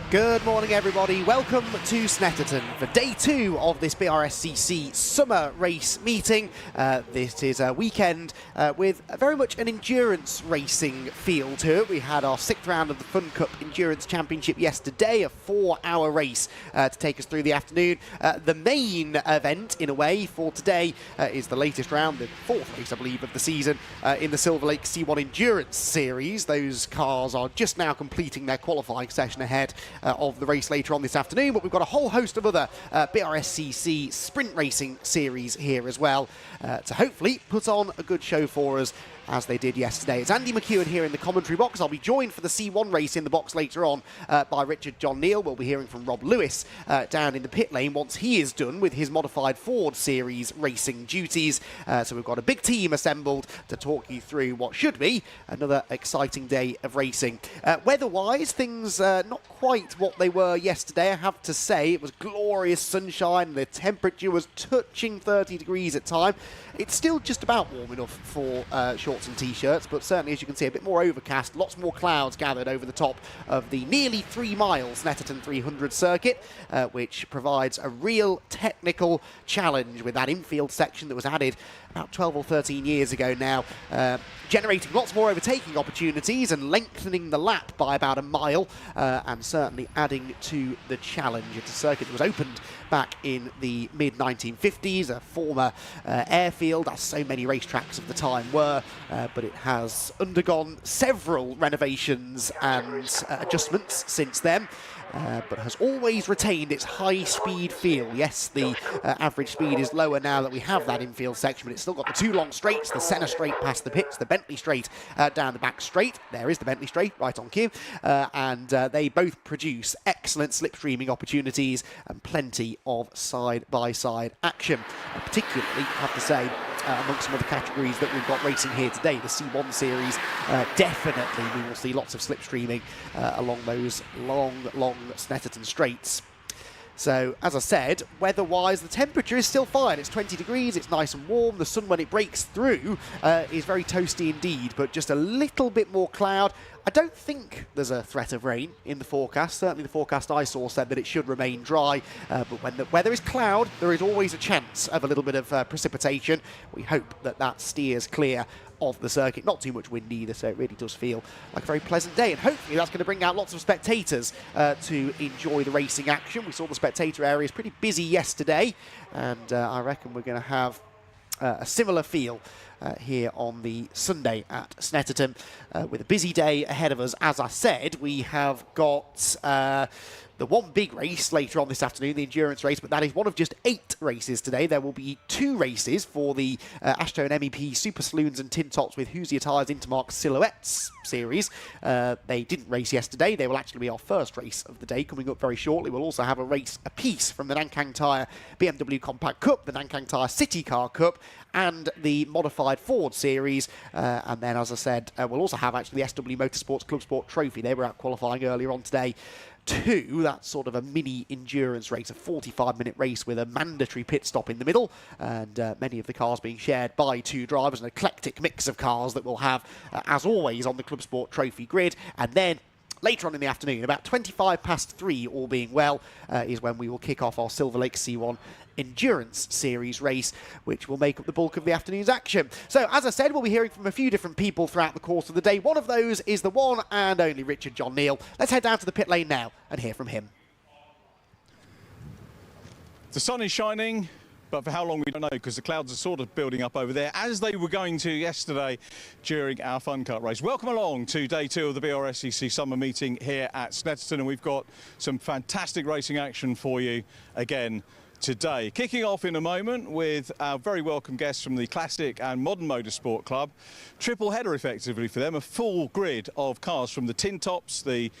Good morning, everybody. Welcome to Snetterton for day 2 of this Brscc summer race meeting. This is a weekend with very much an endurance racing feel to it. We had our 6th round of the Fun Cup Endurance Championship yesterday, a 4-hour race to take us through the afternoon. The main event, in a way, for today is the latest round, the 4th race, I believe, of the season in the Silver Lake C1 Endurance Series. Those cars are just now completing their qualifying session ahead of the race later on this afternoon, but we've got a whole host of other Brscc sprint racing series here as well to hopefully put on a good show for us, as they did yesterday. It's Andy McEwen here in the commentary box. I'll be joined for the C1 race in the box later on by Richard John Neal. We'll be hearing from Rob Lewis down in the pit lane once he is done with his modified Ford Series racing duties. So we've got a big team assembled to talk you through what should be another exciting day of racing. Weather-wise, things not quite what they were yesterday, I have to say. It was glorious sunshine. The temperature was touching 30 degrees at time. It's still just about warm enough for shorts and t-shirts, but certainly, as you can see, a bit more overcast, lots more clouds gathered over the top of the nearly 3-mile Snetterton 300 circuit, which provides a real technical challenge with that infield section that was added about 12 or 13 years ago now, generating lots more overtaking opportunities and lengthening the lap by about a mile, and certainly adding to the challenge. It's a circuit that was opened back in the mid-1950s, a former airfield, as so many racetracks of the time were, but it has undergone several renovations and adjustments since then. But has always retained its high-speed feel. Yes, the average speed is lower now that we have that infield section, but it's still got the 2 long straights, the Senna straight past the pits, the Bentley straight down the back straight. There is the Bentley straight, right on cue. And they both produce excellent slipstreaming opportunities and plenty of side-by-side action. Particularly, I have to say, amongst some of the categories that we've got racing here today, the C1 series, definitely we will see lots of slipstreaming along those long Snetterton straights. So, as I said, weather-wise, the temperature is still fine. It's 20 degrees, it's nice and warm. The sun, when it breaks through, is very toasty indeed, but just a little bit more cloud. I don't think there's a threat of rain in the forecast. Certainly the forecast I saw said that it should remain dry, but when the weather is cloud, there is always a chance of a little bit of precipitation. We hope that that steers clear of the circuit. Not too much wind either, so it really does feel like a very pleasant day, and hopefully that's going to bring out lots of spectators to enjoy the racing action. We saw the spectator areas pretty busy yesterday, and I reckon we're going to have a similar feel here on the Sunday at Snetterton, with a busy day ahead of us. As I said, we have got the one big race later on this afternoon, the endurance race, but that is one of just 8 races today. There will be 2 races for the Ashstone MEP Super Saloons and Tin Tops with Hoosier Tyres Intermarque Silhouettes series. They didn't race yesterday. They will actually be our first race of the day coming up very shortly. We'll also have a race apiece from the Nankang Tyre BMW Compact Cup, the Nankang Tyre CityCar Cup, and the modified Ford series. And then, as I said, we'll also have actually the SW Motorsports Club Sport Trophy. They were out qualifying earlier on today too. That's sort of a mini endurance race, a 45-minute race with a mandatory pit stop in the middle, and many of the cars being shared by 2 drivers, an eclectic mix of cars that we'll have, as always, on the Club Sport Trophy grid. And then later on in the afternoon, about 3:25, all being well, is when we will kick off our Silver Lake C1 Endurance Series race, which will make up the bulk of the afternoon's action. So, as I said, we'll be hearing from a few different people throughout the course of the day. One of those is the one and only Richard John Neal. Let's head down to the pit lane now and hear from him. The sun is shining, but for how long we don't know, because the clouds are sort of building up over there, as they were going to yesterday during our Fun Cup race. Welcome along to day 2 of the Brscc summer meeting here at Snetterton, and we've got some fantastic racing action for you again today. Kicking off in a moment with our very welcome guests from the Classic and Modern Motorsport Club. Triple header effectively for them, a full grid of cars from the Tin Tops, the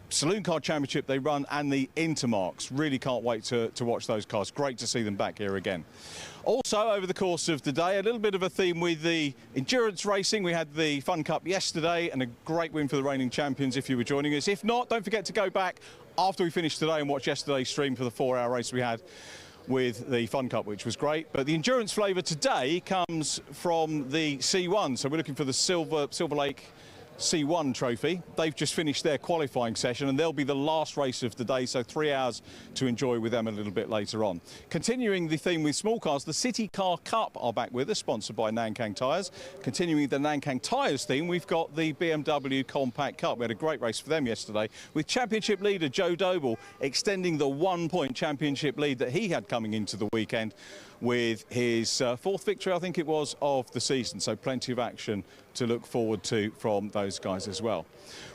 Saloon Car Championship they run, and the Intermarques. Really can't wait to watch those cars. Great to see them back here again. Also, over the course of the day, a little bit of a theme with the endurance racing. We had the Fun Cup yesterday and a great win for the reigning champions if you were joining us. If not, don't forget to go back after we finish today and watch yesterday's stream for the 4-hour race we had with the Fun Cup, which was great. But the endurance flavour today comes from the C1. So we're looking for the Silver Lake C1 trophy. They've just finished their qualifying session and they'll be the last race of the day, so 3 hours to enjoy with them a little bit later on. Continuing the theme with small cars, the CityCar Cup are back with us, sponsored by Nankang Tyres. Continuing the Nankang Tyres theme, we've got the BMW Compact Cup. We had a great race for them yesterday, with championship leader Joe Doble extending the 1-point championship lead that he had coming into the weekend with his fourth victory, I think it was, of the season. So plenty of action to look forward to from those guys as well.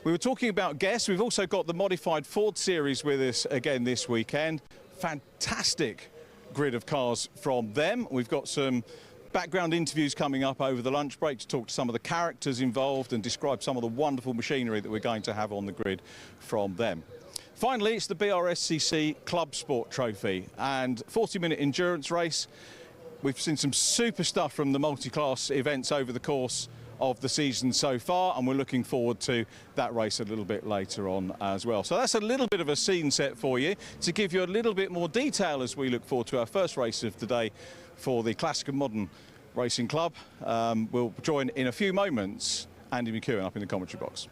We were talking about guests. We've also got the modified Ford series with us again this weekend. Fantastic grid of cars from them. We've got some background interviews coming up over the lunch break to talk to some of the characters involved and describe some of the wonderful machinery that we're going to have on the grid from them. Finally, it's the Brscc Club Sport Trophy and 40-minute endurance race. We've seen some super stuff from the multi-class events over the course of the season so far, and we're looking forward to that race a little bit later on as well. So that's a little bit of a scene set for you to give you a little bit more detail as we look forward to our first race of the day for the Classic and Modern Racing Club. We'll join in a few moments Andy McEwen up in the commentary box.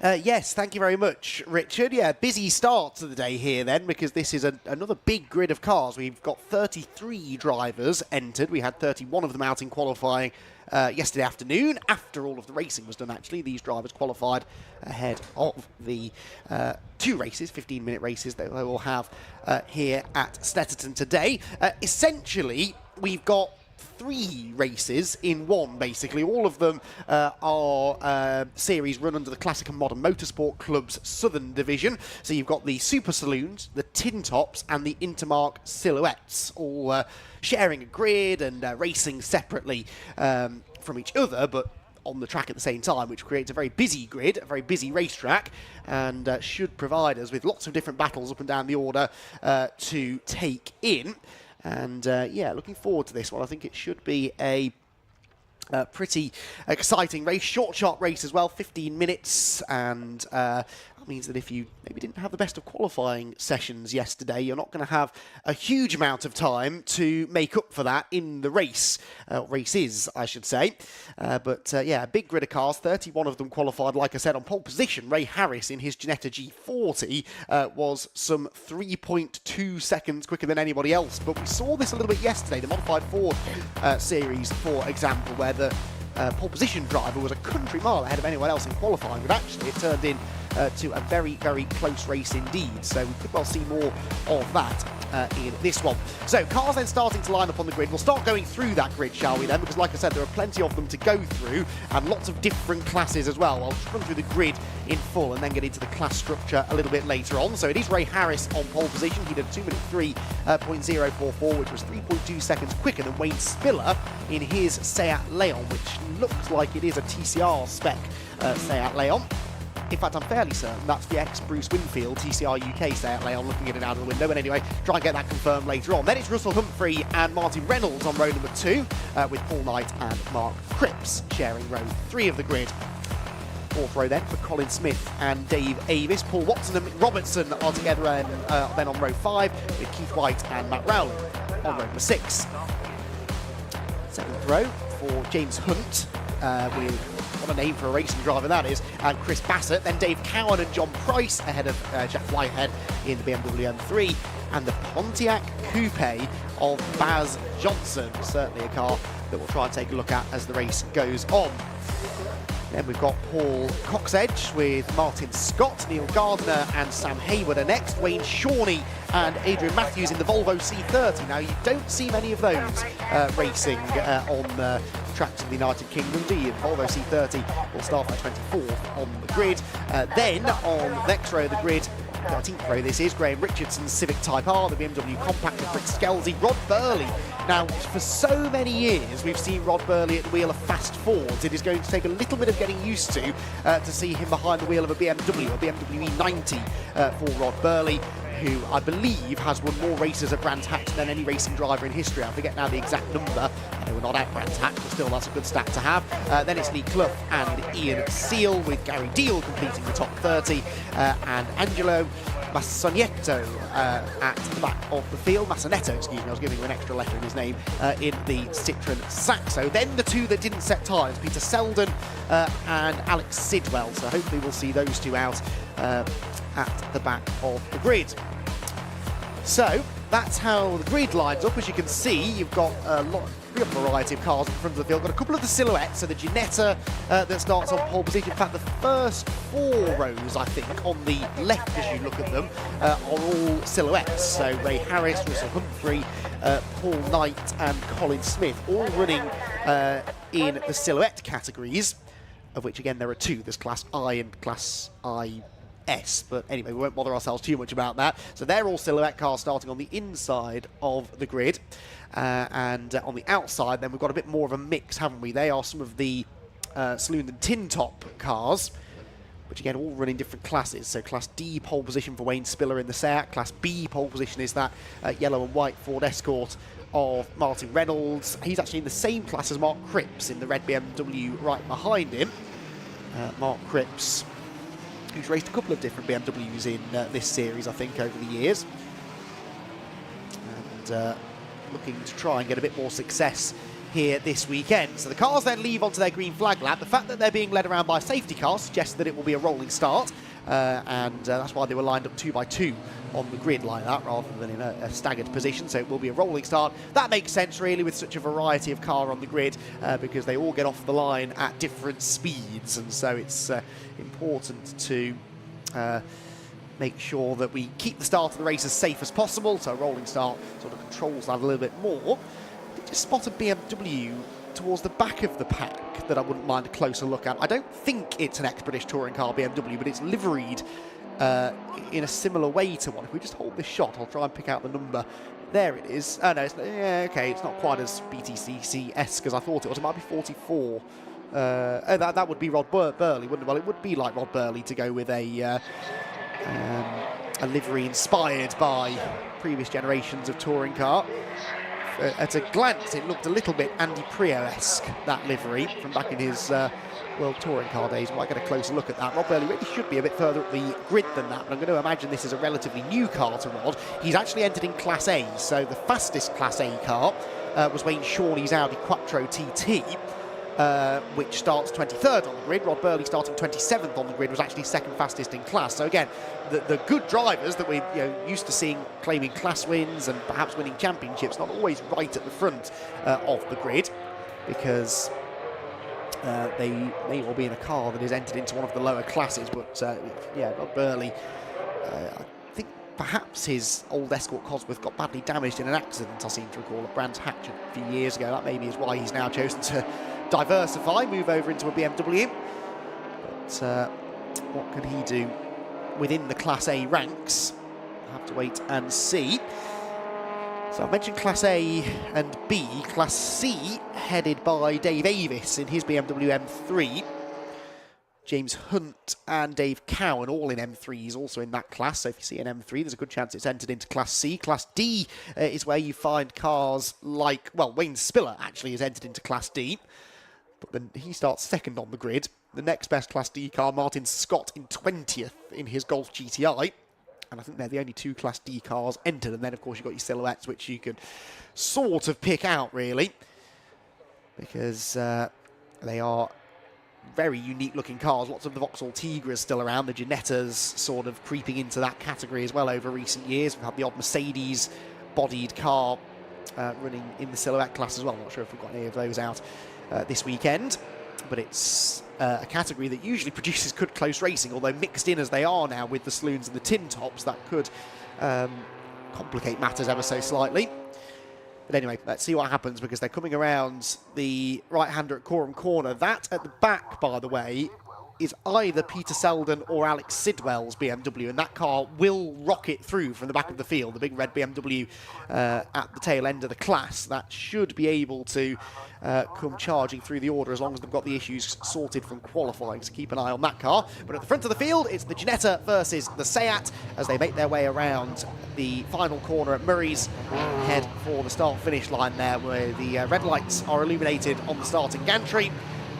Yes, thank you very much, Richard. Yeah, busy start to the day here then, because this is another big grid of cars. We've got 33 drivers entered. We had 31 of them out in qualifying yesterday afternoon. After all of the racing was done, actually, these drivers qualified ahead of the 2 races, 15-minute races that they will have here at Snetterton today. Essentially, we've got 3 races in one, basically. All of them are series run under the Classic and Modern Motorsport Club's Southern Division. So you've got the Super Saloons, the Tin Tops and the Intermarque Silhouettes, all sharing a grid and racing separately from each other, but on the track at the same time, which creates a very busy grid, a very busy racetrack, and should provide us with lots of different battles up and down the order to take in. And yeah, looking forward to this one. I think it should be a pretty exciting race. Short, sharp race as well, 15 minutes. And that means that if you maybe didn't have the best of qualifying sessions yesterday, you're not going to have a huge amount of time to make up for that in the race. Races, I should say. But yeah, a big grid of cars. 31 of them qualified, like I said, on pole position. Ray Harris in his Ginetta G40 was some 3.2 seconds quicker than anybody else. But we saw this a little bit yesterday, the modified Ford series, for example, where the pole position driver was a country mile ahead of anyone else in qualifying, but actually it turned in to a very, very close race indeed. So we could well see more of that in this one. So cars then starting to line up on the grid. We'll start going through that grid, shall we then? Because like I said, there are plenty of them to go through and lots of different classes as well. I'll just run through the grid in full and then get into the class structure a little bit later on. So it is Ray Harris on pole position. He did 2:03.044, which was 3.2 seconds quicker than Wayne Spiller in his Seat Leon, which looks like it is a TCR spec Seat Leon. In fact, I'm fairly certain that's the ex-Bruce Winfield TCR UK Seat Leon, looking at it out of the window. But anyway, try and get that confirmed later on. Then it's Russell Humphrey and Martin Reynolds on row number 2, with Paul Knight and Mark Cripps sharing row 3 of the grid. Fourth row then for Colin Smith and Dave Avis. Paul Watson and Mick Robertson are together then on row 5, with Keith White and Matt Rowley on row number 6. Seventh row for James Hunt, with what a name for a racing driver that is, and Chris Bassett. Then Dave Cowan and John Price ahead of Jeff Whitehead in the BMW M3, and the Pontiac Coupe of Baz Johnson. Certainly a car that we'll try and take a look at as the race goes on. Then we've got Paul Coxedge with Martin Scott, Neil Gardner and Sam Hayward are next. Wayne Shawnee and Adrian Matthews in the Volvo C30. Now, you don't see many of those racing on tracks in the United Kingdom, do you? The Volvo C30 will start by 24th on the grid. Then on the next row of the grid, 13th row this is, Graham Richardson's Civic Type R, the BMW Compact with Rick Skelzy, Rod Burley. Now, for so many years, we've seen Rod Burley at the wheel of fast Fords. It is going to take a little bit of getting used to see him behind the wheel of a BMW E90 for Rod Burley, who I believe has won more races at Brands Hatch than any racing driver in history. I forget now the exact number. I They were not out Brands Hatch, but still that's a good stat to have. Then it's Lee Clough and Ian Seal, with Gary Deal completing the top 30, and Angelo Massonetto at the back of the field. Massonetto, excuse me, I was giving him an extra letter in his name, in the Citroen Saxo. Then the two that didn't set tyres, Peter Selden and Alex Sidwell. So hopefully we'll see those two out at the back of the grid. So that's how the grid lines up. As you can see, you've got a real variety of cars in front of the field. Got a couple of the silhouettes, so the Ginetta that starts on pole position. In fact, the first 4 rows, I think, on the left as you look at them, are all silhouettes. So Ray Harris, Russell Humphrey, Paul Knight and Colin Smith, all running in the silhouette categories, of which, again, there are 2. There's Class I and Class IS. But anyway, we won't bother ourselves too much about that. So they're all silhouette cars starting on the inside of the grid. And on the outside, then we've got a bit more of a mix, haven't we? They are some of the Saloons and tin top cars, which again all run in different classes. So Class D pole position for Wayne Spiller in the Seat. Class B pole position is that yellow and white Ford Escort of Martin Reynolds. He's actually in the same class as Mark Cripps in the red BMW right behind him. Mark Cripps, who's raced a couple of different BMWs in this series, I think, over the years. And looking to try and get a bit more success here this weekend. So the cars then leave onto their green flag lap. The fact that they're being led around by a safety car suggests that it will be a rolling start, and that's why they were lined up 2 by 2 on the grid like that, rather than in a staggered position. So it will be a rolling start. That makes sense, really, with such a variety of car on the grid, because they all get off the line at different speeds, and so it's important to make sure that we keep the start of the race as safe as possible. So a rolling start sort of controls that a little bit more. I did just spot a BMW towards the back of the pack that I wouldn't mind a closer look at. I don't think it's an ex-British touring car BMW, but it's liveried in a similar way to one. If we just hold this shot, I'll try and pick out the number. There it is. Oh no, okay, it's not quite as BTCC-esque as I thought it was. It might be 44. That would be Rod Burley, wouldn't it? Well, it would be like Rod Burley to go with a livery inspired by previous generations of touring car. At a glance, it looked a little bit Andy Prio-esque, that livery, from back in his World Touring Car days. We might get a closer look at that. Rod Burley really should be a bit further up the grid than that, but I'm going to imagine this is a relatively new car to Rod. He's actually entered in Class A, so the fastest Class A car was Wayne Shawnee's Audi Quattro TT, which starts 23rd on the grid. Rod Burley, starting 27th on the grid, was actually second fastest in class. So again, the good drivers that we're used to seeing claiming class wins and perhaps winning championships, not always right at the front of the grid, because they may well be in a car that is entered into one of the lower classes. But yeah, Rod Burley, I think perhaps his old Escort Cosworth got badly damaged in an accident, I seem to recall, at Brands Hatch a few years ago. That maybe is why he's now chosen to diversify, move over into a BMW. But what can he do within the Class A ranks? I'll have to wait and see. So I mentioned Class A and B. Class C, headed by Dave Avis in his BMW M3. James Hunt and Dave Cowan, all in M3s, also in that class. So if you see an M3, there's a good chance it's entered into Class C. Class D is where you find cars like, well, Wayne Spiller actually is entered into Class D, but then he starts second on the grid. The next best Class D car, Martin Scott, in 20th in his Golf GTI. And I think they're the only 2 Class D cars entered. And then, of course, you've got your silhouettes, which you could sort of pick out, really, because they are very unique-looking cars. Lots of the Vauxhall Tigras still around. The Ginettas sort of creeping into that category as well over recent years. We've had the odd Mercedes-bodied car running in the silhouette class as well. I'm not sure if we've got any of those out this weekend, but it's a category that usually produces good close racing, although mixed in as they are now with the Saloons and the tin tops, that could complicate matters ever so slightly. But anyway, let's see what happens, because they're coming around the right-hander at Coram Corner. That at the back, by the way, is either Peter Selden or Alex Sidwell's BMW, and that car will rocket through from the back of the field, the big red BMW at the tail end of the class. That should be able to come charging through the order as long as they've got the issues sorted from qualifying, so keep an eye on that car. But at the front of the field, it's the Ginetta versus the Seat as they make their way around the final corner at Murray's, head for the start-finish line there, where the red lights are illuminated on the starting gantry,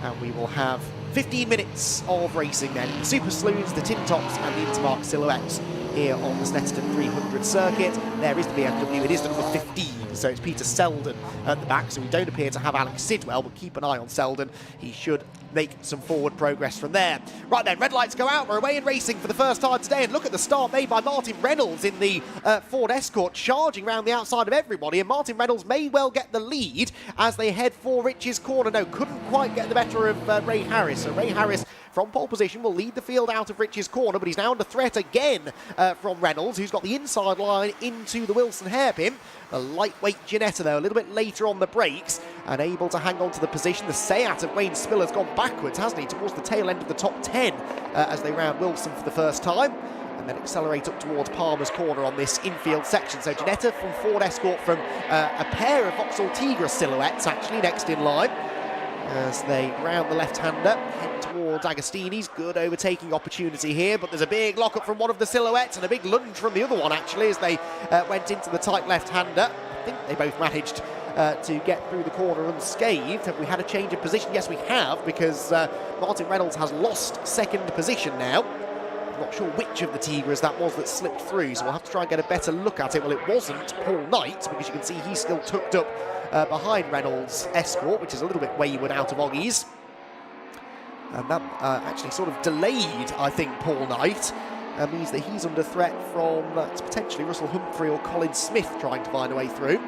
and we will have 15 minutes of racing then. The Super Saloons, the Tin Tops and the Intermarque silhouettes here on the Snetterton 300 circuit. There is the BMW, it is the number 15, so it's Peter Selden at the back, so we don't appear to have Alex Sidwell, but keep an eye on Selden. He should make some forward progress from there. Right then, red lights go out, we're away in racing for the first time today, and look at the start made by Martin Reynolds in the Ford Escort, charging around the outside of everybody, and Martin Reynolds may well get the lead as they head for Rich's corner. No, couldn't quite get the better of Ray Harris, so Ray Harris from pole position will lead the field out of Rich's corner, but he's now under threat again from Reynolds, who's got the inside line into the Wilson hairpin. The lightweight Ginetta, though, a little bit later on the brakes and able to hang on to the position. The Seat of Wayne Spiller's gone backwards, hasn't he, towards the tail end of the top 10 as they round Wilson for the first time, and then accelerate up towards Palmer's corner on this infield section. So Ginetta from Ford Escort from a pair of Vauxhall Tigra silhouettes actually next in line as they round the left-hander, head towards Agostini's. Good overtaking opportunity here, but there's a big lock-up from one of the silhouettes and a big lunge from the other one, actually, as they went into the tight left-hander. I think they both managed to get through the corner unscathed. Have we had a change of position? Yes, we have, because Martin Reynolds has lost second position now. I'm not sure which of the Tigras that was that slipped through, so we'll have to try and get a better look at it. Well, it wasn't Paul Knight, because you can see he's still tucked up behind Reynolds' Escort, which is a little bit wayward out of Oggies. And that actually sort of delayed, I think, Paul Knight. Means that he's under threat from potentially Russell Humphrey or Colin Smith trying to find a way through.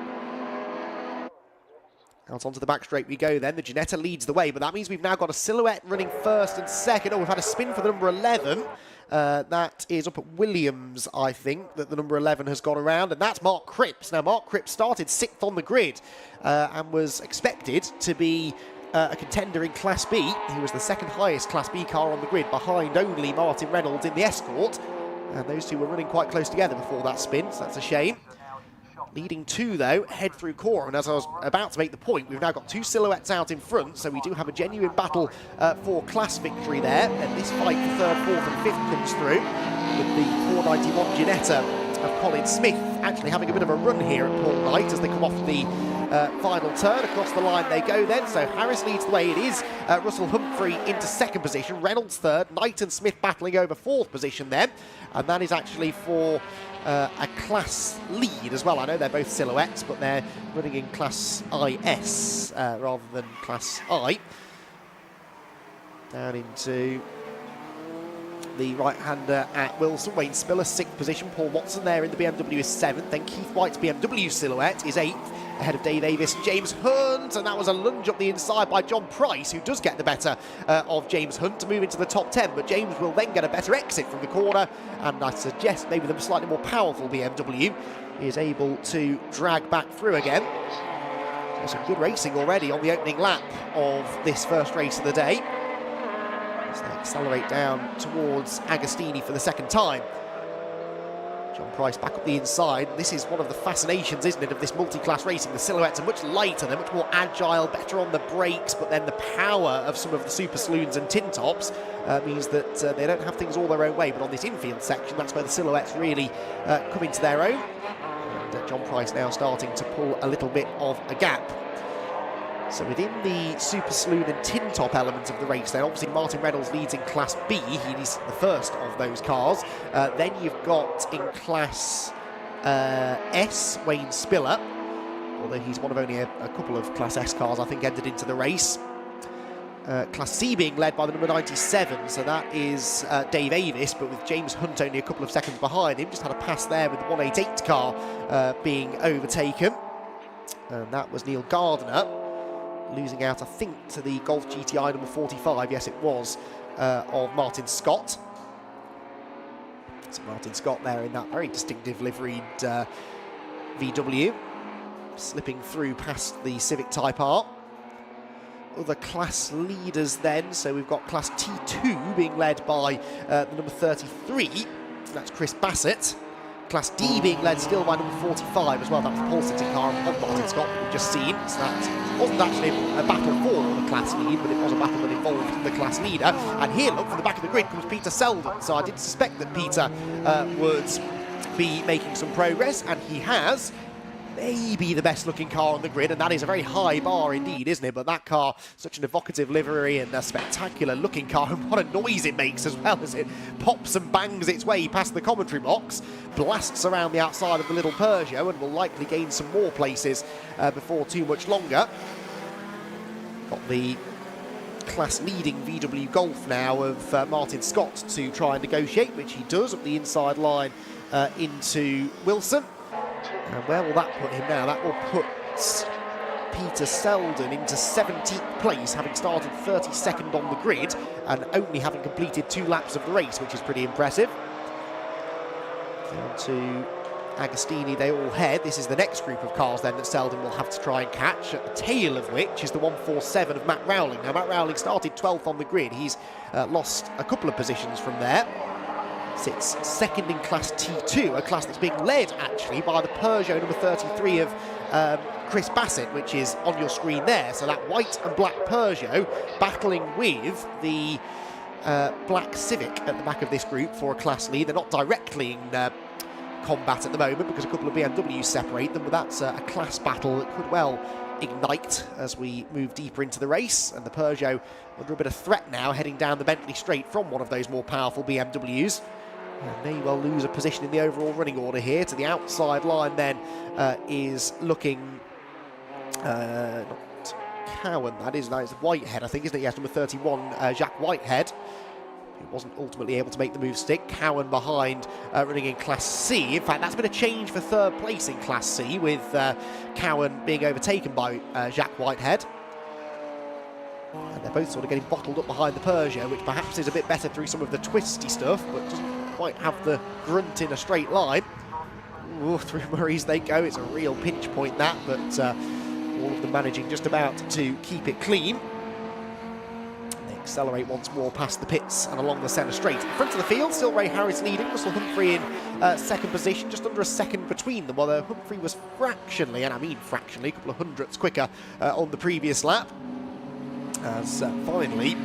Out onto the back straight we go then. The Ginetta leads the way, but that means we've now got a silhouette running first and second. Oh, we've had a spin for the number 11. That is up at Williams, I think, that the number 11 has gone around, and that's Mark Cripps. Now, Mark Cripps started 6th on the grid and was expected to be a contender in Class B. He was the second highest Class B car on the grid, behind only Martin Reynolds in the Escort, and those two were running quite close together before that spin, so that's a shame. Leading two, though, head through corner, and as I was about to make the point, we've now got two silhouettes out in front, so we do have a genuine battle for class victory there, and this fight for third, fourth and fifth comes through, with the 491 Ginetta of Colin Smith actually having a bit of a run here at Paul Knight as they come off the final turn. Across the line they go then, so Harris leads the way. It is Russell Humphrey into second position, Reynolds third, Knight and Smith battling over fourth position then, and that is actually for a class lead as well. I know they're both silhouettes, but they're running in class IS rather than class I. Down into the right-hander at Wilson. Wayne Spiller, 6th position. Paul Watson there in the BMW is 7th. Then Keith White's BMW silhouette is 8th, ahead of Dave Avis and James Hunt. And that was a lunge up the inside by John Price, who does get the better of James Hunt to move into the top 10. But James will then get a better exit from the corner. And I suggest maybe the slightly more powerful BMW is able to drag back through again. So some good racing already on the opening lap of this first race of the day, as they accelerate down towards Agostini for the second time. John Price back up the inside. This is one of the fascinations, isn't it, of this multi-class racing. The silhouettes are much lighter, they're much more agile, better on the brakes, but then the power of some of the Super Saloons and Tin Tops means that they don't have things all their own way. But on this infield section, that's where the silhouettes really come into their own. And John Price now starting to pull a little bit of a gap. So within the Super Saloon and Tin Top element of the race then, obviously Martin Reynolds leads in Class B. He's the first of those cars. Then you've got in Class S, Wayne Spiller, although he's one of only a couple of Class S cars, I think, entered into the race. Class C being led by the number 97, so that is Dave Avis, but with James Hunt only a couple of seconds behind him. Just had a pass there with the 188 car being overtaken. And that was Neil Gardner, losing out, I think, to the Golf GTI number 45, yes it was, of Martin Scott. So Martin Scott there in that very distinctive liveried VW, slipping through past the Civic Type R. other class leaders then. So we've got Class T2 being led by the number 33, that's Chris Bassett. Class D being led still by number 45 as well. That was Paul CityCar and Martin Scott that we've just seen. So that wasn't actually a battle for the class lead, but it was a battle that involved the class leader. And here, look, from the back of the grid comes Peter Selden. So I did suspect that Peter would be making some progress, and he has. Maybe the best looking car on the grid, and that is a very high bar indeed, isn't it? But that car, such an evocative livery and a spectacular looking car, and what a noise it makes as well as it pops and bangs its way past the commentary box, blasts around the outside of the little Peugeot, and will likely gain some more places before too much longer. Got the class leading VW Golf now of Martin Scott to try and negotiate, which he does up the inside line into Wilson. And where will that put him now? That will put Peter Selden into 17th place, having started 32nd on the grid and only having completed 2 laps of the race, which is pretty impressive. Down to Agostini, they all head. This is the next group of cars then that Selden will have to try and catch, at the tail of which is the 147 of Matt Rowling. Now, Matt Rowling started 12th on the grid. He's lost a couple of positions from there. Sits second in Class T2, a class that's being led actually by the Peugeot number 33 of Chris Bassett, which is on your screen there. So that white and black Peugeot battling with the black Civic at the back of this group for a class lead. They're not directly in combat at the moment because a couple of BMWs separate them, but that's a class battle that could well ignite as we move deeper into the race. And the Peugeot under a bit of threat now, heading down the Bentley Straight from one of those more powerful BMWs. And may well lose a position in the overall running order here. To the outside line then is looking not Cowan, that is Whitehead, I think, isn't it? Yes, number 31, Jack Whitehead. He wasn't ultimately able to make the move stick. Cowan behind, running in Class C. In fact, that's been a change for third place in Class C, with Cowan being overtaken by Jack Whitehead. And they're both sort of getting bottled up behind the Peugeot, which perhaps is a bit better through some of the twisty stuff, but doesn't quite have the grunt in a straight line. Ooh, through Murray's they go. It's a real pinch point, that, but all of them managing just about to keep it clean. They accelerate once more past the pits and along the centre straight. In front of the field, still Ray Harris leading. Russell Humphrey in second position, just under a second between them, although Humphrey was fractionally, and I mean fractionally, a couple of hundredths quicker on the previous lap. As finally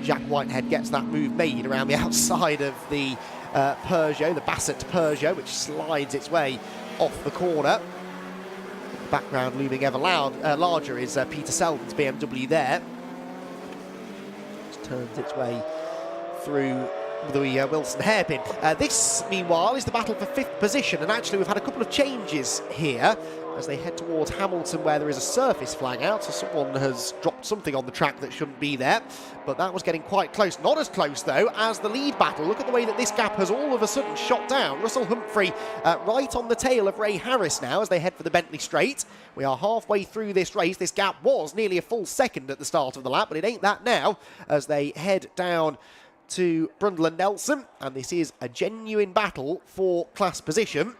Jack Whitehead gets that move made around the outside of the Peugeot, the Bassett Peugeot, which slides its way off the corner. In the background, looming ever larger, is Peter Selden's BMW there. Just turns its way through the Wilson hairpin. This, meanwhile, is the battle for 5th position, and actually we've had a couple of changes here as they head towards Hamilton, where there is a surface flag out, so someone has dropped something on the track that shouldn't be there, but that was getting quite close. Not as close, though, as the lead battle. Look at the way that this gap has all of a sudden shot down. Russell Humphrey right on the tail of Ray Harris now as they head for the Bentley Straight. We are halfway through this race. This gap was nearly a full second at the start of the lap, but it ain't that now as they head down to Brundle and Nelson, and this is a genuine battle for class position.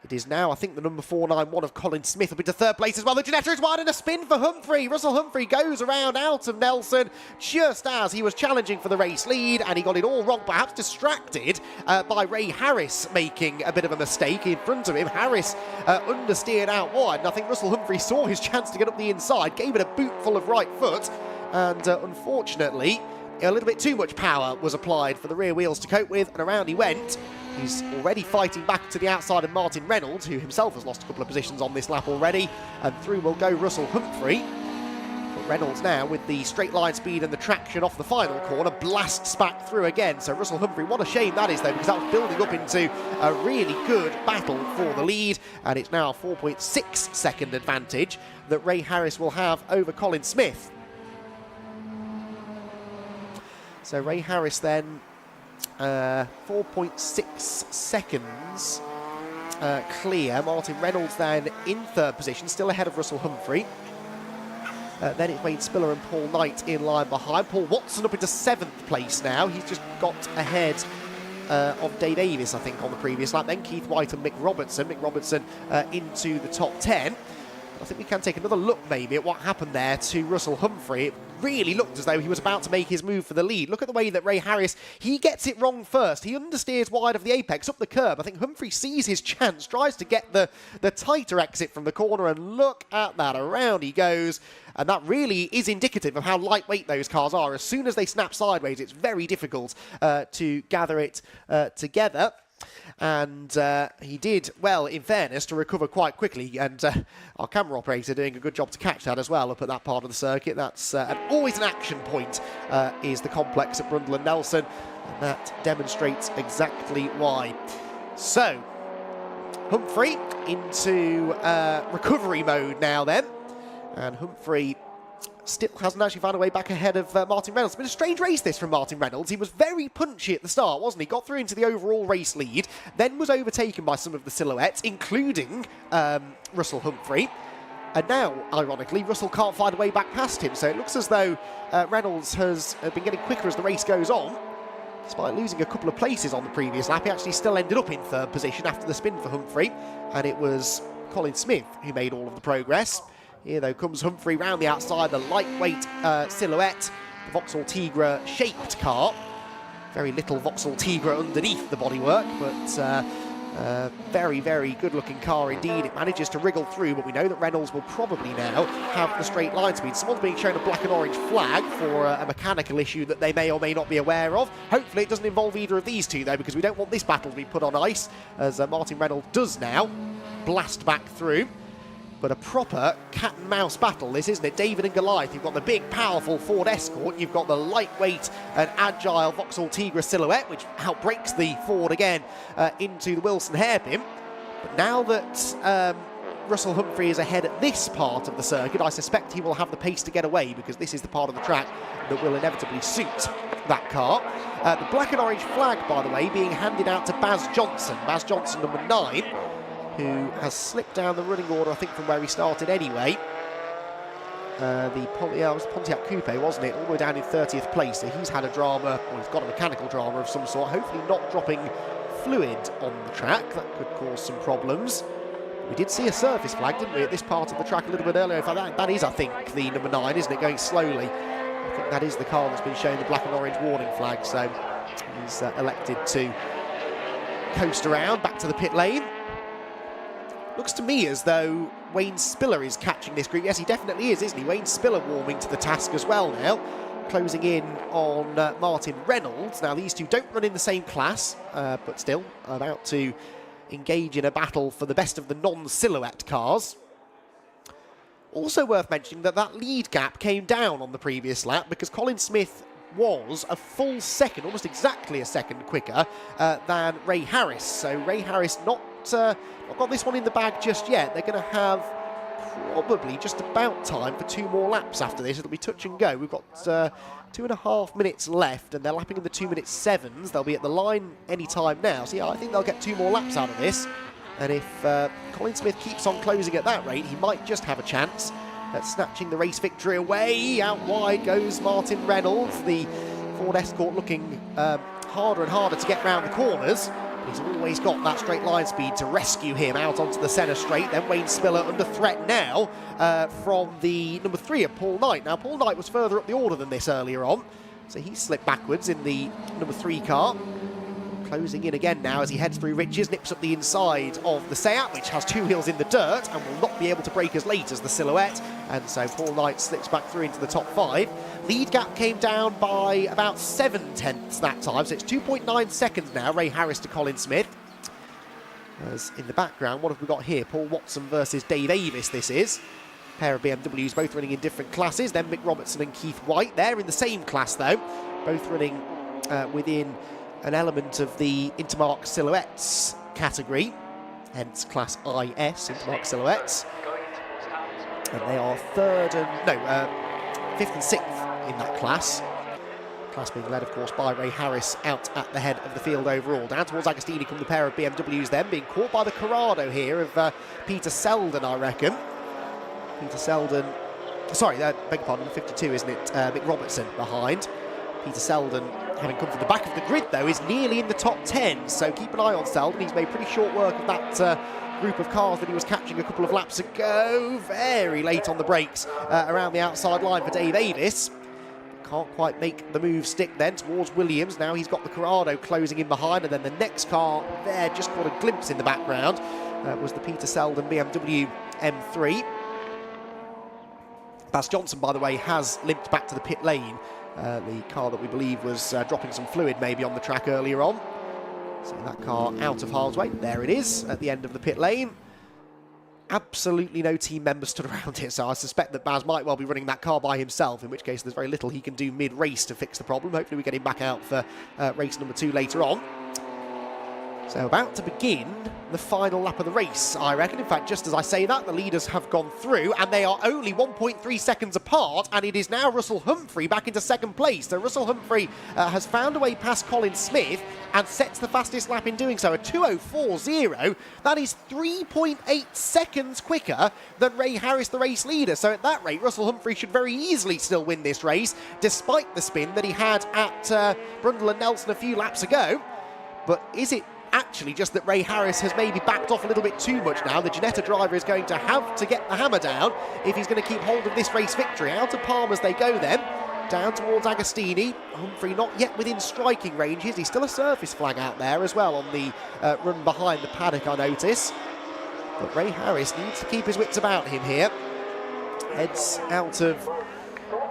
It is now, I think, the number 491 of Colin Smith up into third place as well. The Ginetta is wide and a spin for Humphrey. Russell Humphrey goes around out of Nelson just as he was challenging for the race lead, and he got it all wrong, perhaps distracted by Ray Harris making a bit of a mistake in front of him. Harris understeered out wide, and I think Russell Humphrey saw his chance to get up the inside, gave it a boot full of right foot, and unfortunately, a little bit too much power was applied for the rear wheels to cope with, and around he went. He's already fighting back to the outside of Martin Reynolds, who himself has lost a couple of positions on this lap already, and through will go Russell Humphrey. But Reynolds now, with the straight line speed and the traction off the final corner, blasts back through again. So Russell Humphrey, what a shame that is, though, because that was building up into a really good battle for the lead, and it's now a 4.6 second advantage that Ray Harris will have over Colin Smith. So Ray Harris then 4.6 seconds clear. Martin Reynolds then in third position, still ahead of Russell Humphrey. Then it's Wayne Spiller and Paul Knight in line behind. Paul Watson up into 7th place now. He's just got ahead of Dave Davis, I think, on the previous lap. Then Keith White and Mick Robertson. Mick Robertson into the top 10. I think we can take another look maybe at what happened there to Russell Humphrey. It really looked as though he was about to make his move for the lead. Look at the way that Ray Harris, he gets it wrong first. He understeers wide of the apex, up the curb. I think Humphrey sees his chance, tries to get the tighter exit from the corner, and look at that, around he goes. And that really is indicative of how lightweight those cars are. As soon as they snap sideways, it's very difficult to gather it together. And he did well, in fairness, to recover quite quickly, and our camera operator doing a good job to catch that as well up at that part of the circuit. That's always an action point, is the complex at Brundle and Nelson, and that demonstrates exactly why. So, Humphrey into recovery mode now then, and Humphrey still hasn't actually found a way back ahead of Martin Reynolds. It's been a strange race this from Martin Reynolds. He was very punchy at the start, wasn't he? Got through into the overall race lead, then was overtaken by some of the silhouettes, including Russell Humphrey. And now, ironically, Russell can't find a way back past him. So it looks as though Reynolds has been getting quicker as the race goes on. Despite losing a couple of places on the previous lap, he actually still ended up in third position after the spin for Humphrey. And it was Colin Smith who made all of the progress. Here, though, comes Humphrey round the outside, the lightweight silhouette, the Vauxhall Tigra shaped car. Very little Vauxhall Tigra underneath the bodywork, but very, very good-looking car indeed. It manages to wriggle through, but we know that Reynolds will probably now have the straight line speed. Someone's being shown a black and orange flag for a mechanical issue that they may or may not be aware of. Hopefully it doesn't involve either of these two, though, because we don't want this battle to be put on ice, as Martin Reynolds does now blast back through. But a proper cat and mouse battle, this, isn't it? David and Goliath. You've got the big, powerful Ford Escort. You've got the lightweight and agile Vauxhall Tigra silhouette, which outbreaks the Ford again into the Wilson hairpin. But now that Russell Humphrey is ahead at this part of the circuit, I suspect he will have the pace to get away, because this is the part of the track that will inevitably suit that car. The black and orange flag, by the way, being handed out to Baz Johnson. Baz Johnson, number 9. Who has slipped down the running order, I think, from where he started anyway. The Pontiac Coupe, wasn't it? All the way down in 30th place. So he's had a drama, or he's got a mechanical drama of some sort. Hopefully not dropping fluid on the track. That could cause some problems. We did see a surface flag, didn't we, at this part of the track a little bit earlier. In fact, that is, I think, the number 9, isn't it? Going slowly. I think that is the car that's been shown the black and orange warning flag. So he's elected to coast around back to the pit lane. Looks to me as though Wayne Spiller is catching this group. Yes, he definitely is, isn't he? Wayne Spiller warming to the task as well now. Closing in on Martin Reynolds. Now, these two don't run in the same class, but still about to engage in a battle for the best of the non-silhouette cars. Also worth mentioning that lead gap came down on the previous lap, because Colin Smith was a full second, almost exactly a second quicker than Ray Harris. So Ray Harris not got this one in the bag just yet. They're going to have probably just about time for 2 more laps after this. It'll be touch and go. We've got 2.5 minutes left, and they're lapping in the 2-minute 7s. They'll be at the line any time now. So yeah, I think they'll get 2 more laps out of this. And if Colin Smith keeps on closing at that rate, he might just have a chance at snatching the race victory away. Out wide goes Martin Reynolds. The Ford Escort looking harder and harder to get round the corners. He's always got that straight line speed to rescue him out onto the centre straight. Then Wayne Spiller under threat now from the number 3 of Paul Knight. Now, Paul Knight was further up the order than this earlier on, so he slipped backwards in the number 3 car. Closing in again now as he heads through Riches, nips up the inside of the Seat, which has 2 wheels in the dirt and will not be able to brake as late as the Silhouette. And so Paul Knight slips back through into the top 5. Lead gap came down by about 7/10 that time, so it's 2.9 seconds now, Ray Harris to Colin Smith. As in the background, what have we got here? Paul Watson versus Dave Avis, this is. Pair of BMWs, both running in different classes. Then Mick Robertson and Keith White. They're in the same class, though, both running within an element of the Intermarque Silhouettes category, hence Class IS, Intermarque Silhouettes. And they are 5th and 6th in that class. Class being led, of course, by Ray Harris out at the head of the field overall. Down towards Agostini come the pair of BMWs then, being caught by the Corrado here of Peter Selden, I reckon. Peter Selden, sorry, beg your pardon, 52, isn't it? Mick Robertson behind. Peter Selden, having come from the back of the grid, though, is nearly in the top 10, so keep an eye on Selden. He's made pretty short work of that group of cars that he was catching a couple of laps ago. Very late on the brakes around the outside line for Dave Avis. Can't quite make the move stick then towards Williams. Now he's got the Corrado closing in behind, and then the next car there, just caught a glimpse in the background, was the Peter Selden BMW M3. Baz Johnson, by the way, has limped back to the pit lane. The car that we believe was dropping some fluid maybe on the track earlier on. So that car out of harm's way. There it is at the end of the pit lane. Absolutely no team members stood around it, so I suspect that Baz might well be running that car by himself, in which case there's very little he can do mid-race to fix the problem. Hopefully we get him back out for race number 2 later on. So about to begin the final lap of the race, I reckon. In fact, just as I say that, the leaders have gone through, and they are only 1.3 seconds apart, and it is now Russell Humphrey back into second place. So Russell Humphrey has found a way past Colin Smith and sets the fastest lap in doing so, a 2:04.0. That is 3.8 seconds quicker than Ray Harris, the race leader. So at that rate, Russell Humphrey should very easily still win this race, despite the spin that he had at Brundle and Nelson a few laps ago. But is it actually just that Ray Harris has maybe backed off a little bit too much now? The Ginetta driver is going to have to get the hammer down if he's going to keep hold of this race victory. Out of Palmer's they go then, down towards Agostini. Humphrey not yet within striking ranges. He's still a surface flag out there as well on the run behind the paddock, I notice. But Ray Harris needs to keep his wits about him here. Heads out of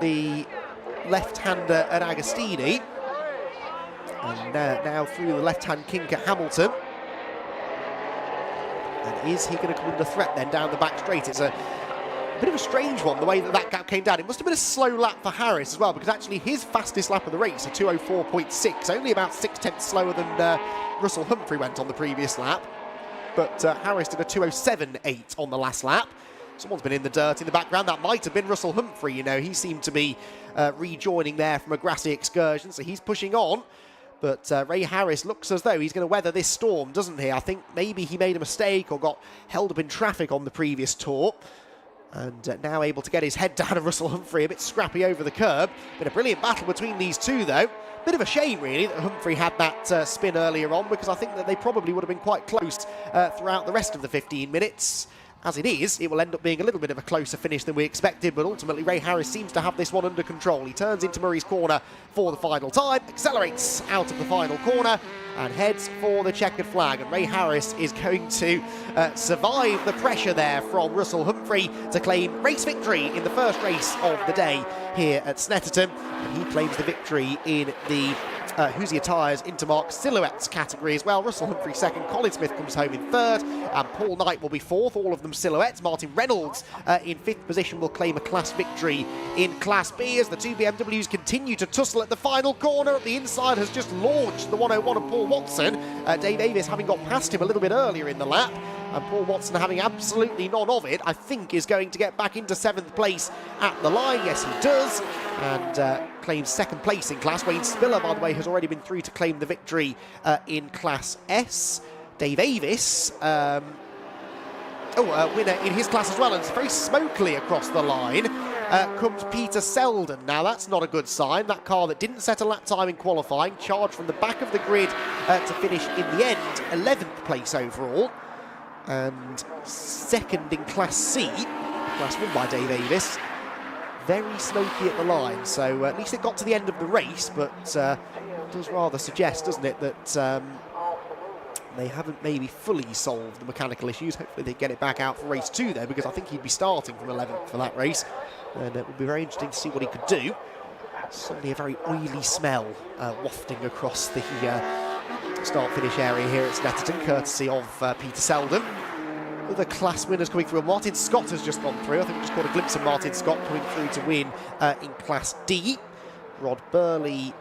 the left-hander at Agostini. And now through the left-hand kink at Hamilton. And is he going to come under threat then down the back straight? It's a bit of a strange one, the way that gap came down. It must have been a slow lap for Harris as well, because actually his fastest lap of the race, a 2:04.6, only about 6/10 slower than Russell Humphrey went on the previous lap. But Harris did a 2:07.8 on the last lap. Someone's been in the dirt in the background. That might have been Russell Humphrey, you know. He seemed to be rejoining there from a grassy excursion, so he's pushing on. But Ray Harris looks as though he's going to weather this storm, doesn't he? I think maybe he made a mistake or got held up in traffic on the previous tour. And now able to get his head down, and Russell Humphrey a bit scrappy over the curb. Been a brilliant battle between these two, though. Bit of a shame, really, that Humphrey had that spin earlier on, because I think that they probably would have been quite close throughout the rest of the 15 minutes. As it is, it will end up being a little bit of a closer finish than we expected, but ultimately Ray Harris seems to have this one under control. He turns into Murray's corner for the final time, accelerates out of the final corner, and heads for the checkered flag. And Ray Harris is going to survive the pressure there from Russell Humphrey to claim race victory in the first race of the day here at Snetterton. And he claims the victory in the Hoosier Tyres Intermarque Silhouettes category as well. Russell Humphrey second, Colin Smith comes home in third, and Paul Knight will be fourth, all of them silhouettes. Martin Reynolds in fifth position will claim a class victory in Class B as the two BMWs continue to tussle at the final corner. The inside has just launched the 101 of Paul Watson. Dave Avis having got past him a little bit earlier in the lap, and Paul Watson having absolutely none of it, I think is going to get back into 7th place at the line. Yes, he does, and claims 2nd place in class. Wayne Spiller, by the way, has already been through to claim the victory in Class S. Dave Avis, winner in his class as well, and it's very smokily across the line comes Peter Selden. Now, that's not a good sign. That car that didn't set a lap time in qualifying, charged from the back of the grid to finish in the end 11th place overall. And second in Class C, class won by Dave Avis. Very smoky at the line, so at least it got to the end of the race, but does rather suggest, doesn't it, that they haven't maybe fully solved the mechanical issues. Hopefully they get it back out for race 2 there, because I think he'd be starting from 11th for that race, and it would be very interesting to see what he could do. Certainly a very oily smell wafting across the start-finish area here at Snetterton, courtesy of Peter Selden. Other class winners coming through. Martin Scott has just gone through. I think we just caught a glimpse of Martin Scott coming through to win in Class D. Rod Burley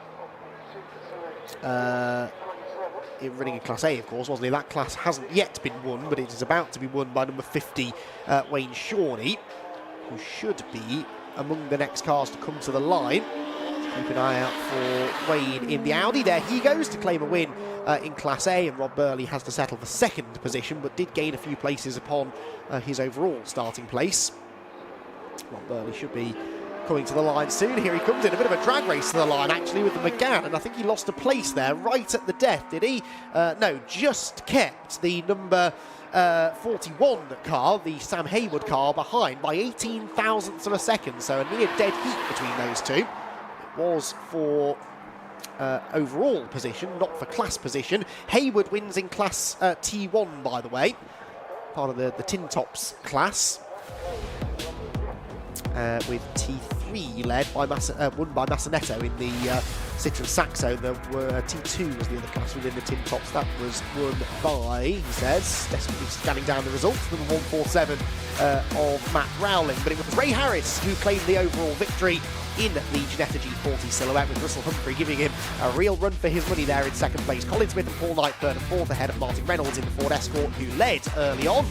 running in Class A, of course, wasn't he? That class hasn't yet been won, but it is about to be won by number 50, Wayne Shawnee, who should be among the next cars to come to the line. Keep an eye out for Wayne in the Audi. There he goes to claim a win in Class A, and Rob Burley has to settle for 2nd position, but did gain a few places upon his overall starting place. Rob Burley should be coming to the line soon. Here he comes in, a bit of a drag race to the line actually with the McGann, and I think he lost a place there right at the death, did he? No, just kept the number 41 car, the Sam Haywood car, behind by 18 thousandths of a second, so a near dead heat between those two. It was for overall position, not for class position. Haywood wins in class T1, by the way, part of the Tin Tops class, with T3 led by won by Massanetto in the Citroen Saxo. T2 was the other class within the Tin Tops. That was won by, he says, desperately scanning down the results, number 147 of Matt Rowling. But it was Ray Harris who claimed the overall victory in the Ginetta G40 silhouette, with Russell Humphrey giving him a real run for his money there in second place. Colin Smith and Paul Knight third and fourth, ahead of Martin Reynolds in the Ford Escort, who led early on.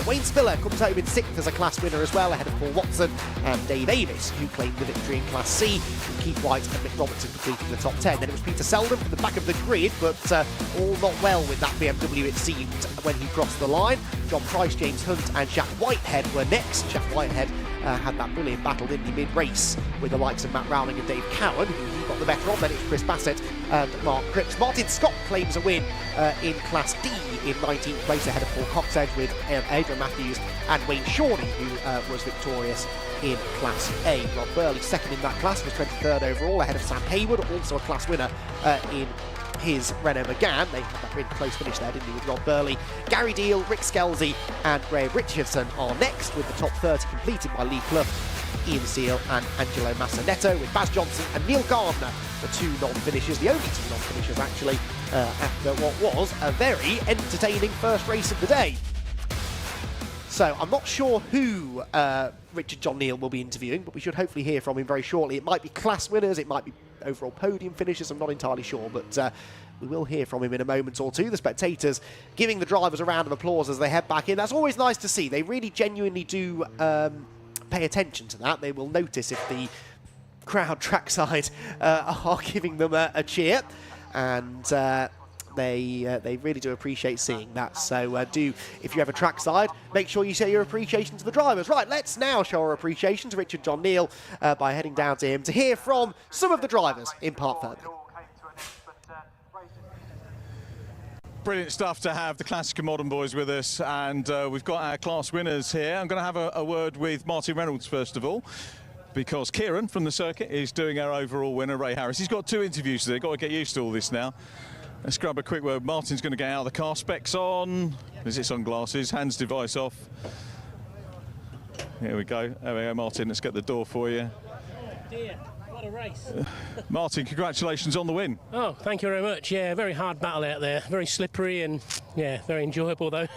Wayne Spiller comes home in sixth as a class winner as well, ahead of Paul Watson and Dave Avis, who claimed the victory in Class C, with Keith White and Mick Robertson completing the top 10. Then it was Peter Selden from the back of the grid, but all not well with that BMW, it seemed, when he crossed the line. John Price, James Hunt and Jack Whitehead were next. Jack Whitehead had that brilliant battle in the mid-race with the likes of Matt Rowling and Dave Cowan, who he got the better on. Then it's Chris Bassett and Mark Cripps. Martin Scott claims a win in Class D in 19th place, ahead of Paul Coxedge, with Adrian Matthews and Wayne Shawnee, who was victorious in Class A. Rob Burley second in that class, was 23rd overall, ahead of Sam Haywood, also a class winner in his Renault Megane. They had that really close finish there, didn't he, with Rob Burley. Gary Deal, Rick Skelsey and Graham Richardson are next, with the top 30 completed by Lee Clough, Ian Seal and Angelo Massanetto, with Baz Johnson and Neil Gardner, the two non-finishers, the only two non-finishers actually, after what was a very entertaining first race of the day. So I'm not sure who Richard John Neal will be interviewing, but we should hopefully hear from him very shortly. It might be class winners, it might be overall podium finishers, I'm not entirely sure, but we will hear from him in a moment or two. The spectators giving the drivers a round of applause as they head back in. That's always nice to see. They really genuinely do pay attention to that. They will notice if the crowd trackside are giving them a cheer, and they really do appreciate seeing that. So if you have a trackside, make sure you show your appreciation to the drivers. Right, let's now show our appreciation to Richard John Neal by heading down to him to hear from some of the drivers in Park Furby. Brilliant stuff to have the classic and modern boys with us, and we've got our class winners here. I'm going to have a word with Martin Reynolds first of all, because Kieran from the circuit is doing our overall winner, Ray Harris. He's got two interviews today, got to get used to all this now. Let's grab a quick word. Martin's going to get out of the car, specs on, is it sunglasses, hands device off. Here we go, there we go, Martin, let's get the door for you. Oh dear, what a race. Martin, congratulations on the win. Oh, thank you very much. Yeah, very hard battle out there, very slippery and yeah, very enjoyable though.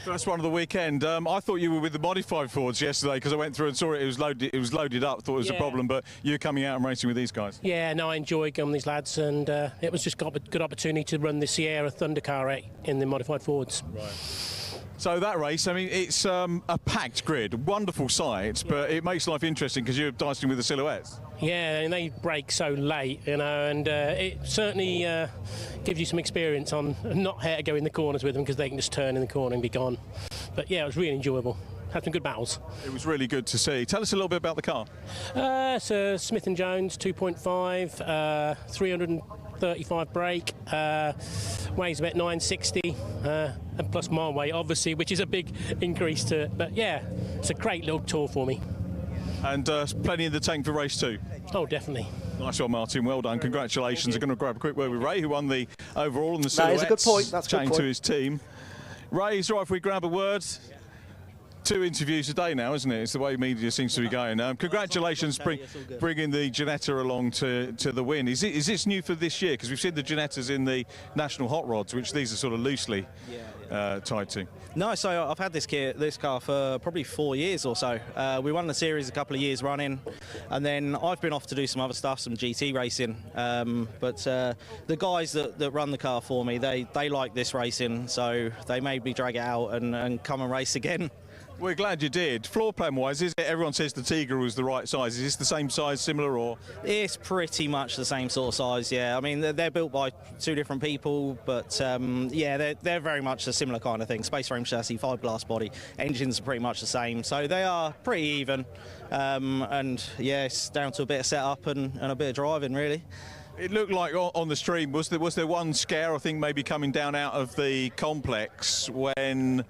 First one of the weekend. I thought you were with the modified Fords yesterday because I went through and saw it. It was loaded up. Thought it was a problem, but you're coming out and racing with these guys. Yeah, no, I enjoy going with these lads, and it was just got a good opportunity to run the Sierra Thundercar in the modified Fords. Right. So that race, I mean, it's a packed grid, wonderful sights, but it makes life interesting because you're dicing with the silhouettes. Yeah, and they break so late, you know, and it certainly gives you some experience on not how to go in the corners with them, because they can just turn in the corner and be gone. But yeah, it was really enjoyable. Had some good battles. It was really good to see. Tell us a little bit about the car. It's a Smith & Jones 2.5, 335 brake, weighs about 960, and plus mile weight, obviously, which is a big increase to it. But yeah, it's a great little tour for me. And plenty in the tank for race 2. Oh, definitely. Nice one, Martin. Well done. Congratulations. I'm going to grab a quick word with Ray, who won the overall and the silhouettes. That is a good point. That's a good point. To his team. Ray, is it right if we grab a word? 2 interviews a day now, isn't it? It's the way media seems to be going. Congratulations bringing the Ginetta along to the win. Is this new for this year? Because we've seen the Ginettas in the National Hot Rods, which these are sort of loosely tied to. No, so I've had this car for probably 4 years or so. We won the series a couple of years running, and then I've been off to do some other stuff, some GT racing. But the guys that run the car for me, they like this racing, so they made me drag it out and come and race again. We're glad you did. Floor plan wise, is it, everyone says the Tigra was the right size. Is this the same size, similar, or? It's pretty much the same sort of size, yeah. I mean, they're built by two different people, but yeah, they're very much a similar kind of thing. Space frame chassis, fiberglass body, engines are pretty much the same, so they are pretty even. And yeah, it's down to a bit of setup and a bit of driving, really. It looked like on the stream, was there one scare, I think, maybe coming down out of the complex when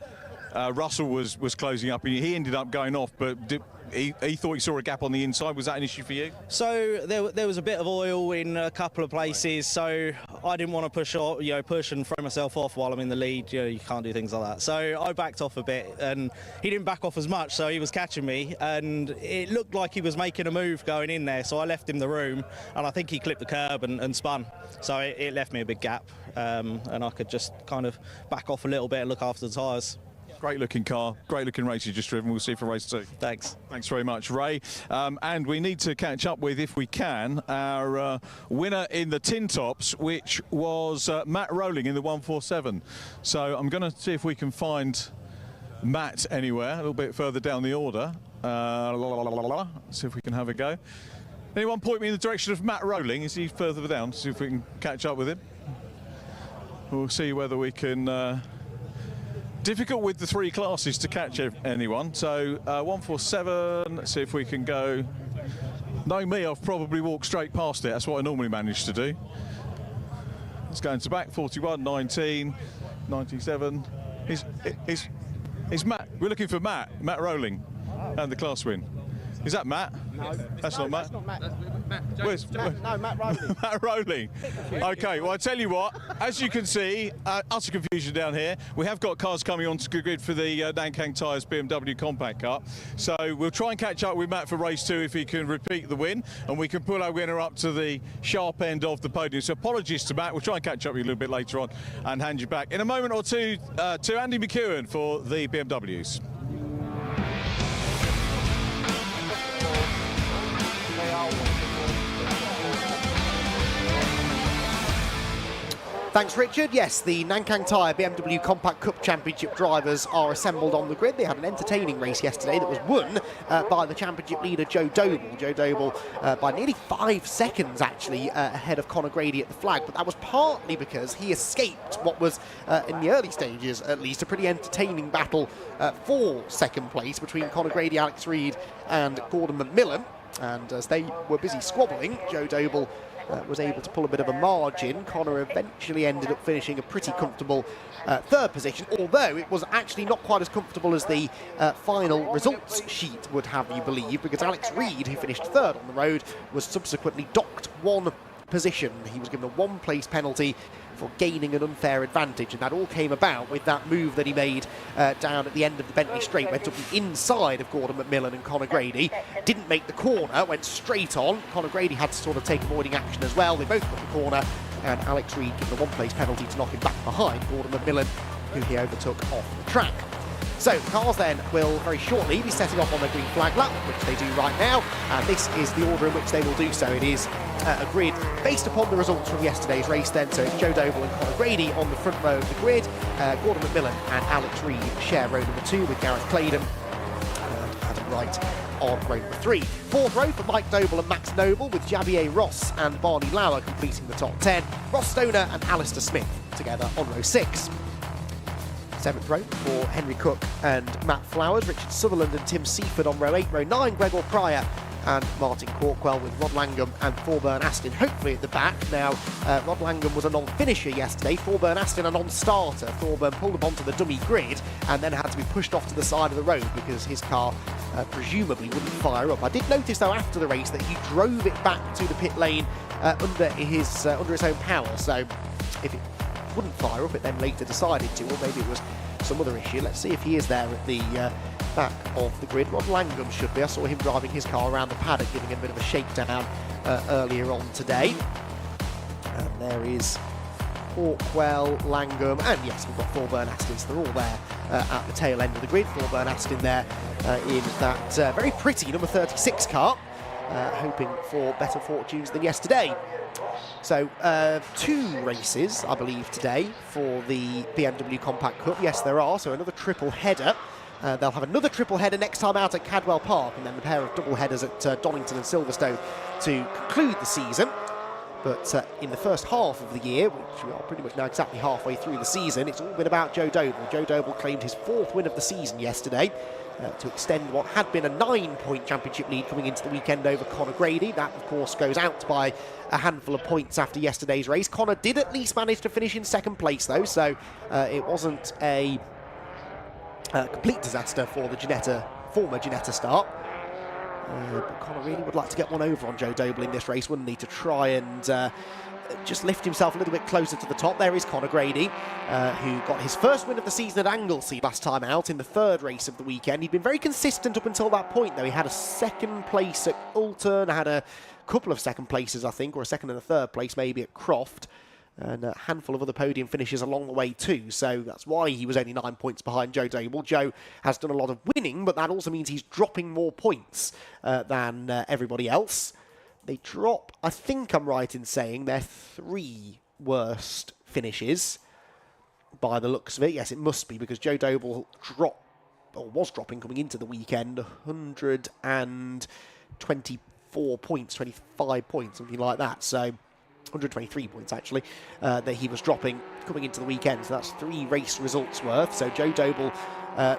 Russell was closing up, and he ended up going off, but he thought he saw a gap on the inside. Was that an issue for you? So there was a bit of oil in a couple of places, so I didn't want to push and throw myself off while I'm in the lead. You can't do things like that. So I backed off a bit, and he didn't back off as much, so he was catching me, and it looked like he was making a move going in there, so I left him the room, and I think he clipped the curb and spun. So it left me a big gap, and I could just kind of back off a little bit and look after the tyres. Great looking car, great looking race you just driven. We'll see you for race 2. Thanks. Thanks very much, Ray. And we need to catch up with, if we can, our winner in the tin tops, which was Matt Rowling in the 147. So I'm going to see if we can find Matt anywhere, a little bit further down the order. See if we can have a go. Anyone point me in the direction of Matt Rowling? Is he further down? See if we can catch up with him. We'll see whether we can... difficult with the 3 classes to catch anyone. So 147, let's see if we can go. Knowing me, I've probably walked straight past it. That's what I normally manage to do. Let's go into back, 41, 19, 97. Is Matt, we're looking for Matt Rowling and the class win. Is that Matt? No. That's not Matt? That's not Matt. Matt Rowling. Matt Rowling. OK, well, I tell you what, as you can see, utter confusion down here. We have got cars coming onto the grid for the Nankang Tyres BMW Compact Cup. So we'll try and catch up with Matt for race 2 if he can repeat the win, and we can pull our winner up to the sharp end of the podium. So apologies to Matt. We'll try and catch up with you a little bit later on and hand you back in a moment or two to Andy McEwen for the BMWs. Thanks, Richard. Yes, the Nankang Tyre BMW Compact Cup Championship drivers are assembled on the grid. They had an entertaining race yesterday that was won by the championship leader, Joe Doble. Joe Doble by nearly 5 seconds, actually, ahead of Conor Grady at the flag. But that was partly because he escaped what was, in the early stages at least, a pretty entertaining battle for second place between Conor Grady, Alex Reid and Gordon McMillan. And as they were busy squabbling, Joe Doble was able to pull a bit of a margin. Conor eventually ended up finishing a pretty comfortable 3rd position, although it was actually not quite as comfortable as the final results sheet would have you believe, because Alex Reid, who finished 3rd on the road, was subsequently docked 1 position. He was given a 1-place penalty for gaining an unfair advantage, and that all came about with that move that he made down at the end of the Bentley Straight, went up the inside of Gordon McMillan and Conor Grady, didn't make the corner, went straight on. Conor Grady had to sort of take avoiding action as well. They both got the corner, and Alex Reid given a 1-place penalty to knock him back behind Gordon McMillan, who he overtook off the track. So the cars then will very shortly be setting off on their green flag lap, which they do right now, and this is the order in which they will do so. It is a grid based upon the results from yesterday's race then, so it's Joe Doble and Conor Grady on the front row of the grid. Gordon McMillan and Alex Reid share row number 2 with Gareth Claydon and Adam Wright on row number 3. 4th row for Mike Noble and Max Noble, with Javier Ross and Barney Lauer completing the top 10. Ross Stoner and Alistair Smith together on row 6. 7th row for Henry Cook and Matt Flowers, Richard Sutherland and Tim Seaford on row 8. Row 9, Gregor Pryor and Martin Corkwell, with Rod Langham and Thorburn Aston hopefully at the back. Now, Rod Langham was a non-finisher yesterday, Thorburn Aston a non-starter. Thorburn pulled up onto the dummy grid and then had to be pushed off to the side of the road because his car presumably wouldn't fire up. I did notice though after the race that he drove it back to the pit lane under his own power, so if it wouldn't fire up, it then later decided to, or maybe it was some other issue. Let's see if he is there at the back of the grid. Rod Langham should be. I saw him driving his car around the paddock, giving him a bit of a shakedown earlier on today. And there is Corkwell, Langham, and yes, we've got Thorburn Aston, so they're all there at the tail end of the grid. Thorburn Aston there in that very pretty number 36 car, hoping for better fortunes than yesterday. So 2 races, I believe, today for the BMW Compact Cup. Yes, there are. So another triple header They'll have another triple header next time out at Cadwell Park, and then the pair of double headers at Donington and Silverstone to conclude the season. But in the first half of the year, which we are pretty much now exactly halfway through the season, it's all been about Joe Doble. Joe Doble claimed his 4th win of the season yesterday to extend what had been a 9-point championship lead coming into the weekend over Conor Grady. That, of course, goes out by a handful of points after yesterday's race. Conor did at least manage to finish in 2nd place, though, so it wasn't a complete disaster for the former Ginetta start. But Conor really would like to get one over on Joe Doble in this race, wouldn't he, to try and just lift himself a little bit closer to the top. There is Conor Grady, who got his 1st win of the season at Anglesey last time out in the 3rd race of the weekend. He'd been very consistent up until that point, though. He had a 2nd place at Ulton, had a couple of 2nd places, I think, or a 2nd and a 3rd place maybe at Croft, and a handful of other podium finishes along the way too, so that's why he was only 9 points behind Joe Doble. Joe has done a lot of winning, but that also means he's dropping more points than everybody else. They drop, I think I'm right in saying, their 3 worst finishes by the looks of it. Yes, it must be, because Joe Doble was dropping coming into the weekend 124 points, 25 points, something like that, so 123 points actually that he was dropping coming into the weekend, so that's 3 race results worth. So Joe Doble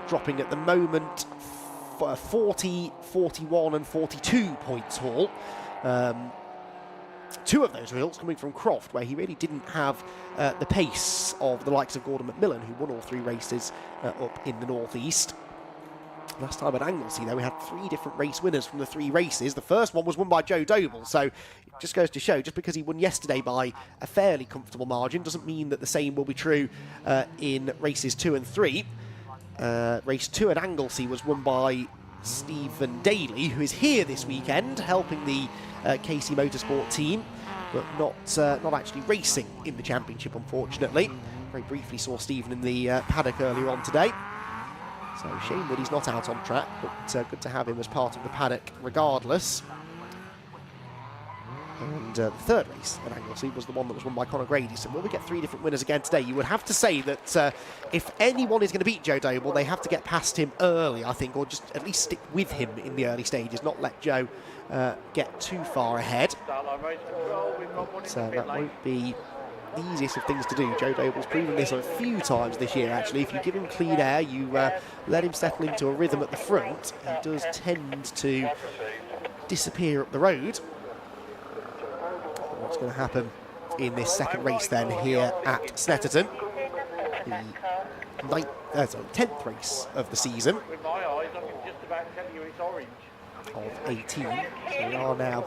dropping at the moment 40, 41 and 42 points haul. 2 of those results coming from Croft, where he really didn't have the pace of the likes of Gordon McMillan, who won all 3 races up in the northeast. Last time at Anglesey, though, we had 3 different race winners from the 3 races. The first one was won by Joe Doble, so it just goes to show, just because he won yesterday by a fairly comfortable margin doesn't mean that the same will be true in races 2 and 3. Race 2 at Anglesey was won by Stephen Daly, who is here this weekend, helping the KC Motorsport team, but not actually racing in the championship, unfortunately. Very briefly saw Stephen in the paddock earlier on today. So shame that he's not out on track, but good to have him as part of the paddock regardless. And the 3rd race at Anglesey was the one that was won by Conor Grady. So will we get 3 different winners again today? You would have to say that if anyone is going to beat Joe Doble, they have to get past him early, I think, or just at least stick with him in the early stages, not let Joe get too far ahead. So that won't be the easiest of things to do. Joe Doble's proven this a few times this year, actually. If you give him clean air, you let him settle into a rhythm at the front, he does tend to disappear up the road. What's going to happen in this 2nd race then here at Snetterton? The 10th race of the season of 18. So we are now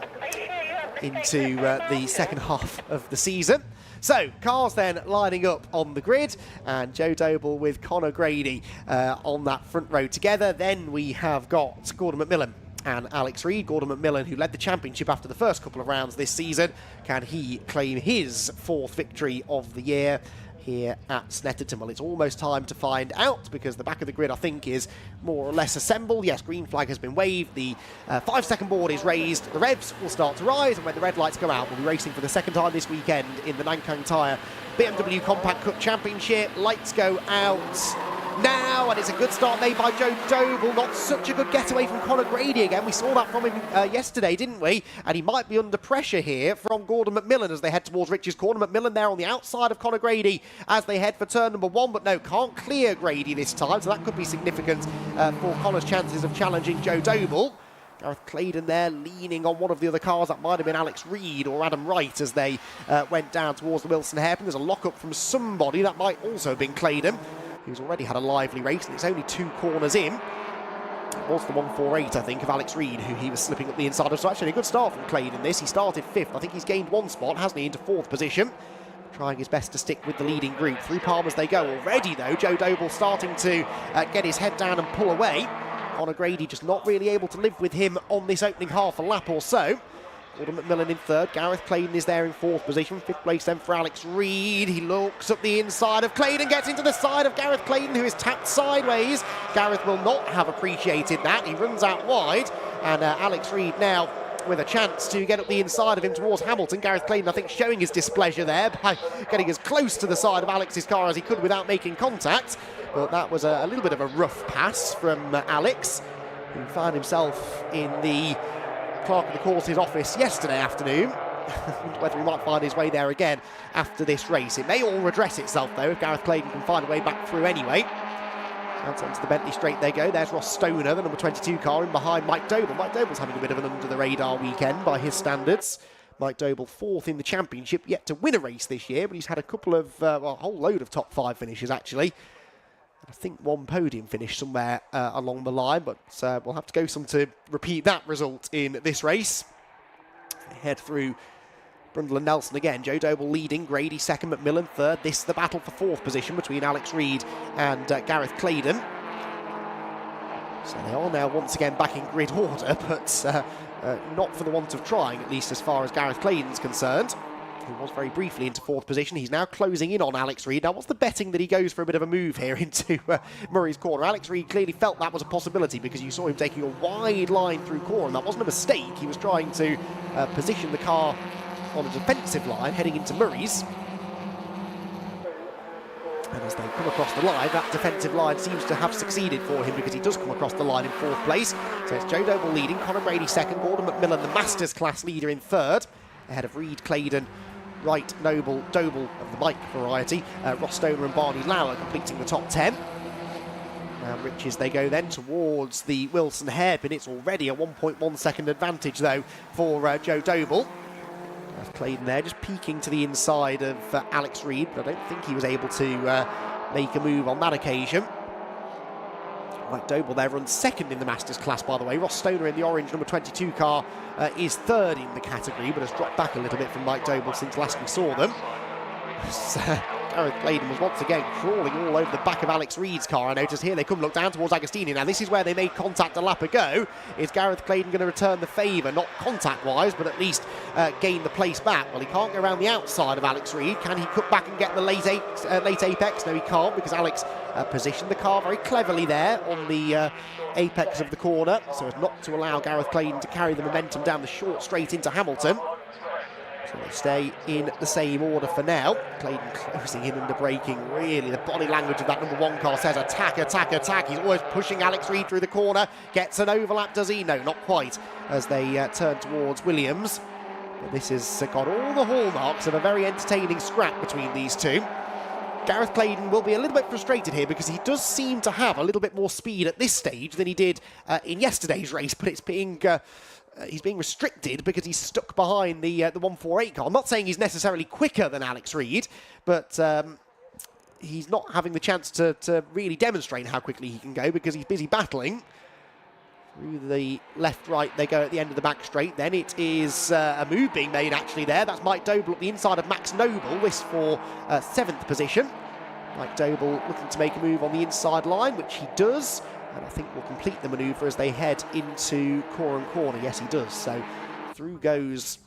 into the 2nd half of the season. So, cars then lining up on the grid, and Joe Doble with Conor Grady on that front row together. Then we have got Gordon McMillan and Alex Reid. Gordon McMillan, who led the championship after the first couple of rounds this season. Can he claim his 4th victory of the year here at Snetterton? Well, it's almost time to find out, because the back of the grid, I think, is more or less assembled. Yes, green flag has been waved. The 5-second board is raised. The revs will start to rise, and when the red lights go out, we'll be racing for the 2nd time this weekend in the Nankang Tyre BMW Compact Cup Championship. Lights go out now, and it's a good start made by Joe Doble. Not such a good getaway from Conor Grady again. We saw that from him yesterday, didn't we? And he might be under pressure here from Gordon McMillan as they head towards Rich's corner. McMillan there on the outside of Conor Grady as they head for turn number 1, but no, can't clear Grady this time, so that could be significant for Conor's chances of challenging Joe Doble. Gareth Claydon there leaning on one of the other cars. That might have been Alex Reid or Adam Wright as they went down towards the Wilson hairpin. There's a lock-up from somebody. That might also have been Claydon, who's already had a lively race, and it's only 2 corners in. It was the 148, I think, of Alex Reid, who he was slipping up the inside of. So actually a good start from Claydon this. He started 5th. I think he's gained 1 spot, hasn't he, into 4th position. Trying his best to stick with the leading group. Through Palmer's they go already, though. Joe Doble starting to get his head down and pull away. Conor Grady just not really able to live with him on this opening half a lap or so. Gordon McMillan in 3rd. Gareth Claydon is there in 4th position. 5th place then for Alex Reid. He looks up the inside of Claydon, gets into the side of Gareth Claydon, who is tapped sideways. Gareth will not have appreciated that. He runs out wide, and Alex Reid now with a chance to get up the inside of him towards Hamilton. Gareth Claydon, I think, showing his displeasure there by getting as close to the side of Alex's car as he could without making contact. but that was a little bit of a rough pass from Alex, who found himself in the clerk of the course's office yesterday afternoon. Whether he might find his way there again after this race. It may all redress itself though if Gareth Clayton can find a way back through anyway. Out onto the Bentley straight they go. There's Ross Stoner, the number 22 car, in behind Mike Doble. Mike Doble's having a bit of an under-the-radar weekend by his standards. Mike Doble 4th in the championship, yet to win a race this year, but he's had a couple of, a whole load of top 5 finishes actually. I think one podium finish somewhere along the line, but we'll have to go some to repeat that result in this race. Head through Brundle and Nelson again. Joe Doble leading, Grady second, McMillan third. This is the battle for 4th position between Alex Reid and Gareth Clayton. So they are now once again back in grid order, but not for the want of trying, at least as far as Gareth Clayton's concerned. He was very briefly into 4th position. He's now closing in on Alex Reid. Now, what's the betting that he goes for a bit of a move here into Murray's corner? Alex Reid clearly felt that was a possibility because you saw him taking a wide line through corner, and that wasn't a mistake. He was trying to position the car on a defensive line heading into Murray's. And as they come across the line, that defensive line seems to have succeeded for him because he does come across the line in 4th place. So it's Joe Doble leading, Conor Brady second, Gordon McMillan, the Masters class leader, in 3rd, ahead of Reid, Clayton, Wright, Noble, Doble of the bike variety, Ross Stoner and Barney Lauer completing the top 10. Rich as they go then towards the Wilson hairpin. It's already a 1.1 second advantage though for Joe Doble. Clayton there just peeking to the inside of Alex Reid, but I don't think he was able to make a move on that occasion. Mike Doble there runs 2nd in the Masters class, by the way. Ross Stoner in the orange number 22 car is 3rd in the category, but has dropped back a little bit from Mike Doble since last we saw them. Gareth Clayton was once again crawling all over the back of Alex Reid's car. I noticed here they come look down towards Agostini. Now this is where they made contact a lap ago. Is Gareth Clayton going to return the favour? Not contact-wise, but at least gain the place back. Well, he can't go around the outside of Alex Reid. Can he cut back and get the late apex? No, he can't, because Alex positioned the car very cleverly there on the apex of the corner, so as not to allow Gareth Clayton to carry the momentum down the short straight into Hamilton. So they stay in the same order for now. Clayton closing in under braking. Really, the body language of that number 1 car says attack, attack, attack. He's always pushing Alex Reid through the corner. Gets an overlap, does he? No, not quite, as they turn towards Williams. But this has got all the hallmarks of a very entertaining scrap between these two. Gareth Clayton will be a little bit frustrated here because he does seem to have a little bit more speed at this stage than he did in yesterday's race, but it's being... he's being restricted because he's stuck behind the 148 car. I'm not saying he's necessarily quicker than Alex Reid, but he's not having the chance to really demonstrate how quickly he can go because he's busy battling. Through the left-right they go at the end of the back straight. Then it is a move being made actually there. That's Mike Doble at the inside of Max Noble. This for 7th position. Mike Doble looking to make a move on the inside line, which he does. And I think will complete the manoeuvre as they head into Coram Corner. Yes, he does. So through goes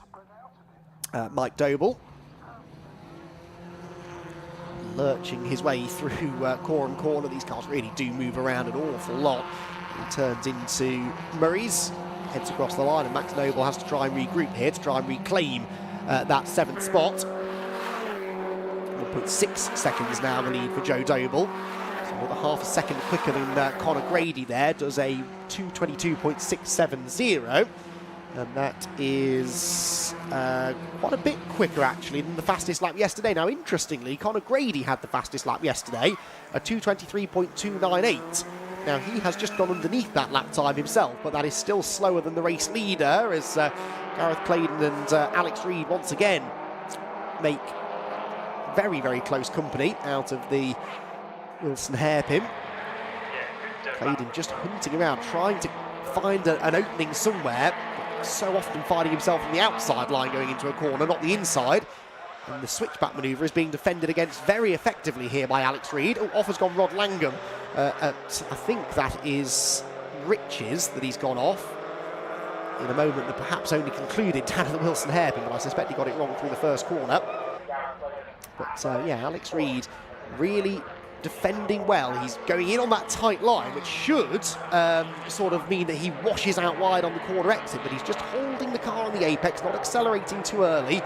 Mike Doble, lurching his way through Coram Corner. These cars really do move around an awful lot. He turns into Murray's, heads across the line, and Max Noble has to try and regroup here to try and reclaim that 7th spot. 1.6 seconds now the lead for Joe Doble. Another half a second quicker than Conor Grady there, does a 2:22.670, and that is quite a bit quicker actually than the fastest lap yesterday. Now interestingly, Conor Grady had the fastest lap yesterday, a 2:23.298. Now he has just gone underneath that lap time himself, but that is still slower than the race leader as Gareth Clayton and Alex Reid once again make very, very close company out of the Wilson hairpin. Clayton just hunting around, trying to find an opening somewhere, so often finding himself on the outside line going into a corner, not the inside. And the switchback manoeuvre is being defended against very effectively here by Alex Reid. Oh, off has gone Rod Langham. I think that is Riches that he's gone off in a moment that perhaps only concluded down at the Wilson hairpin, but I suspect he got it wrong through the first corner. But yeah, Alex Reid really defending well. He's going in on that tight line, which should sort of mean that he washes out wide on the corner exit, but he's just holding the car on the apex, not accelerating too early.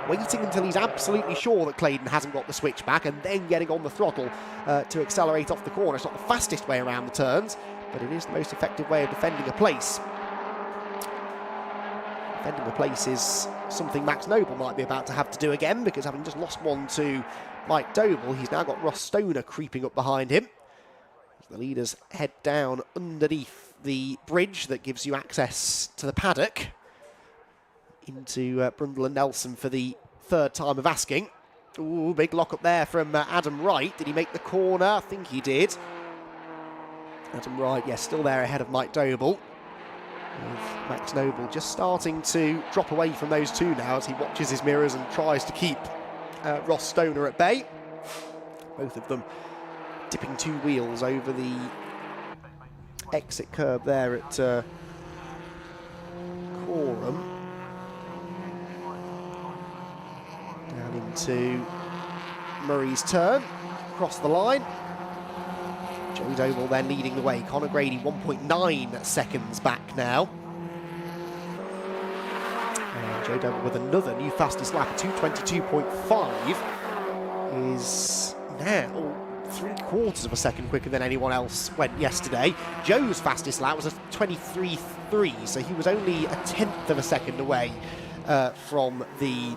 waiting until he's absolutely sure that Claydon hasn't got the switch back and then getting on the throttle to accelerate off the corner. It's not the fastest way around the turns, but it is the most effective way of defending a place. Defending a place is something Max Noble might be about to have to do again, because having just lost one to Mike Doble, he's now got Ross Stoner creeping up behind him. The leaders head down underneath the bridge that gives you access to the paddock into Brundle and Nelson for the third time of asking. Ooh, big lock up there from Adam Wright. Did he make the corner? I think he did. Adam Wright, yes, still there ahead of Mike Doble. With Max Noble just starting to drop away from those two now as he watches his mirrors and tries to keep Ross Stoner at bay. Both of them dipping two wheels over the exit curb there at Coram. Down into Murray's turn, across the line. Joe Doble then leading the way. Conor Grady 1.9 seconds back now. And Joe Doble with another new fastest lap, 2:22.5, is now 3/4 of a second quicker than anyone else went yesterday. Joe's fastest lap was a 23.3, so he was only a 1/10 of a second away from the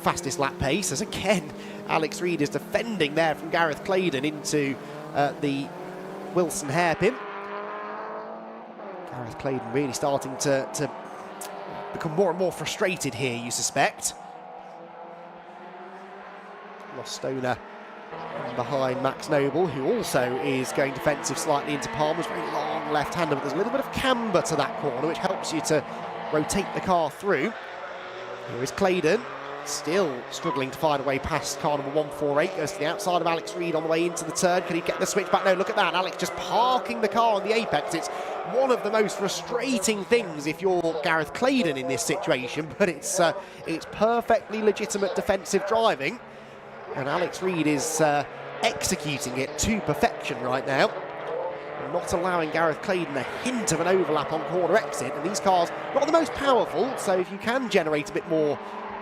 fastest lap pace, as again Alex Reid is defending there from Gareth Claydon into the Wilson hairpin. Gareth Claydon really starting to become more and more frustrated here, you suspect. Ross Stoner behind Max Noble, who also is going defensive slightly into Palmer's very long left-hander, but there's a little bit of camber to that corner, which helps you to rotate the car through. Here is Claydon, still struggling to find a way past car number 148, goes to the outside of Alex Reid on the way into the turn. Can he get the switch back? No, look at that, Alex just parking the car on the apex. It's one of the most frustrating things if you're Gareth Claydon in this situation, but it's perfectly legitimate defensive driving, and Alex Reid is executing it to perfection right now, not allowing Gareth Claydon a hint of an overlap on corner exit. And these cars not the most powerful, so if you can generate a bit more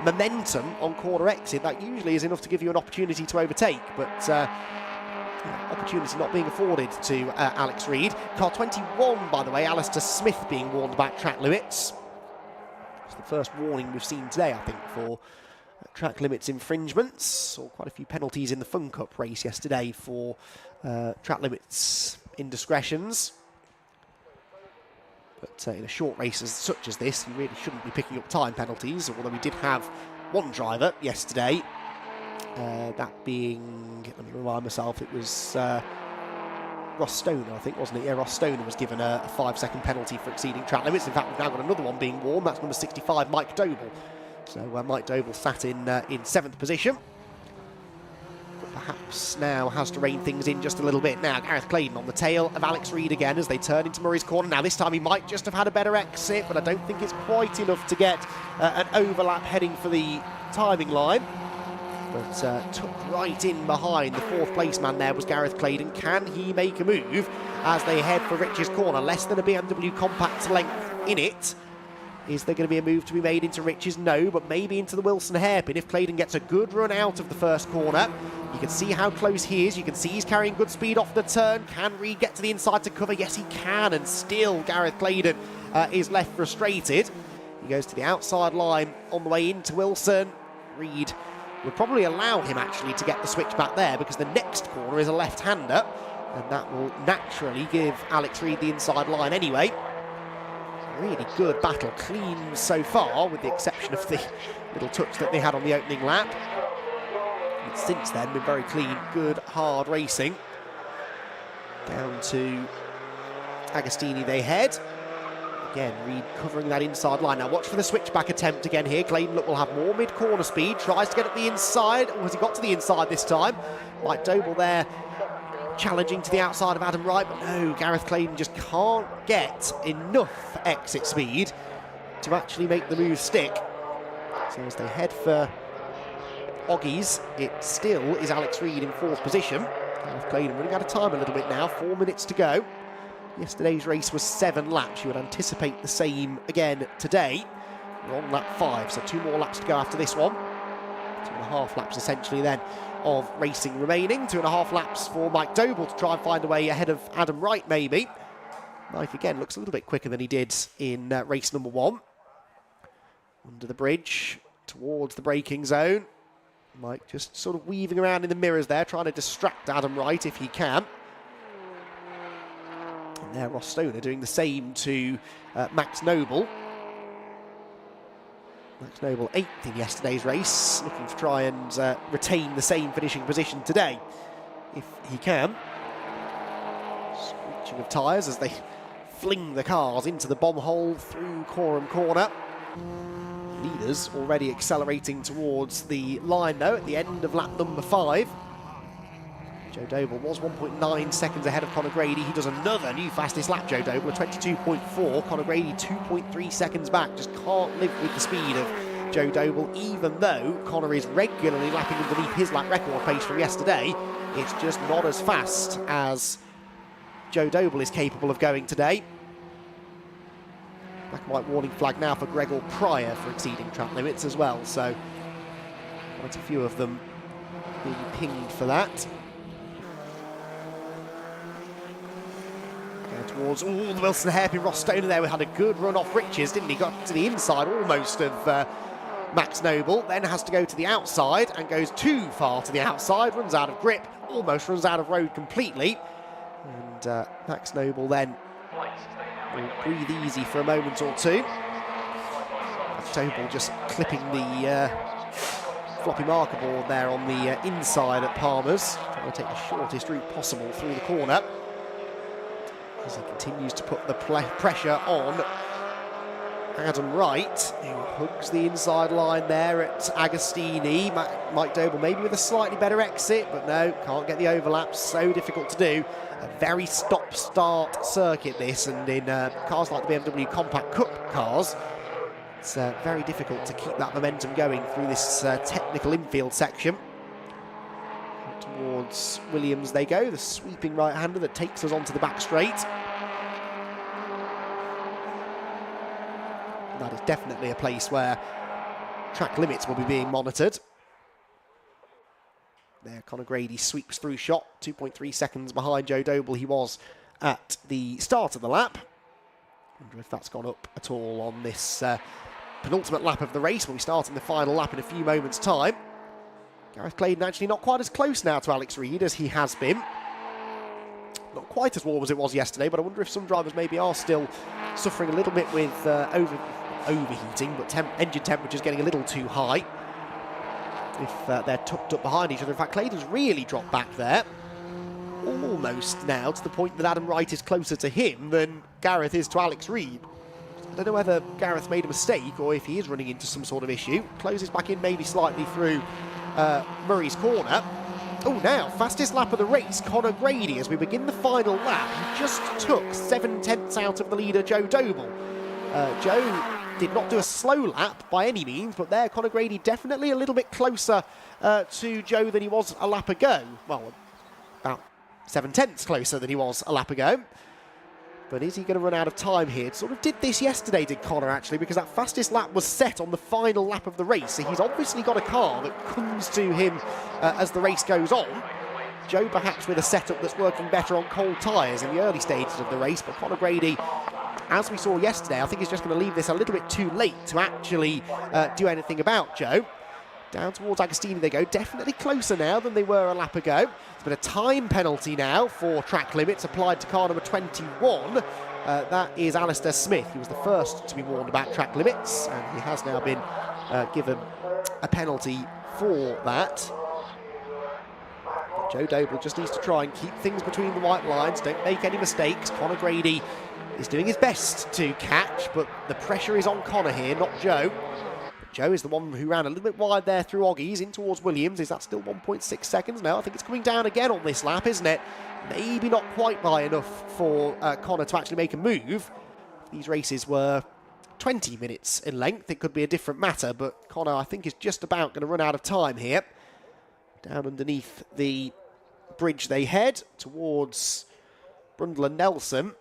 momentum on corner exit, that usually is enough to give you an opportunity to overtake, but opportunity not being afforded to Alex Reid. Car 21, by the way, Alistair Smith being warned about track limits. It's the first warning we've seen today, I think, for track limits infringements, or quite a few penalties in the Fun Cup race yesterday for track limits indiscretions. But in a short race such as this, you really shouldn't be picking up time penalties, although we did have one driver yesterday, that being, let me remind myself, it was Ross Stoner, I think, wasn't it? Yeah, Ross Stoner was given a 5-second penalty for exceeding track limits. In fact, we've now got another one being warned, that's number 65, Mike Doble. So Mike Doble sat in 7th position. But perhaps now has to rein things in just a little bit. Now Gareth Claydon on the tail of Alex Reid again as they turn into Murray's corner. Now this time he might just have had a better exit, but I don't think it's quite enough to get an overlap heading for the timing line. But tucked right in behind the 4th place man there was Gareth Claydon. Can he make a move as they head for Rich's corner? Less than a BMW compact length in it. Is there going to be a move to be made into Rich's? No, but maybe into the Wilson hairpin if Claydon gets a good run out of the first corner. You can see how close he is. You can see he's carrying good speed off the turn. Can Reid get to the inside to cover? Yes, he can, and still Gareth Claydon is left frustrated. He goes to the outside line on the way into Wilson. Reid would probably allow him actually to get the switch back there, because the next corner is a left-hander, and that will naturally give Alex Reid the inside line anyway. Really good battle, clean so far, with the exception of the little touch that they had on the opening lap. And since then, been very clean, good, hard racing. Down to Agostini they head. Again, Reid covering that inside line. Now watch for the switchback attempt again here. Claydon, look, will have more mid-corner speed, tries to get up the inside. Or has he got to the inside this time? Mike Doble there challenging to the outside of Adam Wright, but no, Gareth Claydon just can't get enough exit speed to actually make the move stick. So as they head for Oggies, it still is Alex Reid in 4th position. Gareth Claydon running out of time a little bit now, 4 minutes to go. Yesterday's race was 7 laps. You would anticipate the same again today. We're on lap 5, so 2 more laps to go after this one. 2.5 laps essentially then of racing remaining. 2.5 laps for Mike Doble to try and find a way ahead of Adam Wright maybe. Mike again looks a little bit quicker than he did in race number 1. Under the bridge, towards the braking zone. Mike just sort of weaving around in the mirrors there, trying to distract Adam Wright if he can. And there Ross Stoner doing the same to Max Noble. Max Noble 8th in yesterday's race, looking to try and retain the same finishing position today, if he can. Switching of tyres as they fling the cars into the bomb hole through Coram Corner. Leaders already accelerating towards the line though at the end of lap number 5. Joe Doble was 1.9 seconds ahead of Conor Grady. He does another new fastest lap, Joe Doble, a 22.4. Conor Grady 2.3 seconds back. Just can't live with the speed of Joe Doble, even though Conor is regularly lapping underneath his lap record pace from yesterday. It's just not as fast as Joe Doble is capable of going today. Black and white warning flag now for Gregor Pryor for exceeding track limits as well, so quite a few of them being pinged for that. Towards the Wilson hairpin. Ross Stoner there, we had a good run off Riches, didn't he? Got to the inside almost of Max Noble, then has to go to the outside and goes too far to the outside, runs out of grip, almost runs out of road completely. And Max Noble then will breathe easy for a moment or two. Max Noble just clipping the floppy marker board there on the inside at Palmer's, trying to take the shortest route possible through the corner. As he continues to put the pressure on Adam Wright, who hugs the inside line there at Agostini. Mike Doble maybe with a slightly better exit, but no, can't get the overlap, so difficult to do. A very stop-start circuit this, and in cars like the BMW Compact Cup cars, it's very difficult to keep that momentum going through this technical infield section. Towards Williams they go, the sweeping right-hander that takes us onto the back straight. That is definitely a place where track limits will be being monitored. There, Conor Grady sweeps through shot, 2.3 seconds behind Joe Doble he was at the start of the lap. Wonder if that's gone up at all on this penultimate lap of the race, when we start in the final lap in a few moments' time. Gareth Clayton actually not quite as close now to Alex Reid as he has been. Not quite as warm as it was yesterday, but I wonder if some drivers maybe are still suffering a little bit with overheating, but engine temperatures getting a little too high. If they're tucked up behind each other. In fact, Clayton's really dropped back there. Almost now to the point that Adam Wright is closer to him than Gareth is to Alex Reid. I don't know whether Gareth made a mistake or if he is running into some sort of issue. Closes back in maybe slightly through Murray's corner. Oh, now, fastest lap of the race, Conor Grady, as we begin the final lap. He just took 7/10 out of the leader, Joe Doble. Joe did not do a slow lap by any means, but there, Conor Grady definitely a little bit closer to Joe than he was a lap ago. Well, about 7/10 closer than he was a lap ago. But is he going to run out of time here? Sort of did this yesterday, did Conor, actually, because that fastest lap was set on the final lap of the race. So he's obviously got a car that comes to him as the race goes on. Joe perhaps with a setup that's working better on cold tyres in the early stages of the race, but Conor Grady, as we saw yesterday, I think he's just going to leave this a little bit too late to actually do anything about Joe. Down towards Agostini they go, definitely closer now than they were a lap ago. There's been a time penalty now for track limits applied to car number 21. That is Alistair Smith. He was the first to be warned about track limits, and he has now been given a penalty for that. But Joe Doble just needs to try and keep things between the white lines, don't make any mistakes. Conor Grady is doing his best to catch, but the pressure is on Conor here, not Joe. Joe is the one who ran a little bit wide there through Oggies in towards Williams. Is that still 1.6 seconds now? I think it's coming down again on this lap, isn't it? Maybe not quite by enough for Conor to actually make a move. If these races were 20 minutes in length, it could be a different matter, but Conor, I think, is just about going to run out of time here. Down underneath the bridge they head towards Brundle and Nelson.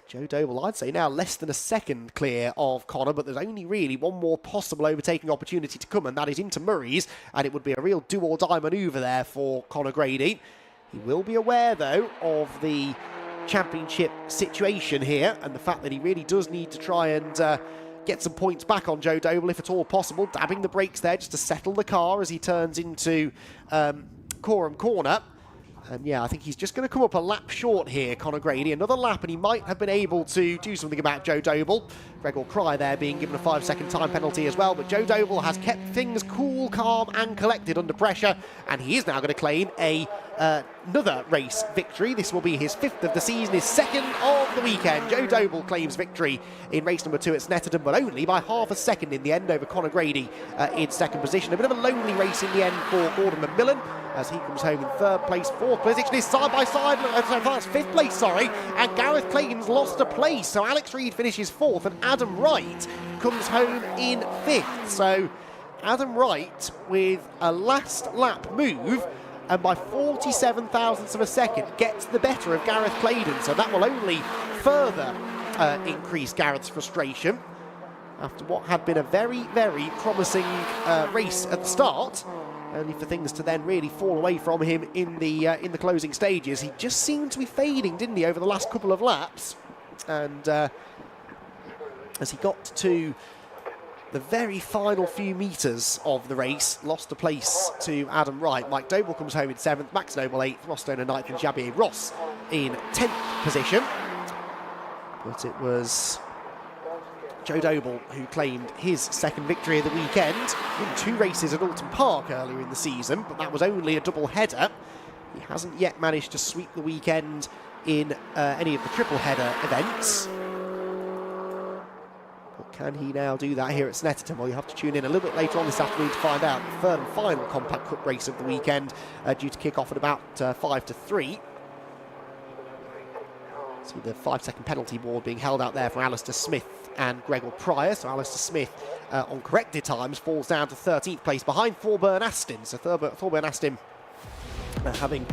Joe Doble, I'd say now less than a second clear of Connor, but there's only really one more possible overtaking opportunity to come, and that is into Murray's, and it would be a real do-or-die manoeuvre there for Connor Grady. He will be aware, though, of the championship situation here, and the fact that he really does need to try and get some points back on Joe Doble, if at all possible, dabbing the brakes there just to settle the car as he turns into Coram Corner. And yeah, I think he's just going to come up a lap short here, Connor Grady. Another lap, and he might have been able to do something about Joe Doble. Gregor Cryer there being given a 5-second time penalty as well. But Joe Doble has kept things cool, calm, and collected under pressure. And he is now going to claim another race victory. This will be his 5th of the season, his 2nd of the weekend. Joe Doble claims victory in race number 2 at Snetterton, but only by half a second in the end over Connor Grady in 2nd position. A bit of a lonely race in the end for Gordon McMillan, as he comes home in 3rd place. 4th position is side by side. That's 5th place, sorry. And Gareth Clayton's lost a place. So Alex Reid finishes 4th, and Adam Wright comes home in 5th. So Adam Wright with a last lap move, and by 47 thousandths of a second gets the better of Gareth Clayton. So that will only further increase Gareth's frustration after what had been a very, very promising race at the start, only for things to then really fall away from him in the closing stages. He just seemed to be fading, didn't he, over the last couple of laps? And as he got to the very final few metres of the race, lost a place to Adam Wright. Mike Doble comes home in 7th, Max Noble 8th, Ross Stoner 9th, and Javier Ross in 10th position. But it was Joe Doble who claimed his 2nd victory of the weekend in 2 races at Alton Park earlier in the season, but that was only a double header. He hasn't yet managed to sweep the weekend in any of the triple header events. But can he now do that here at Snetterton? Well, you have to tune in a little bit later on this afternoon to find out. The 3rd and final Compact Cup race of the weekend, due to kick off at about 5 to 3. So the 5-second penalty board being held out there for Alistair Smith and Gregor Pryor. So Alistair Smith, on corrected times, falls down to 13th place behind Thorburn Aston. So Thorburn Aston, having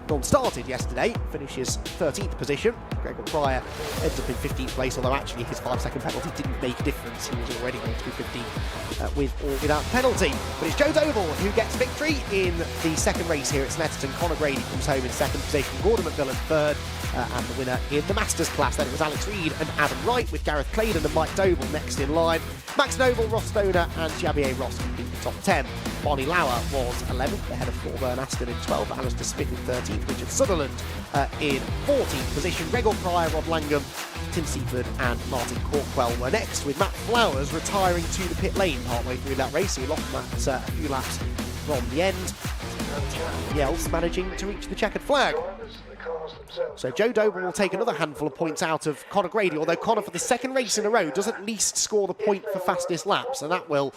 non-started yesterday, finishes 13th position. Gregor Pryor ends up in 15th place, although actually his 5-second penalty didn't make a difference. He was already going to be 15th with or without the penalty. But it's Joe Doble who gets victory in the 2nd race here at Snetterton. Connor Grady comes home in 2nd position. Gordon McMillan 3rd. And the winner in the Masters class. Then it was Alex Reid and Adam Wright, with Gareth Clayton and Mike Doble next in line. Max Noble, Ross Stoner and Javier Ross in the top 10. Bonnie Lauer was 11th, ahead of Thorburn Aston in 12th. Alistair Smith in 13th. Richard Sutherland in 14th position. Gregor Pryor, Rob Langham, Tim Seaford and Martin Corkwell were next, with Matt Flowers retiring to the pit lane partway through that race. He lost Matt a few laps from the end. Everybody else managing to reach the checkered flag. So Joe Doble will take another handful of points out of Connor Grady, although Connor, for the 2nd race in a row, does at least score the point for fastest laps, and that will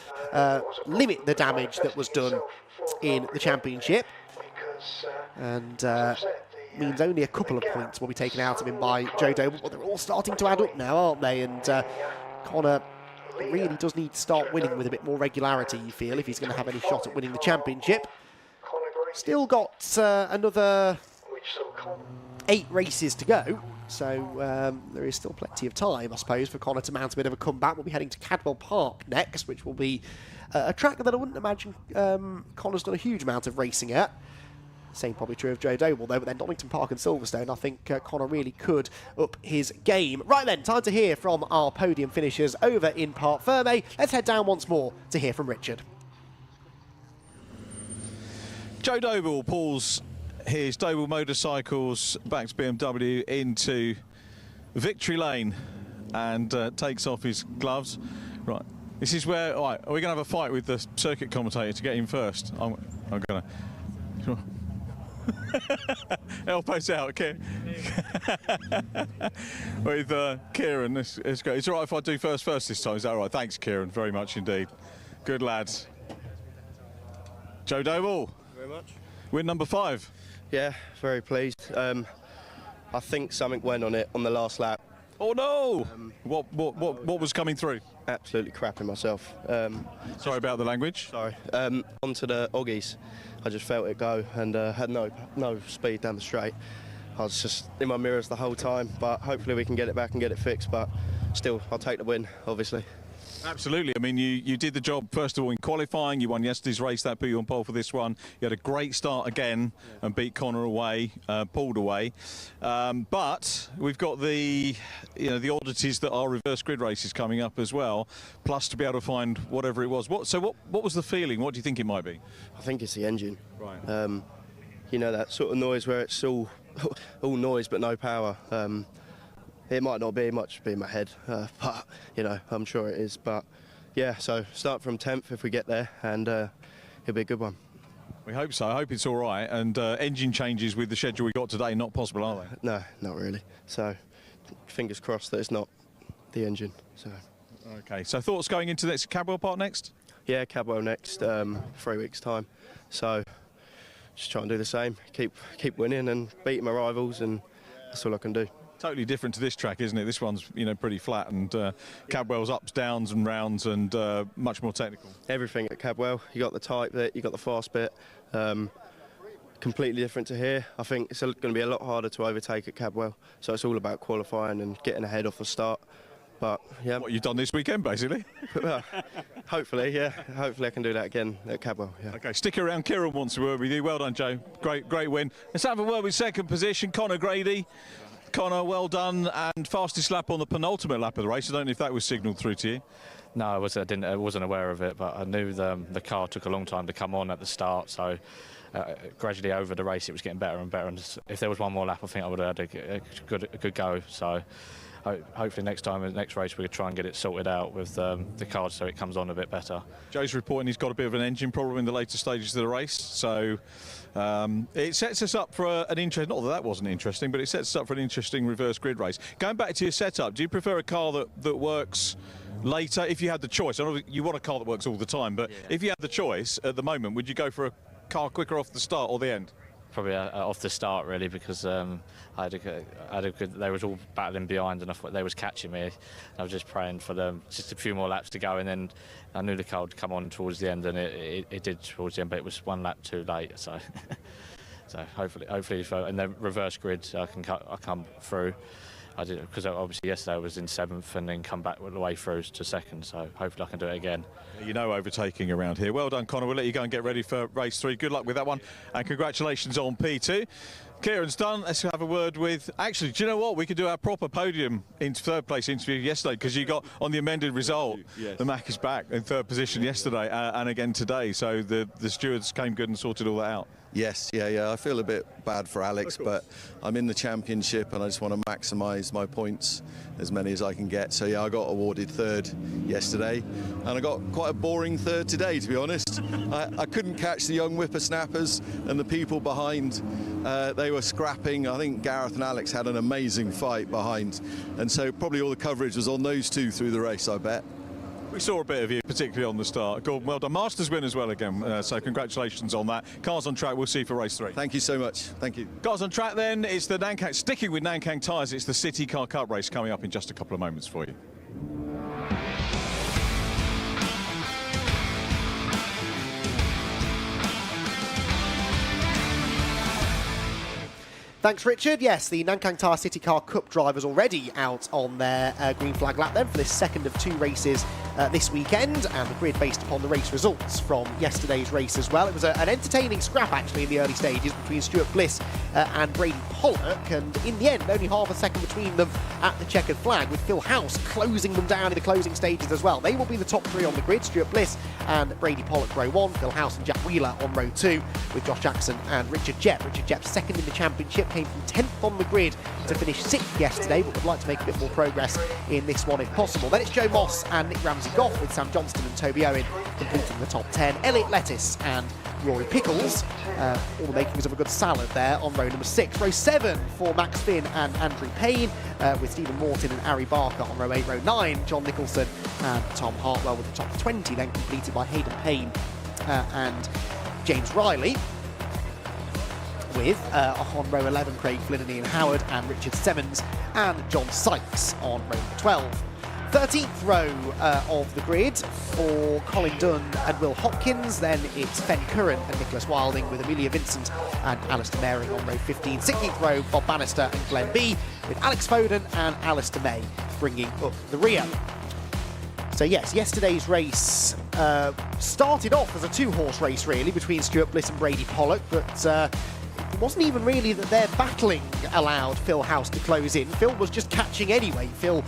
limit the damage that was done in the championship, and means only a couple of points will be taken out of him by Joe Doble. But they're all starting to add up now, aren't they? And Connor really does need to start winning with a bit more regularity, you feel, if he's going to have any shot at winning the championship. Still got another 8 races to go, so there is still plenty of time, I suppose, for Connor to mount a bit of a comeback. We'll be heading to Cadwell Park next, which will be a track that I wouldn't imagine Connor's done a huge amount of racing at. Same probably true of Joe Doble, though, but then Donington Park and Silverstone, I think Connor really could up his game. Right then, time to hear from our podium finishers over in Parc Ferme. Let's head down once more to hear from Richard. Joe Doble pulls his Doble Motorcycles back to BMW into victory lane and takes off his gloves. Right, this is where, all right, are we going to have a fight with the circuit commentator to get in first? I'm going to... Elbows out, Kieran. With Kieran, it's great. It's all right if I do first this time, is that all right? Thanks, Kieran, very much indeed. Good lads. Joe Doble. Very much. Win number 5. Yeah, very pleased. I think something went on it on the last lap. Oh no! What was coming through? Absolutely crapping myself. Sorry about the language. Sorry. Onto the Oggies. I just felt it go and had no speed down the straight. I was just in my mirrors the whole time, but hopefully we can get it back and get it fixed. But still, I'll take the win, obviously. Absolutely. I mean, you did the job, first of all, in qualifying. You won yesterday's race. That put you on pole for this one. You had a great start again and beat Connor away, pulled away. But we've got the oddities that are reverse grid races coming up as well, plus to be able to find whatever it was. What was the feeling? What do you think it might be? I think it's the engine. Right. You know, that sort of noise where it's all noise but no power. It might not be much be in my head, but, you know, I'm sure it is. But, yeah, so start from 10th if we get there, and it'll be a good one. We hope so. I hope it's all right. And engine changes with the schedule we got today, not possible, are they? No, not really. So, fingers crossed that it's not the engine. So. OK, so thoughts going into this Cadwell part next? Yeah, Cadwell next, 3 weeks' time. So, just try and do the same. Keep winning and beating my rivals, and that's all I can do. Totally different to this track, isn't it? This one's, pretty flat, and Cadwell's ups, downs and rounds, and much more technical. Everything at Cadwell. You got the tight bit, you got the fast bit. Completely different to here. I think it's going to be a lot harder to overtake at Cadwell. So it's all about qualifying and getting ahead off the start. But yeah, what you've done this weekend, basically. Hopefully, yeah. Hopefully I can do that again at Cadwell. Yeah. OK, stick around. Kieran wants to word with you. Well done, Joe. Great win. Let's have a word with second position, Connor Grady. Connor, well done, and fastest lap on the penultimate lap of the race. I don't know if that was signalled through to you. No, I wasn't aware of it, but I knew the car took a long time to come on at the start, so gradually over the race it was getting better and better. And if there was one more lap, I think I would have had a good go. So hopefully next race we could try and get it sorted out with the car so it comes on a bit better. Joe's reporting he's got a bit of an engine problem in the later stages of the race, so it sets us up for an interesting, not that wasn't interesting, but it sets us up for an interesting reverse grid race. Going back to your setup, do you prefer a car that works later if you had the choice? I know you want a car that works all the time, but if you had the choice at the moment, would you go for a car quicker off the start or the end? Probably off the start, really, because I had a good. They was all battling behind, and I thought they was catching me. I was just praying for them, just a few more laps to go, and then I knew the car would come on towards the end, and it did towards the end, but it was one lap too late. So, hopefully, and then reverse grid, I come through. I did, because obviously yesterday I was in 7th and then come back all the way through to 2nd, so hopefully I can do it again. You know, overtaking around here. Well done, Connor. We'll let you go and get ready for race 3. Good luck with that one, and congratulations on P2. Kieran's done. Let's have a word with... Actually, do you know what? We could do our proper podium in 3rd place interview yesterday, because you got on the amended result. Yes. The Mac is back in 3rd position yesterday and again today. So the stewards came good and sorted all that out. Yes, yeah. I feel a bit bad for Alex, but I'm in the championship and I just want to maximise my points, as many as I can get. So yeah, I got awarded 3rd yesterday, and I got quite a boring 3rd today, to be honest. I couldn't catch the young whippersnappers and the people behind. They were scrapping. I think Gareth and Alex had an amazing fight behind, and so probably all the coverage was on those two through the race, I bet. We saw a bit of you, particularly on the start. Gordon, well done. Masters win as well again, so congratulations on that. Cars on track, we'll see you for race 3. Thank you so much. Thank you. Cars on track then, it's the Nankang, sticking with Nankang Tyres, it's the CityCar Cup race coming up in just a couple of moments for you. Thanks, Richard. Yes, the Nankang Tyre CityCar Cup drivers already out on their green flag lap then for this second of 2 races this weekend, and the grid based upon the race results from yesterday's race as well. It was an entertaining scrap actually in the early stages between Stuart Bliss and Brady Pollock, and in the end only half a second between them at the checkered flag, with Phil House closing them down in the closing stages as well. They will be the top 3 on the grid, Stuart Bliss and Brady Pollock row 1, Phil House and Jack Wheeler on row 2, with Josh Jackson and Richard Jepp. Richard Jepp second in the championship, came from 10th on the grid to finish 6th yesterday, but would like to make a bit more progress in this one if possible. Then it's Joe Moss and Nick Ramsey-Goff, with Sam Johnston and Toby Owen completing the top 10. Elliot Lettuce and Rory Pickles, all the makings of a good salad there on row number 6. Row 7 for Max Finn and Andrew Payne, with Stephen Morton and Ari Barker on row 8. Row 9, John Nicholson and Tom Hartwell, with the top 20 then completed by Hayden Payne and James Riley, with on row 11 Craig Flynn and Ian Howard and Richard Simmons and John Sykes on row 12. 13th row of the grid for Colin Dunn and Will Hopkins. Then it's Ben Curran and Nicholas Wilding with Amelia Vincent and Alistair Mehring on row 15. 16th row, Bob Bannister and Glenn B, with Alex Foden and Alistair May bringing up the rear. So yes, yesterday's race started off as a two-horse race really between Stuart Bliss and Brady Pollock, but it wasn't even really that their battling allowed Phil House to close in. Phil was just catching anyway. Phil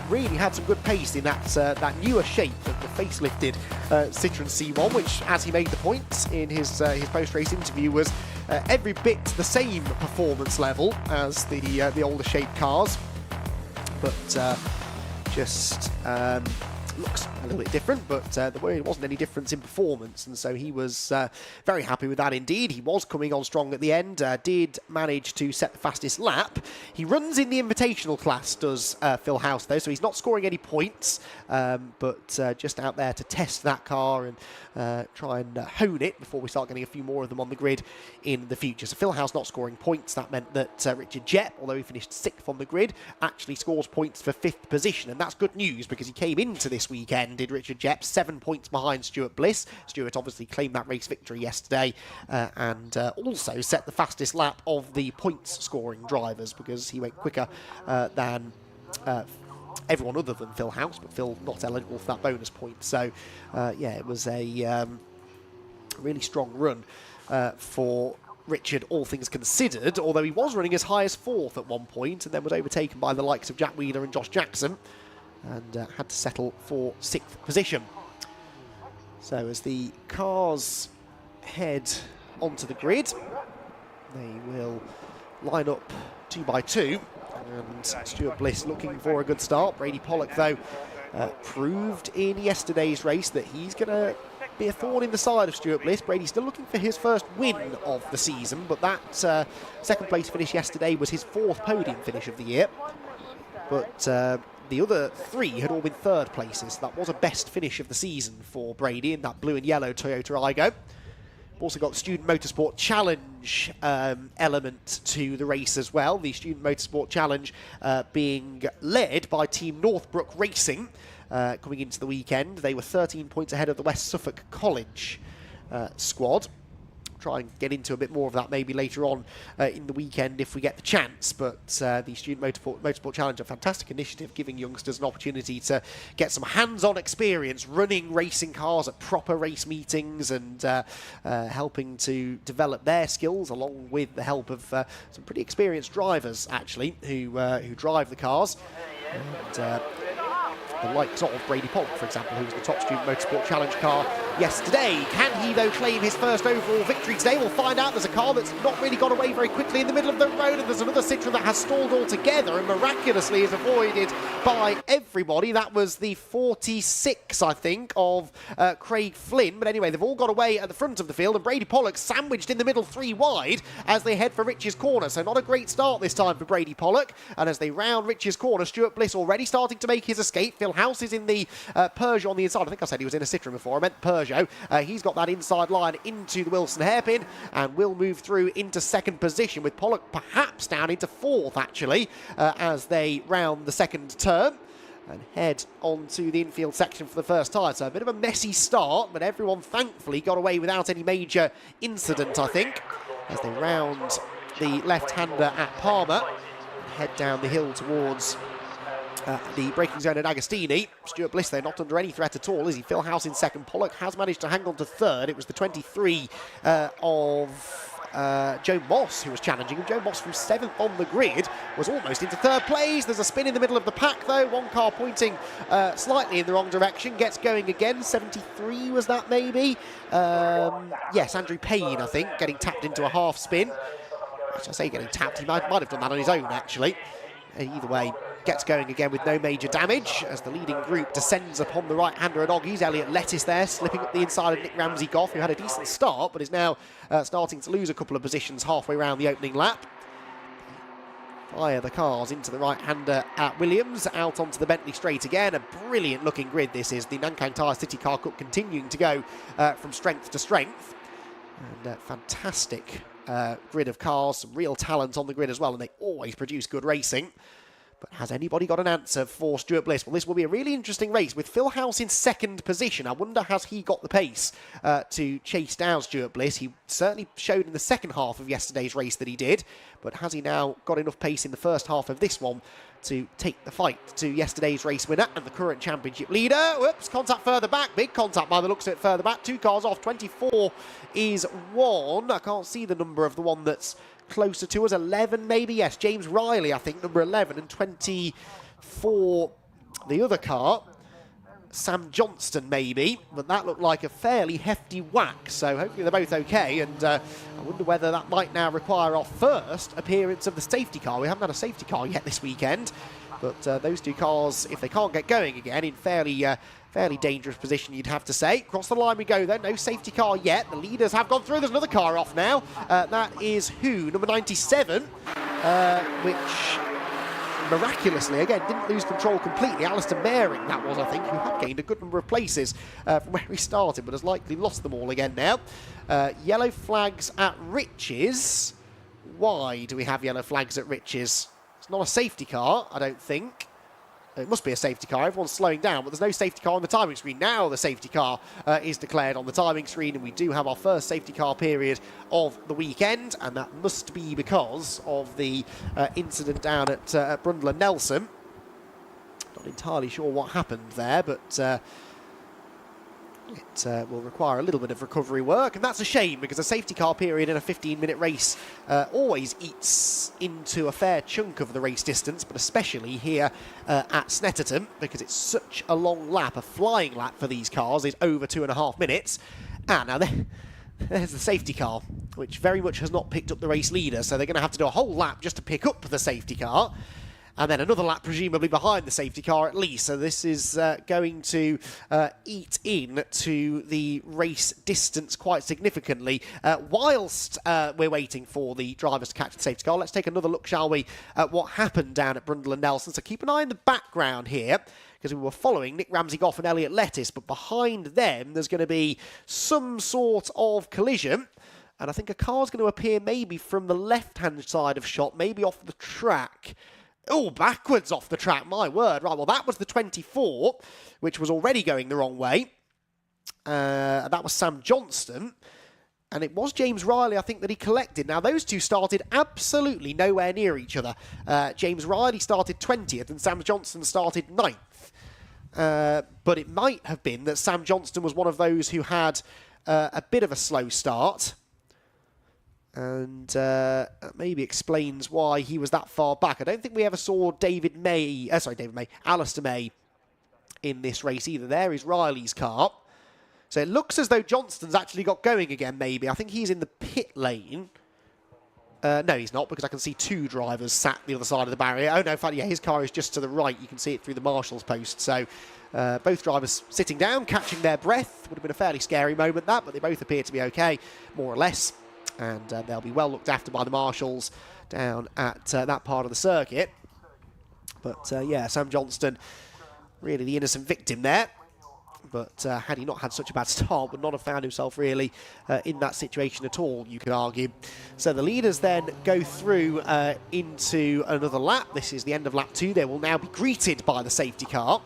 really had some good pace in that newer shape of the facelifted Citroen C1, which, as he made the point in his post-race interview, was every bit the same performance level as the older shaped cars, but just looks a little bit different, but there wasn't any difference in performance, and so he was very happy with that indeed. He was coming on strong at the end, did manage to set the fastest lap. He runs in the invitational class, does Phil House, though, so he's not scoring any points, but just out there to test that car and try and hone it before we start getting a few more of them on the grid in the future. So Phil House not scoring points. That meant that Richard Jett, although he finished 6th on the grid, actually scores points for 5th position, and that's good news because he came into this weekend, did Richard Jett, 7 points behind Stuart Bliss. Stuart obviously claimed that race victory yesterday and also set the fastest lap of the points scoring drivers because he went quicker than everyone other than Phil House, but Phil not eligible for that bonus point. So yeah, it was a really strong run for Richard, all things considered, although he was running as high as 4th at one point and then was overtaken by the likes of Jack Wheeler and Josh Jackson and had to settle for 6th position. So as the cars head onto the grid, they will line up 2 by 2, and Stuart Bliss looking for a good start. Brady Pollock, though, proved in yesterday's race that he's going to be a thorn in the side of Stuart Bliss. Brady's still looking for his first win of the season, but that second place finish yesterday was his 4th podium finish of the year. But the other 3 had all been 3rd places. That was a best finish of the season for Brady in that blue and yellow Toyota Aygo. Also got the Student Motorsport Challenge element to the race as well. The Student Motorsport Challenge being led by Team Northbrook Racing coming into the weekend. They were 13 points ahead of the West Suffolk College squad. Try and get into a bit more of that maybe later on in the weekend if we get the chance, but the Student Motorsport Challenge, a fantastic initiative giving youngsters an opportunity to get some hands-on experience running racing cars at proper race meetings and helping to develop their skills along with the help of some pretty experienced drivers actually who drive the cars. And, the likes of Brady Pollock, for example, who was the top Student Motorsport Challenge car yesterday. Can he, though, claim his first overall victory today? We'll find out. There's a car that's not really got away very quickly in the middle of the road, and there's another Citroen that has stalled altogether and miraculously is avoided by everybody. That was the 46, I think, of Craig Flynn. But anyway, they've all got away at the front of the field, and Brady Pollock sandwiched in the middle 3 wide as they head for Rich's corner. So not a great start this time for Brady Pollock. And as they round Rich's corner, Stuart Bliss already starting to make his escape. Phil House is in the Peugeot on the inside. I think I said he was in a Citroen before. I meant Peugeot. He's got that inside line into the Wilson hairpin and will move through into 2nd position, with Pollock perhaps down into 4th, actually, as they round the 2nd turn and head onto the infield section for the first time. So a bit of a messy start, but everyone thankfully got away without any major incident, I think, as they round the left-hander at Palmer and head down the hill towards the braking zone at Agostini. Stuart Bliss, though, not under any threat at all, is he? Phil House in 2nd. Pollock has managed to hang on to 3rd. It was the 23 of Joe Moss who was challenging him. Joe Moss from 7th on the grid was almost into 3rd place. There's a spin in the middle of the pack, though. One car pointing slightly in the wrong direction. Gets going again. 73 was that, maybe? Yes, Andrew Payne, I think, getting tapped into a half spin. As I say, getting tapped, he might have done that on his own, actually. Either way, gets going again with no major damage as the leading group descends upon the right-hander at Oggies. Elliot Lettis there, slipping up the inside of Nick Ramsey-Goff, who had a decent start, but is now starting to lose a couple of positions halfway around the opening lap. Fire the cars into the right-hander at Williams, out onto the Bentley straight again. A brilliant-looking grid this is. The Nankang Tyre CityCar Cup continuing to go from strength to strength. And fantastic grid of cars, some real talent on the grid as well, and they always produce good racing. But has anybody got an answer for Stuart Bliss? Well, this will be a really interesting race with Phil House in second position. I wonder, has he got the pace to chase down Stuart Bliss? He certainly showed in the second half of yesterday's race that he did, but has he now got enough pace in the first half of this one to take the fight to yesterday's race winner and the current championship leader? Whoops, contact further back. Big contact by the looks of it further back. 2 cars off. 24 is 1. I can't see the number of the one that's closer to us. 11 maybe? Yes, James Riley, I think, number 11, and 24 the other car. Sam Johnston maybe, but that looked like a fairly hefty whack, so hopefully they're both okay, and I wonder whether that might now require our first appearance of the safety car. We haven't had a safety car yet this weekend, but those 2 cars, if they can't get going again, in fairly dangerous position, you'd have to say. Across the line we go, though. No safety car yet. The leaders have gone through. There's another car off now. That is who? Number 97, which miraculously, again, didn't lose control completely. Alistair Maring, that was, I think, who had gained a good number of places from where he started, but has likely lost them all again now. Yellow flags at Riches. Why do we have yellow flags at Riches? It's not a safety car, I don't think. It must be a safety car. Everyone's slowing down, but there's no safety car on the timing screen. Now the safety car is declared on the timing screen, and we do have our first safety car period of the weekend, and that must be because of the incident down at Brundle and Nelson. Not entirely sure what happened there, but it will require a little bit of recovery work, and that's a shame because a safety car period in a 15-minute race always eats into a fair chunk of the race distance, but especially here at Snetterton, because it's such a long lap. A flying lap for these cars is over 2.5 minutes. And now there's the safety car, which very much has not picked up the race leader, so they're going to have to do a whole lap just to pick up the safety car. And then another lap presumably behind the safety car at least. So this is going to eat in to the race distance quite significantly. Whilst we're waiting for the drivers to catch the safety car, let's take another look, shall we, at what happened down at Brundle and Nelson. So keep an eye in the background here, because we were following Nick Ramsey-Goff and Elliot Lettis, but behind them there's going to be some sort of collision. And I think a car's going to appear maybe from the left-hand side of shot, maybe off the track. Oh, backwards off the track, my word. Right, well, that was the 24, which was already going the wrong way. That was Sam Johnston. And it was James Riley, I think, that he collected. Now, those two started absolutely nowhere near each other. James Riley started 20th and Sam Johnston started 9th. But it might have been that Sam Johnston was one of those who had a bit of a slow start. And that maybe explains why he was that far back. I don't think we ever saw Alistair May in this race either. There is Riley's car. So it looks as though Johnston's actually got going again, maybe. I think he's in the pit lane. No, he's not, because I can see 2 drivers sat the other side of the barrier. Oh, no, in fact, yeah, his car is just to the right. You can see it through the marshal's post. So both drivers sitting down, catching their breath. Would have been a fairly scary moment, that, but they both appear to be okay, more or less. And they'll be well looked after by the marshals down at that part of the circuit. But yeah, Sam Johnston, really the innocent victim there. But had he not had such a bad start, would not have found himself really in that situation at all, you could argue. So the leaders then go through into another lap. This is the end of lap 2. They will now be greeted by the safety car.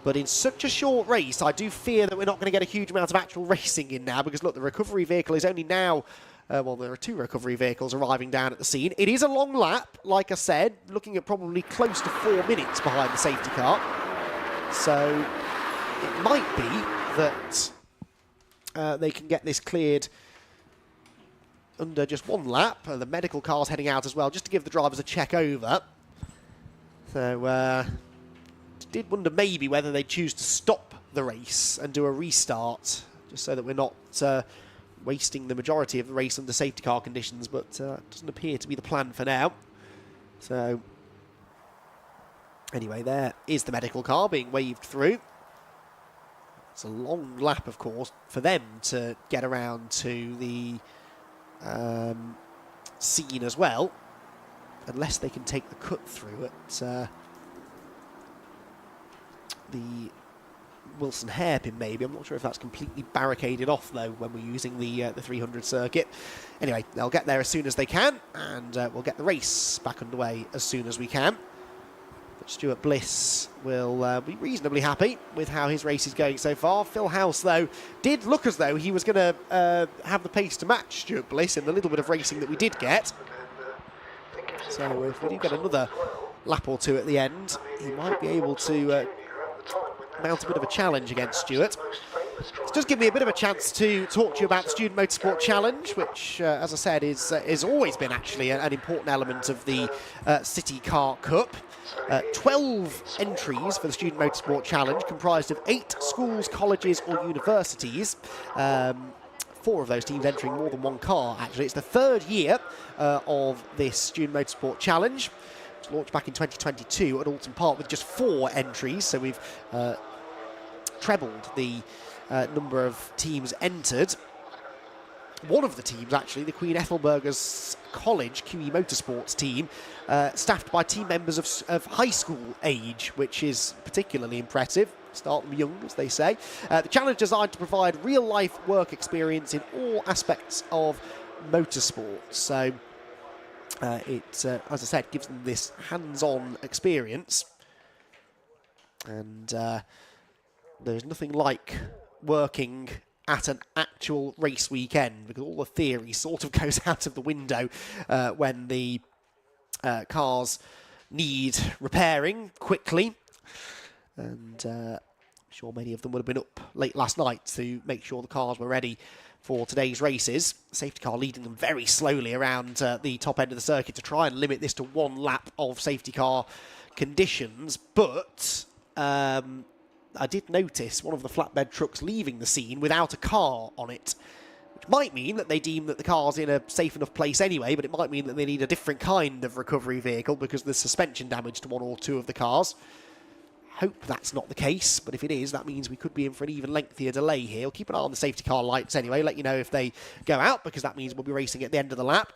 But in such a short race, I do fear that we're not going to get a huge amount of actual racing in now, because look, the recovery vehicle is only now... well, there are 2 recovery vehicles arriving down at the scene. It is a long lap, like I said, looking at probably close to 4 minutes behind the safety car. So it might be that they can get this cleared under just 1 lap. The medical car's heading out as well, just to give the drivers a check over. So did wonder maybe whether they choose to stop the race and do a restart, just so that we're not... wasting the majority of the race under safety car conditions, but it doesn't appear to be the plan for now. So, anyway, there is the medical car being waved through. It's a long lap, of course, for them to get around to the scene as well, unless they can take the cut through at the Wilson hairpin, maybe. I'm not sure if that's completely barricaded off, though, when we're using the 300 circuit. Anyway, they'll get there as soon as they can, and we'll get the race back underway as soon as we can. Stuart Bliss will be reasonably happy with how his race is going so far. Phil House, though, did look as though he was going to have the pace to match Stuart Bliss in the little bit of racing that we did get. So if we do get another lap or two at the end, he might be able to mount a bit of a challenge against Stuart. It's just given me a bit of a chance to talk to you about the Student Motorsport Challenge, which, as I said, is always been actually an important element of the CityCar Cup. 12 entries for the Student Motorsport Challenge, comprised of 8 schools, colleges or universities. 4 of those teams entering more than one car, actually. It's the 3rd year of this Student Motorsport Challenge. It was launched back in 2022 at Alton Park with just 4 entries, so we've trebled the number of teams entered. One of the teams, actually, the Queen Ethelburga's College QE Motorsports team, staffed by team members of high school age, which is particularly impressive. Start them young, as they say. The challenge designed to provide real-life work experience in all aspects of motorsport. So it, as I said, gives them this hands-on experience. And there's nothing like working at an actual race weekend, because all the theory sort of goes out of the window when the cars need repairing quickly. And I'm sure many of them would have been up late last night to make sure the cars were ready for today's races. Safety car leading them very slowly around the top end of the circuit to try and limit this to 1 lap of safety car conditions. But I did notice one of the flatbed trucks leaving the scene without a car on it, which might mean that they deem that the car's in a safe enough place anyway, but it might mean that they need a different kind of recovery vehicle because there's suspension damage to 1 or 2 of the cars. Hope that's not the case, but if it is, that means we could be in for an even lengthier delay here. We'll keep an eye on the safety car lights anyway, let you know if they go out, because that means we'll be racing at the end of the lap.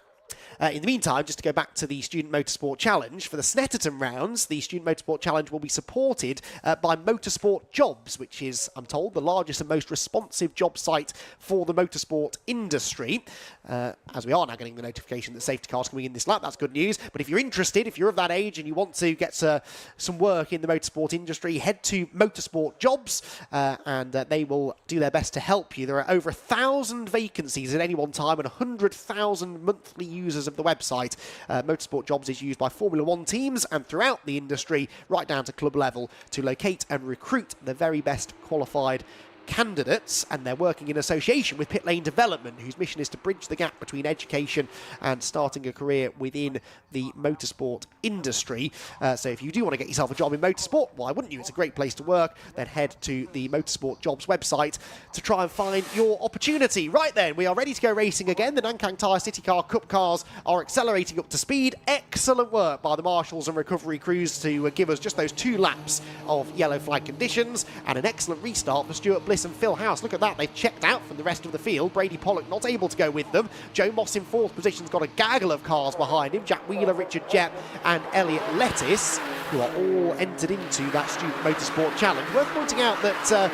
In the meantime, just to go back to the Student Motorsport Challenge, for the Snetterton rounds, the Student Motorsport Challenge will be supported by Motorsport Jobs, which is, I'm told, the largest and most responsive job site for the motorsport industry. As we are now getting the notification that safety cars coming in this lap, that's good news. But if you're interested, if you're of that age and you want to get some work in the motorsport industry, head to Motorsport Jobs and they will do their best to help you. There are over 1,000 vacancies at any one time and 100,000 monthly users of the website. Motorsport Jobs is used by Formula 1 teams and throughout the industry, right down to club level, to locate and recruit the very best qualified candidates, and they're working in association with Pit Lane Development, whose mission is to bridge the gap between education and starting a career within the motorsport industry. So if you do want to get yourself a job in motorsport, why wouldn't you? It's a great place to work. Then head to the Motorsport Jobs website to try and find your opportunity. Right then, we are ready to go racing again. The Nankang Tyre CityCar Cup cars are accelerating up to speed. Excellent work by the marshals and recovery crews to give us just those 2 laps of yellow flag conditions, and an excellent restart for Stuart Bliss and Phil House. Look at that, they've checked out from the rest of the field. Brady Pollock not able to go with them. Joe Moss in 4th position's got a gaggle of cars behind him. Jack Wheeler, Richard Jepp and Elliot Lettis, who are all entered into that Student Motorsport Challenge. Worth pointing out that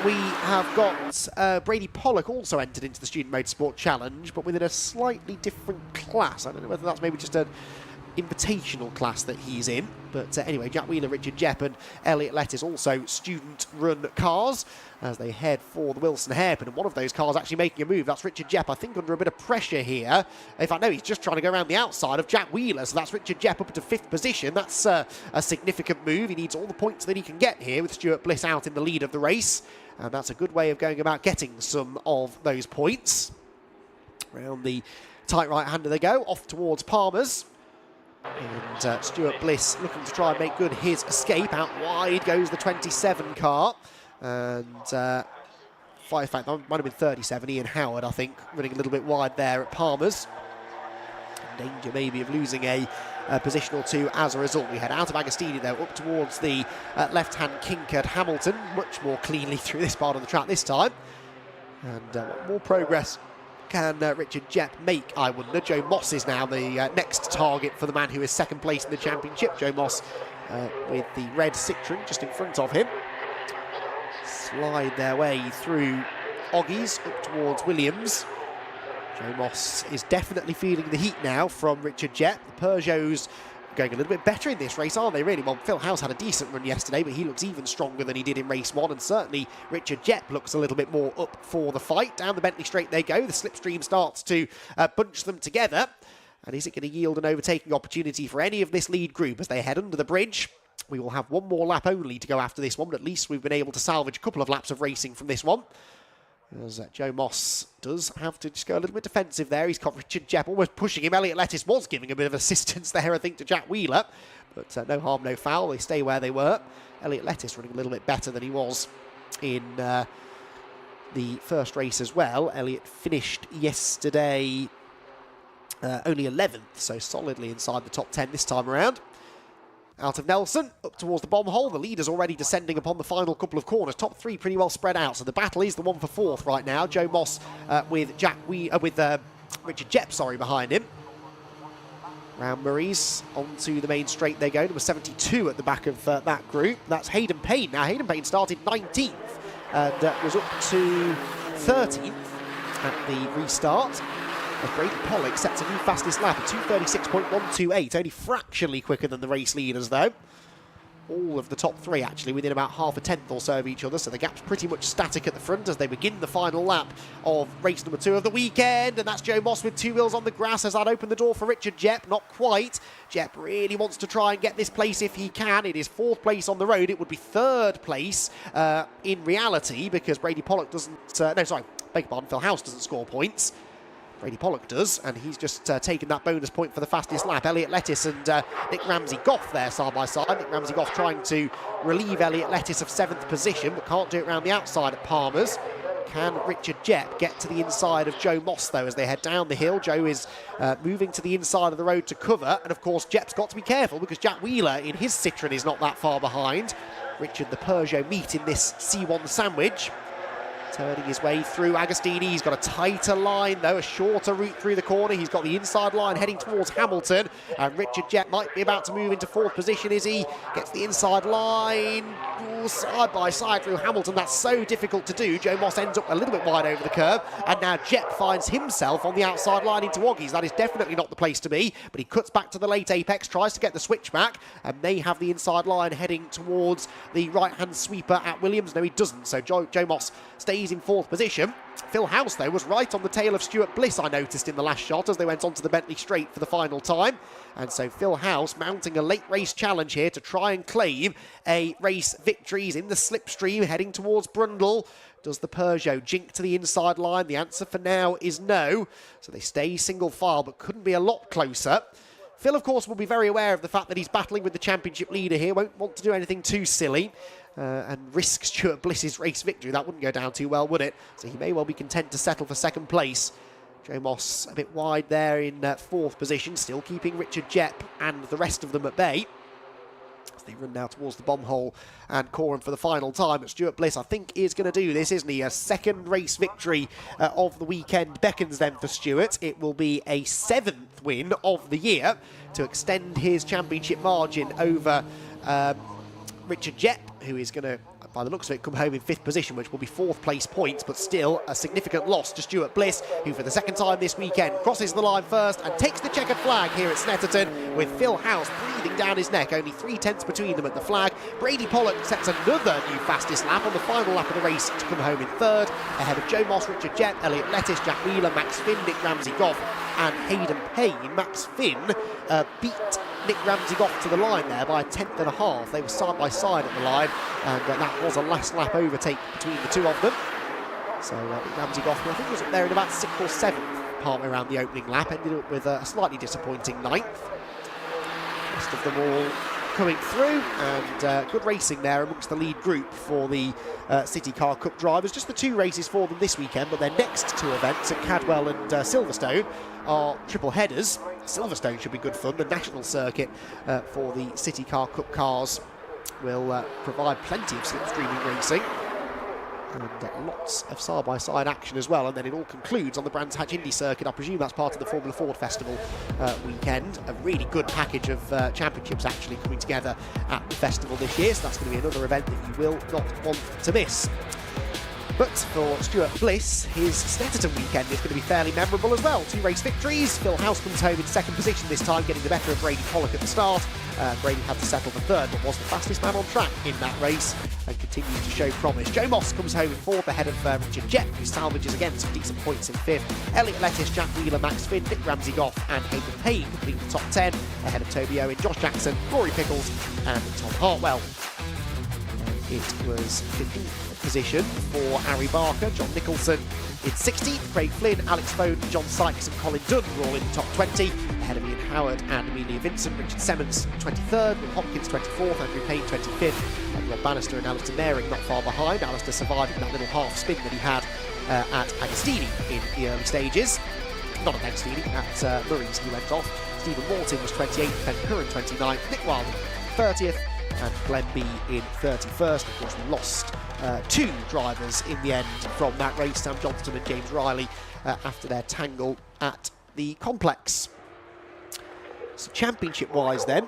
we have got Brady Pollock also entered into the Student Motorsport Challenge, but within a slightly different class. I don't know whether that's maybe just an invitational class that he's in, but anyway, Jack Wheeler, Richard Jepp and Elliot Lettis also student-run cars as they head for the Wilson Hairpin, and one of those cars actually making a move. That's Richard Jepp, I think, under a bit of pressure here. In fact, no, he's just trying to go around the outside of Jack Wheeler, so that's Richard Jepp up into 5th position. That's a significant move. He needs all the points that he can get here with Stuart Bliss out in the lead of the race, and that's a good way of going about getting some of those points. Around the tight right-hander they go, off towards Palmer's. And Stuart Bliss looking to try and make good his escape. Out wide goes the 27 car. And in fact, that might have been 37. Ian Howard, I think, running a little bit wide there at Palmer's. In danger maybe of losing a position or 2 as a result. We head out of Agostini, though, up towards the left-hand kink at Hamilton. Much more cleanly through this part of the track this time. And more progress can Richard Jepp make, I wonder. Joe Moss is now the next target for the man who is 2nd place in the championship. Joe Moss with the red Citroen just in front of him. Slide their way through Oggies up towards Williams. Joe Moss is definitely feeling the heat now from Richard Jepp. The Peugeots going a little bit better in this race, aren't they, really? Well, Phil House had a decent run yesterday, but he looks even stronger than he did in race 1, and certainly Richard Jep looks a little bit more up for the fight. Down the Bentley Straight they go. The slipstream starts to bunch them together. And is it going to yield an overtaking opportunity for any of this lead group as they head under the bridge? We will have one more lap only to go after this one, but at least we've been able to salvage a couple of laps of racing from this one. As Joe Moss does have to just go a little bit defensive there. He's got Richard Jep almost pushing him. Elliot Lettis was giving a bit of assistance there, I think, to Jack Wheeler. But no harm, no foul. They stay where they were. Elliot Lettis running a little bit better than he was in the first race as well. Elliot finished yesterday only 11th, so solidly inside the top 10 this time around. Out of Nelson, up towards the bomb hole. The leader's already descending upon the final couple of corners. Top 3 pretty well spread out, so the battle is the one for 4th right now. Joe Moss with Richard Jep, behind him. Round Murray's onto the main straight they go. Number 72 at the back of that group. That's Hayden Payne. Now, Hayden Payne started 19th and was up to 13th at the restart. As Brady Pollock sets a new fastest lap at 2:36.128, only fractionally quicker than the race leaders though. All of the top 3 actually within about half a tenth or so of each other, so the gap's pretty much static at the front as they begin the final lap of race number 2 of the weekend. And that's Joe Moss with 2 wheels on the grass. Has that opened the door for Richard Jep? Not quite. Jep really wants to try and get this place if he can. It is 4th place on the road. It would be 3rd place in reality, because Brady Pollock doesn't... Phil House doesn't score points. Brady Pollock does, and he's just taken that bonus point for the fastest lap. Elliot Lettis and Nick Ramsey-Goff there side by side. Nick Ramsey-Goff trying to relieve Elliot Lettis of 7th position, but can't do it around the outside at Palmer's. Can Richard Jep get to the inside of Joe Moss, though, as they head down the hill? Joe is moving to the inside of the road to cover, and of course Jep's got to be careful because Jack Wheeler in his Citroen is not that far behind. Richard the Peugeot meet in this C1 sandwich. Turning his way through Agostini. He's got a tighter line, though, a shorter route through the corner. He's got the inside line heading towards Hamilton. And Richard Jep might be about to move into 4th position, is he? Gets the inside line. Ooh, side by side through Hamilton. That's so difficult to do. Joe Moss ends up a little bit wide over the curb. And now Jep finds himself on the outside line into Oggies. That is definitely not the place to be. But he cuts back to the late apex, tries to get the switchback. And they have the inside line heading towards the right-hand sweeper at Williams. No, he doesn't. So Joe Moss stays in 4th position. Phil House, though, was right on the tail of Stuart Bliss, I noticed in the last shot as they went onto the Bentley Straight for the final time. And so Phil House mounting a late race challenge here to try and claim a race victory. He's in the slipstream heading towards Brundle. Does the Peugeot jink to the inside line? The answer for now is no. So they stay single file, but couldn't be a lot closer. Phil, of course, will be very aware of the fact that he's battling with the championship leader here. Won't want to do anything too silly. And risk Stuart Bliss's race victory. That wouldn't go down too well, would it? So he may well be content to settle for 2nd place. Joe Moss a bit wide there in 4th position, still keeping Richard Jep and the rest of them at bay. As they run now towards the bomb hole and Coram for the final time. But Stuart Bliss, I think, is going to do this, isn't he? A 2nd race victory of the weekend beckons then for Stuart. It will be a 7th win of the year to extend his championship margin over Richard Jep, who is going to, by the looks of it, come home in 5th position, which will be 4th place points, but still a significant loss to Stuart Bliss, who for the 2nd time this weekend crosses the line first and takes the checkered flag here at Snetterton, with Phil House breathing down his neck, only 3/10 between them at the flag. Brady Pollock sets another new fastest lap on the final lap of the race to come home in 3rd, ahead of Joe Moss, Richard Jep, Elliot Lettis, Jack Wheeler, Max Finn, Nick Ramsey-Goff and Hayden Payne. Max Finn beat Nick Ramsey-Goff to the line there by 1/10.5. They were side by side at the line, and that was a last lap overtake between the two of them. So Nick Ramsey-Goff, I think, was up there in about 6th or 7th, partway around the opening lap, ended up with a slightly disappointing 9th. Rest of them all coming through, and good racing there amongst the lead group for the CityCar Cup drivers. Just the 2 races for them this weekend, but their next 2 events at Cadwell and Silverstone are triple headers. Silverstone should be good fun. The national circuit for the CityCar Cup cars will provide plenty of slipstreaming racing and lots of side-by-side action as well. And then it all concludes on the Brands Hatch Indy circuit. I presume that's part of the Formula Ford Festival weekend. A really good package of championships actually coming together at the festival this year, so that's going to be another event that you will not want to miss. But for Stuart Bliss, his Snetterton weekend is going to be fairly memorable as well. 2 race victories. Phil House comes home in second position this time, getting the better of Brady Pollock at the start. Brady had to settle for third, but was the fastest man on track in that race and continues to show promise. Joe Moss comes home in fourth ahead of Richard Jett, who salvages again some decent points in fifth. Elliot Lettice, Jack Wheeler, Max Finn, Nick Ramsey-Goff and Hayden Payne complete the top 10 ahead of Toby Owen, Josh Jackson, Rory Pickles and Tom Hartwell. It was 15th position for Harry Barker, John Nicholson in 16th, Craig Flynn, Alex Foden, John Sykes and Colin Dunn were all in the top 20, ahead of Ian Howard and Amelia Vincent, Richard Semmons 23rd, Will Hopkins 24th, Andrew Payne 25th, and Rob Bannister and Alistair Naring not far behind. Alistair surviving that little half spin that he had at Agostini in the early stages. Not at Agostini, at Murray's he went off. Stephen Morton was 28th, Ben Curran 29th, Nick Wilder 30th, and Glenn B in 31st. Of course, we lost 2 drivers in the end from that race, Sam Johnston and James Riley, after their tangle at the complex. So championship-wise then,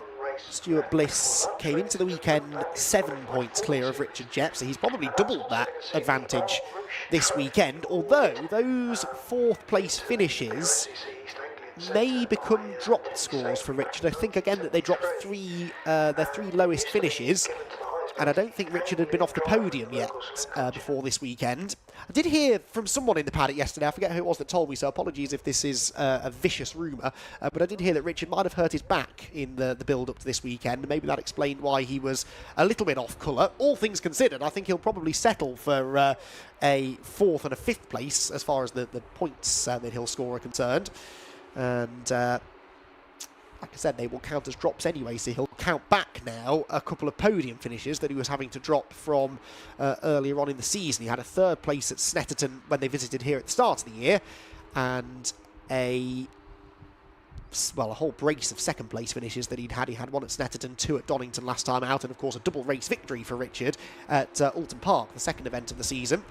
Stuart Bliss came into the weekend 7 points clear of Richard Jett, so he's probably doubled that advantage this weekend, although those 4th place finishes may become dropped scores for Richard. I think again that they dropped their 3 lowest finishes, and I don't think Richard had been off the podium yet before this weekend. I did hear from someone in the paddock yesterday, I forget who it was that told me, so apologies if this is a vicious rumour, but I did hear that Richard might have hurt his back in the build-up to this weekend. Maybe that explained why he was a little bit off colour. All things considered, I think he'll probably settle for a 4th and a 5th place as far as the points that he'll score are concerned. And like I said, they will count as drops anyway, so he'll count back now a couple of podium finishes that he was having to drop from earlier on in the season. He had a 3rd place at Snetterton when they visited here at the start of the year, and a whole brace of 2nd place finishes that he'd had. He had 1 at Snetterton, 2 at Donington last time out, and of course a double race victory for Richard at Alton Park, the 2nd event of the season.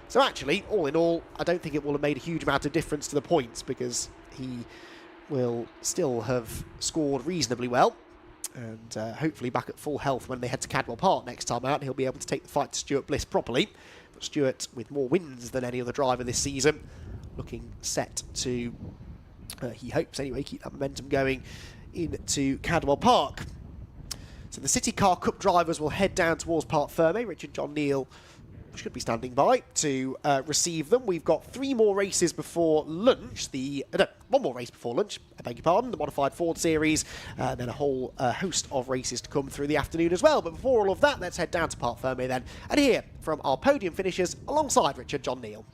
So actually, all in all, I don't think it will have made a huge amount of difference to the points, because he will still have scored reasonably well, and hopefully back at full health when they head to Cadwell Park next time out, he'll be able to take the fight to Stuart Bliss properly. But Stuart, with more wins than any other driver this season, looking set to, he hopes anyway, keep that momentum going into Cadwell Park. So the CityCar Cup drivers will head down towards Parc Fermé. Richard John Neal should be standing by to receive them. We've got 3 more races before lunch. 1 more race before lunch, I beg your pardon, the Modified Ford Series, and then a whole host of races to come through the afternoon as well. But before all of that, let's head down to Parc Fermé then and hear from our podium finishers alongside Richard John Neal.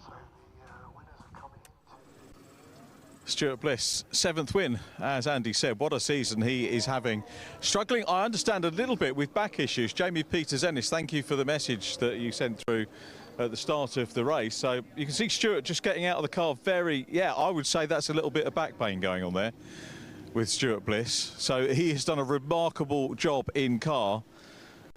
Stuart Bliss, 7th win, as Andy said. What a season he is having. Struggling, I understand, a little bit with back issues. Jamie Peters-Ennis, thank you for the message that you sent through at the start of the race. So you can see Stuart just getting out of the car I would say that's a little bit of back pain going on there with Stuart Bliss. So he has done a remarkable job in car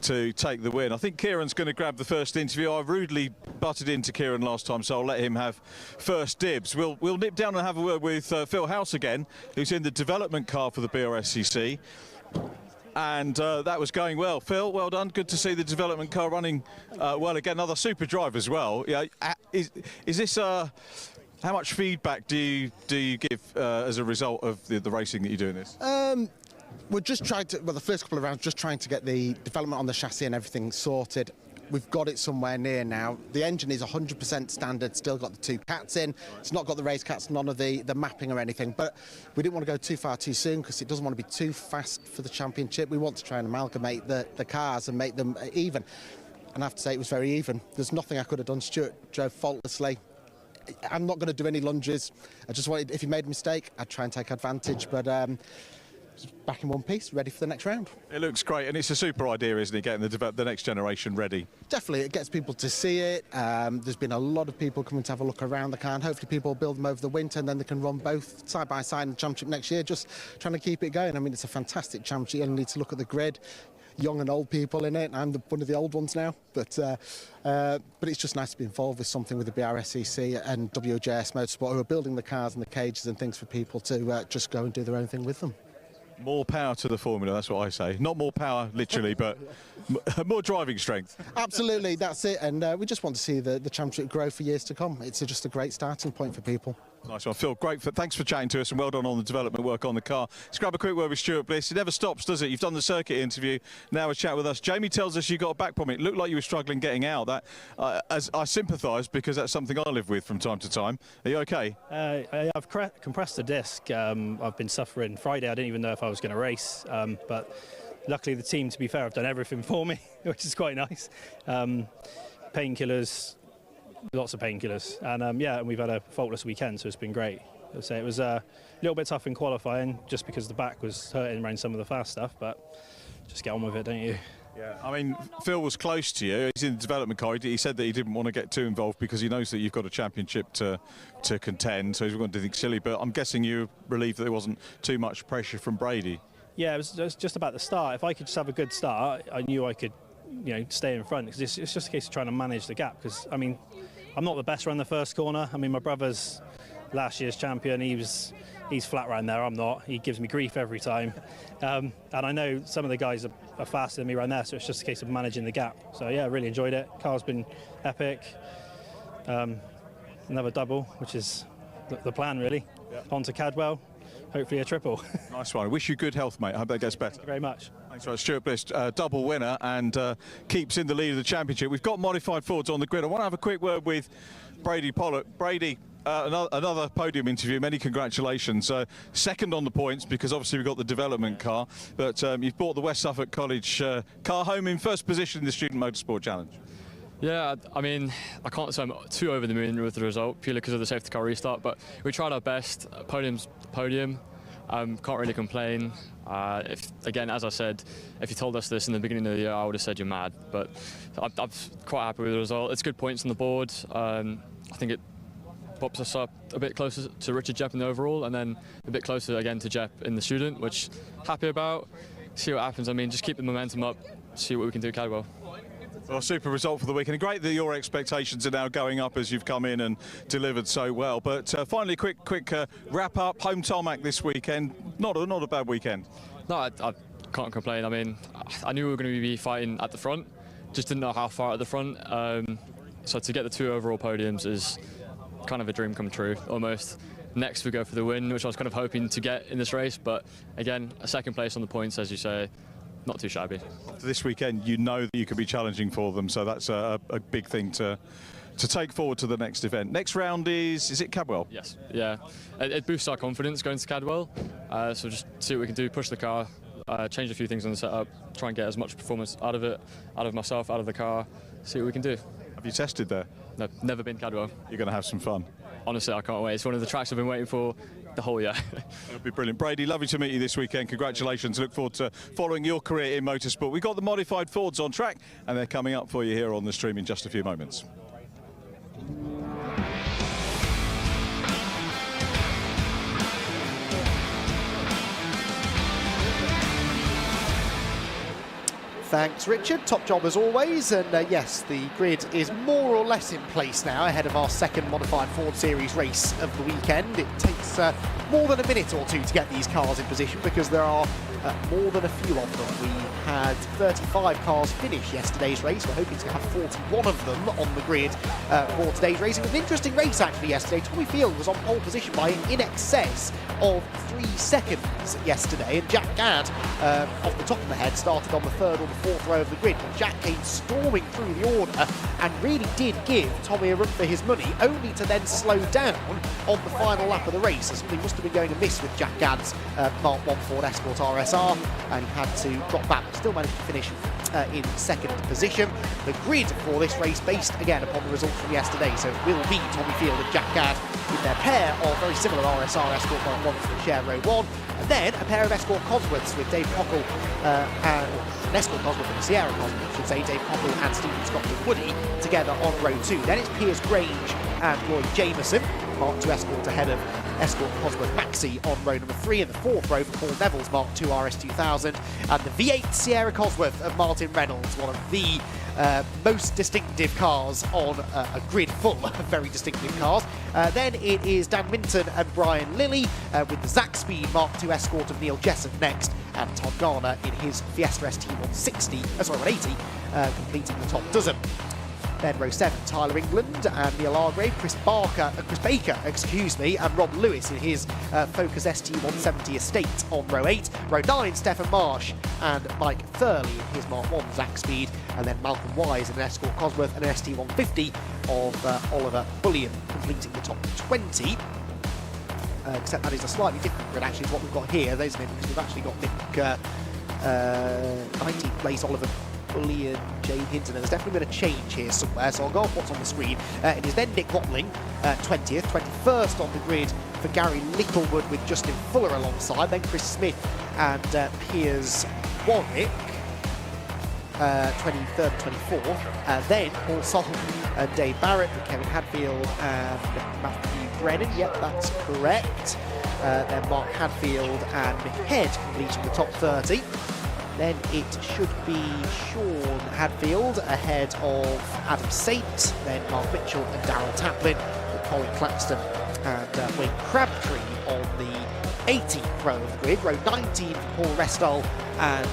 to take the win. I think Kieran's going to grab the first interview. I rudely butted into Kieran last time, so I'll let him have first dibs. We'll nip down and have a word with Phil House again, who's in the development car for the Brscc. And that was going well. Phil, well done. Good to see the development car running well again. Another super drive as well. Yeah, is this how much feedback do you give as a result of the racing that you do in this? We're just trying to, the first couple of rounds, just trying to get the development on the chassis and everything sorted. We've got it somewhere near now. The engine is 100% standard, still got the 2 cats in. It's not got the race cats, none of the mapping or anything. But we didn't want to go too far too soon because it doesn't want to be too fast for the championship. We want to try and amalgamate the cars and make them even. And I have to say it was very even. There's nothing I could have done. Stuart drove faultlessly. I'm not going to do any lunges. I just wanted, if he made a mistake, I'd try and take advantage. But back in one piece, ready for the next round. It looks great, and it's a super idea, isn't it, getting the next generation ready? Definitely, it gets people to see it. There's been a lot of people coming to have a look around the car, and hopefully people will build them over the winter, and then they can run both side by side in the championship next year, just trying to keep it going. I mean, it's a fantastic championship. You only need to look at the grid. Young and old people in it. I'm one of the old ones now, but it's just nice to be involved with something with the Brscc and WJS Motorsport, who are building the cars and the cages and things for people to just go and do their own thing with them. More power to the formula, that's what I say. Not more power, literally, but more driving strength. Absolutely, that's it. And we just want to see the championship grow for years to come. It's just a great starting point for people. Nice one, Phil. Great. Thanks for chatting to us and well done on the development work on the car. Let's grab a quick word with Stuart Bliss. It never stops, does it? You've done the circuit interview. Now a chat with us. Jamie tells us you got a back problem. It looked like you were struggling getting out. That, as I sympathise because that's something I live with from time to time. Are you okay? I've compressed the disc. I've been suffering. Friday, I didn't even know if I was going to race, but luckily the team, to be fair, have done everything for me, which is quite nice. Painkillers. Lots of painkillers, and yeah, and we've had a faultless weekend, so it's been great. I'd say it was a little bit tough in qualifying, just because the back was hurting around some of the fast stuff, but just get on with it, don't you? Yeah, I mean, Phil was close to you. He's in the development car. He said that he didn't want to get too involved because he knows that you've got a championship to contend, so he's going to do anything silly. But I'm guessing you're relieved that there wasn't too much pressure from Brady. Yeah, it was just about the start. If I could just have a good start, I knew I could, stay in front, because it's just a case of trying to manage the gap. Because I mean, I'm not the best around the first corner. I mean, my brother's last year's champion. He's flat around there. I'm not. He gives me grief every time. And I know some of the guys are faster than me around there, so it's just a case of managing the gap. So yeah, I really enjoyed it. Car's been epic. Another double, which is the plan really. Yeah. On to Cadwell. Hopefully a triple. Nice one. I wish you good health, mate. I hope that gets better. Thank you very much. Thanks, right. Stuart Bliss, double winner and keeps in the lead of the championship. We've got modified Fords on the grid. I want to have a quick word with Brady Pollock. Brady, another podium interview. Many congratulations. Second on the points because obviously we've got the development car, but you've brought the West Suffolk College car home in first position in the Student Motorsport Challenge. Yeah, I mean, I can't say I'm too over the moon with the result purely because of the safety car restart, but we tried our best. Podium's podium. Can't really complain. Again, as I said, if you told us this in the beginning of the year, I would have said you're mad. But I'm quite happy with the result. It's good points on the board. I think it pops us up a bit closer to Richard Jepp in the overall, and then a bit closer again to Jepp in the student, which happy about. See what happens. I mean, just keep the momentum up. See what we can do, Cadwell. Well, super result for the weekend. Great that your expectations are now going up as you've come in and delivered so well. But finally, quick wrap up. Home tarmac this weekend. Not a bad weekend. No, I can't complain. I mean, I knew we were going to be fighting at the front. Just didn't know how far at the front. So to get the 2 overall podiums is kind of a dream come true, almost. Next we go for the win, which I was kind of hoping to get in this race. But again, a second place on the points, as you say. Not too shabby. This weekend, you know that you could be challenging for them, so that's a big thing to take forward to the next event. Next round is it Cadwell? Yes, yeah. It boosts our confidence going to Cadwell, so just see what we can do, push the car, change a few things on the setup, try and get as much performance out of it, out of myself, out of the car, see what we can do. Have you tested there? No, never been Cadwell. You're going to have some fun. Honestly, I can't wait. It's one of the tracks I've been waiting for the whole year. It'll be brilliant. Brady, lovely to meet you this weekend. Congratulations. Look forward to following your career in motorsport. We've got the modified Fords on track, and they're coming up for you here on the stream in just a few moments. Thanks, Richard. Top job as always. And yes, the grid is more or less in place now ahead of our second modified Ford Series race of the weekend. It takes more than a minute or two to get these cars in position because there are more than a few of them. We had 35 cars finish yesterday's race. We're hoping to have 41 of them on the grid for today's race. It was an interesting race actually yesterday. Tommy Field was on pole position by in excess of 3 seconds yesterday, and Jack Gadd off the top of the head started on the 3rd or the 4th row of the grid. But Jack came storming through the order and really did give Tommy a run for his money, only to then slow down on the final lap of the race. So something must have been going amiss with Jack Gadd's Mark 1 Ford Escort RSR, and he had to drop back, but still managed to finish in second position. The grid for this race based again upon the results from yesterday, so it will be Tommy Field and Jack Gadd with their pair of very similar RSR Escort Mark 1s that share row 1, and then a pair of Escort Cosworths with Dave Cockle and an Escort Cosworth and a Sierra Cosworth, I should say, Dave Cockle and Stephen Scott Woody together on row 2. Then it's Piers Grange and Lloyd Jameson, Mark 2 Escort ahead of Escort Cosworth Maxi on row number 3, and the 4th row for Paul Neville's Mark 2 RS 2000, and the V8 Sierra Cosworth of Martin Reynolds, one of the most distinctive cars on a grid full of very distinctive cars. Then it is Dan Minton and Brian Lilly with the Zaxby Mark II Escort of Neil Jessup next, and Todd Garner in his Fiesta ST180, completing the top dozen. Then row 7, Tyler England and Neil Argrave, Chris Baker, and Rob Lewis in his Focus ST170 estate on row 8. Row 9, Stefan Marsh and Mike Thurley in his Mark 1 Zac Speed, and then Malcolm Wise in an Escort Cosworth and an ST150 of Oliver Bullion, completing the top 20. Except that is a slightly different grid actually to what we've got here, isn't it? Because we've actually got Nick 19th place Oliver Bullion, Jane Hinton. There's definitely been a change here somewhere, so I'll go off what's on the screen. It is then Nick Watling, 20th, 21st on the grid for Gary Littlewood with Justin Fuller alongside, then Chris Smith and Piers Warwick, 23rd and 24th. Then Paul Sutton and Dave Barrett with Kevin Hadfield and Matthew Brennan. Yep, that's correct. Then Mark Hadfield and Mick Head completing the top 30. Then it should be Sean Hadfield ahead of Adam Saint, then Mark Mitchell and Darryl Taplin, with Colin Claxton and Wayne Crabtree on the 18th row of the grid. Row 19 for Paul Restall and,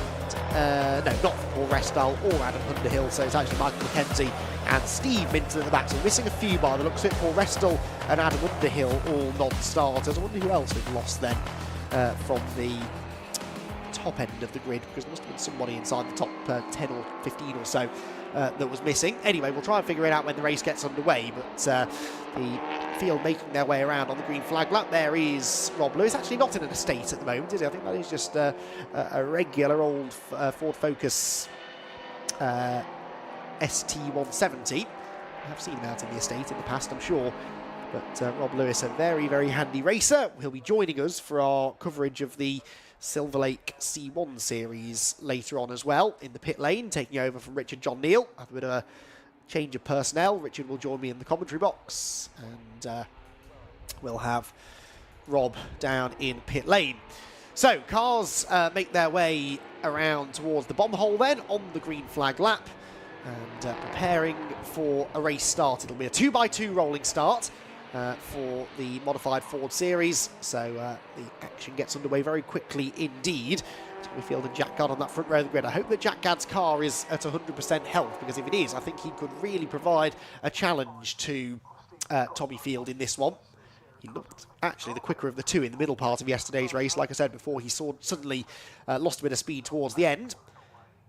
no, not for Paul Restall or Adam Underhill, so it's actually Michael McKenzie and Steve Minton at the back. So missing a few by the looks of it. Paul Restall and Adam Underhill all non-starters. I wonder who else we've lost then from the top end of the grid, because there must have been somebody inside the top 10 or 15 or so that was missing. Anyway, we'll try and figure it out when the race gets underway, but the field making their way around on the green flag lap. There is Rob Lewis, actually not in an estate at the moment, is he? I think that is just a regular old Ford Focus ST170. I have seen him out in the estate in the past, I'm sure. But Rob Lewis, a very, very handy racer. He'll be joining us for our coverage of the Silver Lake C1 series later on as well, in the pit lane, taking over from Richard John Neal. Have a bit of a change of personnel. Richard will join me in the commentary box, and we'll have Rob down in pit lane. So cars make their way around towards the bomb hole then on the green flag lap, and preparing for a race start. It'll be a 2x2 rolling start for the modified Ford series, so the action gets underway very quickly indeed. Tommy Field and Jack Gadd on that front row of the grid. I hope that Jack Gadd's car is at 100% health, because if it is, I think he could really provide a challenge to Tommy Field in this one. He looked actually the quicker of the two in the middle part of yesterday's race. Like I said before, he suddenly lost a bit of speed towards the end.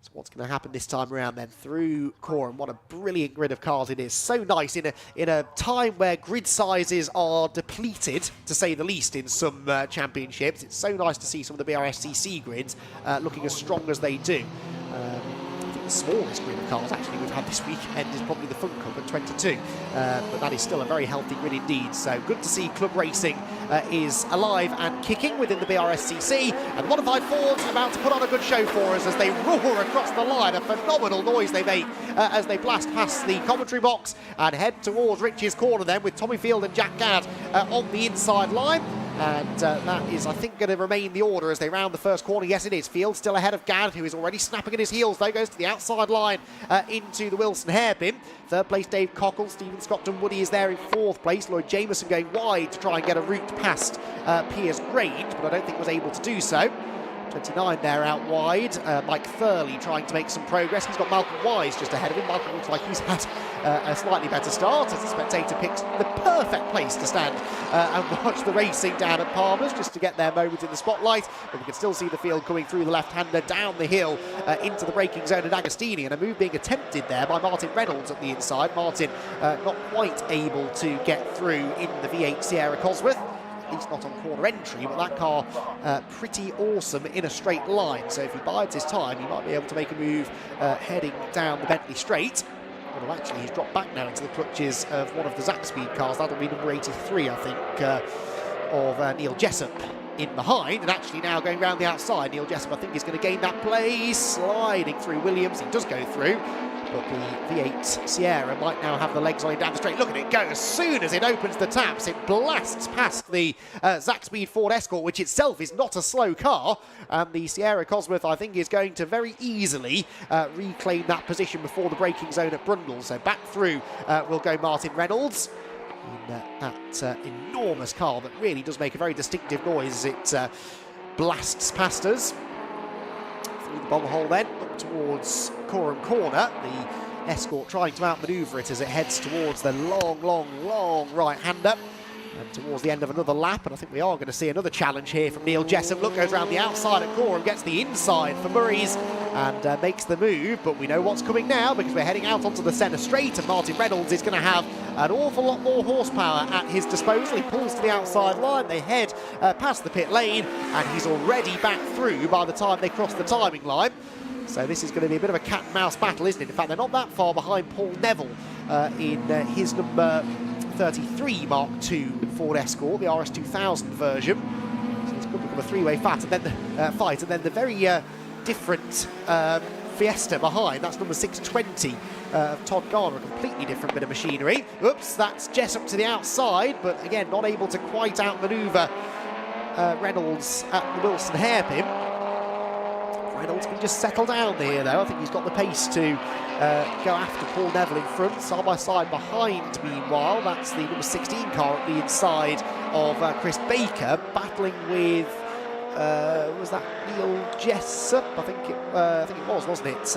So what's going to happen this time around then through Corham? What a brilliant grid of cars it is. So nice in a time where grid sizes are depleted, to say the least, in some championships. It's so nice to see some of the Brscc grids looking as strong as they do. I think the smallest grid of cars actually we've had this weekend is probably the Fun Cup at 22, but that is still a very healthy grid indeed. So good to see club racing is alive and kicking within the Brscc, and the modified Fords are about to put on a good show for us as they roar across the line. A phenomenal noise they make as they blast past the commentary box and head towards Rich's corner then, with Tommy Field and Jack Gadd on the inside line. And that is, I think, going to remain the order as they round the first corner. Yes, it is. Field still ahead of Gadd, who is already snapping at his heels, though. Goes to the outside line into the Wilson hairpin. Third place, Dave Cockle. Stephen Scotton Woody is there in fourth place. Lloyd Jameson going wide to try and get a route past Piers Grange, but I don't think was able to do so. 29 there out wide. Mike Thurley trying to make some progress. He's got Malcolm Wise just ahead of him. Malcolm looks like he's had a slightly better start as the spectator picks the perfect place to stand and watch the racing down at Palmer's, just to get their moment in the spotlight. But we can still see the field coming through the left-hander down the hill into the braking zone at Agostini, and a move being attempted there by Martin Reynolds at the inside. Martin not quite able to get through in the V8 Sierra Cosworth, at least not on corner entry, but that car pretty awesome in a straight line. So if he bides his time, he might be able to make a move heading down the Bentley Straight. Well, actually, he's dropped back now into the clutches of one of the Zac Speed cars. That'll be number 83, I think, of Neil Jessup in behind, and actually now going round the outside. Neil Jessup, I think, is going to gain that place, sliding through Williams. He does go through, but the V8 Sierra might now have the legs on him down the straight. Look at it go. As soon as it opens the taps, it blasts past the Zach Speed Ford Escort, which itself is not a slow car. And the Sierra Cosworth, I think, is going to very easily reclaim that position before the braking zone at Brundle. So back through will go Martin Reynolds in that enormous car that really does make a very distinctive noise as it blasts past us. Through the bomb hole then, up towards Coram Corner. The Escort trying to outmanoeuvre it as it heads towards the long right-hander. And towards the end of another lap, and I think we are going to see another challenge here from Neil Jessup. Look, goes around the outside at Coram, gets the inside for Murray's and makes the move, but we know what's coming now because we're heading out onto the centre straight, and Martin Reynolds is going to have an awful lot more horsepower at his disposal. He pulls to the outside line, they head past the pit lane, and he's already back through by the time they cross the timing line. So this is going to be a bit of a cat and mouse battle, isn't it? In fact, they're not that far behind Paul Neville in his number 33 Mark II Ford Escort, the RS2000 version. So it's going to become a three-way fight, and then the very different Fiesta behind. That's number 620 of Todd Garner, a completely different bit of machinery. Oops, that's Jessup to the outside, but again, not able to quite outmanoeuvre Reynolds at the Wilson hairpin. Reynolds can just settle down here, though. I think he's got the pace to go after Paul Neville in front. Side by side behind, meanwhile, that's the number 16 car at the inside of Chris Baker, battling with, was that Neil Jessup? I think it was, wasn't it?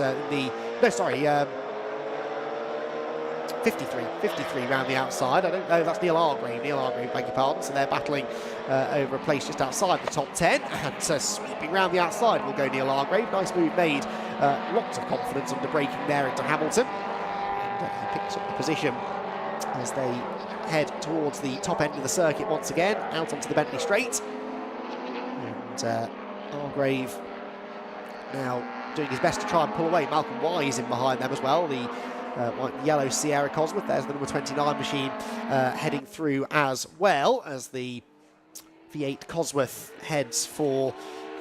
53 round the outside. I don't know, that's Neil Hargrave, beg your pardon. So they're battling over a place just outside the top 10, and sweeping round the outside will go Neil Hargrave. Nice move made, lots of confidence under braking there into Hamilton, and he picks up the position as they head towards the top end of the circuit once again, out onto the Bentley Straight. And Hargrave now doing his best to try and pull away. Malcolm Wise in behind them as well, the yellow Sierra Cosworth. There's the number 29 machine heading through as well as the V8 Cosworth heads for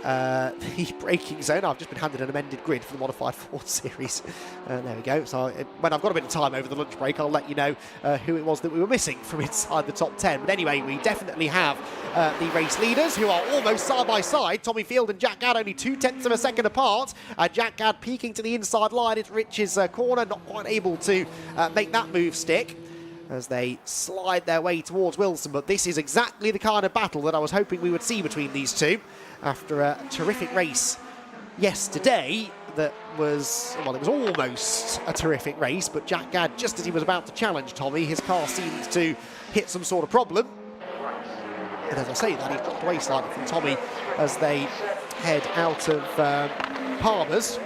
the braking zone. I've just been handed an amended grid for the Modified Ford Series. There we go. So when I've got a bit of time over the lunch break, I'll let you know who it was that we were missing from inside the top 10. But anyway, we definitely have the race leaders, who are almost side by side. Tommy Field and Jack Gadd only 0.2 of a second apart. Jack Gadd peeking to the inside line at Rich's corner, not quite able to make that move stick as they slide their way towards Wilson. But this is exactly the kind of battle that I was hoping we would see between these two after a terrific race yesterday. That was, well, it was almost a terrific race, but Jack Gadd, just as he was about to challenge Tommy, his car seemed to hit some sort of problem. And as I say that, he's dropped away slightly from Tommy as they head out of Palmer's,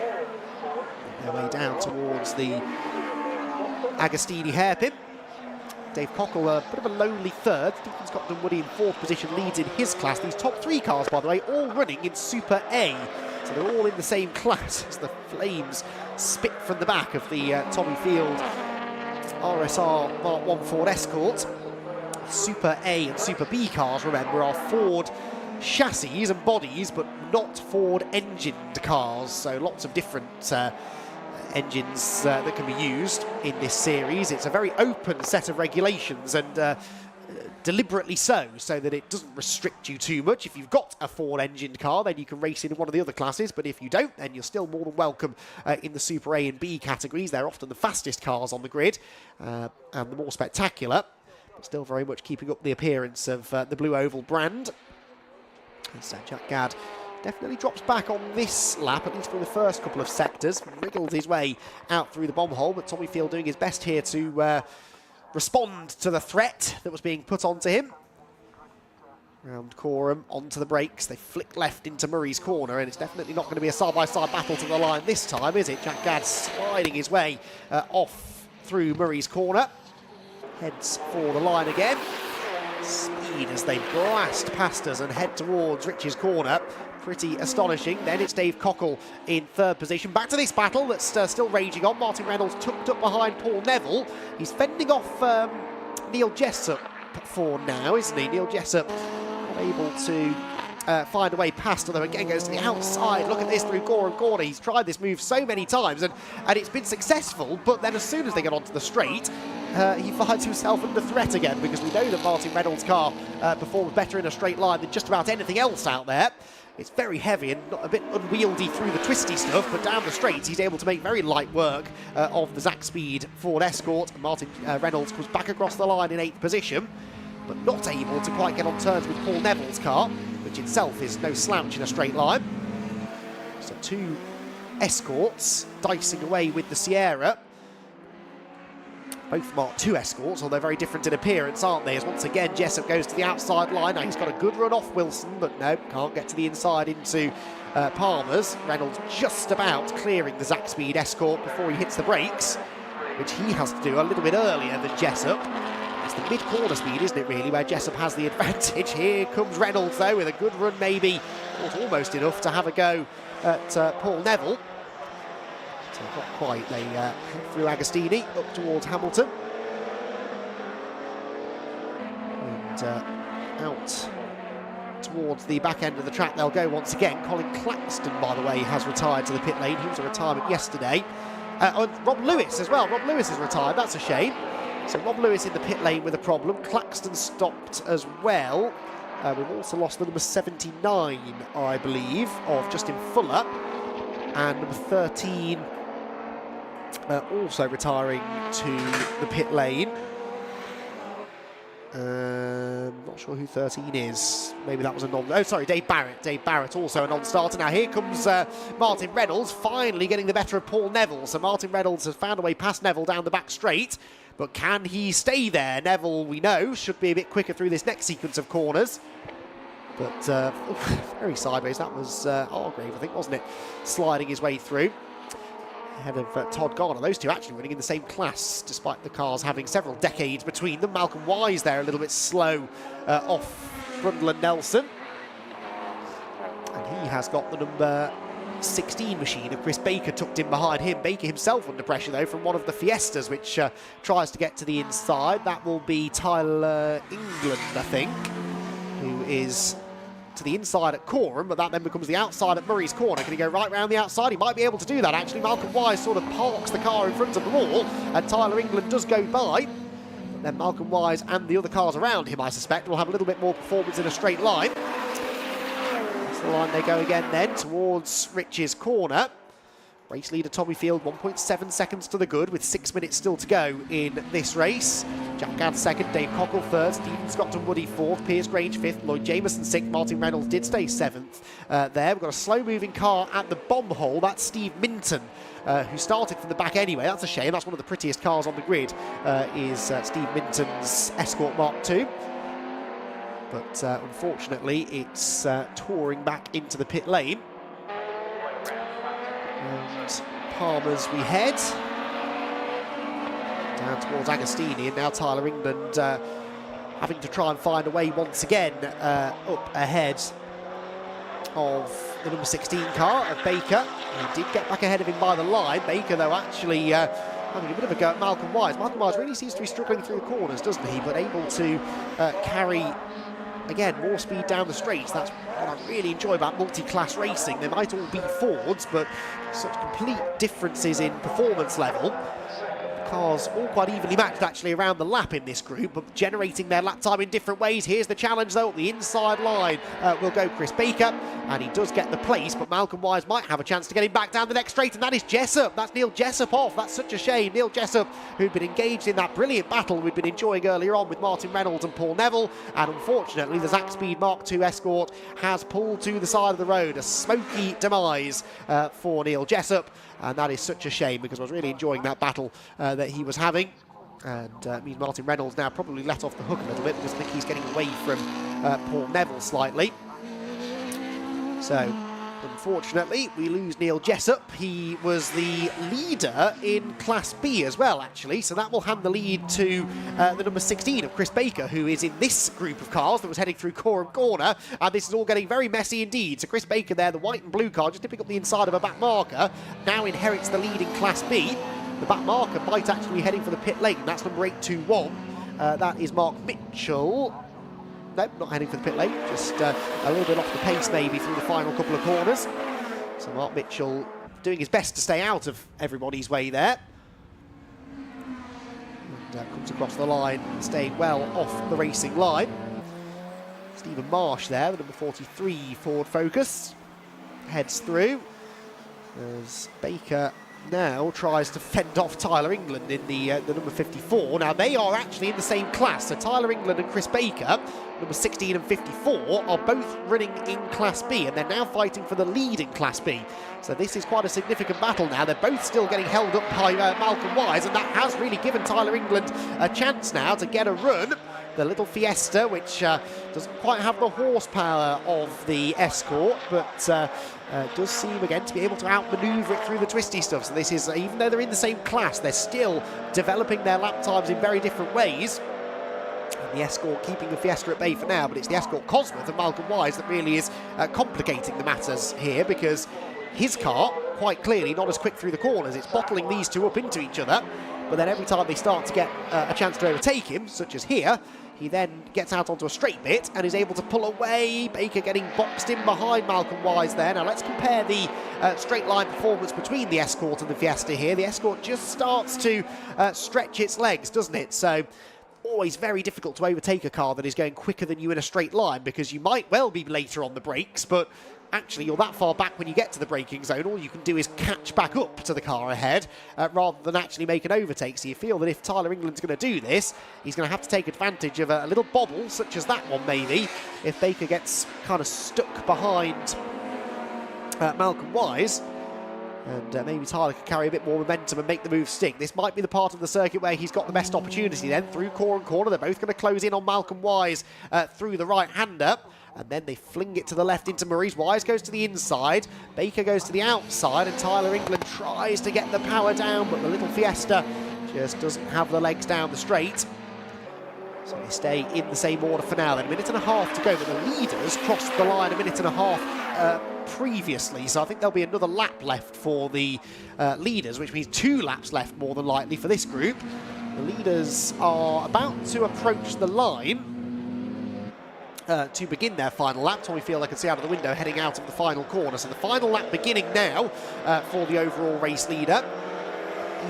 their way down towards the Agostini hairpin. Dave Cockle, a bit of a lonely third. Stephen Scott Dunwoody in fourth position, leads in his class. These top three cars, by the way, all running in Super A. So they're all in the same class as the flames spit from the back of the Tommy Field RSR Mark 1 Ford Escort. Super A and Super B cars, remember, are Ford chassis and bodies, but not Ford engined cars. So lots of different engines that can be used in this series. It's a very open set of regulations, and deliberately so that it doesn't restrict you too much. If you've got a Ford engined car, then you can race in one of the other classes, but if you don't, then you're still more than welcome in the Super A and B categories. They're often the fastest cars on the grid and the more spectacular, but still very much keeping up the appearance of the Blue Oval brand. And so Jack Gadd definitely drops back on this lap, at least for the first couple of sectors. Wriggles his way out through the bomb hole, but Tommy Field doing his best here to respond to the threat that was being put onto him. Round Coram, onto the brakes. They flick left into Murray's corner, and it's definitely not going to be a side-by-side battle to the line this time, is it? Jack Gadd sliding his way off through Murray's corner. Heads for the line again. Speed as they blast past us and head towards Rich's corner. Pretty astonishing. Then it's Dave Cockle in third position. Back to this battle that's still raging on. Martin Reynolds tucked up behind Paul Neville. He's fending off Neil Jessup for now, isn't he? Neil Jessup not able to find a way past, although again goes to the outside. Look at this through Gorham Corner. He's tried this move so many times and it's been successful, but then as soon as they get onto the straight, he finds himself under threat again, because we know that Martin Reynolds' car performs better in a straight line than just about anything else out there. It's very heavy and a bit unwieldy through the twisty stuff, but down the straights he's able to make very light work of the Zach Speed Ford Escort. And Martin Reynolds comes back across the line in 8th position, but not able to quite get on terms with Paul Neville's car, which itself is no slouch in a straight line. So 2 Escorts dicing away with the Sierra. Both Mark II Escorts, although very different in appearance, aren't they? As once again Jessup goes to the outside line. Now he's got a good run off Wilson, but no, can't get to the inside into Palmer's. Reynolds just about clearing the Zach Speed Escort before he hits the brakes, which he has to do a little bit earlier than Jessup. It's the mid-corner speed, isn't it, really, where Jessup has the advantage. Here comes Reynolds, though, with a good run, maybe almost enough to have a go at Paul Neville. So not quite. They head through Agostini up towards Hamilton. And out towards the back end of the track they'll go once again. Colin Claxton, by the way, has retired to the pit lane. He was a retirement yesterday. Rob Lewis as well. Rob Lewis is retired. That's a shame. So Rob Lewis in the pit lane with a problem. Claxton stopped as well. We've also lost the number 79, I believe, of Justin Fuller. And number 13 also retiring to the pit lane. Not sure who 13 is. Maybe that was a non... Oh, sorry, Dave Barrett. Dave Barrett, also a non-starter. Now here comes Martin Reynolds, finally getting the better of Paul Neville. So Martin Reynolds has found a way past Neville down the back straight. But can he stay there? Neville, we know, should be a bit quicker through this next sequence of corners. But very sideways. That was Hargrave, I think, wasn't it? Sliding his way through. Ahead of Todd Garner. Those two actually running in the same class, despite the cars having several decades between them. Malcolm Wise there a little bit slow off Brundle and Nelson. And he has got the number 16 machine of Chris Baker tucked in behind him. Baker himself under pressure, though, from one of the Fiestas, which tries to get to the inside. That will be Tyler England, I think, who is to the inside at Coram, but that then becomes the outside at Murray's Corner. Can he go right round the outside? He might be able to do that, actually. Malcolm Wise sort of parks the car in front of the wall, and Tyler England does go by. But then Malcolm Wise and the other cars around him, I suspect, will have a little bit more performance in a straight line. That's the line they go again then, towards Rich's Corner. Race leader Tommy Field, 1.7 seconds to the good, with 6 minutes still to go in this race. Jack Gadd second, Dave Cockle third, Stephen Scotton Woody fourth, Piers Grange fifth, Lloyd Jameson sixth, Martin Reynolds did stay seventh there. We've got a slow-moving car at the bomb hole. That's Steve Minton, who started from the back anyway. That's a shame. That's one of the prettiest cars on the grid, is Steve Minton's Escort Mark II. But unfortunately, it's touring back into the pit lane. And Palmer's we head down towards Agostini, and now Tyler England having to try and find a way once again up ahead of the number 16 car of Baker. He did get back ahead of him by the line. Baker, though, actually having a bit of a go at Malcolm Wise. Malcolm Wise really seems to be struggling through the corners, doesn't he? But able to carry, again, more speed down the straights. That's what I really enjoy about multi-class racing. They might all be Fords, but such complete differences in performance level. Cars all quite evenly matched actually around the lap in this group, but generating their lap time in different ways. Here's the challenge though, the inside line will go Chris Baker, and he does get the place, but Malcolm Wise might have a chance to get him back down the next straight, and that is Jessup. That's Neil Jessup off. That's such a shame. Neil Jessup, who'd been engaged in that brilliant battle we'd been enjoying earlier on with Martin Reynolds and Paul Neville, and unfortunately the Zach Speed Mark II Escort has pulled to the side of the road. A smoky demise for Neil Jessup. And that is such a shame, because I was really enjoying that battle that he was having. And means Martin Reynolds now probably let off the hook a little bit, because I think he's getting away from Paul Neville slightly. So, unfortunately, we lose Neil Jessup. He was the leader in Class B as well, actually. So that will hand the lead to the number 16 of Chris Baker, who is in this group of cars that was heading through Coram Corner. And this is all getting very messy indeed. So Chris Baker there, the white and blue car, just dipping up the inside of a back marker, now inherits the lead in Class B. The back marker might actually be heading for the pit lane. That's number 821. That is Mark Mitchell. no, not heading for the pit lane, just a little bit off the pace maybe through the final couple of corners. So Mark Mitchell doing his best to stay out of everybody's way there. And comes across the line, staying well off the racing line. Stephen Marsh there, the number 43 Ford Focus, heads through as Baker now tries to fend off Tyler England in the number 54. Now they are actually in the same class, so Tyler England and Chris Baker, number 16 and 54, are both running in Class B, and they're now fighting for the lead in Class B. So this is quite a significant battle now. They're both still getting held up by Malcolm Wise, and that has really given Tyler England a chance now to get a run. The little Fiesta, which doesn't quite have the horsepower of the Escort, but does seem again to be able to outmaneuver it through the twisty stuff. So this is, even though they're in the same class, they're still developing their lap times in very different ways. And the Escort keeping the Fiesta at bay for now, but it's the Escort Cosworth and Malcolm Wise that really is complicating the matters here, because his car, quite clearly not as quick through the corners. It's bottling these two up into each other, but then every time they start to get a chance to overtake him, such as here, he then gets out onto a straight bit and is able to pull away. Baker getting boxed in behind Malcolm Wise there. Now let's compare the straight line performance between the Escort and the Fiesta here. The Escort just starts to stretch its legs, doesn't it? So always very difficult to overtake a car that is going quicker than you in a straight line, because you might well be later on the brakes, but actually you're that far back when you get to the braking zone. All you can do is catch back up to the car ahead rather than actually make an overtake. So you feel that if Tyler England's going to do this, he's going to have to take advantage of a little bobble such as that one maybe, if Baker gets kind of stuck behind Malcolm Wise. And maybe Tyler could carry a bit more momentum and make the move stick. This might be the part of the circuit where he's got the best opportunity then. Through core and corner, they're both going to close in on Malcolm Wise through the right-hander. And then they fling it to the left into Maurice. Wise goes to the inside, Baker goes to the outside, and Tyler England tries to get the power down, but the little Fiesta just doesn't have the legs down the straight. So they stay in the same order for now. Then a minute and a half to go, but the leaders crossed the line a minute and a half previously, so I think there'll be another lap left for the leaders, which means 2 laps left more than likely for this group. The leaders are about to approach the line to begin their final lap. Tommy Field, I can see out of the window, heading out of the final corner. So the final lap beginning now for the overall race leader.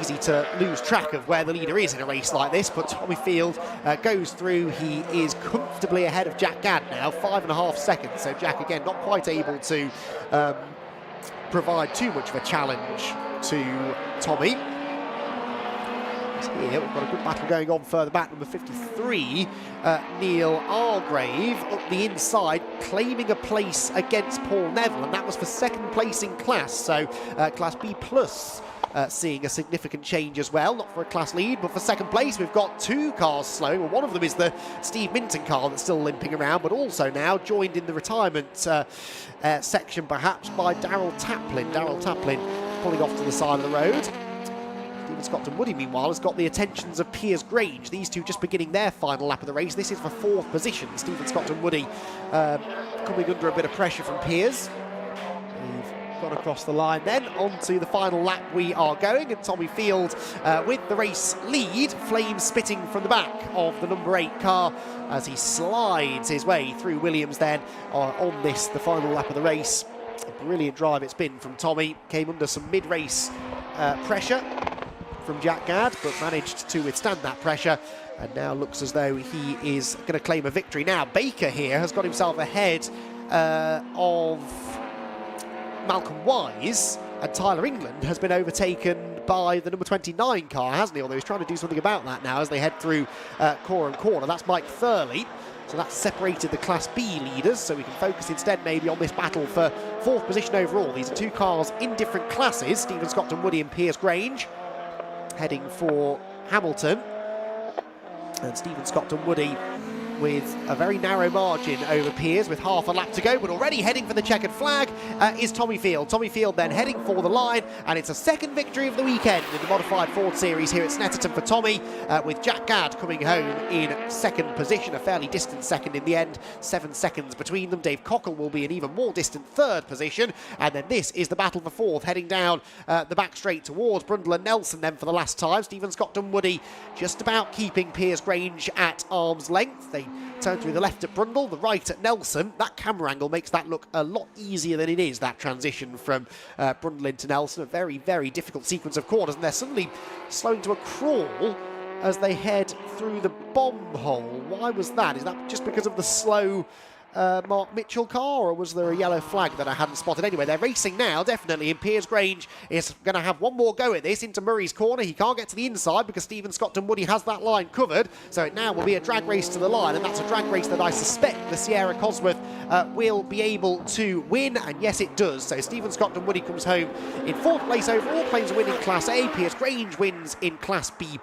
Easy to lose track of where the leader is in a race like this, but Tommy Field goes through. He is comfortably ahead of Jack Gadd now, 5.5 seconds. So Jack, again, not quite able to provide too much of a challenge to Tommy. Here we've got a good battle going on further back. Number 53, Neil Argrave, up the inside, claiming a place against Paul Neville, and that was for second place in class. So Class B plus seeing a significant change as well, not for a class lead, but for second place we've got 2 cars slowing. Well, one of them is the Steve Minton car that's still limping around, but also now joined in the retirement section perhaps by Daryl Taplin. Daryl Taplin pulling off to the side of the road. Stephen Scotton Woody, meanwhile, has got the attentions of Piers Grange. These two just beginning their final lap of the race. This is for 4th position. Stephen Scotton Woody coming under a bit of pressure from Piers. We've gone across the line then. Onto the final lap we are going. And Tommy Field with the race lead. Flames spitting from the back of the number 8 car as he slides his way through Williams then on this, the final lap of the race. A brilliant drive it's been from Tommy. Came under some mid-race pressure from Jack Gadd, but managed to withstand that pressure, and now looks as though he is going to claim a victory. Now Baker here has got himself ahead of Malcolm Wise, and Tyler England has been overtaken by the number 29 car, hasn't he? Although he's trying to do something about that now as they head through core and corner. That's Mike Thurley. So that's separated the Class B leaders, so we can focus instead maybe on this battle for 4th position overall. These are 2 cars in different classes, Stephen Scotton Woody and Piers Grange, heading for Hamilton. And Stephen Scotton Woody with a very narrow margin over Piers with half a lap to go, but already heading for the checkered flag is Tommy Field. Tommy Field then heading for the line, and it's a second victory of the weekend in the modified Ford Series here at Snetterton for Tommy, with Jack Gadd coming home in 2nd position, a fairly distant second in the end, 7 seconds between them. Dave Cockle will be an even more distant 3rd position, and then this is the battle for 4th, heading down the back straight towards Brundle and Nelson then for the last time. Stephen Scotton Woody just about keeping Piers Grange at arm's length. They having turned through the left at Brundle, the right at Nelson. That camera angle makes that look a lot easier than it is, that transition from Brundle into Nelson. A very, very difficult sequence of corners, and they're suddenly slowing to a crawl as they head through the bomb hole. Why was that? Is that just because of the slow Mark Mitchell car, or was there a yellow flag that I hadn't spotted? Anyway, they're racing now, definitely, and Piers Grange is going to have one more go at this into Murray's corner. He can't get to the inside because Stephen Scotton-Woody has that line covered, so it now will be a drag race to the line, and that's a drag race that I suspect the Sierra Cosworth will be able to win, and yes, it does. So Stephen Scotton-Woody comes home in 4th place overall, claims a win in Class A. Piers Grange wins in Class B+,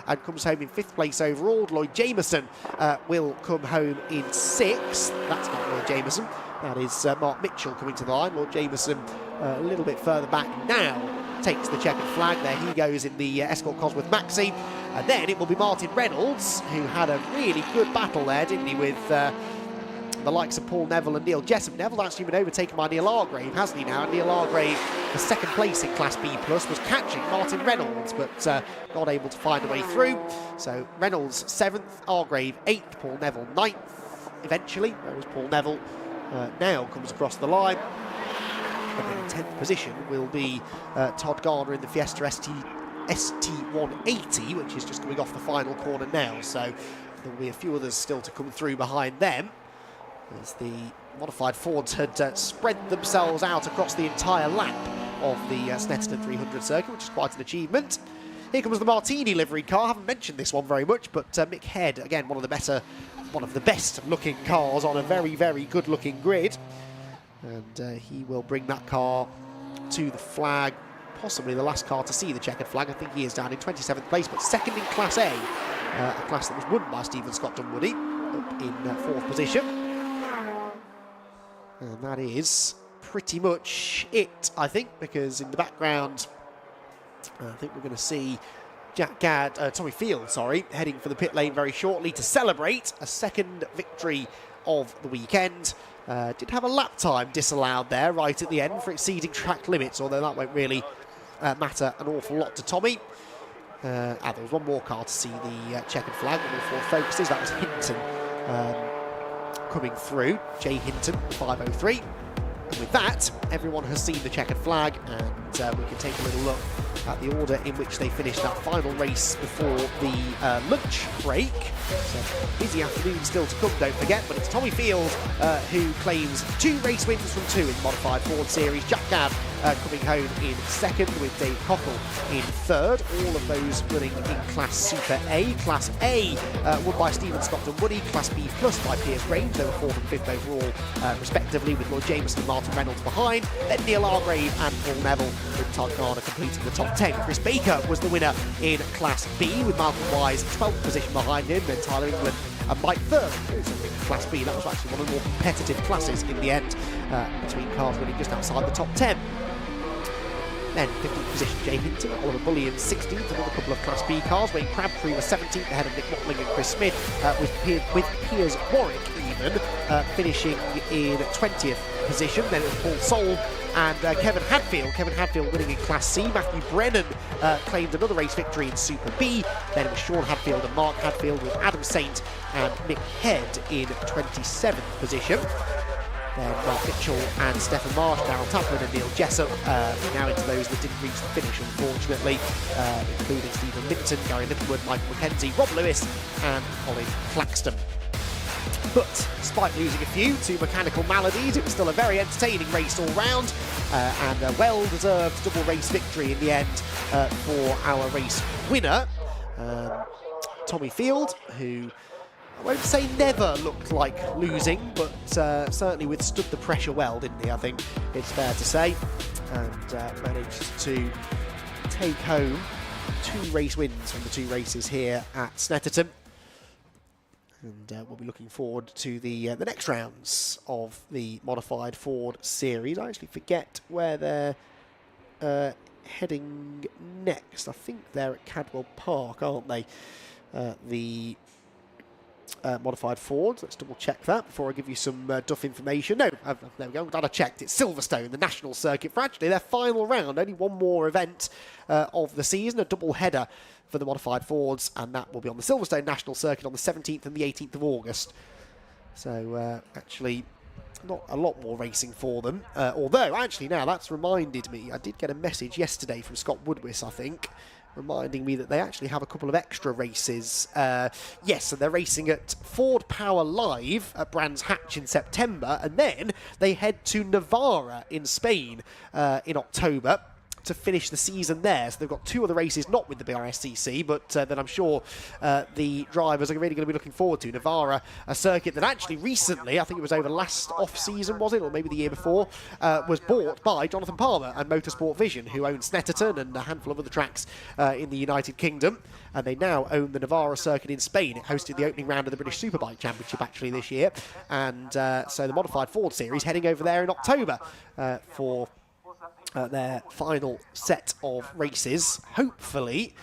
and comes home in 5th place overall. Lloyd Jameson will come home in 6th. That's not Lloyd Jameson, that is Mark Mitchell coming to the line. Lloyd Jameson a little bit further back now takes the checkered flag. There he goes in the Escort Cosworth Maxi. And then it will be Martin Reynolds, who had a really good battle there, didn't he, with the likes of Paul Neville and Neil Jessup. Neville's actually been overtaken by Neil Argrave, hasn't he now? And Neil Argrave, the 2nd place in Class B+, was catching Martin Reynolds, but not able to find a way through. So Reynolds 7th, Argrave 8th, Paul Neville 9th. Eventually, whereas Paul Neville now comes across the line. And then in 10th position will be Todd Garner in the Fiesta ST180, which is just coming off the final corner now. So there will be a few others still to come through behind them, as the modified Fords had spread themselves out across the entire lap of the Snetterton 300 circuit, which is quite an achievement. Here comes the Martini livery car. I haven't mentioned this one very much, but Mick Head, again, one of the best looking cars on a very, very good looking grid. And he will bring that car to the flag, possibly the last car to see the checkered flag. I think he is down in 27th place, but 2nd in Class A, a class that was won by Stephen Scotton-Woody, up in 4th position. And that is pretty much it, I think, because in the background, I think we're going to see Tommy Field, heading for the pit lane very shortly to celebrate a 2nd victory of the weekend. Did have a lap time disallowed there right at the end for exceeding track limits, although that won't really matter an awful lot to Tommy. There was one more car to see the checkered flag when all 4 focuses. That was Hinton coming through, Jay Hinton, 503. And with that, everyone has seen the checkered flag, and we can take a little look at the order in which they finished that final race before the lunch break. So busy afternoon still to come, don't forget, but it's Tommy Field who claims 2 race wins from 2 in the modified Ford Series. Jack Gadd coming home in 2nd, with Dave Cockle in 3rd. All of those running in Class Super A. Class A won by Stephen Scotton-Woody. Class B Plus by Piers Grange. They were 4th and 5th overall, respectively, with Lloyd Jameson and Martin Reynolds behind. Then Neil Argrave and Paul Neville, with Todd Garner completing the top 10. Chris Baker was the winner in Class B, with Malcolm Wise 12th position behind him. Then Tyler England and Mike Thurman in Class B. That was actually one of the more competitive classes in the end, between cars winning just outside the top 10. Then 15th position, Jay Hinton, Oliver Bullion 16th, another couple of Class B cars. Wayne Crabtree was 17th ahead of Nick Watling and Chris Smith, with Piers Warwick even finishing in 20th position. Then it was Paul Soul and Kevin Hadfield. Kevin Hadfield winning in Class C. Matthew Brennan claimed another race victory in Super B. Then it was Sean Hadfield and Mark Hadfield, with Adam Saint and Mick Head in 27th position. Then Mark Mitchell and Stephen Marsh, Darryl Taplin and Neil Jessup, now into those that didn't reach the finish, unfortunately, including Stephen Minton, Gary Littlewood, Michael McKenzie, Rob Lewis and Colin Claxton. But despite losing a few to mechanical maladies, it was still a very entertaining race all round, and a well-deserved double race victory in the end for our race winner, Tommy Field, who I won't say never looked like losing, but certainly withstood the pressure well, didn't he? I think it's fair to say, and managed to take home 2 race wins from the 2 races here at Snetterton. And we'll be looking forward to the next rounds of the modified Ford Series. I actually forget where they're heading next. I think they're at Cadwell Park, aren't they? The modified Ford. Let's double check that before I give you some duff information. No, there we go. I'm glad I checked. It's Silverstone, the national circuit, for actually their final round. Only one more event of the season, a double header for the modified Fords, and that will be on the Silverstone national circuit on the 17th and the 18th of August. So actually, not a lot more racing for them. Although, actually, now that's reminded me, I did get a message yesterday from Scott Woodwiss, I think, reminding me that they actually have a couple of extra races. Yes, so they're racing at Ford Power Live at Brands Hatch in September, and then they head to Navarra in Spain in October to finish the season there. So they've got 2 other races, not with the Brscc, but that I'm sure the drivers are really going to be looking forward to. Navarra, a circuit that actually recently, I think it was over last off-season, was it, or maybe the year before, was bought by Jonathan Palmer and Motorsport Vision, who own Snetterton and a handful of other tracks in the United Kingdom. And they now own the Navarra circuit in Spain. It hosted the opening round of the British Superbike Championship actually this year. And so the Modified Ford Series heading over there in October for their final set of races. Hopefully,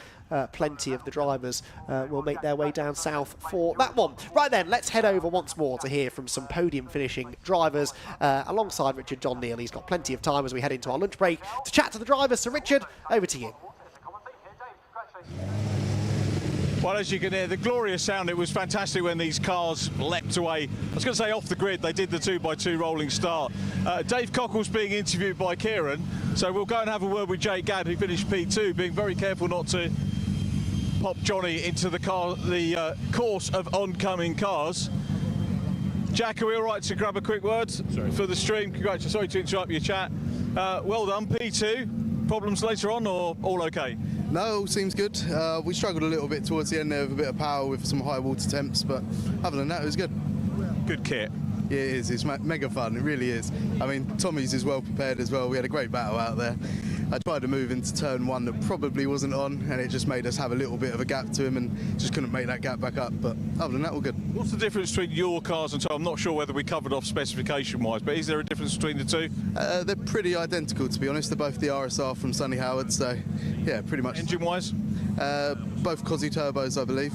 plenty of the drivers will make their way down south for that one. Right then, let's head over once more to hear from some podium finishing drivers alongside Richard John Neal. He's got plenty of time as we head into our lunch break to chat to the drivers. So Richard, over to you. Well, as you can hear, the glorious sound, it was fantastic when these cars leapt away. I was going to say off the grid, they did the 2x2 rolling start. Dave Cockle's being interviewed by Kieran, so we'll go and have a word with Jake Gadd, who finished P2, being very careful not to pop Johnny into the course of oncoming cars. Jack, are we all right to grab a quick word for the stream? Congratulations, sorry to interrupt your chat. Well done, P2. Problems later on, or all okay? No, all seems good. We struggled a little bit towards the end there with a bit of power with some high water temps, but other than that, it was good. Good kit. Yeah, it is. It's mega fun. It really is. I mean, Tommy's is well prepared as well. We had a great battle out there. I tried to move into turn 1 that probably wasn't on, and it just made us have a little bit of a gap to him and just couldn't make that gap back up. But other than that, all good. What's the difference between your cars and Tom? I'm not sure whether we covered off specification-wise, but is there a difference between the two? They're pretty identical, to be honest. They're both the RSR from Sonny Howard, so yeah, pretty much. Engine-wise? Both Cosy turbos, I believe.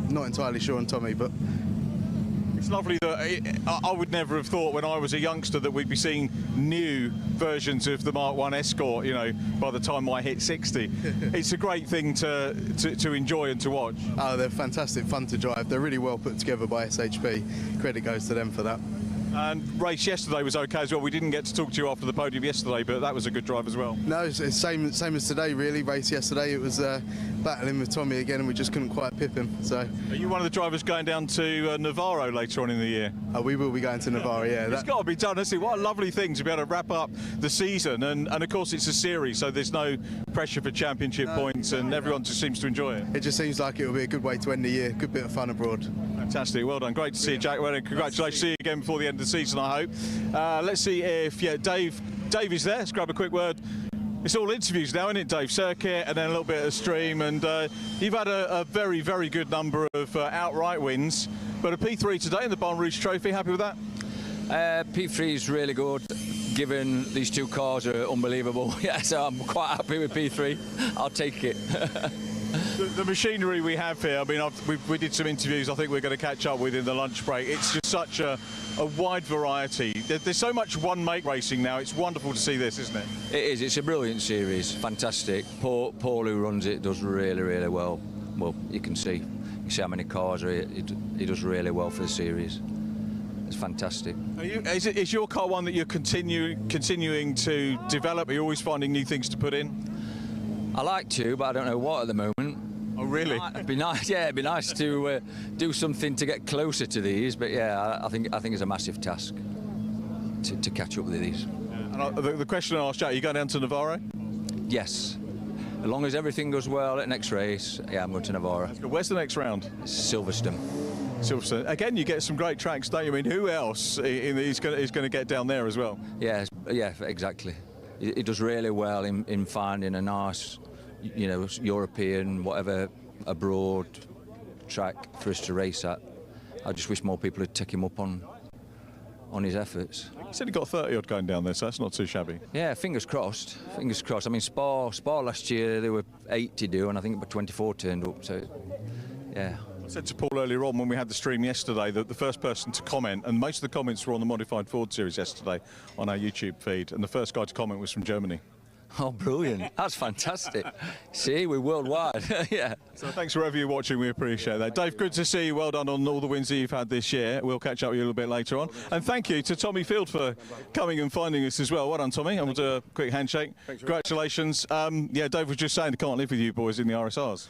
Not entirely sure on Tommy, but it's lovely that I would never have thought when I was a youngster that we'd be seeing new versions of the Mark 1 Escort, you know, by the time I hit 60. It's a great thing to enjoy and to watch. Oh, they're fantastic fun to drive. They're really well put together by SHP. Credit goes to them for that. And race yesterday was okay as well. We didn't get to talk to you after the podium yesterday, but that was a good drive as well. No, it's same as today, really. Race yesterday, it was battling with Tommy again, and we just couldn't quite pip him. So, are you one of the drivers going down to Navarro later on in the year? We will be going to Navarro, yeah. It's got to be done, isn't it? What a lovely thing to be able to wrap up the season, and of course it's a series, so there's no pressure for championship points, and everyone just seems to enjoy it. It just seems like it will be a good way to end the year. Good bit of fun abroad. Fantastic, well done. Great to see you, Jack. Well, and congratulations. See you again before the end of the season, I hope. Let's see if Dave is there. Let's grab a quick word. It's all interviews now, isn't it, Dave? Circuit and then a little bit of stream, and you've had a very, very good number of outright wins, but a P3 today in the Barn Rouge Trophy. Happy with that? P3 is really good, given these two cars are unbelievable. Yeah, so I'm quite happy with P3. I'll take it. The machinery we have here, I mean, we did some interviews I think we're going to catch up with in the lunch break. It's just such a wide variety. There's so much one-make racing now. It's wonderful to see this, isn't it? It is. It's a brilliant series. Fantastic. Paul who runs it, does really, really well. Well, you can see how many cars are here. He does really well for the series. It's fantastic. Is your car one that you're continuing to develop? Are you always finding new things to put in? I like to, but I don't know what at the moment. Oh, really? It'd be nice. Yeah, it'd be nice to do something to get closer to these. But yeah, I think it's a massive task to catch up with these. Yeah. And the question I asked Jack, are you going down to Navarro? Yes. As long as everything goes well at next race, yeah, I'm going to Navarro. Where's the next round? Silverstone. Silverstone. Again, you get some great tracks, don't you? I mean, who else is going to get down there as well? Yeah, exactly. It does really well in finding a nice, you know, European, whatever, abroad track for us to race at. I just wish more people would take him up on his efforts. You said he got 30 odd going down there, so that's not too shabby. Yeah, fingers crossed. Fingers crossed. I mean, Spa last year, they were 8 to do, and I think about 24 turned up, so yeah. said to Paul earlier on when we had the stream yesterday that the first person to comment, and most of the comments were on the Modified Ford series yesterday on our YouTube feed, and the first guy to comment was from Germany. Oh, brilliant. That's fantastic. See, we're worldwide. Yeah. So thanks wherever you're watching, we appreciate that. Dave, good to see you. Well done on all the wins that you've had this year. We'll catch up with you a little bit later on. And thank you to Tommy Field for coming and finding us as well. Well done, Tommy. And we'll do a quick handshake. Congratulations. Yeah, Dave was just saying he can't live with you boys in the RSRs.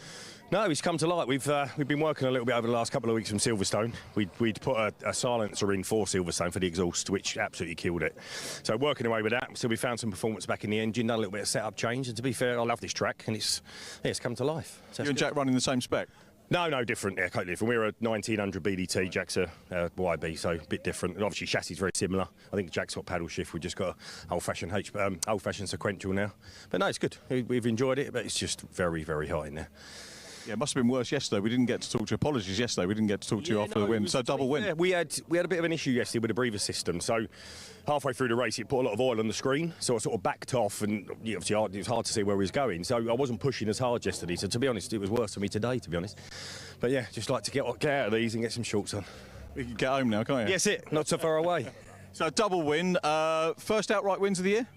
No, it's come to light. We've been working a little bit over the last couple of weeks from Silverstone. We'd put a silencer in for Silverstone for the exhaust, which absolutely killed it. So working away with that, so we found some performance back in the engine, done a little bit of setup change, and to be fair, I love this track, and it's come to life. So you and Jack running the same spec? No, different. Yeah, totally different. We're a 1900 BDT, Jack's a YB, so a bit different. And obviously, chassis is very similar. I think Jack's got paddle shift. We've just got an old-fashioned sequential now. But no, it's good. We've enjoyed it, but it's just very, very hot in there. Yeah, it must have been worse yesterday. We didn't get to talk to you. Apologies yesterday. We didn't get to talk to you after the win. So double win. Yeah, we had a bit of an issue yesterday with the breather system. So halfway through the race, it put a lot of oil on the screen. So I sort of backed off, and obviously it was hard to see where he was going. So I wasn't pushing as hard yesterday. So to be honest, it was worse for me today, to be honest. But yeah, just like to get out of these and get some shorts on. We can get home now, can't you? Yes, not so far away. So double win. First outright wins of the year?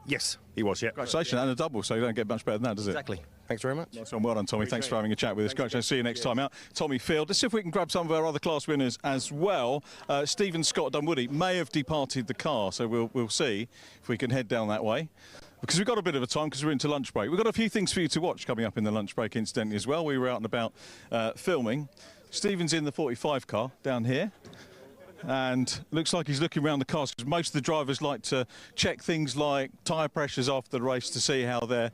Yes, he was, yeah. Congratulations, and a double, so you don't get much better than that, does it? Exactly. Thanks very much. Nice one. Well done, Tommy. Thanks for having a chat with us. Congratulations. See you next time out. Tommy Field. Let's see if we can grab some of our other class winners as well. Stephen Scott Dunwoody may have departed the car, so we'll see if we can head down that way. Because we've got a bit of a time because we're into lunch break. We've got a few things for you to watch coming up in the lunch break, incidentally, as well. We were out and about filming. Stephen's in the 45 car down here. And looks like he's looking around the cars because most of the drivers like to check things like tyre pressures after the race to see how they're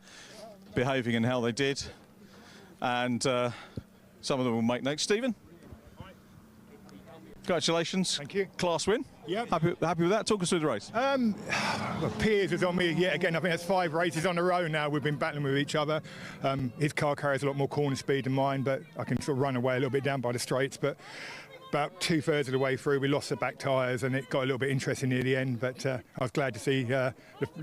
behaving and how they did. And some of them will make notes. Stephen? Congratulations. Thank you. Class win. Yeah. Happy with that? Talk us through the race. Well, Piers was on me yet again. I think that's 5 races on the row now. We've been battling with each other. His car carries a lot more corner speed than mine, but I can sort of run away a little bit down by the straights. But about 2/3 of the way through, we lost the back tyres and it got a little bit interesting near the end. But I was glad to see the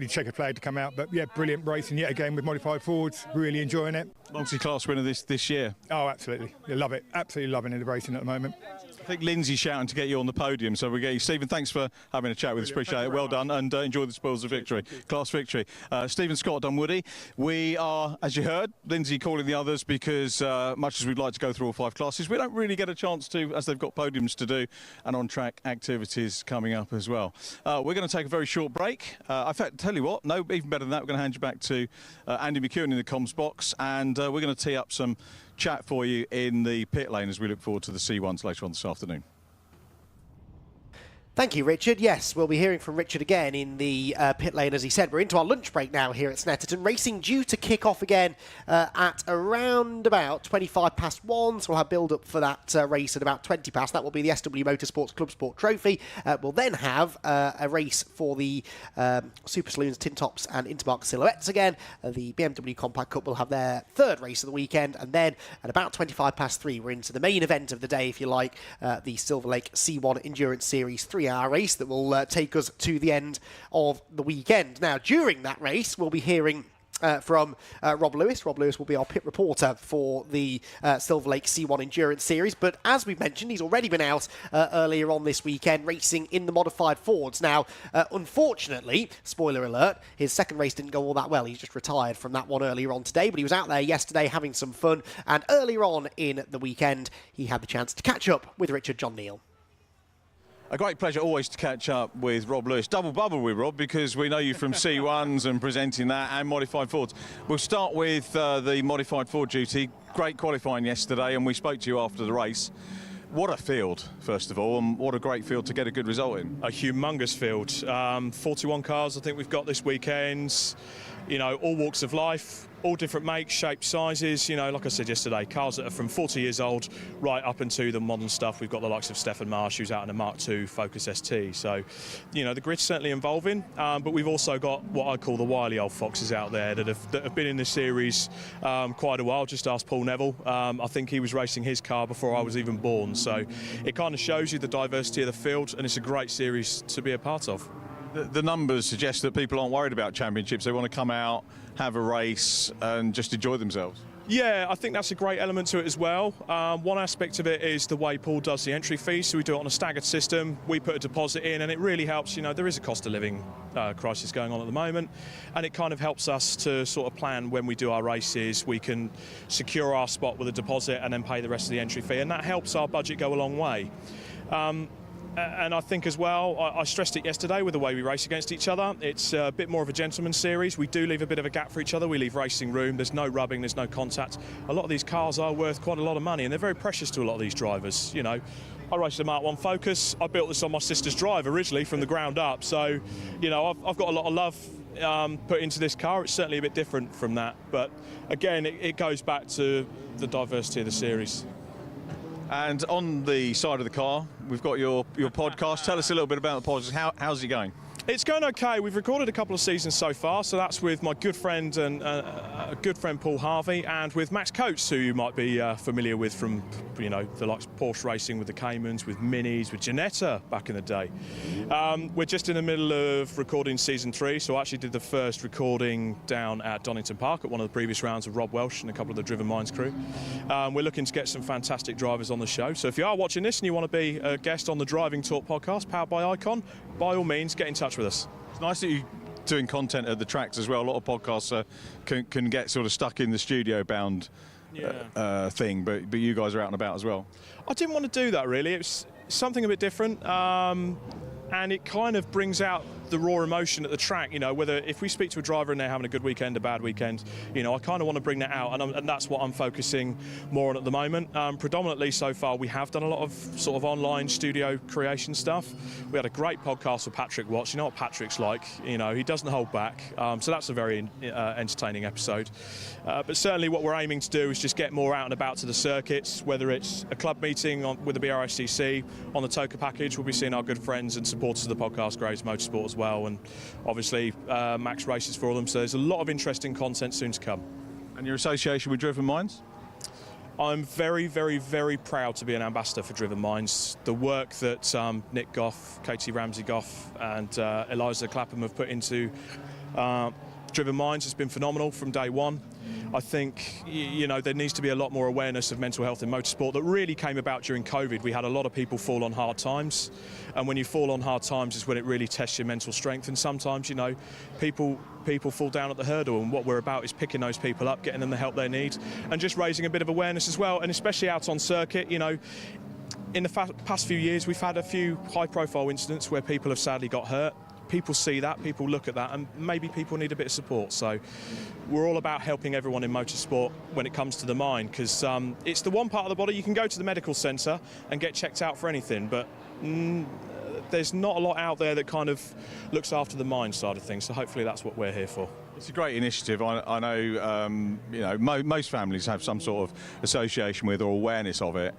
checkered flag to come out. But yeah, brilliant racing yet again with modified Fords. Really enjoying it. Multi-class winner this year. Oh, absolutely. I love it. Absolutely loving the racing at the moment. I think Lindsay's shouting to get you on the podium, so we get you. Stephen, thanks for having a chat with us. Appreciate it. Well done, and enjoy the spoils of victory. Class victory. Stephen Scott Dunwoody. We are, as you heard, Lindsay calling the others because much as we'd like to go through all 5 classes, we don't really get a chance to, as they've got podiums to do and on-track activities coming up as well. We're going to take a very short break. In fact, tell you what, no, even better than that, we're going to hand you back to Andy McEwen in the comms box, and we're going to tee up some chat for you in the pit lane as we look forward to the C1s later on this afternoon. Thank you, Richard. Yes, we'll be hearing from Richard again in the pit lane. As he said, we're into our lunch break now here at Snetterton. Racing due to kick off again at around about 1:25. So we'll have build-up for that race at about 20 past. That will be the SW Motorsports Club Sport Trophy. We'll then have a race for the Super Saloons, Tin Tops and Intermarque Silhouettes again. The BMW Compact Cup will have their 3rd race of the weekend. And then at about 3:25, we're into the main event of the day, if you like, the Silver Lake C1 Endurance Series 3-hour race that will take us to the end of the weekend. Now, during that race, we'll be hearing from Rob Lewis. Rob Lewis will be our pit reporter for the Silver Lake C1 Endurance Series. But as we've mentioned, he's already been out earlier on this weekend racing in the modified Fords. Now, unfortunately, spoiler alert, his second race didn't go all that well. He's just retired from that one earlier on today, but he was out there yesterday having some fun. And earlier on in the weekend, he had the chance to catch up with Richard John Neal. A great pleasure always to catch up with Rob Lewis. Double bubble with Rob because we know you from C1s and presenting that and modified Fords. We'll start with the modified Ford duty. Great qualifying yesterday and we spoke to you after the race. What a field, first of all, and what a great field to get a good result in. A humongous field. 41 cars I think we've got this weekend. You know, all walks of life, all different makes, shapes, sizes. You know, like I said yesterday, cars that are from 40 years old right up into the modern stuff. We've got the likes of Stefan Marsh, who's out in a Mark II Focus ST. So, you know, the grid's certainly involving, but we've also got what I call the wily old foxes out there that have been in this series quite a while. Just ask Paul Neville. I think he was racing his car before I was even born. So it kind of shows you the diversity of the field, and it's a great series to be a part of. The numbers suggest that people aren't worried about championships. They want to come out, have a race and just enjoy themselves. Yeah, I think that's a great element to it as well. One aspect of it is the way Paul does the entry fees. So we do it on a staggered system. We put a deposit in, and it really helps. You know, there is a cost of living crisis going on at the moment, and it kind of helps us to sort of plan when we do our races. We can secure our spot with a deposit and then pay the rest of the entry fee, and that helps our budget go a long way. And I think as well, I stressed it yesterday with the way we race against each other. It's a bit more of a gentleman's series. We do leave a bit of a gap for each other. We leave racing room. There's no rubbing, there's no contact. A lot of these cars are worth quite a lot of money, and they're very precious to a lot of these drivers. You know, I raced a Mark 1 Focus. I built this on my sister's drive originally from the ground up. So, you know, I've got a lot of love put into this car. It's certainly a bit different from that. But again, it goes back to the diversity of the series. And on the side of the car, we've got your podcast. Tell us a little bit about the podcast. How's it going? It's going okay. We've recorded a couple of seasons so far, so that's with my good friend and a good friend Paul Harvey, and with Max Coates, who you might be familiar with from, you know, the likes of Porsche racing with the Caymans, with Minis, with Ginetta back in the day. We're just in the middle of recording season 3, so I actually did the first recording down at Donington Park at one of the previous rounds of Rob Welsh and a couple of the Driven Minds crew. We're looking to get some fantastic drivers on the show, so if you are watching this and you want to be a guest on the Driving Talk podcast powered by Icon, by all means, get in touch with us. It's nice that you're doing content at the tracks as well. A lot of podcasts can get sort of stuck in the studio bound thing, but you guys are out and about as well. I didn't want to do that really. It was something a bit different, and it kind of brings out the raw emotion at the track. You know, whether if we speak to a driver and they're having a good weekend, a bad weekend, you know, I kind of want to bring that out, and that's what I'm focusing more on at the moment. Predominantly so far, we have done a lot of sort of online studio creation stuff. We had a great podcast with Patrick Watts. You know what Patrick's like. You know, he doesn't hold back. So that's a very entertaining episode. But certainly what we're aiming to do is just get more out and about to the circuits, whether it's a club meeting with the Brscc, on the Toka package, we'll be seeing our good friends and supporters of the podcast, Graves Motorsport as well, and obviously Max races for them, so there's a lot of interesting content soon to come. And your association with Driven Minds? I'm very, very, very proud to be an ambassador for Driven Minds. The work that Nick Goff, Katie Ramsey-Goff and Eliza Clapham have put into Driven Minds has been phenomenal from day one. I think, you know, there needs to be a lot more awareness of mental health in motorsport. That really came about during COVID. We had a lot of people fall on hard times, and when you fall on hard times is when it really tests your mental strength. And sometimes, you know, people fall down at the hurdle, and what we're about is picking those people up, getting them the help they need, and just raising a bit of awareness as well, and especially out on circuit. You know, in the past few years, we've had a few high-profile incidents where people have sadly got hurt. People see that, people look at that, and maybe people need a bit of support. So we're all about helping everyone in motorsport when it comes to the mind, because it's the one part of the body. You can go to the medical centre and get checked out for anything, but there's not a lot out there that kind of looks after the mind side of things. So hopefully that's what we're here for. It's a great initiative. I know, you know, most families have some sort of association with or awareness of it,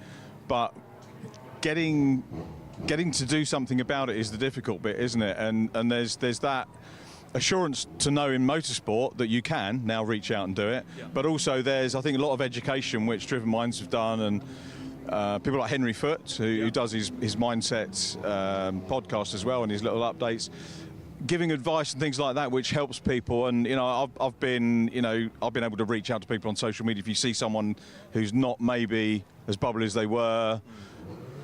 but getting to do something about it is the difficult bit, isn't it? And there's that assurance to know in motorsport that you can now reach out and do it, but also there's, I think, a lot of education which Driven Minds have done, and people like Henry Foote, who does his Mindsets podcast as well, and his little updates, giving advice and things like that, which helps people. And you know, I've been able to reach out to people on social media. If you see someone who's not maybe as bubbly as they were,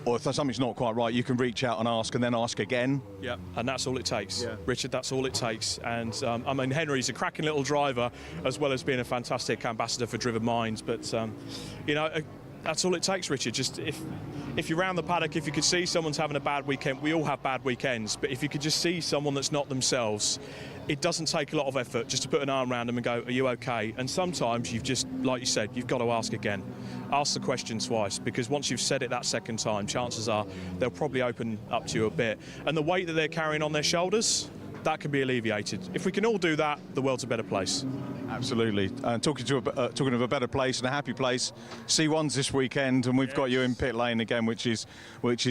or if something's not quite right, you can reach out and ask, and then ask again. Yeah, and that's all it takes. Richard, that's all it takes. And I mean, Henry's a cracking little driver, as well as being a fantastic ambassador for Driven Minds. But you know, that's all it takes, Richard. Just if you're around the paddock, if you could see someone's having a bad weekend, we all have bad weekends, but if you could just see someone that's not themselves, it doesn't take a lot of effort just to put an arm around them and go, are you okay? And sometimes you've just, like you said, you've got to ask again. Ask the question twice, because once you've said it that second time, chances are they'll probably open up to you a bit. And the weight that they're carrying on their shoulders, that can be alleviated. If we can all do that, the world's a better place. Absolutely. Talking of a better place and a happy place, C1's this weekend, and we've got you in pit lane again, which is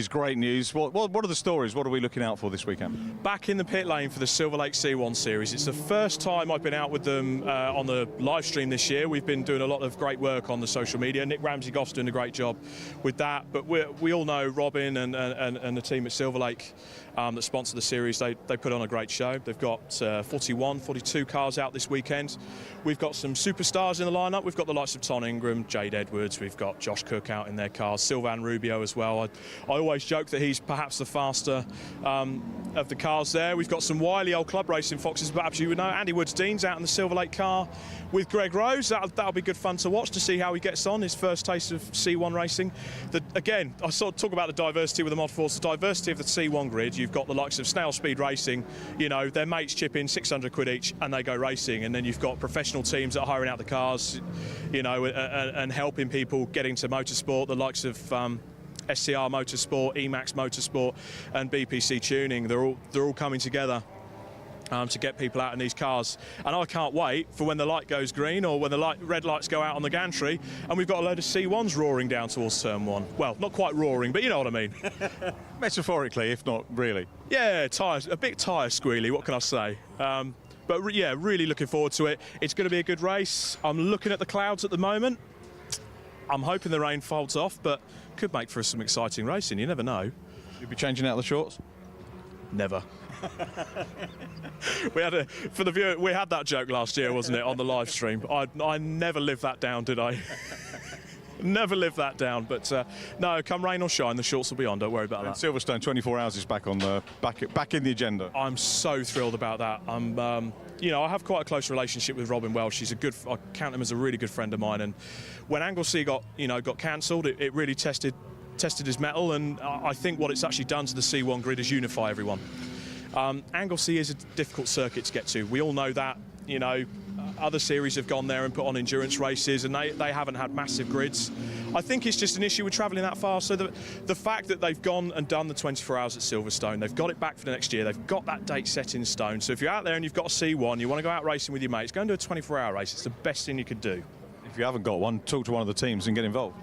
great news. What are the stories? What are we looking out for this weekend? Back in the pit lane for the Silver Lake C1 series. It's the first time I've been out with them on the live stream this year. We've been doing a lot of great work on the social media. Nick Ramsey-Goff's doing a great job with that, but we all know Robin and the team at Silver Lake that sponsor the series. They put on a great show. They've got 42 cars out this weekend. We've got some superstars in the lineup. We've got the likes of Tom Ingram, Jade Edwards. We've got Josh Cook out in their cars. Sylvain Rubio as well. I always joke that he's perhaps the faster of the cars there. We've got some wily old club racing foxes, perhaps you would know. Andy Woods-Dean's out in the Silver Lake car with Greg Rose. That'll be good fun to watch, to see how he gets on, his first taste of C1 racing. Again, I sort of talk about the diversity with the Mod 4s, the diversity of the C1 grid. You've got the likes of Snail Speed Racing, you know, their mates chip in 600 quid each and they go racing, and then you've got professional teams that are hiring out the cars, you know, and helping people get into motorsport, the likes of SCR Motorsport, Emax Motorsport and BPC Tuning. They're all coming together to get people out in these cars, and I can't wait for when the light goes green or when the red lights go out on the gantry and we've got a load of C1s roaring down towards turn 1. Well, not quite roaring, but you know what I mean. Metaphorically, if not really. Yeah, a bit tyre squealy, what can I say? But yeah, really looking forward to it. It's going to be a good race. I'm looking at the clouds at the moment. I'm hoping the rain folds off, but could make for some exciting racing, you never know. You'll be changing out the shorts? Never. We had that joke last year, wasn't it, on the live stream? I never lived that down, did I? Never lived that down, but no, come rain or shine, the shorts will be on. Don't worry about that. Silverstone 24 Hours is back on the back in the agenda. I'm so thrilled about that. You know, I have quite a close relationship with Robin Welsh. I count him as a really good friend of mine. And when Anglesey got cancelled, it really tested his mettle. And I think what it's actually done to the C1 grid is unify everyone. Anglesey is a difficult circuit to get to. We all know that. You know, other series have gone there and put on endurance races, and they haven't had massive grids. I think it's just an issue with travelling that far. So the fact that they've gone and done the 24 hours at Silverstone, they've got it back for the next year, they've got that date set in stone. So if you're out there and you've got a C1, you want to go out racing with your mates, go and do a 24-hour race. It's the best thing you could do. If you haven't got one, talk to one of the teams and get involved.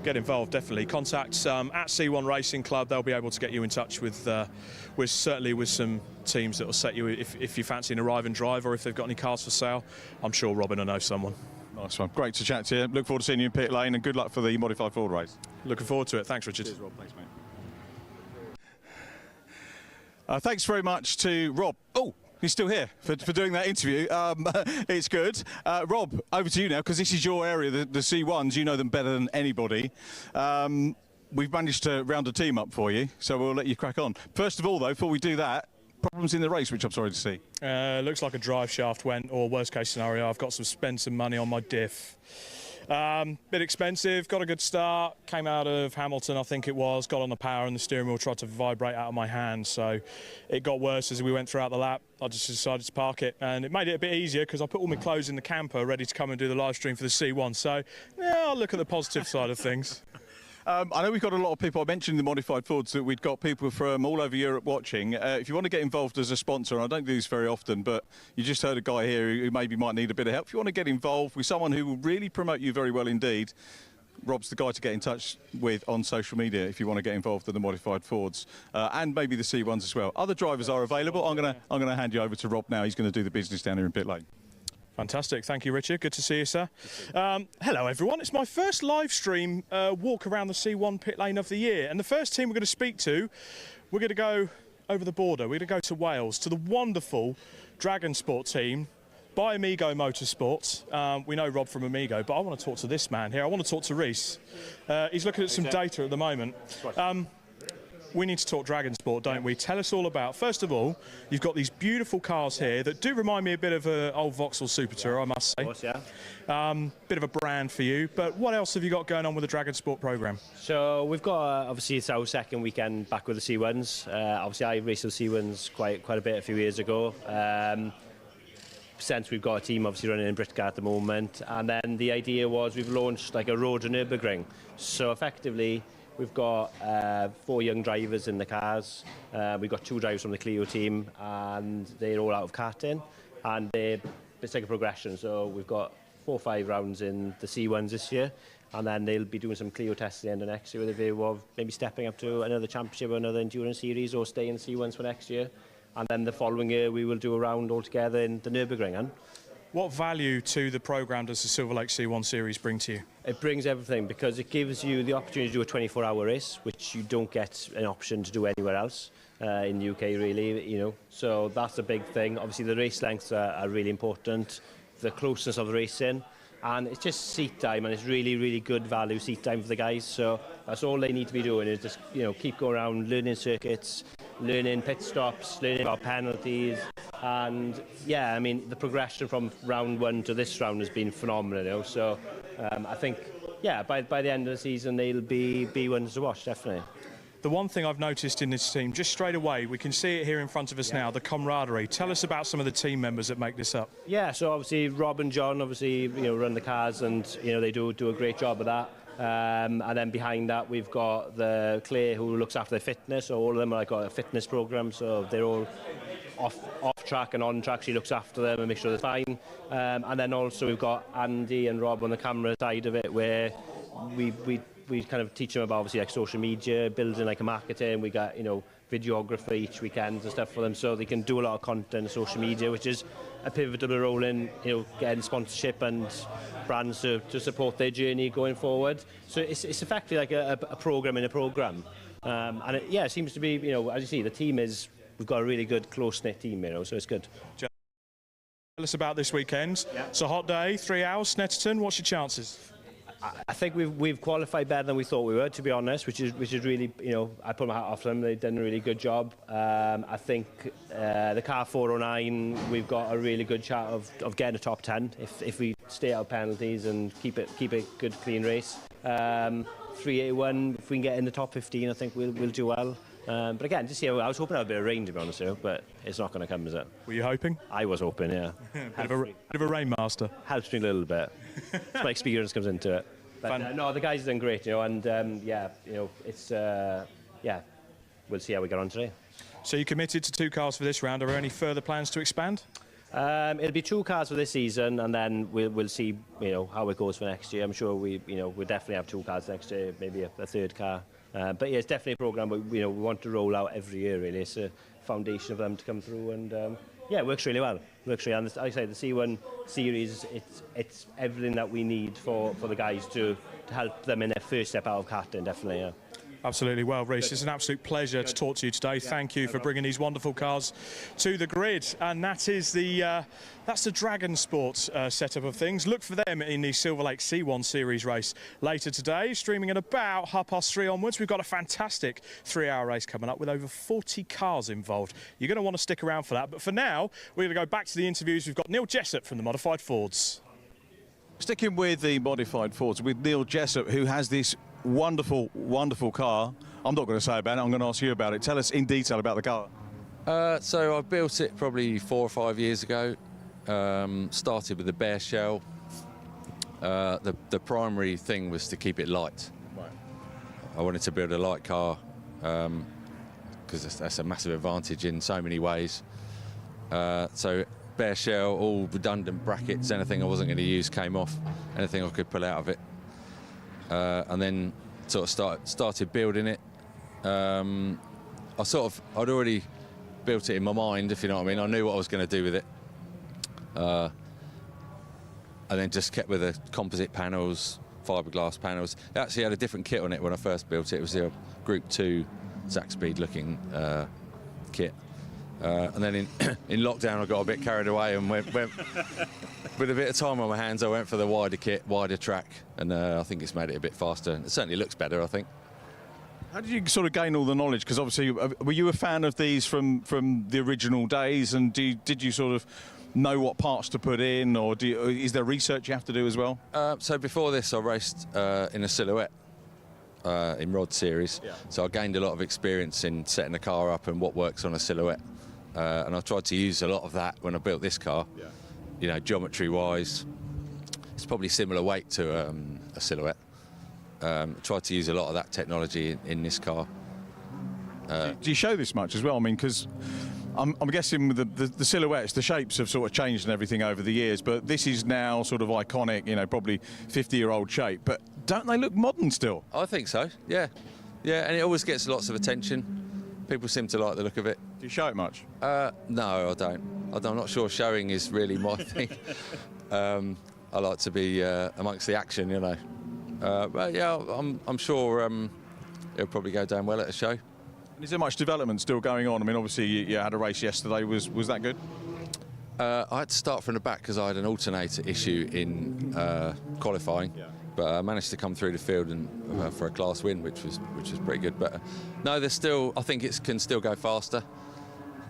Get involved, definitely. Contact at C1 Racing Club. They'll be able to get you in touch with some teams that will set you if you fancy an arrive and drive, or if they've got any cars for sale. I'm sure Robin will know someone. Nice one. Great to chat to you. Look forward to seeing you in pit lane, and good luck for the Modified Ford race. Looking forward to it. Thanks, Richard. Cheers, Rob. Thanks, mate. Thanks very much to Rob. Oh, he's still here for doing that interview. It's good. Rob, over to you now, because this is your area, the C1s. You know them better than anybody. We've managed to round a team up for you, so we'll let you crack on. First of all, though, before we do that, problems in the race, which I'm sorry to see. Looks like a drive shaft went, or worst case scenario, I've got to spend some money on my diff. Bit expensive, got a good start, came out of Hamilton, I think it was, got on the power and the steering wheel tried to vibrate out of my hand, so it got worse as we went throughout the lap. I just decided to park it, and it made it a bit easier because I put all my clothes in the camper ready to come and do the live stream for the C1, so yeah, I'll look at the positive side of things. I know we've got a lot of people. I mentioned the Modified Fords, that we've got people from all over Europe watching. If you want to get involved as a sponsor, and I don't do this very often, but you just heard a guy here who maybe might need a bit of help. If you want to get involved with someone who will really promote you very well indeed, Rob's the guy to get in touch with on social media if you want to get involved in the Modified Fords and maybe the C1s as well. Other drivers are available. I'm going to hand you over to Rob now. He's going to do the business down here in pit lane. Fantastic. Thank you, Richard. Good to see you, sir. Hello, everyone. It's my first live stream walk around the C1 pit lane of the year. And the first team we're going to speak to, we're going to go over the border. We're going to go to Wales, to the wonderful Dragon Sport team by Amigo Motorsports. We know Rob from Amigo, but I want to talk to this man here. I want to talk to Reese. He's looking at some data at the moment. We need to talk Dragon Sport, don't we? Tell us all about, first of all, you've got these beautiful cars here that do remind me a bit of an old Vauxhall Super Tour, I must say. Of course, yeah. Bit of a brand for you, but what else have you got going on with the Dragon Sport programme? So we've got, obviously, it's our second weekend back with the C1s. Obviously, I raced the C1s quite a bit a few years ago. Since we've got a team obviously running in Brscc at the moment, and then the idea was we've launched like a road and Nürburgring. So effectively, we've got 4 young drivers in the cars. We've got 2 drivers from the Clio team, and they're all out of karting. And it's like a progression. So we've got 4 or 5 rounds in the C1s this year, and then they'll be doing some Clio tests at the end of next year with a view of maybe stepping up to another championship or another endurance series, or stay in C1s for next year. And then the following year we will do a round all together in the Nürburgring. What value to the programme does the Silver Lake C1 Series bring to you? It brings everything because it gives you the opportunity to do a 24-hour race, which you don't get an option to do anywhere else in the UK, really. You know, so that's a big thing. Obviously, the race lengths are really important, the closeness of the racing, and it's just seat time, and it's really, really good value seat time for the guys. So that's all they need to be doing is just keep going around, learning circuits, learning pit stops, learning about penalties. And yeah, I mean, the progression from round 1 to this round has been phenomenal. So I think, yeah, by the end of the season, they'll be ones to watch, definitely. The one thing I've noticed in this team, just straight away, we can see it here in front of us now, the camaraderie. Tell us about some of the team members that make this up. Yeah, so obviously Rob and John run the cars, and they do a great job of that. And then behind that we've got the Claire, who looks after their fitness. So all of them are like a fitness program, so they're all off track and on track. She looks after them and makes sure they're fine. And then also we've got Andy and Rob on the camera side of it, where we kind of teach them about obviously like social media, building like a marketing. We got videographer each weekend and stuff for them, so they can do a lot of content on social media, which is a pivotal role in getting sponsorship and brands to support their journey going forward. So it's effectively like a program in a program, and it seems to be as you see, the team we've got a really good close-knit team, so it's good. Tell us about this weekend. Yeah. It's a hot day, 3 hours, Snetterton. What's your chances? I think we've qualified better than we thought we would, to be honest, which is really, I put my hat off to them. They've done a really good job. I think the car 409, we've got a really good shot of getting a top 10 if we stay out of penalties and keep it good, clean race. 381, if we can get in the top 15, I think we'll do well. But again, just I was hoping to have a bit of rain, to be honest with you, but it's not going to come, is it? Were you hoping? I was hoping, yeah. bit of a rain master. Helps me a little bit. My experience comes into it. But no, the guys have done great, and it's we'll see how we get on today. So you committed to 2 cars for this round. Are there any further plans to expand? It'll be 2 cars for this season, and then we'll see how it goes for next year. I'm sure we'll definitely have 2 cars next year, maybe a 3rd car. But yeah, it's definitely a programme we want to roll out every year, really. It's a foundation of them to come through, and it works really well. And like I say, the C1 series, it's everything that we need for the guys to help them in their first step out of karting, definitely, yeah. Absolutely. Well, Rhys, it's an absolute pleasure to talk to you today. Thank you for bringing these wonderful cars to the grid. And that is that's the Dragon Sports setup of things. Look for them in the Silver Lake C1 Series race later today, streaming at about 3:30 onwards. We've got a fantastic 3-hour race coming up with over 40 cars involved. You're going to want to stick around for that. But for now, we're going to go back to the interviews. We've got Neil Jessup from the Modified Fords. Sticking with the Modified Fords with Neil Jessup, who has this wonderful, wonderful car. I'm not going to say about it, I'm going to ask you about it. Tell us in detail about the car. So I built it probably 4 or 5 years ago. Started with a bare shell. The primary thing was to keep it light. Right. I wanted to build a light car because that's a massive advantage in so many ways. So bare shell, all redundant brackets, anything I wasn't going to use came off, anything I could pull out of it. And then sort of started building it. I'd already built it in my mind, if you know what I mean. I knew what I was going to do with it. And then just kept with the composite panels, fiberglass panels. It actually had a different kit on it when I first built it. It was the Group 2 Zack Speed looking kit. And then in lockdown I got a bit carried away and went with a bit of time on my hands. I went for the wider kit, wider track, and I think it's made it a bit faster. It certainly looks better, I think. How did you sort of gain all the knowledge? Because obviously, were you a fan of these from the original days, and did you sort of know what parts to put in, or is there research you have to do as well? So before this, I raced in a silhouette in Rod Series, so I gained a lot of experience in setting the car up and what works on a silhouette. And I tried to use a lot of that when I built this car. Yeah. Geometry-wise, it's probably similar weight to a silhouette. Tried to use a lot of that technology in this car. Do you show this much as well? I mean, because I'm guessing with the silhouettes, the shapes have sort of changed and everything over the years, but this is now sort of iconic, probably 50-year-old shape. But don't they look modern still? I think so, yeah. Yeah, and it always gets lots of attention. People seem to like the look of it. Do you show it much? No, I don't. I'm not sure showing is really my thing. I like to be amongst the action, you know. But yeah, I'm sure it'll probably go down well at a show. Is there much development still going on? I mean, obviously you had a race yesterday. Was that good? I had to start from the back because I had an alternator issue in qualifying, but I managed to come through the field and for a class win, which was pretty good. But no, there's still. I think it can still go faster.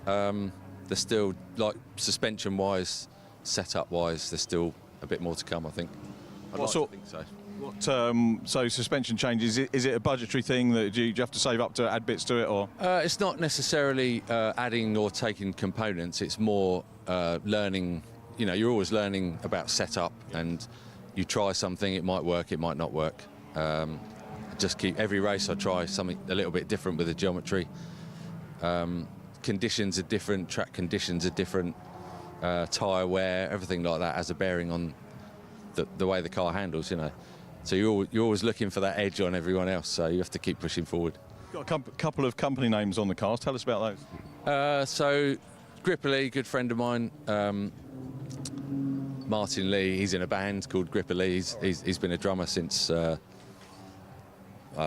There's still, like, suspension-wise, setup-wise, there's still a bit more to come, I think. I'd like to think so. So suspension changes, is it a budgetary thing that do you have to save up to add bits to it, or? It's not necessarily adding or taking components, it's more learning. You know, you're always learning about setup, and you try something, it might work, it might not work. Just keep, every race I try something a little bit different with the geometry. Conditions are different, track conditions are different, tyre wear, everything like that has a bearing on the way the car handles, you know. So you're always looking for that edge on everyone else, so you have to keep pushing forward. Got a couple of company names on the cars, tell us about those. So Gripperly, good friend of mine, Martin Lee, he's in a band called Gripperly. He's been a drummer since, I've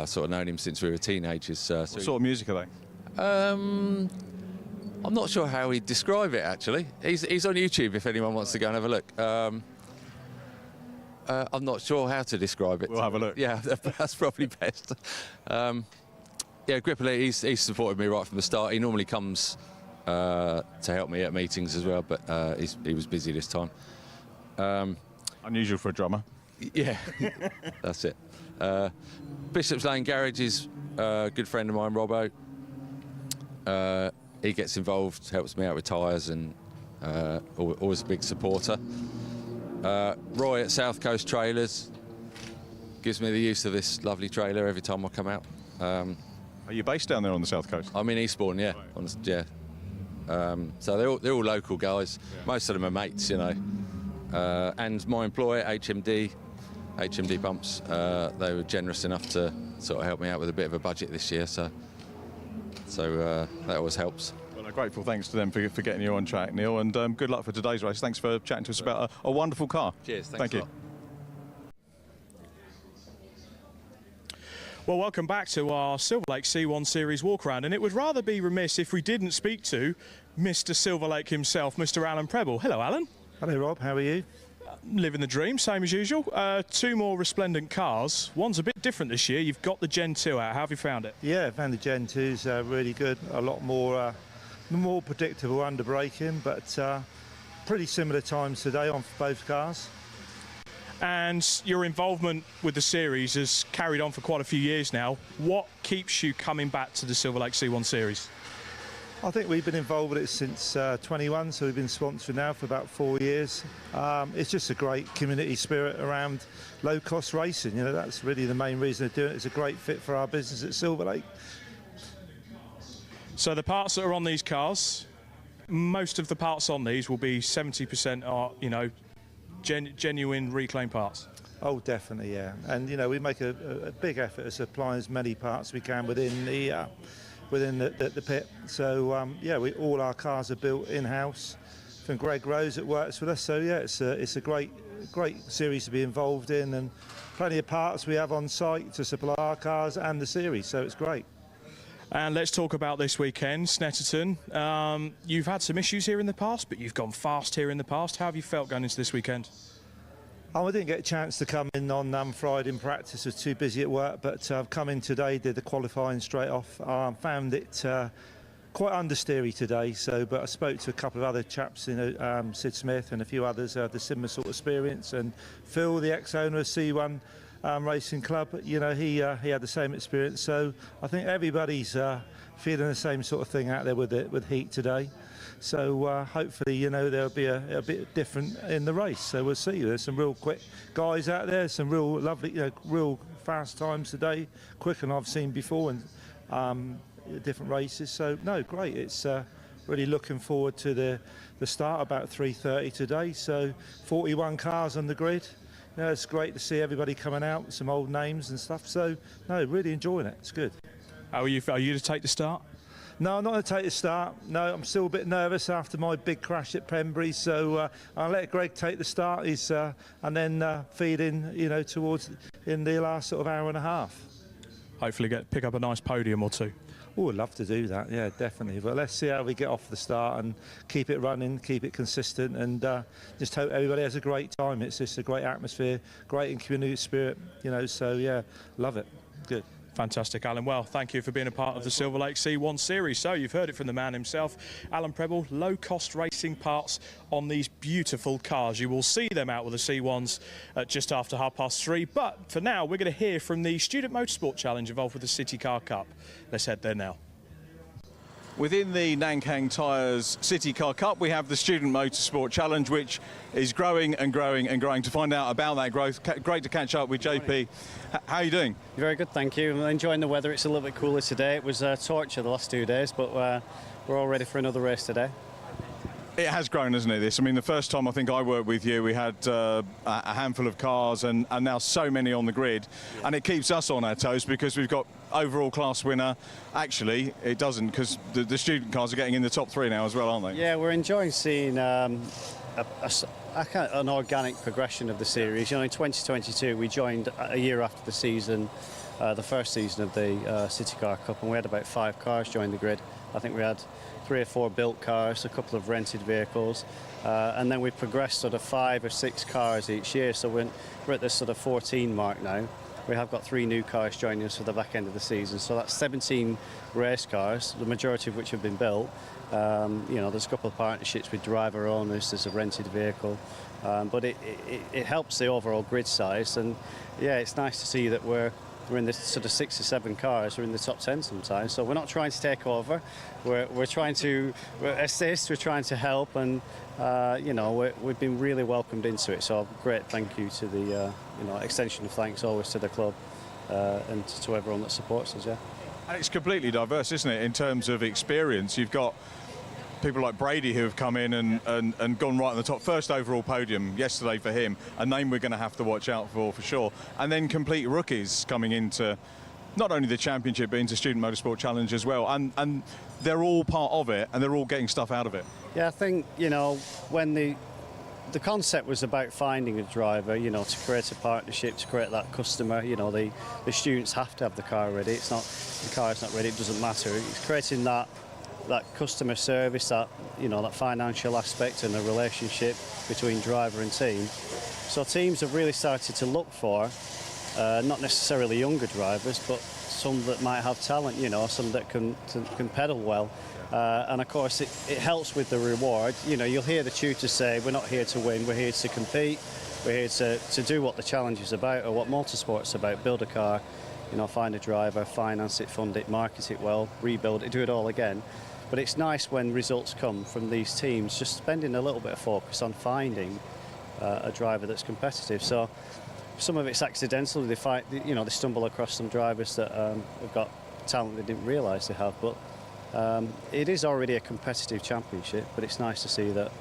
sort of known him since we were teenagers. What sort of music are they? I'm not sure how he'd describe it, actually. He's on YouTube if anyone wants to go and have a look. I'm not sure how to describe it. We'll have a look. Yeah, that's probably best. Yeah, Gripperly, he's supported me right from the start. He normally comes to help me at meetings as well, but he was busy this time. Unusual for a drummer. Yeah, that's it. Bishop's Lane Garage is a good friend of mine, Robbo. He gets involved, helps me out with tyres, and always a big supporter. Roy at South Coast Trailers gives me the use of this lovely trailer every time I come out. Are you based down there on the South Coast? I'm in Eastbourne, yeah. Right. Yeah. So they're all local guys. Yeah. Most of them are mates, you know. And my employer, HMD Pumps, they were generous enough to sort of help me out with a bit of a budget this year, so that always helps. Well, I'm grateful, thanks to them for getting you on track, Neil, and good luck for today's race. Thanks for chatting to us about a wonderful car. Cheers, thank you. a lot. Well, welcome back to our Silver Lake C1 Series walk-around, and it would rather be remiss if we didn't speak to Mr. Silver Lake himself, Mr. Alan Preble. Hello, Alan. Hello, Rob. How are you? Living the dream, same as usual. Two more resplendent cars. One's a bit different this year. You've got the Gen 2 out. How have you found it? Yeah, I found the Gen 2's really good. A lot more predictable under braking, but pretty similar times today on both cars. And your involvement with the series has carried on for quite a few years now. What keeps you coming back to the Silver Lake C1 Series? I think we've been involved with it since 21, so we've been sponsored now for about 4 years. It's just a great community spirit around low-cost racing. You know, that's really the main reason to do it. It's a great fit for our business at Silver Lake. So the parts that are on these cars, most of the parts on these will be 70% are, you know, genuine reclaimed parts. Oh, definitely, yeah. And you know, we make a big effort of supplying as many parts as we can within the pit. So yeah, all our cars are built in-house from Greg Rose that works with us. So yeah, it's a great series to be involved in, and plenty of parts we have on site to supply our cars and the series. So it's great. And let's talk about this weekend, Snetterton. You've had some issues here in the past, but you've gone fast here in the past. How have you felt going into this weekend? Oh, I didn't get a chance to come in on Friday in practice. I was too busy at work, but I've come in today, did the qualifying straight off. Found it quite understeery today, but I spoke to a couple of other chaps, you know, Sid Smith and a few others who had the similar sort of experience, and Phil, the ex-owner of C1 Racing Club, you know, he had the same experience. So I think everybody's feeling the same sort of thing out there with heat today. So hopefully, you know, there'll be a bit different in the race. So we'll see. There's some real quick guys out there, some real lovely, you know, real fast times today, quicker than I've seen before in different races. So no, great. It's really looking forward to the start about 3:30 today. So 41 cars on the grid. You know, it's great to see everybody coming out, some old names and stuff. So no, really enjoying it. It's good. How are you to take the start? No, I'm not going to take the start. No, I'm still a bit nervous after my big crash at Pembrey, so I'll let Greg take the start. And then feed in, towards in the last sort of hour and a half. Hopefully pick up a nice podium or two. Oh, I'd love to do that, yeah, definitely. But let's see how we get off the start and keep it running, keep it consistent, and just hope everybody has a great time. It's just a great atmosphere, great in community spirit, so yeah, love it. Good. Fantastic, Alan. Well, thank you for being a part of the Silver Lake C1 Series. So you've heard it from the man himself, Alan Preble. Low-cost racing parts on these beautiful cars. You will see them out with the C1s at just after 3:30. But for now, we're going to hear from the Student Motorsport Challenge involved with the CityCar Cup. Let's head there now. Within the Nankang Tyres CityCar Cup, we have the Student Motorsport Challenge, which is growing and growing and growing. To find out about that growth, great to catch up with JP. How are you doing? Very good, thank you. I'm enjoying the weather. It's a little bit cooler today. It was torture the last 2 days, but we're all ready for another race today. It has grown, hasn't it, this? I mean, the first time I think I worked with you, we had a handful of cars and now so many on the grid. Yeah. And it keeps us on our toes because we've got overall class winner. Actually, it doesn't, because the student cars are getting in the top 3 now as well, aren't they? Yeah, we're enjoying seeing an organic progression of the series. In 2022, we joined a year after the season, the first season of the CityCar Cup, and we had about 5 cars join the grid. I think we had 3 or 4 built cars, a couple of rented vehicles, and then we progressed sort of 5 or 6 cars each year. So we're at this sort of 14 mark now. We have got 3 new cars joining us for the back end of the season. So that's 17 race cars, the majority of which have been built. There's a couple of partnerships with driver owners, there's a rented vehicle, but it helps the overall grid size. And yeah, it's nice to see that we're in the sort of 6 or 7 cars. We're in the top 10 sometimes. So we're not trying to take over. We're trying to assist. We're trying to help, and we've been really welcomed into it. So great thank you to the extension of thanks always to the club and to everyone that supports us. Yeah. And it's completely diverse, isn't it, in terms of experience? You've got people like Brady who have come in and gone right on the top. First overall podium yesterday for him, a name we're going to have to watch out for sure. And then complete rookies coming into not only the championship, but into Student Motorsport Challenge as well. And they're all part of it, and they're all getting stuff out of it. Yeah, I think, when the concept was about finding a driver, to create a partnership, to create that customer, the students have to have the car ready. It's not, the car's not ready, it doesn't matter. It's creating that customer service, that financial aspect and the relationship between driver and team. So teams have really started to look for not necessarily younger drivers, but some that might have talent, some that can pedal well. And of course it helps with the reward. You'll hear the tutors say, we're not here to win, we're here to compete, we're here to do what the challenge is about, or what motorsport's about: build a car, find a driver, finance it, fund it, market it well, rebuild it, do it all again. But it's nice when results come from these teams, just spending a little bit of focus on finding a driver that's competitive. So some of it's accidental. They stumble across some drivers that have got talent they didn't realise they have. But it is already a competitive championship, but it's nice to see that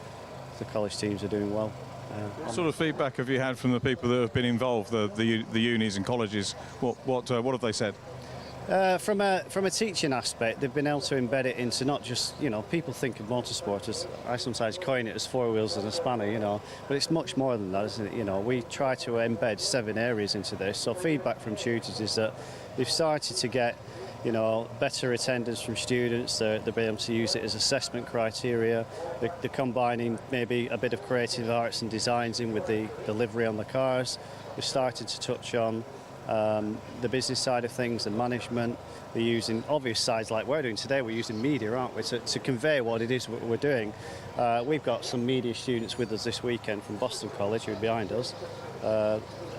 the college teams are doing well. What sort of feedback have you had from the people that have been involved, the unis and colleges? What have they said? From a teaching aspect, they've been able to embed it into not just, people think of motorsport as, I sometimes coin it as 4 wheels and a spanner, but it's much more than that, isn't it? We try to embed 7 areas into this. So feedback from tutors is that they've started to get, better attendance from students. They're able to use it as assessment criteria. They're combining maybe a bit of creative arts and designs in with the delivery on the cars. They've started to touch on the business side of things and management. They're using obvious sides like we're doing today. We're using media, aren't we, to convey what it is we're doing. We've got some media students with us this weekend from Boston College who are behind us.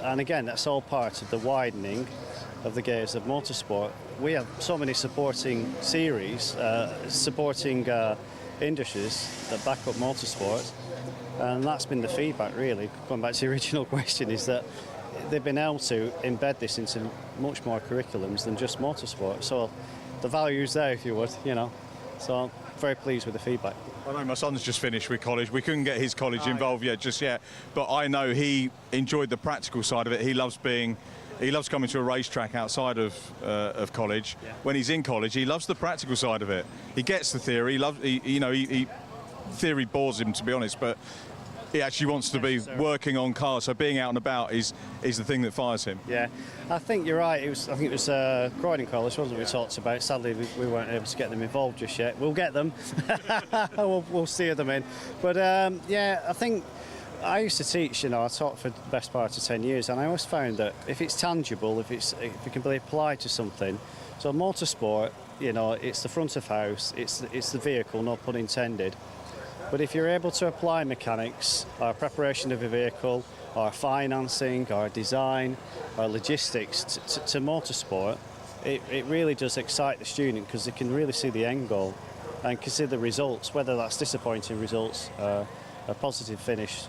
And again, that's all part of the widening of the gaze of motorsport. We have so many supporting series, supporting industries that back up motorsport. And that's been the feedback, really. Going back to the original question, is that they've been able to embed this into much more curriculums than just motorsport. So the value's there, if you would, So I'm very pleased with the feedback. I know my son's just finished with college. We couldn't get his college involved just yet, but I know he enjoyed the practical side of it. He loves being he loves coming to a racetrack outside of college. Yeah. When he's in college, he loves the practical side of it. He gets the theory. Theory bores him, to be honest, but he actually wants to be working on cars. So being out and about is the thing that fires him. Yeah, I think you're right. I think it was Croydon College, wasn't it? We talked about. Sadly, we weren't able to get them involved just yet. We'll get them. we'll steer them in. But yeah, I think I used to teach. I taught for the best part of 10 years, and I always found that if it's tangible, if it can be applied to something. So motorsport, it's the front of house. It's the vehicle, no pun intended. But if you're able to apply mechanics, or preparation of a vehicle, or financing, or design, or logistics to motorsport, it really does excite the student because they can really see the end goal and consider the results, whether that's disappointing results, a positive finish.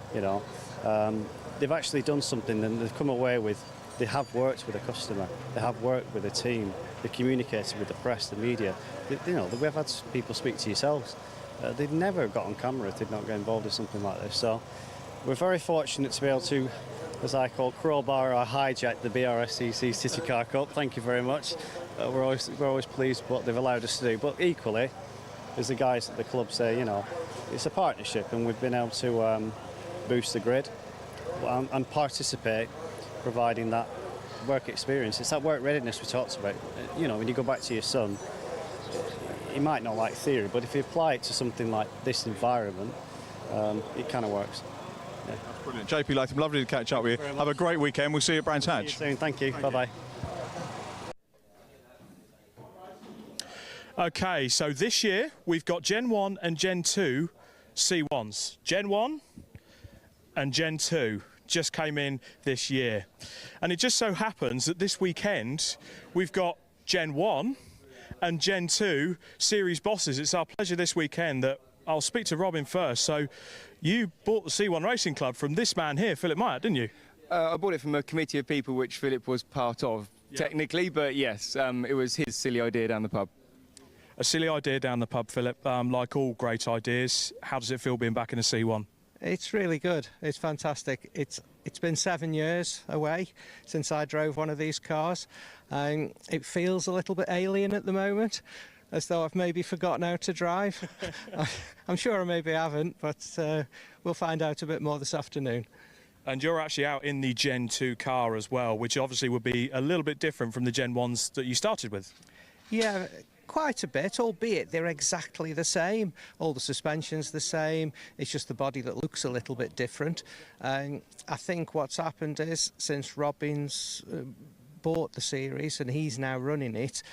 They've actually done something and they've come away with. They have worked with a customer. They have worked with a team. They communicated with the press, the media. We've had people speak to yourselves. They'd never got on camera if they'd not get involved in something like this. So we're very fortunate to be able to, as I call, crowbar or hijack the Brscc CityCar Cup. Thank you very much. We're always pleased with what they've allowed us to do. But equally, as the guys at the club say, it's a partnership, and we've been able to boost the grid and participate, providing that work experience. It's that work readiness we talked about. When you go back to your son, he might not like theory, but if you apply it to something like this environment, it kind of works. Yeah. That's brilliant. JP Latham, lovely to catch up with you. Have a great weekend. We'll see you at Brands Hatch. See you soon. Thank you. Bye-bye. Okay, so this year we've got Gen 1 and Gen 2 C1s. Gen 1 and Gen 2 just came in this year. And it just so happens that this weekend we've got Gen 1 and Gen 2 series bosses. It's our pleasure this weekend that I'll speak to Robin first. So you bought the C1 Racing Club from this man here, Philip Myatt, didn't you? I bought it from a committee of people which Philip was part of, technically, but yes, it was his silly idea down the pub. A silly idea down the pub, Philip. Like all great ideas, how does it feel being back in a C1? It's really good. It's fantastic. It's been 7 years away since I drove one of these cars. It feels a little bit alien at the moment, as though I've maybe forgotten how to drive. I'm sure I maybe haven't, but we'll find out a bit more this afternoon. And you're actually out in the Gen 2 car as well, which obviously would be a little bit different from the Gen 1s that you started with. Yeah, quite a bit, albeit they're exactly the same. All the suspension's the same. It's just the body that looks a little bit different. I think what's happened is, since Robin's bought the series and he's now running it,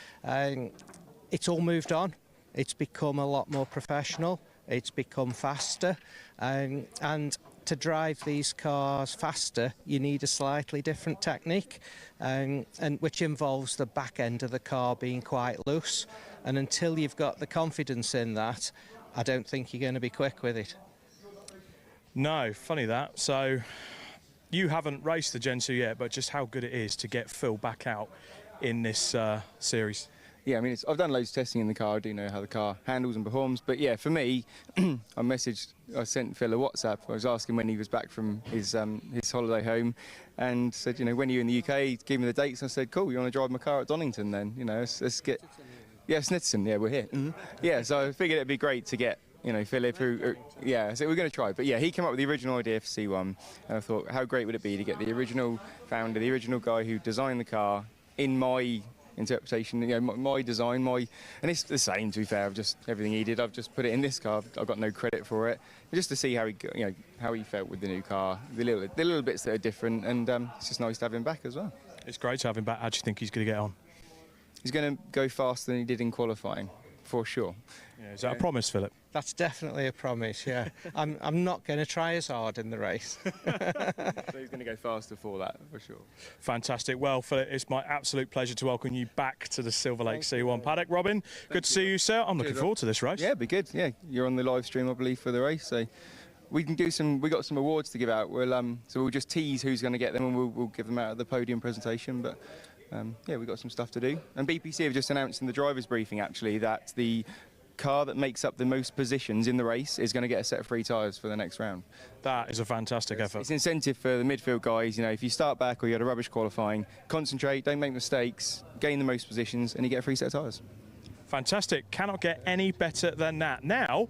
it's all moved on. It's become a lot more professional. It's become faster. And to drive these cars faster, you need a slightly different technique, and which involves the back end of the car being quite loose. And until you've got the confidence in that, I don't think you're going to be quick with it. No, funny that. So you haven't raced the Gen 2 yet, but just how good it is to get Phil back out in this series. Yeah, I mean, I've done loads of testing in the car. I do know how the car handles and performs. But yeah, for me, I sent Phil a WhatsApp. I was asking when he was back from his holiday home, and said, when are you in the UK? He gave me the dates. I said, cool, you want to drive my car at Donington then? Let's get... Yeah, Snetterton, yeah, we're here. Mm-hmm. Yeah, so I figured it'd be great to get, Philip, so we're going to try. But yeah, he came up with the original idea for C1, and I thought, how great would it be to get the original founder, the original guy who designed the car, in my interpretation, my design, and it's the same, to be fair. Everything he did, I've just put it in this car. I've got no credit for it, just to see how he felt with the new car, the little bits that are different, and it's just nice to have him back as well. It's great to have him back. How do you think he's going to get on? He's going to go faster than he did in qualifying, for sure. Yeah, is that a promise, Philip? That's definitely a promise, yeah. I'm not going to try as hard in the race. So he's going to go faster for that, for sure. Fantastic. Well, Philip, it's my absolute pleasure to welcome you back to the Silver Lake C1 paddock. Robin, good to see you, sir. I'm looking forward to this race. Yeah, it'll be good. Yeah, you're on the live stream, I believe, for the race. So we can do we got some awards to give out. So we'll just tease who's going to get them, and we'll give them out at the podium presentation. But yeah, we've got some stuff to do. And BPC have just announced in the driver's briefing, actually, that the car that makes up the most positions in the race is going to get a set of 3 tyres for the next round. That is a fantastic effort. It's incentive for the midfield guys. You know, if you start back or you had a rubbish qualifying, concentrate, don't make mistakes, gain the most positions, and you get a free set of tyres. Fantastic. Cannot get any better than that. Now,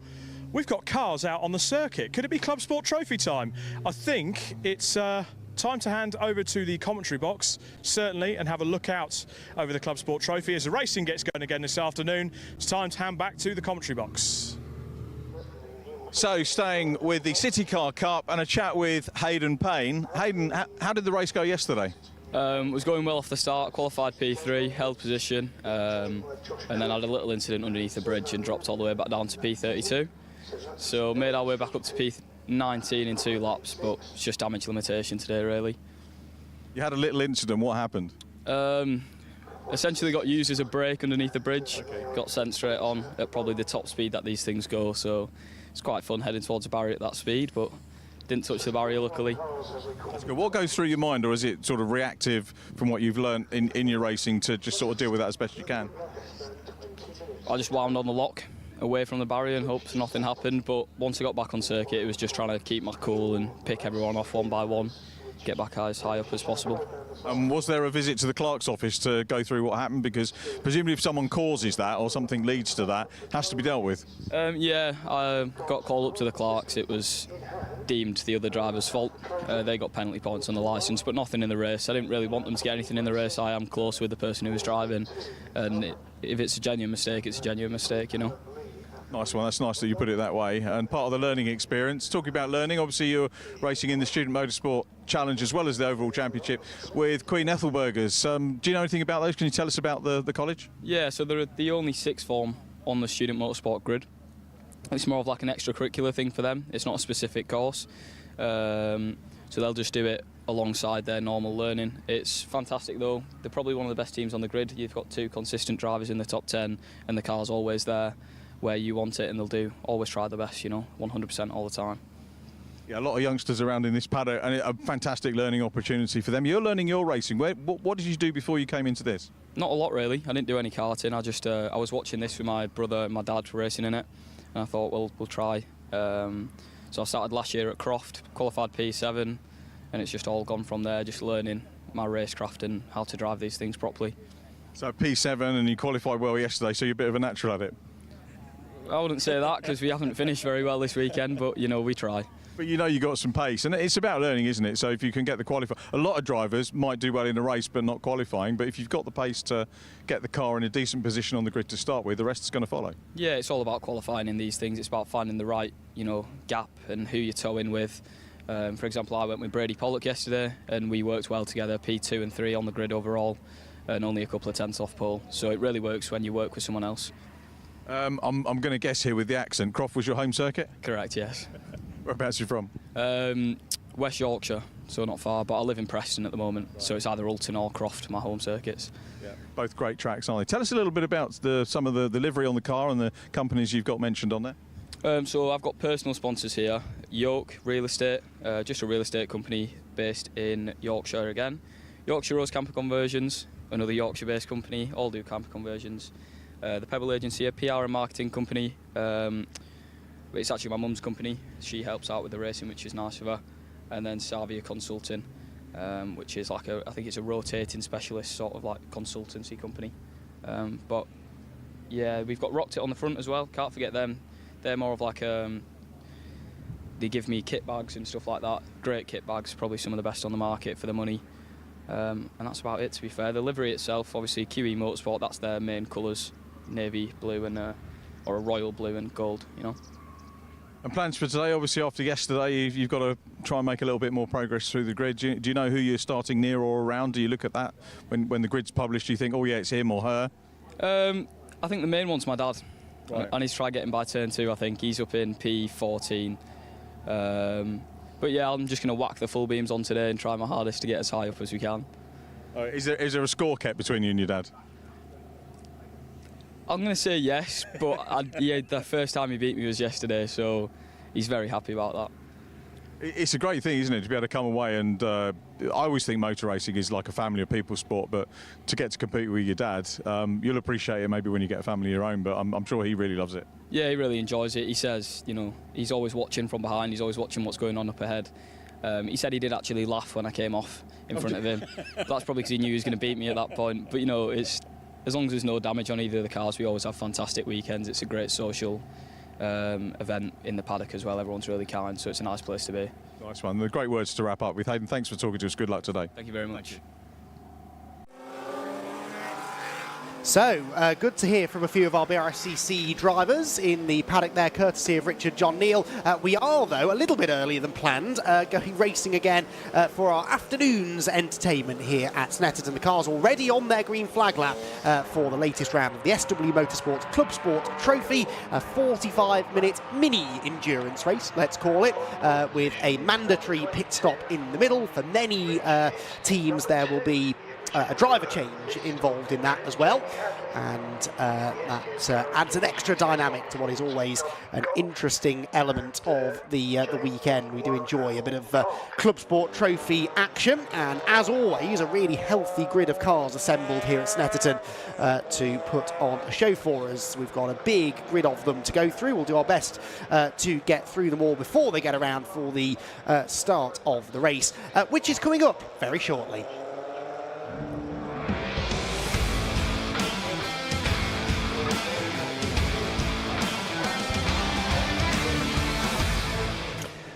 we've got cars out on the circuit. Could it be Club Sport Trophy time? I think it's time to hand over to the commentary box, certainly, and have a look out over the Club Sport Trophy. As the racing gets going again this afternoon, it's time to hand back to the commentary box. So, staying with the CityCar Cup and a chat with Hayden Payne. Hayden, how did the race go yesterday? Was going well off the start, qualified P3, held position, and then had a little incident underneath the bridge and dropped all the way back down to P32. So made our way back up to P19 in 2 laps, but it's just damage limitation today, really. You had a little incident, what happened? Essentially got used as a brake underneath the bridge, got sent straight on at probably the top speed that these things go, so it's quite fun heading towards a barrier at that speed, but didn't touch the barrier, luckily. That's good. What goes through your mind, or is it sort of reactive from what you've learned in your racing to just sort of deal with that as best you can? I just wound on the lock away from the barrier and hoped nothing happened, but once I got back on circuit, it was just trying to keep my cool and pick everyone off one by one, get back as high up as possible. Was there a visit to the clerk's office to go through what happened? Because presumably if someone causes that or something leads to that, it has to be dealt with. Yeah, I got called up to the clerks. It was deemed the other driver's fault. They got penalty points on the licence, but nothing in the race. I didn't really want them to get anything in the race. I am close with the person who was driving, and if it's a genuine mistake, it's a genuine mistake, you know. Nice one, that's nice that you put it that way. And part of the learning experience, talking about learning, obviously you're racing in the Student Motorsport Challenge as well as the overall championship with Queen Ethelburgers. Do you know anything about those? Can you tell us about the college? Yeah, so they're the only 6th form on the Student Motorsport grid. It's more of like an extracurricular thing for them. It's not a specific course. So they'll just do it alongside their normal learning. It's fantastic though. They're probably one of the best teams on the grid. You've got 2 consistent drivers in the top 10 and the car's always there where you want it, and they'll always try the best, you know, 100% all the time. Yeah, a lot of youngsters around in this paddock, and a fantastic learning opportunity for them. You're learning your racing. What did you do before you came into this? Not a lot really. I didn't do any karting. I was watching this with my brother and my dad racing in it, and I thought, well, we'll try. So I started last year at Croft, qualified P7, and it's just all gone from there, just learning my racecraft and how to drive these things properly. So P7, and you qualified well yesterday, so you're a bit of a natural at it. I wouldn't say that because we haven't finished very well this weekend, but you know, we try. But you know you got some pace, and it's about learning, isn't it? So if you can get the qualify, a lot of drivers might do well in a race but not qualifying, but if you've got the pace to get the car in a decent position on the grid to start with, the rest is going to follow. Yeah, it's all about qualifying in these things. It's about finding the right, you know, gap and who you're towing with. For example, I went with Brady Pollock yesterday and we worked well together, P2 and 3 on the grid overall, and only a couple of tenths off pole. So it really works when you work with someone else. I'm going to guess here with the accent, Croft was your home circuit? Correct, yes. Whereabouts are you from? West Yorkshire, so not far, but I live in Preston at the moment, so it's either Ulton or Croft, my home circuits. Yeah, both great tracks, aren't they? Tell us a little bit about some of the livery on the car and the companies you've got mentioned on there. So I've got personal sponsors here. Yoke Real Estate, just a real estate company based in Yorkshire again. Yorkshire Rose Camper Conversions, another Yorkshire-based company, all do camper conversions. The Pebble Agency, a PR and marketing company. It's actually my mum's company. She helps out with the racing, which is nice of her. And then Savia Consulting, which is like I think it's a rotating specialist sort of like consultancy company. But yeah, we've got Rocked It on the front as well. Can't forget them. They're more of like they give me kit bags and stuff like that. Great kit bags, probably some of the best on the market for the money. And that's about it, to be fair. The livery itself, obviously QE Motorsport, that's their main colours, navy blue and or a royal blue and gold, you know. And plans for today, obviously after yesterday, you've got to try and make a little bit more progress through the grid. Do you know who you're starting near or around? Do you look at that when the grid's published? Do you think, oh yeah, it's him or her? I think the main one's my dad. Right. I need to try getting by turn 2, I think. He's up in P14. But yeah, I'm just going to whack the full beams on today and try my hardest to get as high up as we can. Is there a score kept between you and your dad? I'm going to say yes, but yeah, the first time he beat me was yesterday, so he's very happy about that. It's a great thing, isn't it, to be able to come away and I always think motor racing is like a family of people sport, but to get to compete with your dad, you'll appreciate it maybe when you get a family of your own, but I'm sure he really loves it. Yeah, he really enjoys it. He says, you know, he's always watching from behind, he's always watching what's going on up ahead. He said he did actually laugh when I came off in front of him. That's probably because he knew he was going to beat me at that point, but you know, it's as long as there's no damage on either of the cars, we always have fantastic weekends. It's a great social event in the paddock as well. Everyone's really kind, so it's a nice place to be. Nice one. The great words to wrap up with. Hayden, thanks for talking to us. Good luck today. Thank you very much. So, good to hear from a few of our Brscc drivers in the paddock there, courtesy of Richard John Neal. We are, though, a little bit earlier than planned, going racing again for our afternoon's entertainment here at Snetterton. The cars already on their green flag lap for the latest round of the SW Motorsports Club Sport Trophy, a 45-minute mini endurance race, let's call it, with a mandatory pit stop in the middle. For many teams, there will be a driver change involved in that as well, and that adds an extra dynamic to what is always an interesting element of the weekend. We do enjoy a bit of Club Sport Trophy action, and as always, a really healthy grid of cars assembled here at Snetterton to put on a show for us. We've got a big grid of them to go through. We'll do our best to get through them all before they get around for the start of the race, which is coming up very shortly.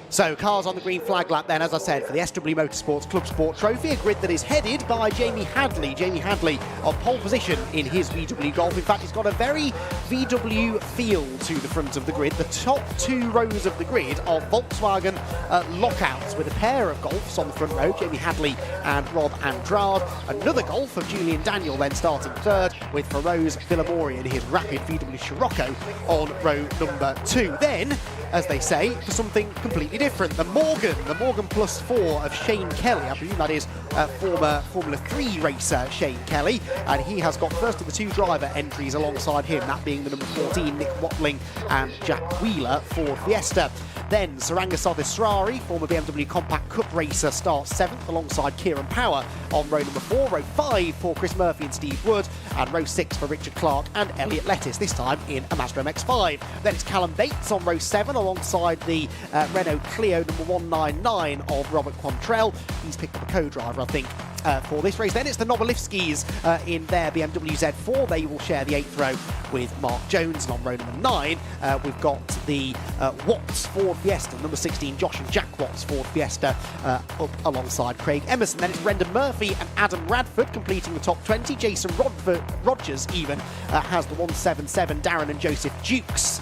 So, cars on the green flag lap then, as I said, for the SW Motorsports Club Sport Trophy, a grid that is headed by Jamie Hadley. Jamie Hadley on pole position in his VW Golf. In fact, he's got a very VW feel to the front of the grid. The top two rows of the grid are Volkswagen lockouts with a pair of Golfs on the front row, Jamie Hadley and Rob Andrade. Another Golf of Julian Daniel then starting third, with Feroz Villamori in his rapid VW Scirocco on row number 2. Then, as they say, for something completely different, the Morgan +4 of Shane Kelly. I believe that is former Formula 3 racer Shane Kelly, and he has got first of the two driver entries alongside him, that being the number 14 Nick Watling and Jack Wheeler Ford Fiesta. Then Saranga Sardisrari, former BMW Compact Cup racer, starts 7th alongside Kieran Power on row number 4. Row 5 for Chris Murphy and Steve Wood, and row 6 for Richard Clark and Elliot Lettis, this time in a Mazda MX-5. Then it's Callum Bates on row 7 alongside the Renault Clio number 199 of Robert Quantrell. He's picked up a co-driver, I think, for this race. Then it's the Novolivskis in their BMW Z4. They will share the 8th row with Mark Jones. And on row number 9, we've got the Watts Ford Fiesta, number 16 Josh and Jack Watts Ford Fiesta up alongside Craig Emerson. Then it's Brendan Murphy and Adam Radford completing the top 20. Jason Rogers even has the 177 Darren and Joseph Dukes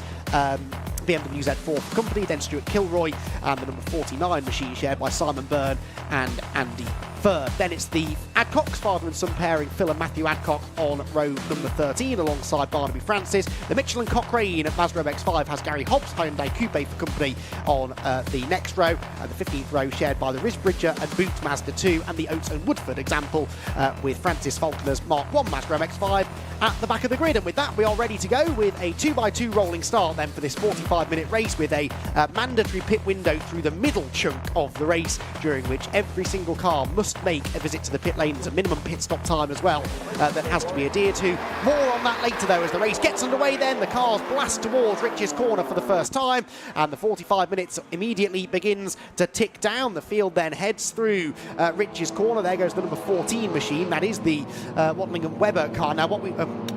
BMW Z4 for company. Then Stuart Kilroy and the number 49 machine shared by Simon Byrne and Andy Furr. Then it's the Adcock's father and son pairing, Phil and Matthew Adcock, on row number 13 alongside Barnaby Francis. The Mitchell and Cochrane at Mazda MX-5 has Gary Hobbs Hyundai Coupe for company on the next row, and the 15th row shared by the Risbridger and Boot Mazda 2, and the Oates and Woodford example with Francis Faulkner's Mark 1 Mazda MX-5 at the back of the grid. And with that, we are ready to go with a 2x2 rolling start then for this 45-minute race, with a mandatory pit window through the middle chunk of the race, during which every single car must make a visit to the pit lane. There's a minimum pit stop time as well that has to be adhered to. More on that later, though, as the race gets underway. Then the cars blast towards Rich's corner for the first time, and the 45 minutes immediately begins to tick down. The field then heads through Rich's corner. There goes the number 14 machine. That is the Watling and Webber car. Now,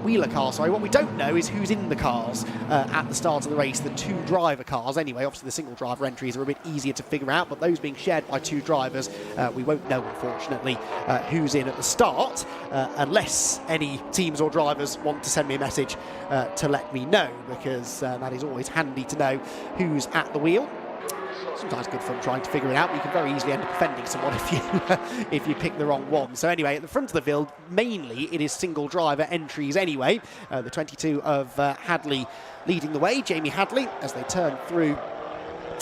Wheeler car, sorry. What we don't know is who's in the cars at the start of the race. The two driver cars, anyway. Obviously, the single driver entries are a bit easier to figure out, but those being shared by two drivers, we won't know, unfortunately, who's in at the start, unless any teams or drivers want to send me a message to let me know, because that is always handy to know who's at the wheel. Sometimes good fun trying to figure it out, but you can very easily end up offending someone if you pick the wrong one. So anyway, at the front of the field, mainly it is single driver entries anyway. The 22 of Hadley leading the way, Jamie Hadley, as they turn through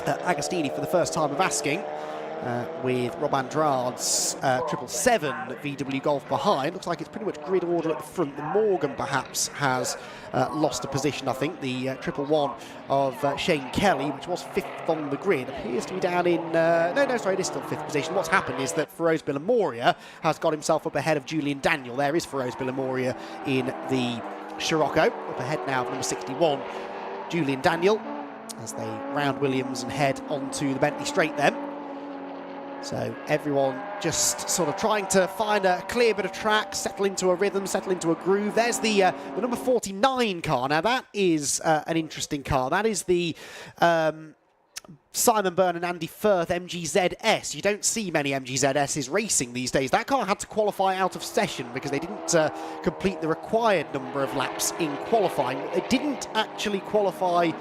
Agostini for the first time of asking. with Rob Andrade's 777 VW Golf behind. Looks like it's pretty much grid order at the front. The Morgan perhaps has lost a position, I think. The 111 of Shane Kelly, which was 5th on the grid, appears to be down in... sorry, it is still 5th position. What's happened is that Feroz Bilamoria has got himself up ahead of Julian Daniel. There is Feroz Bilamoria in the Scirocco, up ahead now of number 61, Julian Daniel, as they round Williams and head onto the Bentley Straight then. So everyone just sort of trying to find a clear bit of track, settle into a rhythm, settle into a groove. There's the number 49 car. Now that is an interesting car. That is the Simon Byrne and Andy Firth MGZS. You don't see many MGZSs racing these days. That car had to qualify out of session because they didn't complete the required number of laps in qualifying. They didn't actually qualify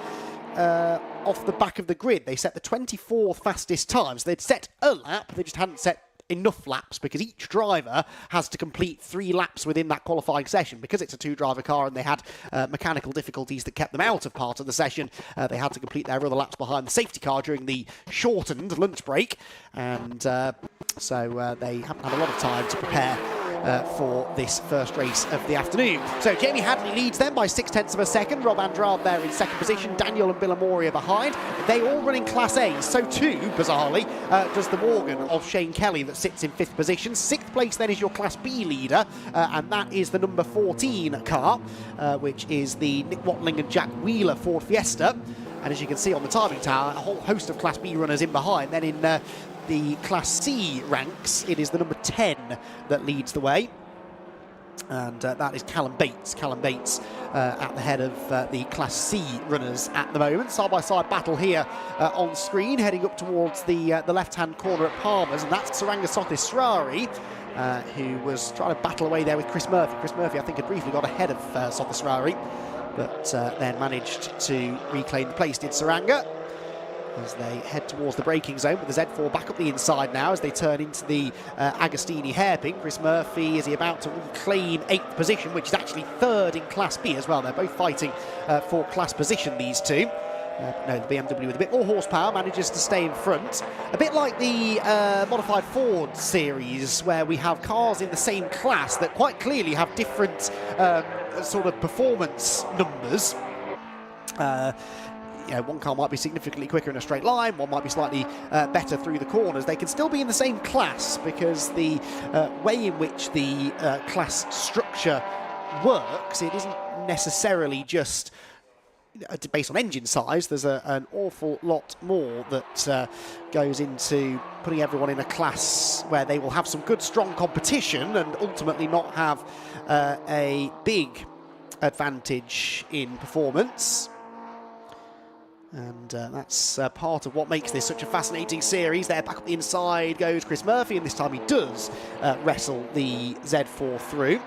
off the back of the grid. They set the 24th fastest times. They'd set a lap, they just hadn't set enough laps because each driver has to complete 3 laps within that qualifying session. Because it's a 2-driver car and they had mechanical difficulties that kept them out of part of the session, they had to complete their other laps behind the safety car during the shortened lunch break, and so they haven't had a lot of time to prepare for this first race of the afternoon. So Jamie Hadley leads them by 0.6 of a second. Rob Andrade there in 2nd position. Daniel and Bilamoria behind. They all run in Class A. So too, bizarrely, does the Morgan of Shane Kelly that sits in 5th position. 6th place then is your Class B leader, and that is the number 14 car, which is the Nick Watling and Jack Wheeler Ford Fiesta. And as you can see on the timing tower, a whole host of Class B runners in behind. Then in the Class C ranks, it is the number 10 that leads the way, and that is Callum Bates. Callum Bates at the head of the Class C runners at the moment. Side-by-side battle here on screen, heading up towards the left-hand corner at Palmer's, and that's Saranga Sothis-Rari, who was trying to battle away there with Chris Murphy. Chris Murphy, I think, had briefly got ahead of Sothis-Rari, but then managed to reclaim the place, did Saranga, as they head towards the braking zone. But the Z4 back up the inside now as they turn into the Agostini hairpin. Chris Murphy, is he about to reclaim 8th position, which is actually 3rd in Class B as well. They're both fighting for class position, these two. No, the BMW with a bit more horsepower manages to stay in front. A bit like the modified Ford series, where we have cars in the same class that quite clearly have different sort of performance numbers. One car might be significantly quicker in a straight line, one might be slightly better through the corners. They can still be in the same class because the way in which the class structure works, it isn't necessarily just based on engine size. There's an awful lot more that goes into putting everyone in a class where they will have some good, strong competition and ultimately not have a big advantage in performance. And that's part of what makes this such a fascinating series. There, back up the inside goes Chris Murphy, and this time he does wrestle the Z4 through.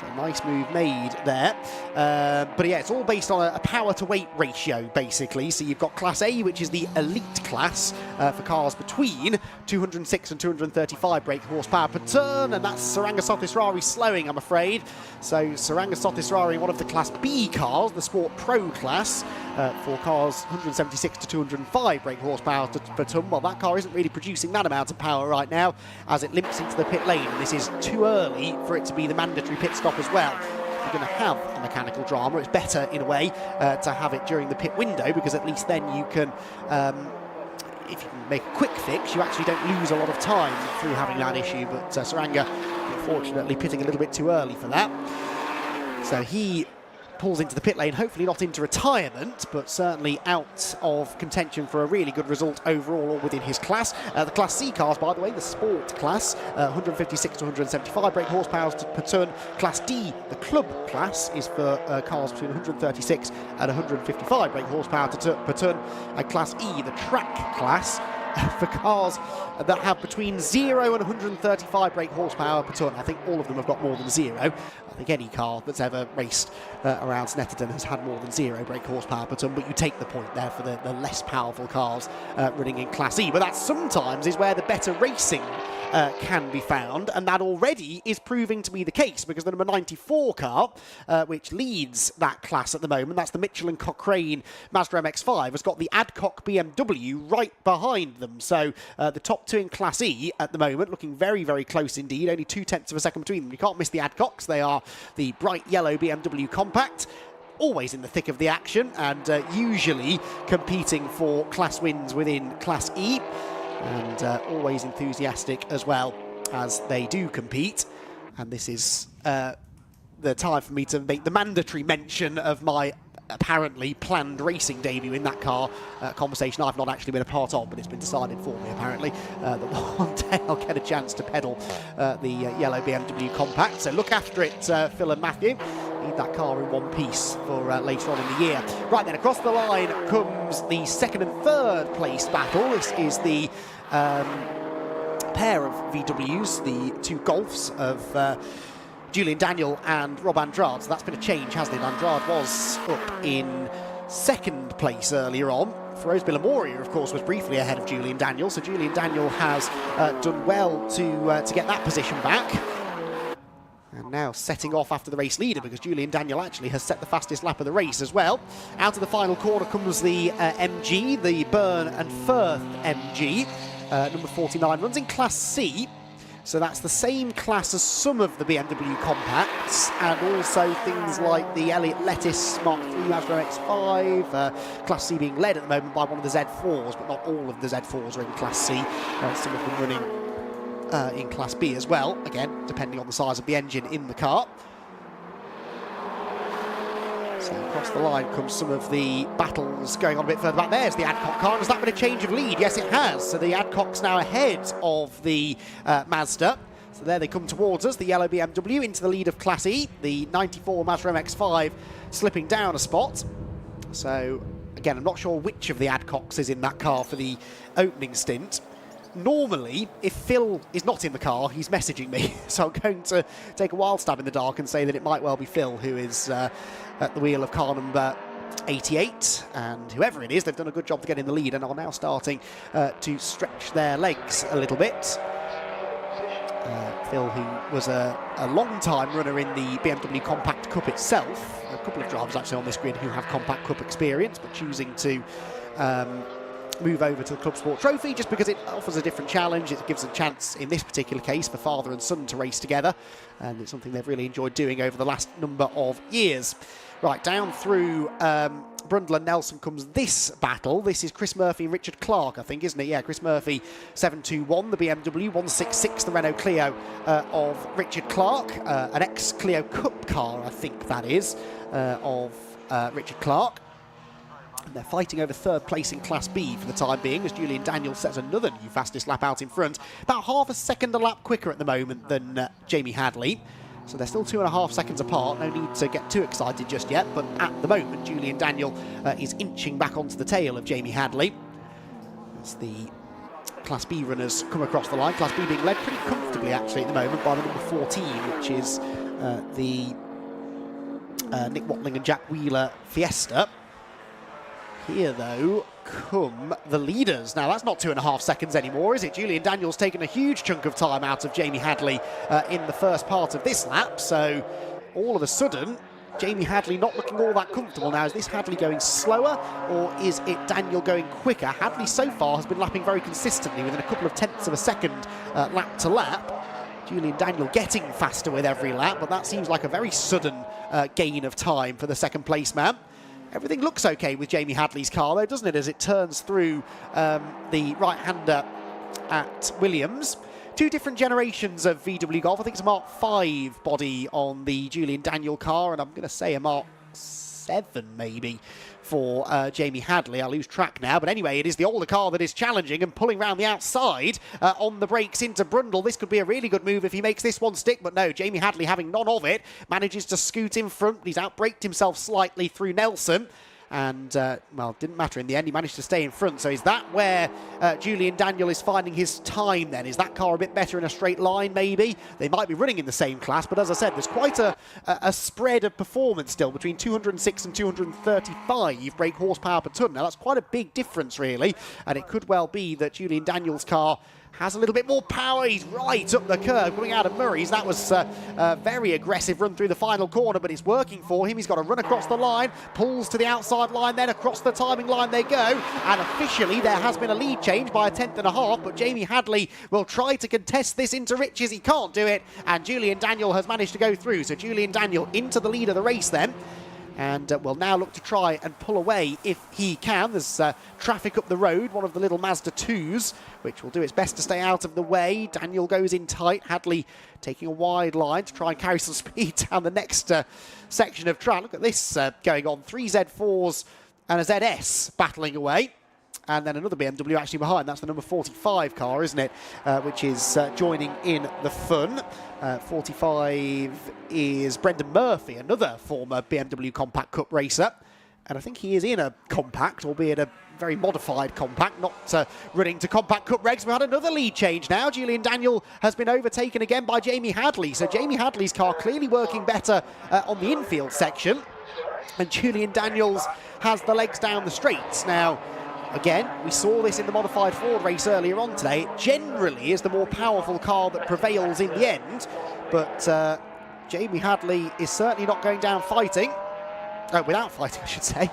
So nice move made there. But yeah, it's all based on a power-to-weight ratio, basically. So you've got Class A, which is the elite class for cars between 206 and 235 brake horsepower per turn, and that's Saranga Sothis-Rari slowing, I'm afraid. So Saranga Sothis-Rari, one of the Class B cars, the Sport Pro class, for cars 176 to 205 brake horsepower per ton. Well, that car isn't really producing that amount of power right now as it limps into the pit lane, and this is too early for it to be the mandatory pit stop as well. If you're going to have a mechanical drama, it's better in a way to have it during the pit window, because at least then you can, if you can make a quick fix, you actually don't lose a lot of time through having that issue. But Saranga, unfortunately, pitting a little bit too early for that. So he pulls into the pit lane, hopefully not into retirement, but certainly out of contention for a really good result overall, all within his class. The Class C cars, by the way, the Sport class, 156 to 175 brake horsepower per ton. Class D, the Club class, is for cars between 136 and 155 brake horsepower per ton. And Class E, the Track class, for cars that have between 0 and 135 brake horsepower per ton. I think all of them have got more than 0. I think any car that's ever raced around Snetterton has had more than 0 brake horsepower per ton, but you take the point there for the less powerful cars running in Class E. But that sometimes is where the better racing can be found, and that already is proving to be the case, because the number 94 car, which leads that class at the moment, that's the Mitchell & Cochrane Mazda MX-5, has got the Adcock BMW right behind them. So the top two in Class E at the moment, looking very, very close indeed, only 0.2 of a second between them. You can't miss the Adcocks. They are the bright yellow BMW Compact, always in the thick of the action, and usually competing for class wins within Class E, and always enthusiastic as well as they do compete. And this is the time for me to make the mandatory mention of my apparently planned racing debut in that car. Conversation I've not actually been a part of, but it's been decided for me apparently that one day I'll get a chance to pedal the yellow BMW Compact. So look after it, Phil and Matthew. Need that car in one piece for later on in the year. Right then, across the line comes the second and third place battle. This is the pair of VWs, the two Golfs of Julian Daniel and Rob Andrade. So that's been a change, hasn't it? Andrade was up in second place earlier on. Feroz Billamoria, of course, was briefly ahead of Julian Daniel, so Julian Daniel has done well to get that position back. And now setting off after the race leader, because Julian Daniel actually has set the fastest lap of the race as well. Out of the final corner comes the MG, the Burn and Firth MG, number 49, runs in Class C. So that's the same class as some of the BMW Compacts, and also things like the Elliott Lettuce Mark III Mazda MX-5, Class C being led at the moment by one of the Z4s, but not all of the Z4s are in Class C. Some of them running in Class B as well, again, depending on the size of the engine in the car. So across the line comes some of the battles going on a bit further back. There's the Adcock car. Has that been a change of lead? Yes, it has. So the Adcock's now ahead of the Mazda. So there they come towards us, the yellow BMW into the lead of Class E. The 94 Mazda MX-5 slipping down a spot. So again, I'm not sure which of the Adcocks is in that car for the opening stint. Normally, if Phil is not in the car, he's messaging me. So I'm going to take a wild stab in the dark and say that it might well be Phil who is at the wheel of car number 88. And whoever it is, they've done a good job to get in the lead and are now starting to stretch their legs a little bit. Phil, who was a long-time runner in the BMW Compact Cup itself. A couple of drivers actually on this grid who have Compact Cup experience, but choosing to move over to the Club Sport Trophy just because it offers a different challenge. It gives a chance, in this particular case, for father and son to race together, and it's something they've really enjoyed doing over the last number of years. Right, down through Brundle and Nelson comes this battle. This is Chris Murphy and Richard Clark, I think, isn't it? Yeah, Chris Murphy 721, the BMW, 166, the Renault Clio of Richard Clark, an ex-Clio Cup car, I think that is, of Richard Clark. And they're fighting over third place in Class B for the time being, as Julian Daniel sets another new fastest lap out in front. About half a second a lap quicker at the moment than Jamie Hadley. So they're still 2.5 seconds apart. No need to get too excited just yet, but at the moment, Julian Daniel is inching back onto the tail of Jamie Hadley. As the Class B runners come across the line. Class B being led pretty comfortably, actually, at the moment by the number 14, which is the Nick Watling and Jack Wheeler Fiesta. Here, though, come the leaders. Now, that's not 2.5 seconds anymore, is it? Julian Daniel's taken a huge chunk of time out of Jamie Hadley in the first part of this lap. So, all of a sudden, Jamie Hadley not looking all that comfortable now. Is this Hadley going slower, or is it Daniel going quicker? Hadley, so far, has been lapping very consistently within a couple of tenths of a second lap to lap. Julian Daniel getting faster with every lap, but that seems like a very sudden gain of time for the second place man. Everything looks okay with Jamie Hadley's car, though, doesn't it, as it turns through the right-hander at Williams. Two different generations of VW Golf. I think it's a Mark 5 body on the Julian Daniel car, and I'm going to say a Mark 7 maybe for Jamie Hadley. I lose track now, but anyway, it is the older car that is challenging and pulling round the outside on the brakes into Brundle. This could be a really good move if he makes this one stick, but no, Jamie Hadley, having none of it, manages to scoot in front. He's outbraked himself slightly through Nelson. And, well, it didn't matter in the end. He managed to stay in front. So is that where Julian Daniel is finding his time then? Is that car a bit better in a straight line, maybe? They might be running in the same class, but as I said, there's quite a spread of performance still between 206 and 235 brake horsepower per tonne. Now, that's quite a big difference, really. And it could well be that Julian Daniel's car has a little bit more power. He's right up the curve coming out of Murray's. That was a very aggressive run through the final corner, but it's working for him. He's got to run across the line, pulls to the outside line, then across the timing line they go. And officially there has been a lead change by 1/10.5, but Jamie Hadley will try to contest this into riches. He can't do it, and Julian Daniel has managed to go through. So Julian Daniel into the lead of the race then. And will now look to try and pull away if he can. There's traffic up the road, one of the little Mazda 2s, which will do its best to stay out of the way. Daniel goes in tight. Hadley taking a wide line to try and carry some speed down the next section of track. Look at this going on. 3 Z4s and a ZS battling away. And then another BMW actually behind. That's the number 45 car, isn't it? Which is joining in the fun. 45 is Brendan Murphy, another former BMW Compact Cup racer. And I think he is in a compact, albeit a very modified compact, not running to Compact Cup regs. We had another lead change now. Julian Daniel has been overtaken again by Jamie Hadley. So Jamie Hadley's car clearly working better on the infield section. And Julian Daniels has the legs down the straights. Now, again, we saw this in the modified Ford race earlier on today. It generally is the more powerful car that prevails in the end, but Jamie Hadley is certainly not going down fighting. Without fighting, I should say.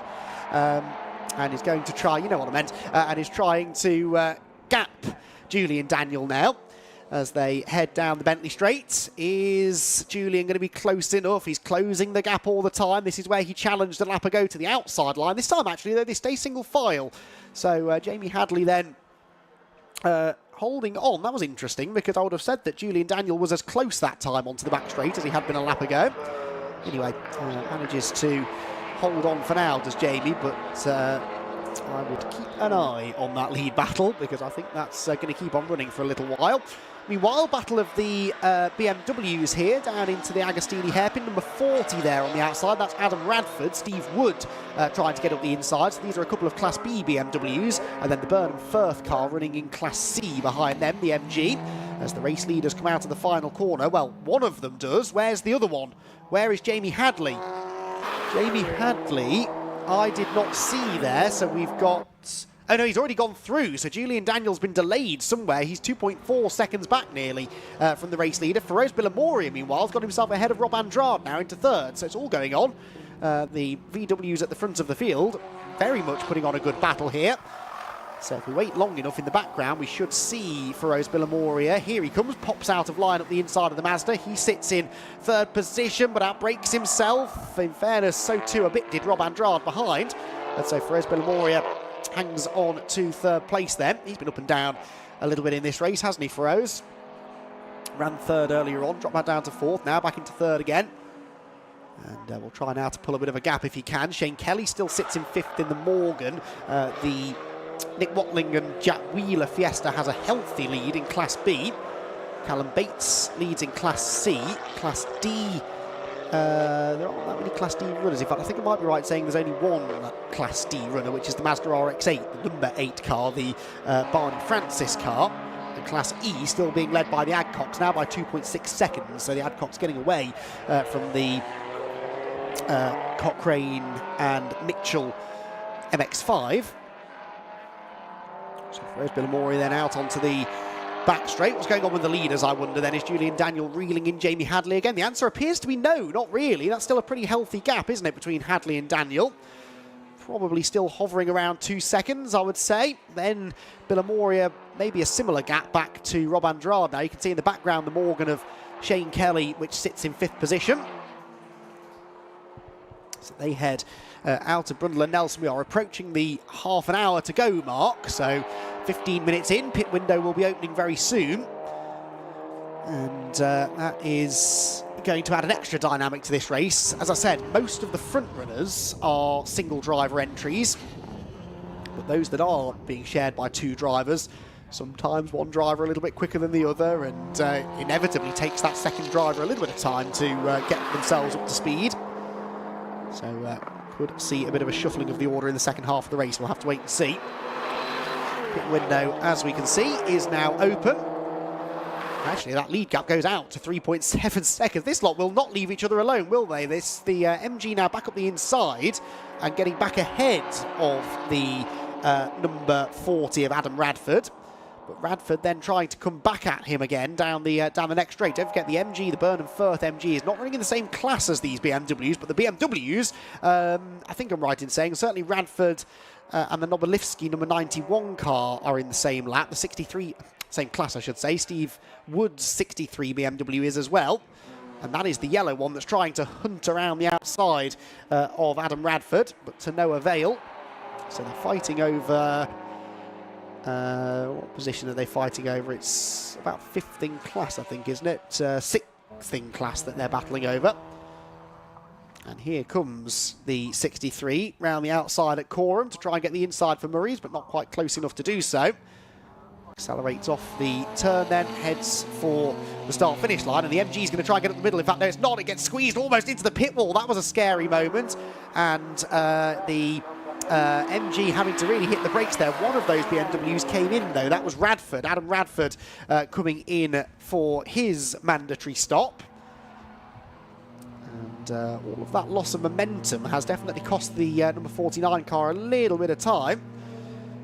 And is going to try, you know what I meant, and is trying to gap Julian Daniel now as they head down the Bentley Straight. Is Julian going to be close enough? He's closing the gap all the time. This is where he challenged a lap ago to the outside line. This time, actually, though, they stay single file. So Jamie Hadley then holding on. That was interesting, because I would have said that Julian Daniel was as close that time onto the back straight as he had been a lap ago. Anyway, manages to hold on for now, does Jamie, but I would keep an eye on that lead battle, because I think that's going to keep on running for a little while. Meanwhile, battle of the BMWs here, down into the Agostini hairpin, number 40 there on the outside. That's Adam Radford, Steve Wood trying to get up the inside. So these are a couple of Class B BMWs, and then the Burnham Firth car running in Class C behind them, the MG. As the race leaders come out of the final corner, well, one of them does. Where's the other one? Where is Jamie Hadley? Jamie Hadley, I did not see there, so we've got... Oh no, he's already gone through, so Julian Daniel's been delayed somewhere. He's 2.4 seconds back nearly from the race leader. Feroz Bilamoria, meanwhile, has got himself ahead of Rob Andrade now into third, so it's all going on. The VWs at the front of the field, very much putting on a good battle here. So if we wait long enough in the background, we should see Feroz Bilamoria. Here he comes, pops out of line up the inside of the Mazda. He sits in third position, but outbrakes himself. In fairness, so too a bit did Rob Andrade behind. And so Feroz Bilamoria hangs on to third place then. He's been up and down a little bit in this race, hasn't he, Feroz? Ran third earlier on, dropped back down to fourth, now back into third again. And we'll try now to pull a bit of a gap if he can. Shane Kelly still sits in fifth in the Morgan. The Nick Watling and Jack Wheeler Fiesta has a healthy lead in Class B. Callum Bates leads in Class C. Class D, there aren't that many Class D runners. In fact, I think I might be right saying there's only one Class D runner, which is the Mazda RX-8, the number 8 car, the Barney Francis car. And Class E still being led by the Adcocks, now by 2.6 seconds. So the Adcocks getting away from the Cochrane and Mitchell MX-5. So Feroz Bilamoria then out onto the back straight. What's going on with the leaders, I wonder then? Is Julian Daniel reeling in Jamie Hadley again? The answer appears to be no, not really. That's still a pretty healthy gap, isn't it, between Hadley and Daniel? Probably still hovering around 2 seconds, I would say. Then Bilamoria, maybe a similar gap back to Rob Andrade now. You can see in the background the Morgan of Shane Kelly, which sits in 5th position. So they head out of Brundle and Nelson. We are approaching the half an hour to go mark, so 15 minutes in. Pit window will be opening very soon, and that is going to add an extra dynamic to this race. As I said, most of the front runners are single driver entries, but those that are being shared by 2 drivers, sometimes one driver a little bit quicker than the other, and inevitably takes that second driver a little bit of time to get themselves up to speed. So could see a bit of a shuffling of the order in the second half of the race. We'll have to wait and see. Pit window, as we can see, is now open. Actually, that lead gap goes out to 3.7 seconds. This lot will not leave each other alone, will they? The MG now back up the inside and getting back ahead of the number 40 of Adam Radford. But Radford then trying to come back at him again down the next straight. Don't forget the MG, the Burnham Firth MG, is not running in the same class as these BMWs, but the BMWs, I think I'm right in saying, certainly Radford and the Nobolivsky number 91 car are in the same lap. The 63, same class I should say. Steve Wood's 63 BMW is as well. And that is the yellow one that's trying to hunt around the outside of Adam Radford, but to no avail. So they're fighting over... what position are they fighting over? It's about 5th in class, I think, isn't it? 6th in class that they're battling over. And here comes the 63 round the outside at Coram to try and get the inside for Murray's, but not quite close enough to do so. Accelerates off the turn, then heads for the start-finish line, and the MG is going to try and get up the middle. In fact, no, it's not. It gets squeezed almost into the pit wall. That was a scary moment, and the MG having to really hit the brakes there. One of those BMWs came in, though. That was Radford, Adam Radford, coming in for his mandatory stop. And all of that loss of momentum has definitely cost the number 49 car a little bit of time.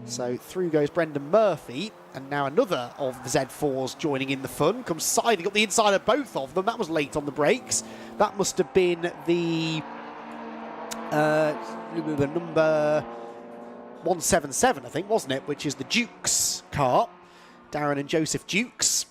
So through goes Brendan Murphy, and now another of the Z4s joining in the fun. Comes siding up the inside of both of them. That was late on the brakes. That must have been the number 177, I think, wasn't it? Which is the Dukes car. Darren and Joseph Dukes.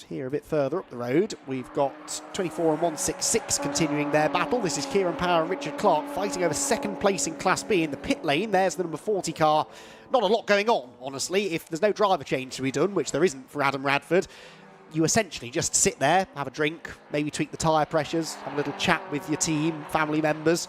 Here a bit further up the road, we've got 24 and 166 continuing their battle. This is Kieran Power and Richard Clark fighting over second place in Class B in the pit lane. There's the number 40 car. Not a lot going on, honestly. If there's no driver change to be done, which there isn't for Adam Radford, you essentially just sit there, have a drink, maybe tweak the tyre pressures, have a little chat with your team, family members,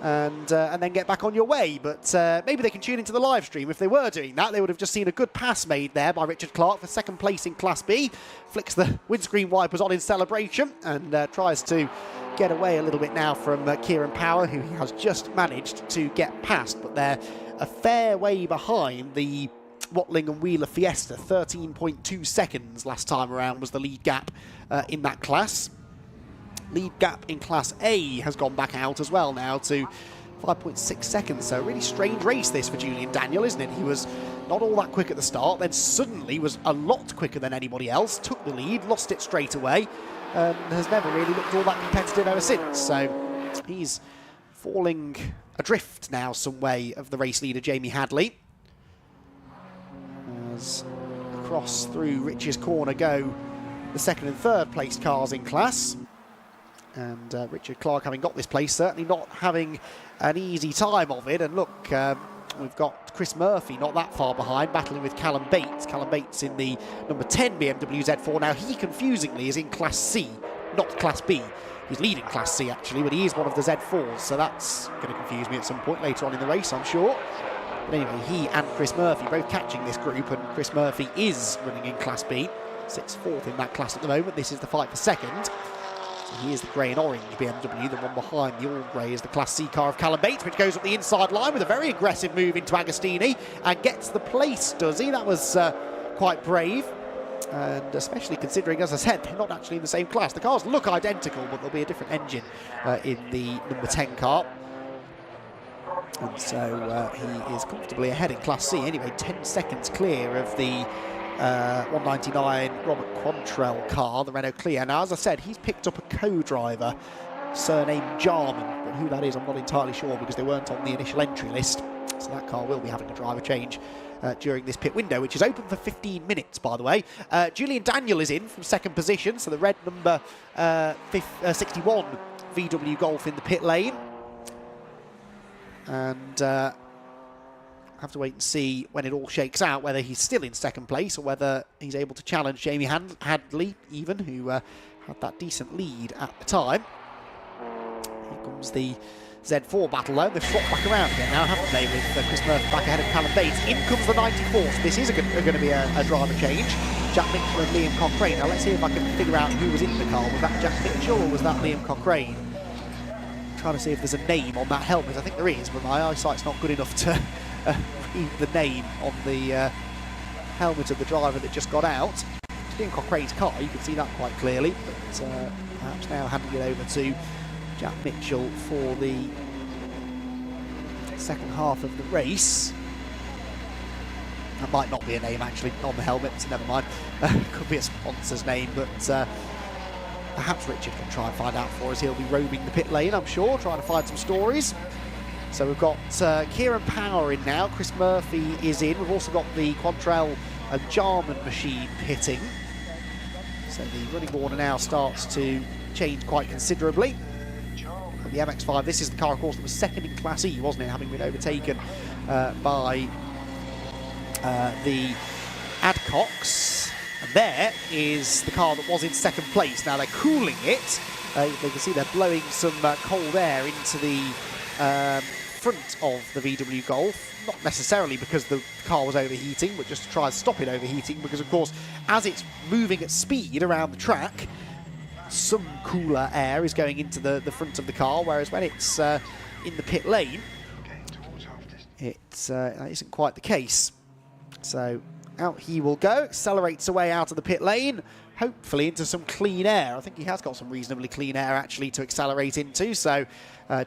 and then get back on your way. But maybe they can tune into the live stream. If they were doing that, they would have just seen a good pass made there by Richard Clark for second place in Class B. Flicks the windscreen wipers on in celebration and tries to get away a little bit now from Kieran Power, who he has just managed to get past. But they're a fair way behind the Watling and Wheeler Fiesta. 13.2 seconds last time around was the lead gap in that class. Lead gap in Class A has gone back out as well now to 5.6 seconds. So a really strange race this for Julian Daniel, isn't it? He was not all that quick at the start, then suddenly was a lot quicker than anybody else, took the lead, lost it straight away, and has never really looked all that competitive ever since. So he's falling adrift now some way of the race leader, Jamie Hadley. As across through Rich's corner go the second and third placed cars in class. And Richard Clark, having got this place, certainly not having an easy time of it. And look, we've got Chris Murphy not that far behind, battling with Callum Bates. Callum Bates in the number 10 BMW Z4. Now, he confusingly is in Class C, not Class B. He's leading Class C, actually, but he is one of the Z4s. So that's going to confuse me at some point later on in the race, I'm sure. But anyway, he and Chris Murphy both catching this group, and Chris Murphy is running in Class B. Sits fourth in that class at the moment. This is the fight for second. He is the grey and orange BMW. The one behind the all grey is the Class C car of Callum Bates, which goes up the inside line with a very aggressive move into Agostini and gets the place, does he? That was quite brave. And especially considering, as I said, they're not actually in the same class. The cars look identical, but there'll be a different engine in the number 10 car. And so he is comfortably ahead in Class C. Anyway, 10 seconds clear of the 199 Robert Quantrell car, the Renault Clio. Now, as I said, he's picked up a co-driver, surnamed Jarman, but who that is, I'm not entirely sure because they weren't on the initial entry list. So that car will be having a driver change during this pit window, which is open for 15 minutes, by the way. Julian Daniel is in from second position, so the red number 61 VW Golf in the pit lane. And have to wait and see when it all shakes out, whether he's still in second place or whether he's able to challenge Jamie Hadley, even, who had that decent lead at the time. Here comes the Z4 battle, though. They've swapped back around again now, haven't they, with Chris Murphy back ahead of Callum Bates. In comes the 94th. This is going to be a driver change. Jack Mitchell and Liam Cochrane. Now, let's see if I can figure out who was in the car. Was that Jack Mitchell or was that Liam Cochrane? I'm trying to see if there's a name on that helmet. I think there is, but my eyesight's not good enough to read the name on the helmet of the driver that just got out. It's Liam Cochrane's car, you can see that quite clearly, but perhaps now handing it over to Jack Mitchell for the second half of the race. That might not be a name actually on the helmet, so never mind. Could be a sponsor's name, but perhaps Richard can try and find out for us. He'll be roaming the pit lane, I'm sure, trying to find some stories. So we've got Kieran Power in now, Chris Murphy is in. We've also got the Quantrell and Jarman machine hitting. So the running order now starts to change quite considerably. And the MX-5, this is the car, of course, that was second in Class E, wasn't it, having been overtaken by the Adcocks. And there is the car that was in second place. Now they're cooling it. They can see they're blowing some cold air into the front of the VW Golf. Not necessarily because the car was overheating, but just to try and stop it overheating, because of course, as it's moving at speed around the track, some cooler air is going into the front of the car, whereas when it's in the pit lane, it isn't quite the case. So out he will go, accelerates away out of the pit lane, hopefully into some clean air. I think he has got some reasonably clean air actually to accelerate into. So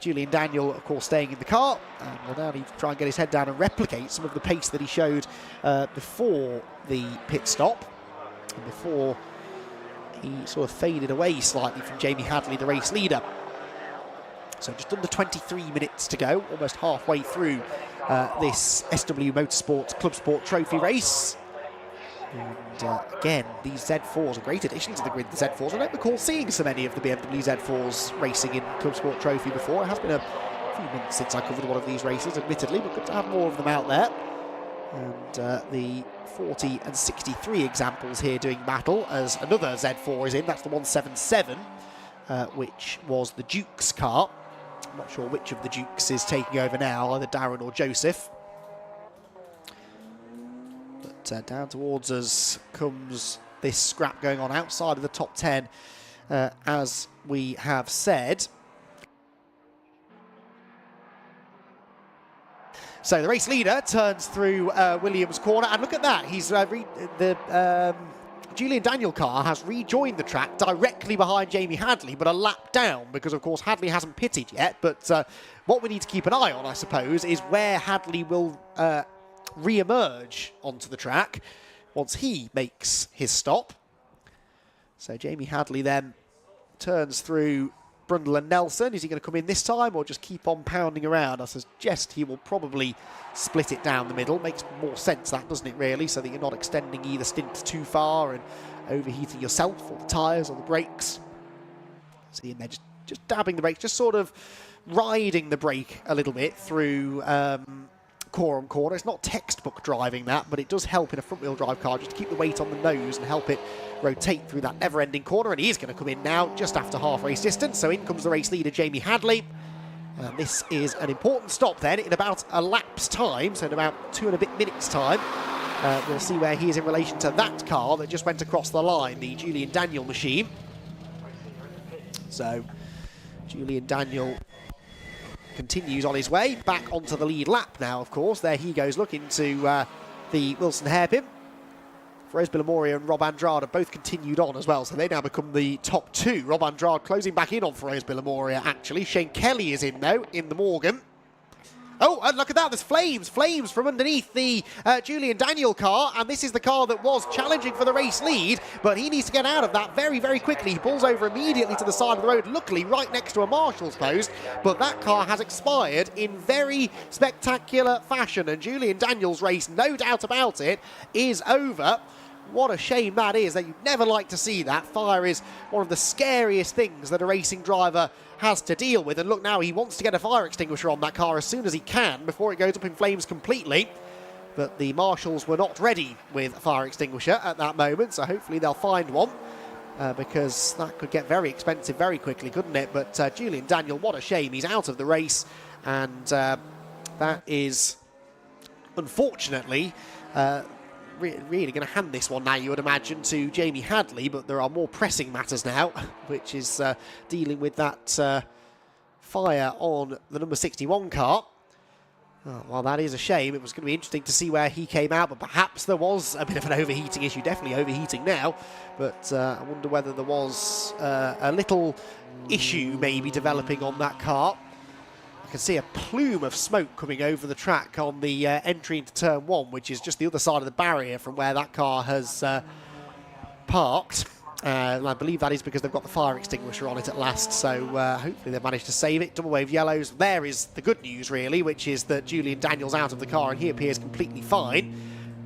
Julian Daniel, of course, staying in the car, and will now need to try and get his head down and replicate some of the pace that he showed before the pit stop, and before he sort of faded away slightly from Jamie Hadley, the race leader. So just under 23 minutes to go, almost halfway through this SW Motorsports Club Sport Trophy race. And again, these Z4s are a great addition to the grid, the Z4s. I don't recall seeing so many of the BMW Z4s racing in Club Sport Trophy before. It has been a few months since I covered one of these races, admittedly, but good to have more of them out there. And the 40 and 63 examples here doing battle as another Z4 is in. That's the 177, which was the Duke's car. I'm not sure which of the Dukes is taking over now, either Darren or Joseph. But down towards us comes this scrap going on outside of the top 10, as we have said. So the race leader turns through Williams' corner, and look at that. He's Julian Daniel car has rejoined the track directly behind Jamie Hadley, but a lap down, because of course Hadley hasn't pitted yet. But what we need to keep an eye on, I suppose, is where Hadley will re-emerge onto the track once he makes his stop. So Jamie Hadley then turns through Brundle and Nelson. Is he going to come in this time or just keep on pounding around? I suggest he will probably split it down the middle. Makes more sense, that, doesn't it, really? So that you're not extending either stint too far and overheating yourself or the tyres or the brakes. See him there just dabbing the brakes, just sort of riding the brake a little bit through core on corner. It's not textbook driving that, but it does help in a front-wheel drive car just to keep the weight on the nose and help it rotate through that never-ending corner. And he is going to come in now just after half race distance. So in comes the race leader, Jamie Hadley. And this is an important stop then in about a lap's time, so in about 2 and a bit minutes time. We'll see where he is in relation to that car that just went across the line, the Julian Daniel machine. So Julian Daniel continues on his way back onto the lead lap now, of course. There he goes looking to the Wilson hairpin. Rose Billamoria and Rob Andrade have both continued on as well, so they now become the top 2. Rob Andrade closing back in on Rose Billamoria, actually. Shane Kelly is in, though, in the Morgan. Oh, and look at that, there's flames from underneath the Julian Daniel car, and this is the car that was challenging for the race lead, but he needs to get out of that very, very quickly. He pulls over immediately to the side of the road, luckily right next to a marshal's post, but that car has expired in very spectacular fashion, and Julian Daniel's race, no doubt about it, is over. What a shame that is, that you'd never like to see that. Fire is one of the scariest things that a racing driver has to deal with. And look now, he wants to get a fire extinguisher on that car as soon as he can before it goes up in flames completely. But the marshals were not ready with a fire extinguisher at that moment, so hopefully they'll find one. Because that could get very expensive very quickly, couldn't it? But Julian Daniel, what a shame. He's out of the race. And that is, unfortunately, really going to hand this one now, you would imagine, to Jamie Hadley, but there are more pressing matters now, which is dealing with that fire on the number 61 car. Oh, well, that is a shame. It was going to be interesting to see where he came out, but perhaps there was a bit of an overheating issue, definitely overheating now, but I wonder whether there was a little issue maybe developing on that car. can see a plume of smoke coming over the track on the entry into turn 1, which is just the other side of the barrier from where that car has parked. And I believe that is because they've got the fire extinguisher on it at last, so hopefully they've managed to save it. Double wave yellows. There is the good news, really, which is that Julian Daniels out of the car, and he appears completely fine.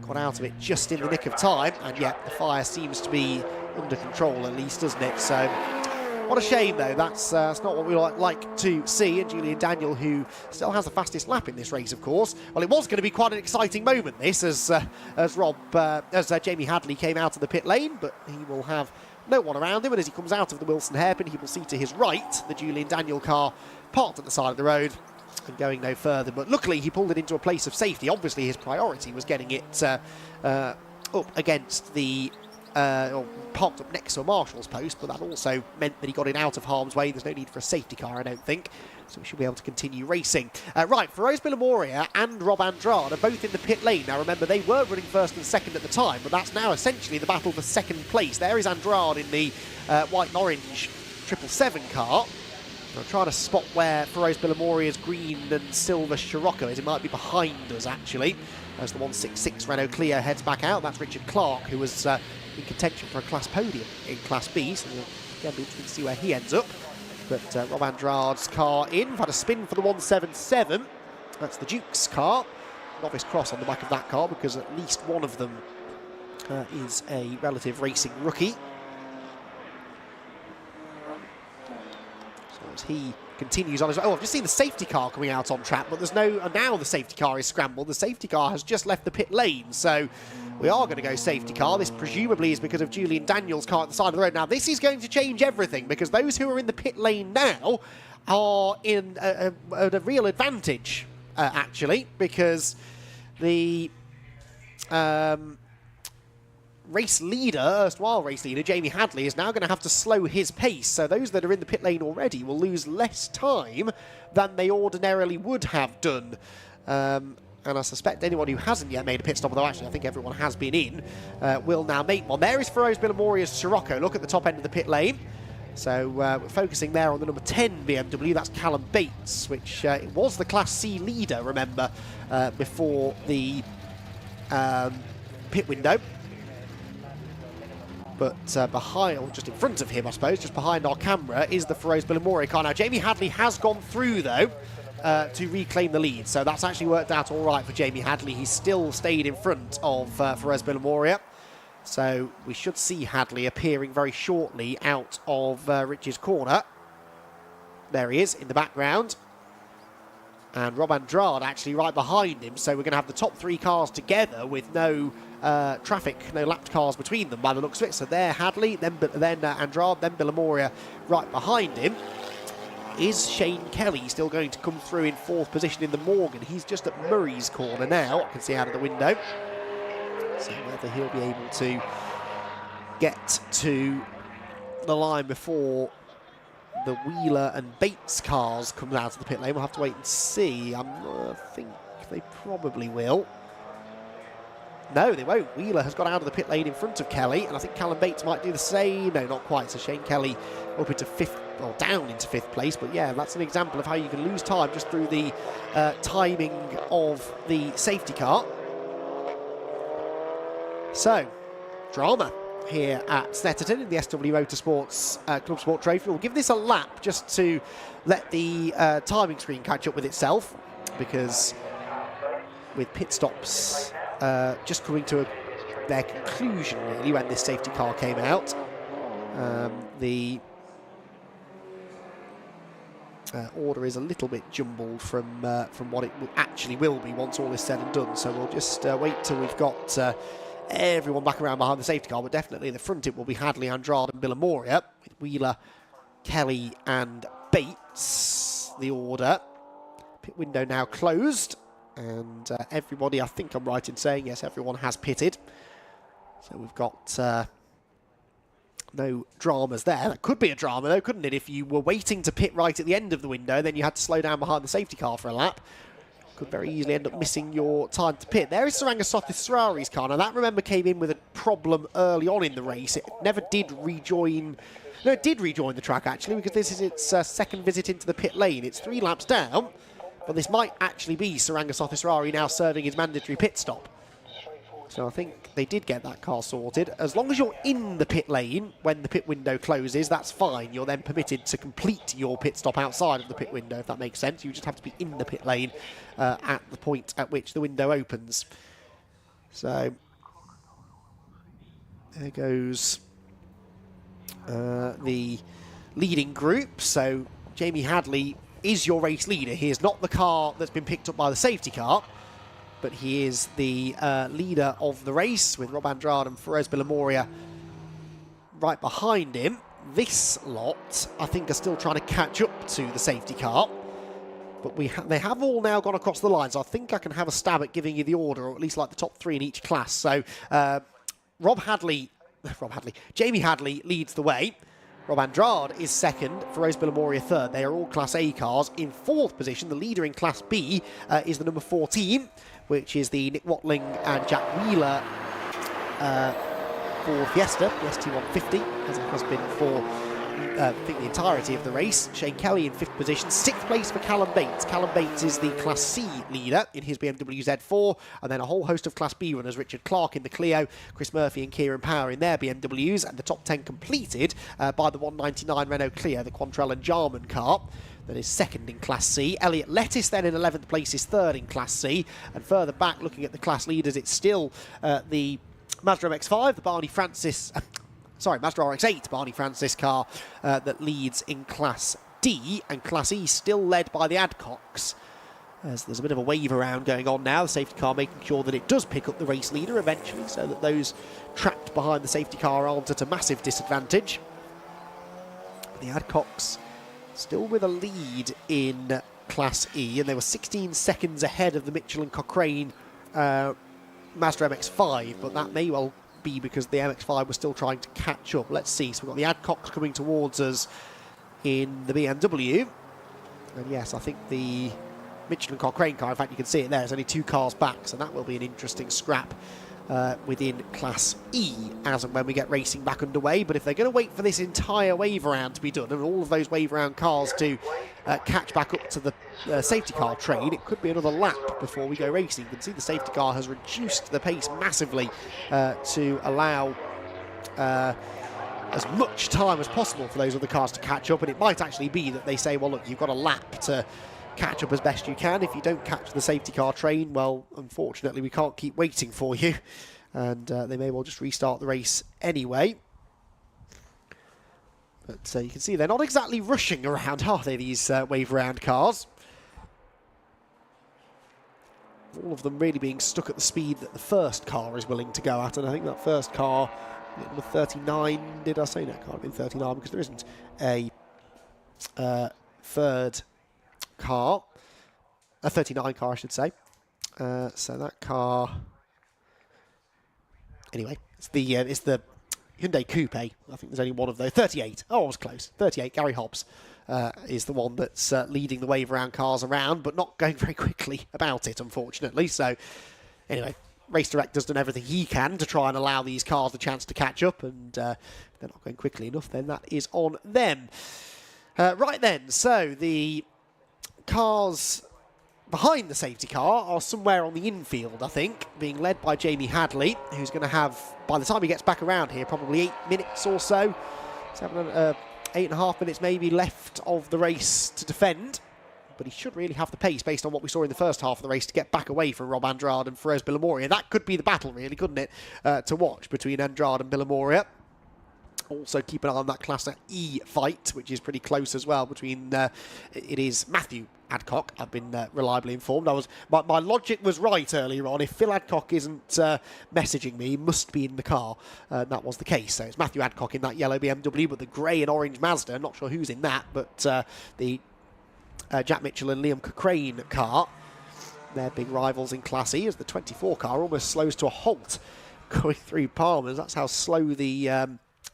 Got out of it just in the nick of time, and yet the fire seems to be under control at least, doesn't it? So what a shame, though. That's not what we like to see. And Julian Daniel, who still has the fastest lap in this race, of course. Well, it was going to be quite an exciting moment, this, as Jamie Hadley came out of the pit lane, but he will have no one around him. And as he comes out of the Wilson hairpin, he will see to his right the Julian Daniel car parked at the side of the road and going no further. But luckily, he pulled it into a place of safety. Obviously, his priority was getting it up against the or parked up next to a marshal's post, but that also meant that he got it out of harm's way. There's no need for a safety car, I don't think, so we should be able to continue racing. Right, Feroz Villamoria and Rob Andrade are both in the pit lane. Now remember, they were running first and second at the time, but that's now essentially the battle for second place. There is Andrade in the white and orange 777 car. I'm trying to spot where Feroz Villamoria's green and silver Scirocco is. It might be behind us, actually, as the 166 Renault Clio heads back out. That's Richard Clark, who was in contention for a class podium in Class B, so we'll again be interested to see where he ends up. But Rob Andrade's car in. We've had a spin for the 177. That's the Duke's car. Novice cross on the back of that car, because at least one of them is a relative racing rookie. So as he continues on his way. Oh, I've just seen the safety car coming out on track, but there's no... now the safety car is scrambled. The safety car has just left the pit lane, so we are going to go safety car. This presumably is because of Julian Daniels' car at the side of the road. Now, this is going to change everything, because those who are in the pit lane now are in a real advantage, actually, because the race leader, erstwhile race leader, Jamie Hadley, is now going to have to slow his pace. So those that are in the pit lane already will lose less time than they ordinarily would have done. And I suspect anyone who hasn't yet made a pit stop, although actually I think everyone has been in, will now make one. There is Feroz Villamoria's Scirocco. Look at the top end of the pit lane. So we're focusing there on the number 10 BMW. That's Callum Bates, which it was the Class C leader, remember, before the pit window. But behind, or just in front of him, I suppose, just behind our camera, is the Feroz Villamoria car. Now, Jamie Hadley has gone through, though, to reclaim the lead. So that's actually worked out all right for Jamie Hadley. He's still stayed in front of Feroz Villamoria. So we should see Hadley appearing very shortly out of Rich's corner. There he is in the background. And Rob Andrade actually right behind him. So we're going to have the top three cars together with no traffic, no lapped cars between them by the looks of it. So there Hadley, then Andrade, then Villamoria right behind him. Is Shane Kelly still going to come through in fourth position in the Morgan? He's just at Murray's corner now. I can see out of the window. So whether he'll be able to get to the line before the Wheeler and Bates cars come out of the pit lane. We'll have to wait and see. I think they probably will. No, they won't. Wheeler has got out of the pit lane in front of Kelly, and I think Callum Bates might do the same. No, not quite. So Shane Kelly up into fifth, or down into fifth place. But yeah, that's an example of how you can lose time just through the timing of the safety car. So, drama here at Snetterton in the SW Motorsports Club Sport Trophy. We'll give this a lap just to let the timing screen catch up with itself, because with pit stops just coming to their conclusion really when this safety car came out, the order is a little bit jumbled from what it actually will be once all is said and done. So we'll just wait till we've got everyone back around behind the safety car, but definitely in the front it will be Hadley, Andrade and Villamoria, with Wheeler, Kelly and Bates, the order. Pit window now closed, and everybody, I think I'm right in saying, yes, everyone has pitted. So we've got no dramas there. That could be a drama though, couldn't it? If you were waiting to pit right at the end of the window, then you had to slow down behind the safety car for a lap. Could very easily end up missing your time to pit. There is Saranga Sothis car. Now that, remember, came in with a problem early on in the race. It never did rejoin... No, it did rejoin the track, actually, because this is its second visit into the pit lane. It's 3 laps down, but this might actually be Saranga Sothisrari now serving his mandatory pit stop. So I think they did get that car sorted. As long as you're in the pit lane when the pit window closes, that's fine. You're then permitted to complete your pit stop outside of the pit window, if that makes sense. You just have to be in the pit lane at the point at which the window opens. So there goes the leading group. So Jamie Hadley is your race leader. He is not the car that's been picked up by the safety car, but he is the leader of the race, with Rob Andrade and Feroz Bilamoria right behind him. This lot, I think, are still trying to catch up to the safety car, but they have all now gone across the line, so I think I can have a stab at giving you the order, or at least like the top three in each class. So Jamie Hadley leads the way. Rob Andrade is second, Feroz Bilamoria third. They are all Class A cars. In fourth position, the leader in Class B is the number 14, which is the Nick Watling and Jack Wheeler Ford Fiesta, the ST150, as it has been for I think the entirety of the race. Shane Kelly in fifth position. Sixth place for Callum Bates. Callum Bates is the Class C leader in his BMW Z4, and then a whole host of Class B runners, Richard Clark in the Clio, Chris Murphy and Kieran Power in their BMWs, and the top 10 completed by the 199 Renault Clio, the Quantrell and Jarman car. That is second in Class C. Elliot Lettis then in 11th place is third in Class C. And further back, looking at the class leaders, it's still the Mazda MX-5, the Barney Francis... Mazda RX-8 Barney Francis car that leads in Class D, and Class E still led by the Adcocks. As there's a bit of a wave around going on now, the safety car making sure that it does pick up the race leader eventually, so that those trapped behind the safety car aren't at a massive disadvantage. The Adcocks still with a lead in Class E, and they were 16 seconds ahead of the Mitchell and Cochrane Mazda MX-5, but that may well be because the MX-5 was still trying to catch up. Let's see. So we've got the Adcocks coming towards us in the BMW. And yes, I think the Mitchell and Cochrane car, in fact, you can see it there, it's only 2 cars back, so that will be an interesting scrap within Class E as and when we get racing back underway. But if they're going to wait for this entire wave around to be done and all of those wave around cars to catch back up to the safety car train, it could be another lap before we go racing. You can see the safety car has reduced the pace massively to allow as much time as possible for those other cars to catch up, and it might actually be that they say, well, look, you've got a lap to catch up as best you can. If you don't catch the safety car train, well, unfortunately, we can't keep waiting for you. And they may well just restart the race anyway. But you can see they're not exactly rushing around, are they, these wave round cars? All of them really being stuck at the speed that the first car is willing to go at. And I think that first car, number 39, did I say that? Can't have been 39 because there isn't a third car, a 39 car, I should say. So that car, anyway, it's the Hyundai Coupe. I think there's only one of those. 38. Oh, I was close. 38. Gary Hobbs is the one that's leading the wave around cars around, but not going very quickly about it, unfortunately. So, anyway, race director's done everything he can to try and allow these cars the chance to catch up, and if they're not going quickly enough, then that is on them. Right then, so the cars behind the safety car are somewhere on the infield, I think, being led by Jamie Hadley, who's going to have, by the time he gets back around here, probably 8 minutes or so. 8.5 minutes maybe left of the race to defend. But he should really have the pace based on what we saw in the first half of the race to get back away from Rob Andrade and Feroz Bilamoria. That could be the battle, really, couldn't it, to watch between Andrade and Bilamoria. Also keep an eye on that Class E fight, which is pretty close as well between, it is Matthew Adcock, I've been reliably informed. My logic was right earlier on. If Phil Adcock isn't messaging me, he must be in the car. That was the case. So it's Matthew Adcock in that yellow BMW, but the grey and orange Mazda, not sure who's in that, but the Jack Mitchell and Liam Cochrane car. They're big rivals in Class E as the 24 car almost slows to a halt going through Palmer's. That's how slow the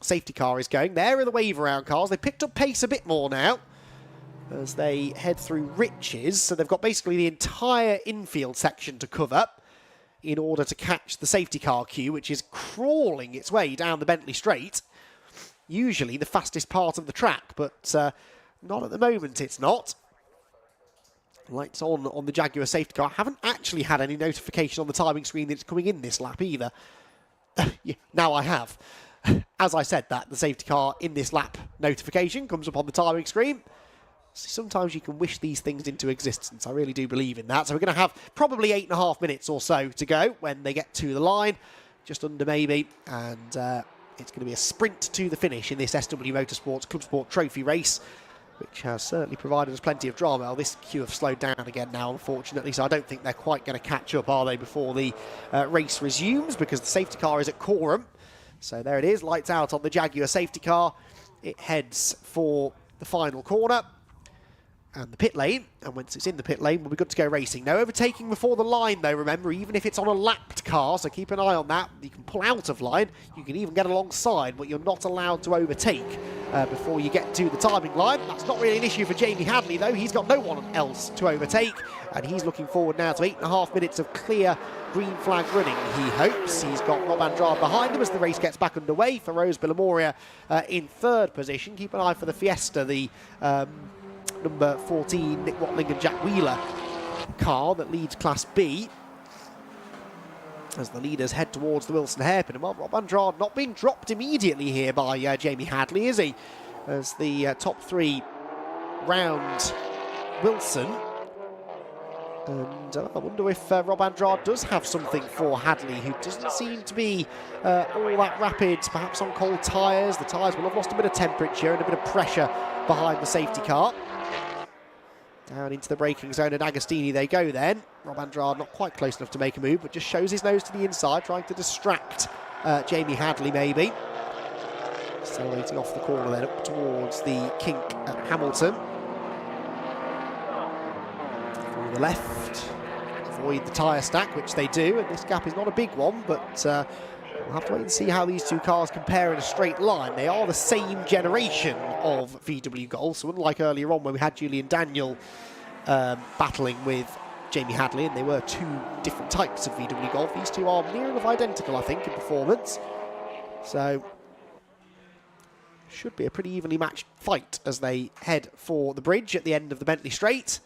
safety car is going. There are the wave around cars. They picked up pace a bit more now as they head through Riches. So they've got basically the entire infield section to cover in order to catch the safety car queue, which is crawling its way down the Bentley Straight. Usually the fastest part of the track, but not at the moment it's not. Lights on the Jaguar safety car. I haven't actually had any notification on the timing screen that it's coming in this lap either. Yeah, now I have. As I said that, the safety car in this lap notification comes up on the timing screen. Sometimes you can wish these things into existence. I really do believe in that. So we're going to have probably 8.5 minutes or so to go when they get to the line. Just under maybe. And it's going to be a sprint to the finish in this SW Motorsports Club Sport Trophy race, which has certainly provided us plenty of drama. Well, this queue have slowed down again now, unfortunately, so I don't think they're quite going to catch up, are they, before the race resumes, because the safety car is at quorum. So there it is, lights out on the Jaguar safety car. It heads for the final corner and the pit lane, and once it's in the pit lane, we'll be good to go racing. No overtaking before the line, though, remember, even if it's on a lapped car, so keep an eye on that. You can pull out of line, you can even get alongside, but you're not allowed to overtake before you get to the timing line. That's not really an issue for Jamie Hadley, though. He's got no one else to overtake, and he's looking forward now to 8.5 minutes of clear green flag running, he hopes. He's got Rob Andrade behind him as the race gets back underway. For Rose Villamoria in third position. Keep an eye for the Fiesta, the number 14 Nick Watling and Jack Wheeler car that leads Class B, as the leaders head towards the Wilson hairpin. And well, Rob Andrade not being dropped immediately here by Jamie Hadley, is he? As the top three round Wilson. And I wonder if Rob Andrade does have something for Hadley, who doesn't seem to be all that rapid, perhaps on cold tyres. The tyres will have lost a bit of temperature and a bit of pressure behind the safety car. Down into the braking zone, and Agostini they go then. Rob Andrade not quite close enough to make a move, but just shows his nose to the inside, trying to distract Jamie Hadley maybe. Accelerating off the corner then up towards the kink at Hamilton. Through the left, avoid the tyre stack, which they do, and this gap is not a big one, but we'll have to wait and see how these two cars compare in a straight line. They are the same generation of VW Golf, so unlike earlier on when we had Julian Daniel battling with Jamie Hadley, and they were two different types of VW Golf, these two are near enough identical, I think, in performance. So should be a pretty evenly matched fight as they head for the bridge at the end of the Bentley Straight.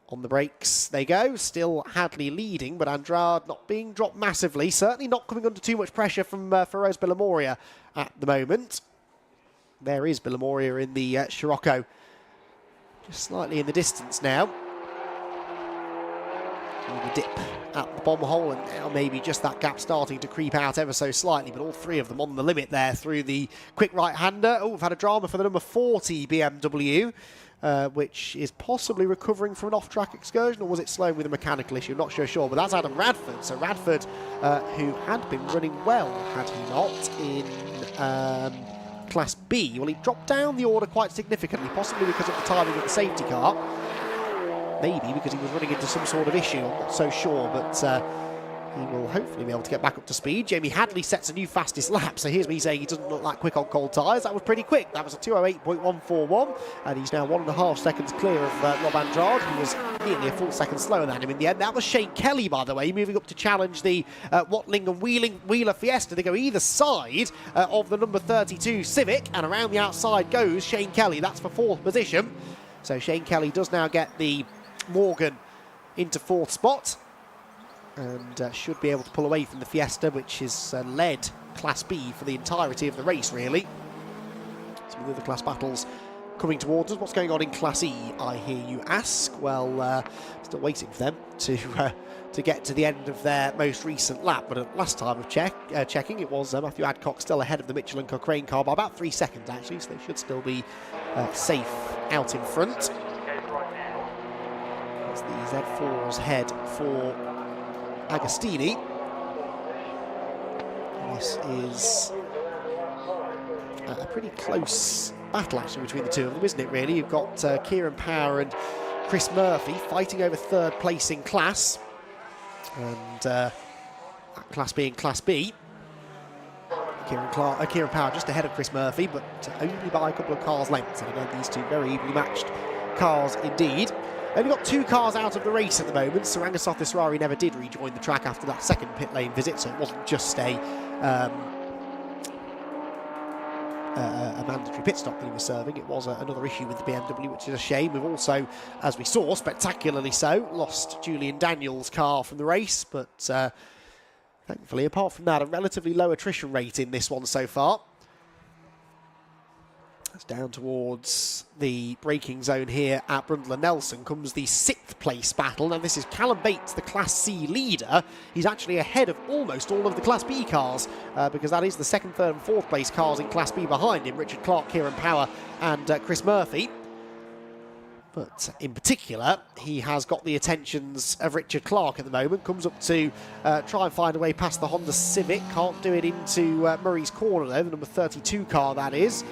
On the brakes they go, still Hadley leading, but Andrade not being dropped massively, certainly not coming under too much pressure from Feroz Villamoria at the moment. There is Villamoria in the Scirocco, just slightly in the distance now. And the dip at the bomb hole, and now maybe just that gap starting to creep out ever so slightly, but all three of them on the limit there through the quick right-hander. Oh, we've had a drama for the number 40 BMW. Which is possibly recovering from an off-track excursion, or was it slowing with a mechanical issue? I'm not sure, but that's Adam Radford. So Radford, who had been running well, had he not, in Class B. Well, he dropped down the order quite significantly, possibly because of the timing of the safety car. Maybe because he was running into some sort of issue, I'm not so sure, but he will hopefully be able to get back up to speed. Jamie Hadley sets a new fastest lap, so here's me saying he doesn't look that quick on cold tyres. That was pretty quick. That was a 2:08.141, and he's now 1.5 seconds clear of Rob Andrade, who was nearly a full second slower than him in the end. That was Shane Kelly, by the way, moving up to challenge the Watling and Wheeler Fiesta. They go either side of the number 32 Civic, and around the outside goes Shane Kelly. That's for fourth position. So Shane Kelly does now get the Morgan into fourth spot, and should be able to pull away from the Fiesta, which is led Class B for the entirety of the race, really. Some of the other class battles coming towards us. What's going on in Class E, I hear you ask? Well, still waiting for them to get to the end of their most recent lap, but at last time of checking, it was Matthew Adcock still ahead of the Mitchell and Cochrane car by about 3 seconds, actually, so they should still be safe out in front. As the Z4s head for Agostini. This is a pretty close battle actually between the two of them, isn't it, really? You've got Kieran Power and Chris Murphy fighting over third place in class, and that class being Class B. Kieran Power just ahead of Chris Murphy, but only by a couple of cars' lengths, and again these two very evenly matched cars indeed. Only got 2 cars out of the race at the moment. Saranga Sothesrari never did rejoin the track after that second pit lane visit, so it wasn't just a mandatory pit stop that he was serving. It was another issue with the BMW, which is a shame. We've also, as we saw, spectacularly so, lost Julian Daniels' car from the race, but thankfully, apart from that, a relatively low attrition rate in this one so far. That's down towards the braking zone here at Brundle and Nelson comes the 6th place battle. Now this is Callum Bates, the Class C leader. He's actually ahead of almost all of the Class B cars because that is the 2nd, 3rd and 4th place cars in Class B behind him. Richard Clark, Kieran Power and Chris Murphy. But in particular, he has got the attentions of Richard Clark at the moment. Comes up to try and find a way past the Honda Civic. Can't do it into Murray's corner though, the number 32 car that is.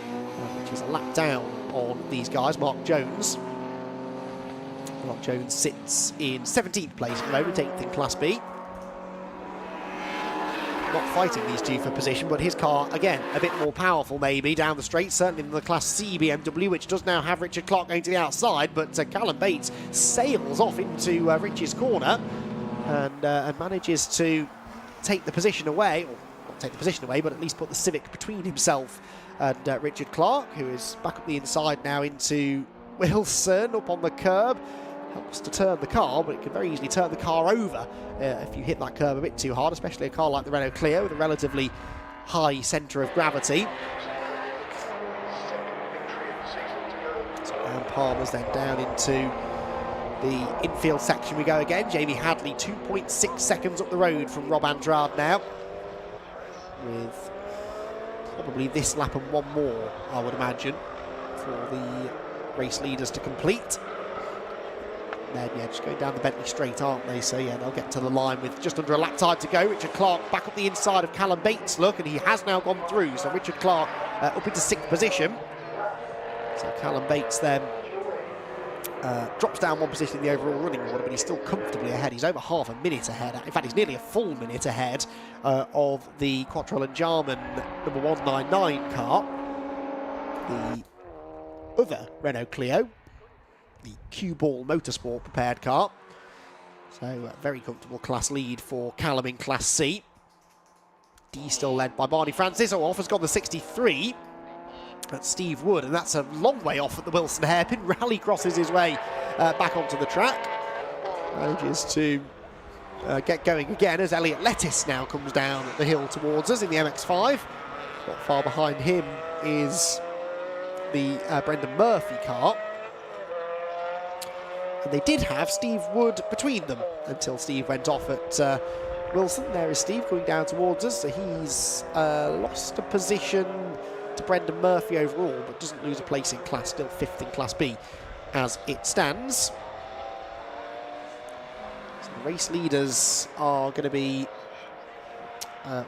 Which is a lap down on these guys, Mark Jones. Mark Jones sits in 17th place at the moment, 8th in Class B. Not fighting these two for position, but his car, again, a bit more powerful maybe down the straight, certainly than the Class C BMW, which does now have Richard Clark going to the outside, but Callum Bates sails off into Rich's corner and manages to take the position away, or not take the position away, but at least put the Civic between himself and Richard Clark, who is back up the inside now into Wilson, up on the curb. Helps to turn the car, but it can very easily turn the car over if you hit that curb a bit too hard, especially a car like the Renault Clio with a relatively high centre of gravity. So Aaron Palmer's then down into the infield section we go again. Jamie Hadley 2.6 seconds up the road from Rob Andrade now, with probably this lap and one more, I would imagine, for the race leaders to complete. Then, yeah, just going down the Bentley straight, aren't they? So, yeah, they'll get to the line with just under a lap time to go. Richard Clark back up the inside of Callum Bates, look, and he has now gone through. So Richard Clark up into 6th position. So Callum Bates then drops down one position in the overall running order, but he's still comfortably ahead. He's over half a minute ahead. In fact, he's nearly a full minute ahead of the Quattro and Jarman number 199 car. The other Renault Clio, the Q-Ball Motorsport prepared car. So a very comfortable class lead for Callum in Class C. D still led by Barney Francis. Off has gone the 63. That's Steve Wood, and that's a long way off at the Wilson hairpin. Rally crosses his way back onto the track. Manages to get going again as Elliot Lettis now comes down the hill towards us in the MX-5. Not far behind him is the Brendan Murphy car. And they did have Steve Wood between them until Steve went off at Wilson. There is Steve going down towards us. So he's lost a position to Brendan Murphy overall, but doesn't lose a place in class, still 5th in Class B as it stands. So the race leaders are going to be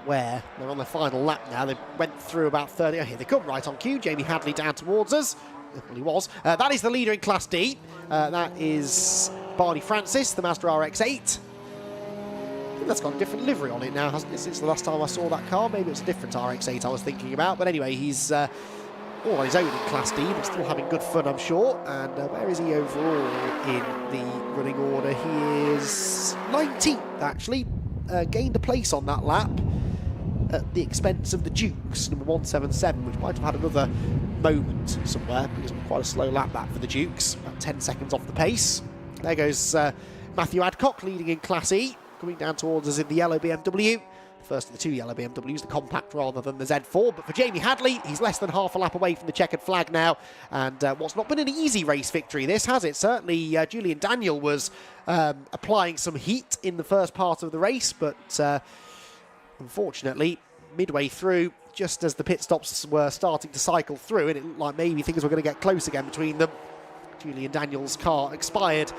where? They're on their final lap now. They went through about 30. Oh, here they come, right on cue. Jamie Hadley down towards us. Well, he was. That is the leader in Class D. That is Barney Francis, the Mazda RX-8. I think that's got a different livery on it now, hasn't it, since the last time I saw that car? Maybe it's a different RX-8 I was thinking about. But anyway, he's all on his own in Class D, but still having good fun, I'm sure. And where is he overall in the running order? He is 19th, actually. Gained a place on that lap at the expense of the Dukes, number 177, which might have had another moment somewhere, because it was quite a slow lap back for the Dukes, about 10 seconds off the pace. There goes Matthew Adcock leading in Class E, coming down towards us in the yellow BMW. First of the two yellow BMWs, the compact rather than the Z4. But for Jamie Hadley, he's less than half a lap away from the checkered flag now. And what's not been an easy race victory, this, has it? Certainly Julian Daniel was applying some heat in the first part of the race, but unfortunately, midway through, just as the pit stops were starting to cycle through, and it looked like maybe things were going to get close again between them, Julian Daniel's car expired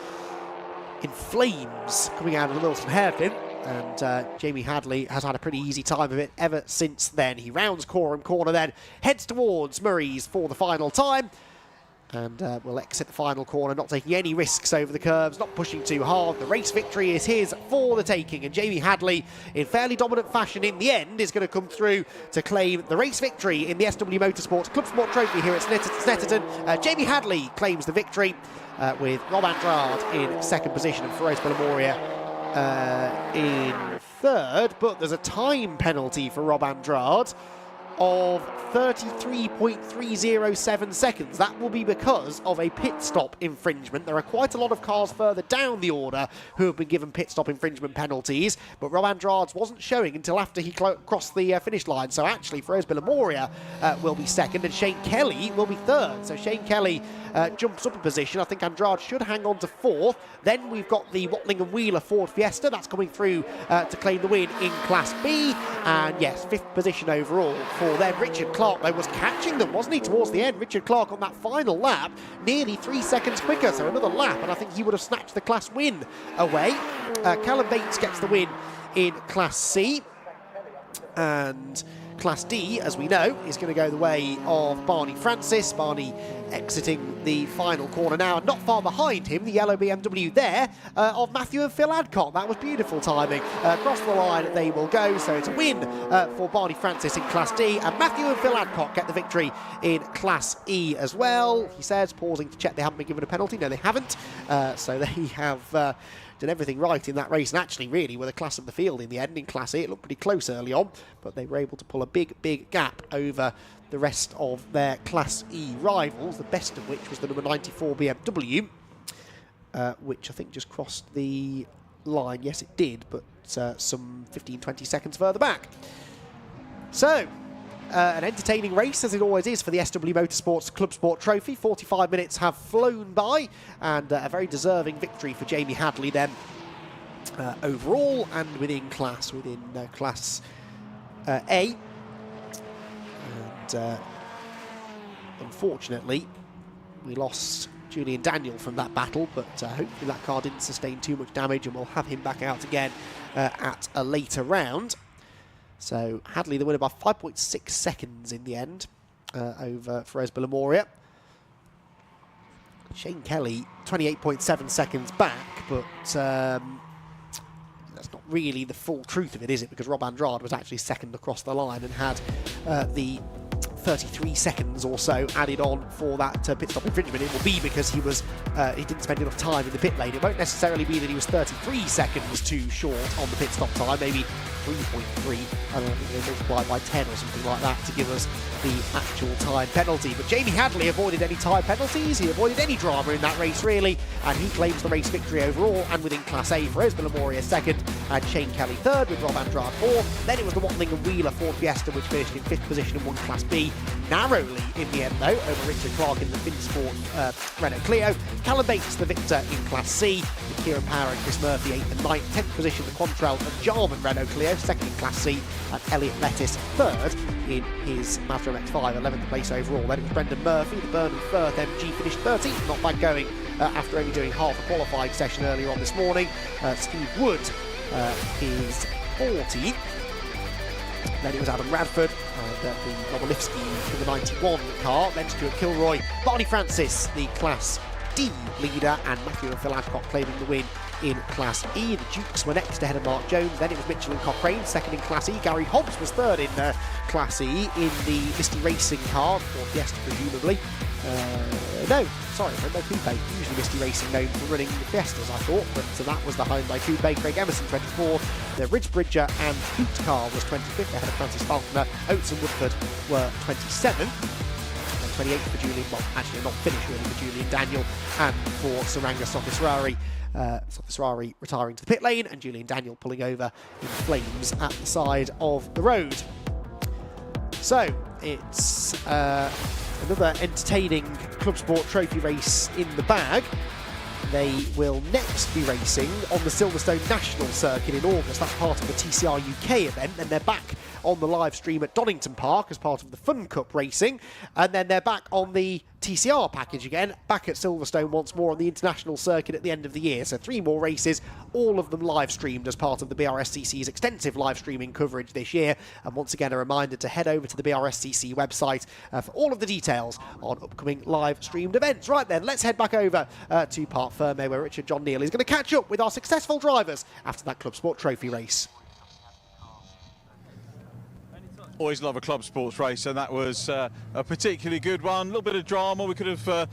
in flames coming out of the Wilson hairpin. And Jamie Hadley has had a pretty easy time of it ever since then. He rounds Coram Corner then, heads towards Murray's for the final time. And will exit the final corner, not taking any risks over the curves, not pushing too hard. The race victory is his for the taking. And Jamie Hadley, in fairly dominant fashion in the end, is going to come through to claim the race victory in the SW Motorsports Club Sport Trophy here at Snetterton. Jamie Hadley claims the victory with Rob Andrade in second position and Feroz Belamoria in third, but there's a time penalty for Rob Andrade of 33.307 seconds. That will be because of a pit stop infringement. There are quite a lot of cars further down the order who have been given pit stop infringement penalties, but Rob Andrade's wasn't showing until after he crossed the finish line. So actually, Ferroz Bilamoria will be second, and Shane Kelly will be third. So Shane Kelly jumps up a position. I think Andrade should hang on to fourth. Then we've got the Watling and Wheeler Ford Fiesta. That's coming through to claim the win in Class B. And yes, fifth position overall for them. Richard Clark, though, was catching them, wasn't he, towards the end? Richard Clark on that final lap, nearly 3 seconds quicker, so another lap, and I think he would have snatched the Class win away. Callum Bates gets the win in Class C. And Class D, as we know, is going to go the way of Barney Francis. Barney exiting the final corner now, and not far behind him, the yellow BMW there of Matthew and Phil Adcock. That was beautiful timing. Across the line they will go, so it's a win for Barney Francis in Class D, and Matthew and Phil Adcock get the victory in Class E as well. He says, pausing to check they haven't been given a penalty. No, they haven't. So they have did everything right in that race, and actually really were the class of the field in the end. In Class A it looked pretty close early on, but they were able to pull a big gap over the rest of their Class E rivals, the best of which was the number 94 BMW, which I think just crossed the line. Yes, it did, but some 15-20 seconds further back. So an entertaining race, as it always is, for the SW Motorsports Club Sport Trophy. 45 minutes have flown by, and a very deserving victory for Jamie Hadley then overall, and within Class A. And unfortunately, we lost Julian Daniel from that battle, but hopefully that car didn't sustain too much damage, and we'll have him back out again at a later round. So Hadley the winner by 5.6 seconds in the end over Ferroz Bilamoria. Shane Kelly 28.7 seconds back, but that's not really the full truth of it, is it? Because Rob Andrade was actually second across the line and had the 33 seconds or so added on for that pit stop infringement. It will be because he didn't spend enough time in the pit lane. It won't necessarily be that he was 33 seconds too short on the pit stop time, maybe 3.3. I don't know, they multiply by 10 or something like that to give us the actual time penalty. But Jamie Hadley avoided any time penalties, he avoided any drama in that race really, and he claims the race victory overall. And within Class A, Ferroz Bilamoria second, and Shane Kelly third, with Rob Andrade fourth. Then it was the Watling and Wheeler Ford Fiesta which finished in fifth position and won Class B, narrowly in the end though, over Richard Clark in the Finsport Renault Clio. Callum Bates the victor in Class C, with Kieran Power and Chris Murphy 8th and 9th. 10th position the Quantrell and Jarman Renault Clio, second in Class C, and Elliot Lettis third in his Mazda MX-5, 11th place overall. Then it was Brendan Murphy, the Burnham Firth MG, finished 13th, not bad going after only doing half a qualifying session earlier on this morning. Steve Wood is 14th. Then it was Adam Radford, the Nobolivsky for the 91 car. Then Stuart Kilroy, Barney Francis, the Class D leader, and Matthew and Phil Adcock claiming the win in Class E. The Dukes were next ahead of Mark Jones. Then it was Mitchell and Cochrane, second in Class E. Gary Hobbs was third in Class E in the Misty Racing car, or Fiesta presumably. No coupe. Usually Misty Racing known for running the Fiestas, I thought, but that was the Hyundai coupe. Craig Emerson 24th. The Ridge Bridger and Hoot car was 25th ahead of Francis Falconer. Oates and Woodford were 27th. And 28th for Julian, well, actually not finished really for Julian Daniel, and for Saranga Sotisrari. Sotisrari retiring to the pit lane, and Julian Daniel pulling over in flames at the side of the road. So it's another entertaining Club Sport Trophy race in the bag. They will next be racing on the Silverstone National Circuit in August. That's part of the TCR UK event. Then they're back on the live stream at Donington Park as part of the Fun Cup racing. And then they're back on the TCR package again, back at Silverstone once more on the international circuit at the end of the year. So 3 more races, all of them live streamed as part of the BRSCC's extensive live streaming coverage this year. And once again, a reminder to head over to the BRSCC website for all of the details on upcoming live streamed events. Right then, let's head back over to Parc Fermé, where Richard John Neal is going to catch up with our successful drivers after that Club Sport Trophy race. Always love a club sports race, and that was a particularly good one. A little bit of drama. We could have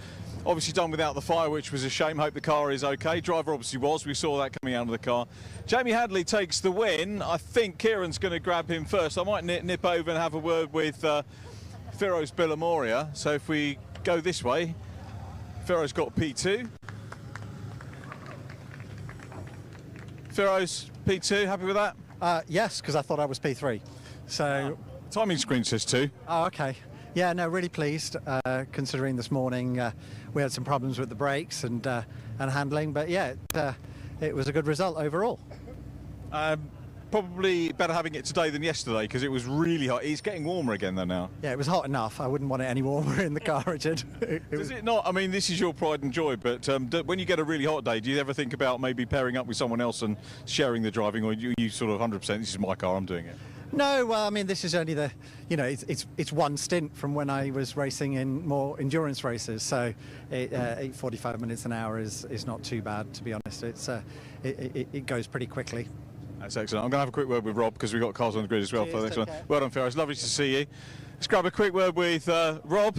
Obviously done without the fire, which was a shame. Hope the car is okay. Driver obviously was. We saw that coming out of the car. Jamie Hadley takes the win. I think Kieran's going to grab him first. I might nip over and have a word with Firoz Billamoria. So if we go this way, Firoz got P2. Firoz, P2, happy with that? Yes, because I thought I was P3. So timing screen says 2. Oh, okay. Yeah, no, really pleased, considering this morning we had some problems with the brakes and handling, but yeah, it was a good result overall. Probably better having it today than yesterday because it was really hot. It's getting warmer again though now. Yeah, it was hot enough. I wouldn't want it any warmer in the car, Richard. Does it not? I mean, this is your pride and joy, but when you get a really hot day, do you ever think about maybe pairing up with someone else and sharing the driving, or you sort of 100%, this is my car, I'm doing it? No, well, I mean, this is only the, you know, it's one stint from when I was racing in more endurance races, so 45 minutes an hour is not too bad, to be honest. It goes pretty quickly. That's excellent. I'm going to have a quick word with Rob because we've got cars on the grid as well for the next one. Well done, Firoz. Lovely to see you. Let's grab a quick word with Rob.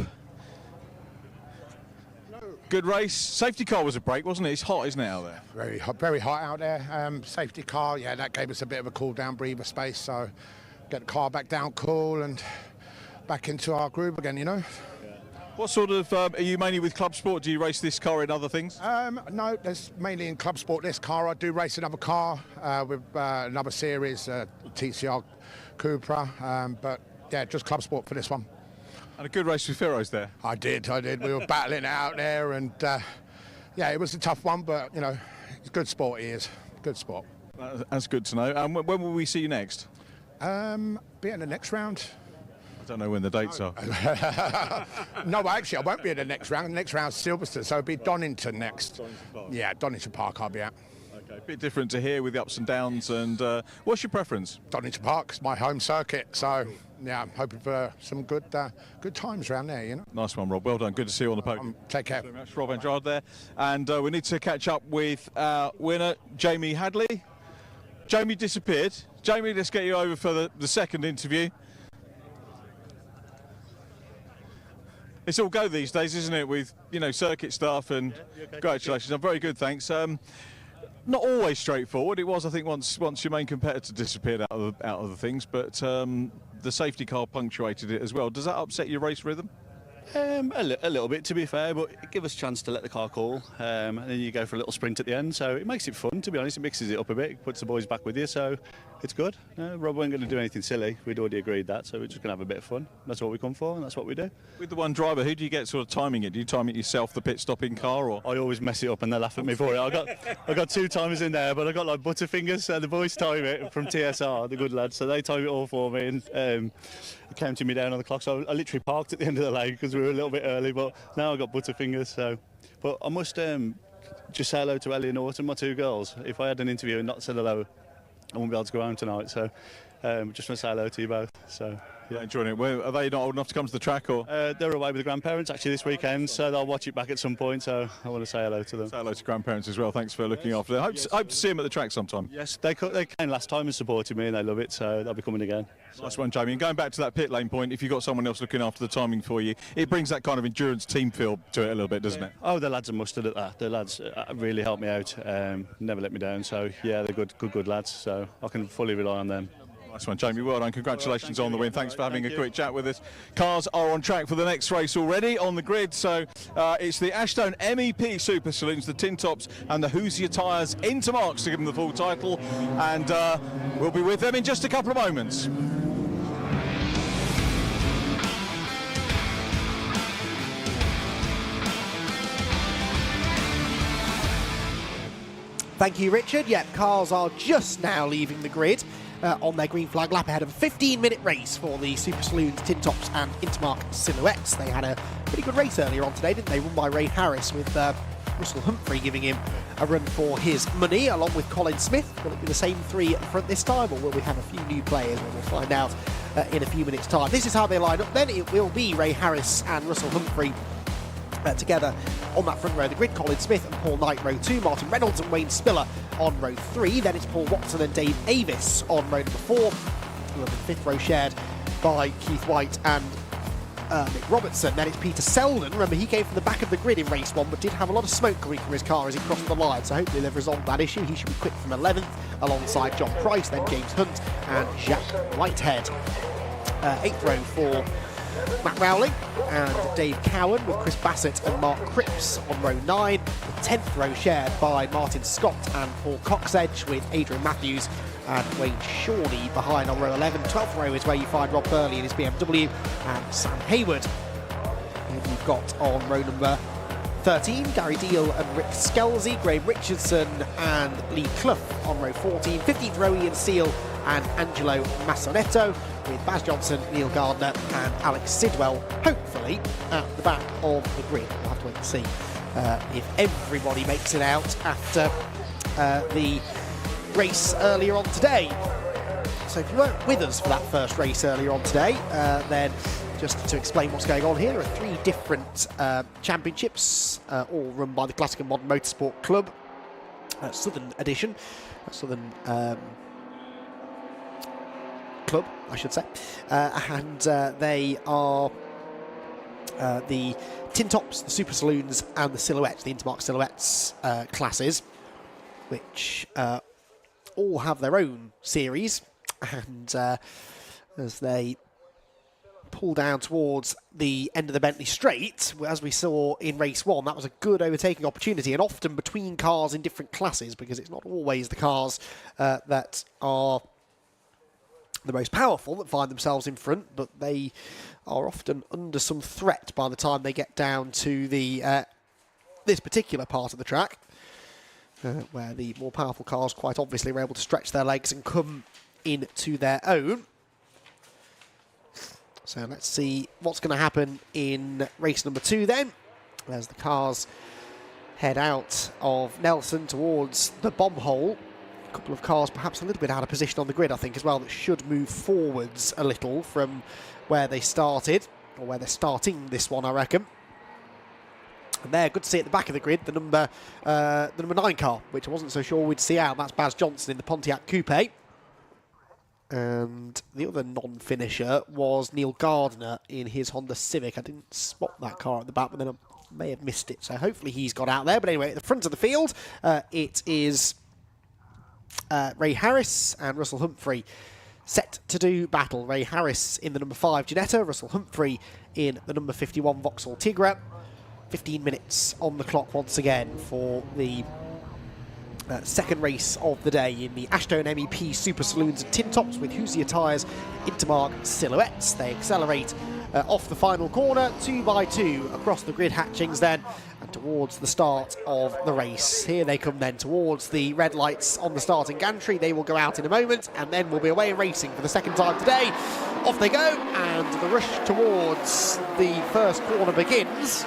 Good race. Safety car was a break, wasn't it? It's hot, isn't it, out there? Very hot out there. Safety car, yeah, that gave us a bit of a cool down breather space. So get the car back down cool and back into our groove again, you know. What sort of, are you mainly with club sport? Do you race this car in other things? No, there's mainly in club sport this car. I do race another car with another series, TCR Cupra, but yeah, just club sport for this one. And a good race with Firoz there. I did. We were battling it out there, and yeah, it was a tough one, but you know, it's good sport. He is good sport. That's good to know. And when will we see you next? Be in the next round. I don't know when the dates are. No, actually, I won't be in the next round. The next round's Silverstone, so it'll be Donington next. Yeah, Donington Park I'll be at. Okay, a bit different to here with the ups and downs. And what's your preference? Donington Park is my home circuit, so yeah, I'm hoping for some good times around there, you know. Nice one, Rob. Well done. Good to see you on the podium. Take care. Thank you very much, Rob Andrade there. And we need to catch up with our winner, Jamie Hadley. Jamie disappeared. Jamie, let's get you over for the second interview. It's all go these days, isn't it, with, you know, circuit stuff, and congratulations. I'm very good, thanks. Not always straightforward. It was, I think, once your main competitor disappeared out of the things, but the safety car punctuated it as well. Does that upset your race rhythm? A little bit, to be fair, but it gives us a chance to let the car cool, and then you go for a little sprint at the end, so it makes it fun, to be honest. It mixes it up a bit, puts the boys back with you, so it's good. Rob weren't going to do anything silly. We'd already agreed that, so we're just going to have a bit of fun. That's what we come for, and that's what we do. With the one driver, who do you get sort of timing it? Do you time it yourself, the pit stopping car, or? I always mess it up and they laugh at me for it. I got two timers in there, but I got like butterfingers, so the boys time it from TSR, the good lads, so they time it all for me, and counting me down on the clock, so I literally parked at the end of the lane because we were a little bit early, but now I've got butterfingers, so. But I must just say hello to Ellie and Norton, my two girls. If I had an interview and not said hello, I won't be able to go home tonight, so just want to say hello to you both. So yeah, enjoying it. Well, are they not old enough to come to the track, or? They're away with the grandparents actually this weekend, so they'll watch it back at some point. So I want to say hello to them. Say hello to grandparents as well. Thanks for looking after them. Hope to see them at the track sometime. Yes, they came last time and supported me, and they love it, so they'll be coming again. Nice one, Jamie. And going back to that pit lane point, if you've got someone else looking after the timing for you, it brings that kind of endurance team feel to it a little bit, doesn't it? Oh, the lads are mustard at that. The lads really helped me out, never let me down. So yeah, they're good lads. So I can fully rely on them. Nice one, Jamie. Well done. Congratulations on the win. Thanks for having a quick chat with us. Cars are on track for the next race already on the grid. So it's the Ashstone MEP Super Saloons, the Tin Tops and the Hoosier Tyres Intermarques to give them the full title. And we'll be with them in just a couple of moments. Thank you, Richard. Yep, cars are just now leaving the grid on their green flag lap ahead of a 15-minute race for the Super Saloons, Tin Tops and Intermarque Silhouettes. They had a pretty good race earlier on today, didn't they? Run by Ray Harris with Russell Humphrey giving him a run for his money, along with Colin Smith. Will it be the same three at the front this time, or will we have a few new players? We'll find out in a few minutes' time. This is how they line up then. It will be Ray Harris and Russell Humphrey together on that front row of the grid. Colin Smith and Paul Knight row 2, Martin Reynolds and Wayne Spiller on row 3. Then it's Paul Watson and Dave Avis on row number 4. The 5th row shared by Keith White and Nick Robertson. Then it's Peter Selden. Remember, he came from the back of the grid in race 1, but did have a lot of smoke coming from his car as he crossed the line. So hopefully they've resolved that issue. He should be quick from 11th, alongside John Price, then James Hunt and Jacques Whitehead. 8th row for Matt Rowling and Dave Cowan, with Chris Bassett and Mark Cripps on row 9. The 10th row shared by Martin Scott and Paul Coxedge, with Adrian Matthews and Wayne Shawnee behind on row 11. 12th row is where you find Rob Burley in his BMW and Sam Hayward. And you've got on row number 13, Gary Deal and Rick Skelsey, Graham Richardson and Lee Clough on row 14. 15th row, Ian Seal and Angelo Massonetto, with Baz Johnson, Neil Gardner and Alex Sidwell, hopefully at the back of the grid. We'll have to wait and see if everybody makes it out after the race earlier on today. So if you weren't with us for that first race earlier on today, then just to explain what's going on here, there are 3 different championships, all run by the Classic and Modern Motorsport Club, Southern Edition, Southern Club, I should say, and they are the Tin Tops, the Super Saloons and the Silhouettes, the Intermarque Silhouettes classes, which all have their own series, and as they pull down towards the end of the Bentley Straight, as we saw in race 1, that was a good overtaking opportunity, and often between cars in different classes, because it's not always the cars that are the most powerful that find themselves in front, but they are often under some threat by the time they get down to the this particular part of the track, where the more powerful cars quite obviously are able to stretch their legs and come into their own. So let's see what's going to happen in race number 2 then, as the cars head out of Nelson towards the bomb hole. A couple of cars perhaps a little bit out of position on the grid, I think, as well, that should move forwards a little from where they started, or where they're starting this one, I reckon. And there, good to see at the back of the grid, the number 9 car, which I wasn't so sure we'd see out. That's Baz Johnson in the Pontiac Coupe. And the other non-finisher was Neil Gardner in his Honda Civic. I didn't spot that car at the back, but then I may have missed it. So hopefully he's got out there. But anyway, at the front of the field, it is Ray Harris and Russell Humphrey set to do battle. Ray Harris in the number 5 Ginetta, Russell Humphrey in the number 51 Vauxhall Tigra. 15 minutes on the clock once again for the second race of the day in the Ashstone MEP Super Saloons and Tin Tops, with Hoosier Tyres, Intermarque Silhouettes. They accelerate off the final corner, 2 by 2 across the grid hatchings then, and towards the start of the race. Here they come then towards the red lights on the starting gantry. They will go out in a moment, and then we'll be away and racing for the second time today. Off they go, and the rush towards the first corner begins.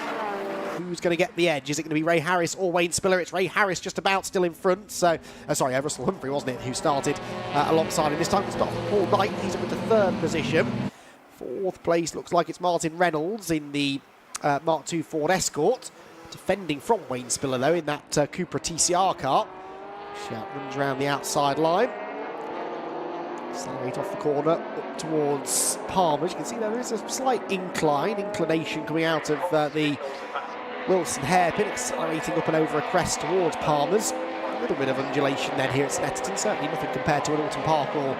Who's going to get the edge? Is it going to be Ray Harris or Wayne Spiller? It's Ray Harris just about still in front. So, sorry, Russell Humphrey, wasn't it, who started alongside him this time? It's not Paul Knight. He's up at the 3rd position. 4th place looks like it's Martin Reynolds in the Mark II Ford Escort. Defending from Wayne Spiller, though, in that Cupra TCR car. Shout runs around the outside line. Accelerate off the corner up towards Palmer's. You can see there is a slight inclination coming out of the Wilson hairpin, accelerating up and over a crest towards Palmer's. A little bit of undulation then here at Snetterton, certainly nothing compared to an Alton Park or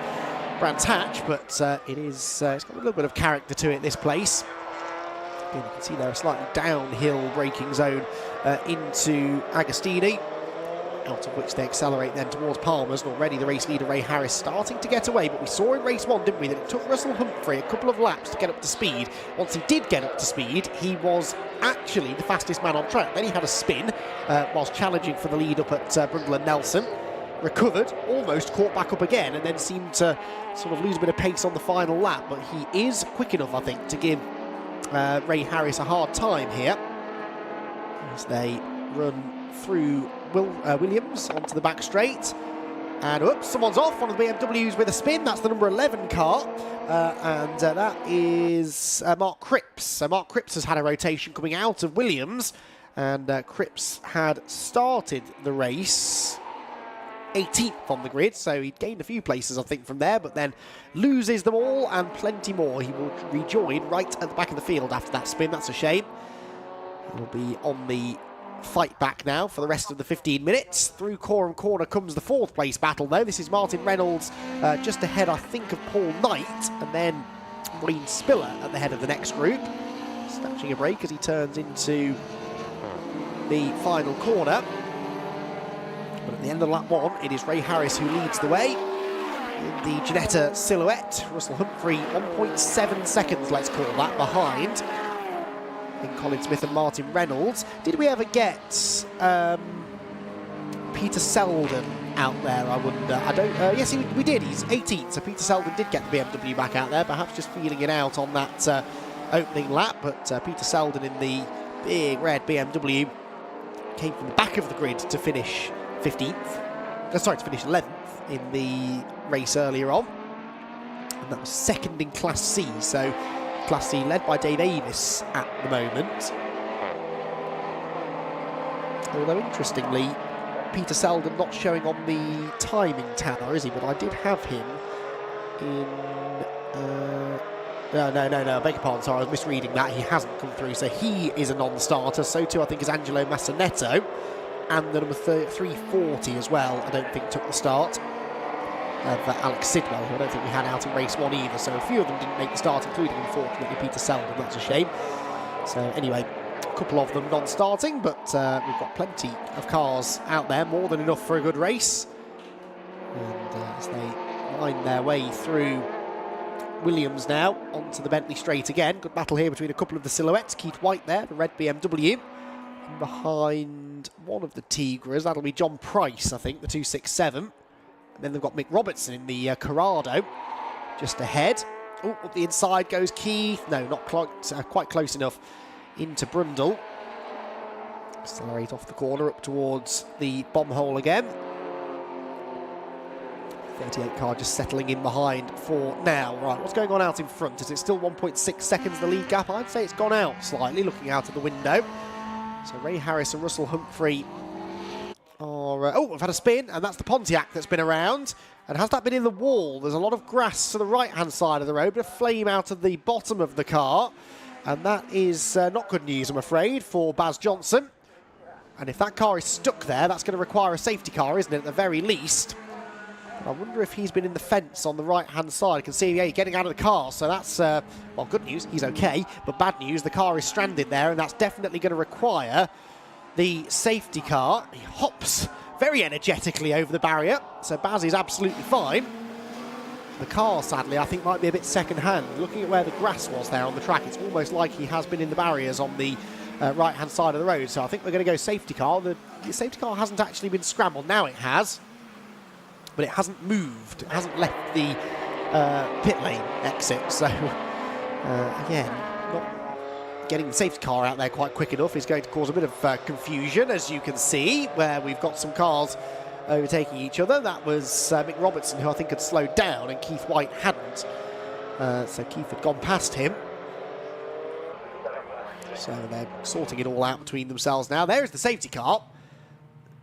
Brands Hatch, but it's got a little bit of character to it, this place. Again, you can see there a slightly downhill braking zone into Agostini, out of which they accelerate then towards Palmer's, and already the race leader Ray Harris starting to get away. But we saw in race 1, didn't we, that it took Russell Humphrey a couple of laps to get up to speed. Once he did get up to speed, he was actually the fastest man on track. Then he had a spin whilst challenging for the lead up at Brundle and Nelson. Recovered, almost caught back up again, and then seemed to sort of lose a bit of pace on the final lap. But he is quick enough, I think, to give Ray Harris a hard time here as they run through Williams onto the back straight. And oops, someone's off. One of the BMWs with a spin. That's the number 11 car. And that is Mark Cripps. So Mark Cripps has had a rotation coming out of Williams. And Cripps had started the race 18th on the grid, so he gained a few places, I think, from there, but then loses them all and plenty more. He will rejoin right at the back of the field after that spin. That's a shame. He'll be on the fight back now for the rest of the 15 minutes. Through Corham Corner comes the 4th place battle, though. This is Martin Reynolds just ahead, I think, of Paul Knight, and then Wayne Spiller at the head of the next group, snatching a break as he turns into the final corner. But at the end of lap 1, it is Ray Harris who leads the way in the Ginetta silhouette. Russell Humphrey 1.7 seconds, let's call that, behind in Colin Smith and Martin Reynolds. Did we ever get Peter Selden out there, I wonder? I don't. Yes, we did. He's 18th, so Peter Selden did get the BMW back out there, perhaps just feeling it out on that opening lap. But Peter Selden in the big red BMW came from the back of the grid to finish 15th. Sorry, to finish 11th in the race earlier on. And that was second in Class C, so Class C led by Dave Avis at the moment. Although, interestingly, Peter Selden not showing on the timing tower, is he? But I did have him in... No, I beg your pardon, sorry, I was misreading that. He hasn't come through, so he is a non-starter. So too, I think, is Angelo Massanetto. And the number 340 as well, I don't think took the start, of Alex Sidwell, who I don't think we had out in race 1 either. So a few of them didn't make the start, including, unfortunately, Peter Selden. That's a shame. So anyway, a couple of them non-starting, but we've got plenty of cars out there, more than enough for a good race. And as they wind their way through Williams now, onto the Bentley straight again. Good battle here between a couple of the silhouettes. Keith White there, the red BMW. And behind one of the Tigres, that'll be John Price, I think, the 267. And then they've got Mick Robertson in the Corrado, just ahead. Oh, up the inside goes Keith. No, not quite close enough into Brundle. Accelerate off the corner up towards the bomb hole again. 38 car just settling in behind for now. Right, what's going on out in front? Is it still 1.6 seconds the lead gap? I'd say it's gone out slightly, looking out of the window. So Ray Harris and Russell Humphrey are... oh, we've had a spin, and that's the Pontiac that's been around. And has that been in the wall? There's a lot of grass to the right-hand side of the road, but a flame out of the bottom of the car. And that is not good news, I'm afraid, for Baz Johnson. And if that car is stuck there, that's going to require a safety car, isn't it, at the very least? I wonder if he's been in the fence on the right-hand side. I can see he's getting out of the car, so that's, well, good news, he's okay, but bad news, the car is stranded there, and that's definitely going to require the safety car. He hops very energetically over the barrier, so Baz is absolutely fine. The car, sadly, I think might be a bit second-hand. Looking at where the grass was there on the track, it's almost like he has been in the barriers on the right-hand side of the road, so I think we're going to go safety car. The safety car hasn't actually been scrambled. Now it has. But it hasn't moved, it hasn't left the pit lane exit, so again, not getting the safety car out there quite quick enough is going to cause a bit of confusion, as you can see, where we've got some cars overtaking each other. That was Mick Robertson, who I think had slowed down, and Keith White hadn't, so Keith had gone past him. So they're sorting it all out between themselves now. There's the safety car,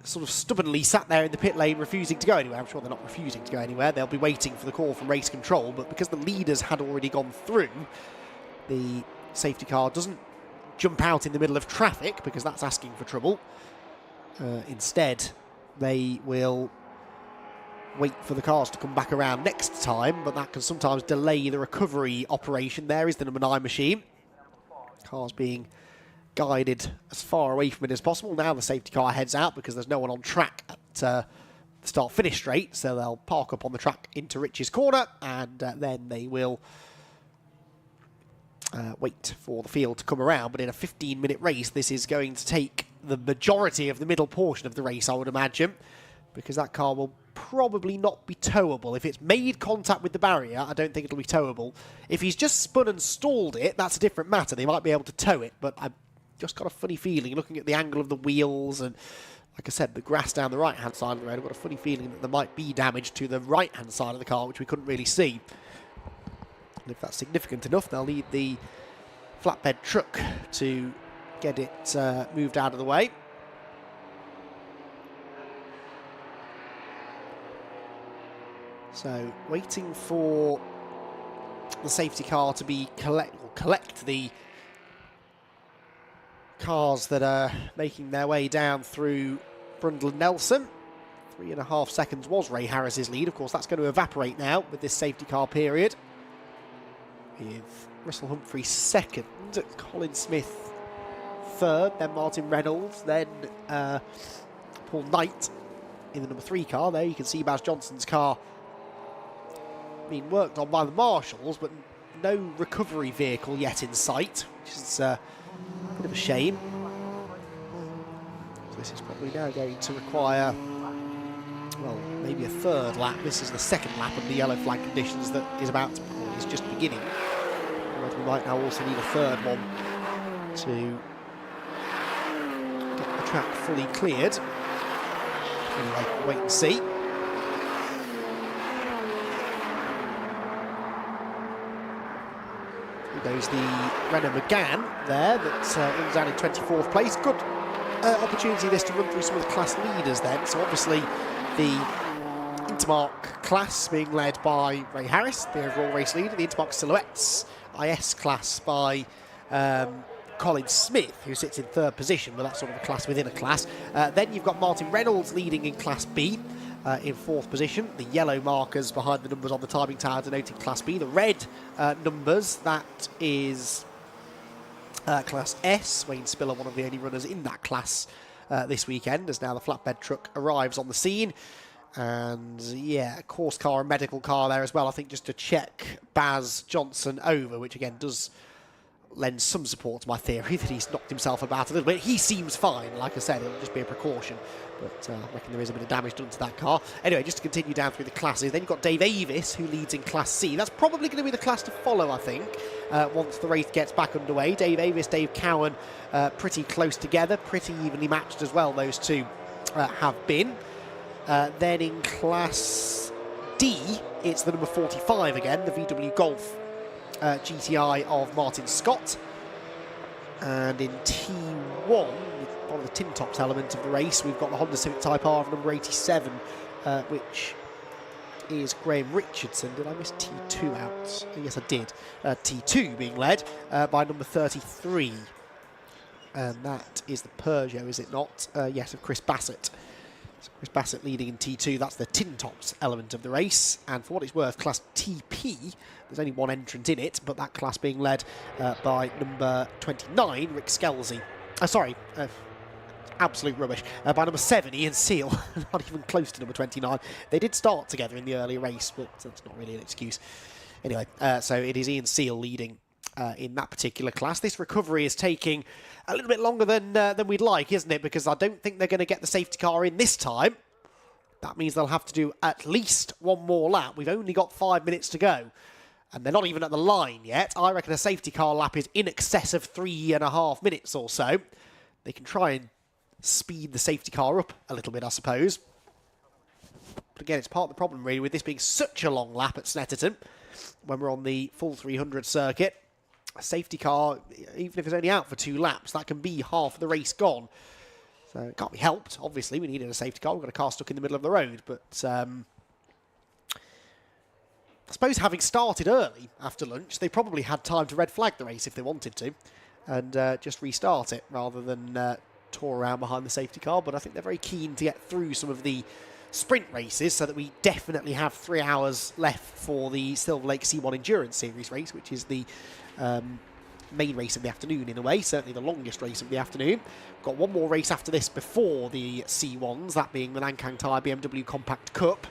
sort of stubbornly sat there in the pit lane, refusing to go anywhere. I'm sure they're not refusing to go anywhere. They'll be waiting for the call from race control, but because the leaders had already gone through, the safety car doesn't jump out in the middle of traffic, because that's asking for trouble. Instead, they will wait for the cars to come back around next time, but that can sometimes delay the recovery operation. There is the number 9 machine. Cars being guided as far away from it as possible. Now the safety car heads out because there's no one on track at the start-finish straight, so they'll park up on the track into Rich's corner, and then they will wait for the field to come around. But in a 15-minute race, this is going to take the majority of the middle portion of the race, I would imagine, because that car will probably not be towable. If it's made contact with the barrier, I don't think it'll be towable. If he's just spun and stalled it, that's a different matter. They might be able to tow it, but I've just got a funny feeling, looking at the angle of the wheels and, like I said, the grass down the right-hand side of the road, I've got a funny feeling that there might be damage to the right-hand side of the car, which we couldn't really see. And if that's significant enough, they'll need the flatbed truck to get it moved out of the way. So waiting for the safety car to be collect the cars that are making their way down through Brundle and Nelson. 3.5 seconds was Ray Harris's lead. Of course, that's going to evaporate now with this safety car period. With Russell Humphrey second, Colin Smith third, then Martin Reynolds, then Paul Knight in the number 3 car. There you can see Baz Johnson's car being worked on by the marshals, but no recovery vehicle yet in sight, which is a bit of a shame. So this is probably now going to require, well, maybe a third lap. This is the second lap of the yellow flag conditions that is about to, or is just beginning. Whereas we might now also need a third one to get the track fully cleared. Anyway, wait and see. Here goes the Renault Megane there, that runs down in 24th place. Good opportunity this to run through some of the class leaders then. So obviously the Intermarque class being led by Ray Harris, the overall race leader. The Intermarque Silhouettes IS class by Colin Smith, who sits in 3rd position, but that's sort of a class within a class. Then you've got Martin Reynolds leading in Class B in 4th position. The yellow markers behind the numbers on the timing tower denoting Class B. The red numbers, that is Class S. Wayne Spiller, one of the only runners in that class this weekend, as now the flatbed truck arrives on the scene. And yeah, course car and medical car there as well, I think, just to check Baz Johnson over, which again does lend some support to my theory that he's knocked himself about a little bit. He seems fine, like I said, it'll just be a precaution, but I reckon there is a bit of damage done to that car. Anyway, just to continue down through the classes, then you've got Dave Avis, who leads in Class C. That's probably going to be the class to follow, I think, once the race gets back underway. Dave Avis, Dave Cowan, pretty close together, pretty evenly matched as well, those two have been. Then in Class D, it's the number 45 again, the VW Golf GTI of Martin Scott. And in T1, one of the tin tops element of the race, we've got the Honda Civic Type R of number 87, which is Graham Richardson. Did I miss T2 out? Yes, I did. T2 being led by number 33. And that is the Peugeot, is it not? Yes, of Chris Bassett. So Chris Bassett leading in T2, that's the tin tops element of the race. And for what it's worth, Class TP, there's only one entrant in it, but that class being led by number 29, Rick Skelsey. Absolute rubbish. By number 7, Ian Seal, not even close to number 29. They did start together in the earlier race, but that's not really an excuse. Anyway, so it is Ian Seal leading in that particular class. This recovery is taking a little bit longer than we'd like, isn't it? Because I don't think they're going to get the safety car in this time. That means they'll have to do at least one more lap. We've only got 5 minutes to go, and they're not even at the line yet. I reckon a safety car lap is in excess of 3.5 minutes or so. They can try and speed the safety car up a little bit, I suppose. But again, it's part of the problem, really, with this being such a long lap at Snetterton when we're on the full 300 circuit. A safety car, even if it's only out for 2 laps, that can be half of the race gone. So it can't be helped. Obviously, we needed a safety car. We've got a car stuck in the middle of the road. But I suppose having started early after lunch, they probably had time to red flag the race if they wanted to and just restart it rather than tour around behind the safety car. But I think they're very keen to get through some of the sprint races so that we definitely have 3 hours left for the Silver Lake C1 Endurance Series race, which is the main race of the afternoon in a way, certainly the longest race of the afternoon. We've got one more race after this before the C1s, that being the Nankang Tyre BMW Compact Cup,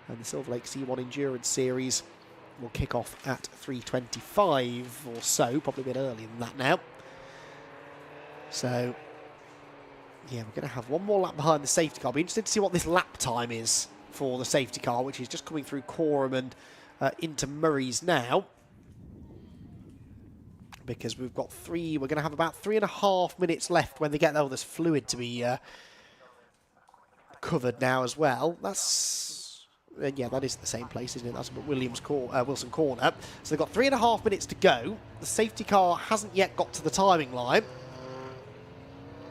and the Silver Lake C1 Endurance Series will kick off at 3:25 or so, probably a bit earlier than that now. So yeah, we're going to have one more lap behind the safety car. Be interested to see what this lap time is for the safety car, which is just coming through Corham and into Murray's now. Because we've got we're going to have about 3.5 minutes left when they get there. Oh, there's fluid to be covered now as well. That's, yeah, that is the same place, isn't it? That's Wilson Corner. So they've got 3.5 minutes to go. The safety car hasn't yet got to the timing line.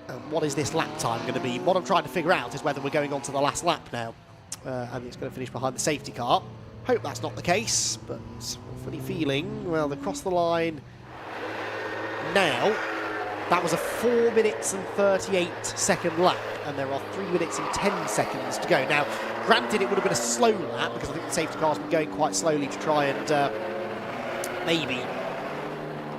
And what is this lap time going to be? What I'm trying to figure out is whether we're going on to the last lap now. And it's going to finish behind the safety car. Hope that's not the case, but funny feeling. Well, they've crossed the line now. That was a 4 minutes and 38 second lap, and there are 3 minutes and 10 seconds to go. Now, granted, it would have been a slow lap because I think the safety car's been going quite slowly to try and maybe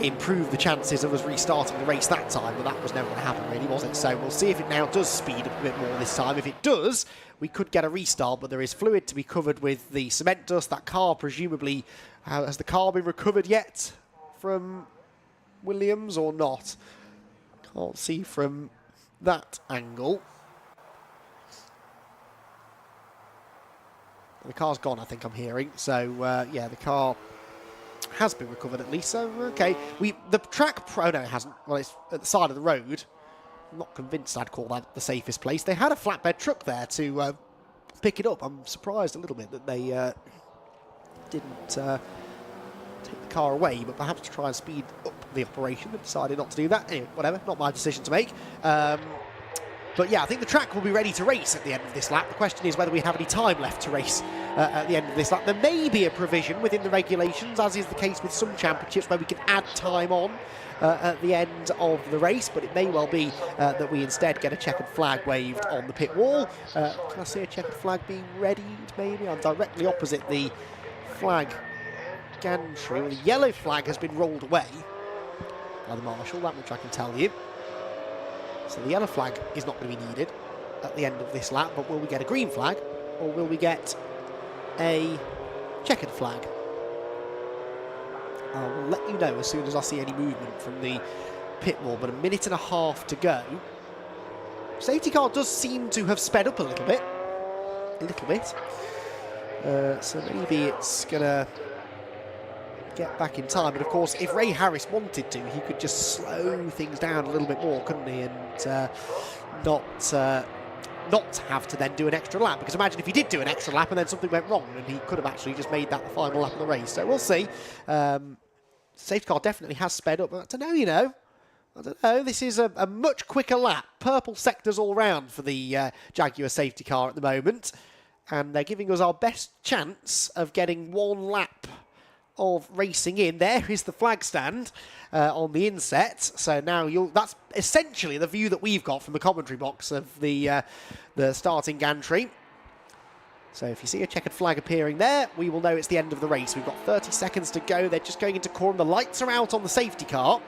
improve the chances of us restarting the race that time, but that was never going to happen really, was it? So we'll see if it now does speed up a bit more this time. If it does, we could get a restart, but there is fluid to be covered with the cement dust. That car presumably, has the car been recovered yet from Williams or not? Can't see from that angle. The car's gone, I think I'm hearing. So yeah, the car has been recovered at least, so okay. The track no, it hasn't. Well, it's at the side of the road. I'm not convinced I'd call that the safest place. They had a flatbed truck there to pick it up. I'm surprised a little bit that they didn't take the car away, but perhaps to try and speed up the operation, they've decided not to do that. Anyway, whatever, not my decision to make. But yeah, I think the track will be ready to race at the end of this lap. The question is whether we have any time left to race at the end of this lap. There may be a provision within the regulations, as is the case with some championships, where we can add time on at the end of the race, but it may well be that we instead get a checkered flag waved on the pit wall. Can I see a checkered flag being readied, maybe? I'm directly opposite the flag gantry. Well, the yellow flag has been rolled away by the marshal, that much I can tell you. So the yellow flag is not going to be needed at the end of this lap, but will we get a green flag or will we get a checkered flag? I will let you know as soon as I see any movement from the pit wall, but a minute and a half to go. Safety car does seem to have sped up a little bit. So maybe it's going to get back in time, but of course if Ray Harris wanted to, he could just slow things down a little bit more, couldn't he, and not have to then do an extra lap, because imagine if he did do an extra lap and then something went wrong and he could have actually just made that the final lap of the race. So we'll see. Safety car definitely has sped up, but I don't know, I don't know, this is a much quicker lap. Purple sectors all round for the Jaguar safety car at the moment, and they're giving us our best chance of getting one lap of racing in. There is the flag stand on the inset. So now that's essentially the view that we've got from the commentary box of the starting gantry. So if you see a checkered flag appearing there, we will know it's the end of the race. We've got 30 seconds to go. They're just going into corner. The lights are out on the safety car.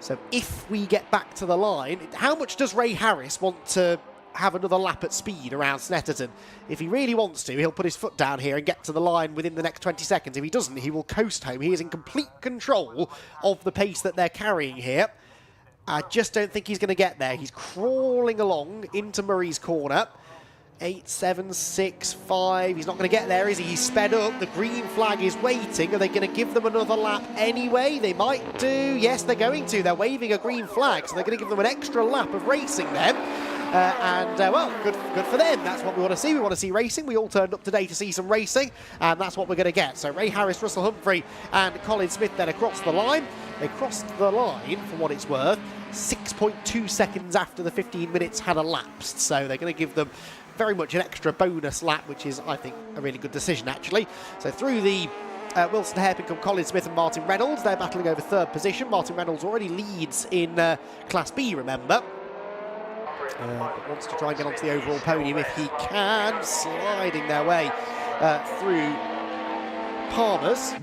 So if we get back to the line, how much does Ray Harris want to have another lap at speed around Snetterton? If he really wants to, he'll put his foot down here and get to the line within the next 20 seconds. If he doesn't, he will coast home. He is in complete control of the pace that they're carrying here. I just don't think he's going to get there. He's crawling along into Murray's corner. 8, 7, 6, 5. He's not going to get there, is he? He's sped up. The green flag is waiting. Are they going to give them another lap anyway? They might do. Yes, they're going to. They're waving a green flag, so they're going to give them an extra lap of racing then. Well, good for them. That's what we want to see. We want to see racing. We all turned up today to see some racing, and that's what we're going to get. So Ray Harris, Russell Humphrey and Colin Smith then across the line. They crossed the line, for what it's worth, 6.2 seconds after the 15 minutes had elapsed. So they're going to give them very much an extra bonus lap, which is, I think, a really good decision, actually. So through the Wilson hairpin come Colin Smith and Martin Reynolds. They're battling over third position. Martin Reynolds already leads in Class B, remember. But wants to try and get onto the overall podium if he can. Sliding their way through Palmer's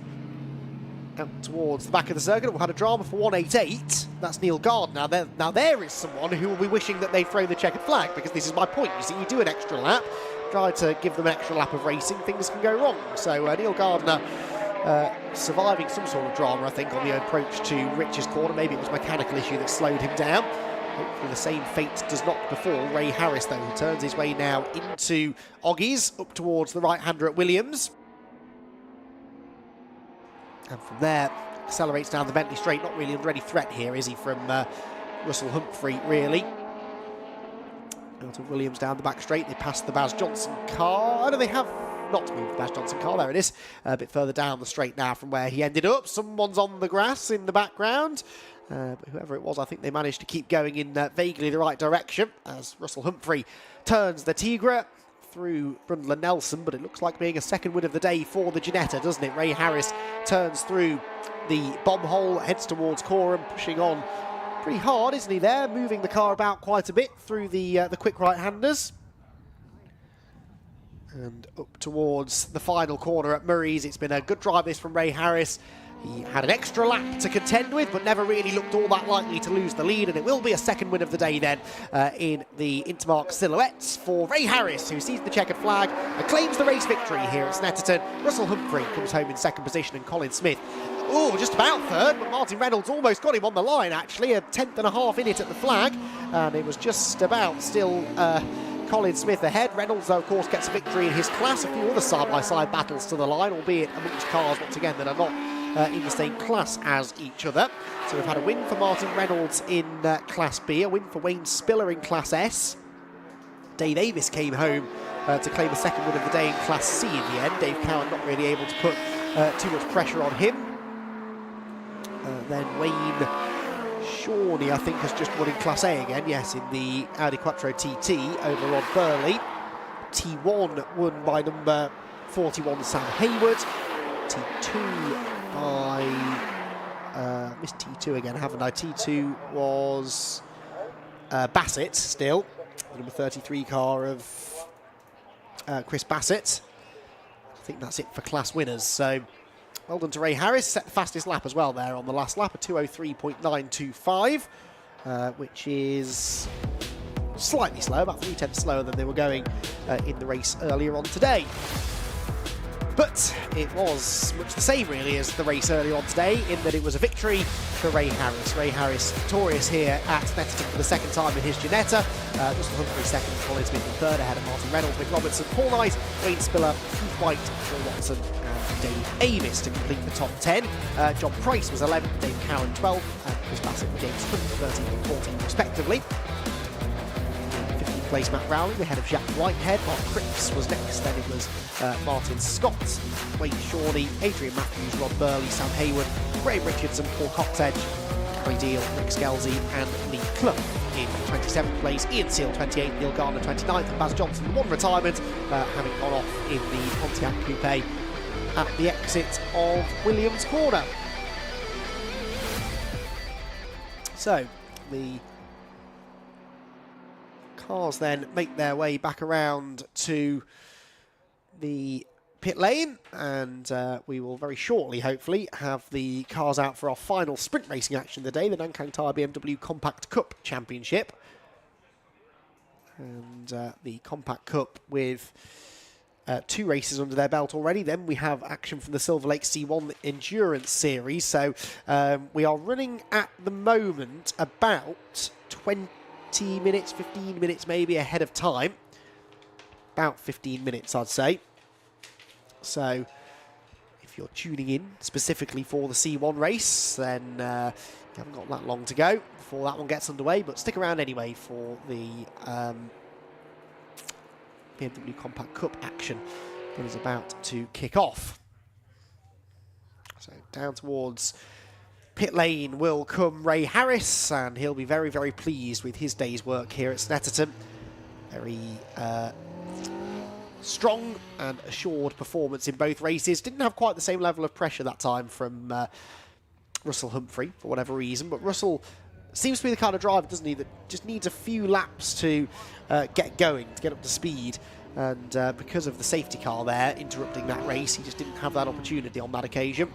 out towards the back of the circuit. We'll have a drama for 188. That's Neil Gardner. Now there is someone who will be wishing that they throw the checkered flag, because this is my point. You see, you do an extra lap, try to give them an extra lap of racing, things can go wrong. So Neil Gardner surviving some sort of drama, I think, on the approach to Rich's corner. Maybe it was a mechanical issue that slowed him down. Hopefully the same fate does not befall Ray Harris, though, who turns his way now into Oggies, up towards the right-hander at Williams. And from there, accelerates down the Bentley straight. Not really under any threat here, is he, from Russell Humphrey, really. Out of Williams down the back straight. They pass the Baz Johnson car. Oh, no, they have not moved the Baz Johnson car. There it is. A bit further down the straight now from where he ended up. Someone's on the grass in the background. But whoever it was, I think they managed to keep going in vaguely the right direction as Russell Humphrey turns the Tigre. through Brundle and Nelson, but it looks like being a second win of the day for the Ginetta, doesn't it? Ray Harris turns through the bomb hole, heads towards Coram, pushing on pretty hard, isn't he there? Moving the car about quite a bit through the quick right-handers. And up towards the final corner at Murray's. It's been a good drive this from Ray Harris. He had an extra lap to contend with, but never really looked all that likely to lose the lead, and it will be a second win of the day then in the Intermarque Silhouettes for Ray Harris, who sees the checkered flag and claims the race victory here at Snetterton. Russell Humphrey comes home in second position, and Colin Smith, just about third, but Martin Reynolds almost got him on the line, actually. A tenth and a half in it at the flag, and it was just about still Colin Smith ahead. Reynolds, though, of course, gets a victory in his class. A few other side-by-side battles to the line, albeit amongst cars, once again, that are not in the same class as each other. So we've had a win for Martin Reynolds in Class B, a win for Wayne Spiller in Class S. Dave Avis came home to claim a second win of the day in Class C in the end. Dave Cowan not really able to put too much pressure on him. Then Wayne Shawnee, I think, has just won in Class A again, yes, in the Audi Quattro TT over Rod Burley. T1 won by number 41 Sam Hayward. T2 by missed T2 again, haven't I? T2 was Bassett still, the number 33 car of Chris Bassett. I think that's it for class winners. So well done to Ray Harris. Set the fastest lap as well there on the last lap, a 2:03.925, which is slightly slow, about 0.3 slower than they were going in the race earlier on today. But it was much the same, really, as the race earlier on today, in that it was a victory for Ray Harris. Ray Harris victorious here at Snetterton for the second time in his Ginetta. Russell Humphrey second, Colin Smith in third, ahead of Martin Reynolds, Mick Robertson, Paul Knight, Wayne Spiller, Keith White, Phil Watson, and Dave Avis to complete the top 10. John Price was 11th, Dave Cowan 12th, and Chris Bassett and James Hunt 13th and 14th respectively. Place Matt Rowley, the head of Jack Whitehead. Mark Cripps was next, then it was Martin Scott, Wayne Shawnee, Adrian Matthews, Rod Burley, Sam Hayward, Graham Richardson, Paul Coxedge, Gary Deal, Rick Skelsey and Lee Clough in 27th place, Ian Seal 28th, Neil Garner 29th, and Baz Johnson, one retirement, having gone off in the Pontiac Coupe at the exit of Williams Corner. So the cars then make their way back around to the pit lane, and we will very shortly, hopefully, have the cars out for our final sprint racing action of the day, the Nankang Tyre BMW Compact Cup Championship. And the Compact Cup with 2 races under their belt already. Then we have action from the Silver Lake C1 Endurance Series. So we are running at the moment about 20 minutes, 15 minutes maybe ahead of time. About 15 minutes, I'd say. So if you're tuning in specifically for the C1 race, then you haven't got that long to go before that one gets underway, but stick around anyway for the BMW Compact Cup action that is about to kick off. So down towards pit lane will come Ray Harris, and he'll be very, very pleased with his day's work here at Snetterton. Very strong and assured performance in both races. Didn't have quite the same level of pressure that time from Russell Humphrey for whatever reason, but Russell seems to be the kind of driver, doesn't he, that just needs a few laps to get going, to get up to speed. And because of the safety car there interrupting that race, he just didn't have that opportunity on that occasion.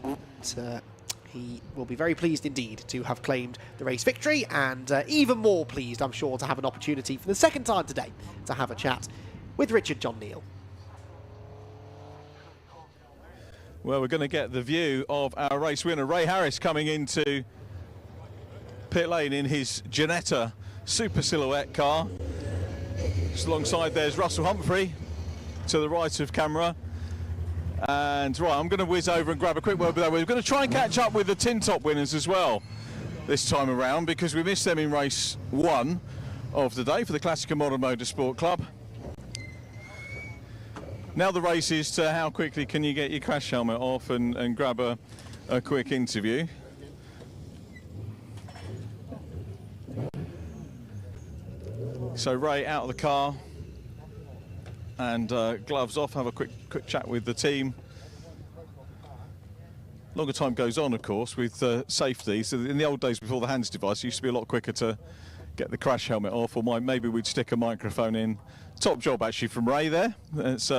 But he will be very pleased indeed to have claimed the race victory, and even more pleased, I'm sure, to have an opportunity for the second time today to have a chat with Richard John Neal. Well, we're going to get the view of our race winner, Ray Harris, coming into pit lane in his Ginetta Super Silhouette car. Just alongside there's Russell Humphrey to the right of camera. And right, I'm going to whiz over and grab a quick word with that. We're going to try and catch up with the tin top winners as well this time around, because we missed them in race 1 of the day for the Classic and Modern Motorsport Club. Now the race is to how quickly can you get your crash helmet off and grab a quick interview. So Ray out of the car and gloves off, have a quick chat with the team. Longer time goes on, of course, with safety. So in the old days before the hands device, it used to be a lot quicker to get the crash helmet off, or maybe we'd stick a microphone in. Top job actually from Ray there. It's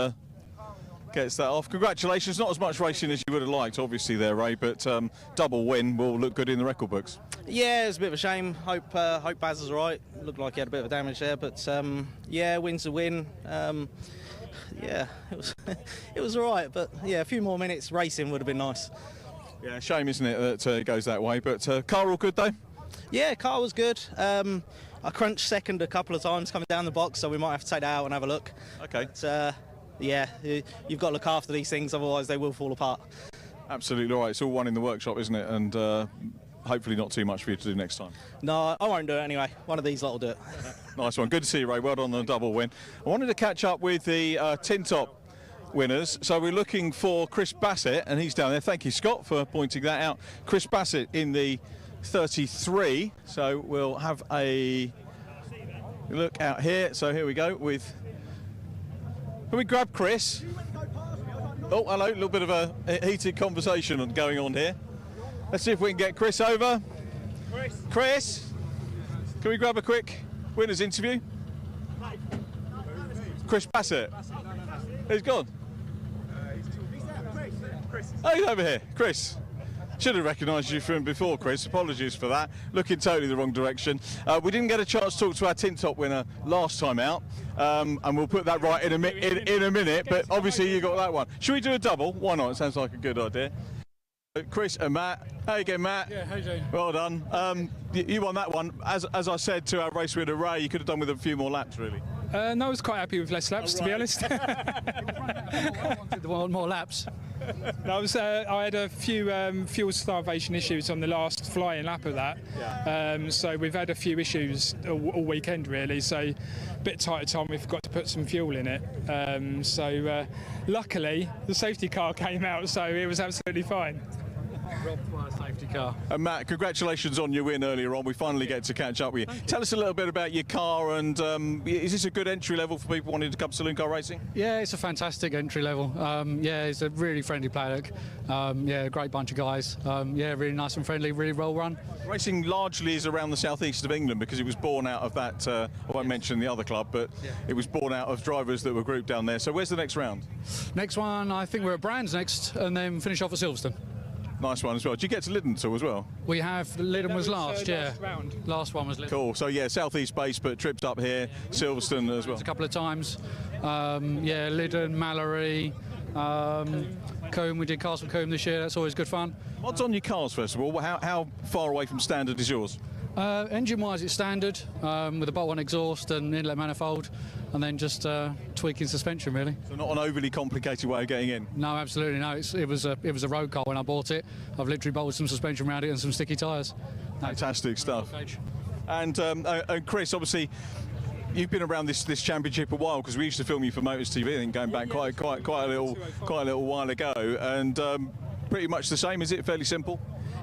gets that off. Congratulations. Not as much racing as you would have liked, obviously, there, Ray, but double win will look good in the record books. Yeah, it's a bit of a shame. Hope Baz is all right. Looked like he had a bit of damage there, but yeah, win's a win. Yeah, it was all right, but yeah, a few more minutes racing would have been nice. Yeah, shame, isn't it, that it goes that way, but car all good, though? Yeah, car was good. I crunched second a couple of times coming down the box, so we might have to take that out and have a look. Okay. But, yeah, you've got to look after these things, otherwise they will fall apart. Absolutely right. It's all one in the workshop, isn't it? And hopefully not too much for you to do next time. No, I won't do it anyway. One of these lot will do it. Nice one. Good to see you, Ray. Well done on the double win. I wanted to catch up with the tin top winners. So we're looking for Chris Bassett, and he's down there. Thank you, Scott, for pointing that out. Chris Bassett in the 33. So we'll have a look out here. So here we go with... Can we grab Chris? Oh, hello. A little bit of a heated conversation going on here. Let's see if we can get Chris over. Chris, can we grab a quick winner's interview? Chris Bassett. He's gone. Oh, he's over here. Chris. Should have recognised you from before, Chris. Apologies for that. Looking totally the wrong direction. We didn't get a chance to talk to our tin top winner last time out, and we'll put that right in a minute. But obviously you got that one. Should we do a double? Why not? It sounds like a good idea. Chris and Matt. How you getting, Matt? Yeah, how you doing? Well done. You won that one. As I said to our race winner Ray, you could have done with a few more laps, really. No, I was quite happy with less laps, to be honest. I wanted more laps. No, I had a few fuel starvation issues on the last flying lap of that. Yeah. So we've had a few issues all weekend, really. So a bit tight of time, we forgot to put some fuel in it. Luckily, the safety car came out, so it was absolutely fine. Robbed by a safety car. And Matt, congratulations on your win earlier on. We finally get to catch up with you. Tell us a little bit about your car, and is this a good entry level for people wanting to come saloon car racing? Yeah, it's a fantastic entry level. Yeah, it's a really friendly paddock. Yeah, a great bunch of guys. Yeah, really nice and friendly, really well run. Racing largely is around the southeast of England because it was born out of that, I won't mention the other club, but it was born out of drivers that were grouped down there. So where's the next round? Next one, I think we're at Brands next, and then finish off at Silverstone. Nice one as well. Did you get to Lyddon too as well? We have. Lyddon was last, yeah. Last one was Lyddon. Cool. So yeah, southeast base, but trips up here, Silverstone as well. A couple of times. Yeah, Lyddon, Mallory, Combe. We did Castle Combe this year. That's always good fun. What's on your cars first of all? How far away from standard is yours? Engine-wise, it's standard with a bolt-on exhaust and inlet manifold, and then just tweaking suspension, really. So not an overly complicated way of getting in? No, absolutely no. It was a road car when I bought it. I've literally bolted some suspension around it and some sticky tyres. Fantastic stuff. And Chris, obviously, you've been around this championship a while because we used to film you for Motors TV, I think, going back quite a little while ago, and pretty much the same. Is it fairly simple?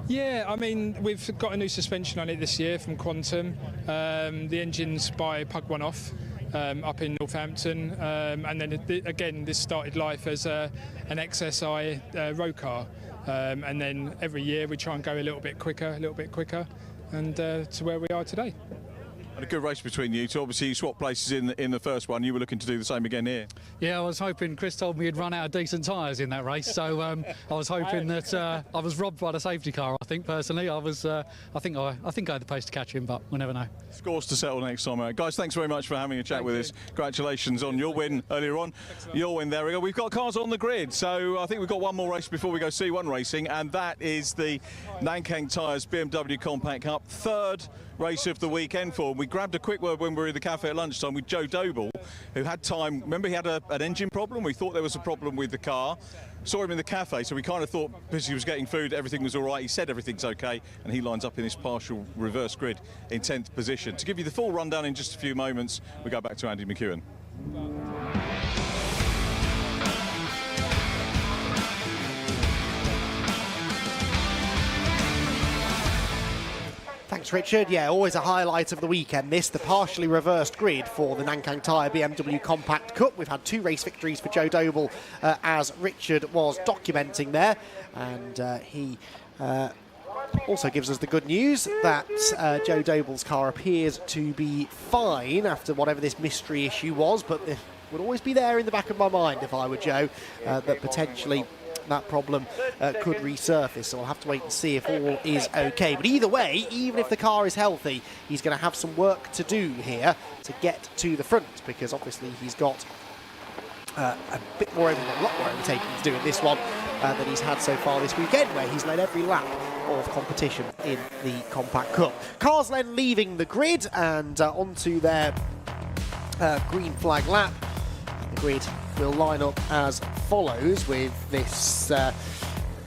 Yeah, I mean, we've got a new suspension on it this year from Quantum. The engine's by Pug One Off up in Northampton, and then again this started life as an XSI road car, and then every year we try and go a little bit quicker, and to where we are today. And a good race between you two. Obviously, you swapped places in the first one. You were looking to do the same again here. Yeah, I was hoping. Chris told me he'd run out of decent tyres in that race, so I was hoping that I was robbed by the safety car. I think personally, I think I had the pace to catch him, but we'll never know. Scores to settle next time out. Guys, thanks very much for having a chat with us. Congratulations on your win earlier on. Your win, there we go. We've got cars on the grid, so I think we've got one more race before we go C1 racing, and that is the Nankang Tyres BMW Compact Cup, third race of the weekend for them. We grabbed a quick word when we were in the cafe at lunchtime with Joe Doble, who had time. Remember, he had an engine problem. We thought there was a problem with the car. Saw him in the cafe, so we kind of thought because he was getting food, everything was all right. He said everything's okay, and he lines up in this partial reverse grid in 10th position. To give you the full rundown in just a few moments, we go back to Andy McEwen. Thanks Thanks, Richard. Yeah, always a highlight of the weekend, this, the partially reversed grid for the Nankang Tyre BMW Compact Cup. We've had 2 race victories for Joe Doble, as Richard was documenting there. And he also gives us the good news that Joe Doble's car appears to be fine after whatever this mystery issue was, but it would always be there in the back of my mind if I were Joe, that potentially that problem could resurface, so we'll have to wait and see if all is okay. But either way, even if the car is healthy, he's going to have some work to do here to get to the front, because obviously he's got a lot more overtaking to do in this one than he's had so far this weekend, where he's led every lap of competition in the Compact Cup. Cars then leaving the grid and onto their green flag lap. The grid will line up as follows with this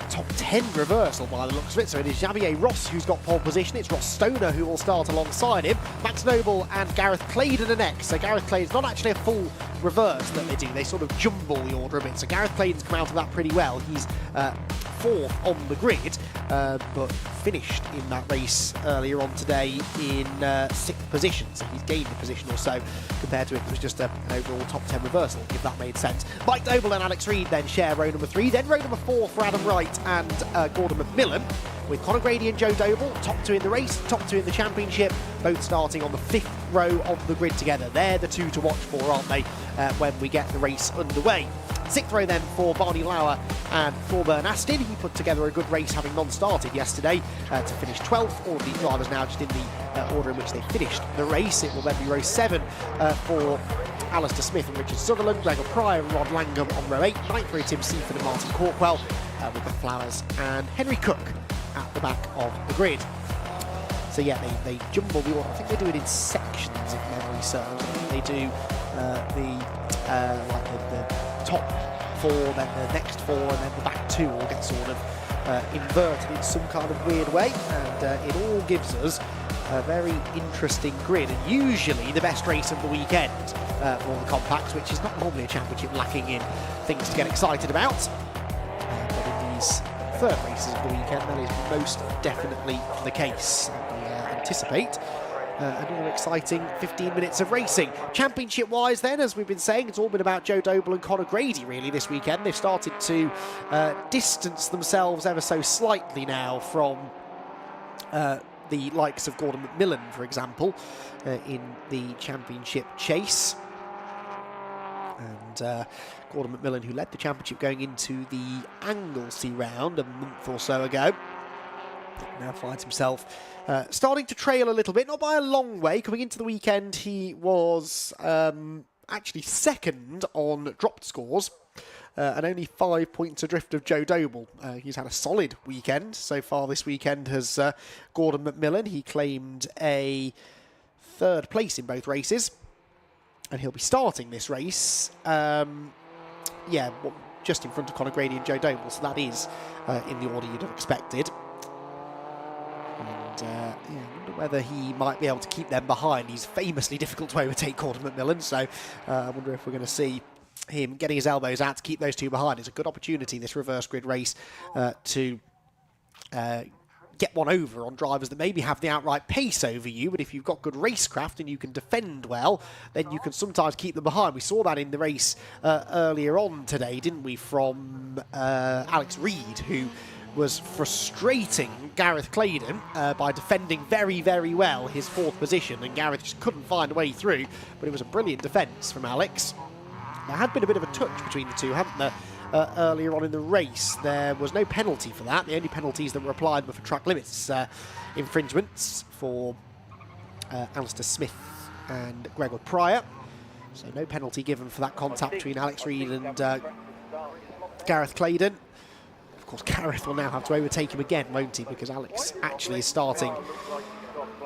top 10 reversal by the looks of it. So it is Xavier Ross who's got pole position. It's Ross Stoner who will start alongside him. Max Noble and Gareth Claydon are next. So Gareth Claydon's not actually a full reverse that they do. They sort of jumble the order a bit. So Gareth Claydon's come out of that pretty well. He's 4th on the grid, but finished in that race earlier on today in 6th position. So he's gained a position or so compared to if it was just an overall top 10 reversal, if that made sense. Mike Noble and Alex Reid then share row number 3. Then row number 4 for Adam Wright and Gordon McMillan, with Conor Grady and Joe Doble top 2 in the race, top 2 in the championship, both starting on the 5th row of the grid together. They're the 2 to watch for, aren't they, when we get the race underway. 6th row then for Barney Lauer and Thorburn Astin. He put together a good race, having non-started yesterday to finish 12th. All of these drivers now just in the order in which they finished the race. It will then be row 7 for Alistair Smith and Richard Sutherland, Gregor Pryor and Rod Langham on row 8. 9th row Tim Seaford and Martin Corkwell, with the Flowers and Henry Cook at the back of the grid. So yeah, they jumble the order. I think they do it in sections, if memory serves. I think they do the top 4, then the next 4, and then the back 2 all get sort of inverted in some kind of weird way, and it all gives us a very interesting grid, and usually the best race of the weekend for the compacts, which is not normally a championship lacking in things to get excited about. But in these 3rd races of the weekend, that is most definitely the case. And we anticipate another exciting 15 minutes of racing. Championship-wise then, as we've been saying, it's all been about Joe Doble and Conor Grady really this weekend. They've started to distance themselves ever so slightly now from the likes of Gordon McMillan, for example, in the championship chase. And Gordon McMillan, who led the championship going into the Anglesey round a month or so ago, now finds himself starting to trail a little bit, not by a long way. Coming into the weekend, he was actually 2nd on dropped scores, and only 5 points adrift of Joe Doble. He's had a solid weekend so far this weekend, has Gordon McMillan. He claimed a 3rd place in both races, and he'll be starting this race, just in front of Conor Grady and Joe Doble, so that is in the order you'd have expected. And I wonder whether he might be able to keep them behind. He's famously difficult to overtake, Gordon McMillan, so I wonder if we're going to see him getting his elbows out to keep those 2 behind. It's a good opportunity, this reverse grid race, to get one over on drivers that maybe have the outright pace over you, but if you've got good racecraft and you can defend well, then you can sometimes keep them behind. We saw that in the race earlier on today, didn't we, from Alex Reid, who was frustrating Gareth Claydon by defending very, very well his 4th position, and Gareth just couldn't find a way through, but it was a brilliant defence from Alex. There had been a bit of a touch between the two, hadn't there, earlier on in the race. There was no penalty for that. The only penalties that were applied were for track limits infringements for Alistair Smith and Gregor Pryor. So no penalty given for that contact between Alex Reid and Gareth Claydon. Of course, Gareth will now have to overtake him again, won't he? Because Alex actually is starting...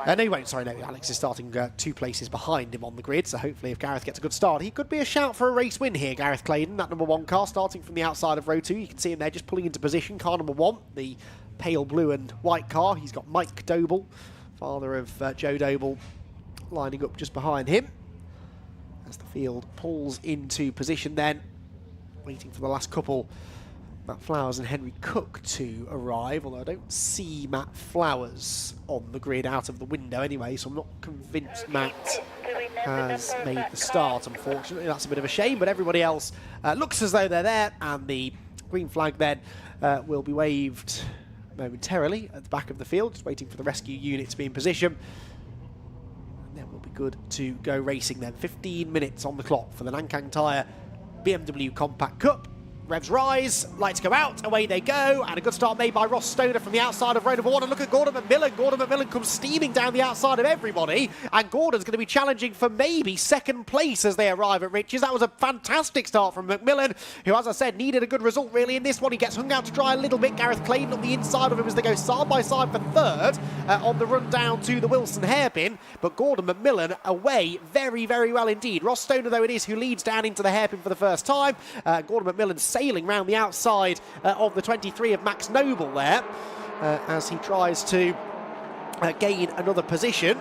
no, he won't. Sorry, no. Alex is starting 2 places behind him on the grid, so hopefully if Gareth gets a good start, he could be a shout for a race win here, Gareth Claydon, that number 1 car, starting from the outside of row 2. You can see him there just pulling into position. Car number 1, the pale blue and white car. He's got Mike Doble, father of Joe Doble, lining up just behind him. As the field pulls into position then, waiting for the last couple Matt Flowers and Henry Cook to arrive, although I don't see Matt Flowers on the grid out of the window anyway, so I'm not convinced Matt has made the start, unfortunately. That's a bit of a shame, but everybody else looks as though they're there, and the green flag then will be waved momentarily at the back of the field, just waiting for the rescue unit to be in position. And then we'll be good to go racing then. 15 minutes on the clock for the Nankang Tyre BMW Compact Cup. Revs rise, lights go out, away they go, and a good start made by Ross Stoner from the outside of row number 1. And look at Gordon McMillan. Gordon McMillan comes steaming down the outside of everybody, and Gordon's going to be challenging for maybe second place as they arrive at Riches. That was a fantastic start from McMillan, who, as I said, needed a good result really in this one. He gets hung out to dry a little bit. Gareth Clayton on the inside of him as they go side by side for third on the run down to the Wilson hairpin. But Gordon McMillan away very, very well indeed. Ross Stoner, though it is, who leads down into the hairpin for the first time. Gordon McMillan sailing round the outside of the 23 of Max Noble there as he tries to gain another position.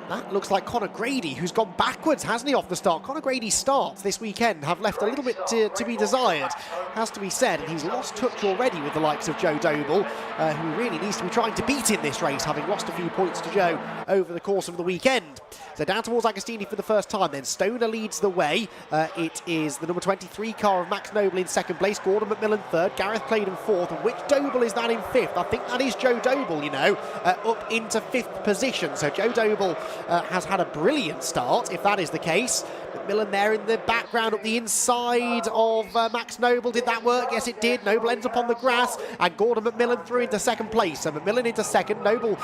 That looks like Conor Grady, who's gone backwards, hasn't he, off the start? Conor Grady's starts this weekend have left a little bit to be desired, has to be said, and he's lost touch already with the likes of Joe Doble, who really needs to be trying to beat in this race, having lost a few points to Joe over the course of the weekend. So down towards Agostini for the first time then. Stoner leads the way. It is the number 23 car of Max Noble in second place, Gordon McMillan third, Gareth Clayton fourth, and which Doble is that in fifth? I think that is Joe Doble, you know, up into fifth position. So Joe Doble has had a brilliant start, if that is the case. McMillan there in the background up the inside of Max Noble. Did that work? Yes, it did. Noble ends up on the grass, and Gordon McMillan through into second place. So McMillan into second. Noble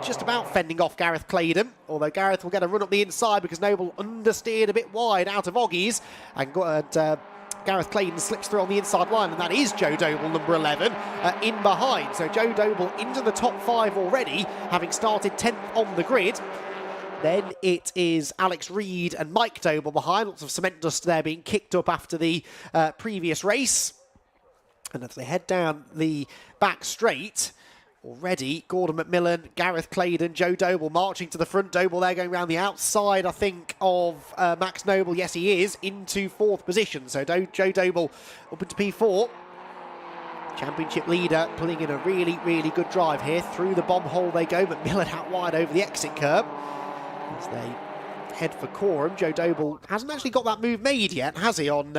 just about fending off Gareth Clayton, although Gareth will get a run up the inside because Noble understeered a bit wide out of Oggies, and Gareth Clayton slips through on the inside line, and that is Joe Doble, number 11, in behind. So Joe Doble into the top 5 already, having started 10th on the grid. Then it is Alex Reed and Mike Doble behind. Lots of cement dust there being kicked up after the previous race. And as they head down the back straight, already Gordon McMillan, Gareth Clayton, Joe Doble marching to the front. Doble there going around the outside, I think, of Max Noble. Yes, he is, into fourth position. So Joe Doble up into P4. Championship leader pulling in a really, really good drive here. Through the bomb hole they go. McMillan out wide over the exit curb as they head for Coram. Joe Doble hasn't actually got that move made yet, has he, on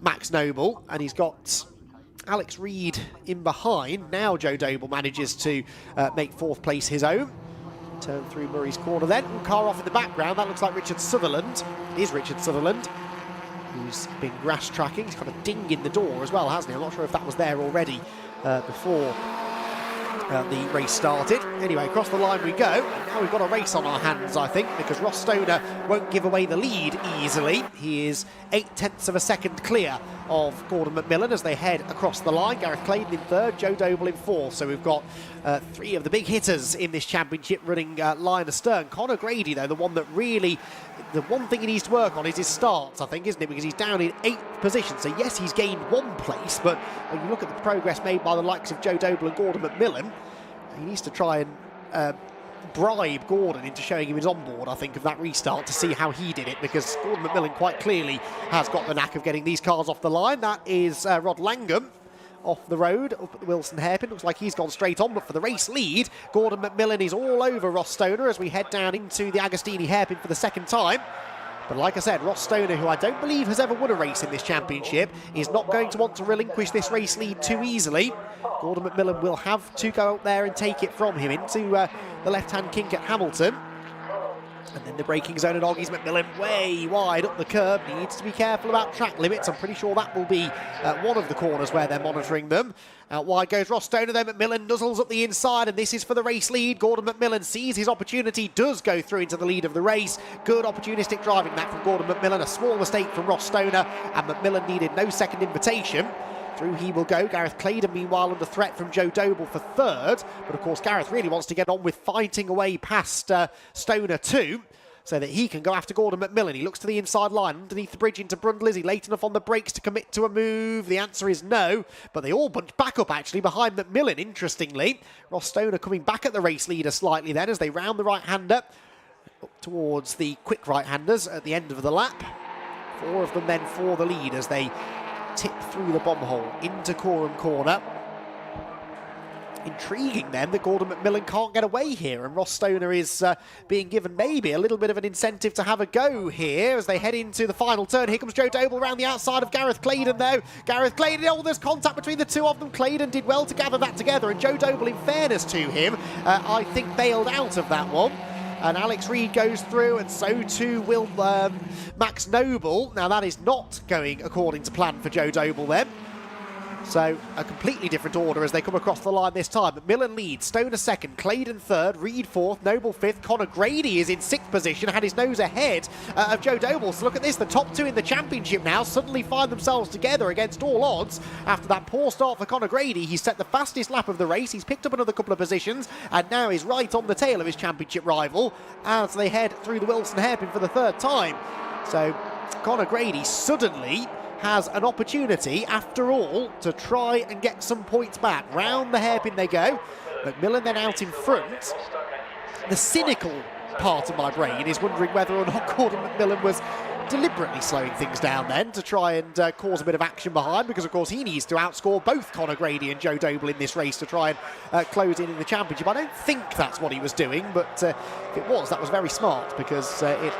Max Noble? And he's got Alex Reed in behind. Now Joe Doble manages to make fourth place his own. Turn through Murray's corner then. Car off in the background. That looks like Richard Sutherland. It is Richard Sutherland, who's been grass tracking. He's got a ding in the door as well, hasn't he? I'm not sure if that was there already before the race started. Anyway, across the line we go. And now we've got a race on our hands, I think, because Ross Stoner won't give away the lead easily. He is 0.8 of a second clear of Gordon McMillan as they head across the line. Gareth Clayton in third, Joe Doble in fourth. So we've got 3 of the big hitters in this championship running line astern. Conor Grady, though, the one thing he needs to work on is his starts, I think, isn't it? Because he's down in 8th position. So yes, he's gained 1 place, but when you look at the progress made by the likes of Joe Doble and Gordon McMillan, he needs to try and bribe Gordon into showing him his onboard, I think, of that restart to see how he did it, because Gordon McMillan quite clearly has got the knack of getting these cars off the line. That is Rod Langham off the road up at the Wilson hairpin. Looks like he's gone straight on, but for the race lead, Gordon McMillan is all over Ross Stoner as we head down into the Agostini hairpin for the second time. But like I said, Ross Stoner, who I don't believe has ever won a race in this championship, is not going to want to relinquish this race lead too easily. Gordon McMillan will have to go out there and take it from him into the left-hand kink at Hamilton. And then the braking zone at Oggies. McMillan way wide up the curb. Needs to be careful about track limits. I'm pretty sure that will be one of the corners where they're monitoring them. Out wide goes Ross Stoner, then McMillan nuzzles up the inside, and this is for the race lead. Gordon McMillan sees his opportunity, does go through into the lead of the race. Good opportunistic driving that from Gordon McMillan. A small mistake from Ross Stoner, and McMillan needed no second invitation. Through he will go. Gareth Clayton, meanwhile, under threat from Joe Doble for third. But, of course, Gareth really wants to get on with fighting away past Stoner too, so that he can go after Gordon McMillan. He looks to the inside line, underneath the bridge into Brundle. Is he late enough on the brakes to commit to a move? The answer is no, but they all bunch back up, actually, behind McMillan, interestingly. Ross Stoner coming back at the race leader slightly then as they round the right-hander up towards the quick right-handers at the end of the lap. 4 of them then for the lead as they tip through the bomb hole into Coram corner. Intriguing then that Gordon McMillan can't get away here, and Ross Stoner is being given maybe a little bit of an incentive to have a go here as they head into the final turn. Here comes Joe Doble around the outside of Gareth Claydon though. Gareth Claydon, oh, there's contact between the two of them. Claydon did well to gather that together, and Joe Doble, in fairness to him, I think bailed out of that one. And Alex Reid goes through, and so too will Max Noble. Now that is not going according to plan for Joe Doble then. So a completely different order as they come across the line this time. McMillan leads, Stoner second, Claydon third, Reid fourth, Noble fifth. Connor Grady is in sixth position, had his nose ahead of Joe Doble. So look at this, the top two in the championship now suddenly find themselves together against all odds. After that poor start for Connor Grady, he's set the fastest lap of the race. He's picked up another couple of positions and now is right on the tail of his championship rival as they head through the Wilson hairpin for the third time. So Connor Grady suddenly has an opportunity, after all, to try and get some points back. Round the hairpin they go. McMillan then out in front. The cynical part of my brain is wondering whether or not Gordon McMillan was deliberately slowing things down then to try and cause a bit of action behind, because of course he needs to outscore both Connor Grady and Joe Doble in this race to try and close in the championship. I don't think that's what he was doing, but if it was, that was very smart, because it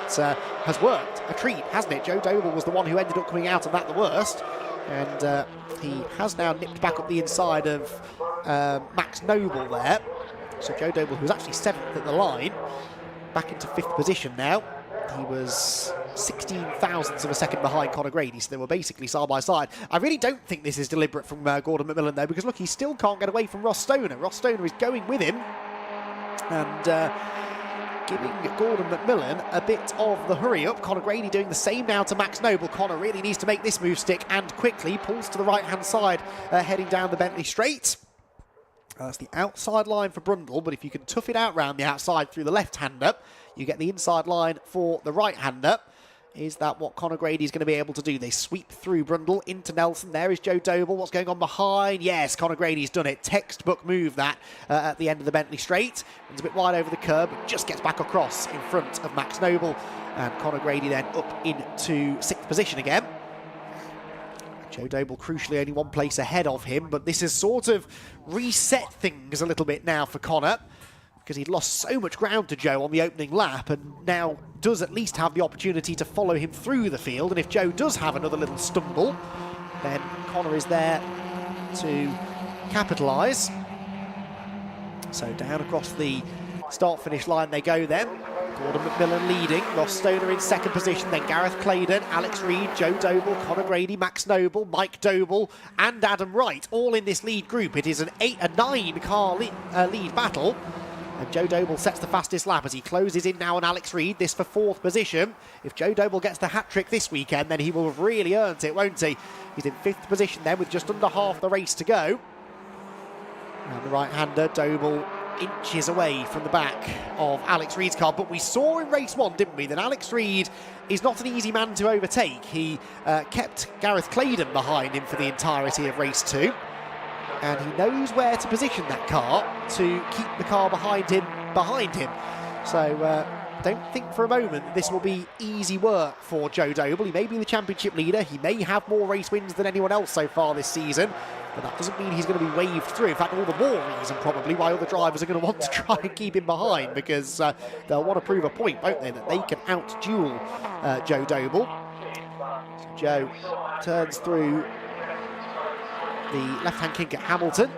has worked a treat, hasn't it? Joe Doble was the one who ended up coming out of that the worst, and he has now nipped back up the inside of Max Noble there. So Joe Doble, who was actually 7th at the line, back into 5th position now. He was 16 thousandths of a second behind Connor Grady, so they were basically side by side. I really don't think this is deliberate from Gordon McMillan though, because look, he still can't get away from Ross Stoner. Ross Stoner is going with him and giving Gordon McMillan a bit of the hurry up. Connor Grady doing the same now to Max Noble. Connor really needs to make this move stick, and quickly pulls to the right hand side heading down the Bentley Straight. That's the outside line for Brundle, but if you can tough it out round the outside through the left-hander, you get the inside line for the right-hander. Is that what Connor Grady is going to be able to do? They sweep through Brundle into Nelson. There is Joe Doble. What's going on behind? Yes, Connor Grady's done it. Textbook move that at the end of the Bentley Straight. Runs a bit wide over the curb, but just gets back across in front of Max Noble. And Connor Grady then up into 6th position again. Joe Doble crucially only one place ahead of him, but this has sort of reset things a little bit now for Connor, because he'd lost so much ground to Joe on the opening lap, and now does at least have the opportunity to follow him through the field. And if Joe does have another little stumble, then Connor is there to capitalise. So down across the start-finish line they go then. Gordon McMillan leading, Ross Stoner in 2nd position, then Gareth Claydon, Alex Reid, Joe Doble, Connor Grady, Max Noble, Mike Doble and Adam Wright, all in this lead group. It is a 9 car lead battle. And Joe Doble sets the fastest lap as he closes in now on Alex Reid, this for 4th position. If Joe Doble gets the hat-trick this weekend, then he will have really earned it, won't he? He's in 5th position then with just under half the race to go. And the right-hander, Doble, inches away from the back of Alex Reid's car. But we saw in race 1, didn't we, that Alex Reid is not an easy man to overtake. He kept Gareth Claydon behind him for the entirety of race 2. And he knows where to position that car to keep the car behind him. So don't think for a moment that this will be easy work for Joe Doble. He may be the championship leader. He may have more race wins than anyone else so far this season. But that doesn't mean he's going to be waved through. In fact, all the more reason probably why other drivers are going to want to try and keep him behind, because they'll want to prove a point, won't they, that they can out-duel Joe Doble. So Joe turns through the left-hand kink at Hamilton.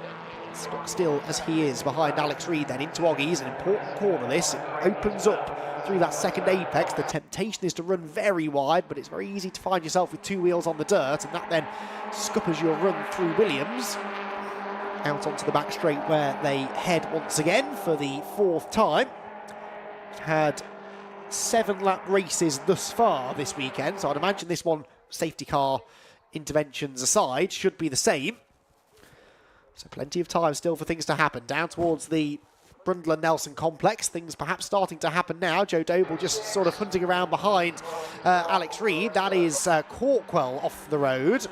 Stuck still as he is behind Alex Reid then into Oggie's. An important corner this. It opens up through that second apex. The temptation is to run very wide, but it's very easy to find yourself with 2 wheels on the dirt, and that then scuppers your run through Williams. Out onto the back straight where they head once again for the 4th time. Had 7-lap races thus far this weekend, so I'd imagine this one, safety car interventions aside, should be the same. So plenty of time still for things to happen. Down towards the Brundle and Nelson complex, things perhaps starting to happen now. Joe Doble just sort of hunting around behind Alex Reid. That is Corkwell off the road.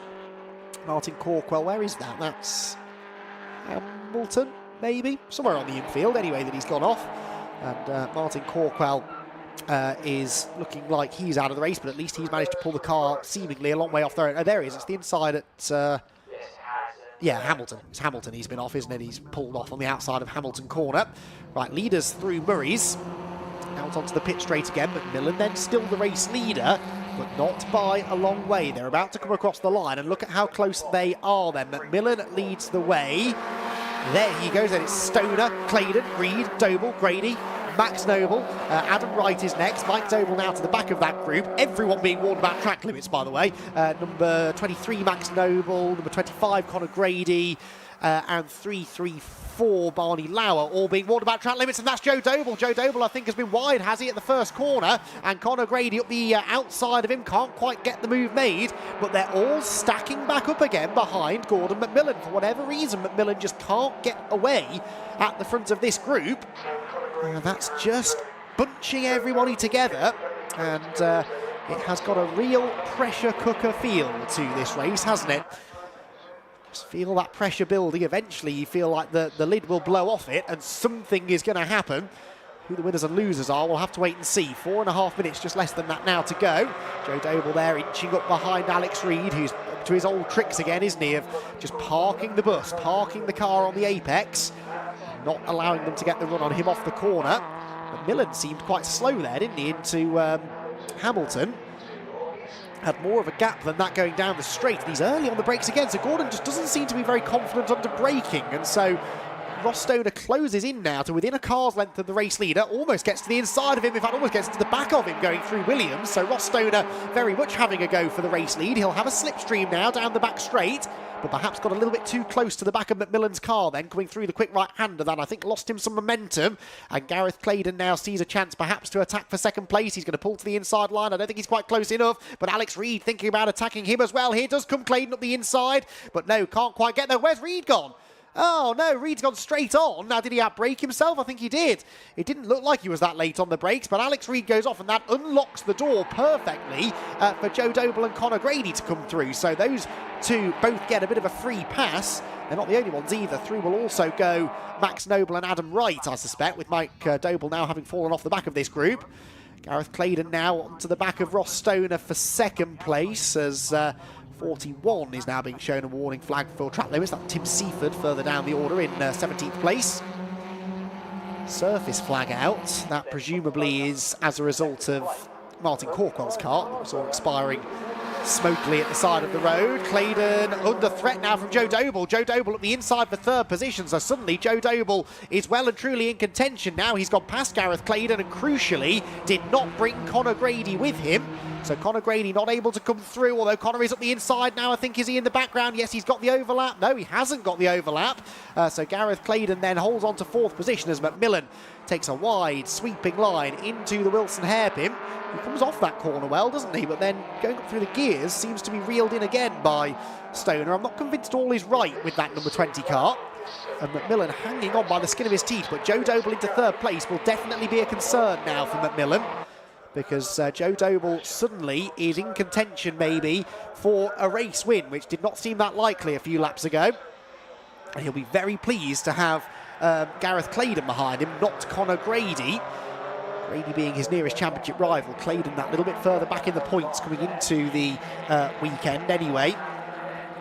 Martin Corkwell, where is that? That's Hamilton, maybe? Somewhere on the infield, anyway, that he's gone off. And Martin Corkwell is looking like he's out of the race, but at least he's managed to pull the car seemingly a long way off there. Oh, there he is. It's the inside at... yeah, Hamilton. It's Hamilton he's been off, isn't it? He's pulled off on the outside of Hamilton corner. Right, leaders through Murray's. Out onto the pit straight again, but Millen then still the race leader, but not by a long way. They're about to come across the line, and look at how close they are then. McMillan leads the way. There he goes, then it's Stoner, Claydon, Reed, Doble, Grady, Max Noble, Adam Wright is next. Mike Doble now to the back of that group. Everyone being warned about track limits, by the way. Number 23, Max Noble, number 25, Conor Grady, and 334, Barney Lauer, all being warned about track limits, and that's Joe Doble. Joe Doble, I think, has been wide, has he, at the first corner, and Conor Grady up the outside of him, can't quite get the move made, but they're all stacking back up again behind Gordon McMillan. For whatever reason, McMillan just can't get away at the front of this group. That's just bunching everybody together, and it has got a real pressure cooker feel to this race, hasn't it? Just feel that pressure building. Eventually you feel like the lid will blow off it and something is going to happen. Who the winners and losers are, we'll have to wait and see. 4.5 minutes, just less than that now to go. Joe Doble there inching up behind Alex Reed, who's up to his old tricks again, isn't he, of just parking the bus, parking the car on the apex, not allowing them to get the run on him off the corner. But Millen seemed quite slow there, didn't he, into Hamilton. Had more of a gap than that going down the straight, and he's early on the brakes again, so Gordon just doesn't seem to be very confident under braking, and so Ross Stoner closes in now to within a car's length of the race leader, almost gets to the inside of him, in fact almost gets to the back of him going through Williams, so Ross Stoner very much having a go for the race lead. He'll have a slipstream now down the back straight, but perhaps got a little bit too close to the back of McMillan's car then, coming through the quick right-hander that I think lost him some momentum, and Gareth Claydon now sees a chance perhaps to attack for second place. He's going to pull to the inside line. I don't think he's quite close enough, but Alex Reed thinking about attacking him as well. Here does come Claydon up the inside, but no, can't quite get there. Where's Reed gone? Oh no, Reed's gone straight on. Now, did he outbrake himself? I think he did. It didn't look like he was that late on the brakes, but Alex Reed goes off, and that unlocks the door perfectly for Joe Doble and Conor Grady to come through. So those two both get a bit of a free pass. They're not the only ones either. Through will also go Max Noble and Adam Wright, I suspect, with Mike Doble now having fallen off the back of this group. Gareth Claydon now onto the back of Ross Stoner for second place, as 41 is now being shown a warning flag for track limits. That's Tim Seaford further down the order in 17th place. Surface flag out. That presumably is as a result of Martin Corkwell's car. It was all expiring smokily at the side of the road. Claydon under threat now from Joe Doble. Joe Doble at the inside for third position, so suddenly Joe Doble is well and truly in contention now. He's gone past Gareth Claydon and crucially did not bring Conor Grady with him. So Conor Grady not able to come through, although Conor is up the inside now. I think, is he in the background? Yes, he's got the overlap. No, he hasn't got the overlap. So Gareth Claydon then holds on to fourth position as McMillan takes a wide sweeping line into the Wilson hairpin. He comes off that corner well, doesn't he? But then going up through the gears seems to be reeled in again by Stoner. I'm not convinced all is right with that number 20 car. And McMillan hanging on by the skin of his teeth, but Joe Doble into third place will definitely be a concern now for McMillan, because Joe Doble suddenly is in contention maybe for a race win, which did not seem that likely a few laps ago. And he'll be very pleased to have Gareth Claydon behind him, not Conor Grady. Grady being his nearest championship rival, Claydon that little bit further back in the points coming into the weekend anyway,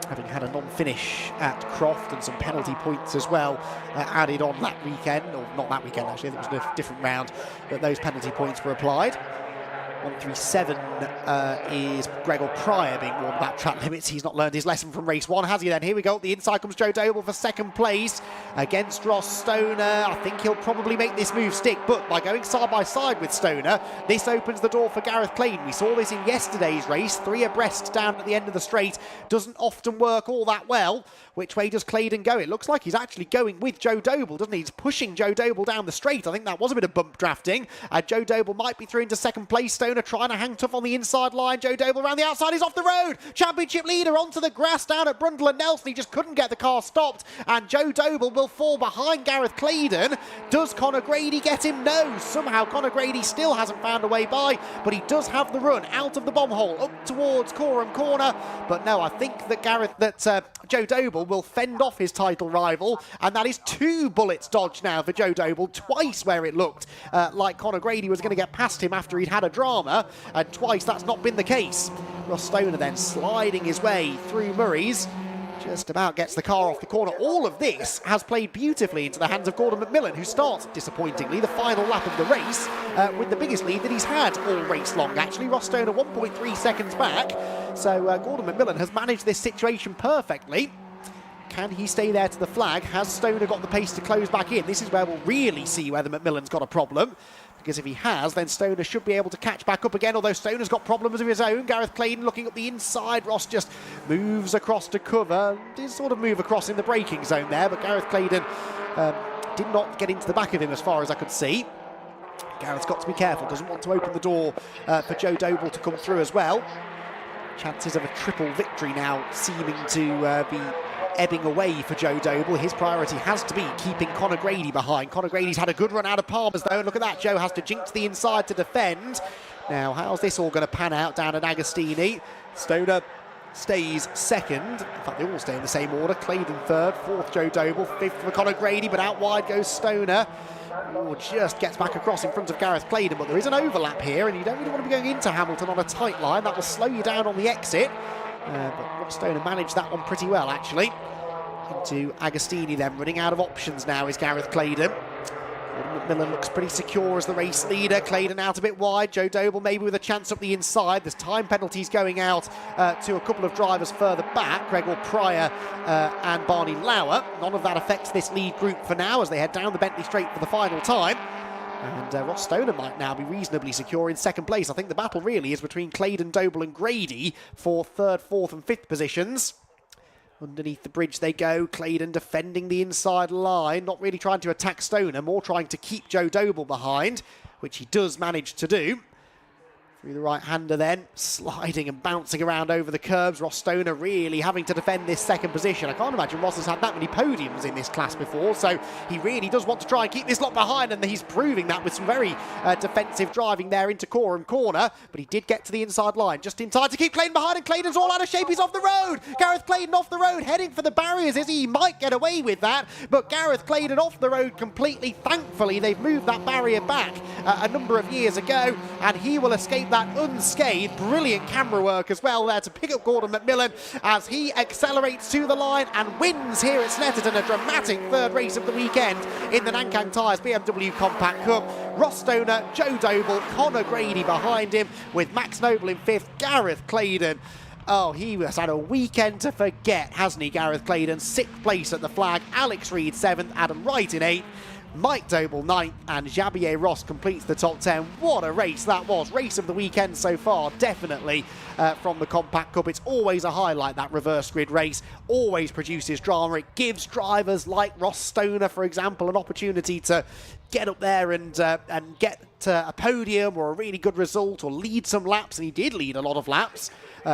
having had a non-finish at Croft and some penalty points as well added on that weekend, or not that weekend actually, it was a different round, but those penalty points were applied. 137 is Gregor Pryor being warned about track limits. He's not learned his lesson from race one, has he then? Here we go. The inside comes Joe Doble for second place against Ross Stoner. I think he'll probably make this move stick, but by going side by side with Stoner, this opens the door for Gareth Claydon. We saw this in yesterday's race. 3 abreast down at the end of the straight doesn't often work all that well. Which way does Claydon go? It looks like he's actually going with Joe Doble, doesn't he? He's pushing Joe Doble down the straight. I think that was a bit of bump drafting. Joe Doble might be through into second place. Stoner Stoner trying to hang tough on the inside line. Joe Doble around the outside, he's off the road. Championship leader onto the grass down at Brundle and Nelson. He just couldn't get the car stopped, and Joe Doble will fall behind Gareth Claydon. Does Conor Grady get him? No. Somehow Conor Grady still hasn't found a way by, but he does have the run out of the bomb hole up towards Coram Corner. But no, I think that Joe Doble will fend off his title rival, and that is 2 bullets dodged now for Joe Doble, twice where it looked like Conor Grady was going to get past him after he'd had a drama, and twice that's not been the case. Ross Stoner then sliding his way through Murray's, just about gets the car off the corner. All of this has played beautifully into the hands of Gordon McMillan, who starts, disappointingly, the final lap of the race with the biggest lead that he's had all race long, actually. Ross Stoner 1.3 seconds back. So Gordon McMillan has managed this situation perfectly. Can he stay there to the flag? Has Stoner got the pace to close back in? This is where we'll really see whether McMillan's got a problem, because if he has, then Stoner should be able to catch back up again, although Stoner's got problems of his own. Gareth Claydon looking up the inside. Ross just moves across to cover. Did sort of move across in the braking zone there, but Gareth Claydon did not get into the back of him as far as I could see. Gareth's got to be careful, doesn't want to open the door for Joe Doble to come through as well. Chances of a triple victory now seeming to be ebbing away for Joe Doble. His priority has to be keeping Conor Grady behind. Conor Grady's had a good run out of Palmer's though, and look at that, Joe has to jinx the inside to defend. Now, how's this all going to pan out down at Agostini? Stoner stays second. In fact, they all stay in the same order. Claydon third, fourth Joe Doble, fifth for Conor Grady, but out wide goes Stoner. Oh, just gets back across in front of Gareth Claydon, but there is an overlap here, and you don't really want to be going into Hamilton on a tight line. That will slow you down on the exit. But Ross Stoner managed that one pretty well, actually. Into Agostini then, running out of options now is Gareth Claydon. Gordon McMillan looks pretty secure as the race leader. Claydon out a bit wide. Joe Doble maybe with a chance up the inside. There's time penalties going out to a couple of drivers further back, Gregor Pryor and Barney Lauer. None of that affects this lead group for now as they head down the Bentley Straight for the final time. And Ross Stoner might now be reasonably secure in second place. I think the battle really is between Claydon, Doble and Grady for third, fourth and fifth positions. Underneath the bridge they go. Claydon defending the inside line, not really trying to attack Stoner, more trying to keep Joe Doble behind, which he does manage to do. Through the right-hander then, sliding and bouncing around over the curbs. Ross Stoner really having to defend this second position. I can't imagine Ross has had that many podiums in this class before, so he really does want to try and keep this lot behind, and he's proving that with some very defensive driving there into Coram Corner, but he did get to the inside line just in time to keep Claydon behind, and Claydon's all out of shape. He's off the road. Gareth Claydon off the road, heading for the barriers, is he? He might get away with that, but Gareth Claydon off the road completely. Thankfully, they've moved that barrier back a number of years ago, and he will escape that unscathed. Brilliant camera work as well there to pick up Gordon McMillan as he accelerates to the line and wins here at Snetterton, a dramatic third race of the weekend in the Nankang Tyres BMW Compact Cup. Ross Stoner, Joe Doble, Conor Grady behind him with Max Noble in fifth, Gareth Claydon. Oh, he has had a weekend to forget, hasn't he, Gareth Claydon? Sixth place at the flag, Alex Reid seventh, Adam Wright in eighth, Mike Doble ninth, and Javier Ross completes the top 10. What a race that was. Race of the weekend so far, definitely from the Compact Cup. It's always a highlight, that reverse grid race. Always produces drama. It gives drivers like Ross Stoner, for example, an opportunity to get up there and get a podium or a really good result or lead some laps. And he did lead a lot of laps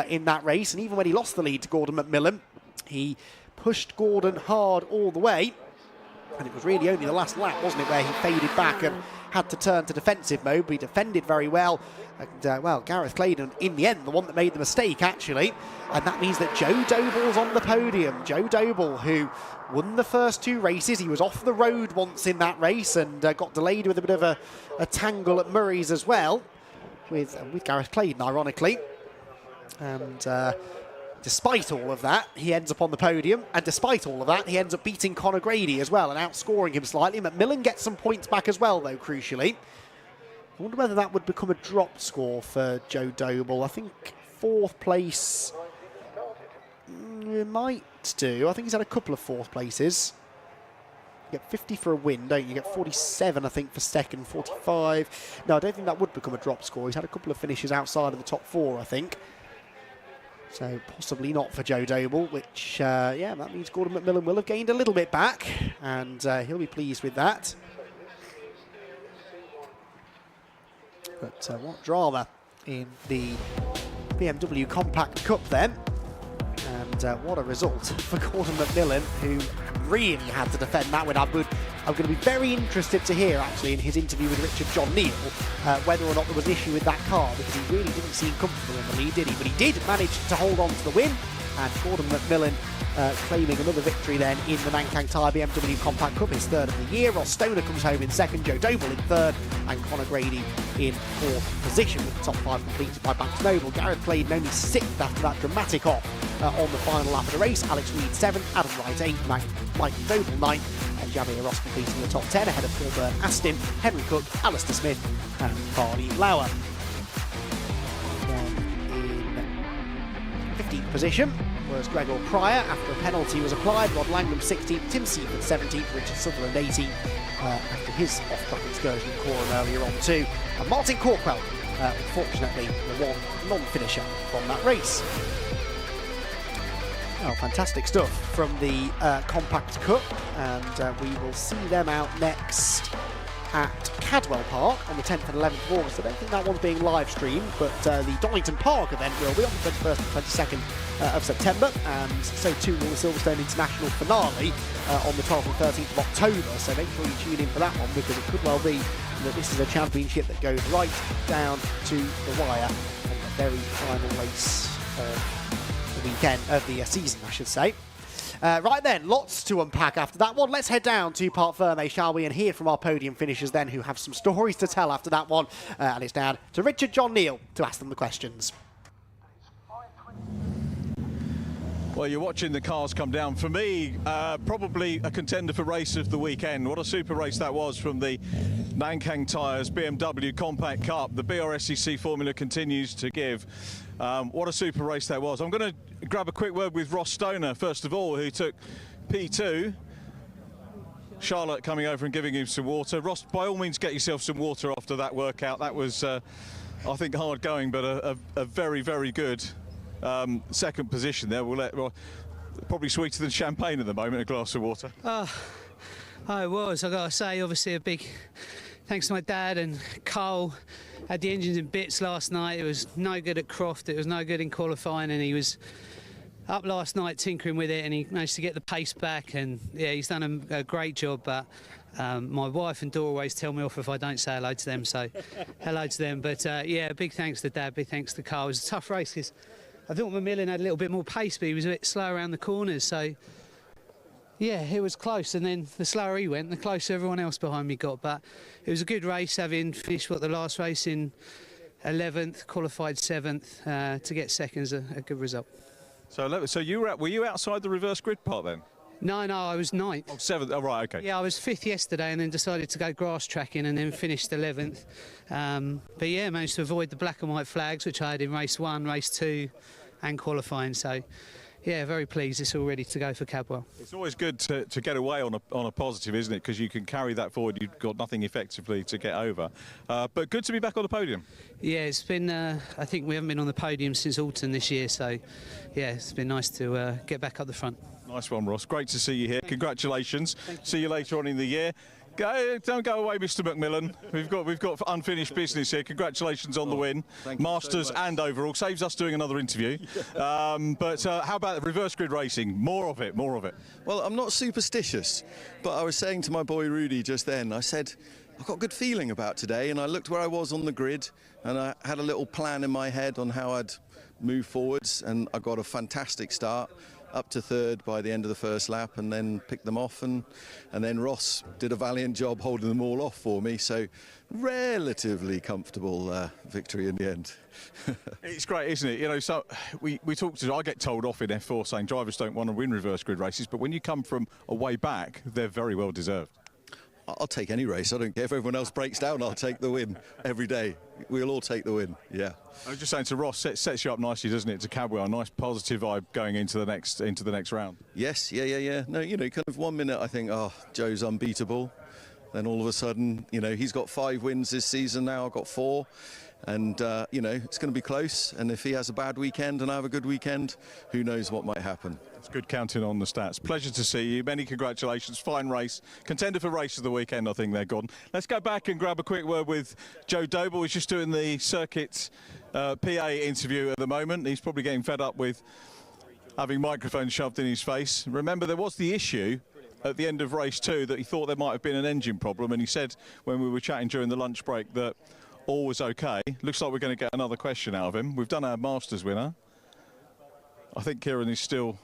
in that race. And even when he lost the lead to Gordon McMillan, he pushed Gordon hard all the way. And it was really only the last lap, wasn't it, where he faded back and had to turn to defensive mode, but he defended very well. And, well, Gareth Claydon, in the end, the one that made the mistake, actually. And that means that Joe Doble's on the podium. Joe Doble, who won the first two races. He was off the road once in that race and got delayed with a bit of a tangle at Murray's as well, with Gareth Claydon, ironically. And despite all of that, he ends up on the podium, and despite all of that, he ends up beating Conor Grady as well and outscoring him slightly. McMillan gets some points back as well, though, crucially. I wonder whether that would become a drop score for Joe Doble. I think fourth place might do. I think he's had a couple of fourth places. You get 50 for a win, don't you? You get 47, I think, for second, 45. No, I don't think that would become a drop score. He's had a couple of finishes outside of the top four, I think. So possibly not for Joe Doble, which, yeah, that means Gordon McMillan will have gained a little bit back, and he'll be pleased with that. But what drama in the BMW Compact Cup then. And what a result for Gordon McMillan, who really had to defend that win. I'm going to be very interested to hear, actually, in his interview with Richard John Neal, whether or not there was an issue with that car, because he really didn't seem comfortable in the lead, did he? But he did manage to hold on to the win, and Gordon McMillan claiming another victory then in the Nankang Tyre BMW Compact Cup, his third of the year. Ross Stoner comes home in second, Joe Doble in third, and Conor Grady in fourth position, with the top five completed by Banks Noble. Gareth Claydon only sixth after that dramatic off on the final lap of the race. Alex Reid seventh, Adam Wright eighth, Michael Noble ninth, and Jamie Ross completing the top 10 ahead of Paul Byrne, Aston, Henry Cook, Alistair Smith, and Barney Lauer. Then in 15th position was Gregor Pryor after a penalty was applied. Rod Langham 16th, Tim Seaford 17th, Richard Sutherland 18th after his off-track excursion in Corham earlier on too. And Martin Corkwell, unfortunately, the one non-finisher from that race. Oh, fantastic stuff from the Compact Cup, and we will see them out next at Cadwell Park on the 10th and 11th of August. I don't think that one's being live streamed, but the Donington Park event will be on the 21st and 22nd of September, and so too will the Silverstone International finale on the 12th and 13th of October, so make sure you tune in for that one, because it could well be that this is a championship that goes right down to the wire, and the very final race of the weekend, of the season I should say. Right then, lots to unpack after that one. Let's head down to Parc Fermé, shall we, and hear from our podium finishers then, who have some stories to tell after that one. And it's down to Richard John Neal to ask them the questions. Well, you're watching the cars come down. For me, probably a contender for race of the weekend. What a super race that was from the Nankang Tyres BMW Compact Cup. The Brscc formula continues to give. What a super race that was. I'm going to grab a quick word with Ross Stoner, first of all, who took P2. Charlotte coming over and giving him some water. Ross, by all means, get yourself some water after that workout. That was, I think, hard going, but a very, very good second position there. Well, probably sweeter than champagne at the moment, a glass of water. Oh, it was. I've got to say, obviously, a big thanks to my dad and Cole. Had the engines in bits last night. It was no good at Croft. It was no good in qualifying, and he was up last night tinkering with it, and he managed to get the pace back. And yeah, he's done a great job. But my wife and daughter always tell me off if I don't say hello to them. So hello to them. But yeah, big thanks to Dad. Big thanks to Cole. It was a tough race because I thought McMillan had a little bit more pace, but he was a bit slow around the corners. So yeah, it was close, and then the slower he went, the closer everyone else behind me got. But it was a good race, having finished the last race in 11th, qualified 7th. To get second is a good result. So were you outside the reverse grid part then? No, I was 9th. Oh, 7th. Oh, right, okay. Yeah, I was 5th yesterday, and then decided to go grass tracking, and then finished 11th. But yeah, managed to avoid the black and white flags, which I had in race 1, race 2, and qualifying. So yeah, very pleased. It's all ready to go for Cadwell. It's always good to get away on a positive, isn't it? Because you can carry that forward. You've got nothing effectively to get over. But good to be back on the podium. Yeah, it's been. I think we haven't been on the podium since autumn this year. So yeah, it's been nice to get back up the front. Nice one, Ross. Great to see you here. Congratulations. See you later on in the year. Don't go away, Mr. McMillan. We've got unfinished business here. Congratulations on the win, Masters and overall. Saves us doing another interview. But how about the reverse grid racing? More of it. Well, I'm not superstitious, but I was saying to my boy Rudy just then, I said, I've got a good feeling about today, and I looked where I was on the grid, and I had a little plan in my head on how I'd move forwards, and I got a fantastic start. Up to 3rd by the end of the first lap, and then picked them off, and then Ross did a valiant job holding them all off for me, so relatively comfortable victory in the end. It's great, isn't it? You know, so we talked I get told off in F4 saying drivers don't want to win reverse grid races, but when you come from a way back, they're very well deserved. I'll take any race. I don't care if everyone else breaks down. I'll take the win every day. We'll all take the win. Yeah. I was just saying to Ross, sets you up nicely, doesn't it? To Cadwell, a nice positive vibe going into the next round. Yes. Yeah. No, you know, kind of 1 minute I think, oh, Joe's unbeatable. Then all of a sudden, you know, he's got 5 wins this season now. I've got 4. And, you know, it's going to be close. And if he has a bad weekend and I have a good weekend, who knows what might happen. It's good counting on the stats. Pleasure to see you. Many congratulations. Fine race. Contender for race of the weekend, I think they're gone. Let's go back and grab a quick word with Joe Doble. He's just doing the circuit PA interview at the moment. He's probably getting fed up with having microphones shoved in his face. Remember, there was the issue at the end of race 2 that he thought there might have been an engine problem, and he said when we were chatting during the lunch break that all was okay. Looks like we're going to get another question out of him. We've done our Masters winner. I think Kieran is still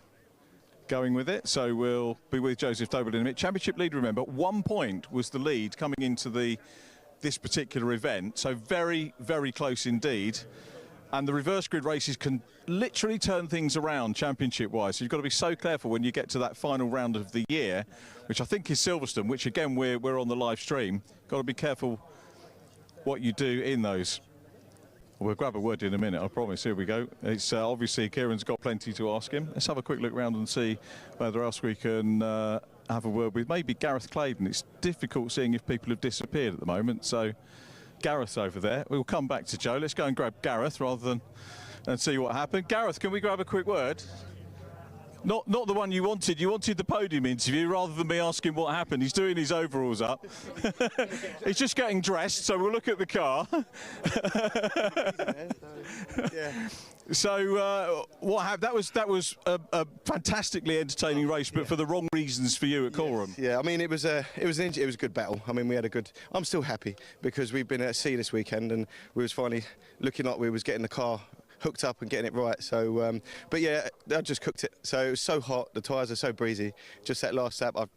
going with it, so we'll be with Joseph Doble in a minute. Championship lead, remember, 1 point was the lead coming into this particular event, so very, very close indeed. And the reverse grid races can literally turn things around championship-wise. So you've got to be so careful when you get to that final round of the year, which I think is Silverstone, which again we're on the live stream. Got to be careful what you do in those. We'll grab a word in a minute, I promise. Here we go. It's obviously Kieran's got plenty to ask him. Let's have a quick look around and see whether else we can have a word with maybe Gareth Claydon. It's difficult seeing if people have disappeared at the moment, so Gareth's over there. We'll come back to Joe. Let's go and grab Gareth rather than and see what happened. Gareth, can we grab a quick word? Not the one you wanted. You wanted the podium interview rather than me asking what happened. He's doing his overalls up. He's just getting dressed, so we'll look at the car. So what happened? That was a fantastically entertaining race, but for the wrong reasons for you at Coram. Yeah, I mean it was a good battle. I mean we had a good. I'm still happy because we've been at sea this weekend and we was finally looking like we was getting the car hooked up and getting it right. So, but yeah, I just cooked it. So it was so hot. The tyres are so breezy. Just that last lap, I'm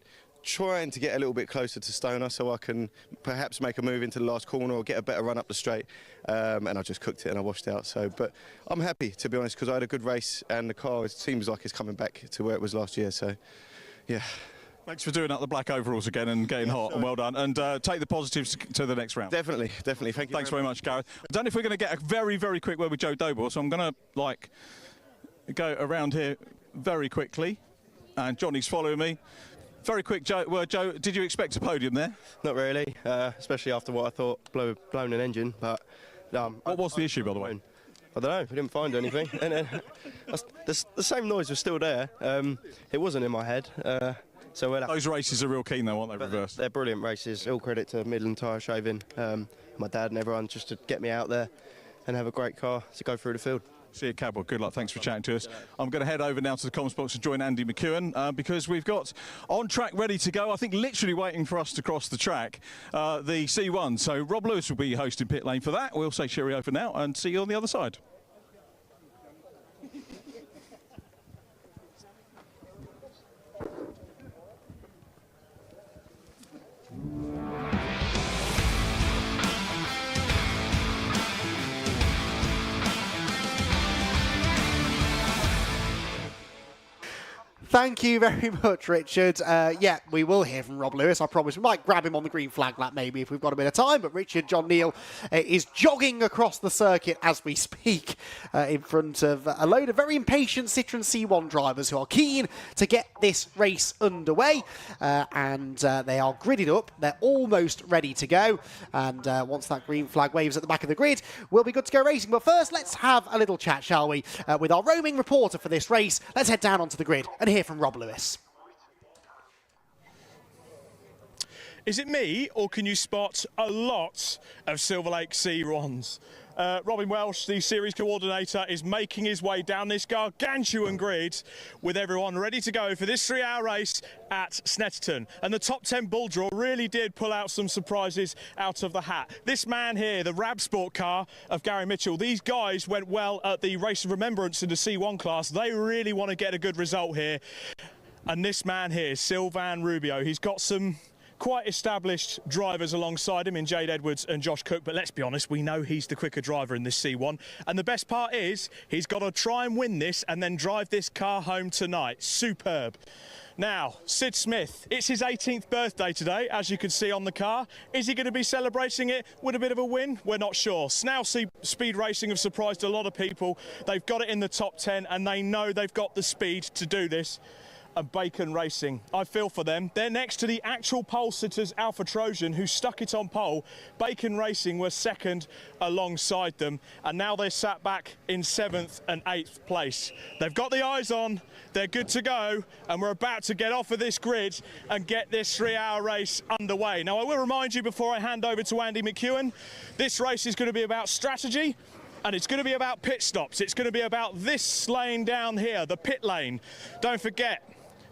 trying to get a little bit closer to Stoner so I can perhaps make a move into the last corner or get a better run up the straight. And I just cooked it and I washed out. So, but I'm happy to be honest because I had a good race and the car seems like it's coming back to where it was last year. So, yeah. Thanks for doing up the black overalls again and getting hot, and well done. And take the positives to the next round. Definitely. Thank you. Thanks very much, Gareth. I don't know if we're going to get a very, very quick word with Joe Doble, so I'm going to go around here very quickly. And Johnny's following me. Very quick word, Joe. Did you expect a podium there? Not really, especially after what I thought blown an engine. But what was the issue, by the way? I don't know. We didn't find anything. And then the same noise was still there. It wasn't in my head. So those races are real keen though, aren't they, reversed? They're brilliant races. All credit to Midland Tyre Shaving, my dad and everyone, just to get me out there and have a great car to go through the field. See you, Cabwell. Good luck. Thanks for chatting to us. I'm going to head over now to the comms box and join Andy McEwen because we've got on track ready to go. I think literally waiting for us to cross the track, the C1. So Rob Lewis will be hosting pit lane for that. We'll say cheerio for now and see you on the other side. Thank you very much, Richard. Yeah, we will hear from Rob Lewis, I promise. We might grab him on the green flag lap maybe if we've got a bit of time, but Richard John Neal is jogging across the circuit as we speak in front of a load of very impatient Citroen C1 drivers who are keen to get this race underway, and they are gridded up. They're almost ready to go, and once that green flag waves at the back of the grid, we'll be good to go racing. But first, let's have a little chat, shall we, with our roaming reporter for this race. Let's head down onto the grid and hear from Rob Lewis. Is it me, or can you spot a lot of Silver Lake C1s? Robin Welsh, the series coordinator, is making his way down this gargantuan grid with everyone ready to go for this 3-hour race at Snetterton. And the top 10 bull draw really did pull out some surprises out of the hat. This man here, the Rab Sport car of Gary Mitchell, these guys went well at the Race of Remembrance in the C1 class. They really want to get a good result here. And this man here, Sylvain Rubio, he's got some quite established drivers alongside him in Jade Edwards and Josh Cook, but let's be honest, we know he's the quicker driver in this C1. And the best part is he's got to try and win this and then drive this car home tonight. Superb. Now, Sid Smith, it's his 18th birthday today, as you can see on the car. Is he going to be celebrating it with a bit of a win? We're not sure. Snow Speed Racing have surprised a lot of people. They've got it in the top 10 and they know they've got the speed to do this. And Bacon Racing, I feel for them. They're next to the actual pole sitters, Alpha Trojan, who stuck it on pole. Bacon Racing were second alongside them, and now they're sat back in 7th and 8th place. They've got the eyes on, they're good to go, and we're about to get off of this grid and get this 3-hour race underway. Now, I will remind you before I hand over to Andy McEwen, this race is going to be about strategy and it's going to be about pit stops. It's going to be about this lane down here, the pit lane. Don't forget,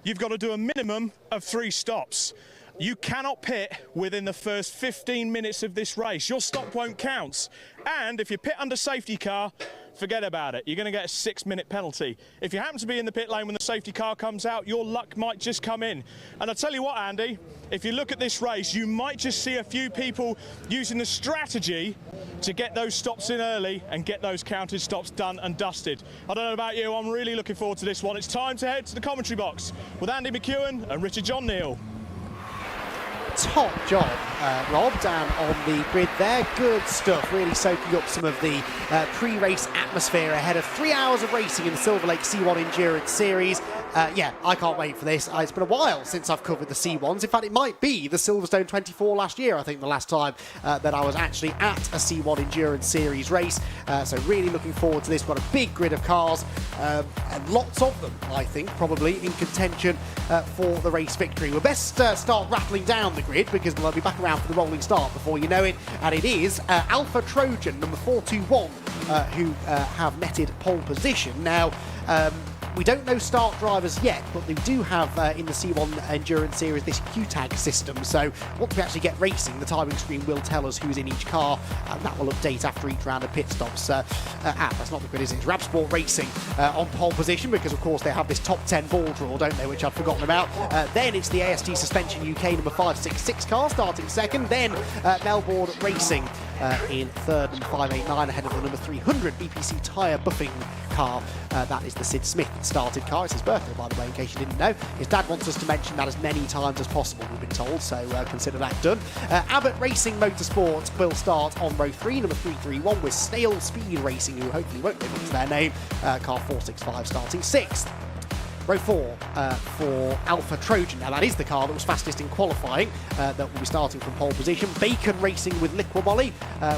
you've got to do a minimum of 3 stops. You cannot pit within the first 15 minutes of this race. Your stop won't count. And if you pit under safety car, forget about it. You're going to get a 6-minute penalty. If you happen to be in the pit lane when the safety car comes out, your luck might just come in. And I'll tell you what, Andy, if you look at this race, you might just see a few people using the strategy to get those stops in early and get those counted stops done and dusted. I don't know about you, I'm really looking forward to this one. It's time to head to the commentary box with Andy McEwen and Richard John Neal. Top job, Rob, down on the grid there. Good stuff, really soaking up some of the pre-race atmosphere ahead of 3 hours of racing in the Silver Lake C1 Endurance Series. Yeah, I can't wait for this. It's been a while since I've covered the C1s. In fact, it might be the Silverstone 24 last year, I think, the last time that I was actually at a C1 Endurance Series race. So really looking forward to this. We've got a big grid of cars, and lots of them, I think, probably in contention for the race victory. We'll best start rattling down the grid because we'll be back around for the rolling start before you know it. And it is Alpha Trojan, number 421, who have netted pole position. Now, we don't know start drivers yet, but they do have in the C1 Endurance Series this Q-tag system. So once we actually get racing, the timing screen will tell us who's in each car, and that will update after each round of pit stops. That's not the grid, is it? It's Rabsport Racing on pole position because, of course, they have this top 10 ball draw, don't they, which I'd forgotten about. Then it's the AST Suspension UK number 566 car starting second. Then Melbourne Racing in third, number 589, ahead of the number 300 BPC Tyre buffing car. That is the Sid Smith started car. It's his birthday, by the way, in case you didn't know. His dad wants us to mention that as many times as possible, we've been told, so consider that done. Abbott Racing Motorsport will start on row 3, number 331, with Snail Speed Racing, who hopefully won't live up to their name, car 465 starting 6th. Row 4 for Alpha Trojan. Now, that is the car that was fastest in qualifying that will be starting from pole position. Bacon Racing with Liqua Molly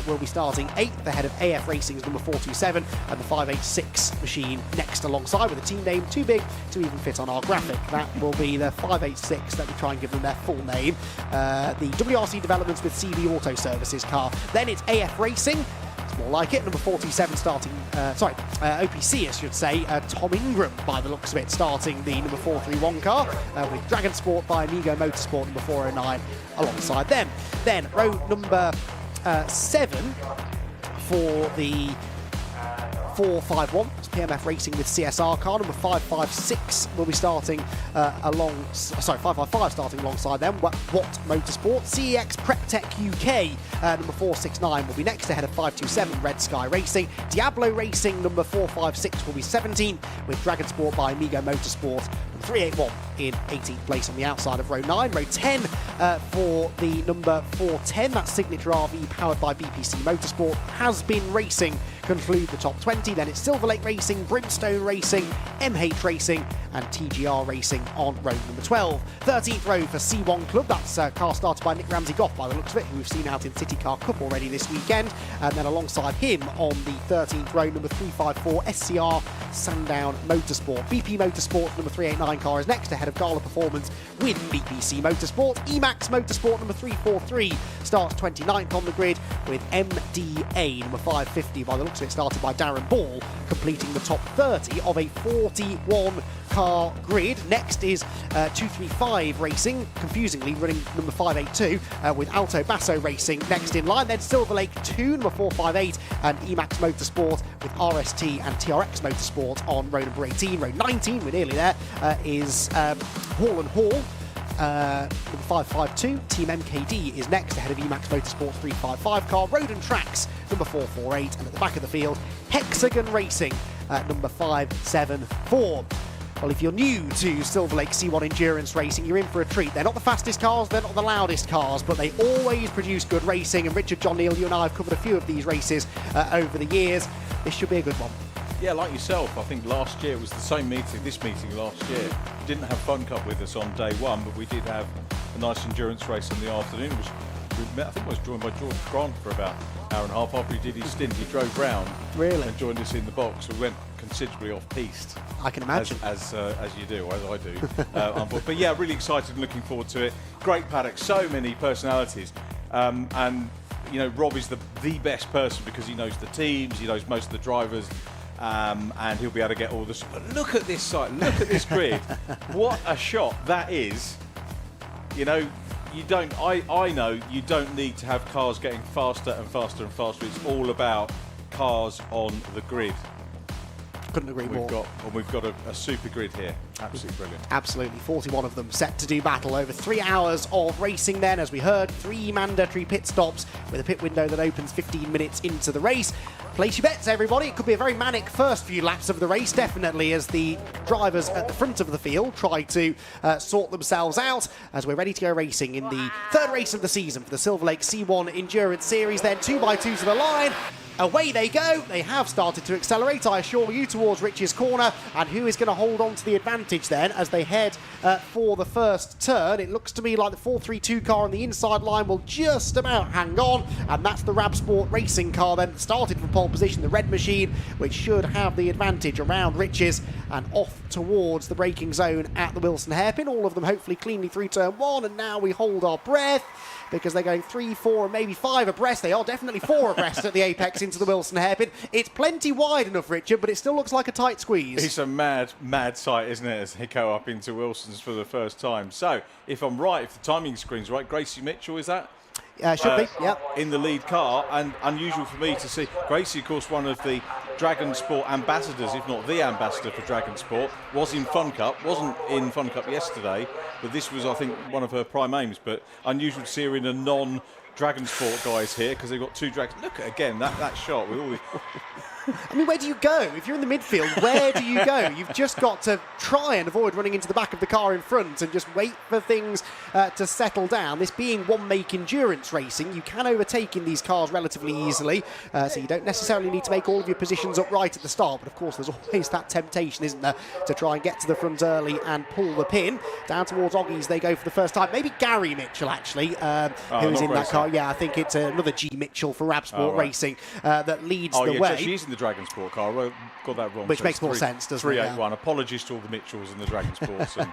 will be starting 8th, ahead of AF Racing's number 427 and the 586 machine next alongside, with a team name too big to even fit on our graphic. That will be the 586. Let me try and give them their full name. The WRC Developments with CB Auto Services car. Then it's AF Racing. More like it, number 47 starting, OPC I should say, Tom Ingram by the looks of it, starting the number 431 car, with Dragon Sport by Amigo Motorsport number 409 alongside them. Then row number 7 for the 451, it's PMF Racing with CSR car, number 556 will be starting 555 starting alongside them. Watt Motorsport, CEX Prep Tech UK, number 469 will be next, ahead of 527 Red Sky Racing. Diablo Racing, number 456 will be 17, with Dragon Sport by Amigo Motorsport, number 381 in 18th place on the outside of row 9. Row 10 for the number 410, that's Signature RV powered by BPC Motorsport, has been racing, conclude the top 20. Then it's Silver Lake Racing, Brimstone Racing, MH Racing and TGR Racing on row number 12. 13th row for C1 Club, that's a car started by Nick Ramsey-Goff by the looks of it, who we've seen out in CityCar Cup already this weekend. And then alongside him on the 13th row, number 354 SCR Sandown Motorsport. BP Motorsport number 389 car is next, ahead of Gala Performance with BPC Motorsport. Emax Motorsport number 343 starts 29th on the grid, with MDA number 550 by the looks of it started by Darren Ball, completing the top 30 of a 41 car grid. Next is 235 Racing, confusingly running number 582 with Alto Basso Racing next in line. Then Silver Lake 2, number 458 and Emax Motorsport with RST and TRX Motorsport on row number 18. Row 19, we're nearly there, is Hall and Hall. Number 552, Team MKD is next, ahead of Emax Motorsport 355 car. Road and Tracks, number 448, and at the back of the field, Hexagon Racing, number 574. Well, if you're new to Silver Lake C1 Endurance Racing, you're in for a treat. They're not the fastest cars, they're not the loudest cars, but they always produce good racing. And Richard John Neal, you and I have covered a few of these races over the years. This should be a good one. Yeah, like yourself, I think last year was the same meeting, this meeting last year. Didn't have Fun Cup with us on day one, but we did have a nice endurance race in the afternoon. I think I was joined by George Grant for about an hour and a half. After he did his stint, he drove round and joined us in the box. We went considerably off-piste. I can imagine. As you do, or as I do. But yeah, really excited and looking forward to it. Great paddock, so many personalities. And you know, Rob is the best person because he knows the teams, he knows most of the drivers, and he'll be able to get all this. But look at this site, look at this grid. What a shot that is. You know, I know you don't need to have cars getting faster and faster and faster. It's all about cars on the grid. Couldn't agree more. We've got a super grid here. Absolutely brilliant. Absolutely. 41 of them set to do battle over 3 hours of racing then. As we heard, 3 mandatory pit stops with a pit window that opens 15 minutes into the race. Place your bets, everybody. It could be a very manic first few laps of the race, definitely, as the drivers at the front of the field try to sort themselves out as we're ready to go racing in the third race of the season for the Silver Lake C1 Endurance Series. Then 2x2 to the line. Away they go. They have started to accelerate, I assure you, towards Rich's corner. And who is going to hold on to the advantage then as they head for the first turn? It looks to me like the 432 car on the inside line will just about hang on. And that's the Brscc racing car then that started from pole position, the red machine, which should have the advantage around Rich's and off towards the braking zone at the Wilson hairpin. All of them hopefully cleanly through turn 1. And now we hold our breath, because they're going 3, 4, and maybe 5 abreast. They are definitely 4 abreast at the apex into the Wilson hairpin. It's plenty wide enough, Richard, but it still looks like a tight squeeze. It's a mad sight, isn't it, as they go up into Wilson's for the first time. So, if I'm right, if the timing screen's right, Gracie Mitchell, is that? Should be, yep. In the lead car, and unusual for me to see. Gracie, of course, one of the Dragon Sport ambassadors, if not the ambassador for Dragon Sport, was in Fun Cup, wasn't in Fun Cup yesterday, but this was, I think, one of her prime aims. But unusual to see her in a non-Dragon Sport guys here, because they've got 2 Dragons. Look at, again, that shot with all the... I mean, where do you go? If you're in the midfield, where do you go? You've just got to try and avoid running into the back of the car in front and just wait for things to settle down. This being one-make endurance racing, you can overtake in these cars relatively easily, so you don't necessarily need to make all of your positions up right at the start. But of course, there's always that temptation, isn't there, to try and get to the front early and pull the pin. Down towards Oggies they go for the first time. Maybe Gary Mitchell, actually, who's in that car. Yeah, I think it's another G Mitchell for Brscc Racing that leads the way. So she's in the Dragon Sport car. I got that wrong. Which makes more sense, doesn't it? 381. Apologies to all the Mitchells and the Dragon Sports. And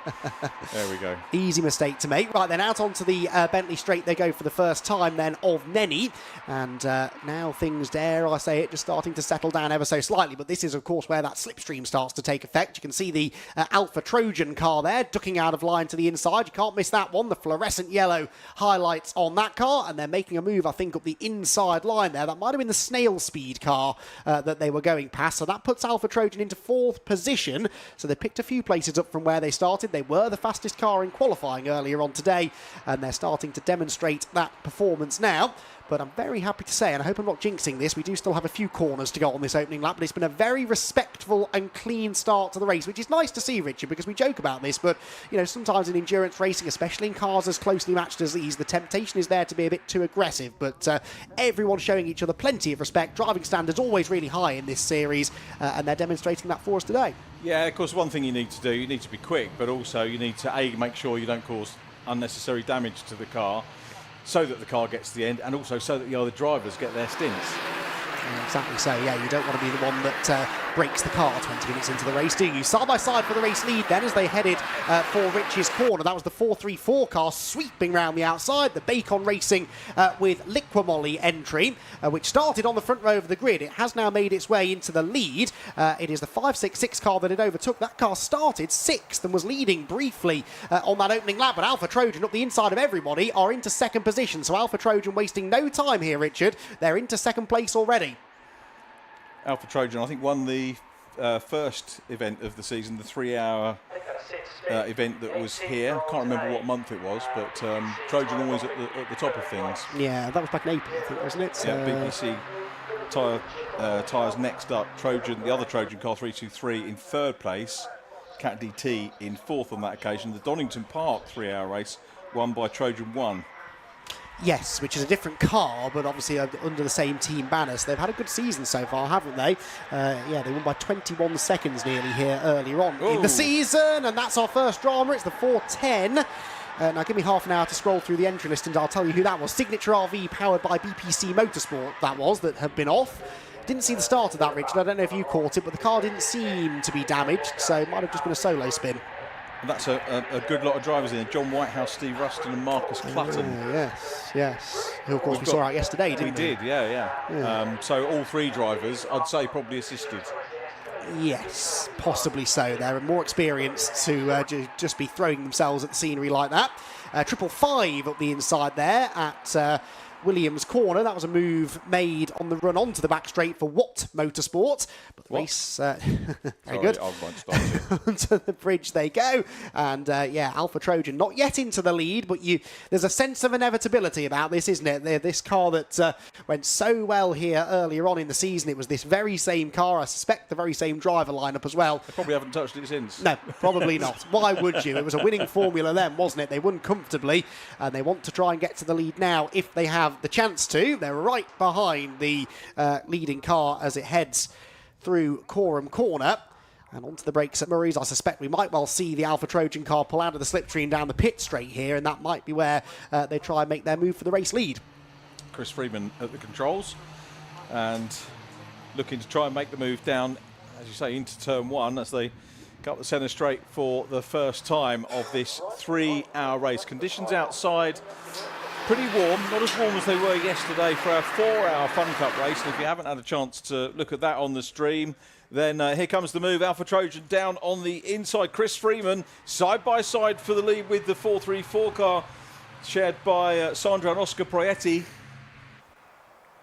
there we go. Easy mistake to make. Right, then out onto the Bentley straight they go for the first time then of Nenny. And now things, dare I say it, just starting to settle down ever so slightly. But this is, of course, where that slipstream starts to take effect. You can see the Alpha Trojan car there, ducking out of line to the inside. You can't miss that one. The fluorescent yellow highlights on that car. And they're making a move, I think, up the inside line there. That might have been the snail speed car that they were going past, so that puts Alpha Trojan into 4th position. So they picked a few places up from where they started. They were the fastest car in qualifying earlier on today, and they're starting to demonstrate that performance now. But I'm very happy to say, and I hope I'm not jinxing this, we do still have a few corners to go on this opening lap, but it's been a very respectful and clean start to the race, which is nice to see, Richard, because we joke about this, but, you know, sometimes in endurance racing, especially in cars as closely matched as these, the temptation is there to be a bit too aggressive, but everyone's showing each other plenty of respect. Driving standards always really high in this series, and they're demonstrating that for us today. Yeah, of course, one thing you need to do, you need to be quick, but also you need to, A, make sure you don't cause unnecessary damage to the car, so that the car gets to the end, and also so that the other drivers get their stints. Exactly so, yeah, you don't want to be the one that breaks the car 20 minutes into the race, do you? Side by side for the race lead then as they headed for Rich's corner. That was the 434 car sweeping round the outside. The Bacon Racing with Liquamolly entry, which started on the front row of the grid. It has now made its way into the lead. It is the 566 car that it overtook. That car started 6th and was leading briefly on that opening lap, but Alpha Trojan up the inside of everybody are into 2nd position. So Alpha Trojan wasting no time here, Richard. They're into 2nd place already. Alpha Trojan, I think, won the first event of the season, the 3-hour event that was here. Can't remember what month it was, but Trojan always at the top of things. Yeah, that was back in April, I think, wasn't it? Yeah, BBC Tyres next up. Trojan, the other Trojan car, 323 in 3rd place. Cat DT in 4th on that occasion. The Donington Park 3-hour race won by Trojan 1. Yes, which is a different car, but obviously under the same team banner. So they've had a good season so far, haven't they? Yeah, they won by 21 seconds nearly here earlier on in the season. And that's our first drama. It's the 410. Now give me half an hour to scroll through the entry list and I'll tell you who that was. Signature RV powered by BPC Motorsport, that had been off. Didn't see the start of that, Richard. I don't know if you caught it, but the car didn't seem to be damaged, so it might have just been a solo spin. And that's a good lot of drivers in there. John Whitehouse, Steve Ruston and Marcus Clutton. Yes. Who, of course, we saw out yesterday, didn't we? We did, yeah. So all 3 drivers, I'd say, probably assisted. Yes, possibly so. They're more experienced to just be throwing themselves at the scenery like that. 555 up the inside there at Williams Corner. That was a move made on the run onto the back straight for Watt Motorsport. But the race, very good. Onto the bridge they go. And Alpha Trojan not yet into the lead, but there's a sense of inevitability about this, isn't it? This car that went so well here earlier on in the season, it was this very same car, I suspect the very same driver lineup as well. They probably haven't touched it since. No, probably not. Why would you? It was a winning formula then, wasn't it? They won comfortably, and they want to try and get to the lead now if they have the chance to. They're right behind the leading car as it heads through Coram Corner and onto the brakes at Murray's. I suspect we might well see the Alpha Trojan car pull out of the slipstream down the pit straight here, and that might be where they try and make their move for the race lead. Chris Freeman at the controls and looking to try and make the move down, as you say, into turn 1 as they got the centre straight for the first time of this 3-hour race. Conditions outside pretty warm, not as warm as they were yesterday for our 4-hour Fun Cup race. And if you haven't had a chance to look at that on the stream, then here comes the move. Alpha Trojan down on the inside. Chris Freeman side by side for the lead with the 434 car shared by Sandra and Oscar Proietti.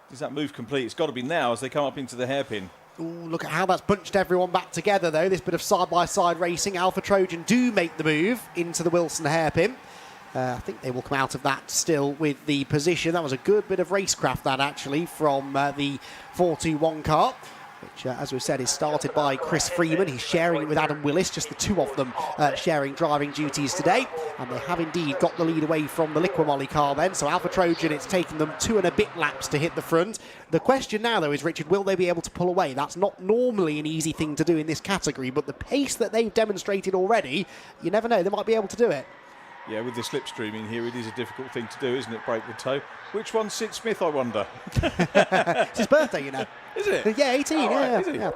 Is that move complete? It's got to be now as they come up into the hairpin. Ooh, look at how that's bunched everyone back together, though. This bit of side-by-side racing. Alpha Trojan do make the move into the Wilson hairpin. I think they will come out of that still with the position. That was a good bit of racecraft, that, actually, from the 421 car, which, as we've said, is started by Chris Freeman. He's sharing it with Adam Willis, just the 2 of them sharing driving duties today. And they have indeed got the lead away from the Liquimolly car then. So Alpha Trojan, it's taken them 2 and a bit laps to hit the front. The question now, though, is, Richard, will they be able to pull away? That's not normally an easy thing to do in this category, but the pace that they've demonstrated already, you never know, they might be able to do it. Yeah, with the slipstreaming here, it is a difficult thing to do, isn't it? Break the toe. Which one's Sid Smith, I wonder? It's his birthday, you know. Is it? Yeah, 18, right, yeah.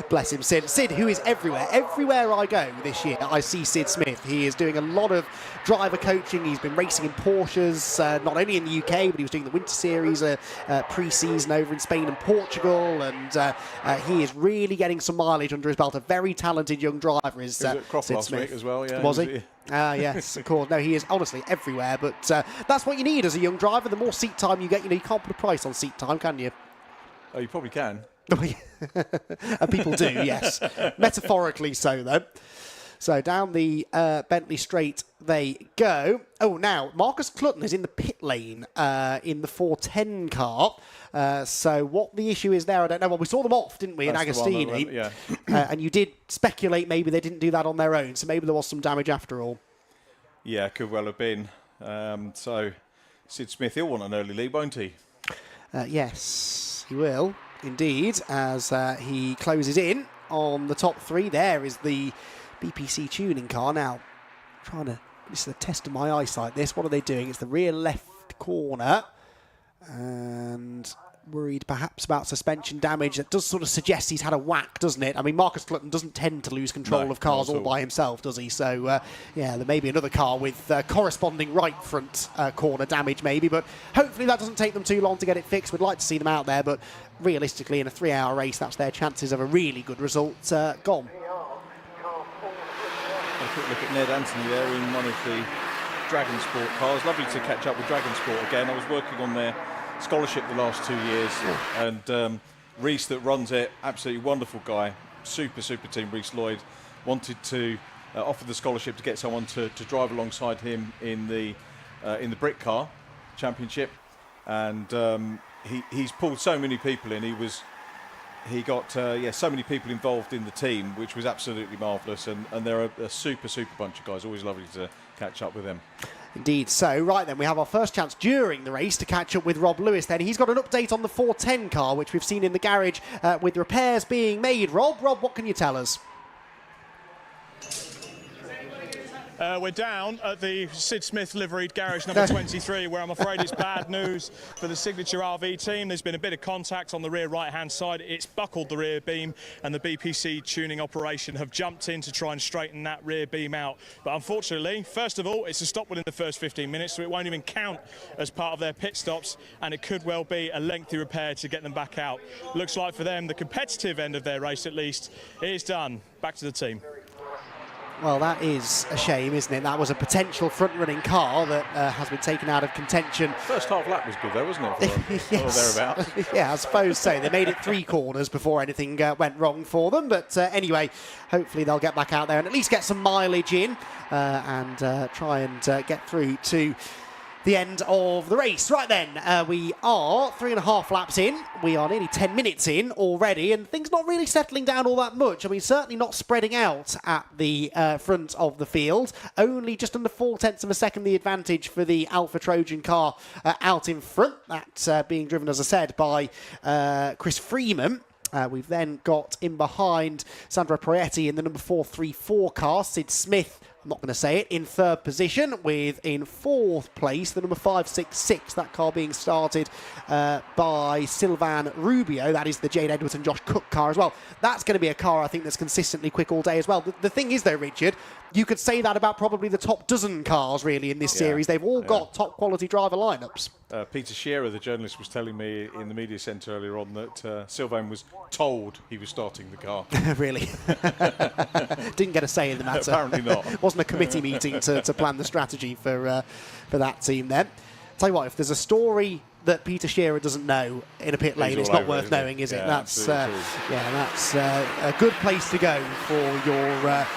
Bless him, Sid. Sid, who is everywhere. Everywhere I go this year, I see Sid Smith. He is doing a lot of driver coaching. He's been racing in Porsches, not only in the UK, but he was doing the Winter Series pre-season over in Spain and Portugal, and he is really getting some mileage under his belt. A very talented young driver is Sid Smith. Last week as well, yeah. Was he? Yes, of course. No, he is honestly everywhere, but that's what you need as a young driver. The more seat time you get, you can't put a price on seat time, can you? Oh, you probably can. And people do, yes. Metaphorically so, though. So down the Bentley Straight they go. Oh, now, Marcus Clutton is in the pit lane in the 410 car. So what the issue is there, I don't know. Well, we saw them off, didn't we, That's in Agostini? Yeah. And you did speculate maybe they didn't do that on their own, so maybe there was some damage after all. Yeah, could well have been. So Sid Smith, he'll want an early lead, won't he? Yes, he will, indeed, as he closes in on the top 3. There is the BPC tuning car. Now, this is a test of my eyesight, this. What are they doing? It's the rear left corner. And worried perhaps about suspension damage. That does sort of suggest he's had a whack, doesn't it? I mean, Marcus Clutton doesn't tend to lose control of cars all by himself, does he? So, yeah, there may be another car with corresponding right front corner damage, maybe. But hopefully that doesn't take them too long to get it fixed. We'd like to see them out there, but realistically, in a 3-hour race, that's their chances of a really good result gone. A quick look at Ned Anthony there in one of the Dragon Sport cars. Lovely to catch up with Dragon Sport again. I was working on their scholarship the last 2 years, and Reese that runs it, absolutely wonderful guy, super team. Reese Lloyd wanted to offer the scholarship to get someone to drive alongside him in the Brick Car Championship, and he's pulled so many people in. He got so many people involved in the team, which was absolutely marvellous, and they're a super bunch of guys. Always lovely to catch up with them. Indeed. So, right then, we have our first chance during the race to catch up with Rob Lewis then. He's got an update on the 410 car, which we've seen in the garage with repairs being made. Rob, what can you tell us? We're down at the Sid Smith liveried garage number 23, where I'm afraid it's bad news for the Signature RV team. There's been a bit of contact on the rear right-hand side. It's buckled the rear beam, and the BPC tuning operation have jumped in to try and straighten that rear beam out. But unfortunately, first of all, it's a stop within the first 15 minutes, so it won't even count as part of their pit stops, and it could well be a lengthy repair to get them back out. Looks like for them, the competitive end of their race at least is done. Back to the team. Well, that is a shame, isn't it? That was a potential front-running car that has been taken out of contention. First half lap was good, though, wasn't it? For Yes. thereabouts. Yeah, I suppose so. They made it 3 corners before anything went wrong for them. But anyway, hopefully they'll get back out there and at least get some mileage in and try and get through to the end of the race. Right then, we are 3.5 laps in. We are nearly 10 minutes in already, and things not really settling down all that much. I mean, certainly not spreading out at the front of the field. Only just under 0.4 of a second the advantage for the Alfa Trojan car out in front. That's being driven, as I said, by Chris Freeman. We've then got in behind Sandro Proietti in the number 434 car, Sid Smith, I'm not going to say it, in 3rd position, with in 4th place the number 566, that car being started by Sylvain Rubio. That is the Jade Edwards and Josh Cook car as well. That's going to be a car, I think, that's consistently quick all day as well. The thing is, though, Richard, you could say that about probably the top dozen cars, really, in this series. They've all got top-quality driver lineups. Peter Shearer, the journalist, was telling me in the media centre earlier on that Sylvain was told he was starting the car. Really? Didn't get a say in the matter. Apparently not. Wasn't a committee meeting to plan the strategy for that team then. Tell you what, if there's a story that Peter Shearer doesn't know in a pit lane, it's not worth knowing, is it? That's a good place to go for your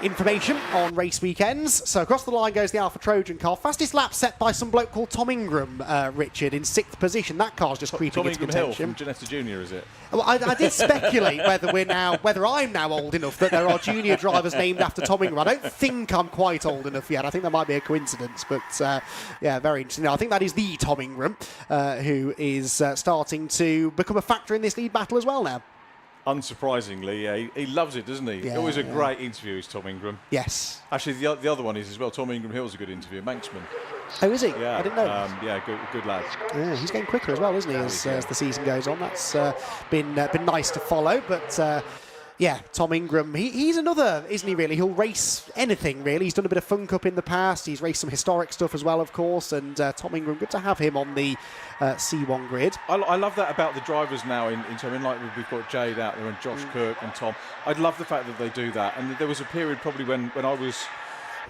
information on race weekends. So across the line goes the Alfa Trojan car. Fastest lap set by some bloke called Tom Ingram, Richard, in 6th position. That car's just creeping Tom into Ingram Hill contention. from Janetta Junior, is it? Well, I did speculate whether I'm now old enough that there are junior drivers named after Tom Ingram. I don't think I'm quite old enough yet. I think that might be a coincidence, but yeah, very interesting. No, I think that is the Tom Ingram who is starting to become a factor in this lead battle as well now. Unsurprisingly, yeah, he loves it, doesn't he? Yeah, Always a great interview is Tom Ingram. Yes. Actually, the other one is as well. Tom Ingram Hill's a good interview. Manxman. Oh, is he? Yeah, I didn't know. Yeah, good lad. Yeah, he's getting quicker as well, isn't he, as the season goes on. That's been nice to follow, but... yeah, Tom Ingram, he's another, isn't he, really? He'll race anything, really. He's done a bit of Fun Cup in the past. He's raced some historic stuff as well, of course. And Tom Ingram, good to have him on the C1 grid. I love that about the drivers now. In terms, like we've got Jade out there and Josh Kirk and Tom. I'd love the fact that they do that. And there was a period probably when I was...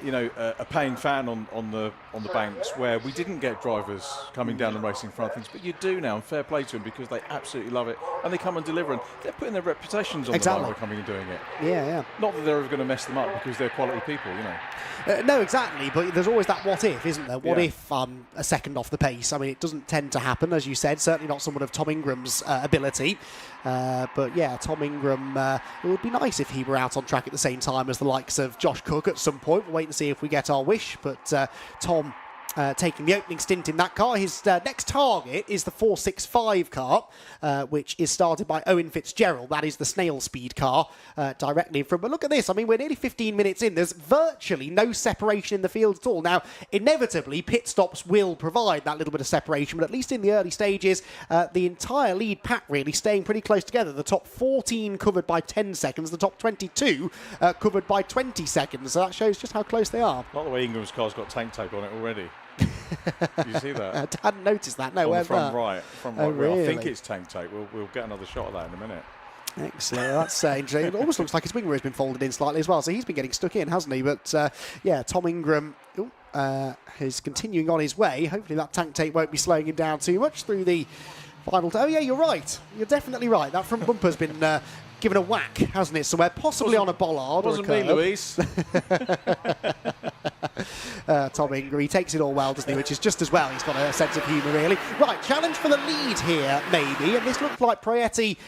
a paying fan on the banks where we didn't get drivers coming down and racing front things, but you do now, and fair play to them because they absolutely love it and they come and deliver, and they're putting their reputations on the line by coming and doing it. Yeah. Not that they're ever going to mess them up because they're quality people, No, exactly, but there's always that what if, isn't there? What if I'm a second off the pace? I mean, it doesn't tend to happen, as you said, certainly not someone of Tom Ingram's ability. But yeah, Tom Ingram, it would be nice if he were out on track at the same time as the likes of Josh Cook at some point. We'll wait and see if we get our wish, but Tom taking the opening stint in that car. His next target is the 465 car, which is started by Owen Fitzgerald. That is the snail speed car directly in front. But look at this. I mean, we're nearly 15 minutes in. There's virtually no separation in the field at all. Now, inevitably, pit stops will provide that little bit of separation, but at least in the early stages, the entire lead pack really staying pretty close together. The top 14 covered by 10 seconds, the top 22 covered by 20 seconds. So that shows just how close they are. Not the way Ingram's car's got tank tape on it already. Did you see that? I hadn't noticed that. No, on the front right. Oh, really? I think it's tank tape. We'll get another shot of that in a minute. Excellent. That's interesting. It almost looks like his wing mirror has been folded in slightly as well, so he's been getting stuck in, hasn't he? But yeah, Tom Ingram is continuing on his way. Hopefully that tank tape won't be slowing him down too much through the final... Oh, yeah, you're right. You're definitely right. That front bumper's been... given a whack, hasn't it? Somewhere, possibly on a bollard. Wasn't me, Louise. Tom Ingram, he takes it all well, doesn't he? Which is just as well. He's got a sense of humour, really. Right, challenge for the lead here, maybe. And this looks like Proietti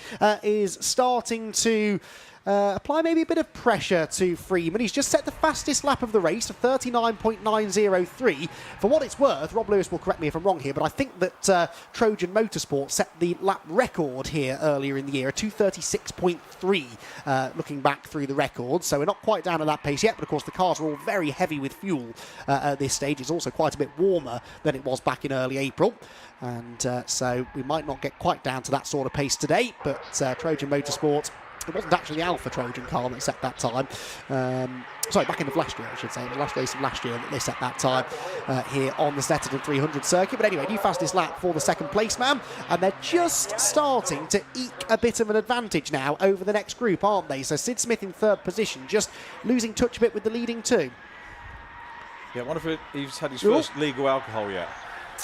is starting to apply maybe a bit of pressure to Freeman. He's just set the fastest lap of the race, a 39.903. For what it's worth, Rob Lewis will correct me if I'm wrong here, but I think that Trojan Motorsport set the lap record here earlier in the year, a 236.3, looking back through the records. So we're not quite down at that pace yet, but of course the cars are all very heavy with fuel at this stage. It's also quite a bit warmer than it was back in early April. And so we might not get quite down to that sort of pace today, but Trojan Motorsport, it wasn't actually the Alpha Trojan car that set that time. Sorry, back end of last year, I should say. It was the last race of last year that they set that time here on the Snetterton 300 circuit. But anyway, new fastest lap for the second place man. And they're just starting to eke a bit of an advantage now over the next group, aren't they? So Sid Smith in third position, just losing touch a bit with the leading two. Yeah, I wonder if he's had his first legal alcohol yet.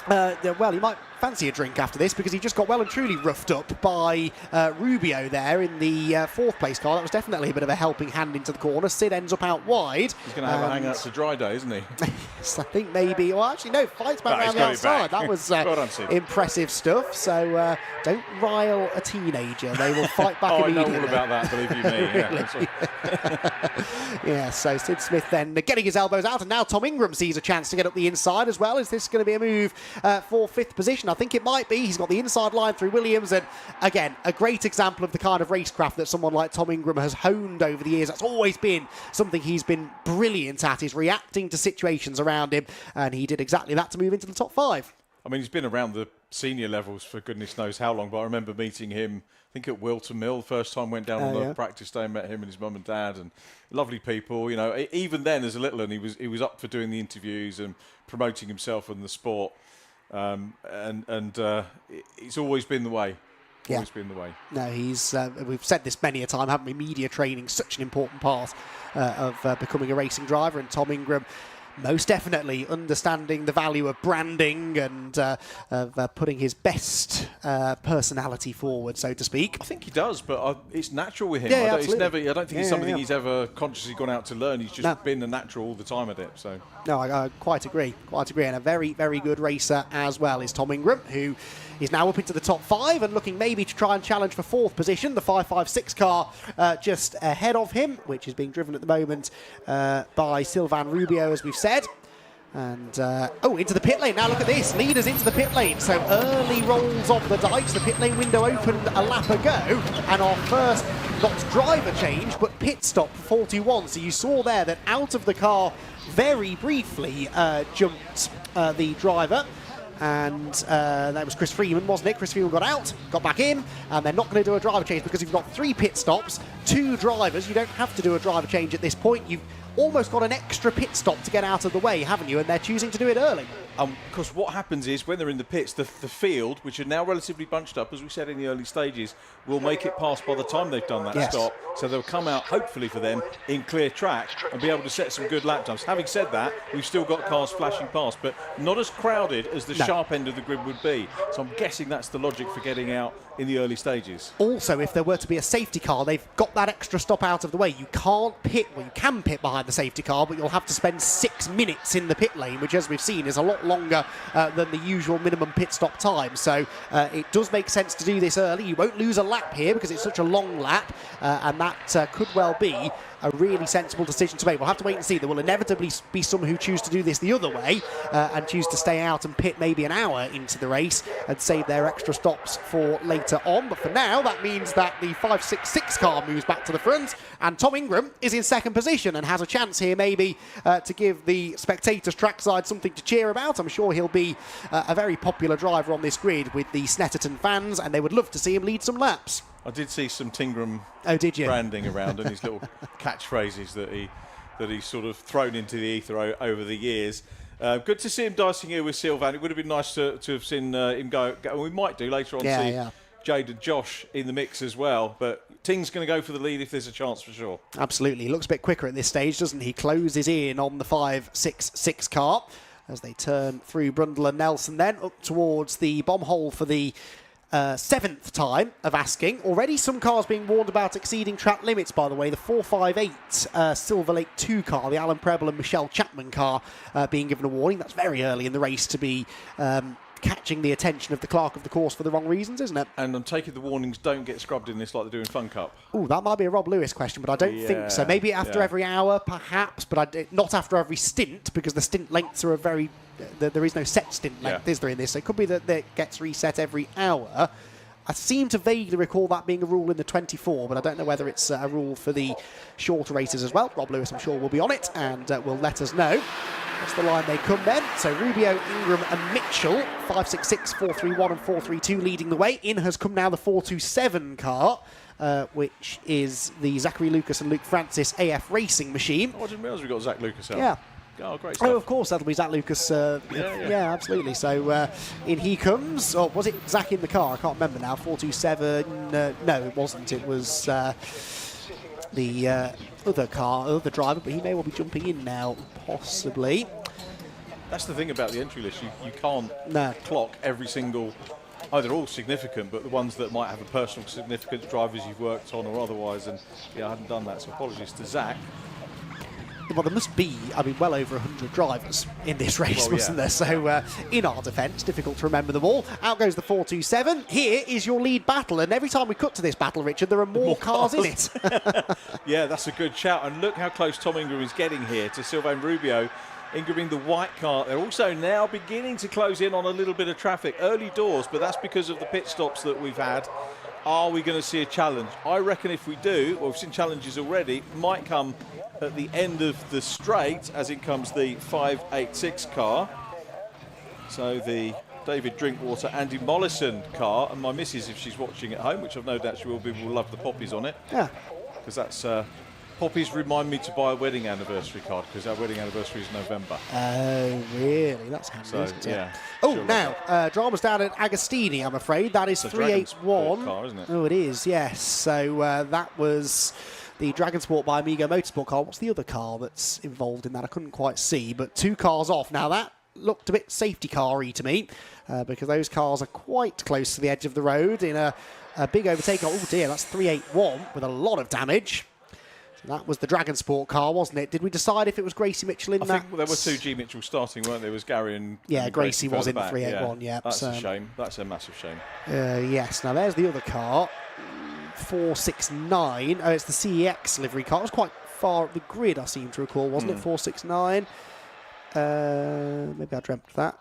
Well, he might fancy a drink after this because he just got well and truly roughed up by Rubio there in the fourth place car. That was definitely a bit of a helping hand into the corner. Sid ends up out wide. He's going to have a hang out to dry day, isn't he? Yes, I think maybe. Well, actually, no, fights back around the outside. That was well done, impressive stuff. So don't rile a teenager. They will fight back immediately. I know all about that, believe you me. Yeah, so Sid Smith then getting his elbows out, and now Tom Ingram sees a chance to get up the inside as well. Is this going to be a move for fifth position? I think it might be. He's got the inside line through Williams, and again, a great example of the kind of racecraft that someone like Tom Ingram has honed over the years. That's always been something he's been brilliant at, is reacting to situations around him, and he did exactly that to move into the top five. I mean, he's been around the senior levels for goodness knows how long, but I remember meeting him, I think at Wilton Mill, the first time went down on the practice day and met him and his mum and dad, and lovely people. You know, even then as a little one, he was up for doing the interviews and promoting himself and the sport. It's always been the way. Always been the way. No, he's. We've said this many a time, haven't we? Media training, such an important part of becoming a racing driver, and Tom Ingram most definitely understanding the value of branding and of putting his best personality forward, so to speak. I think he does, but it's natural with him. Yeah, I don't think it's something he's ever consciously gone out to learn. He's just been a natural all the time at it. So no, I quite agree. And a very, very good racer as well is Tom Ingram, who is now up into the top five and looking maybe to try and challenge for fourth position. The 556 car just ahead of him, which is being driven at the moment by Sylvain Rubio, as we've said. And, into the pit lane. Now look at this. Leaders into the pit lane. So early rolls of the dice. The pit lane window opened a lap ago. And our first, not driver change, but pit stop for 41. So you saw there that out of the car very briefly jumped the driver. And that was Chris Freeman, wasn't it? Chris Freeman got out, got back in, and they're not going to do a driver change because you've got 3 pit stops, 2 drivers. You don't have to do a driver change at this point. You've almost got an extra pit stop to get out of the way, haven't you? And they're choosing to do it early. Because what happens is when they're in the pits, the field, which are now relatively bunched up, as we said in the early stages, will make it past by the time they've done that stop. So they'll come out, hopefully for them, in clear track and be able to set some good lap times. Having said that, we've still got cars flashing past, but not as crowded as the sharp end of the grid would be. So I'm guessing that's the logic for getting out in the early stages. Also, if there were to be a safety car, they've got that extra stop out of the way. You can't pit, well, you can pit behind the safety car, but you'll have to spend 6 minutes in the pit lane, which, as we've seen, is a lot longer than the usual minimum pit stop time. So it does make sense to do this early. You won't lose a lap here because it's such a long lap, and that could well be a really sensible decision to make. We'll have to wait and see. There will inevitably be some who choose to do this the other way and choose to stay out and pit maybe an hour into the race and save their extra stops for later on. But for now, that means that the 566 car moves back to the front, and Tom Ingram is in second position and has a chance here maybe to give the spectators trackside something to cheer about. I'm sure he'll be a very popular driver on this grid with the Snetterton fans, and they would love to see him lead some laps. I did see some Tingram branding around and his little catchphrases that he's sort of thrown into the ether over the years. Good to see him dicing here with Sylvain. It would have been nice to have seen him go. We might do later on see Jade and Josh in the mix as well. But Ting's going to go for the lead if there's a chance for sure. Absolutely. He looks a bit quicker at this stage, doesn't he? Closes in on the 566 car as they turn through Brundle and Nelson then up towards the bomb hole for the 7th time of asking. Already some cars being warned about exceeding track limits, by the way. The 458 Silver Lake 2 car, the Alan Preble and Michelle Chapman car, being given a warning. That's very early in the race to be catching the attention of the clerk of the course for the wrong reasons, isn't it? And I'm taking the warnings don't get scrubbed in this like they do in Fun Cup. Oh, that might be a Rob Lewis question, but I don't think so. Maybe after every hour, perhaps, but not after every stint, because the stint lengths are there is no set stint length, is there, in this? So it could be that it gets reset every hour. I seem to vaguely recall that being a rule in the 24, but I don't know whether it's a rule for the shorter races as well. Rob Lewis, I'm sure, will be on it and will let us know. That's the line they come then. So Rubio, Ingram and Mitchell, 5.66, 4.31 and 4.32 leading the way. In has come now the 4.27 car, which is the Zachary Lucas and Luke Francis AF racing machine. Oh, I didn't realise we got Zach Lucas out. Yeah. Oh, great stuff. Oh, of course, that'll be Zach Lucas. Yeah, absolutely. So in he comes. Oh, was it Zach in the car? I can't remember now. 427. No, it wasn't. It was the other driver, but he may well be jumping in now, possibly. That's the thing about the entry list. You can't clock every single. Oh, they're all significant, but the ones that might have a personal significance, drivers you've worked on or otherwise, and I hadn't done that, so apologies to Zach. Well, there must be, well over 100 drivers in this race, mustn't there? So, in our defence, difficult to remember them all. Out goes the 4.27. Here is your lead battle, and every time we cut to this battle, Richard, there are more cars in it. Yeah, that's a good shout. And look how close Tom Ingram is getting here to Sylvain Rubio. Ingram in the white car. They're also now beginning to close in on a little bit of traffic. Early doors, but that's because of the pit stops that we've had. Are we going to see a challenge? I reckon if we do, well, we've seen challenges already, might come at the end of the straight, as in comes the 586 car. So the David Drinkwater, Andy Mollison car, and my missus, if she's watching at home, which I've no doubt she will be, will love the poppies on it. Yeah. Because that's poppies remind me to buy a wedding anniversary card, because our wedding anniversary is November. Oh, really? That's handy, So, isn't it? yeah. Oh, sure now, drama's down at Agostini, I'm afraid. That is 381. Car, isn't it? Oh, it is, yes. So that was the Dragon Sport by Amigo Motorsport car. What's the other car that's involved in that? I couldn't quite see, but 2 cars off. Now, that looked a bit safety car-y to me, because those cars are quite close to the edge of the road in a big overtake. Oh, dear, that's 381 with a lot of damage. That was the Dragon Sport car, wasn't it? Did we decide if it was Gracie Mitchell in that? I think there were 2 G Mitchell starting, weren't there? It was Gary and Gracie was in the back. 381, yeah. That's a shame. That's a massive shame. Yes, now there's the other car. 469. Oh, it's the CEX livery car. It was quite far up the grid, I seem to recall, wasn't it? 469. Maybe I dreamt that.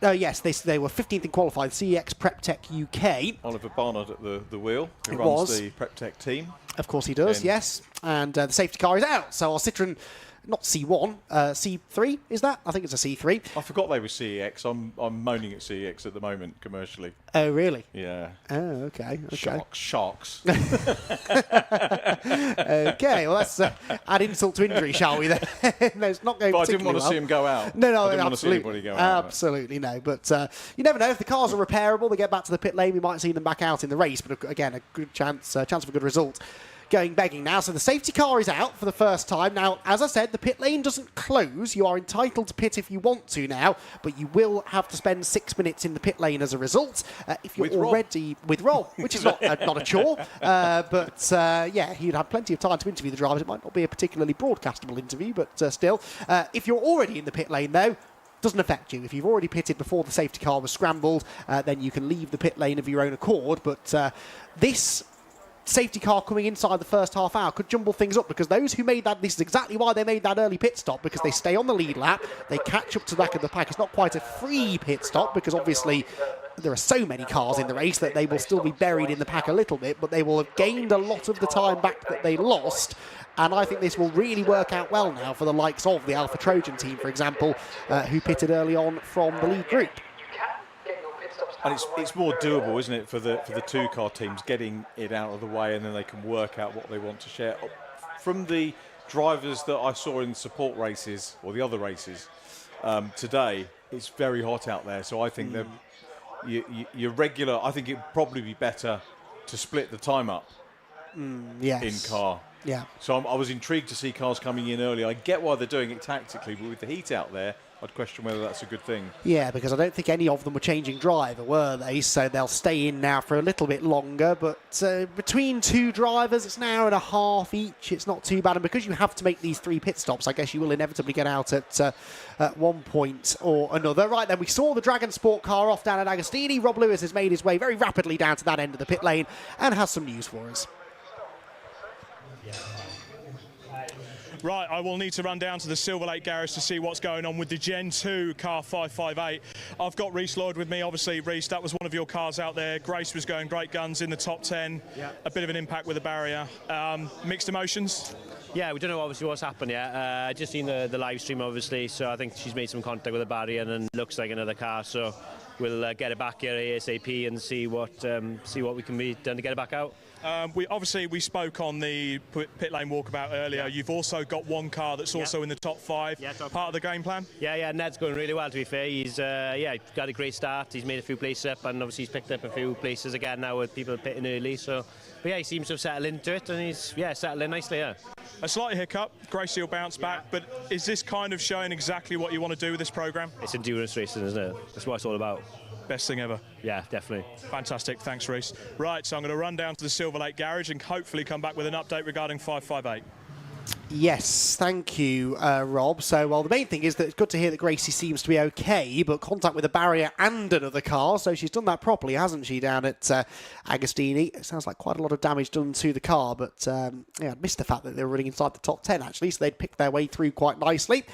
Oh, yes, they were 15th in qualified. CEX Prep Tech UK. Oliver Barnard at the wheel, who It runs was. the Prep Tech team. Of course he does, yes. And the safety car is out. So our Citroen, not C1, C3 is that? I think it's a C3. I forgot they were CEX. I'm moaning at CEX at the moment commercially. Oh, really? Yeah. Oh, okay. Sharks. Okay, well, let's add insult to injury, shall we then? No, it's not going But I particularly didn't want to well. see him go out. No, I didn't want to see absolutely. anybody go out. Absolutely, no. But you never know. If the cars are repairable, they get back to the pit lane, we might see them back out in the race. But again, a good chance of a good result. Going begging now. So the safety car is out for the first time. Now, as I said, the pit lane doesn't close. You are entitled to pit if you want to now, but you will have to spend 6 minutes in the pit lane as a result. If you're already with Rob, which is not a chore. But yeah, he'd have plenty of time to interview the drivers. It might not be a particularly broadcastable interview, but still. If you're already in the pit lane, though, doesn't affect you. If you've already pitted before the safety car was scrambled, then you can leave the pit lane of your own accord. But this safety car coming inside the first half hour could jumble things up, because those who made that, this is exactly why they made that early pit stop, because they stay on the lead lap, they catch up to the back of the pack. It's not quite a free pit stop, because obviously there are so many cars in the race that they will still be buried in the pack a little bit, but they will have gained a lot of the time back that they lost. And I think this will really work out well now for the likes of the Alpha Trojan team, for example, who pitted early on from the lead group. And it's more doable, isn't it, for the 2-car teams, getting it out of the way, and then they can work out what they want to share. From the drivers that I saw in support races, or the other races, today, it's very hot out there. So I think that your regular, I think it'd probably be better to split the time up Yes. in car. Yeah. So I was intrigued to see cars coming in early. I get why they're doing it tactically, but with the heat out there, I'd question whether that's a good thing. Yeah, because I don't think any of them were changing driver, were they? So they'll stay in now for a little bit longer. But between two drivers, it's an hour and a half each. It's not too bad. And because you have to make these 3 pit stops, I guess you will inevitably get out at one point or another. Right then, we saw the Dragon Sport car off down at Agostini. Rob Lewis has made his way very rapidly down to that end of the pit lane and has some news for us. Right, I will need to run down to the Silver Lake garage to see what's going on with the Gen 2 car 558. I've got Reese Lloyd with me. Obviously, Reese, that was one of your cars out there. Grace was going great guns in the top 10. Yeah. A bit of an impact with the barrier. Mixed emotions? Yeah, we don't know obviously what's happened yet. Just seen the live stream, obviously, so I think she's made some contact with the barrier and then looks like another car. So we'll get it back here ASAP and see what we can be done to get it back out. We spoke on the pit lane walkabout earlier. Yeah. You've also got one car that's also in the top 5. Yeah, part of the game plan. Yeah. Ned's going really well. To be fair, he's got a great start. He's made a few places up, and obviously he's picked up a few places again now with people pitting early. So, but yeah, he seems to have settled into it, and he's settled in nicely. Yeah. A slight hiccup. Gracie will bounce back. But is this kind of showing exactly what you want to do with this program? It's endurance racing, isn't it? That's what it's all about. Best thing ever. Yeah, definitely. Fantastic. Thanks, Reese. Right, so I'm going to run down to the Silver Lake garage and hopefully come back with an update regarding 558. Yes, thank you, Rob. So, well, the main thing is that it's good to hear that Gracie seems to be okay, but contact with a barrier and another car, so she's done that properly, hasn't she, down at Agostini? It sounds like quite a lot of damage done to the car, but yeah, I missed the fact that they were running inside the top 10, actually, so they'd picked their way through quite nicely.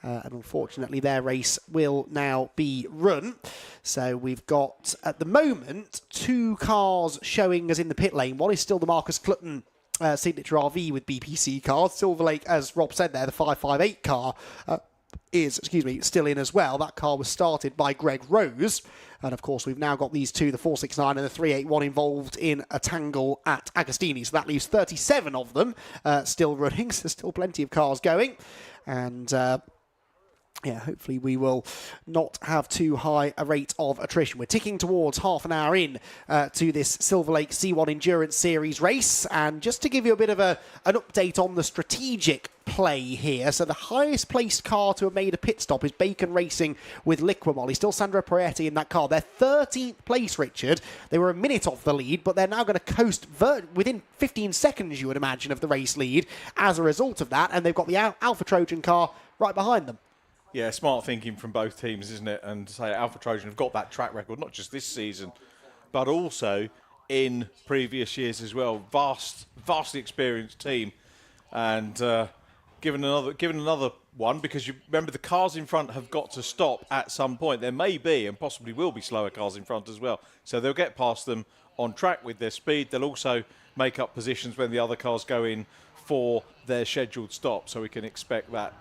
And unfortunately, their race will now be run. So we've got, at the moment, 2 cars showing us in the pit lane. One is still the Marcus Clutton Signature RV with BPC cars. Silver Lake, as Rob said there, the 558 car is, still in as well. That car was started by Greg Rose. And of course, we've now got these 2, the 469 and the 381, involved in a tangle at Agostini. So that leaves 37 of them still running. So there's still plenty of cars going. And yeah, hopefully we will not have too high a rate of attrition. We're ticking towards half an hour in to this Silver Lake C1 Endurance Series race. And just to give you a bit of an update on the strategic play here. So the highest placed car to have made a pit stop is Bacon Racing with Liquimolly. Still Sandra Prietti in that car. They're 13th place, Richard. They were a minute off the lead, but they're now going to coast within 15 seconds, you would imagine, of the race lead as a result of that. And they've got the Alpha Trojan car right behind them. Yeah, smart thinking from both teams, isn't it? And say Alpha Trojan have got that track record, not just this season, but also in previous years as well. Vastly experienced team, and given another one, because you remember the cars in front have got to stop at some point. There may be and possibly will be slower cars in front as well, so they'll get past them on track with their speed. They'll also make up positions when the other cars go in for their scheduled stop, so we can expect that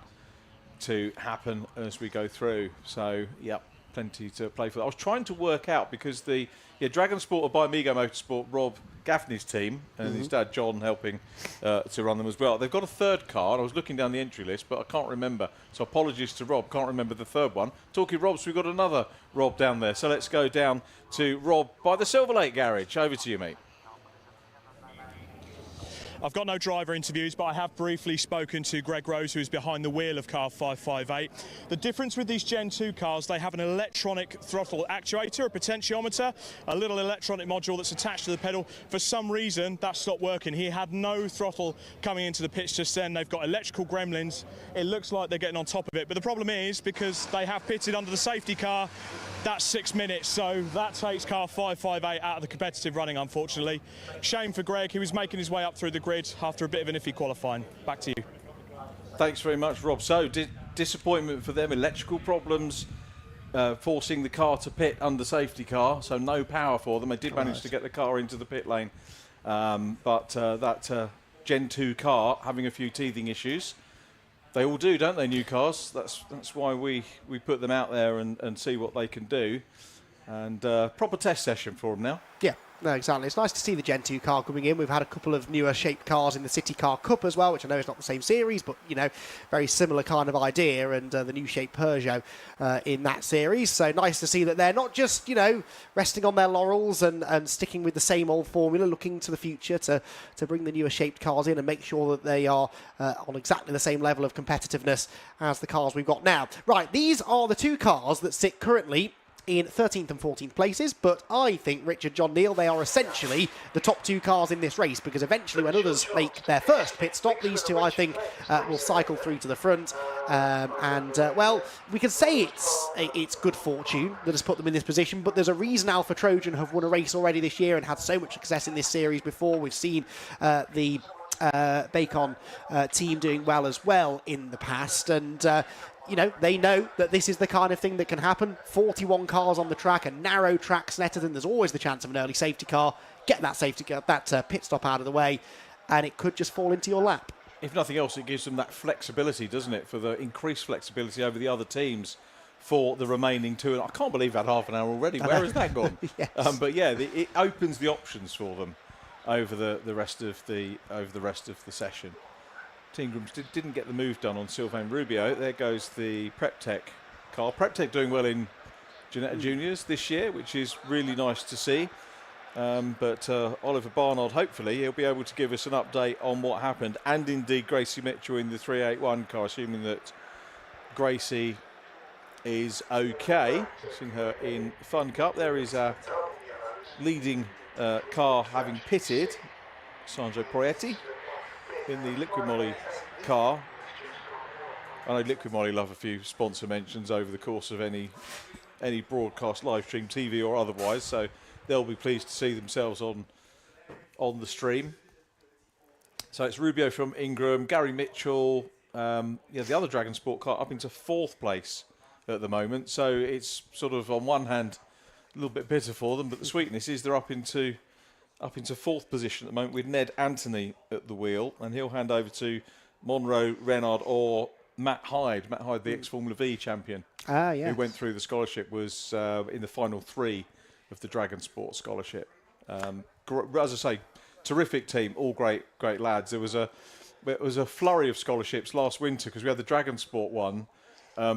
to happen as we go through. So, yep, plenty to play for. I was trying to work out, because the Dragon Sport are by Amigo Motorsport, Rob Gaffney's team, and his dad John helping to run them as well. They've got a third car, and I was looking down the entry list, but I can't remember. So apologies to Rob, can't remember the third one. Talking Rob, so we've got another Rob down there. So let's go down to Rob by the Silver Lake garage. Over to you, mate. I've got no driver interviews, but I have briefly spoken to Greg Rose, who is behind the wheel of car 558. The difference with these Gen 2 cars, they have an electronic throttle actuator, a potentiometer, a little electronic module that's attached to the pedal. For some reason, that stopped working. He had no throttle coming into the pits just then. They've got electrical gremlins. It looks like they're getting on top of it. But the problem is, because they have pitted under the safety car, that's 6 minutes. So that takes car 558 out of the competitive running, unfortunately. Shame for Greg. He was making his way up through the grid after a bit of an iffy qualifying. Back to you. Thanks very much, Rob. So, disappointment for them, electrical problems, forcing the car to pit under safety car, so no power for them. They did manage to get the car into the pit lane, but that Gen 2 car having a few teething issues. They all do, don't they, new cars? That's why we put them out there and see what they can do. And proper test session for them now. Yeah, No, exactly. It's nice to see the Gen 2 car coming in. We've had a couple of newer shaped cars in the CityCar Cup as well, which I know is not the same series, but, you know, very similar kind of idea, and the new shaped Peugeot in that series. So nice to see that they're not just, you know, resting on their laurels and sticking with the same old formula, looking to the future to bring the newer shaped cars in and make sure that they are on exactly the same level of competitiveness as the cars we've got now. Right, these are the two cars that sit currently in 13th and 14th places, but I think, Richard, John Neal, they are essentially the top two cars in this race, because eventually when others make their first pit stop, these two, I think, will cycle through to the front. Well, we can say it's good fortune that has put them in this position, but there's a reason Alpha Trojan have won a race already this year and had so much success in this series before. We've seen the Bacon team doing well as well in the past, and you know, they know that this is the kind of thing that can happen. 41 cars on the track, a narrow track, Snetterton. There's always the chance of an early safety car. Get that safety car, that pit stop out of the way, and it could just fall into your lap. If nothing else, it gives them that flexibility, doesn't it, for the increased flexibility over the other teams for the remaining two. And I can't believe that half an hour already. Where has that gone? Yes. But yeah, it opens the options for them over the rest of the session. Team Grooms didn't get the move done on Sylvain Rubio. There goes the Prep Tech car. Prep Tech doing well in Ginetta Juniors this year, which is really nice to see. But Oliver Barnard, hopefully, he'll be able to give us an update on what happened. And indeed, Gracie Mitchell in the 381 car, assuming that Gracie is okay. Seeing her in Fun Cup. There is a leading car having pitted, Sandro Proietti, in the Liquid Moly car. I know Liquid Moly love a few sponsor mentions over the course of any broadcast, live stream, TV or otherwise, so they'll be pleased to see themselves on the stream. So it's Rubio from Ingram, Gary Mitchell, the other Dragon Sport car up into 4th place at the moment, so it's sort of on one hand a little bit bitter for them, but the sweetness is they're up into 4th position at the moment with Ned Anthony at the wheel, and he'll hand over to Monroe, Renard or Matt Hyde. Matt Hyde, the ex-Formula V champion, who went through the scholarship, was in the final 3 of the Dragon Sport scholarship. As I say, terrific team, all great lads. There was a flurry of scholarships last winter because we had the Dragon Sport one.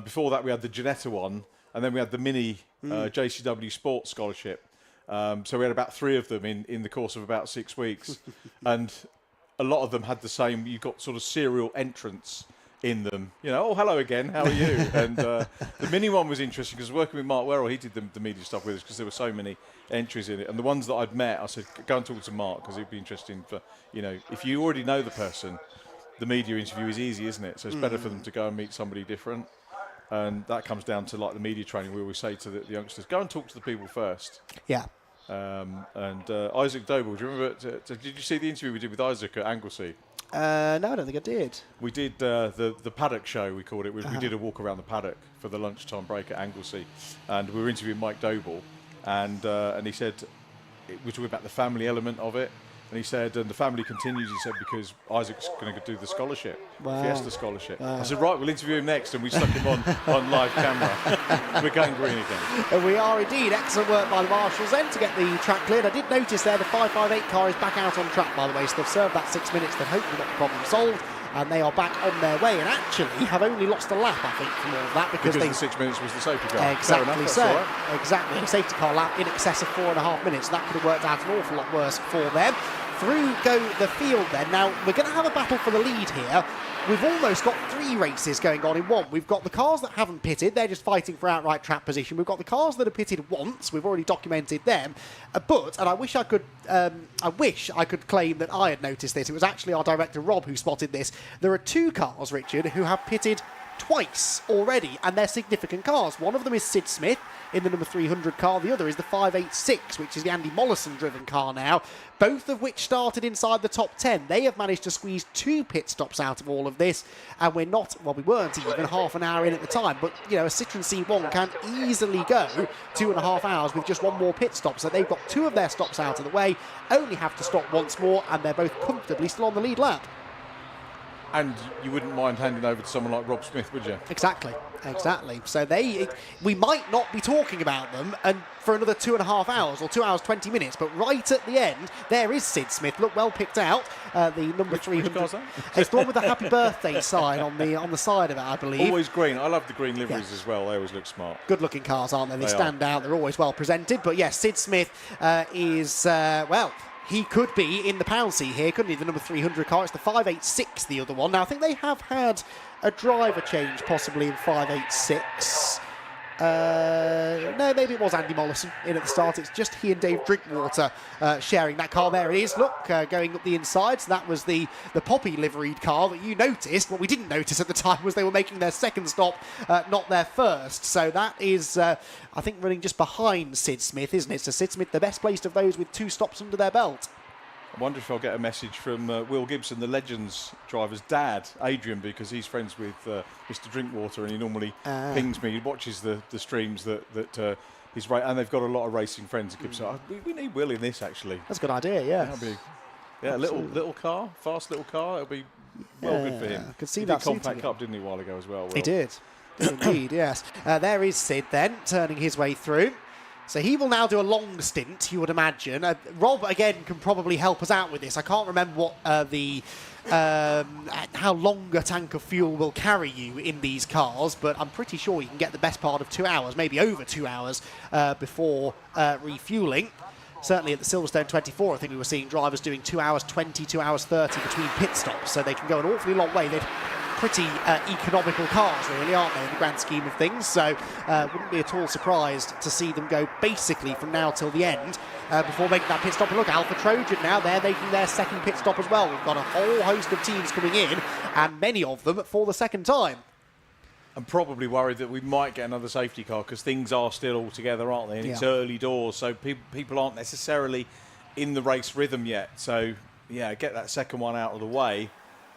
Before that, we had the Ginetta one, and then we had the mini JCW Sport scholarship. So we had about 3 of them in the course of about 6 weeks, and a lot of them had the same. You got sort of serial entrants in them. You know, oh, hello again, how are you? And the mini one was interesting because working with Mark Werrell, he did the media stuff with us because there were so many entries in it. And the ones that I'd met, I said, go and talk to Mark because it'd be interesting for, you know, if you already know the person, the media interview is easy, isn't it? So it's better for them to go and meet somebody different. And that comes down to, like, the media training. We always say to the youngsters, go and talk to the people first. Yeah. Isaac Doble, do you remember? Did you see the interview we did with Isaac at Anglesey? No, I don't think I did. We did the paddock show, we called it. We did a walk around the paddock for the lunchtime break at Anglesey, and we were interviewing Mike Doble, and he said, we're talking about the family element of it, and he said, and the family continues, he said, because Isaac's going to do the scholarship, Fiesta scholarship. I said, right, we'll interview him next, and we stuck him on live camera. We're going green again. And we are indeed. Excellent work by the marshals then to get the track cleared. I did notice there the 558 car is back out on track, by the way, so they've served that 6 minutes. They've hopefully got the problem solved, and they are back on their way, and actually have only lost a lap, I think, from all of that. Because the 6 minutes was the safety car. Exactly so. Right. Exactly. A safety car lap in excess of 4.5 minutes. That could have worked out an awful lot worse for them. Through go the field then. Now, we're going to have a battle for the lead here. We've almost got 3 races going on in one. We've got the cars that haven't pitted. They're just fighting for outright track position. We've got the cars that have pitted once. We've already documented them. But, and I wish I could claim that I had noticed this. It was actually our director, Rob, who spotted this. There are 2 cars, Richard, who have pitted twice already, and they're significant cars. One of them is Sid Smith in the number 300 car. The other is the 586, which is the Andy Mollison-driven car now, both of which started inside the top 10. They have managed to squeeze 2 pit stops out of all of this, and we weren't even half an hour in at the time, but, you know, a Citroen C1 can easily go 2.5 hours with just 1 more pit stop, so they've got 2 of their stops out of the way, only have to stop once more, and they're both comfortably still on the lead lap. And you wouldn't mind handing over to someone like Rob Smith, would you? Exactly. So we might not be talking about them and for another 2.5 hours or 2 hours 20 minutes, but right at the end there is Sid Smith. Look, well picked out. The number 300. Which car's that? It's the one with the happy birthday sign on the side of it, I believe. Always green. I love the green liveries as well. They always look smart. Good looking cars, aren't they? They They stand out. They're always well presented. But yes, Sid Smith is he could be in the pound seat here, couldn't he? The number 300 car. It's the 586, the other one. Now, I think they have had a driver change possibly in 586. No, maybe it was Andy Mollison in at the start. It's just he and Dave Drinkwater sharing that car. There it is. Look, going up the inside. So that was the poppy liveried car that you noticed. What we didn't notice at the time was they were making their second stop, not their first. So that is, I think, running just behind Sid Smith, isn't it? So Sid Smith, the best placed of those with 2 stops under their belt. I wonder if I'll get a message from Will Gibson, the Legends driver's dad, Adrian, because he's friends with Mr. Drinkwater, and he normally pings me. He watches the streams that he's right, and they've got a lot of racing friends. He keeps saying, we need Will in this, actually. That's a good idea, yeah. That'll be, a little car, fast little car. It'll be good for him. I could see he that did Compact Cup, didn't he, a while ago as well? Will? He did. Indeed, yes. There is Sid then, turning his way through. So he will now do a long stint, you would imagine. Rob, again, can probably help us out with this. I can't remember what how long a tank of fuel will carry you in these cars, but I'm pretty sure you can get the best part of 2 hours, maybe over 2 hours, before refuelling. Certainly at the Silverstone 24, I think we were seeing drivers doing 2 hours 20, 2 hours 30 between pit stops, so they can go an awfully long way. They're pretty economical cars, really, aren't they, in the grand scheme of things? So wouldn't be at all surprised to see them go basically from now till the end before making that pit stop. And look, Alpha Trojan now, they're making their second pit stop as well. We've got a whole host of teams coming in, and many of them for the second time. I'm probably worried that we might get another safety car because things are still all together, aren't they? And it's early doors, so people aren't necessarily in the race rhythm yet. So, yeah, get that second one out of the way.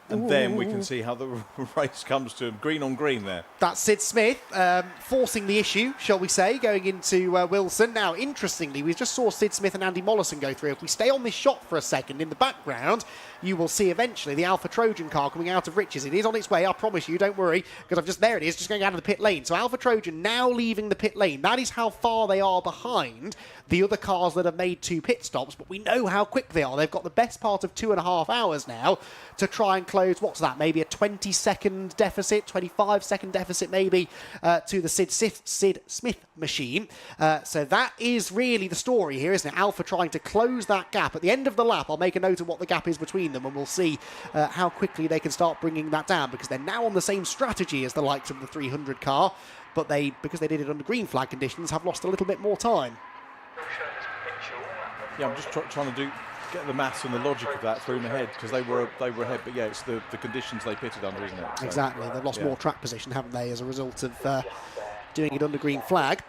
And then we can see how the race comes to him. Green on green there. That's Sid Smith forcing the issue, shall we say, going into Wilson. Now, interestingly, we just saw Sid Smith and Andy Mollison go through. If we stay on this shot for a second, in the background, you will see eventually the Alpha Trojan car coming out of Riches. It is on its way, I promise you, don't worry, because there it is, just going out of the pit lane. So Alpha Trojan now leaving the pit lane. That is how far they are behind the other cars that have made 2 pit stops, but we know how quick they are. They've got the best part of 2.5 hours now to try and close, what's that, maybe a 20-second deficit, 25-second deficit maybe, to the Sid Smith machine. So that is really the story here, isn't it? Alpha trying to close that gap. At the end of the lap, I'll make a note of what the gap is between them, and we'll see how quickly they can start bringing that down, because they're now on the same strategy as the likes of the 300 car, but because they did it under green flag conditions, have lost a little bit more time. Yeah, I'm just trying to get the maths and the logic of that through my head, because they were ahead, but yeah, it's the conditions they pitted under, isn't it? So, exactly, they've lost more track position, haven't they, as a result of doing it under green flag.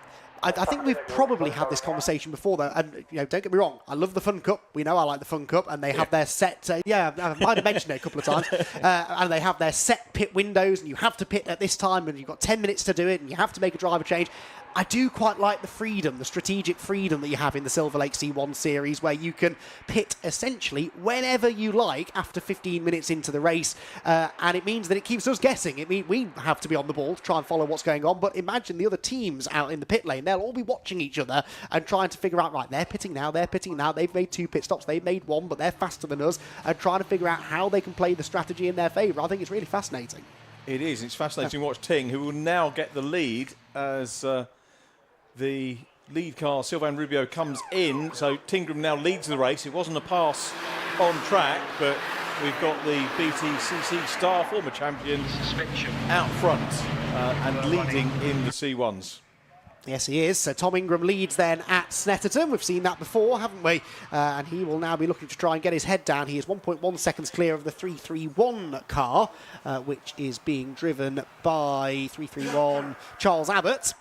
I think we've probably had this conversation before, though, and don't get me wrong, I love the Fun Cup. We know I like the Fun Cup, and they have their set. I might have mentioned it a couple of times, and they have their set pit windows, and you have to pit at this time, and you've got 10 minutes to do it, and you have to make a driver change. I do quite like the freedom, the strategic freedom that you have in the Silver Lake C1 series, where you can pit essentially whenever you like after 15 minutes into the race, and it means that it keeps us guessing. It means we have to be on the ball to try and follow what's going on, but imagine the other teams out in the pit lane. They'll all be watching each other and trying to figure out, right, they're pitting now, they've made 2 pit stops, they've made 1, but they're faster than us, and trying to figure out how they can play the strategy in their favour. I think it's really fascinating. It is. It's fascinating to watch Ting, who will now get the lead as the lead car, Sylvain Rubio, comes in. So Tingram now leads the race. It wasn't a pass on track, but we've got the BTCC star former champion out front and leading in the C1s. Yes, he is. So Tom Ingram leads then at Snetterton. We've seen that before, haven't we? And he will now be looking to try and get his head down. He is 1.1 seconds clear of the 331 car, which is being driven by 331 Charles Abbott.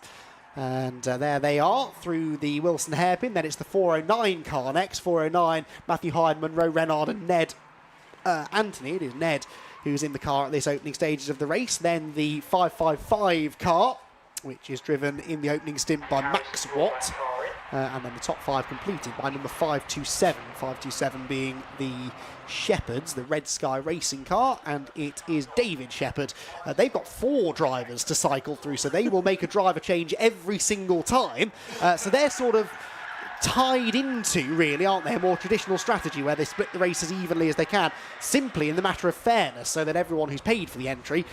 And there they are through the Wilson hairpin. Then it's the 409 car next. 409, Matthew Hyde, Monroe Renard and Ned Anthony. It is Ned who's in the car at this opening stages of the race. Then the 555 car, which is driven in the opening stint by Max Watt. and then the top 5 completed by number 527. 527 being the Shepherds, the Red Sky racing car, and it is David Shepherd. They've got 4 drivers to cycle through, so they will make a driver change every single time. So they're sort of tied into, really, aren't they, a more traditional strategy where they split the race as evenly as they can, simply in the matter of fairness, so that everyone who's paid for the entry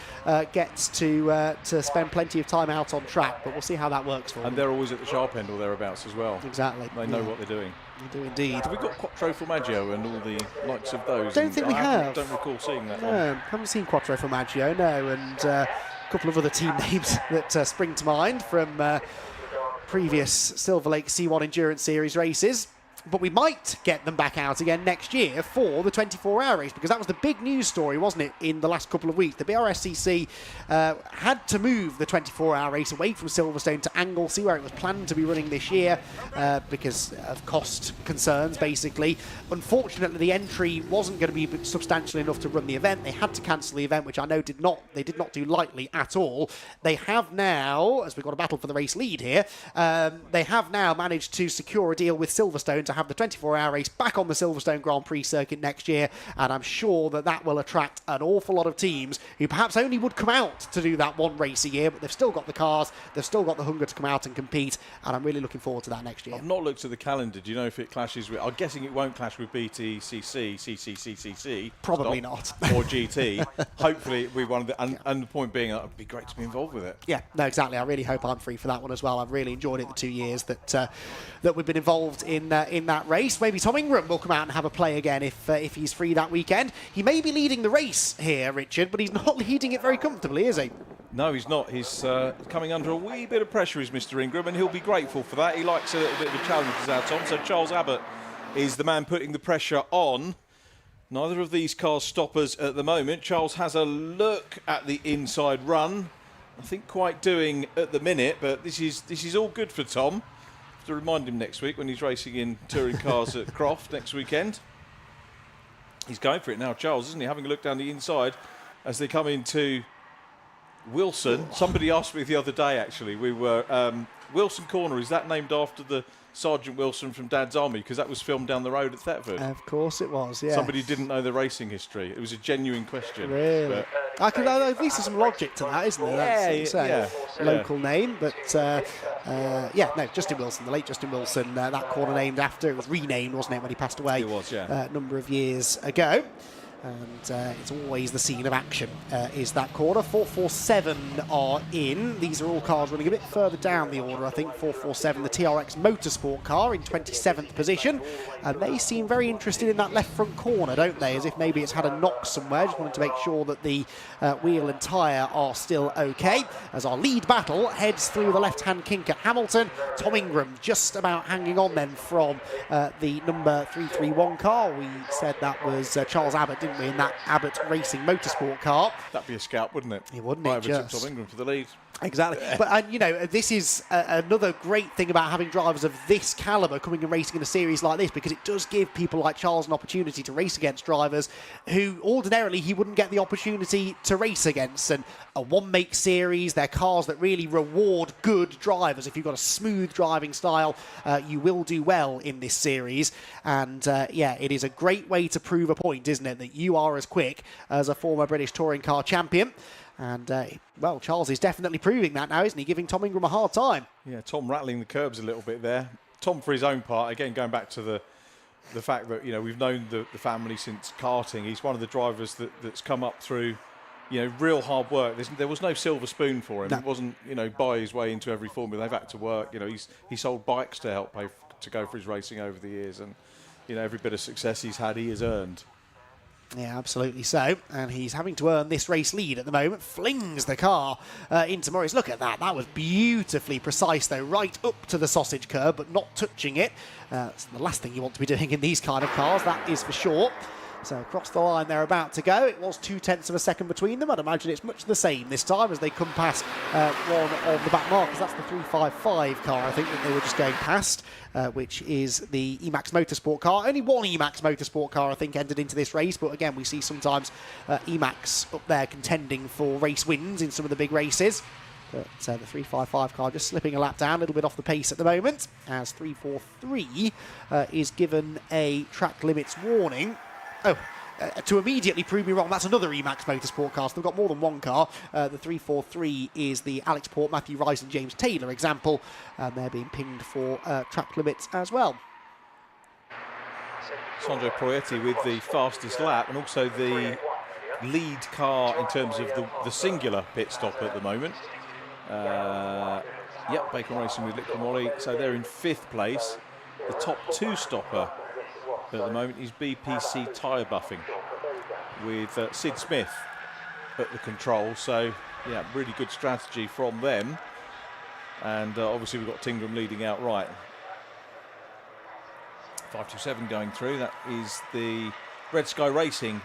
gets to spend plenty of time out on track. But we'll see how that works for them. And they're always at the sharp end or thereabouts as well. Exactly. They know what they're doing. They do indeed. Have we got Quattro Formaggio and all the likes of those? Don't think we have. Don't recall seeing that. No, haven't seen Quattro Formaggio, no, and a couple of other team names that spring to mind from previous Silver Lake C1 Endurance Series races. But we might get them back out again next year for the 24-hour race, because that was the big news story, wasn't it, in the last couple of weeks. The Brscc had to move the 24-hour race away from Silverstone to Anglesey, where it was planned to be running this year because of cost concerns, basically. Unfortunately, the entry wasn't going to be substantial enough to run the event. They had to cancel the event, which I know they did not do lightly at all. They have now, as we've got a battle for the race lead here, they have now managed to secure a deal with Silverstone to have the 24-hour race back on the Silverstone Grand Prix circuit next year, and I'm sure that that will attract an awful lot of teams who perhaps only would come out to do that one race a year, but they've still got the cars, they've still got the hunger to come out and compete, and I'm really looking forward to that next year. I've not looked at the calendar. Do you know if it clashes with... I'm guessing it won't clash with BTCC, CCCCC. Probably not. Or GT. Hopefully we one of the... And the point being, it would be great to be involved with it. Yeah, no, exactly. I really hope I'm free for that one as well. I've really enjoyed it the 2 years that we've been involved in that race. Maybe Tom Ingram will come out and have a play again if he's free that weekend. He may be leading the race here, Richard, but he's not leading it very comfortably, is he? No, he's not. He's coming under a wee bit of pressure, is Mr. Ingram, and he'll be grateful for that. He likes a little bit of a challenge, as our Tom. So Charles Abbott is the man putting the pressure on. Neither of these cars stoppers at the moment. Charles has a look at the inside run. I think quite doing at the minute, but this is all good for Tom. To remind him next week when he's racing in touring cars at Croft next weekend. He's going for it now, Charles, isn't he? Having a look down the inside as they come into Wilson. Somebody asked me the other day, actually, we were Wilson Corner, is that named after the Sergeant Wilson from Dad's Army? Because that was filmed down the road at Thetford. Of course it was, yeah. Somebody didn't know the racing history. It was a genuine question. Really? At least there's some logic to that, isn't there? Yeah, local name, but Justin Wilson, the late Justin Wilson, that corner named after, it was renamed, wasn't it, when he passed away? It was, yeah. A number of years ago. And it's always the scene of action, is that corner. 447 are in. These are all cars running a bit further down the order, I think. 447, the TRX Motorsport car in 27th position. And they seem very interested in that left front corner, don't they? As if maybe it's had a knock somewhere. Just wanted to make sure that the wheel and tyre are still okay. As our lead battle heads through the left-hand kink at Hamilton. Tom Ingram just about hanging on then from the number 331 car. We said that was Charles Abbott, didn't we, in that Abbott Racing Motorsport car. That'd be a scalp, wouldn't it? It wouldn't. Might have took Tom Ingram for the lead. Exactly. But, this is another great thing about having drivers of this calibre coming and racing in a series like this, because it does give people like Charles an opportunity to race against drivers who ordinarily he wouldn't get the opportunity to race against. And a one-make series, they're cars that really reward good drivers. If you've got a smooth driving style, you will do well in this series. And, it is a great way to prove a point, isn't it, that you are as quick as a former British touring car champion. And, Charles is definitely proving that now, isn't he? Giving Tom Ingram a hard time. Yeah, Tom rattling the curbs a little bit there. Tom, for his own part, again, going back to the fact that, we've known the family since karting. He's one of the drivers that's come up through, real hard work. There was no silver spoon for him. No. It wasn't, buy his way into every formula. They've had to work. He sold bikes to help pay to go for his racing over the years. And, every bit of success he's had, he has earned. Yeah, absolutely so. And he's having to earn this race lead at the moment. Flings the car into Morris. Look at that. That was beautifully precise, though, right up to the sausage curb, but not touching it. It's the last thing you want to be doing in these kind of cars, that is for sure. So across the line they're about to go. It was 0.2 of a second between them. I'd imagine it's much the same this time as they come past one of the back markers. That's the 355 car, I think, that they were just going past, which is the Emax Motorsport car. Only one Emax Motorsport car, I think, entered into this race. But again, we see sometimes Emax up there contending for race wins in some of the big races. But the 355 car just slipping a lap down, a little bit off the pace at the moment, as 343 is given a track limits warning. Oh, to immediately prove me wrong, that's another Emax Motorsport car. So they've got more than one car. The 343 is the Alex Port, Matthew Rice and James Taylor example, and they're being pinged for track limits as well. Sandro Proietti with the fastest lap, and also the lead car in terms of the singular pit stop at the moment. Yep, Bacon Racing with Liquid Molly, so they're in 5th place. The top 2 stopper at the moment is BPC Tyre Buffing with Sid Smith at the control. So yeah, really good strategy from them. And obviously we've got Tingram leading outright. 527 going through. That is the Red Sky Racing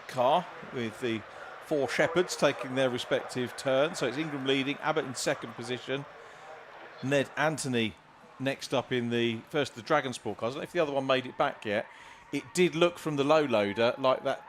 car with the 4 Shepherds taking their respective turns. So it's Ingram leading, Abbott in 2nd position, Ned Anthony next up in the Dragon Sport cars. I don't know if the other one made it back yet. It did look from the low loader like that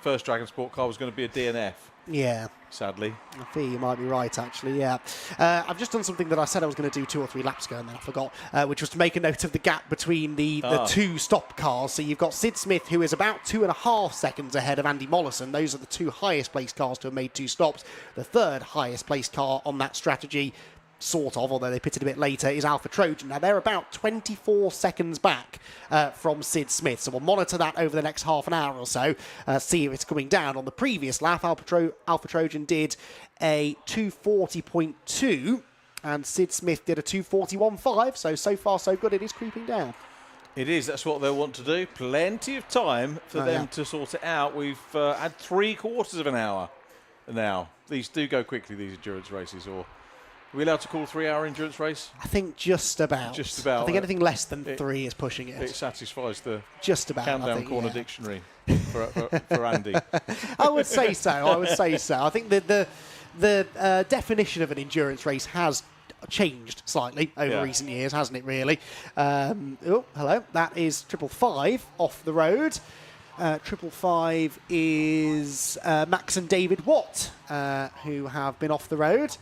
first Dragon Sport car was going to be a DNF. Yeah. Sadly. I fear you might be right, actually, yeah. I've just done something that I said I was going to do 2 or 3 laps ago and then I forgot, which was to make a note of the gap between the 2 stop cars. So you've got Sid Smith, who is about 2.5 seconds ahead of Andy Mollison. Those are the 2 highest placed cars to have made 2 stops. The 3rd highest placed car on that strategy, sort of, although they pitted a bit later, is Alpha Trojan. Now, they're about 24 seconds back from Sid Smith, so we'll monitor that over the next half an hour or so, see if it's coming down. On the previous lap, Alpha Trojan did a 240.2, and Sid Smith did a 241.5, so far so good. It is creeping down. It is, that's what they'll want to do. Plenty of time for them to sort it out. We've had 3/4 of an hour now. These do go quickly, these endurance races, or... Are we allowed to call 3-hour endurance race? I think just about. Just about. I think anything less than 3 is pushing it. It satisfies the just about countdown corner dictionary for Andy. I would say so. I think the definition of an endurance race has changed slightly over recent years, hasn't it? Really. Oh, hello. That is 555 off the road. 555 is Max and David Watt, who have been off the road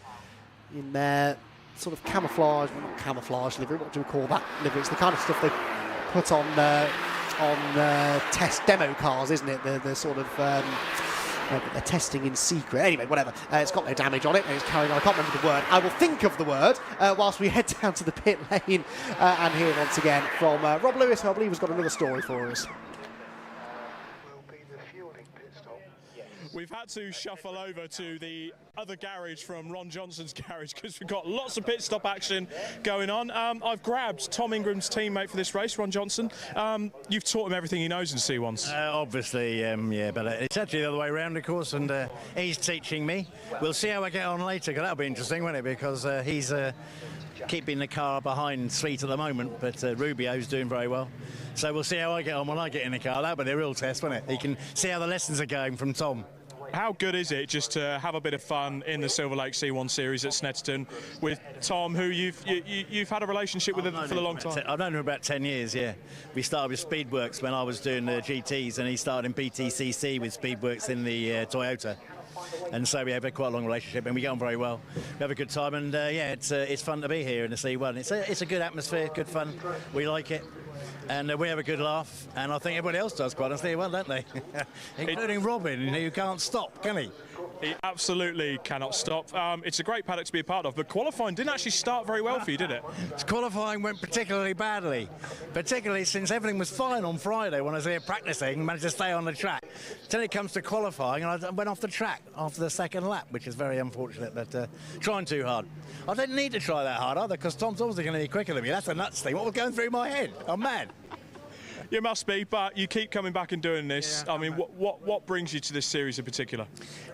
in their sort of camouflage, not camouflage livery, what do we call that livery? It's the kind of stuff they put on test demo cars, isn't it? The sort of, they're testing in secret. Anyway, whatever. It's got no damage on it, and it's carrying on. I can't remember the word. I will think of the word whilst we head down to the pit lane and hear once again from Rob Lewis, who I believe has got another story for us. We've had to shuffle over to the other garage from Ron Johnson's garage because we've got lots of pit stop action going on. I've grabbed Tom Ingram's teammate for this race, Ron Johnson. You've taught him everything he knows in C1s. Obviously, yeah, but it's actually the other way around, of course, and he's teaching me. We'll see how I get on later, because that'll be interesting, won't it? Because he's keeping the car behind Sleet at the moment, but Rubio's doing very well. So we'll see how I get on when I get in the car. That'll be the real test, won't it? You can see how the lessons are going from Tom. How good is it just to have a bit of fun in the Silver Lake C1 Series at Snetterton with Tom, who you've had a relationship with for a long time? I've known him about 10 years, yeah. We started with Speedworks when I was doing the GTs, and he started in BTCC with Speedworks in the Toyota. And so we have quite a long relationship, and we get on very well. We have a good time, and yeah, it's fun to be here in the C1. It's a good atmosphere, good fun. We like it. And we have a good laugh, and I think everybody else does, quite honestly, well, don't they? Including Robin, who can't stop, can he? He absolutely cannot stop. It's a great paddock to be a part of, but qualifying didn't actually start very well for you, did it? Qualifying went particularly badly, particularly since everything was fine on Friday when I was here practicing, managed to stay on the track. Till it comes to qualifying, and I went off the track after the second lap, which is very unfortunate, but trying too hard. I didn't need to try that hard either, because Tom's obviously going to be quicker than me. That's a nuts thing. What was going through my head? I'm mad. You must be, but you keep coming back and doing this. Yeah, I mean, what brings you to this series in particular?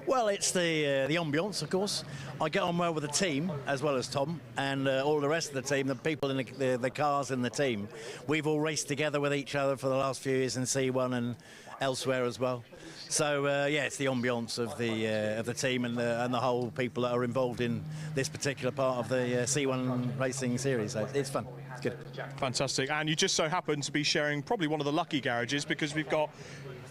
Well, it's the ambience, of course. I get on well with the team, as well as Tom, and all the rest of the team, the people in the cars in the team. We've all raced together with each other for the last few years in C1 and elsewhere as well. So yeah, it's the ambience of the team and the whole people that are involved in this particular part of the C1 racing series. So it's fun. It's good. Fantastic. And you just so happen to be sharing probably one of the lucky garages, because we've got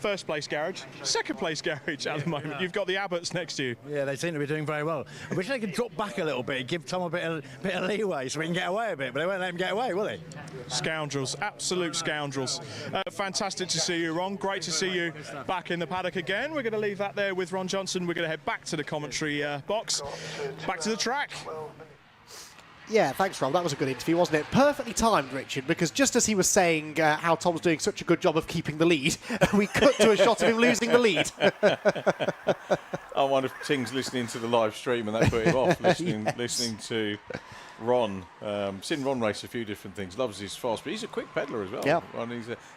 first place garage, second place garage at the moment. You've got the Abbots next to you. Yeah, they seem to be doing very well. I wish they could drop back a little bit, give Tom a bit of leeway so we can get away a bit, but they won't let him get away, will they? Scoundrels, absolute scoundrels. Fantastic to see you, Ron. Great to see you back in the paddock again. We're going to leave that there with Ron Johnson. We're going to head back to the commentary box, back to the track. Yeah, thanks, Rob. That was a good interview, wasn't it? Perfectly timed, Richard, because just as he was saying how Tom's doing such a good job of keeping the lead, we cut to a shot of him losing the lead. I wonder if Ting's listening to the live stream and that put him off, listening to Ron. Seen Ron race a few different things. Loves his fast, but he's a quick peddler as well. Yeah.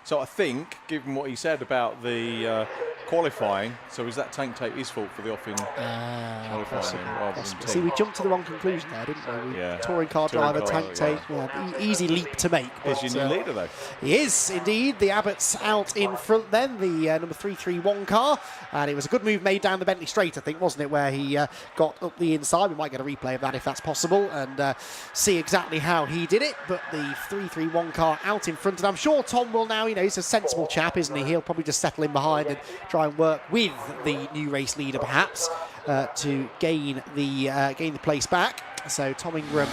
So I think, given what he said about the qualifying, so is that tank tape his fault for the off in qualifying rather than Ting? See, we jumped to the wrong conclusion there, didn't we? Yeah. Touring car driver, tank tape. Yeah, easy leap to make. He's your new leader, though. He is, indeed. The Abbots out in front then, the number 331 car. And it was a good move made down the Bentley Straight, I think, wasn't it, where he got up the inside. We might get a replay of that if that's possible and see exactly how he did it. But the 331 car out in front. And I'm sure Tom will now, he's a sensible chap, isn't he? He'll probably just settle in behind and try and work with the new race leader, perhaps, to gain the place back. So Tom Ingram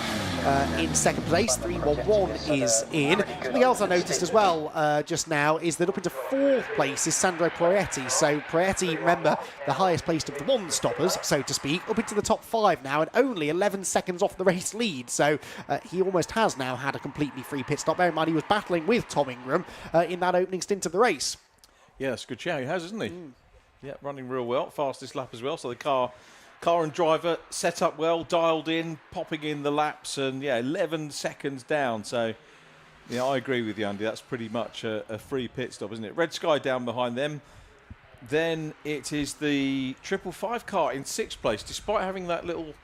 in second place, 311 is in. Something else I noticed as well just now is that up into fourth place is Sandro Proietti. So Proietti, remember, the highest placed of the one-stoppers, so to speak, up into the top 5 now and only 11 seconds off the race lead. So he almost has now had a completely free pit stop. Bear in mind he was battling with Tom Ingram in that opening stint of the race. Yeah, that's a good show he has, isn't he? Yeah, running real well. Fastest lap as well. So the car and driver set up well, dialed in, popping in the laps, and 11 seconds down. So, I agree with you, Andy. That's pretty much a free pit stop, isn't it? Red Sky down behind them. Then it is the 555 car in 6th place, despite having that little.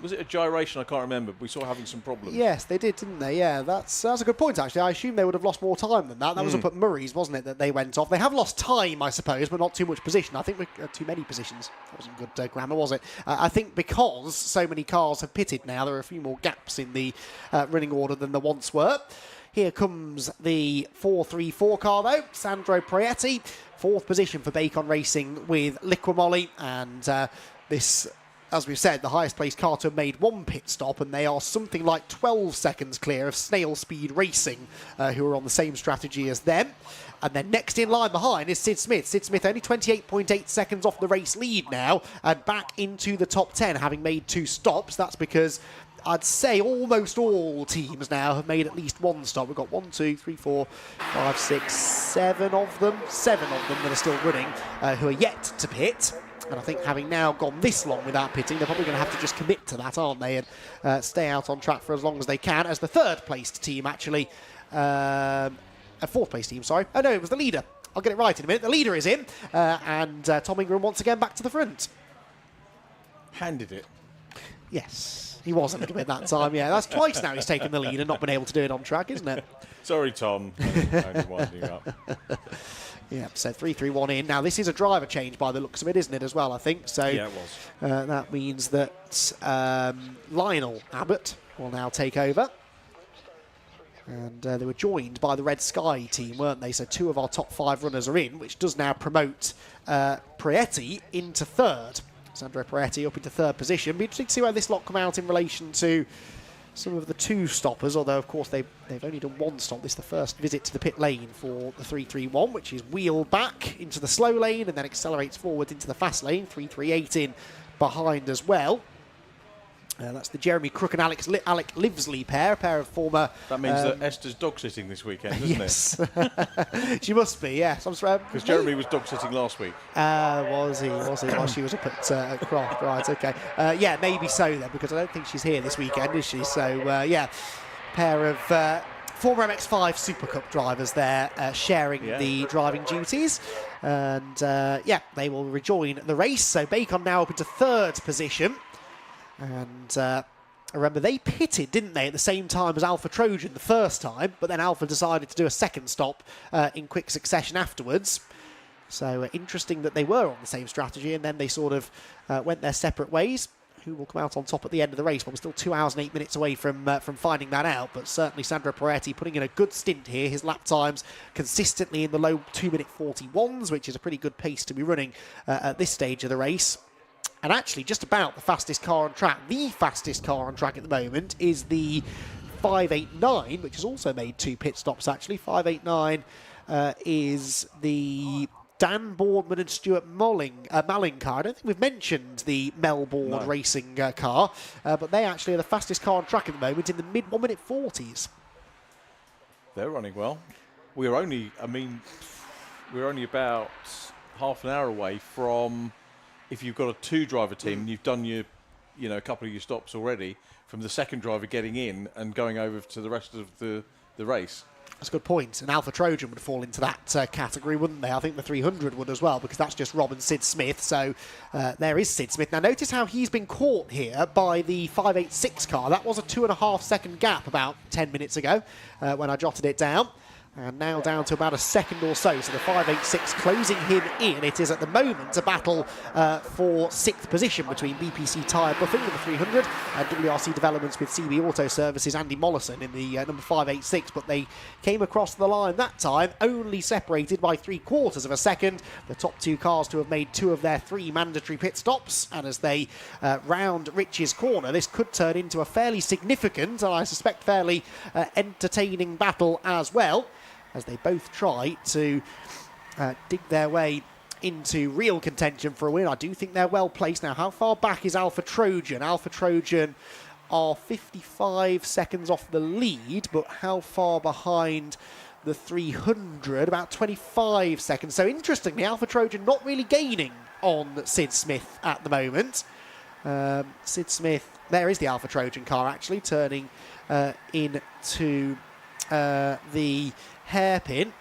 Was it a gyration? I can't remember. We saw having some problems. Yes, they did, didn't they? Yeah, that's a good point, actually. I assume they would have lost more time than that. That was up at Murray's, wasn't it, that they went off. They have lost time, I suppose, but not too much position. I think too many positions. That wasn't good grammar, was it? I think because so many cars have pitted now, there are a few more gaps in the running order than there once were. Here comes the 434 car, though. Sandro Proietti, 4th position for Bacon Racing with Liquimolly, and this... As we've said, the highest placed car to have made one pit stop, and they are something like 12 seconds clear of Snail Speed Racing, who are on the same strategy as them. And then next in line behind is Sid Smith. Sid Smith only 28.8 seconds off the race lead now, and back into the top 10, having made 2 stops. That's because I'd say almost all teams now have made at least one stop. We've got 1, 2, 3, 4, 5, 6, 7 of them. 7 of them that are still running, who are yet to pit. And I think having now gone this long without pitting, they're probably going to have to just commit to that, aren't they? And stay out on track for as long as they can. As the 3rd placed team, actually, a 4th placed team, sorry. Oh no, it was the leader. I'll get it right in a minute. The leader is in. And Tom Ingram once again back to the front. Handed it. Yes, he was a little bit that time, yeah. That's twice now he's taken the lead and not been able to do it on track, isn't it? Sorry, Tom. Only winding up. Yeah, so 3-3-1 in. Now, this is a driver change by the looks of it, isn't it, as well, I think? So yeah, it was. That means that Lionel Abbott will now take over. And they were joined by the Red Sky team, weren't they? So 2 of our top 5 runners are in, which does now promote Proietti into 3rd. Sandro Proietti up into 3rd position. Be interesting to see where this lot come out in relation to some of the 2 stoppers, although of course they've only done 1 stop. This is the first visit to the pit lane for the 331, which is wheel back into the slow lane and then accelerates forward into the fast lane. 338 in behind as well. That's the Jeremy Crook and Alec Livesley pair, a pair of former... That means that Esther's dog-sitting this weekend, doesn't yes. it? She must be, yes. Because Jeremy was dog-sitting last week. Was he? While she was up at Croft, right, OK. Yeah, maybe so then, because I don't think she's here this weekend, is she? So, yeah, pair of former MX-5 Super Cup drivers there sharing the driving duties. And, yeah, they will rejoin the race. So Bacon now up into 3rd position. And remember, they pitted, didn't they, at the same time as Alpha Trojan the first time, but then Alpha decided to do a 2nd stop in quick succession afterwards. So interesting that they were on the same strategy, and then they sort of went their separate ways. who will come out on top at the end of the race, but we're still 2 hours and 8 minutes away from finding that out. But certainly Sandro Peretti putting in a good stint here. His lap times consistently in the low 2-minute 41s, which is a pretty good pace to be running at this stage of the race. And actually just about the fastest car on track. The fastest car on track at the moment is the 589, which has also made 2 pit stops actually. 589 is the Dan Boardman and Stuart Malling car. I don't think we've mentioned the Melbourne racing car, but they actually are the fastest car on track at the moment in the mid 1-minute 40s. They're running well. We're only about half an hour away from, if you've got a 2-driver team, you've done your, a couple of your stops already, from the second driver getting in and going over to the rest of the race. That's a good point. And Alpha Trojan would fall into that category, wouldn't they? I think the 300 would as well, because that's just Rob and Sid Smith. So there is Sid Smith. Now notice how he's been caught here by the 586 car. That was a 2.5 second gap about 10 minutes ago when I jotted it down. And now down to about a second or so. So the 586 closing him in. It is at the moment a battle for 6th position between BPC Tyre Buffing with the 300 and WRC Developments with CB Auto Services, Andy Mollison in the number 586. But they came across the line that time, only separated by 3/4 of a second. The top 2 cars to have made 2 of their 3 mandatory pit stops. And as they round Rich's corner, this could turn into a fairly significant, and I suspect fairly entertaining battle as well, as they both try to dig their way into real contention for a win. I do think they're well placed. Now, how far back is Alpha Trojan? Alpha Trojan are 55 seconds off the lead, but how far behind the 300? About 25 seconds. So interestingly, Alpha Trojan not really gaining on Sid Smith at the moment. Sid Smith, there is the Alpha Trojan car actually, turning into the hairpin.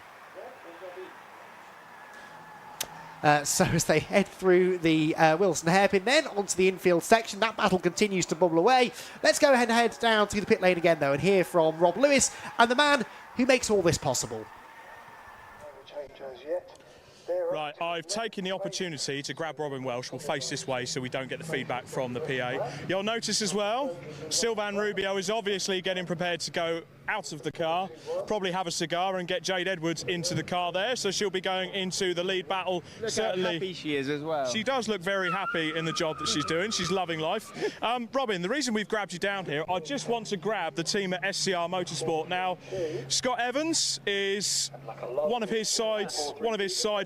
So as they head through the Wilson hairpin then onto the infield section, that battle continues to bubble away. Let's go ahead and head down to the pit lane again though and hear from Rob Lewis and the man who makes all this possible. Right, I've taken the opportunity to grab Robin Welsh. We'll face this way so we don't get the feedback from the PA. You'll notice as well, Sylvain Rubio is obviously getting prepared to go out of the car, probably have a cigar and get Jade Edwards into the car there, so she'll be going into the lead battle. Look certainly how happy she is as well. She does look very happy in the job that she's doing. She's loving life. Robin, the reason we've grabbed you down here, I just want to grab the team at SCR Motorsport. Now, Scott Evans is one of his side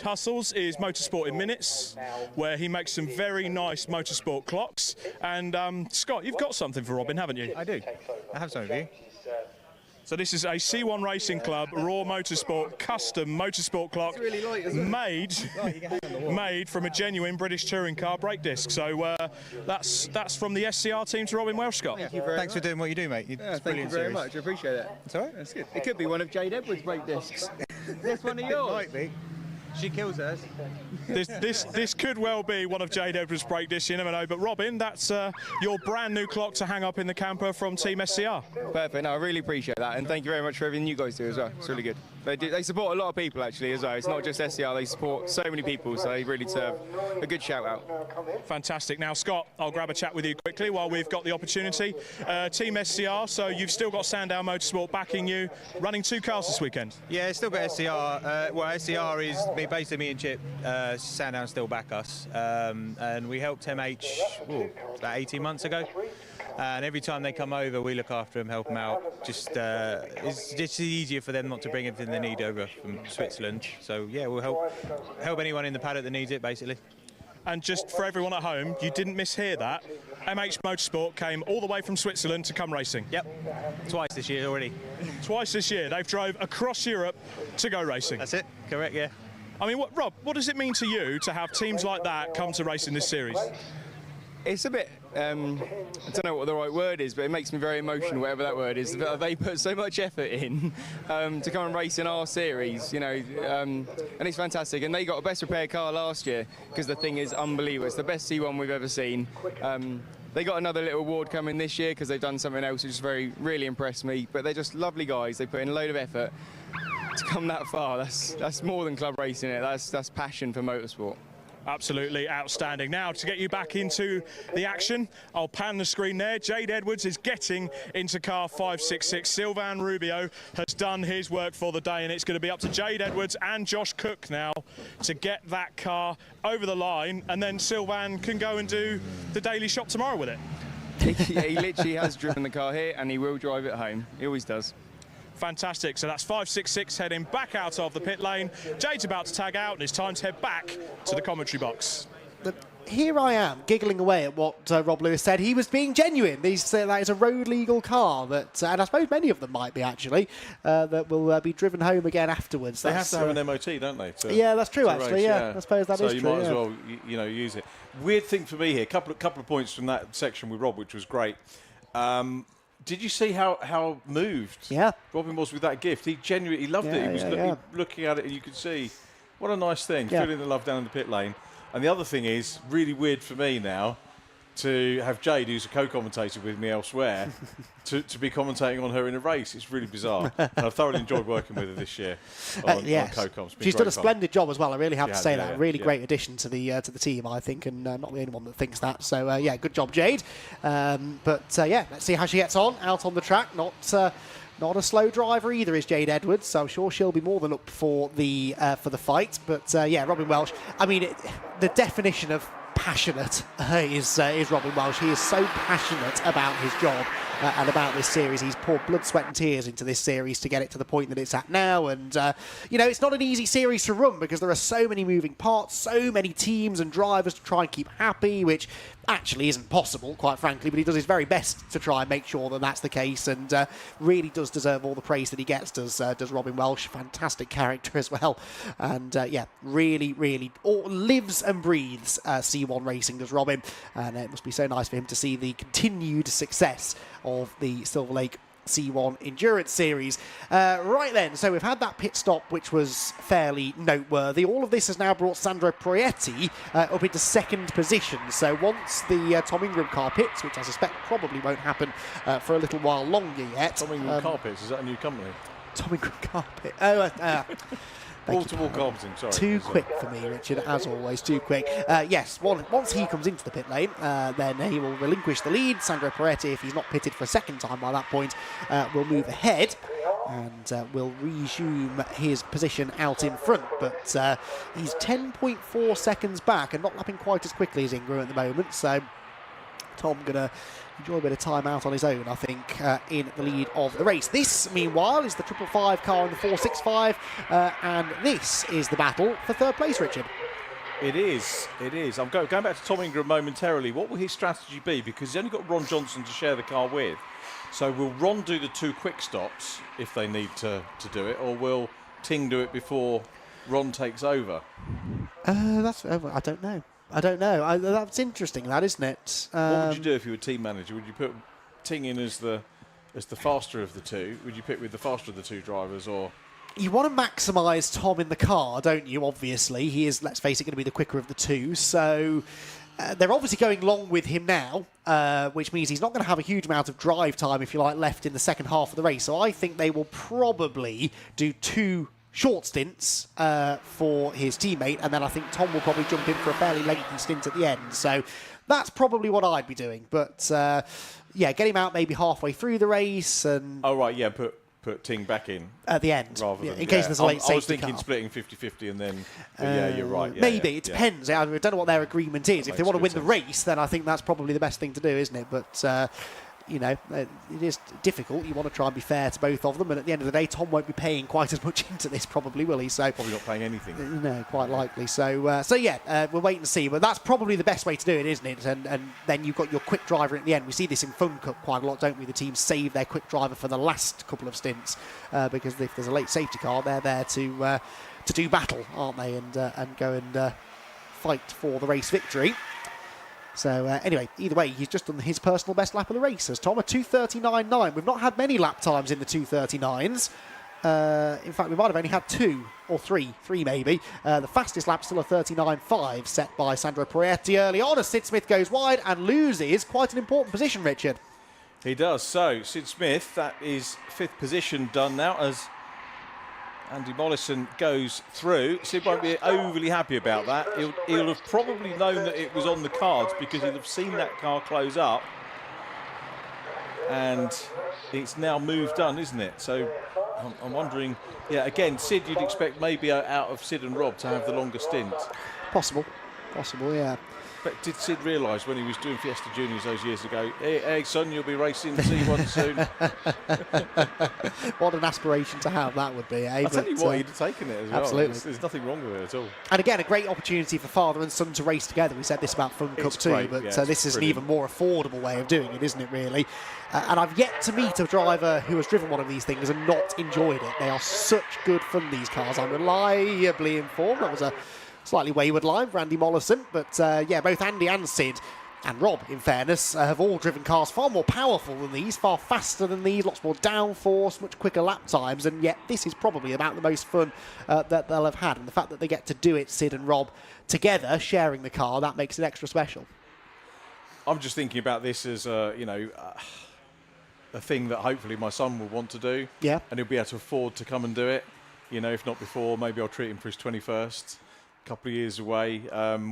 hustles is Motorsport in Minutes, where he makes some very nice motorsport clocks. And Scott, you've got something for Robin, haven't you? I do. I have some of you. So this is a C1 Racing Club Raw Motorsport custom motorsport clock, really light, isn't it? made from a genuine British touring car brake disc. So that's from the SCR team to Robin Welsh, Scott. Thanks for doing what you do, mate. Thank you very much. I appreciate that. It's all right. That's good. It could be one of Jade Edwards' brake discs. This one of yours? It might be. She kills hers. This could well be one of Jade Edwards' brake discs, you never know. But Robin, that's your brand new clock to hang up in the camper from Team SCR. Perfect. No, I really appreciate that, and thank you very much for everything you guys do as well. It's really good. They support a lot of people actually as well. It's not just SCR. They support so many people, so they really deserve a good shout out. Fantastic. Now, Scott, I'll grab a chat with you quickly while we've got the opportunity. Team SCR, so you've still got Sandown Motorsport backing you, running 2 cars this weekend. Yeah, still got SCR. Well, SCR is basically me and Chip. Sandown still back us, and we helped MH about 18 months ago. And every time they come over, we look after them, help them out. It's just easier for them not to bring everything they need over from Switzerland. So yeah, we'll help anyone in the paddock that needs it, basically. And just for everyone at home, you didn't mishear that. MH Motorsport came all the way from Switzerland to come racing. Yep, twice this year already. Twice this year. They've drove across Europe to go racing. That's it, correct, yeah. I mean, Rob, what does it mean to you to have teams like that come to race in this series? It's a bit, I don't know what the right word is, but it makes me very emotional, whatever that word is. They put so much effort in to come and race in our series, you know, and it's fantastic. And they got a best repaired car last year, because the thing is unbelievable. It's the best C1 we've ever seen. They got another little award coming this year because they've done something else which really impressed me. But they're just lovely guys. They put in a load of effort to come that far. That's more than club racing. That's passion for motorsport. Absolutely outstanding. Now, to get you back into the action, I'll pan the screen there. Jade Edwards is getting into car 566. Sylvain Rubio has done his work for the day, and it's going to be up to Jade Edwards and Josh Cook now to get that car over the line, and then Sylvain can go and do the daily shop tomorrow with it. Yeah, he literally has driven the car here, and he will drive it home. He always does. Fantastic. So that's 566 heading back out of the pit lane. Jade's about to tag out, and it's time to head back to the commentary box. Here I am, giggling away at what Rob Lewis said. He was being genuine. That is a road legal car, that, and I suppose many of them might be actually, that will be driven home again afterwards. They have to have an MOT, don't they? Yeah, that's true actually. Race, yeah, I suppose that is true. So you might as well, use it. Weird thing for me here. Couple of points from that section with Rob, which was great. Did you see how moved Robin was with that gift? He genuinely loved it. He was looking at it, and you could see what a nice thing, feeling the love down in the pit lane. And the other thing is, really weird for me now to have Jade, who's a co-commentator with me elsewhere, to be commentating on her in a race. It's really bizarre. And I've thoroughly enjoyed working with her this year on co-coms. She's done a splendid job as well. I really have to say that. A really great addition to the team, I think, and not the only one that thinks that. So yeah, good job, Jade. But let's see how she gets on out on the track. Not a slow driver either is Jade Edwards, so I'm sure she'll be more than up for the fight. But yeah, Robin Welsh. I mean, the definition of passionate is Robin Welsh. He is so passionate about his job and about this series. He's poured blood, sweat and tears into this series to get it to the point that it's at now. And, it's not an easy series to run because there are so many moving parts, so many teams and drivers to try and keep happy, which actually isn't possible, quite frankly, but he does his very best to try and make sure that that's the case, and really does deserve all the praise that he gets, does Robin Welsh. Fantastic character as well. And, really lives and breathes C1 racing, does Robin. And it must be so nice for him to see the continued success of the Silver Lake C1 Endurance Series. Right then, so we've had that pit stop, which was fairly noteworthy. All of this has now brought Sandro Proietti up into second position. So once the Tom Ingram car pits, which I suspect probably won't happen for a little while longer yet. Tom Ingram car pits, is that a new company? Tom Ingram car pit. Oh, Multiple carpeting, sorry. Too quick for me, Richard, as always, too quick. Yes, once he comes into the pit lane, then he will relinquish the lead. Sandro Proietti, if he's not pitted for a second time by that point, will move ahead and will resume his position out in front. But he's 10.4 seconds back and not lapping quite as quickly as Ingram at the moment. So Tom going to enjoy a bit of time out on his own, I think, in the lead of the race. This, meanwhile, is the 555 car in the 465, and this is the battle for third place, Richard. It is. I'm going back to Tom Ingram momentarily. What will his strategy be? Because he's only got Ron Johnson to share the car with. So will Ron do the two quick stops if they need to do it, or will Ting do it before Ron takes over? I don't know. That's interesting, that, isn't it? What would you do if you were team manager? Would you put Ting in as the faster of the two? Would you pick with the faster of the two drivers, or? You want to maximise Tom in the car, don't you? Obviously, he is, let's face it, going to be the quicker of the two. So they're obviously going long with him now, which means he's not going to have a huge amount of drive time, if you like, left in the second half of the race. So I think they will probably do two short stints for his teammate, and then I think Tom will probably jump in for a fairly lengthy stint at the end. So that's probably what I'd be doing. But get him out maybe halfway through the race. And oh, right, yeah, put Ting back in at the end, rather than, in case there's a late safety I was thinking car. splitting 50-50 and then, yeah, you're right. Yeah, maybe, it depends. I don't know what their agreement is. If they want to win the race, then I think that's probably the best thing to do, isn't it? But it is difficult. You want to try and be fair to both of them, and at the end of the day, Tom won't be paying quite as much into this, probably, will he? So probably not paying anything. No, quite likely. So we'll wait and see. But that's probably the best way to do it, isn't it? And then you've got your quick driver at the end. We see this in Fun Cup quite a lot, don't we? The teams save their quick driver for the last couple of stints because if there's a late safety car, they're there to do battle, aren't they? And go and fight for the race victory. So anyway, either way, he's just done his personal best lap of the race, as Tom, a 2:39.9. We've not had many lap times in the 2:39s. In fact, we might have only had two or three maybe. The fastest lap still a 39.5 set by Sandro Proietti early on as Sid Smith goes wide and loses quite an important position, Richard. He does. So Sid Smith, that is fifth position done now, as Andy Mollison goes through. Sid won't be overly happy about that. He'll have probably known that it was on the cards because he'll have seen that car close up. And it's now moved on, isn't it? So I'm wondering, yeah, again, Sid, you'd expect maybe out of Sid and Rob to have the longer stint. Possible, yeah. But did Sid realise when he was doing Fiesta Juniors those years ago, hey son, you'll be racing C1 soon? What an aspiration to have that would be, eh? I'll tell you what, he'd have taken it as well. Absolutely. There's nothing wrong with it at all. And again, a great opportunity for father and son to race together. We said this about Fun Cup too, great, but yeah, this is an brilliant. even more affordable way of doing it, isn't it, really? And I've yet to meet a driver who has driven one of these things and not enjoyed it. They are such good fun, these cars. I'm reliably informed. That was a slightly wayward line for Andy Mollison, but yeah, both Andy and Sid and Rob, in fairness, have all driven cars far more powerful than these, far faster than these, lots more downforce, much quicker lap times, and yet this is probably about the most fun that they'll have had. And the fact that they get to do it, Sid and Rob, together, sharing the car, that makes it extra special. I'm just thinking about this as, a thing that hopefully my son will want to do. Yeah. And he'll be able to afford to come and do it. You know, if not before, maybe I'll treat him for his 21st. Couple of years away.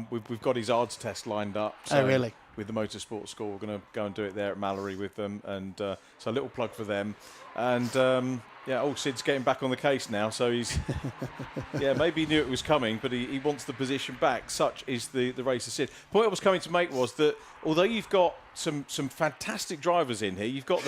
We've got his ARDS test lined up. So oh, really? With the Motorsport School, we're going to go and do it there at Mallory with them, and so a little plug for them. And yeah, Sid's getting back on the case now, so he's yeah, maybe he knew it was coming, but he wants the position back. Such is the race of Sid. The point I was coming to make was that although you've got some fantastic drivers in here, you've got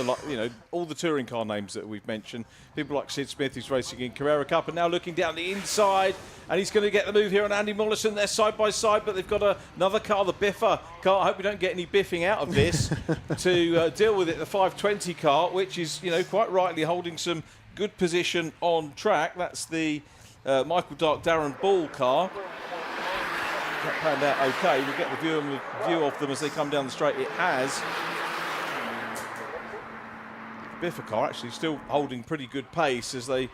all the touring car names that we've mentioned. People like Sid Smith, who's racing in Carrera Cup, and now looking down the inside, and he's going to get the move here on Andy Mollison. They're side by side, but they've got another car, the Biffa car. I hope we don't get any biffing out of this to deal with it. The 520 car, which is quite rightly holding some good position on track. That's the Michael Dark Darren Ball car. That panned out okay. We'll get the view of them as they come down the straight. It has. The Biffa car actually still holding pretty good pace as they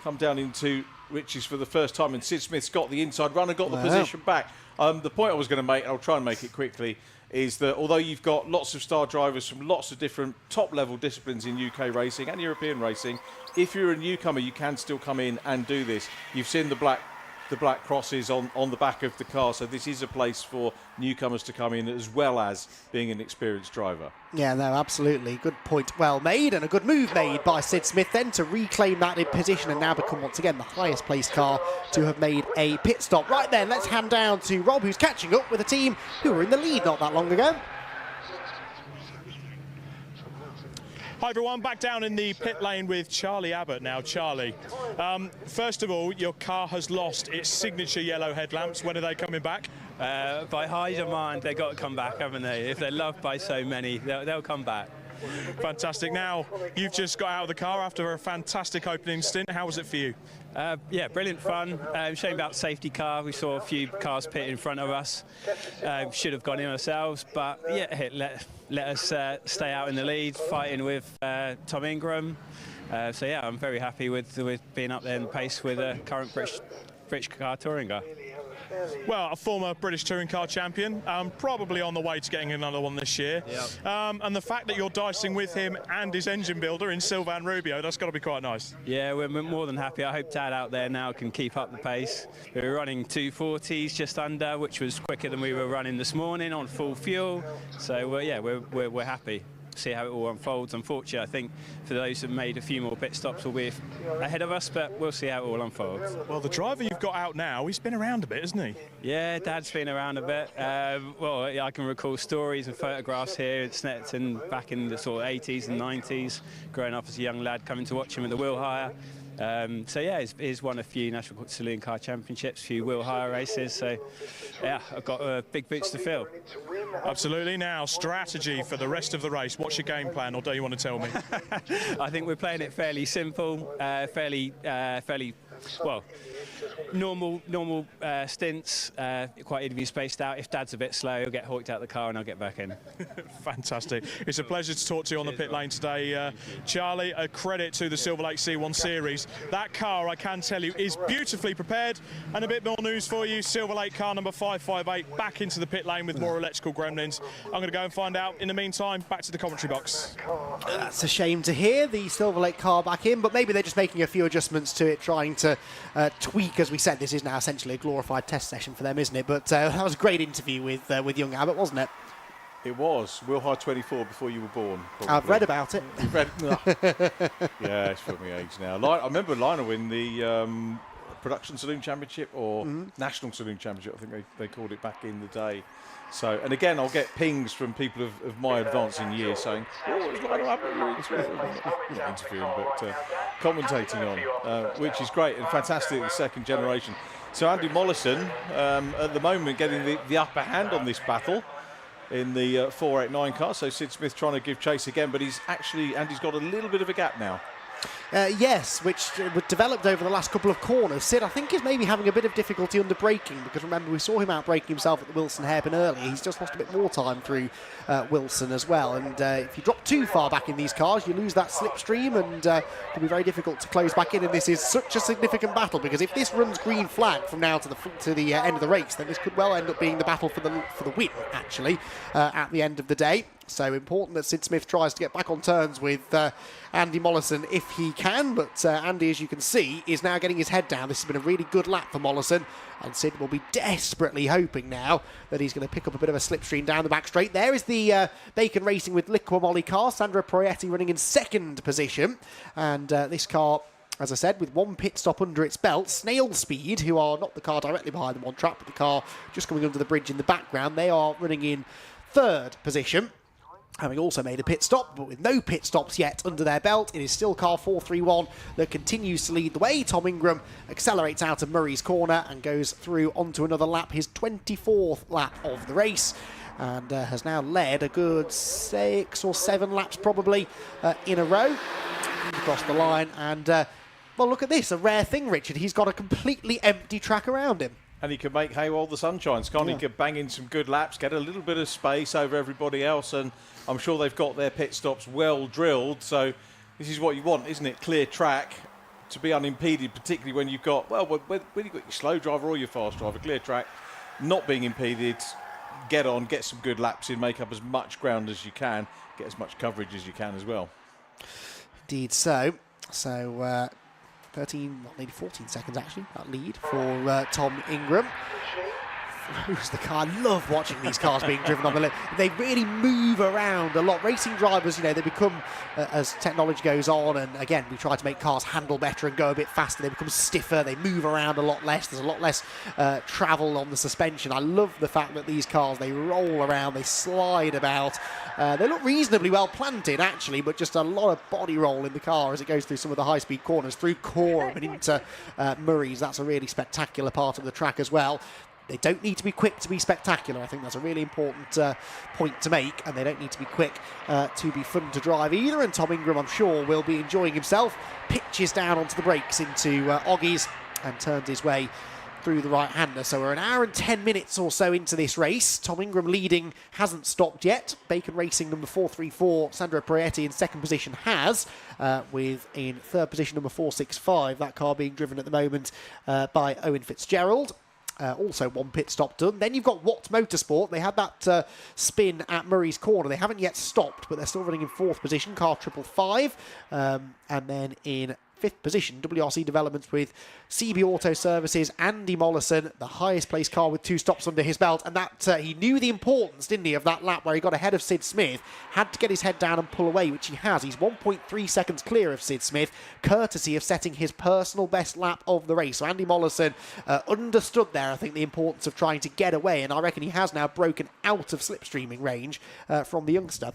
come down into Richie's for the first time, and Sid Smith's got the inside run and got the position back. The point I was going to make, and I'll try and make it quickly, is that although you've got lots of star drivers from lots of different top-level disciplines in UK racing and European racing, if you're a newcomer, you can still come in and do this. You've seen the black crosses on the back of the car, so this is a place for newcomers to come in as well as being an experienced driver. Yeah, no, absolutely. Good point well made, and a good move made by Sid Smith then to reclaim that in position and now become once again the highest placed car to have made a pit stop. Right then, let's hand down to Rob, who's catching up with a team who were in the lead not that long ago. Hi everyone, back down in the pit lane with Charlie Abbott now. Charlie, first of all, your car has lost its signature yellow headlamps. When are they coming back? By high demand, they've got to come back, haven't they? If they're loved by so many, they'll come back. Fantastic. Now, you've just got out of the car after a fantastic opening stint. How was it for you? Yeah, brilliant fun. Shame about safety car. We saw a few cars pit in front of us. Should have gone in ourselves, but yeah, let us stay out in the lead, fighting with Tom Ingram. So yeah, I'm very happy with being up there in the pace with a current British car touring car. Well, a former British touring car champion, probably on the way to getting another one this year. Yep. And the fact that you're dicing with him and his engine builder in Sylvain Rubio, that's got to be quite nice. Yeah, we're more than happy. I hope Dad out there now can keep up the pace. We were running 240s just under, which was quicker than we were running this morning on full fuel. So yeah, we're happy. See how it all unfolds. Unfortunately, I think for those that made a few more pit stops will be ahead of us, but we'll see how it all unfolds. Well, the driver you've got out now, he's been around a bit, hasn't he? Yeah, Dad's been around a bit. Well, I can recall stories and photographs here at Snetterton back in the sort of 80s and 90s, growing up as a young lad, coming to watch him at the wheel hire. So yeah, he's won a few National Saloon Car Championships, a few wheel hire races. So yeah, I've got big boots to fill. Absolutely. Now, strategy for the rest of the race. What's your game plan, or do you want to tell me? I think we're playing it fairly simple, fairly Well, normal stints, quite evenly spaced out. If Dad's a bit slow, he'll get hoiked out of the car and I'll get back in. Fantastic. It's a pleasure to talk to you on the pit lane today. Charlie, a credit to the Silver Lake C1 Series. That car, I can tell you, is beautifully prepared. And a bit more news for you. Silver Lake car number 558 back into the pit lane with more electrical gremlins. I'm going to go and find out. In the meantime, back to the commentary box. That's a shame to hear, the Silver Lake car back in, but maybe they're just making a few adjustments to it, trying to tweak. As we said, this is now essentially a glorified test session for them, isn't it? But that was a great interview with young Abbott, wasn't it? It was. Will High 24 before you were born. Probably. I've read about it. You've read? Yeah, it's from my age now. I remember Lionel win the Production Saloon Championship or National Saloon Championship, I think they called it back in the day. So, and again, I'll get pings from people of my advancing years saying, "Oh, it's Lionel Abbott you're interviewing, but commentating on," which is great and fantastic. The second generation. So Andy Mollison, at the moment, getting the upper hand on this battle in the 489 car. So Sid Smith trying to give chase again, but Andy's got a little bit of a gap now. Yes, which developed over the last couple of corners. Sid, I think, is maybe having a bit of difficulty under braking, because remember, we saw him out braking himself at the Wilson hairpin earlier. He's just lost a bit more time through Wilson as well. And if you drop too far back in these cars, you lose that slipstream, and it can be very difficult to close back in. And this is such a significant battle, because if this runs green flag from now to the end of the race, then this could well end up being the battle for the win, actually, at the end of the day. So important that Sid Smith tries to get back on terms with Andy Mollison if he can. But Andy, as you can see, is now getting his head down. This has been a really good lap for Mollison. And Sid will be desperately hoping now that he's going to pick up a bit of a slipstream down the back straight. There is the Bacon Racing with Liqua Moly car. Sandra Proietti running in second position. And this car, as I said, with one pit stop under its belt, Snail Speed, who are not the car directly behind them on track, but the car just coming under the bridge in the background, they are running in third position, having also made a pit stop, but with no pit stops yet under their belt. It is still car 431 that continues to lead the way. Tom Ingram accelerates out of Murray's corner and goes through onto another lap, his 24th lap of the race, and has now led a good 6 or 7 laps probably in a row across the line. And well, look at this, a rare thing, Richard. He's got a completely empty track around him. And he can make hay while the sun shines, can't he? He can bang in some good laps, get a little bit of space over everybody else, and I'm sure they've got their pit stops well drilled. So this is what you want, isn't it? Clear track to be unimpeded, particularly when you've got, well, when you've got your slow driver or your fast driver, clear track, not being impeded, get on, get some good laps in, make up as much ground as you can, get as much coverage as you can as well. Indeed so. So 13, well, maybe 14 seconds actually, that lead for Tom Ingram. Who's the car? I love watching these cars being driven on the lip. They really move around a lot. Racing drivers, they become, as technology goes on, and again, we try to make cars handle better and go a bit faster, they become stiffer, they move around a lot less, there's a lot less travel on the suspension. I love the fact that these cars, they roll around, they slide about. They look reasonably well planted, actually, but just a lot of body roll in the car as it goes through some of the high-speed corners, through Corham and into Murray's. That's a really spectacular part of the track as well. They don't need to be quick to be spectacular. I think that's a really important point to make, and they don't need to be quick to be fun to drive either. And Tom Ingram, I'm sure, will be enjoying himself. Pitches down onto the brakes into Oggies and turns his way through the right-hander. So we're an hour and 10 minutes or so into this race. Tom Ingram leading, hasn't stopped yet. Bacon Racing number 434, Sandro Proietti in second position has, with in third position number 465, that car being driven at the moment by Owen Fitzgerald. Also one pit stop done. Then you've got Watts Motorsport. They had that spin at Murray's corner. They haven't yet stopped, but they're still running in fourth position, car 555. And then in fifth position, WRC Developments with CB Auto Services, Andy Mollison, the highest placed car with 2 stops under his belt. And that he knew the importance, didn't he, of that lap where he got ahead of Sid Smith, had to get his head down and pull away, which he has. He's 1.3 seconds clear of Sid Smith, courtesy of setting his personal best lap of the race. So Andy Mollison understood there, I think, the importance of trying to get away, and I reckon he has now broken out of slipstreaming range from the youngster.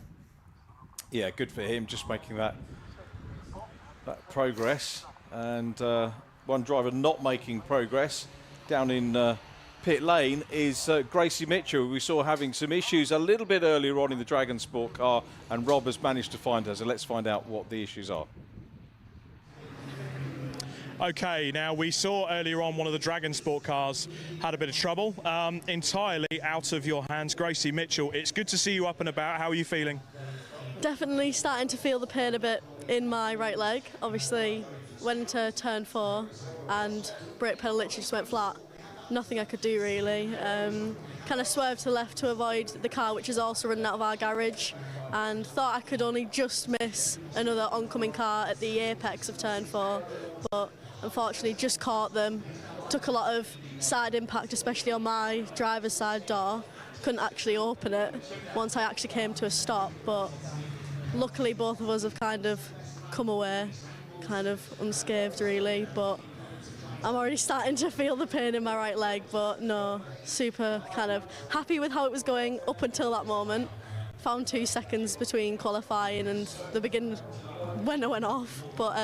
Yeah, good for him, just making that progress. And one driver not making progress down in pit lane is Gracie Mitchell. We saw having some issues a little bit earlier on in the Dragon Sport car, and Rob has managed to find her, so let's find out what the issues are. Okay, now we saw earlier on one of the Dragon Sport cars had a bit of trouble. Entirely out of your hands, Gracie Mitchell. It's good to see you up and about. How are you feeling? Definitely starting to feel the pain a bit in my right leg. Obviously, went into turn 4 and brake pedal literally just went flat. Nothing I could do really. Kind of swerved to the left to avoid the car, which is also running out of our garage, and thought I could only just miss another oncoming car at the apex of turn 4, but unfortunately just caught them. Took a lot of side impact, especially on my driver's side door. Couldn't actually open it once I actually came to a stop, but luckily both of us have kind of come away kind of unscathed really, but I'm already starting to feel the pain in my right leg, but no, super kind of happy with how it was going up until that moment. Found 2 seconds between qualifying and the beginning when I went off, but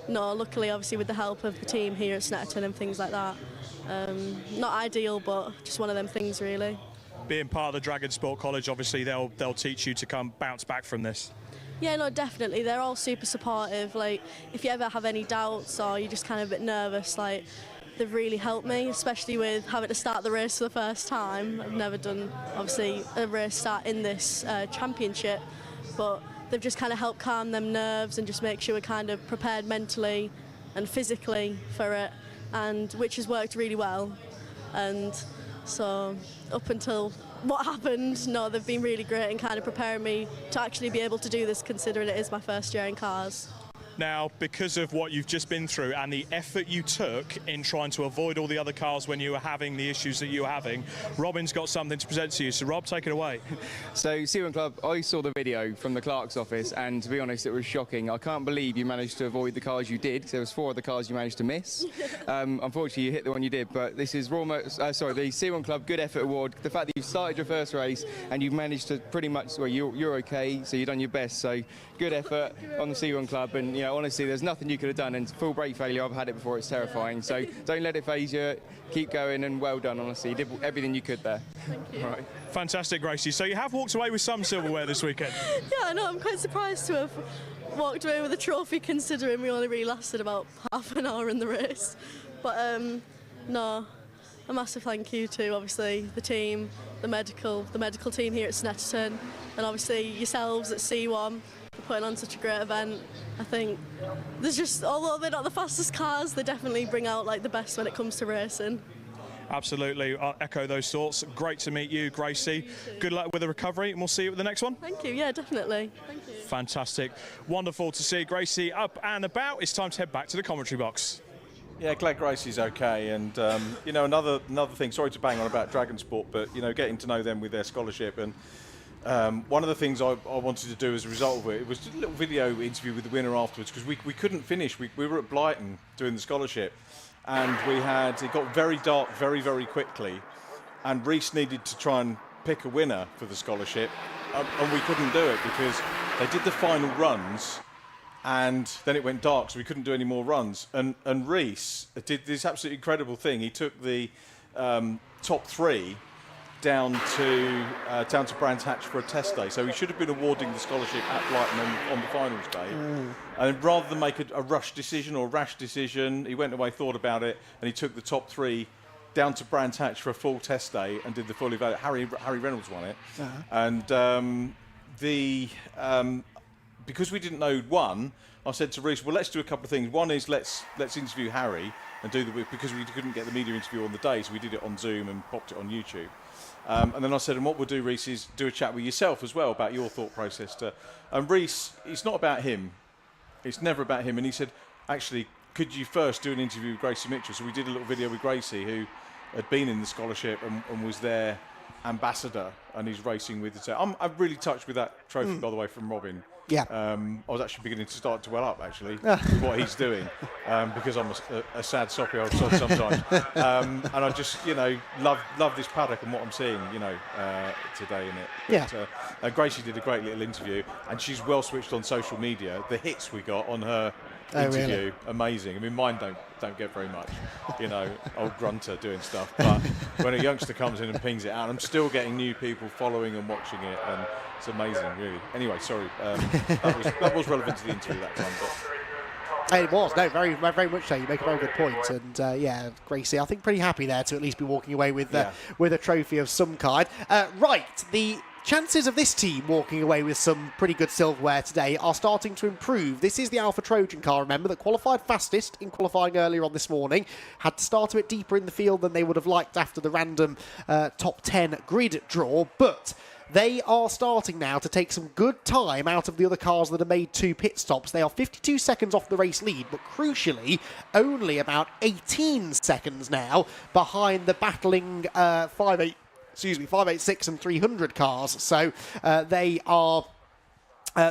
no, luckily obviously with the help of the team here at Snetterton and things like that. Not ideal, but just one of them things really. Being part of the Dragon Sport College, obviously they'll teach you to come bounce back from this. Yeah, no, definitely. They're all super supportive. Like, if you ever have any doubts or you're just kind of a bit nervous, like, they've really helped me, especially with having to start the race for the first time. I've never done, obviously, a race start in this championship, but they've just kind of helped calm them nerves and just make sure we're kind of prepared mentally and physically for it, and which has worked really well. And so up until what happened, no, they've been really great in kind of preparing me to actually be able to do this, considering it is my first year in cars. Now, because of what you've just been through and the effort you took in trying to avoid all the other cars when you were having the issues that you were having, Robin's got something to present to you. So, Rob, take it away. So, C1 Club, I saw the video from the clerk's office, and to be honest, it was shocking. I can't believe you managed to avoid the cars you did. There was 4 of the cars you managed to miss. Unfortunately, you hit the one you did, but this is the C1 Club Good Effort Award. The fact that you started your first race and you've managed to pretty much, well, you're okay, so you've done your best. So, good effort on the C1 Club, and you know, honestly, there's nothing you could have done, and full brake failure, I've had it before, it's terrifying. So don't let it phase you, keep going, and well done, honestly. You did everything you could there. Thank you. Right. Fantastic, Gracie. So you have walked away with some silverware this weekend. Yeah, I know, I'm quite surprised to have walked away with a trophy, considering we only really lasted about half an hour in the race. But no, a massive thank you to obviously the team, the medical team here at Snetterton, and obviously yourselves at C1 for putting on such a great event. I think there's just, although they're not the fastest cars, they definitely bring out like the best when it comes to racing. Absolutely, I'll echo those thoughts. Great to meet you, Gracie. Good luck with the recovery, and we'll see you at the next one. Thank you, yeah, definitely. Thank you. Fantastic. Wonderful to see Gracie up and about. It's time to head back to the commentary box. Yeah, glad Gracie's okay, and you know, another thing. Sorry to bang on about Dragon Sport, but you know, getting to know them with their scholarship, and one of the things I wanted to do as a result of it was just a little video interview with the winner afterwards, because we couldn't finish. We were at Blighton doing the scholarship, and it got very dark very, very quickly, and Reese needed to try and pick a winner for the scholarship, and we couldn't do it because they did the final runs, and then it went dark, so we couldn't do any more runs. And Reese did this absolutely incredible thing. He took the top 3 down to Brands Hatch for a test day. So he should have been awarding the scholarship at Blighton on the finals day. And rather than make a rush decision or a rash decision, he went away, thought about it, and he took the top 3 down to Brands Hatch for a full test day and did the full evaluation. Harry Reynolds won it. And because we didn't know who'd won, I said to Reese, well, let's do a couple of things. One is let's interview Harry and because we couldn't get the media interview on the day, so we did it on Zoom and popped it on YouTube. And then I said, and what we'll do, Reese, is do a chat with yourself as well about your thought process. And Reese, it's not about him. It's never about him. And he said, actually, could you first do an interview with Gracie Mitchell? So we did a little video with Gracie, who had been in the scholarship and was their ambassador, and he's racing with it. So I'm really touched with that trophy, by the way, from Robin. Yeah. I was actually beginning to start to well up, actually, with what he's doing, because I'm a sad, soppy old sod sometimes. And I just, you know, love this paddock and what I'm seeing, you know, today in it. Yeah. But, Gracie did a great little interview, and she's well switched on social media. The hits we got on her interview, really? Amazing. I mean, mine don't get very much, you know, old grunter doing stuff. But when a youngster comes in and pings it out, I'm still getting new people following and watching it, and it's amazing, really. Anyway, sorry, that was relevant to the interview that time. But. It was, no, very, very much so. You make a very good point, and yeah, Gracie, I think pretty happy there to at least be walking away with a trophy of some kind. Right, the chances of this team walking away with some pretty good silverware today are starting to improve. This is the Alpha Trojan car, remember, that qualified fastest in qualifying earlier on this morning. Had to start a bit deeper in the field than they would have liked after the random top 10 grid draw, but they are starting now to take some good time out of the other cars that have made 2 pit stops. They are 52 seconds off the race lead, but crucially, only about 18 seconds now behind the battling 586 and 300 cars. So they are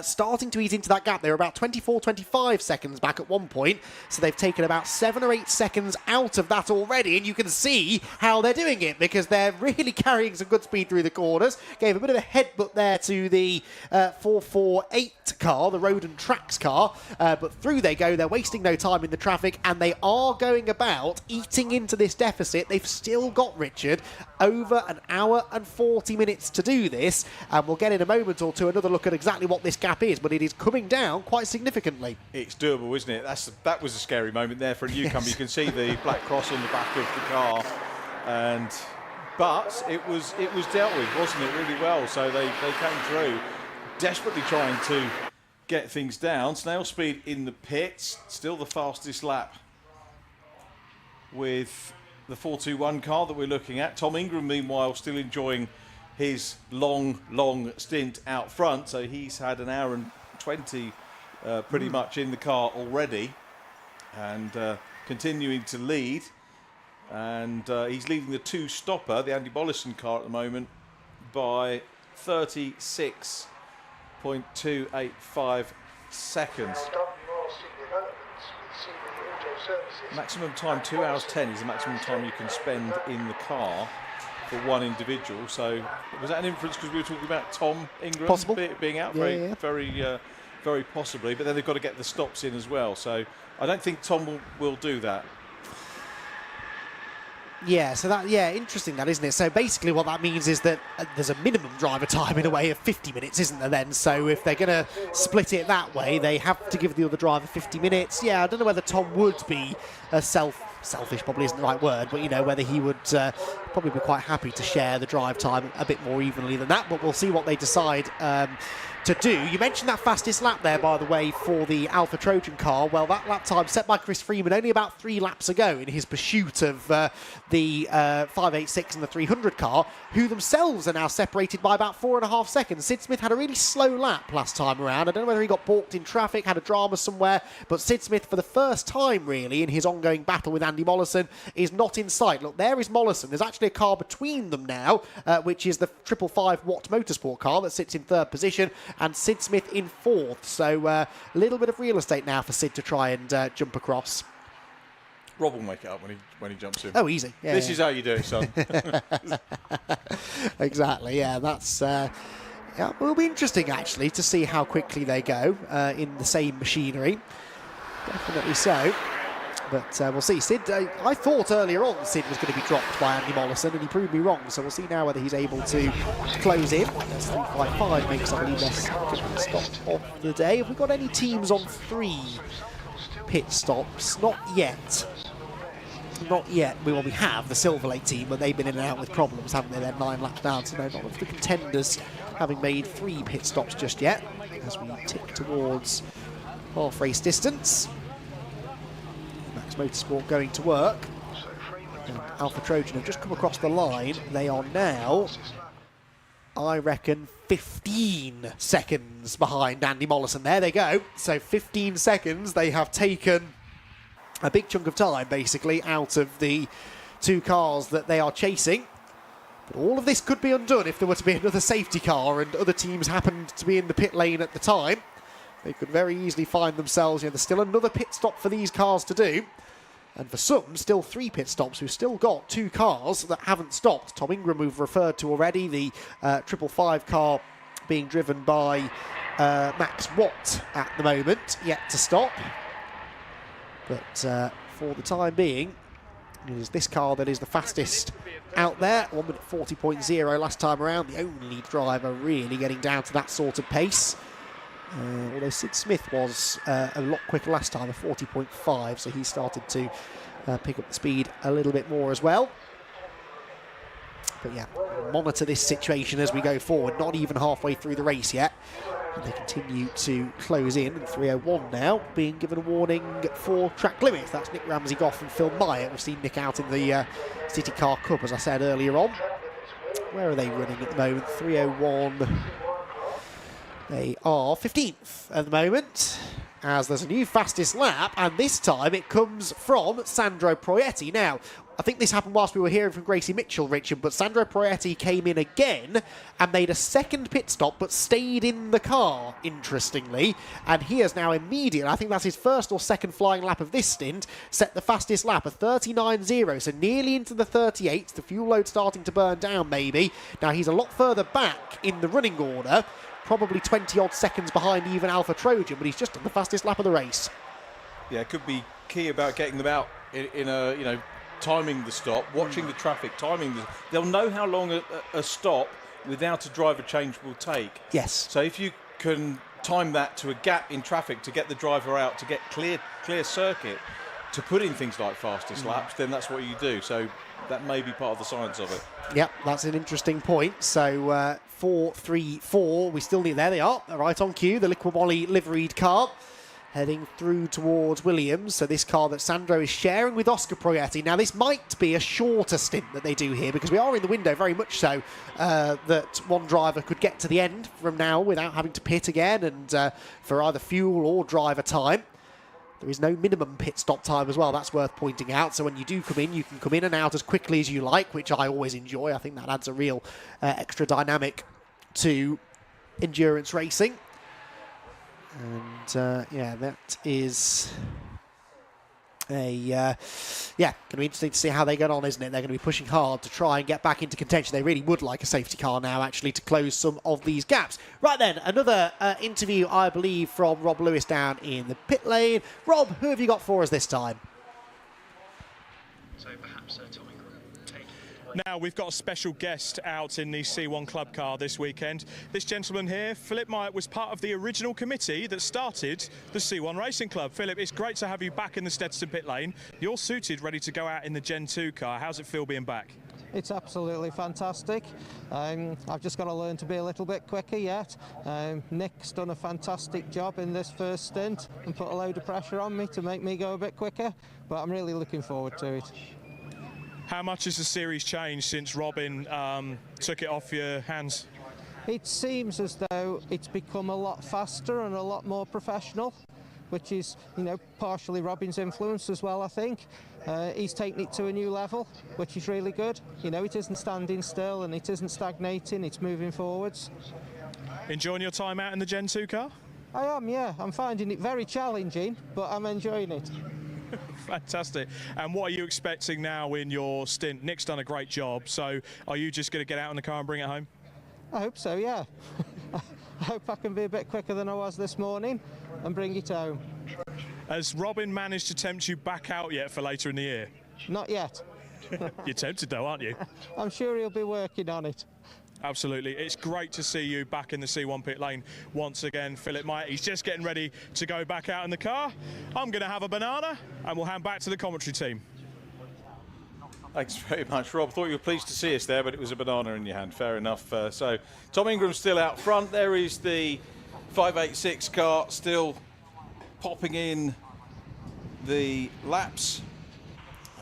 starting to ease into that gap. They were about 24, 25 seconds back at one point, so they've taken about 7 or 8 seconds out of that already, and you can see how they're doing it because they're really carrying some good speed through the corners. Gave a bit of a headbutt there to the 448 car, the Road and Tracks car, but through they go. They're wasting no time in the traffic, and they are going about eating into this deficit. They've still got, Richard, over an hour and 40 minutes to do this, and we'll get in a moment or two another look at exactly what this gap is, but it is coming down quite significantantly. It's doable, isn't it? That was a scary moment there for a newcomer. Yes. You can see the black cross on the back of the car, but it was dealt with, wasn't it, really well? So they came through, desperately trying to get things down. Snail speed in the pits, still the fastest lap with the 421 car that we're looking at. Tom Ingram, meanwhile, still enjoying his long stint out front, so he's had an hour and 20 pretty much in the car already, and continuing to lead, and he's leading the 2-stopper, the Andy Bollison car at the moment, by 36.285 seconds. Maximum time 2 hours 10 is the maximum time you can spend in the car for one individual. So was that an inference because we were talking about Tom Ingram being out? Very possibly, but then they've got to get the stops in as well, so I don't think Tom will do that. Yeah, so that, interesting that, isn't it? So basically what that means is that there's a minimum driver time in a way of 50 minutes, isn't there then? So if they're going to split it that way, they have to give the other driver 50 minutes. Yeah, I don't know whether Tom would be selfish probably isn't the right word, but, you know, whether he would probably be quite happy to share the drive time a bit more evenly than that, but we'll see what they decide to do. You mentioned that fastest lap there, by the way, for the Alpha Trojan car. Well, that lap time set by Chris Freeman only about 3 laps ago in his pursuit of the 586 and the 300 car, who themselves are now separated by about 4.5 seconds. Sid Smith had a really slow lap last time around. I don't know whether he got balked in traffic, had a drama somewhere, but Sid Smith, for the first time really in his ongoing battle with Andy Mollison, is not in sight. Look, there is Mollison. There's actually a car between them now, which is the 555 Watt Motorsport car that sits in 3rd position, and Sid Smith in 4th. So a little bit of real estate now for Sid to try and jump across. Rob will make it up when he jumps in. Oh, easy. Yeah, this is how you do it, son. Exactly, yeah. That's it will be interesting, actually, to see how quickly they go in the same machinery. Definitely so. But we'll see. Sid, I thought earlier on Sid was going to be dropped by Andy Mollison, and he proved me wrong. So we'll see now whether he's able to close in. That's 355 makes, I believe, their second stop of the day. Have we got any teams on 3 pit stops? Not yet. Not yet. Well, we have the Silver Lake team, but they've been in and out with problems, haven't they? They're 9 laps down, so no, not of the contenders having made 3 pit stops just yet. As we tick towards half race distance. Motorsport going to work, and Alpha Trojan have just come across the line. They are now, I reckon, 15 seconds behind Andy Mollison. There they go. So 15 seconds. They have taken a big chunk of time basically out of the 2 cars that they are chasing. But all of this could be undone if there were to be another safety car and other teams happened to be in the pit lane at the time. They could very easily find themselves, there's still another pit stop for these cars to do. And for some, still 3 pit stops. We've still got 2 cars that haven't stopped. Tom Ingram, we've referred to already, the 555 car being driven by Max Watt at the moment, yet to stop. But for the time being, it is this car that is the fastest out there. 1 minute 40.0 last time around. The only driver really getting down to that sort of pace. Although Sid Smith was a lot quicker last time, a 40.5, so he started to pick up the speed a little bit more as well. But yeah, monitor this situation as we go forward. Not even halfway through the race yet. And they continue to close in. 3:01 now, being given a warning for track limits. That's Nick Ramsey-Goff and Phil Myatt. We've seen Nick out in the CityCar Cup, as I said earlier on. Where are they running at the moment? 3:01. They are 15th at the moment, as there's a new fastest lap, and this time it comes from Sandro Proietti. Now, I think this happened whilst we were hearing from Gracie Mitchell, Richard, but Sandro Proietti came in again and made a second pit stop, but stayed in the car, interestingly, and he has now immediately, I think that's his first or second flying lap of this stint, set the fastest lap, a 39.0, so nearly into the 38s, the fuel load starting to burn down maybe. Now, he's a lot further back in the running order, probably 20-odd seconds behind even Alpha Trojan, but he's just done the fastest lap of the race. Yeah, it could be key about getting them out in a, you know, timing the stop, watching the traffic, timing the... They'll know how long a stop without a driver change will take. Yes. So if you can time that to a gap in traffic to get the driver out, to get clear circuit, to put in things like fastest laps, then that's what you do. So that may be part of the science of it. Yep, that's an interesting point. So 4-3-4, we still need... There they are, right on cue, the Liquimoli liveried car. Heading through towards Williams. So this car that Sandro is sharing with Oscar Proietti. Now, this might be a shorter stint that they do here, because we are in the window very much so that one driver could get to the end from now without having to pit again, and for either fuel or driver time. There is no minimum pit stop time as well. That's worth pointing out. So when you do come in, you can come in and out as quickly as you like, which I always enjoy. I think that adds a real extra dynamic to endurance racing. And yeah, that is going to be interesting to see how they get on, isn't it? They're going to be pushing hard to try and get back into contention. They really would like a safety car now, actually, to close some of these gaps. Right then, another interview, I believe, from Rob Lewis down in the pit lane. Rob, who have you got for us this time? So perhaps Tommy. Now we've got a special guest out in the C1 Club car this weekend. This gentleman here, Philip Myatt, was part of the original committee that started the C1 Racing Club. Philip, it's great to have you back in the Snetterton pit lane. You're suited, ready to go out in the Gen 2 car. How's it feel being back? It's absolutely fantastic. I've just got to learn to be a little bit quicker yet. Nick's done a fantastic job in this first stint and put a load of pressure on me to make me go a bit quicker, but I'm really looking forward to it. How much has the series changed since Robin took it off your hands? It seems as though it's become a lot faster and a lot more professional, which is, you know, partially Robin's influence as well, I think. He's taken it to a new level, which is really good. You know, it isn't standing still and it isn't stagnating, it's moving forwards. Enjoying your time out in the Gen 2 car? I am, yeah. I'm finding it very challenging, but I'm enjoying it. Fantastic. And what are you expecting now in your stint? Nick's done a great job, so are you just going to get out in the car and bring it home? I hope so, yeah. I hope I can be a bit quicker than I was this morning and bring it home. Has Robin managed to tempt you back out yet for later in the year? Not yet. You're tempted though, aren't you? I'm sure he'll be working on it. Absolutely. It's great to see you back in the C1 pit lane once again, Philip Myatt. He's just getting ready to go back out in the car. I'm going to have a banana and we'll hand back to the commentary team. Thanks very much, Rob. Thought you were pleased to see us there, but it was a banana in your hand. Fair enough. So Tom Ingram's still out front. There is the 586 car still popping in the laps.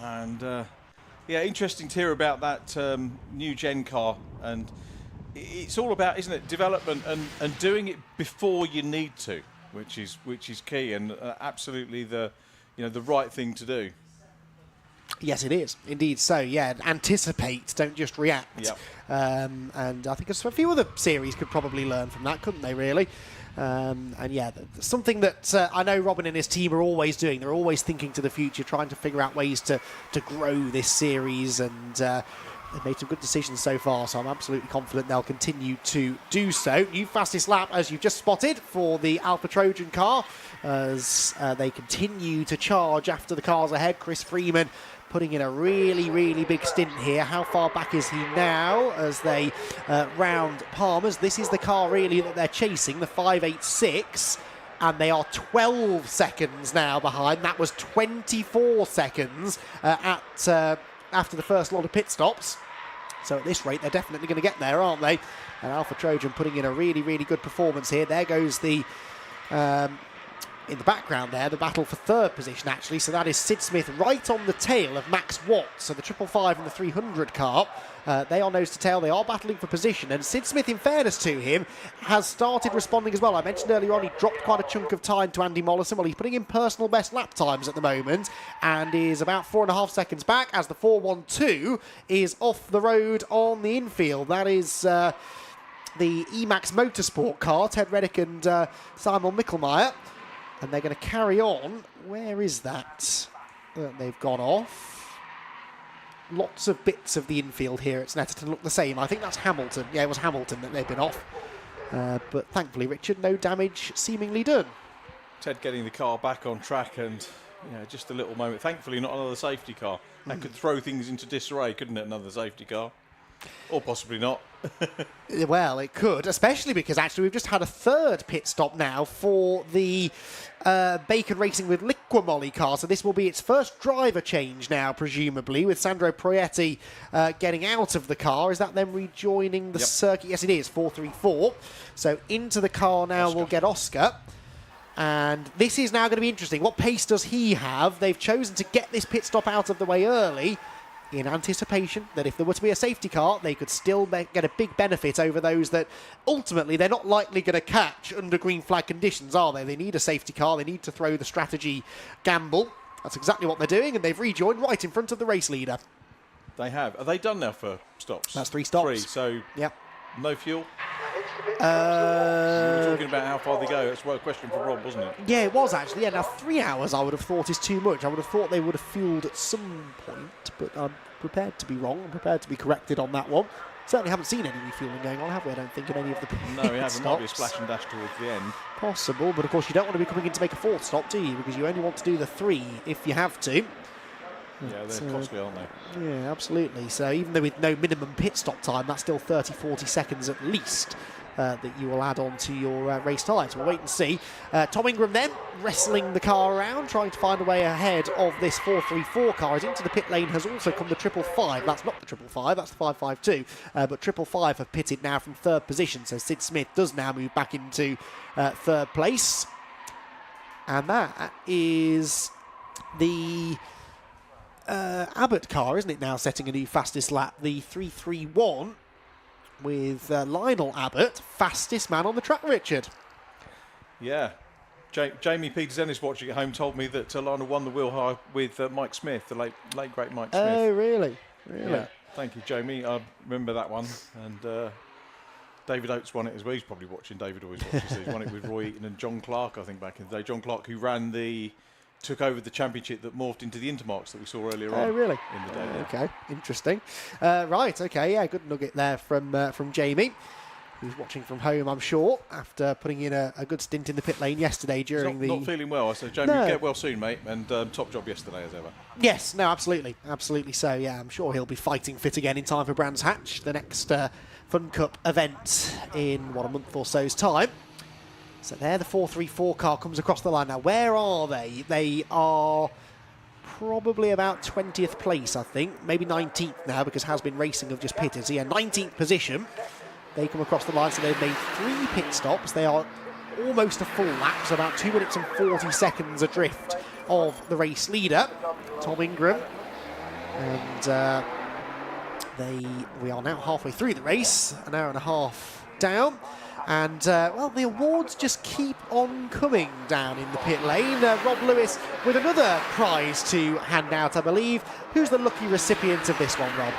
And yeah, interesting to hear about that new gen car. And it's all about, isn't it, development and doing it before you need to, which is key and absolutely the right thing to do. Yes, it is indeed. So yeah, anticipate, don't just react. Yep. And I think a few other series could probably learn from that, couldn't they? Really. And yeah, something that I know Robin and his team are always doing. They're always thinking to the future, trying to figure out ways to grow this series, and they've made some good decisions so far, so I'm absolutely confident they'll continue to do so. New fastest lap, as you've just spotted, for the Alpha Trojan car, as they continue to charge after the cars ahead. Chris Freeman putting in a really, really big stint here. How far back is he now as they round Palmer's? This is the car really that they're chasing, the 586, and they are 12 seconds now behind. That was 24 seconds after the first lot of pit stops. So at this rate, they're definitely going to get there, aren't they? And Alpha Trojan putting in a really, really good performance here. There goes the... in the background there, the battle for third position actually, so that is Sid Smith right on the tail of Max Watts. So the 555 and the 300 car, they are nose to tail, they are battling for position, and Sid Smith, in fairness to him, has started responding as well. I mentioned earlier on he dropped quite a chunk of time to Andy Mollison. Well, he's putting in personal best lap times at the moment and is about 4.5 seconds back as the 412 is off the road on the infield. That is the Emax Motorsport car, Ted Reddick and Simon Mickelmeyer. And they're going to carry on. Where is that? They've gone off. Lots of bits of the infield here at Snetterton look the same. I think that's Hamilton. Yeah, it was Hamilton that they've been off. But thankfully, Richard, no damage seemingly done. Ted getting the car back on track and just a little moment. Thankfully, not another safety car. That could throw things into disarray, couldn't it? Another safety car. Or possibly not. Well, it could, especially because actually we've just had a third pit stop now for the Bacon Racing with Liquimolly car. So this will be its first driver change now, presumably, with Sandro Proietti getting out of the car. Is that them rejoining the circuit? Yes, it is, 434. So into the car now we'll get Oscar. And this is now going to be interesting. What pace does he have? They've chosen to get this pit stop out of the way early, in anticipation that if there were to be a safety car, they could still get a big benefit over those that ultimately they're not likely going to catch under green flag conditions, are they? They need a safety car. They need to throw the strategy gamble. That's exactly what they're doing, and they've rejoined right in front of the race leader. They have. Are they done now for stops? That's 3 stops. 3, so yep. No fuel? We were talking about how far they go. That's a question for Rob, wasn't it? Yeah, it was actually. Yeah, now 3 hours I would have thought is too much. I would have thought they would have fueled at some point, but I'm prepared to be wrong. I'm prepared to be corrected on that one. Certainly haven't seen any refueling going on, have we? I don't think in any of the No, we haven't. Might be a splash and dash towards the end. Possible, but of course you don't want to be coming in to make a 4th stop, do you? Because you only want to do the 3 if you have to. Yeah, they're costly, aren't they? Yeah, absolutely. So even though with no minimum pit stop time, that's still 30, 40 seconds at least that you will add on to your race tyres. We'll wait and see. Tom Ingram then wrestling the car around, trying to find a way ahead of this 434 car. As into the pit lane has also come the 555. That's not the 555, that's the 552. But 555 have pitted now from 3rd position. So Sid Smith does now move back into 3rd place. And that is the Abbott car, isn't it, now setting a new fastest lap, the 331 with Lionel Abbott, fastest man on the track, Richard. Yeah. Jamie Peters-Ennis watching at home told me that Lionel won the wheel high with Mike Smith, the late great Mike Smith. Oh, really? Really? Yeah. Thank you, Jamie. I remember that one. And David Oates won it as well. He's probably watching. David always watches. He's won it with Roy Eaton and John Clark, I think, back in the day. John Clark, who took over the championship that morphed into the Intermarques that we saw earlier on. Oh, really? In the day. Yeah. Okay, interesting. Right, okay, yeah, good nugget there from Jamie, who's watching from home, I'm sure, after putting in a good stint in the pit lane yesterday during not feeling well. I said, Jamie, get well soon, mate, and top job yesterday as ever. Yes, no, absolutely. Absolutely so, yeah. I'm sure he'll be fighting fit again in time for Brands Hatch, the next Fun Cup event in, a month or so's time. So there the 434 car comes across the line. Now, where are they? They are probably about 20th place, I think. Maybe 19th now, because Has Been Racing have just pitted. So, yeah, 19th position. They come across the line, so they've made 3 pit stops. They are almost a full lap, so about 2 minutes and 40 seconds adrift of the race leader, Tom Ingram. And we are now halfway through the race, an hour and a half down. And, well, the awards just keep on coming down in the pit lane. Rob Lewis with another prize to hand out, I believe. Who's the lucky recipient of this one, Rob?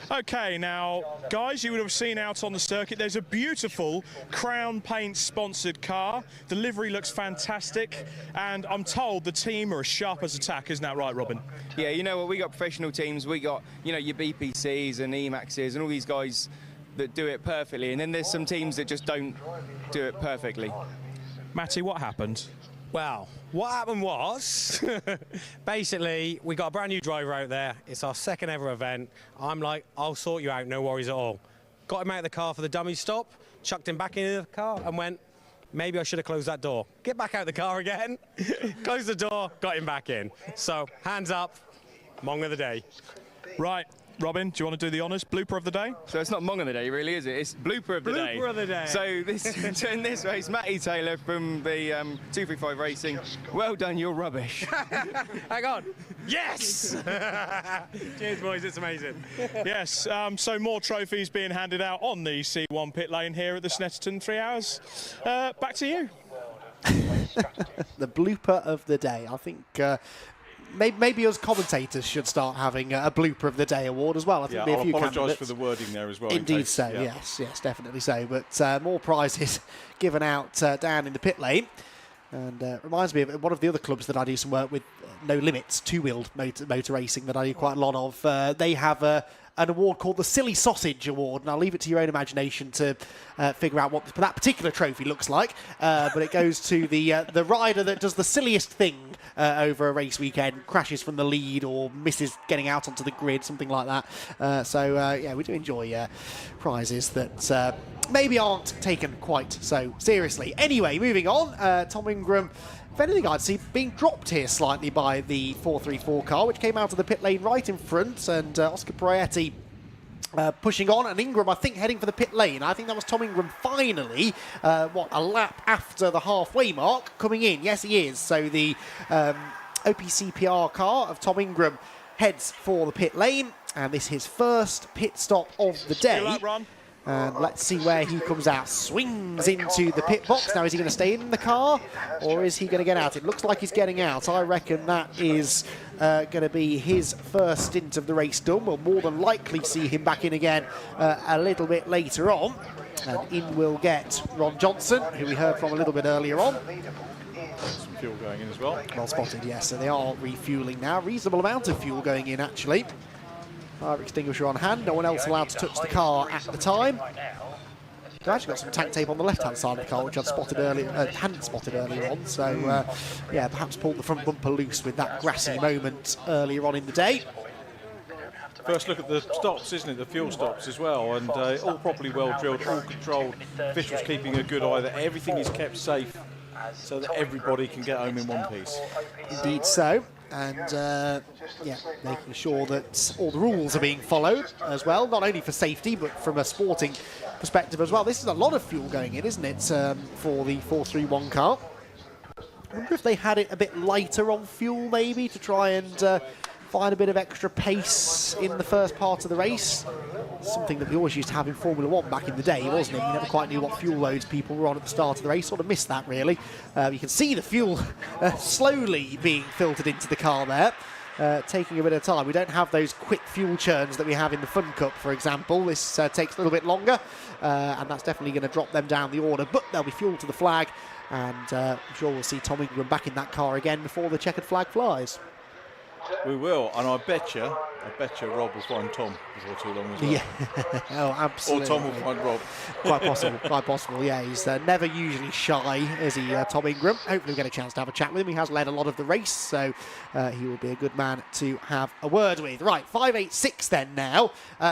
Okay, now, guys, you would have seen out on the circuit, there's a beautiful Crown Paint sponsored car. The livery looks fantastic, and I'm told the team are as sharp as a tack. Isn't that right, Robin? Yeah, you know what, we got professional teams. We got, your BPCs and Emaxes and all these guys that do it perfectly, and then there's some teams that just don't do it perfectly. Matty, what happened? Well, what happened was, basically, we got a brand new driver out there. It's our second ever event. I'm like, I'll sort you out, no worries at all. Got him out of the car for the dummy stop, chucked him back into the car and went, maybe I should have closed that door. Get back out the car again, close the door, got him back in. So, hands up, Mong of the day. Right. Robin, do you want to do the honours? Blooper of the day? So it's not Mong of the day, really, is it? It's blooper of the day. Blooper of the day. So in this race, Matty Taylor from the 235 Racing. Well done, you're rubbish. Hang on. Yes! Cheers, boys. It's amazing. Yes, so more trophies being handed out on the C1 pit lane here at the Snetterton 3 hours. Back to you. The blooper of the day. I think maybe us commentators should start having a blooper of the day award as well. I think Yeah, I'll apologise for the wording there as well. Indeed so, yeah. yes, definitely so. But more prizes given out down in the pit lane. And reminds me of one of the other clubs that I do some work with, No Limits, two-wheeled motor racing that I do quite a lot of. They have an award called the Silly Sausage Award, and I'll leave it to your own imagination to figure out what that particular trophy looks like. But it goes to the rider that does the silliest thing over a race weekend, crashes from the lead or misses getting out onto the grid, something like that. So yeah, we do enjoy prizes that maybe aren't taken quite so seriously. Anyway, moving on, Tom Ingram, if anything, I'd see being dropped here slightly by the 434 car, which came out of the pit lane right in front, and Oscar Proietti pushing on, and Ingram, I think, heading for the pit lane. I think that was Tom Ingram finally, a lap after the halfway mark, coming in. Yes, he is. So the OPCPR car of Tom Ingram heads for the pit lane, and this is his first pit stop of the day. And let's see where he comes out. Swings into the pit box. Now, is he going to stay in the car or is he going to get out? It looks like he's getting out. I reckon that is going to be his first stint of the race done. We'll more than likely see him back in again a little bit later on. And in will get Ron Johnson, who we heard from a little bit earlier on. Some fuel going in as well. Well spotted, yes. So they are refuelling now. Reasonable amount of fuel going in, actually. Fire extinguisher on hand, no one else allowed to touch the car at the time. They've actually got some tank tape on the left-hand side of the car, which I'd spotted earlier, hadn't spotted earlier on. So, yeah, perhaps pulled the front bumper loose with that grassy moment earlier on in the day. First look at the stops, isn't it? The fuel stops as well, and all properly well drilled, all controlled. Officials keeping a good eye that everything is kept safe so that everybody can get home in one piece. Indeed so. And yeah, making sure that all the rules are being followed as well, not only for safety but from a sporting perspective as well. This is a lot of fuel going in, isn't it, for the 431 car. I wonder if they had it a bit lighter on fuel maybe to try and find a bit of extra pace in the first part of the race. Something that we always used to have in Formula 1 back in the day, wasn't it? You never quite knew what fuel loads people were on at the start of the race. Sort of missed that, really. You can see the fuel slowly being filtered into the car there, taking a bit of time. We don't have those quick fuel churns that we have in the Fun Cup, for example. This takes a little bit longer, and that's definitely going to drop them down the order. But there'll be fuel to the flag, and I'm sure we'll see Tom Ingram back in that car again before the checkered flag flies. We will, and I bet you Rob will find Tom before too long as well. Yeah, oh, absolutely. Or Tom will find Rob. Quite possible, yeah. He's never usually shy, is he, Tom Ingram? Hopefully we'll get a chance to have a chat with him. He has led a lot of the race, so he will be a good man to have a word with. Right, 586 then now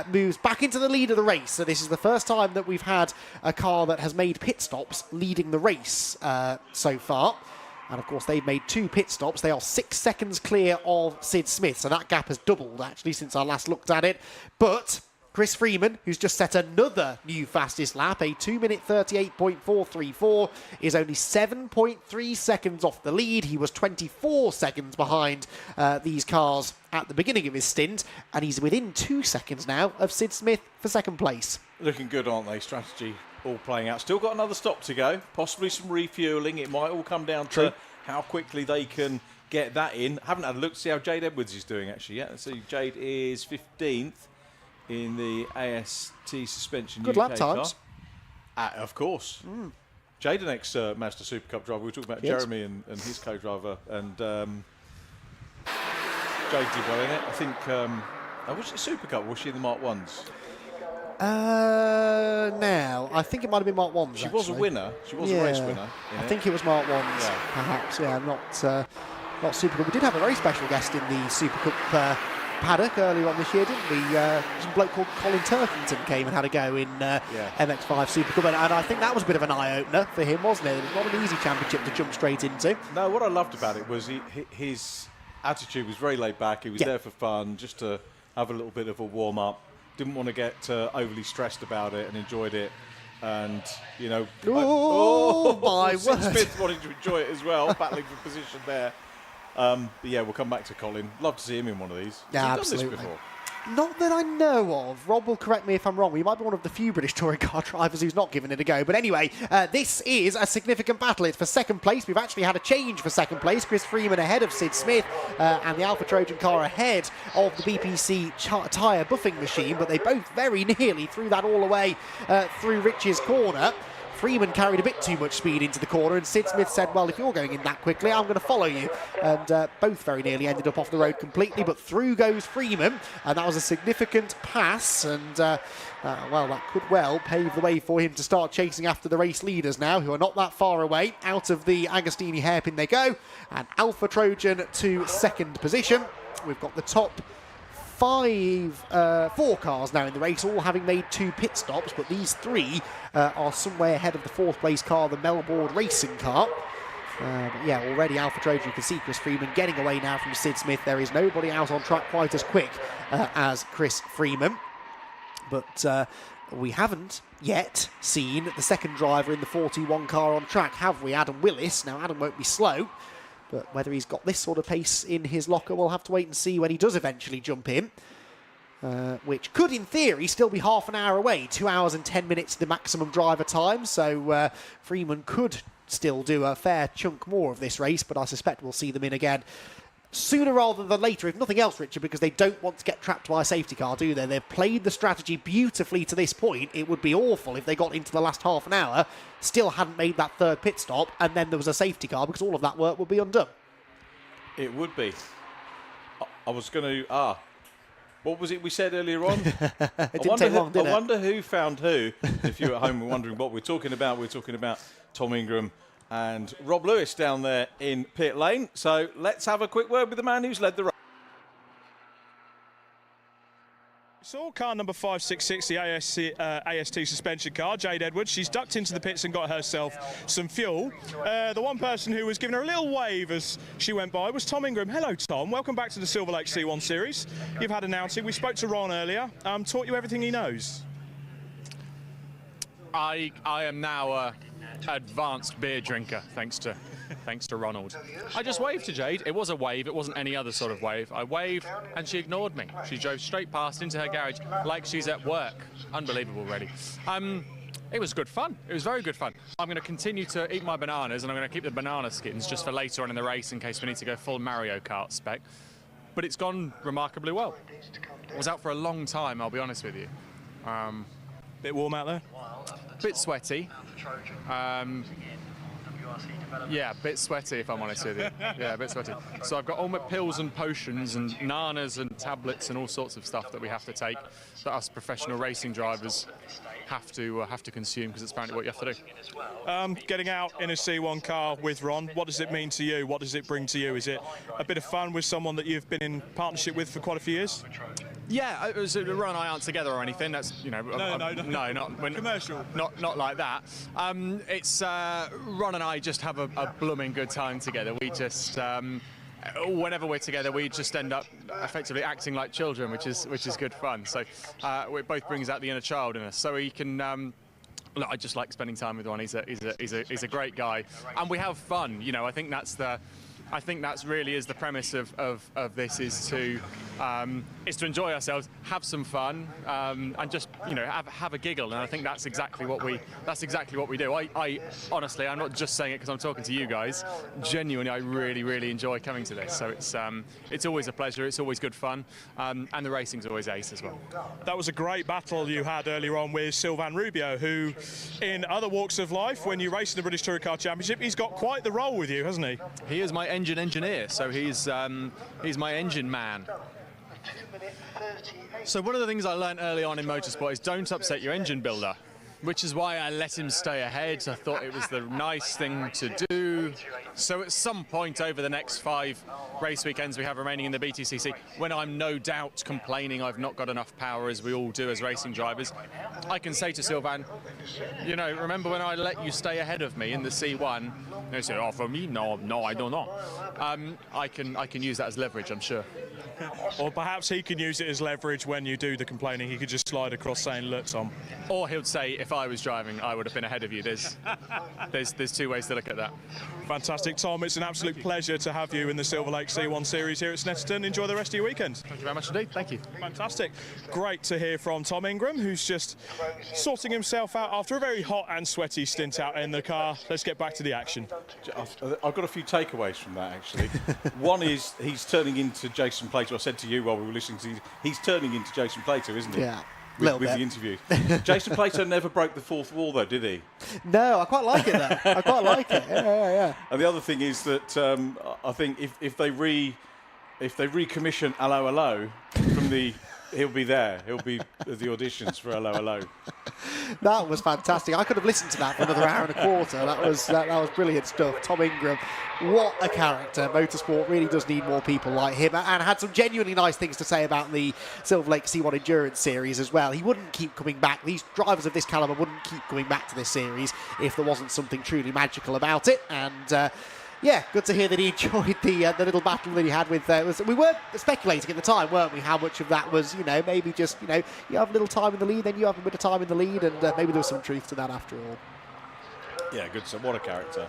moves back into the lead of the race. So this is the first time that we've had a car that has made pit stops leading the race so far. And, of course, they've made 2 pit stops. They are 6 seconds clear of Sid Smith. So that gap has doubled, actually, since I last looked at it. But Chris Freeman, who's just set another new fastest lap, a 2-minute 38.434, is only 7.3 seconds off the lead. He was 24 seconds behind these cars at the beginning of his stint. And he's within 2 seconds now of Sid Smith for second place. Looking good, aren't they? Strategy all playing out. Still got another stop to go. Possibly some refuelling. It might all come down to how quickly they can get that in. Haven't had a look to see how Jade Edwards is doing, actually, yet. Let's see. Jade is 15th in the AST suspension Good UK lap times. car. Of course. Jade, an ex-Mazda Super Cup driver. We were talking about Jeremy and his co-driver. And Jade did well in it. I think... was it Super Cup or was she in the Mark 1s? Now, I think it might have been Mark Wands. She was a winner. She was a race winner. I think it was Mark Wands, perhaps. Yeah, not Super Cup. We did have a very special guest in the Super Cup paddock earlier on this year, didn't we? Some bloke called Colin Turkington came and had a go in MX5 Super Cup, and I think that was a bit of an eye-opener for him, wasn't it? It was not an easy championship to jump straight into. No, what I loved about it was his attitude was very laid back. He was there for fun, just to have a little bit of a warm-up. Didn't want to get overly stressed about it, and enjoyed it. And, you know... my Sid word. Smith wanted to enjoy it as well, battling for position there. But yeah, we'll come back to Colin. Love to see him in one of these. Yeah, Has he done absolutely. this before? Not that I know of. Rob will correct me if I'm wrong. We might be one of the few British touring car drivers who's not given it a go. But anyway, this is a significant battle. It's for second place. We've actually had a change for second place. Chris Freeman ahead of Sid Smith and the Alpha Trojan car ahead of the BPC tyre buffing machine. But they both very nearly threw that all away through Rich's corner. Freeman carried a bit too much speed into the corner, and Sid Smith said, well, if you're going in that quickly, I'm going to follow you. And both very nearly ended up off the road completely, but through goes Freeman, and that was a significant pass, and, well, that could well pave the way for him to start chasing after the race leaders now, who are not that far away. Out of the Agostini hairpin they go, and Alpha Trojan to second position. We've got the top 4 cars now in the race, all having made 2 pit stops, but these 3 are somewhere ahead of the 4th place car, the Melbourne racing car. But yeah, already Alpha Trojan, you can see Chris Freeman getting away now from Sid Smith. There is nobody out on track quite as quick as Chris Freeman. But we haven't yet seen the second driver in the 41 car on track, have we? Adam Willis. Now, Adam won't be slow, but whether he's got this sort of pace in his locker, we'll have to wait and see when he does eventually jump in. Which could, in theory, still be half an hour away. 2 hours and 10 minutes the maximum driver time, so Freeman could still do a fair chunk more of this race, but I suspect we'll see them in again sooner rather than later, if nothing else, Richard, because they don't want to get trapped by a safety car, do they? They've played the strategy beautifully to this point. It would be awful if they got into the last half an hour, still hadn't made that 3rd pit stop, and then there was a safety car, because all of that work would be undone. It would be. I was going to... what was it we said earlier on? It didn't take long, did it? I wonder who found who. If you're at home and wondering what we're talking about Tom Ingram and Rob Lewis down there in pit lane. So let's have a quick word with the man who's led the race. Saw car number 566, the AST suspension car, Jade Edwards. She's ducked into the pits and got herself some fuel. The one person who was giving her a little wave as she went by was Tom Ingram. Hello, Tom. Welcome back to the Silver Lake C1 Series. You've had an outing. We spoke to Ron earlier. Taught you everything he knows. I am now an advanced beer drinker, thanks to Ronald. I just waved to Jade. It was a wave. It wasn't any other sort of wave. I waved and she ignored me. She drove straight past into her garage like she's at work. Unbelievable, really. It was good fun. It was very good fun. I'm going to continue to eat my bananas, and I'm going to keep the banana skins just for later on in the race in case we need to go full Mario Kart spec. But it's gone remarkably well. I was out for a long time, I'll be honest with you. Bit warm out there? Bit sweaty. Yeah, a bit sweaty if I'm honest with you. Yeah, a bit sweaty. So I've got all my pills and potions and nanas and tablets and all sorts of stuff that we have to take, that us professional racing drivers have to consume, because it's apparently what you have to do. Getting out in a C1 car with Ron, what does it mean to you? What does it bring to you? Is it a bit of fun with someone that you've been in partnership with for quite a few years? Yeah, so Ron and I aren't together or anything. That's, you know, No, not commercial. Not like that. It's Ron and I just have a blooming good time together. We just whenever we're together, we just end up effectively acting like children, which is good fun. So it both brings out the inner child in us. So he can. Look, I just like spending time with Ron. He's a great guy, and we have fun. You know, I think that's really is the premise of this, is to enjoy ourselves, have some fun, and just, you know, have a giggle. And I think that's exactly what we do. I honestly, I'm not just saying it because I'm talking to you guys. Genuinely, I really enjoy coming to this. So it's always a pleasure. It's always good fun, and the racing's always ace as well. That was a great battle you had earlier on with Sylvain Rubio, who, in other walks of life, when you race in the British Touring Car Championship, he's got quite the role with you, hasn't he? He is my engine engineer, so he's my engine man. So one of the things I learned early on in motorsport is don't upset your engine builder, which is why I let him stay ahead. I thought it was the nice thing to do. So at some point over the next 5 race weekends we have remaining in the BTCC, when I'm no doubt complaining I've not got enough power, as we all do as racing drivers, I can say to Sylvain, you know, remember when I let you stay ahead of me in the C1? And he said, oh, for me? No, I don't know. I can use that as leverage, I'm sure. Or perhaps he can use it as leverage when you do the complaining. He could just slide across saying, look, Tom. Or he'll say, if I was driving, I would have been ahead of you. There's 2 ways to look at that. Fantastic, Tom. It's an absolute pleasure to have you in the Silver Lake C1 Series here at Snetterton. Enjoy the rest of your weekend. Thank you very much indeed. Thank you. Fantastic. Great to hear from Tom Ingram, who's just sorting himself out after a very hot and sweaty stint out in the car. Let's get back to the action. I've got a few takeaways from that, actually. One is he's turning into Jason Plato. I said to you while we were listening to he's turning into Jason Plato, isn't he? Yeah. With the interview. Jason Plato never broke the fourth wall, though, did he? No, I quite like it, though. I quite like it. Yeah. And the other thing is that I think if they recommission Hello Hello from the, he'll be there. He'll be at the auditions for Hello Hello. That was fantastic. I could have listened to that for another hour and a quarter. That was brilliant stuff. Tom Ingram, what a character. Motorsport really does need more people like him, and had some genuinely nice things to say about the Silver Lake C1 Endurance Series as well. He wouldn't keep coming back. These drivers of this calibre wouldn't keep coming back to this series if there wasn't something truly magical about it. And yeah, good to hear that he enjoyed the little battle that he had with. We were speculating at the time, weren't we, how much of that was, maybe just, you have a little time in the lead, then you have a bit of time in the lead, and maybe there was some truth to that after all. Yeah, good. So what a character.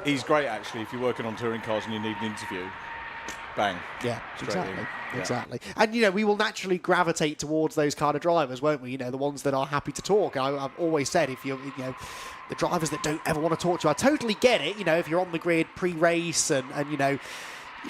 He's great, actually. If you're working on touring cars and you need an interview, bang. Yeah, exactly. And, we will naturally gravitate towards those kind of drivers, won't we? The ones that are happy to talk. I've always said, if you're, the drivers that don't ever want to talk to you, I totally get it. If you're on the grid pre-race and you're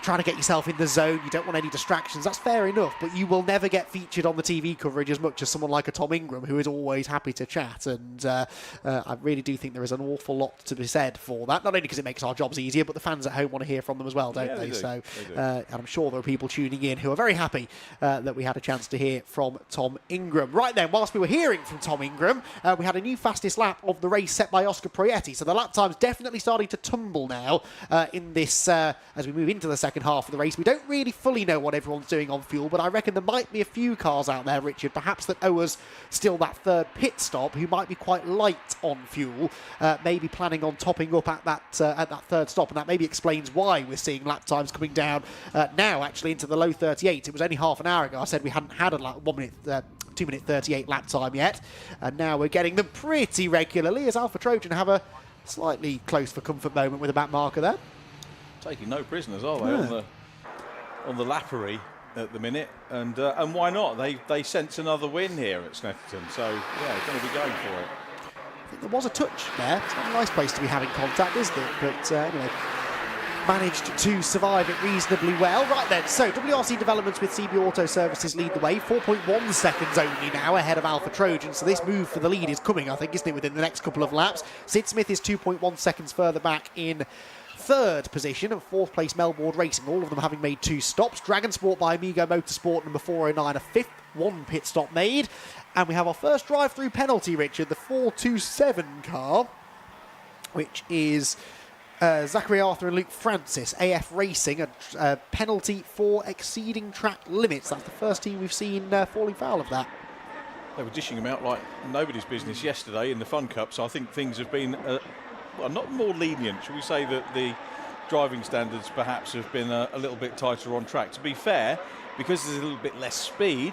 trying to get yourself in the zone, you don't want any distractions, that's fair enough, but you will never get featured on the TV coverage as much as someone like a Tom Ingram, who is always happy to chat. And I really do think there is an awful lot to be said for that, not only because it makes our jobs easier, but the fans at home want to hear from them as well, don't they? Do. So they do. And I'm sure there are people tuning in who are very happy that we had a chance to hear from Tom Ingram. Right then, whilst we were hearing from Tom Ingram, we had a new fastest lap of the race set by Oscar Proietti, so the lap time's definitely starting to tumble now in this as we move into the second half of the race. We don't really fully know what everyone's doing on fuel, but I reckon there might be a few cars out there, Richard, perhaps that owe us still that third pit stop, who might be quite light on fuel, maybe planning on topping up at that third stop, and that maybe explains why we're seeing lap times coming down now actually into the low 38. It was only half an hour ago I said we hadn't had a 2 minute 38 lap time yet, and now we're getting them pretty regularly as Alpha Trojan have a slightly close for comfort moment with a back marker there. Taking no prisoners, are they, on the lappery at the minute? And why not? They sense another win here at Snetterton, so yeah, going to be going for it. I think there was a touch there. It's not a nice place to be having contact, isn't it? But anyway, managed to survive it reasonably well. Right then, so WRC Developments with CB Auto Services lead the way, 4.1 seconds only now ahead of Alpha Trojan, so this move for the lead is coming, I think, isn't it, within the next couple of laps. Sid Smith is 2.1 seconds further back in third position, and fourth place Melbourne Racing, all of them having made 2 stops. Dragon Sport by Amigo Motorsport, number 409, a fifth, 1 pit stop made. And we have our first drive-through penalty, Richard, the 427 car, which is Zachary Arthur and Luke Francis, AF Racing, a penalty for exceeding track limits. That's the first team we've seen falling foul of that. They were dishing them out like nobody's business yesterday in the Fun Cup, so I think things have been well, not more lenient. Shall we say that the driving standards perhaps have been a little bit tighter on track? To be fair, because there's a little bit less speed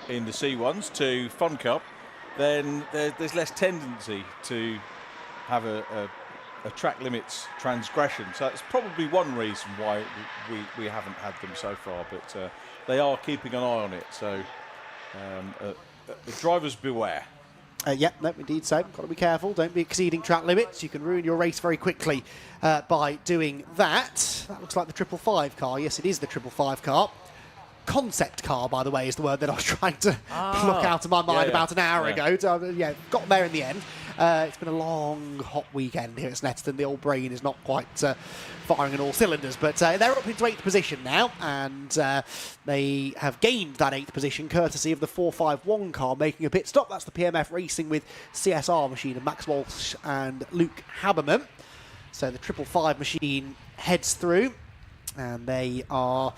in the C1s to Fun Cup, then there's less tendency to have a track limits transgression. So that's probably one reason why we haven't had them so far, but they are keeping an eye on it. So the drivers beware. Yeah, no, indeed so. Got to be careful. Don't be exceeding track limits. You can ruin your race very quickly by doing that. That looks like the 555 car. Yes, it is the 555 car. Concept car, by the way, is the word that I was trying to pluck out of my mind about an hour ago. So, yeah, got there in the end. It's been a long, hot weekend here at Snetterton. The old brain is not quite firing on all cylinders, but they're up into 8th position now, and they have gained that 8th position courtesy of the 451 car making a pit stop. That's the PMF Racing with CSR machine of Max Walsh and Luke Haberman. So the 555 machine heads through, and they are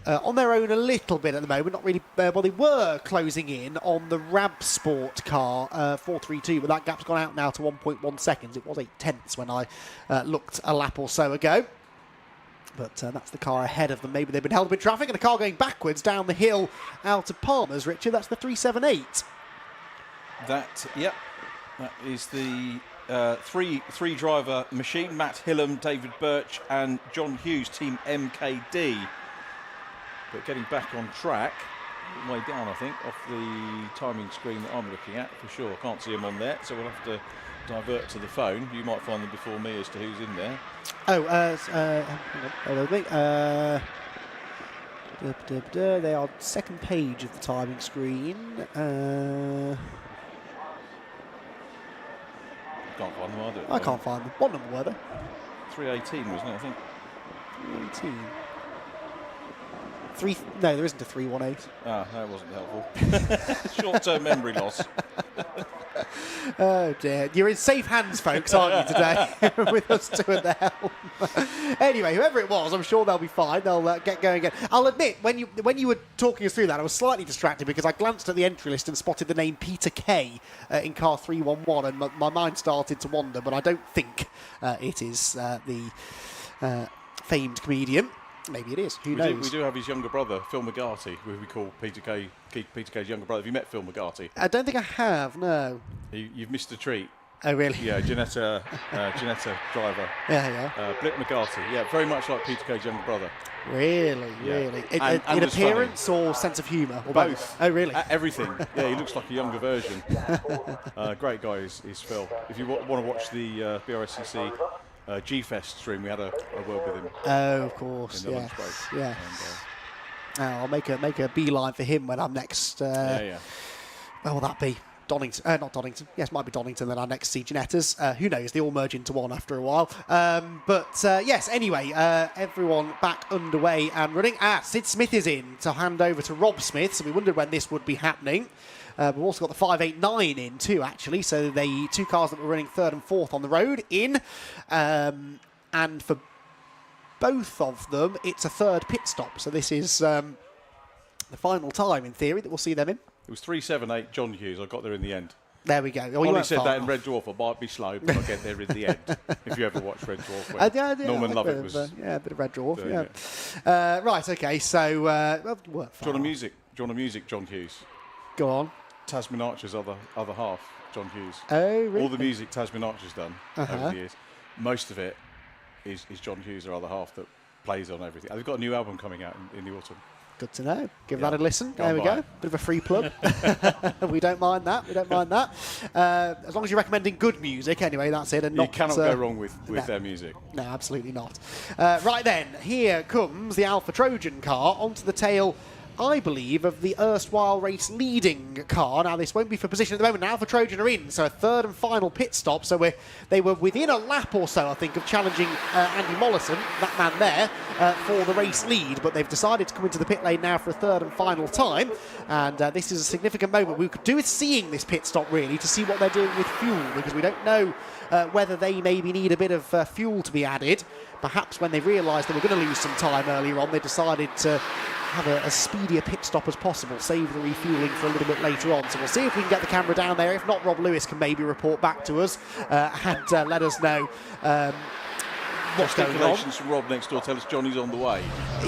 on their own a little bit at the moment. Not really. Well, they were closing in on the Rab Sport car 432, but that gap's gone out now to 1.1 seconds. It was 8/10 when I looked a lap or so ago. But that's the car ahead of them. Maybe they've been held up in traffic, and a car going backwards down the hill out of Palmer's. Richard, that's the 378. That is the three driver machine. Matt Hillam, David Birch and John Hughes, team MKD. But getting back on track, way down I think, off the timing screen that I'm looking at for sure. Can't see them on there, so we'll have to divert to the phone. You might find them before me as to who's in there. Oh, hang on, they are second page of the timing screen. Can't find them either. I can't find them. What number were they? 318, wasn't it, I think? 318. No, there isn't a 318. Ah, that wasn't helpful. Short-term memory loss. Oh dear, you're in safe hands, folks, aren't you, today? With us two at the helm. Anyway, whoever it was, I'm sure they'll be fine. They'll get going again. I'll admit, when you were talking us through that, I was slightly distracted because I glanced at the entry list and spotted the name Peter Kay in car 311, and my mind started to wander. But I don't think it is the famed comedian. Maybe it is. Who knows? We do have his younger brother, Phil McGarty, who we call Peter Kay's younger brother. Have you met Phil McGarty? I don't think I have, no. You've missed a treat. Oh, really? Yeah, Janetta driver. Yeah. Blip McGarty. Yeah, very much like Peter Kay's younger brother. Really? Yeah. Really? And in appearance or sense of humour? Or both. Oh, really? Everything. Yeah, he looks like a younger version. Great guy is Phil. If you want to watch the Brscc G-Fest stream, we had a word with him. Oh, of course. In the lunch break. Yeah. I'll make a beeline for him when I'm next. Where will that be? Donington. Not Donington. Yes, it might be Donington. Then our next see Janettas. Who knows? They all merge into one after a while. Yes. Anyway, everyone back underway and running. Sid Smith is in to hand over to Rob Smith. So we wondered when this would be happening. We've also got the 589 in too, actually. So the two cars that were running 3rd and 4th on the road in. And for both of them, it's a 3rd pit stop. So this is the final time, in theory, that we'll see them in. It was 378 John Hughes. I got there in the end. There we go. I only said that in Red Dwarf. I might be slow, but I'll get there in the end. If you ever watch Red Dwarf, Norman Lovett was... a bit of Red Dwarf, Right, OK, so... Do you want a music, John Hughes? Go on. Tasman Archer's other half, John Hughes. Oh, really? All the music Tasman Archer's done over the years, most of it is John Hughes, their other half, that plays on everything. They've got a new album coming out in the autumn. Good to know. Give that a listen. There we go. Bit of a free plug. We don't mind that. As long as you're recommending good music, anyway, that's it. And you cannot go wrong with their music. No, absolutely not. Right then, here comes the Alpha Trojan car onto the tail, I believe, of the erstwhile race leading car. Now, this won't be for position at the moment. Now, Alpha Trojan are in, so a 3rd and final pit stop. So they were within a lap or so, I think, of challenging Andy Mollison, that man there, for the race lead. But they've decided to come into the pit lane now for a 3rd and final time. And this is a significant moment. We could do with seeing this pit stop, really, to see what they're doing with fuel, because we don't know whether they maybe need a bit of fuel to be added. Perhaps when they realised they were going to lose some time earlier on, they decided to have a speedier pit stop as possible, save the refuelling for a little bit later on. So we'll see if we can get the camera down there. If not, Rob Lewis can maybe report back to us and let us know what's going on. Congratulations from Rob next door. Tell us Johnny's on the way.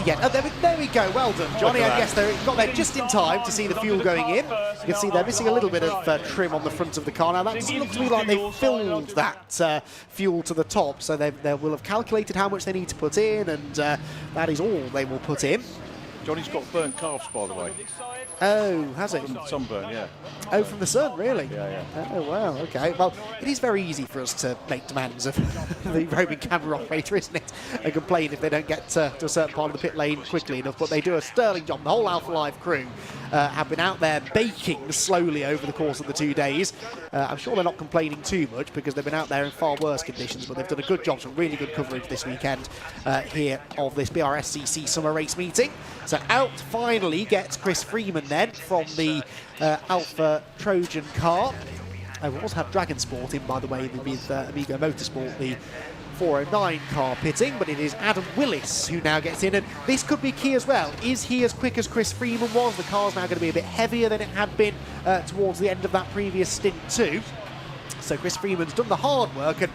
Yeah, there we go. Well done, Johnny. And yes, they got there just in time to see the fuel going in. You can see they're missing a little bit of trim on the front of the car. Now, that doesn't look to me like they filled that fuel to the top, so they will have calculated how much they need to put in, and that is all they will put in. Johnny's got burnt calves, by the way. Oh, has it? Sunburn, yeah. Oh, from the sun, really? Yeah, yeah. Oh, wow, okay. Well, it is very easy for us to make demands of the roving camera operator, isn't it? And complain if they don't get to a certain part of the pit lane quickly enough, but they do a sterling job. The whole Alpha Live crew have been out there baking slowly over the course of the 2 days. I'm sure they're not complaining too much because they've been out there in far worse conditions, but they've done a good job, some really good coverage this weekend here of this Brscc summer race meeting. So out finally gets Chris Freeman then from the Alpha Trojan car. We also have Dragon Sport in, by the way, with Amigo Motorsport, the 409 car pitting, but it is Adam Willis who now gets in, and this could be key as well. Is he as quick as Chris Freeman was? The car's now going to be a bit heavier than it had been towards the end of that previous stint too. So Chris Freeman's done the hard work and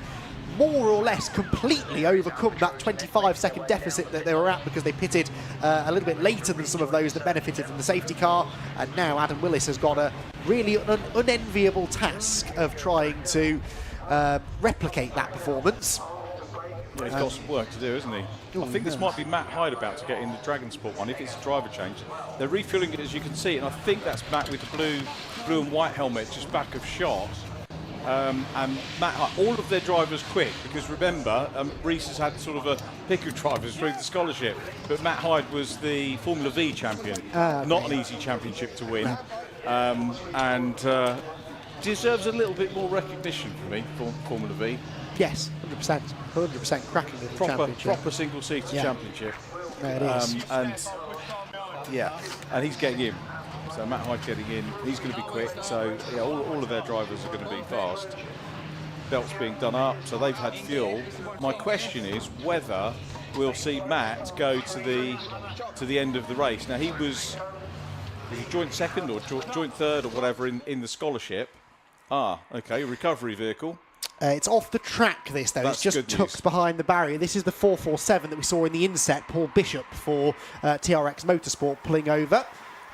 more or less completely overcome that 25-second deficit that they were at because they pitted a little bit later than some of those that benefited from the safety car. And now Adam Willis has got a really unenviable task of trying to replicate that performance. Yeah, he's got some work to do, isn't he? I think this might be Matt Hyde about to get in the Dragon Sport one, if it's a driver change. They're refueling it, as you can see, and I think that's Matt with the blue and white helmet just back of shot. And Matt Hyde, all of their drivers quit, because remember, Reese has had sort of a pick of drivers through the scholarship, but Matt Hyde was the Formula V champion. Not an easy championship to win. And deserves a little bit more recognition for me, for Formula V. Yes, 100% cracking in the championship. Proper single-seater championship. There it is. And he's getting in. So Matt Hyde getting in, he's going to be quick. So yeah, all of their drivers are going to be fast. Belts being done up, so they've had fuel. My question is whether we'll see Matt go to the end of the race. Now was he joint second or joint third or whatever in the scholarship? Okay, recovery vehicle. It's off the track, this, though. That's it's just tucked behind the barrier. This is the 447 that we saw in the inset, Paul Bishop for TRX Motorsport pulling over.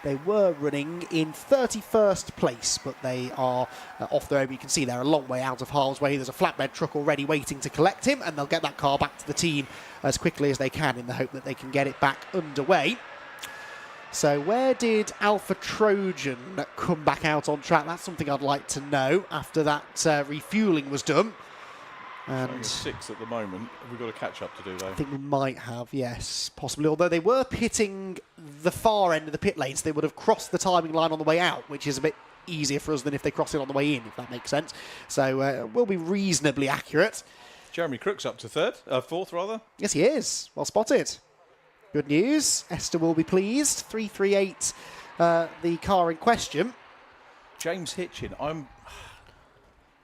They were running in 31st place, but they are off the road. You can see they're a long way out of harm's way. There's a flatbed truck already waiting to collect him, and they'll get that car back to the team as quickly as they can in the hope that they can get it back underway. So where did Alpha Trojan come back out on track? That's something I'd like to know after that refuelling was done. And 6 at the moment. We've got a catch-up to do, though. I think we might have, yes, possibly. Although they were pitting the far end of the pit lane, so they would have crossed the timing line on the way out, which is a bit easier for us than if they cross it on the way in, if that makes sense. So we'll be reasonably accurate. Jeremy Crook's up to fourth, rather. Yes, he is. Well spotted. Good news. Esther will be pleased. 338, the car in question. James Hitchin.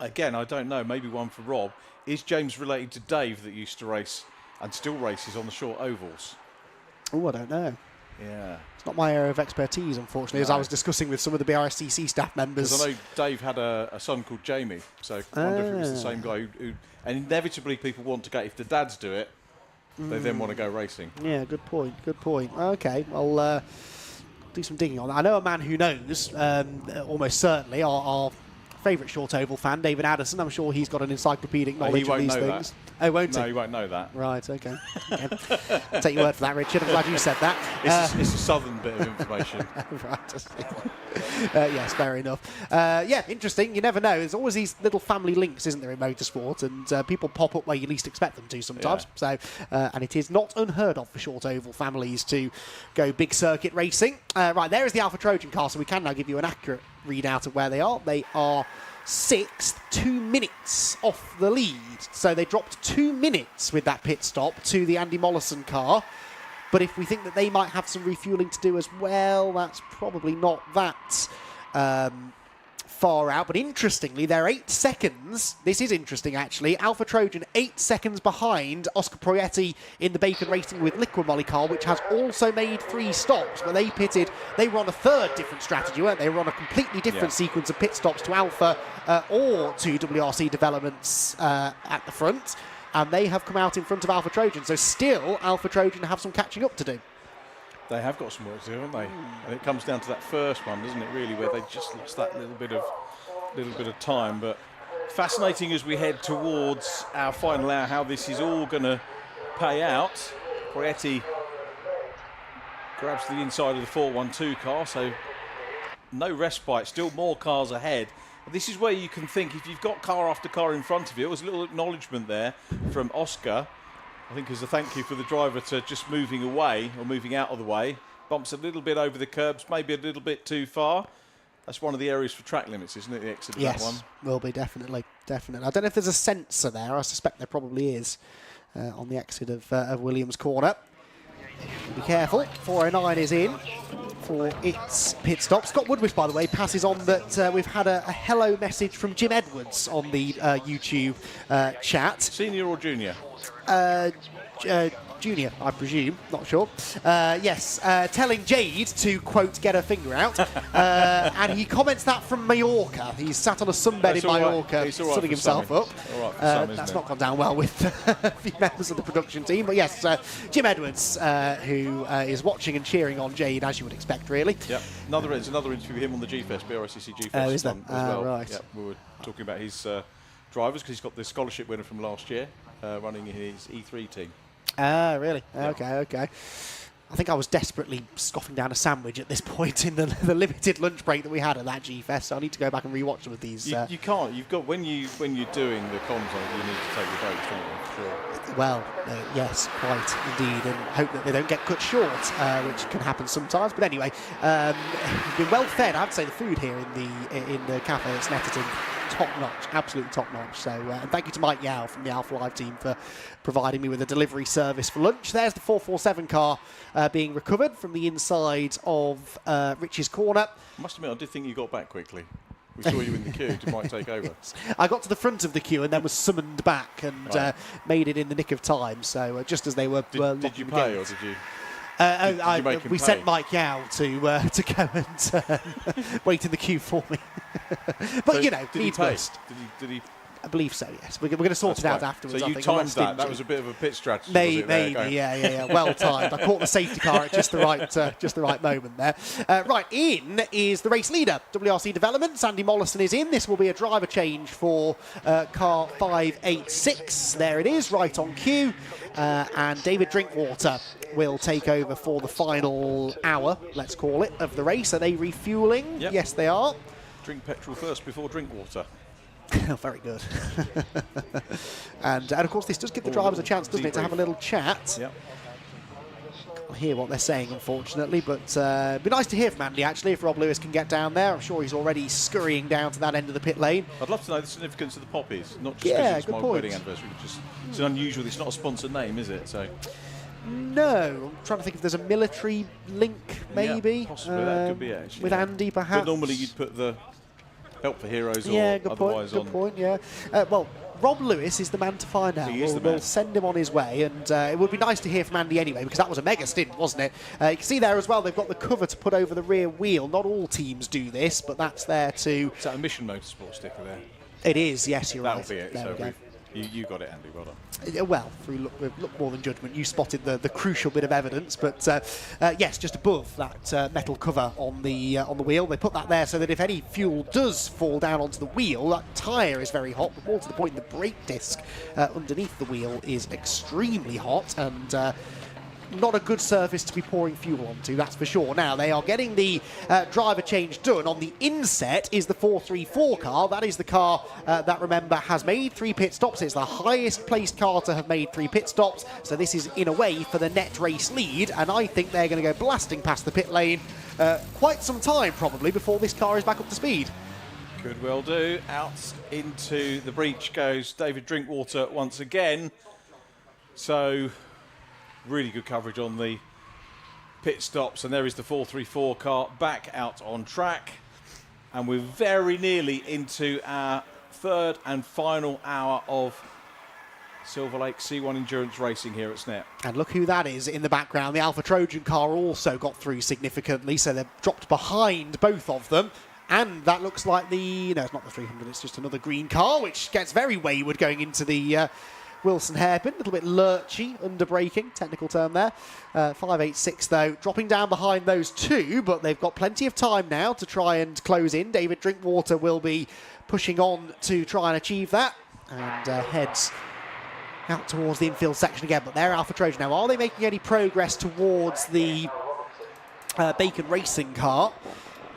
Again, I don't know. Maybe one for Rob. Is James related to Dave that used to race and still races on the short ovals? Oh, I don't know. Yeah. It's not my area of expertise, unfortunately, as I was discussing with some of the BRSCC staff members. Because I know Dave had a son called Jamie, so I wonder if it was the same guy who... And inevitably people want to go... If the dads do it, they then want to go racing. Yeah, good point, good point. Okay, I'll do some digging on that. I know a man who knows, almost certainly, our favourite short oval fan, David Addison. I'm sure he's got an encyclopedic knowledge of these things. Oh, won't he? No, he won't know that. Right, okay. I'll take your word for that, Richard. I'm glad you said that. It's a southern bit of information. Right, I see. Yes, fair enough. Yeah, interesting. You never know. There's always these little family links, isn't there, in motorsport? And people pop up where you least expect them to sometimes. Yeah. So, and it is not unheard of for short oval families to go big circuit racing. Right, there is the Alpha Trojan car, so we can now give you an accurate readout of where they are. They are 6th, 2 minutes off the lead. So they dropped 2 minutes with that pit stop to the Andy Mollison car. But if we think that they might have some refueling to do as well, that's probably not that far out. But interestingly, they're 8 seconds. This is interesting, actually. Alpha Trojan 8 seconds behind Oscar Proietti in the Bacon Racing with Liquid Molly car, which has also made 3 stops. But they pitted, they were on a third different strategy, weren't they? They were on a completely different sequence of pit stops to Alpha or to WRC developments at the front. And they have come out in front of Alpha Trojan. So still, Alpha Trojan have some catching up to do. They have got some work to do, haven't they? And it comes down to that first one, doesn't it, really, where they just lost that little bit of time. But fascinating as we head towards our final hour, how this is all going to pay out. Proietti grabs the inside of the 412 car, so no respite, still more cars ahead. This is where you can think, if you've got car after car in front of you, it was a little acknowledgement there from Oscar, I think as a thank you for the driver to just moving away, or moving out of the way. Bumps a little bit over the curbs, maybe a little bit too far. That's one of the areas for track limits, isn't it, the exit of that one? Yes, will be, definitely. I don't know if there's a sensor there. I suspect there probably is on the exit of Williams Corner. Be careful. 409 is in for its pit stop. Scott Woodward, by the way, passes on that we've had a hello message from Jim Edwards on the YouTube chat. Senior or junior? Junior, I presume, not sure. Yes, telling Jade to, quote, get her finger out. And he comments that from Mallorca. He's sat on a sunbed in Mallorca, sunning himself up. That's not gone down well with a few members of the production team. But yes, Jim Edwards, who is watching and cheering on Jade, as you would expect, really. Yep. There's another interview with him on the G-Fest, Brscc G-Fest is there? as well. Right. Yep, we were talking about his drivers, because he's got the scholarship winner from last year running his E3 team. Really? Yep. Okay. I think I was desperately scoffing down a sandwich at this point in the limited lunch break that we had at that G-Fest, so I need to go back and rewatch some of these. You can't. You've got when you're doing the comms on it, you need to take your breaks, don't you? Sure. Well, yes, quite indeed, and hope that they don't get cut short, which can happen sometimes. But anyway, we've been well fed. I have to say the food here in the cafe at Snetterton, top notch, absolutely top notch. So and thank you to Mike Yao from the Alpha Live team for providing me with a delivery service for lunch. There's the 447 car being recovered from the inside of Rich's corner. I must admit, I did think you got back quickly. We saw you in the queue. It might take over. I got to the front of the queue and then was summoned back and made it in the nick of time. So just as they were, did you pay or did you? We sent Mike Yao to go and wait in the queue for me. But so you know, did he pay? Did he? I believe so. Yes, we're going to sort it out afterwards. So you timed that. That was a bit of a pit strategy. Maybe, yeah. Well timed. I caught the safety car at just the right moment there. Right, in is the race leader, WRC Development. Sandy Mollison is in. This will be a driver change for car 586. There it is, right on cue. And David Drinkwater will take over for the final hour, let's call it, of the race. Are they refuelling? Yep. Yes, they are. Drink petrol first before drink water. Very good. and of course, this does give the drivers a chance, doesn't it, to have a little chat. Yep. Can't hear what they're saying, unfortunately, but it'd be nice to hear from Andy, actually, if Rob Lewis can get down there. I'm sure he's already scurrying down to that end of the pit lane. I'd love to know the significance of the poppies, not just because it's my wedding anniversary. It's unusual. It's not a sponsored name, is it? So. No, I'm trying to think if there's a military link, maybe. Yeah, possibly, that could be it, actually. With Andy, perhaps. But normally you'd put the Help for Heroes or otherwise on. Good point, yeah. Well, Rob Lewis is the man to find out. We'll send him on his way, and it would be nice to hear from Andy anyway, because that was a mega stint, wasn't it? You can see there as well, they've got the cover to put over the rear wheel. Not all teams do this, but that's there to... Is that a Mission Motorsport sticker there? It is, yes, you're right. That'll be it. There we go. You got it, Andy. Well done. Well, through look more than judgment, you spotted the crucial bit of evidence. But yes, just above that metal cover on the wheel, they put that there so that if any fuel does fall down onto the wheel, that tyre is very hot. But more to the point, the brake disc underneath the wheel is extremely hot and. Not a good surface to be pouring fuel onto, that's for sure. Now, they are getting the driver change done. On the inset is the 434 car. That is the car that, remember, has made 3 pit stops. It's the highest placed car to have made 3 pit stops. So this is, in a way, for the net race lead. And I think they're going to go blasting past the pit lane quite some time, probably, before this car is back up to speed. Could well do. Out into the breach goes David Drinkwater once again. So... really good coverage on the pit stops, and there is the 434 car back out on track, and we're very nearly into our third and final hour of Silver Lake C1 Endurance Racing here at Snet. And look who that is in the background. The Alpha Trojan car also got through significantly, so they've dropped behind both of them. And that looks like the... no, it's not the 300, it's just another green car, which gets very wayward going into the... Wilson hairpin, a little bit lurchy, under braking, technical term there. 586 though, dropping down behind those two, but they've got plenty of time now to try and close in. David Drinkwater will be pushing on to try and achieve that, and heads out towards the infield section again. But they're Alpha Trojan now. Are they making any progress towards the Bacon Racing car?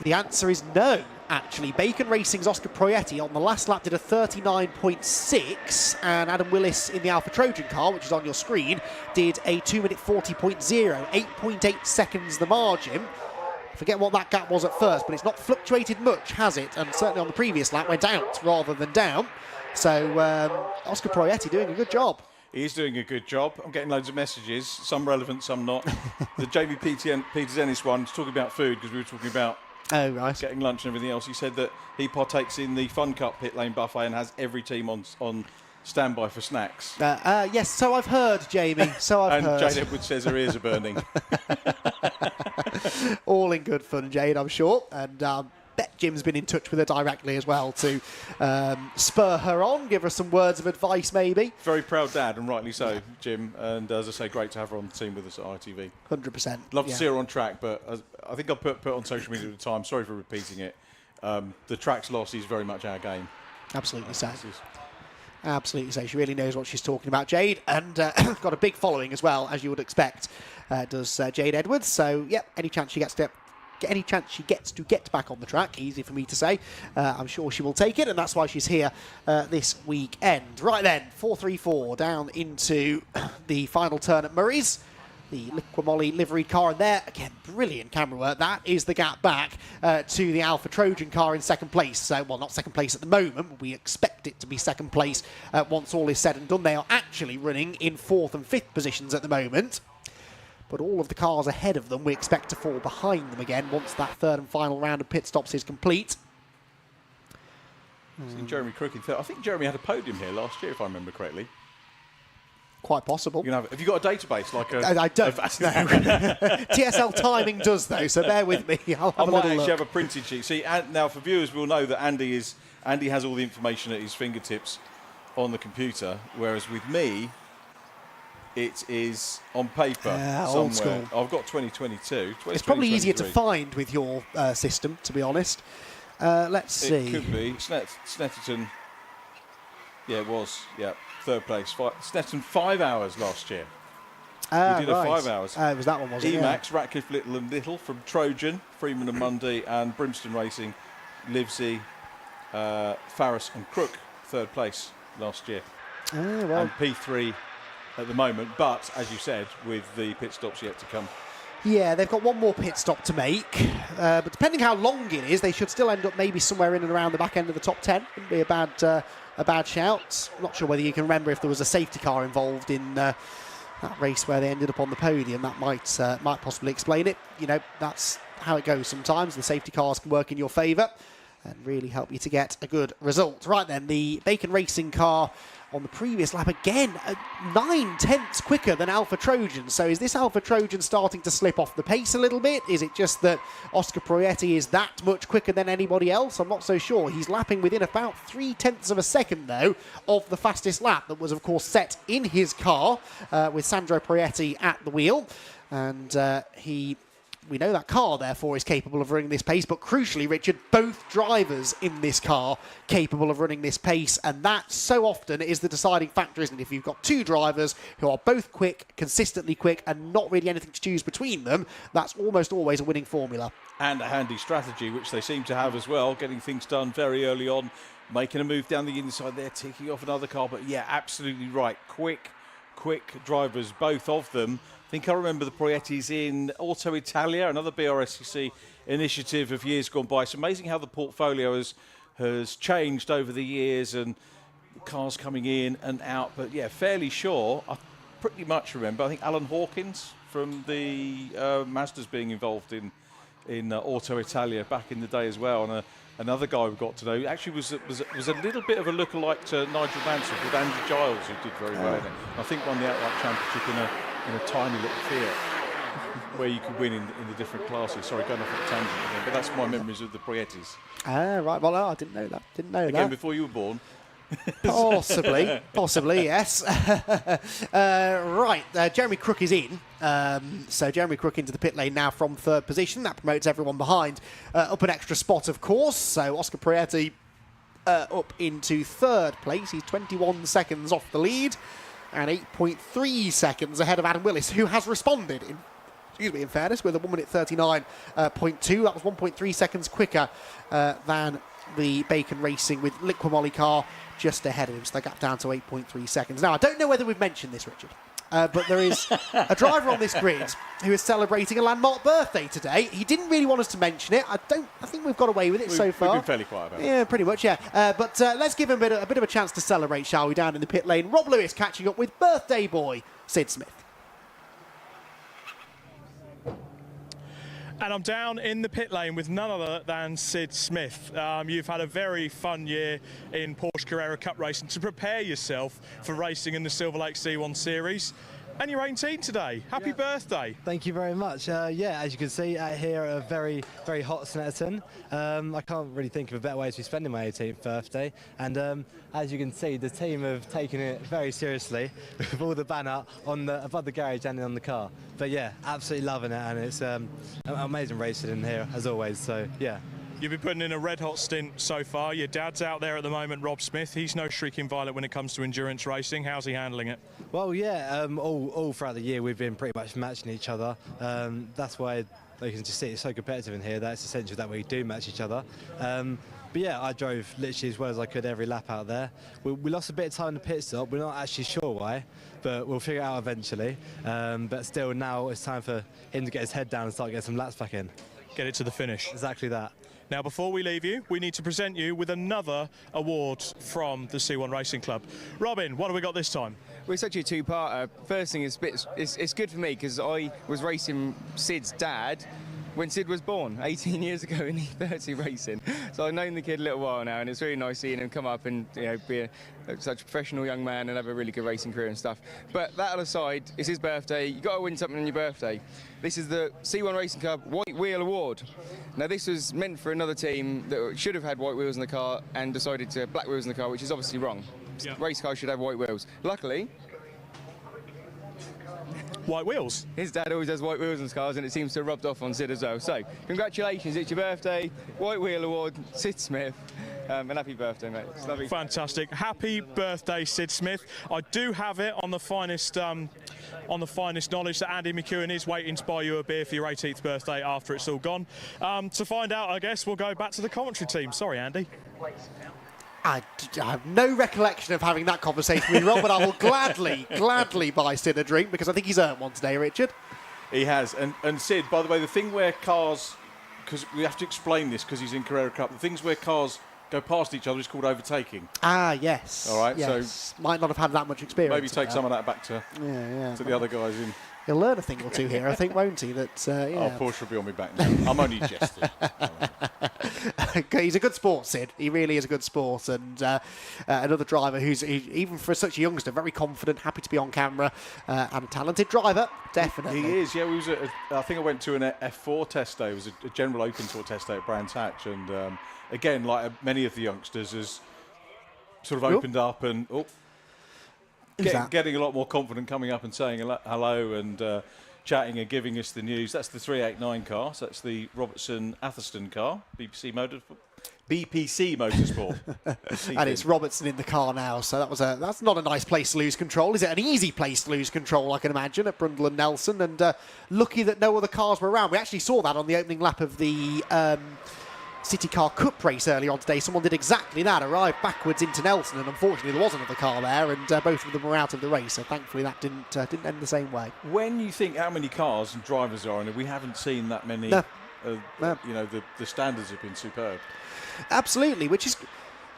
The answer is no, actually. Bacon Racing's Oscar Proietti on the last lap did a 39.6, and Adam Willis in the Alpha Trojan car, which is on your screen, did a 2-minute 40.0, 8.8 seconds the margin. I forget what that gap was at first, but it's not fluctuated much, has it? And certainly on the previous lap went out rather than down. So Oscar Proietti doing a good job. He is doing a good job. I'm getting loads of messages, some relevant, some not. The JB Peters Ennis one was talking about food, because we were talking about getting lunch and everything else. He said that he partakes in the Fun Cup pit lane buffet and has every team on standby for snacks. Yes, so I've heard, Jamie. So I've heard. And Jade Edwards says her ears are burning. All in good fun, Jade, I'm sure. And bet Jim's been in touch with her directly as well to spur her on, give her some words of advice maybe. Very proud dad, and rightly so, Jim. And as I say, great to have her on the team with us at ITV. 100%. Love to see her on track, but I think I put on social media at the time, sorry for repeating it, the track's loss is very much our game. Absolutely so. Absolutely so. She really knows what she's talking about, Jade, and got a big following as well, as you would expect, does Jade Edwards. So, yeah, any chance she gets to get back on the track, easy for me to say, I'm sure she will take it, and that's why she's here this weekend. Right then, 434 down into the final turn at Murray's. The Liquimolly liveried car in there. Again, brilliant camera work. That is the gap back to the Alpha Trojan car in second place. So, well, not second place at the moment, but we expect it to be second place once all is said and done. They are actually running in 4th and 5th positions at the moment. But all of the cars ahead of them, we expect to fall behind them again once that third and final round of pit stops is complete. Jeremy Crook in third. I think Jeremy had a podium here last year, if I remember correctly. Quite possible. Have you got a database like a? I don't. No. TSL timing does though, so bear with me. I might actually have a printed sheet. See, now for viewers, we'll know that Andy has all the information at his fingertips on the computer, whereas with me, it is on paper somewhere. Old school. I've got 2022. It's probably easier to find with your system, to be honest. Let's see. It could be Snetterton. Yeah, it was. Yeah. Third place. Snetterton 5 hours last year. We did a 5 hours. It was that one, wasn't it? Emacs, Ratcliffe, Little and Little from Trojan, Freeman and Mundy, and Brimston Racing, Livesey, Farris and Crook, third place last year. And P3 at the moment, but as you said, with the pit stops yet to come. Yeah, they've got one more pit stop to make, but depending how long it is, they should still end up maybe somewhere in and around the back end of the top 10. Wouldn't be a bad shout. Not sure whether you can remember if there was a safety car involved in that race where they ended up on the podium. That might possibly explain it. You know, that's how it goes sometimes. The safety cars can work in your favour and really help you to get a good result. Right then, the Bacon Racing car on the previous lap again, 9/10 quicker than Alpha Trojan. So is this Alpha Trojan starting to slip off the pace a little bit? Is it just that Oscar Proietti is that much quicker than anybody else? I'm not so sure. He's lapping within about 0.3 of a second, though, of the fastest lap that was, of course, set in his car with Sandro Proietti at the wheel. And we know that car, therefore, is capable of running this pace, but crucially, Richard, both drivers in this car capable of running this pace, and that so often is the deciding factor, isn't it? If you've got two drivers who are both quick, consistently quick, and not really anything to choose between them, that's almost always a winning formula. And a handy strategy, which they seem to have as well, getting things done very early on, making a move down the inside there, ticking off another car, but yeah, absolutely right. Quick drivers, both of them. I think I remember the Proiettis in Auto Italia, another Brscc initiative of years gone by. It's amazing how the portfolio has changed over the years and cars coming in and out. But yeah, fairly sure. I pretty much remember. I think Alan Hawkins from the Mazdas being involved in Auto Italia back in the day as well. And another guy we got to know actually was a little bit of a lookalike to Nigel Mansell called Andy Giles, who did very well in it. I think won the outright championship in a tiny little Fiat where you could win in the different classes. Sorry, going off on a tangent again, but that's my memories of the Proiettis. Right. Well, I didn't know that. Again, before you were born. Possibly, yes. Right, Jeremy Crook is in. So Jeremy Crook into the pit lane now from third position. That promotes everyone behind up an extra spot, of course. So Oscar Proietti up into third place. He's 21 seconds off the lead and 8.3 seconds ahead of Adam Willis, who has responded excuse me, in fairness, with a 1 minute 39.2. That was 1.3 seconds quicker than the Bacon Racing with Liquimolly car just ahead of him. So they got down to 8.3 seconds. Now, I don't know whether we've mentioned this, Richard, but there is a driver on this grid who is celebrating a landmark birthday today. He didn't really want us to mention it. I think we've got away with it so far. We've been fairly quiet about it. Yeah, pretty much, yeah. But let's give him a bit of a chance to celebrate, shall we, down in the pit lane. Rob Lewis catching up with birthday boy Sid Smith. And I'm down in the pit lane with none other than Sid Smith. You've had a very fun year in Porsche Carrera Cup racing to prepare yourself for racing in the Silver Lake C1 Series. And you're 18 today. Happy birthday. Thank you very much. Yeah, as you can see out here at a very, very hot Snetterton. I can't really think of a better way to be spending my 18th birthday. And as you can see, the team have taken it very seriously with all the banner on above the garage and on the car. But yeah, absolutely loving it, and it's amazing racing in here as always. So yeah. You've been putting in a red-hot stint so far. Your dad's out there at the moment, Rob Smith. He's no shrieking violet when it comes to endurance racing. How's he handling it? Well, yeah, all throughout the year we've been pretty much matching each other. That's why you can just see it's so competitive in here. That's essential that we do match each other. But yeah, I drove literally as well as I could every lap out there. We lost a bit of time in the pit stop. We're not actually sure why, but we'll figure it out eventually. But still, now it's time for him to get his head down and start getting some laps back in. Get it to the finish. Exactly that. Now, before we leave you, we need to present you with another award from the C1 Racing Club. Robin, what have we got this time? Well, it's actually a two-parter. First thing is it's good for me because I was racing Sid's dad when Sid was born 18 years ago in E30 racing. So I've known the kid a little while now, and it's really nice seeing him come up and be such a professional young man and have a really good racing career and stuff. But that aside, it's his birthday. You've got to win something on your birthday. This is the C1 Racing Club White Wheel Award. Now, this was meant for another team that should have had white wheels in the car and decided to black wheels in the car, which is obviously wrong. Yeah. Race cars should have white wheels. Luckily, white wheels. His dad always has white wheels in his cars, and it seems to have rubbed off on Sid as well. So, congratulations, it's your birthday. White Wheel Award, Sid Smith. And happy birthday, mate. It's lovely. Fantastic. Happy birthday, Sid Smith. I do have it on the finest knowledge that Andy McEwen is waiting to buy you a beer for your 18th birthday after it's all gone. To find out, I guess, we'll go back to the commentary team. Sorry, Andy. I have no recollection of having that conversation with Rob, but I will gladly buy Sid a drink because I think he's earned one today, Richard. He has. And Sid, by the way, the thing where cars, because we have to explain this because he's in Carrera Cup, the things where cars go past each other is called overtaking. Ah, yes. All right, yes. so might not have had that much experience. Maybe take some of that back to the other guys in. He'll learn a thing or two here, I think, won't he? That, Oh, Porsche will be on me back now. I'm only jesting. He's a good sport, Sid. He really is a good sport, and another driver who's, even for such a youngster, very confident, happy to be on camera, and a talented driver, definitely. He is, yeah. I think I went to an F4 test day. It was a general open tour test day at Brands Hatch, and again, like many of the youngsters, has sort of opened up and getting a lot more confident, coming up and saying hello and chatting and giving us the news. That's the 389 car. So that's the Robertson Atherstone car, BPC Motorsport. And it's Robertson in the car now, so that's not a nice place to lose control. Is it an easy place to lose control, I can imagine, at Brundle and Nelson? And lucky that no other cars were around. We actually saw that on the opening lap of the CityCar Cup race earlier on today. Someone did exactly that, arrived backwards into Nelson, and unfortunately there was another car there, and both of them were out of the race, so thankfully that didn't end the same way. When you think how many cars and drivers are in it, we haven't seen that many. No. You know, the standards have been superb. Absolutely, which is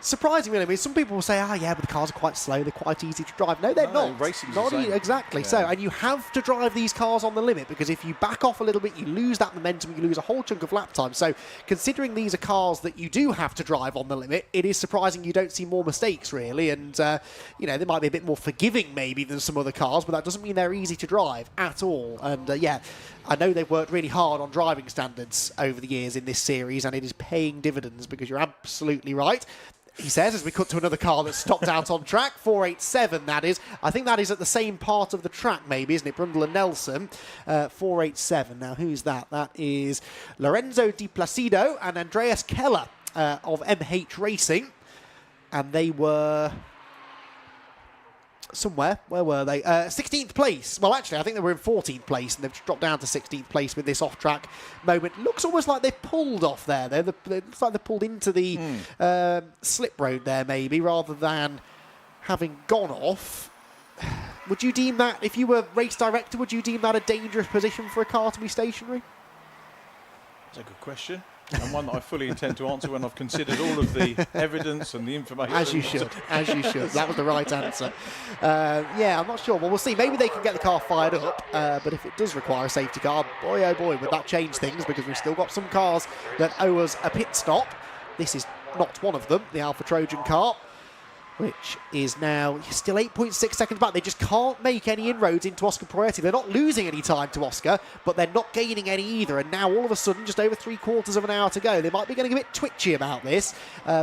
surprising, really. I mean, some people will say, yeah, but the cars are quite slow, they're quite easy to drive. No, they're not. Racing's not the same. Exactly. Yeah. So, and you have to drive these cars on the limit, because if you back off a little bit, you lose that momentum, you lose a whole chunk of lap time. So, considering these are cars that you do have to drive on the limit, it is surprising you don't see more mistakes, really. And, you know, they might be a bit more forgiving, maybe, than some other cars, but that doesn't mean they're easy to drive at all. And, yeah, I know they've worked really hard on driving standards over the years in this series, and it is paying dividends, because you're absolutely right. He says, as we cut to another car that's stopped out on track, 487 that is. I think that is at the same part of the track, maybe, isn't it? Brundle and Nelson, 487. Now, who's that? That is Lorenzo Di Placido and Andreas Keller of MH Racing. And they were somewhere. Where were they? 16th place. Well, actually, I think they were in 14th place, and they've dropped down to 16th place with this off-track moment. Looks almost like they've pulled off there. It looks like they pulled into the slip road there, maybe, rather than having gone off. Would you deem that, if you were race director, would you deem that a dangerous position for a car to be stationary? That's a good question. And one that I fully intend to answer when I've considered all of the evidence and the information. As you should. As you should. That was the right answer. Yeah, I'm not sure. Well, we'll see. Maybe they can get the car fired up, but if it does require a safety car, boy, oh boy, would that change things, because we've still got some cars that owe us a pit stop. This is not one of them, the Alfa Trojan car, which is now still 8.6 seconds back. They just can't make any inroads into Oscar Proietti. They're not losing any time to Oscar, but they're not gaining any either. And now all of a sudden, just over 3/4 of an hour to go, they might be getting a bit twitchy about this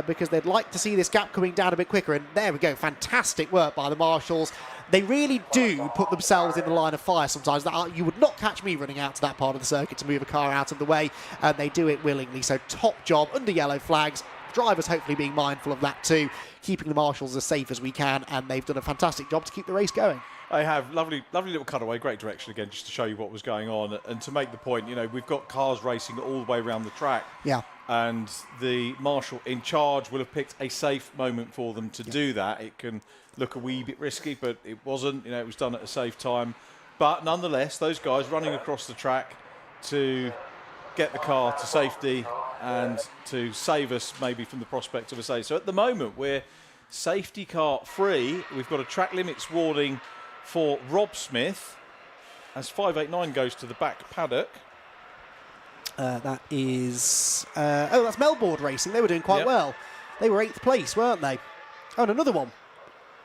because they'd like to see this gap coming down a bit quicker. And there we go. Fantastic work by the marshals. They really do put themselves in the line of fire sometimes. You would not catch me running out to that part of the circuit to move a car out of the way, and they do it willingly. So top job under yellow flags. Drivers hopefully being mindful of that too, keeping the marshals as safe as we can, and they've done a fantastic job to keep the race going. They have. Lovely little cutaway, great direction again, just to show you what was going on. And to make the point, you know, we've got cars racing all the way around the track. Yeah. And the marshal in charge will have picked a safe moment for them to do that. It can look a wee bit risky, but it wasn't. You know, it was done at a safe time. But nonetheless, those guys running across the track to get the car to safety and to save us maybe from the prospect of a save. So at the moment, we're safety car free. We've got a track limits warning for Rob Smith as 589 goes to the back paddock. That is... that's Melbourne Racing. They were doing quite well. They were 8th place, weren't they? Oh, and another one.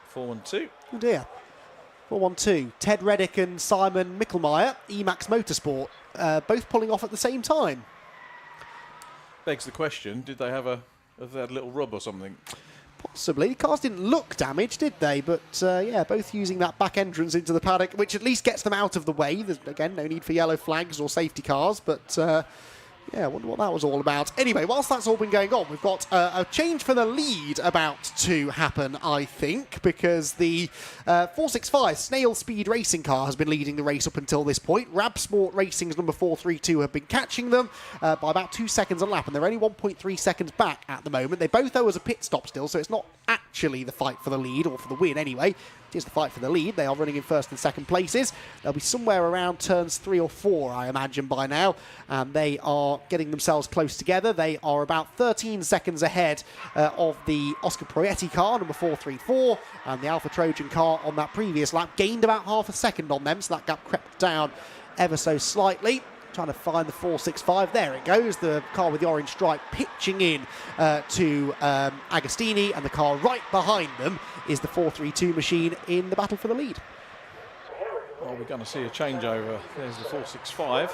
412. Oh, dear. 412. Ted Reddick and Simon Mickelmeyer, Emax Motorsport, both pulling off at the same time. Begs the question, did they have a little rub or something? Possibly. The cars didn't look damaged, did they? But, yeah, both using that back entrance into the paddock, which at least gets them out of the way. There's, again, no need for yellow flags or safety cars, but... yeah, I wonder what that was all about. Anyway, whilst that's all been going on, we've got a change for the lead about to happen, I think, because the 465 Snail Speed Racing car has been leading the race up until this point. Rab Sport Racing's number 432 have been catching them by about 2 seconds a lap, and they're only 1.3 seconds back at the moment. They both owe us a pit stop still, so it's not actually the fight for the lead, or for the win anyway. It is the fight for the lead. They are running in first and second places. They'll be somewhere around turns 3 or 4, I imagine, by now. And they are getting themselves close together. They are about 13 seconds ahead of the Oscar Proietti car, number 434. And the Alfa Trojan car on that previous lap gained about half a second on them, so that gap crept down ever so slightly. Trying to find the 465. There it goes. The car with the orange stripe pitching in to Agostini, and the car right behind them is the 432 machine in the battle for the lead. Well, we're going to see a changeover. There's the 465.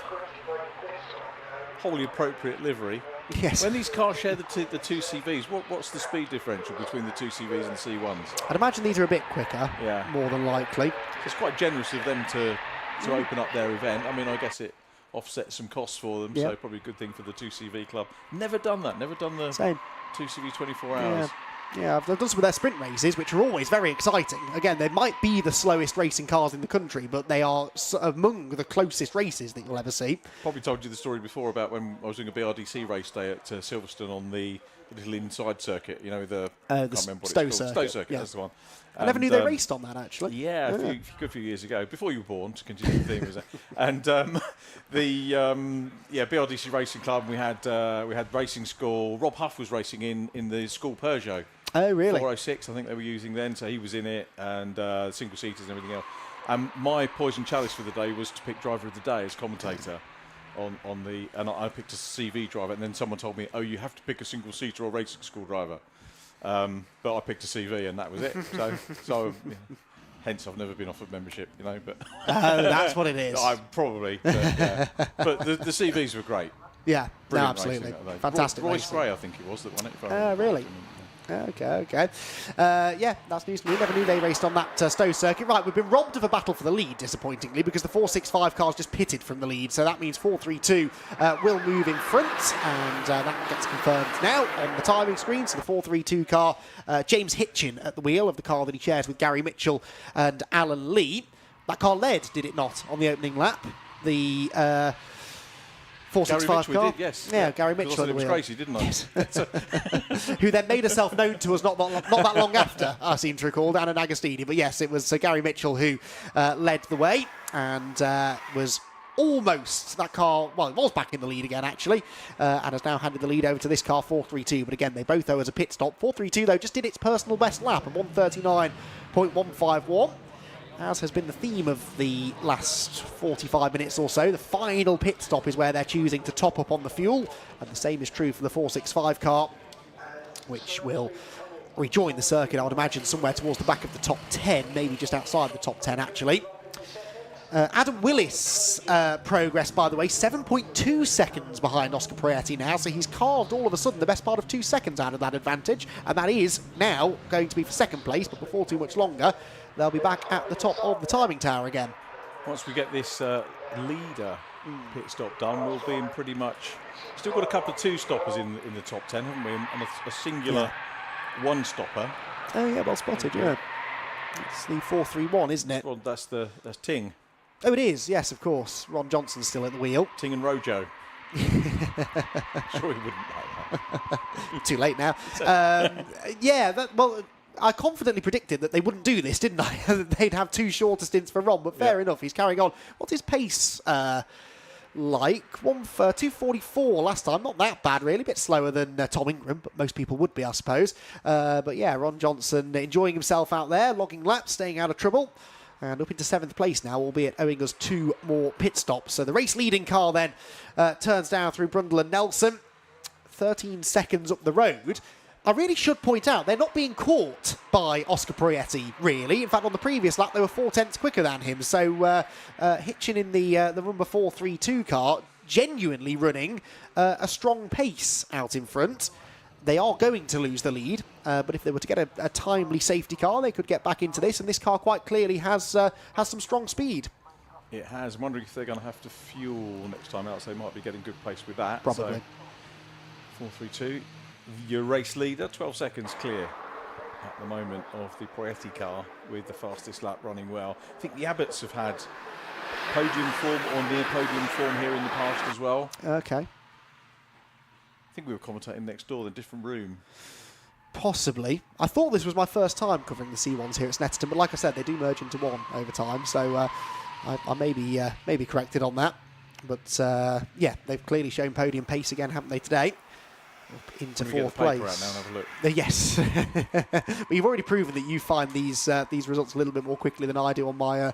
Wholly appropriate livery. Yes. When these cars share the two CVs, what's the speed differential between the two CVs and C1s? I'd imagine these are a bit quicker, more than likely. So it's quite generous of them to open up their event. I mean, I guess it offset some costs for them, so probably a good thing for the 2CV club. Never done that, never done the Same. 2CV 24 hours. Yeah, they've done some of their sprint races, which are always very exciting. Again, they might be the slowest racing cars in the country, but they are among the closest races that you'll ever see. Probably told you the story before about when I was doing a BRDC race day at Silverstone on the little inside circuit, you know, I can't remember what Stowe it's called. circuit. Stowe circuit, that's the one. I never knew they raced on that, actually. Yeah, a good few years ago, before you were born, to continue the theme. And the BRDC Racing Club, we had racing school. Rob Huff was racing in the school Peugeot. Oh, really? 406, I think they were using then, so he was in it, and single seaters and everything else. And my poison chalice for the day was to pick driver of the day as commentator. And I picked a CV driver, and then someone told me, oh, you have to pick a single seater or racing school driver. But I picked a CV, and that was it. So hence I've never been offered membership, you know. But that's what it is. I probably, but the CVs were great. Yeah, Brilliant absolutely, racing, fantastic. Royce Gray, I think it was that won it. Really? Okay. Yeah, that's news to me. Never knew they raced on that Stowe circuit. Right, we've been robbed of a battle for the lead, disappointingly, because the 465 car's just pitted from the lead. So that means 432 will move in front, and that gets confirmed now on the timing screen. So the 432 car, James Hitchin at the wheel of the car that he shares with Gary Mitchell and Alan Lee. That car led, did it not, on the opening lap? The 465 car. Did, yes. Yeah, Gary Mitchell. It was crazy, didn't I? Yes. Who then made herself known to us not that long after, I seem to recall, Anna D'Agostini. But yes, it was Gary Mitchell who led the way and was almost that car. Well, it was back in the lead again, actually, and has now handed the lead over to this car, 432. But again, they both owe us a pit stop. 432, though, just did its personal best lap of 139.151. As has been the theme of the last 45 minutes or so. The final pit stop is where they're choosing to top up on the fuel, and the same is true for the 465 car, which will rejoin the circuit, I would imagine, somewhere towards the back of the top 10, maybe just outside the top 10, actually. Adam Willis progress, by the way, 7.2 seconds behind Oscar Proietti now, so he's carved all of a sudden the best part of 2 seconds out of that advantage, and that is now going to be for second place, but before too much longer, they'll be back at the top of the timing tower again. Once we get this leader pit stop done, we'll be in pretty much... Still got a couple of two-stoppers in the top 10, haven't we? And a singular one-stopper. Oh, yeah, well spotted, yeah. It's the 431, isn't it? Well, that's Ting. Oh, it is, yes, of course. Ron Johnson's still at the wheel. Ting and Rojo. Sure he wouldn't like that. Too late now. I confidently predicted that they wouldn't do this, didn't I? They'd have two shorter stints for Ron, but fair enough, he's carrying on. What's his pace like? 244 last time, not that bad really, a bit slower than Tom Ingram, but most people would be, I suppose. But yeah, Ron Johnson enjoying himself out there, logging laps, staying out of trouble. And up into 7th place now, albeit owing us 2 more pit stops. So the race-leading car then turns down through Brundle and Nelson. 13 seconds up the road. I really should point out, they're not being caught by Oscar Proietti, really. In fact, on the previous lap, they were 4/10 quicker than him. So Hitchin in the number 432 car, genuinely running a strong pace out in front. They are going to lose the lead, but if they were to get a timely safety car, they could get back into this, and this car quite clearly has some strong speed. It has. I'm wondering if they're going to have to fuel next time out, so they might be getting good pace with that. Probably. So, 432. Your race leader, 12 seconds clear at the moment of the Proietti car, with the fastest lap running well. I think the Abbotts have had podium form or near podium form here in the past as well. Okay. I think we were commentating next door, the different room. Possibly. I thought this was my first time covering the C1s here at Snetterton, but like I said, they do merge into one over time, so I may be corrected on that. But yeah, they've clearly shown podium pace again, haven't they, today? Up into 4th place. Out now and have a look? Yes. But you've already proven that you find these results a little bit more quickly than I do on my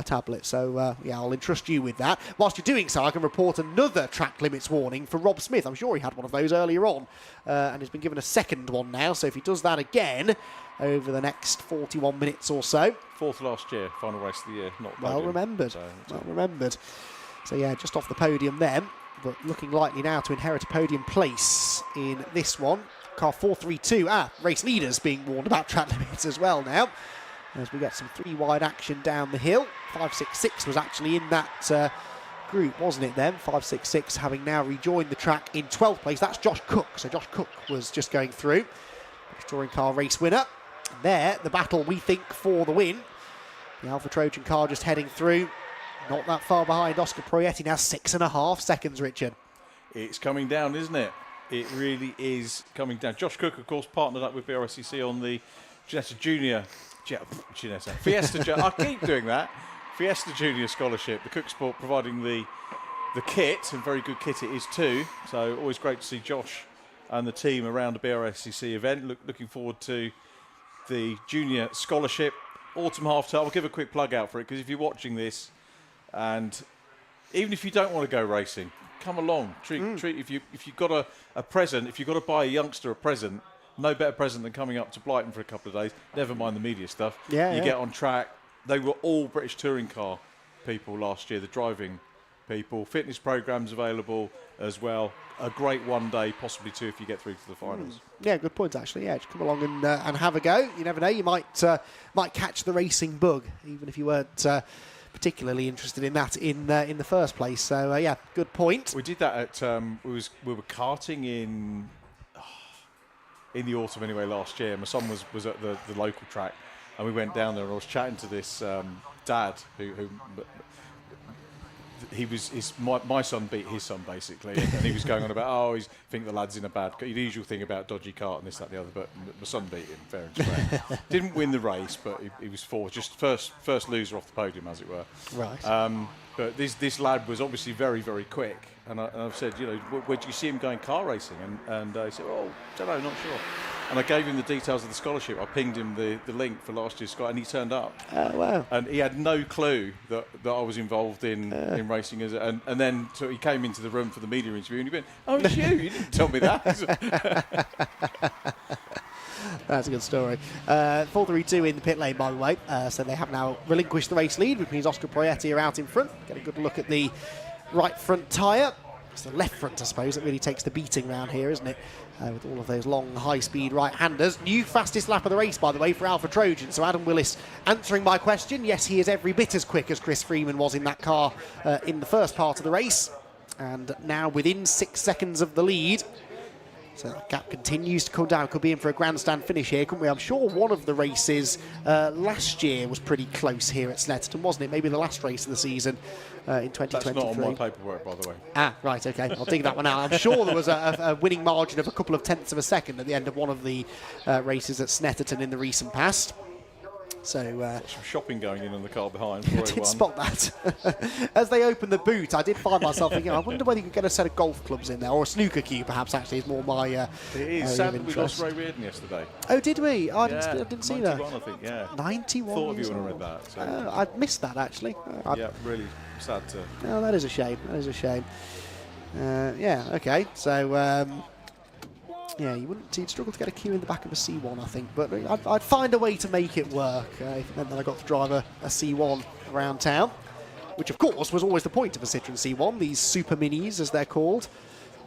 tablet. So yeah, I'll entrust you with that. Whilst you're doing so, I can report another track limits warning for Rob Smith. I'm sure he had one of those earlier on, and he's been given a second one now. So if he does that again over the next 41 minutes or so. 4th last year, final race of the year. Not well remembered. Well remembered. So yeah, just off the podium then, but looking likely now to inherit a podium place in this one. Car 432, race leaders being warned about track limits as well now, as we get some 3-wide action down the hill. 566 was actually in that group, wasn't it then? 566 having now rejoined the track in 12th place. That's Josh Cook, so Josh Cook was just going through. Touring car race winner. And there, the battle we think for the win. The Alpha Trojan car just heading through. Not that far behind Oscar Proietti, now 6.5 seconds, Richard. It's coming down, isn't it? It really is coming down. Josh Cook, of course, partnered up with Brscc on the Fiesta Junior. I keep doing that. Fiesta Junior Scholarship. The Cook Sport providing the kit, and very good kit it is too. So always great to see Josh and the team around the Brscc event. Looking forward to the Junior Scholarship. Autumn half term. I'll give a quick plug out for it, because if you're watching this, and even if you don't want to go racing, come along. Treat if you've got a present, if you've got to buy a youngster a present, no better present than coming up to Brighton for a couple of days. Never mind the media stuff. Yeah, you get on track. They were all British touring car people last year, the driving people. Fitness programs available as well. A great one day, possibly two if you get through to the finals. Yeah, good point actually. Yeah, just come along and have a go. You never know. You might catch the racing bug, even if you weren't particularly interested in that in the first place. So yeah, good point. We did that at we were karting in the autumn anyway last year. My son was at the local track, and we went down there and I was chatting to this dad who he was my son beat his son basically, and he was going on about I think the lad's in a bad, the usual thing about dodgy cart and this, that, and the other. But my son beat him fair and square. Didn't win the race, but he was fourth, just first loser off the podium, as it were. Right. But this lad was obviously very, very quick, and I've said, where do you see him going car racing? And he said, don't know, not sure. And I gave him the details of the scholarship. I pinged him the link for last year's Sky, and he turned up. Oh, wow. And he had no clue that I was involved in racing. And then so he came into the room for the media interview, and he went, it's you. You didn't tell me that. That's a good story. 432 in the pit lane, by the way. So they have now relinquished the race lead, which means Oscar Proietti are out in front. Get a good look at the right front tyre. It's the left front, I suppose, that really takes the beating round here, isn't it? With all of those long, high-speed right-handers. New fastest lap of the race, by the way, for Alpha Trojan. So Adam Willis answering my question. Yes, he is every bit as quick as Chris Freeman was in that car in the first part of the race. And now within 6 seconds of the lead. So that gap continues to come down. Could be in for a grandstand finish here, couldn't we? I'm sure one of the races last year was pretty close here at Snetterton, wasn't it? Maybe the last race of the season in 2023. That's not on my paperwork, by the way. Ah, right, OK. I'll dig that one out. I'm sure there was a winning margin of a couple of tenths of a second at the end of one of the races at Snetterton in the recent past. So some shopping going in the car behind. I did spot that. As they opened the boot, I did find myself thinking, I wonder whether you could get a set of golf clubs in there, or a snooker cue, perhaps, actually, is more my It is. Sadly, we lost Ray Reardon yesterday. Oh, did we? Oh, I didn't see that. 91, I think, yeah. 91 Thought of years you when I old. read that. So. I'd missed that, actually. Yeah, really sad to... Oh, that is a shame. That is a shame. Yeah, OK. So... yeah, you'd struggle to get a queue in the back of a C1, I think, but I'd find a way to make it work. And then I got to drive a C1 around town, which of course was always the point of a Citroen C1, these super minis as they're called.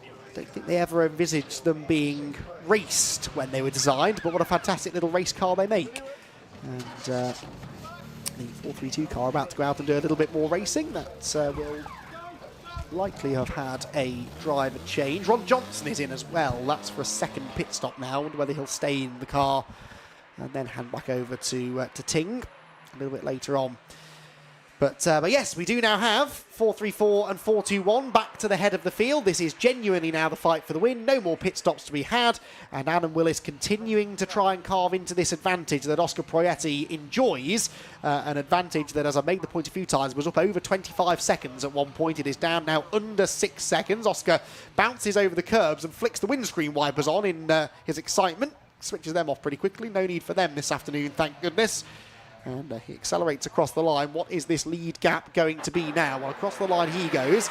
I don't think they ever envisaged them being raced when they were designed, but what a fantastic little race car they make. And the 432 car about to go out and do a little bit more racing. That will likely have had a driver change. Ron Johnson is in as well. That's for a second pit stop now. I wonder whether he'll stay in the car and then hand back over to Ting a little bit later on. But yes, we do now have 434 and 421 back to the head of the field. This is genuinely now the fight for the win. No more pit stops to be had. And Adam Willis continuing to try and carve into this advantage that Oscar Proietti enjoys. An advantage that, as I made the point a few times, was up over 25 seconds at one point. It is down now under 6 seconds. Oscar bounces over the curbs and flicks the windscreen wipers on in his excitement. Switches them off pretty quickly. No need for them this afternoon, thank goodness. And he accelerates across the line. What is this lead gap going to be now? Well, across the line he goes.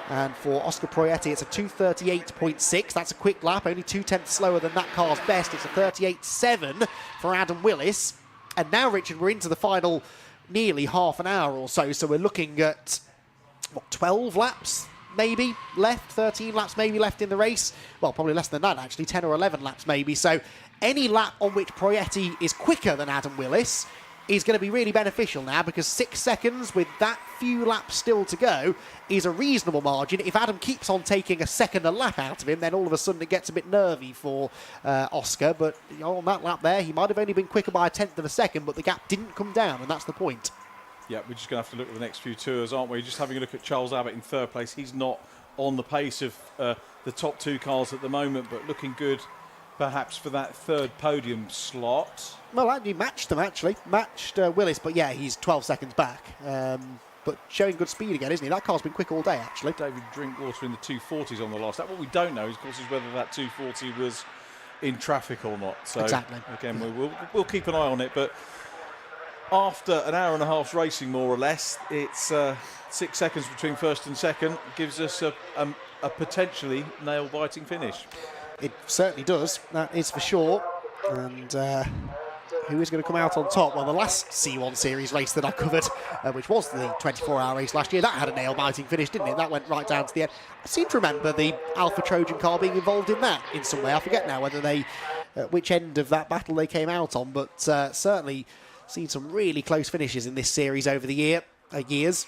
And for Oscar Proietti, it's a 2:38.6. That's a quick lap, only 2/10 slower than that car's best. It's a 38.7 for Adam Willis. And now, Richard, we're into the final nearly half an hour or so. So we're looking at, what, 12 laps maybe left? 13 laps maybe left in the race? Well, probably less than that, actually. 10 or 11 laps maybe. So any lap on which Proietti is quicker than Adam Willis is going to be really beneficial now, because 6 seconds with that few laps still to go is a reasonable margin. If Adam keeps on taking a second a lap out of him, then all of a sudden it gets a bit nervy for Oscar. But on that lap there, he might have only been quicker by 1/10 of a second, but the gap didn't come down, and that's the point. Yeah, we're just going to have to look at the next few tours, aren't we? Just having a look at Charles Abbott in third place. He's not on the pace of the top two cars at the moment, but looking good perhaps for that third podium slot. Well, he matched them, actually. Matched Willis, but yeah, he's 12 seconds back. But showing good speed again, isn't he? That car's been quick all day, actually. David Drinkwater in the 240s on the last lap. What we don't know, of course, is whether that 240 was in traffic or not. So, exactly. Again, we'll keep an eye on it. But after an hour and a half's racing, more or less, it's 6 seconds between first and second. Gives us a potentially nail-biting finish. It certainly does, that is for sure. And who is going to come out on top? Well, the last C1 Series race that I covered, which was the 24-hour race last year, that had a nail-biting finish, didn't it? That went right down to the end. I seem to remember the Alpha Trojan car being involved in that in some way. I forget now whether they, which end of that battle they came out on, but certainly seen some really close finishes in this series over the years.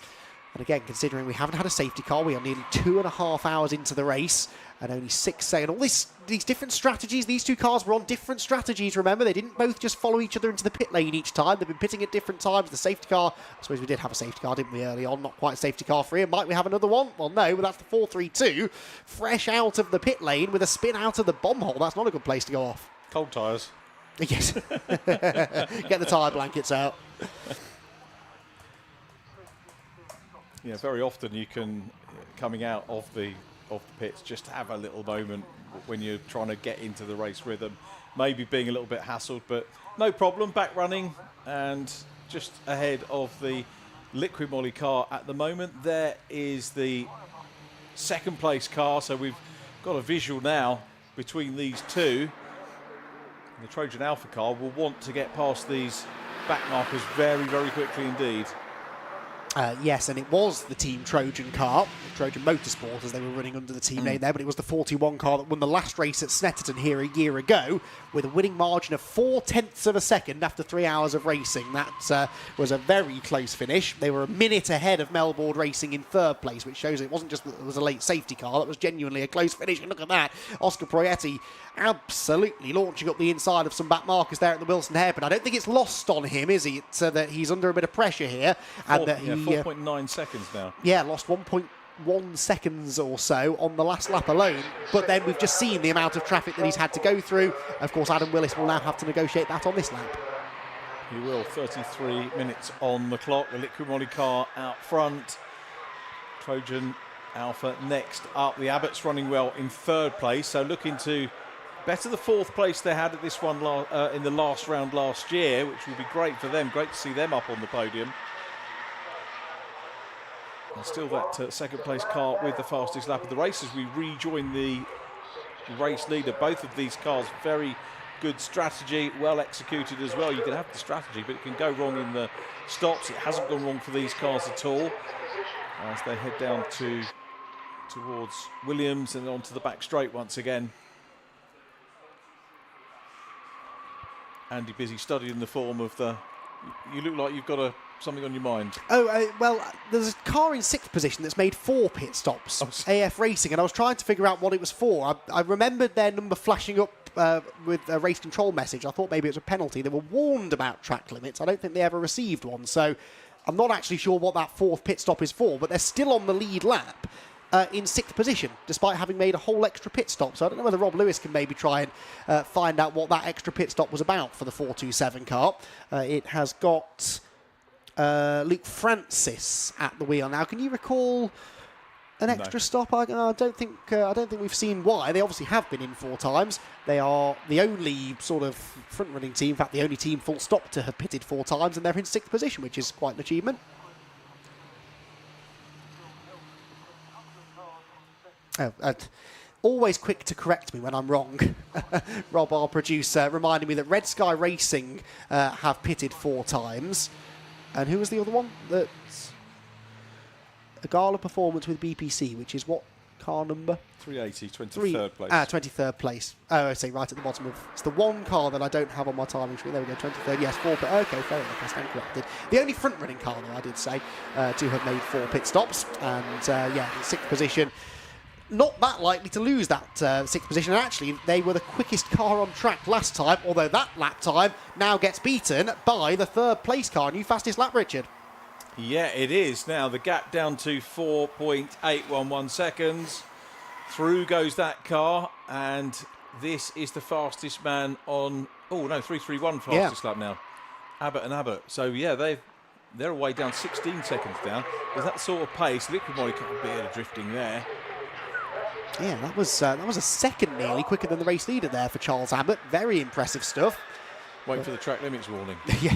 And again, considering we haven't had a safety car, we are nearly 2.5 hours into the race and only 6 seconds. All these different strategies, these two cars were on different strategies, remember? They didn't both just follow each other into the pit lane each time. They've been pitting at different times. The safety car, I suppose we did have a safety car, didn't we, early on? Not quite safety car free. And might we have another one? Well, no, but that's the 432. Fresh out of the pit lane with a spin out of the bomb hole. That's not a good place to go off. Cold tyres. Yes. Get the tyre blankets out. Yeah, very often you can, coming out of the pits, just have a little moment when you're trying to get into the race rhythm, maybe being a little bit hassled, but no problem, back running and just ahead of the Liquid Moly car at the moment. There is the second place car, so we've got a visual now between these two. The Trojan Alpha car will want to get past these back markers very, very quickly indeed. Yes, and it was the Team Trojan car, Trojan Motorsport, as they were running under the team name there, but it was the 41 car that won the last race at Snetterton here a year ago with a winning margin of 0.4 of a second after 3 hours of racing. That was a very close finish. They were a minute ahead of Melbourne Racing in third place, which shows it wasn't just that it was a late safety car, that was genuinely a close finish. And look at that, Oscar Proietti absolutely launching up the inside of some back markers there at the Wilson hairpin. I don't think it's lost on him, is it? That he's under a bit of pressure here. And that he 4.9 seconds now. Yeah, lost 1.1 seconds or so on the last lap alone. But then we've just seen the amount of traffic that he's had to go through. Of course, Adam Willis will now have to negotiate that on this lap. He will. 33 minutes on the clock. The Liquid Moly car out front. Trojan Alpha next up. The Abbott's running well in third place, so looking to better the fourth place they had at this one in the last round last year, which would be great for them. Great to see them up on the podium. And still that second place car with the fastest lap of the race as we rejoin the race leader. Both of these cars, very good strategy, well executed as well. You can have the strategy, but it can go wrong in the stops. It hasn't gone wrong for these cars at all as they head down towards Williams and onto the back straight once again. Andy busy studying the form of the... You look like you've got something on your mind. Oh, well, there's a car in 6th position that's made 4 pit stops, AF Racing, and I was trying to figure out what it was for. I remembered their number flashing up with a race control message. I thought maybe it was a penalty. They were warned about track limits. I don't think they ever received one, so I'm not actually sure what that 4th pit stop is for, but they're still on the lead lap. In 6th position, despite having made a whole extra pit stop. So I don't know whether Rob Lewis can maybe try and find out what that extra pit stop was about for the 427 car. It has got Luke Francis at the wheel now. Can you recall an extra stop? I don't think we've seen why. They obviously have been in 4 times. They are the only sort of front-running team, in fact, the only team full stop to have pitted 4 times, and they're in 6th position, which is quite an achievement. Always quick to correct me when I'm wrong. Rob, our producer, reminding me that Red Sky Racing have pitted 4 times. And who was the other one? That's a gala performance with BPC, which is what car number? 380, 23rd place. 23rd place. Oh, I see, right at the bottom of... It's the one car that I don't have on my timing screen. There we go, 23rd. Yes, 4 pit. Okay, fair enough. I stand corrected. The only front-running car, though, I did say, to have made 4 pit stops. And, yeah, in 6th position... Not that likely to lose that 6th position. And actually, they were the quickest car on track last time, although that lap time now gets beaten by the 3rd place car. New fastest lap, Richard. Yeah, it is. Now, the gap down to 4.811 seconds. Through goes that car, and this is the fastest man on... Oh, no, 331 fastest lap now. Abbott and Abbott. So, yeah, they're away down 16 seconds down. Is that sort of pace? Liquid Moly got a bit of drifting there. Yeah, that was a second nearly quicker than the race leader there for Charles Abbott. Very impressive stuff. Wait for the track limits warning. Yeah.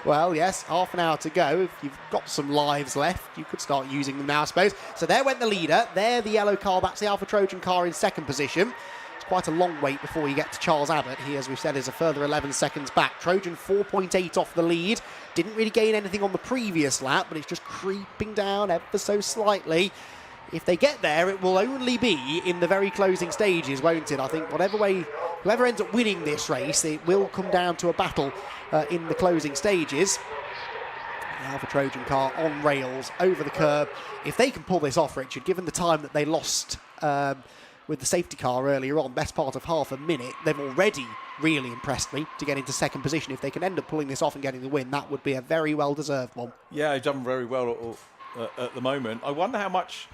Well, yes, half an hour to go. If you've got some lives left, you could start using them now, I suppose. So there went the leader. There, the yellow car. That's the Alpha Trojan car in 2nd position. It's quite a long wait before you get to Charles Abbott. He, as we've said, is a further 11 seconds back. Trojan 4.8 off the lead. Didn't really gain anything on the previous lap, but it's just creeping down ever so slightly. If they get there, it will only be in the very closing stages, won't it? I think whoever ends up winning this race, it will come down to a battle in the closing stages. The Alpha Trojan car on rails, over the curb. If they can pull this off, Richard, given the time that they lost with the safety car earlier on, best part of half a minute, they've already really impressed me to get into second position. If they can end up pulling this off and getting the win, that would be a very well-deserved one. Yeah, they've done very well at the moment. I wonder how much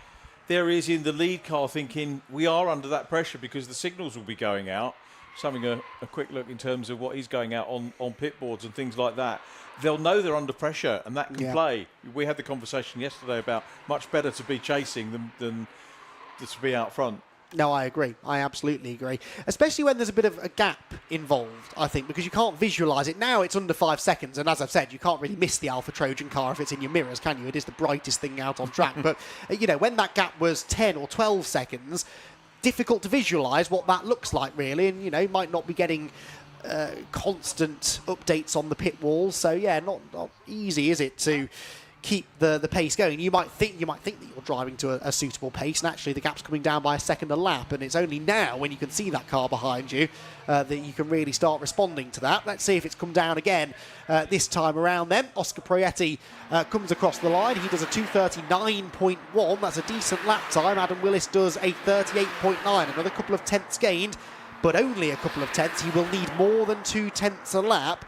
there is in the lead car thinking we are under that pressure because the signals will be going out. Just having a quick look in terms of what is going out on pit boards and things like that. They'll know they're under pressure and that can play. We had the conversation yesterday about much better to be chasing than to be out front. No, I agree. I absolutely agree. Especially when there's a bit of a gap involved, I think, because you can't visualise it. Now it's under 5 seconds, and as I've said, you can't really miss the Alpha Trojan car if it's in your mirrors, can you? It is the brightest thing out on track. But, you know, when that gap was 10 or 12 seconds, difficult to visualise what that looks like, really, and, you know, might not be getting constant updates on the pit walls. So, yeah, not easy, is it, to keep the pace going. You might think that you're driving to a suitable pace, and actually the gap's coming down by a second a lap, and it's only now when you can see that car behind you that you can really start responding to that. Let's see if it's come down again this time around then. Oscar Proietti comes across the line. He does a 2:39.1. That's a decent lap time. Adam Willis does a 38.9. Another couple of tenths gained, but only a couple of tenths. He will need more than 2 tenths a lap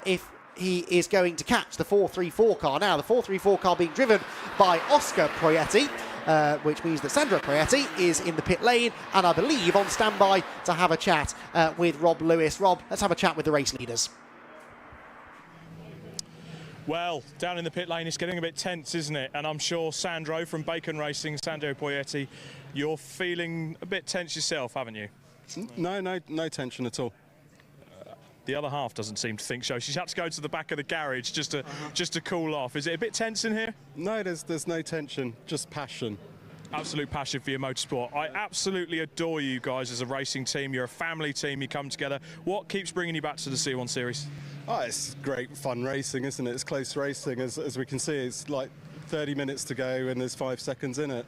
if he is going to catch the 434 car. Now, the 434 car being driven by Oscar Proietti, which means that Sandro Proietti is in the pit lane and I believe on standby to have a chat with Rob Lewis. Rob, let's have a chat with the race leaders. Well, down in the pit lane, it's getting a bit tense, isn't it? And I'm sure Sandro from Bacon Racing, Sandro Proietti, you're feeling a bit tense yourself, haven't you? No tension at all. The other half doesn't seem to think so. She's had to go to the back of the garage just to cool off. Is it a bit tense in here? No, there's no tension, just passion. Absolute passion for your motorsport. I absolutely adore you guys as a racing team. You're a family team. You come together. What keeps bringing you back to the C1 Series? Oh, it's great fun racing, isn't it? It's close racing. As we can see, it's like 30 minutes to go and there's 5 seconds in it.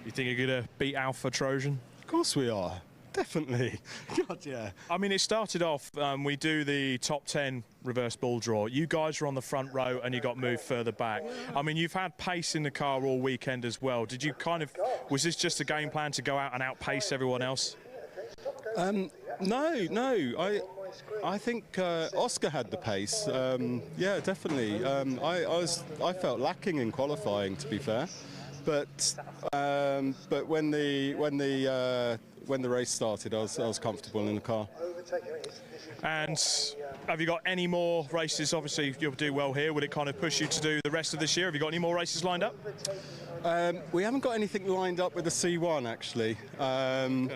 You think you're going to beat Alpha Trojan? Of course we are. Definitely. God, yeah. I mean, it started off, we do the top 10 reverse ball draw. You guys were on the front row and you got moved further back. I mean, you've had pace in the car all weekend as well. Did you was this just a game plan to go out and outpace everyone else? No. I think Oscar had the pace. Yeah, definitely. I felt lacking in qualifying, to be fair. But when the race started, I was comfortable in the car. And have you got any more races? Obviously, you'll do well here. Would it kind of push you to do the rest of this year? Have you got any more races lined up? We haven't got anything lined up with the C1 actually.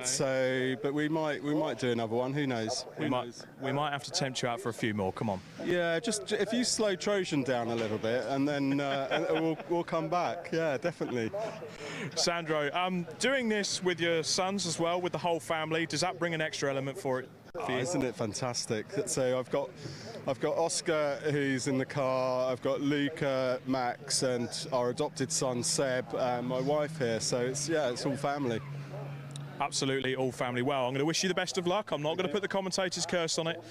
So, but we might do another one. Who knows? We might have to tempt you out for a few more. Come on. Yeah, just if you slow Trojan down a little bit, and then we'll come back. Yeah, definitely. Sandro, doing this with your sons as well, with the whole family, does that bring an extra element for it? Isn't it fantastic? So I've got Oscar who's in the car, I've got Luca, Max and our adopted son Seb and my wife here, so it's all family. Absolutely, all family. Well, I'm going to wish you the best of luck. I'm not going to put the commentator's curse on it.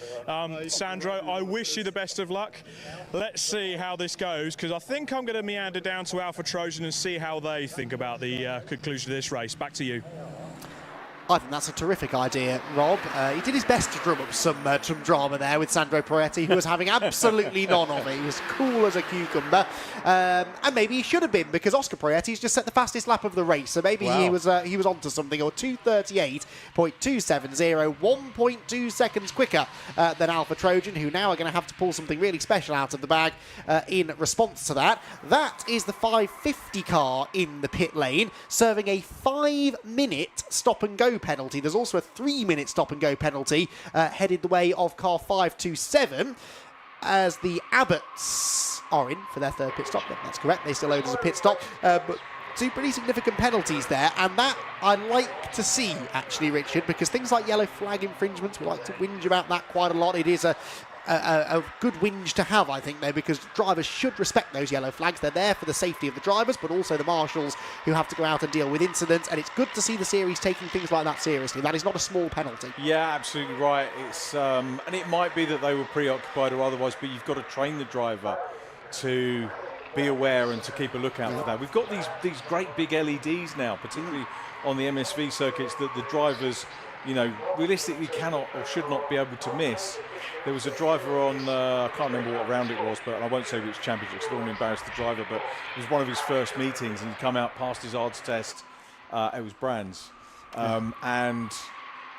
Sandro, I wish you the best of luck. Let's see how this goes, because I think I'm going to meander down to Alpha Trojan and see how they think about the conclusion of this race. Back to you. I think that's a terrific idea, Rob. He did his best to drum up some drama there with Sandro Proietti, who was having absolutely none of it. He was cool as a cucumber. And maybe he should have been, because Oscar Proietti's just set the fastest lap of the race. So maybe he was onto something, or 2:38.270, 1.2 seconds quicker than Alpha Trojan, who now are going to have to pull something really special out of the bag in response to that. That is the 550 car in the pit lane, serving a 5-minute stop-and-go penalty. There's also a 3-minute stop-and-go penalty headed the way of car 527 as the Abbotts are in for their third pit stop. That's correct. They still owed us a pit stop. But two pretty significant penalties there, and that I like to see, actually, Richard, because things like yellow flag infringements, we like to whinge about that quite a lot. It is a good whinge to have, I think, though, because drivers should respect those yellow flags. They're there for the safety of the drivers, but also the marshals who have to go out and deal with incidents, and it's good to see the series taking things like that seriously. That is not a small penalty. Yeah, absolutely right. It's and it might be that they were preoccupied or otherwise, but you've got to train the driver to be aware and to keep a lookout for that. We've got these great big LEDs now, particularly on the MSV circuits, that the drivers, realistically cannot or should not be able to miss. There was a driver on, I can't remember what round it was, but I won't say which championship, so I don't want to embarrass the driver, but it was one of his first meetings and he'd come out, passed his ARDS test. It was Brands. And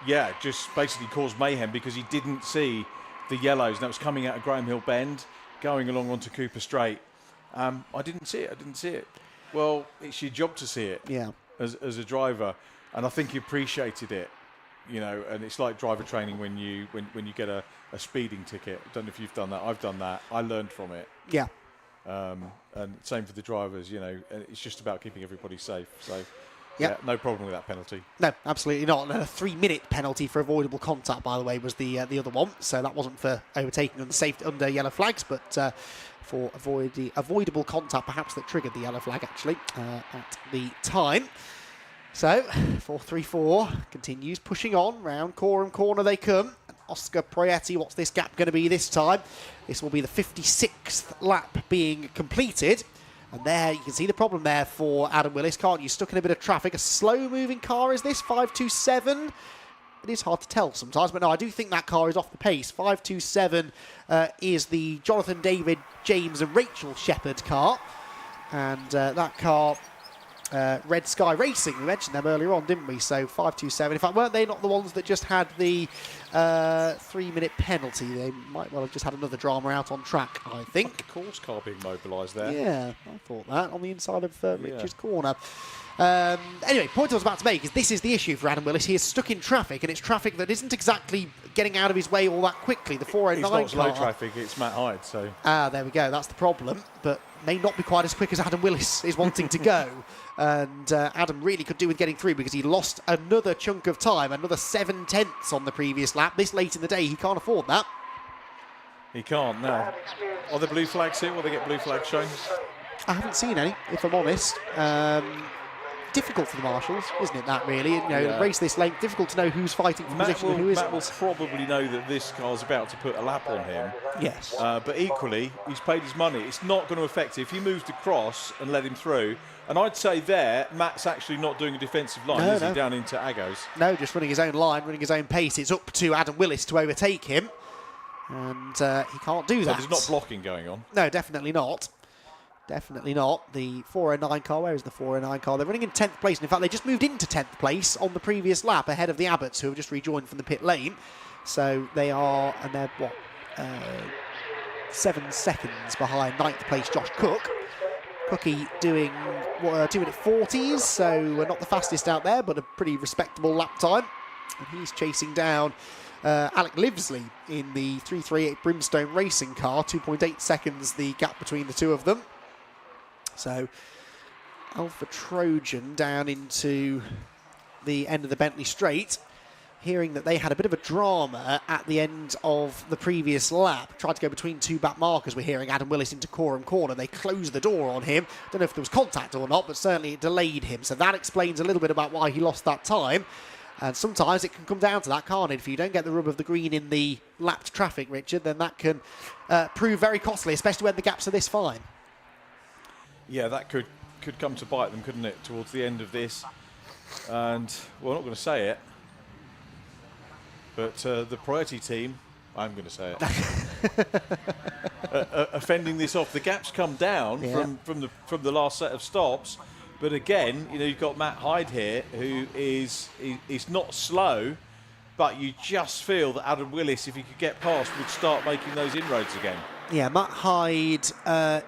yeah, just basically caused mayhem because he didn't see the yellows, and that was coming out of Graham Hill Bend, going along onto Cooper Straight. I didn't see it. Well, it's your job to see it. Yeah. As a driver, and I think he appreciated it. And it's like driver training when you get a speeding ticket. I don't know if you've done that. I've done that. I learned from it. Yeah. And same for the drivers. And it's just about keeping everybody safe. So. Yeah, no problem with that penalty. No, absolutely not. And a 3-minute penalty for avoidable contact, by the way, was the other one. So that wasn't for overtaking under yellow flags, but for avoidable contact, perhaps, that triggered the yellow flag, actually, at the time. So 4-3-4 continues pushing on. Round Coram Corner they come. And Oscar Proietti, what's this gap going to be this time? This will be the 56th lap being completed. And there, you can see the problem there for Adam Willis, can't you? Stuck in a bit of traffic. A slow-moving car is this, 527. It is hard to tell sometimes, but no, I do think that car is off the pace. 527 is the Jonathan David, James and Rachel Shepherd car. And that car, Red Sky Racing, we mentioned them earlier on, didn't we? So 527. In fact, weren't they not the ones that just had the 3-minute penalty? They might well have just had another drama out on track, I think. Like a course car being mobilised there. Yeah, I thought that, on the inside of Richard's corner. Anyway, point I was about to make is this is the issue for Adam Willis. He is stuck in traffic, and it's traffic that isn't exactly getting out of his way all that quickly. The 409 it's not slow traffic, it's Matt Hyde. So there we go. That's the problem, but may not be quite as quick as Adam Willis is wanting to go. And Adam really could do with getting through because he lost another chunk of time, another 7/10 on the previous lap. This late in the day, he can't afford that. He can't, no. Are there blue flags here? Will they get blue flags shown? I haven't seen any, if I'm honest. Difficult for the marshals, isn't it, that really? Race this length, difficult to know who's fighting for position and who isn't. Matt will probably know that this car's about to put a lap on him. Yes. But equally, he's paid his money. It's not going to affect it. If he moves across and let him through, and I'd say there, Matt's actually not doing a defensive line, is he, down into Agos? No, just running his own line, running his own pace. It's up to Adam Willis to overtake him, and he can't do that. So there's not blocking going on? No, definitely not. Definitely not. The 409 car, where is the 409 car? They're running in 10th place, and in fact they just moved into 10th place on the previous lap ahead of the Abbotts, who have just rejoined from the pit lane. So they are, and they're 7 seconds behind 9th place Josh Cook. Cookie doing 2-minute 40s, so not the fastest out there, but a pretty respectable lap time. And he's chasing down Alec Livesley in the 338 Brimstone Racing car. 2.8 seconds the gap between the two of them. So Alpha Trojan down into the end of the Bentley Straight, hearing that they had a bit of a drama at the end of the previous lap. Tried to go between two back markers. We're hearing Adam Willis into Coram Corner. They closed the door on him. Don't know if there was contact or not, but certainly it delayed him. So that explains a little bit about why he lost that time. And sometimes it can come down to that, can't it? If you don't get the rub of the green in the lapped traffic, Richard, then that can prove very costly, especially when the gaps are this fine. Yeah, that could come to bite them, couldn't it, towards the end of this? And, well, I'm not going to say it, but the Proietti team, I'm going to say it, offending this off. The gaps come down from the last set of stops, but again, you've got Matt Hyde here, who is not slow, but you just feel that Adam Willis, if he could get past, would start making those inroads again. Yeah, Matt Hyde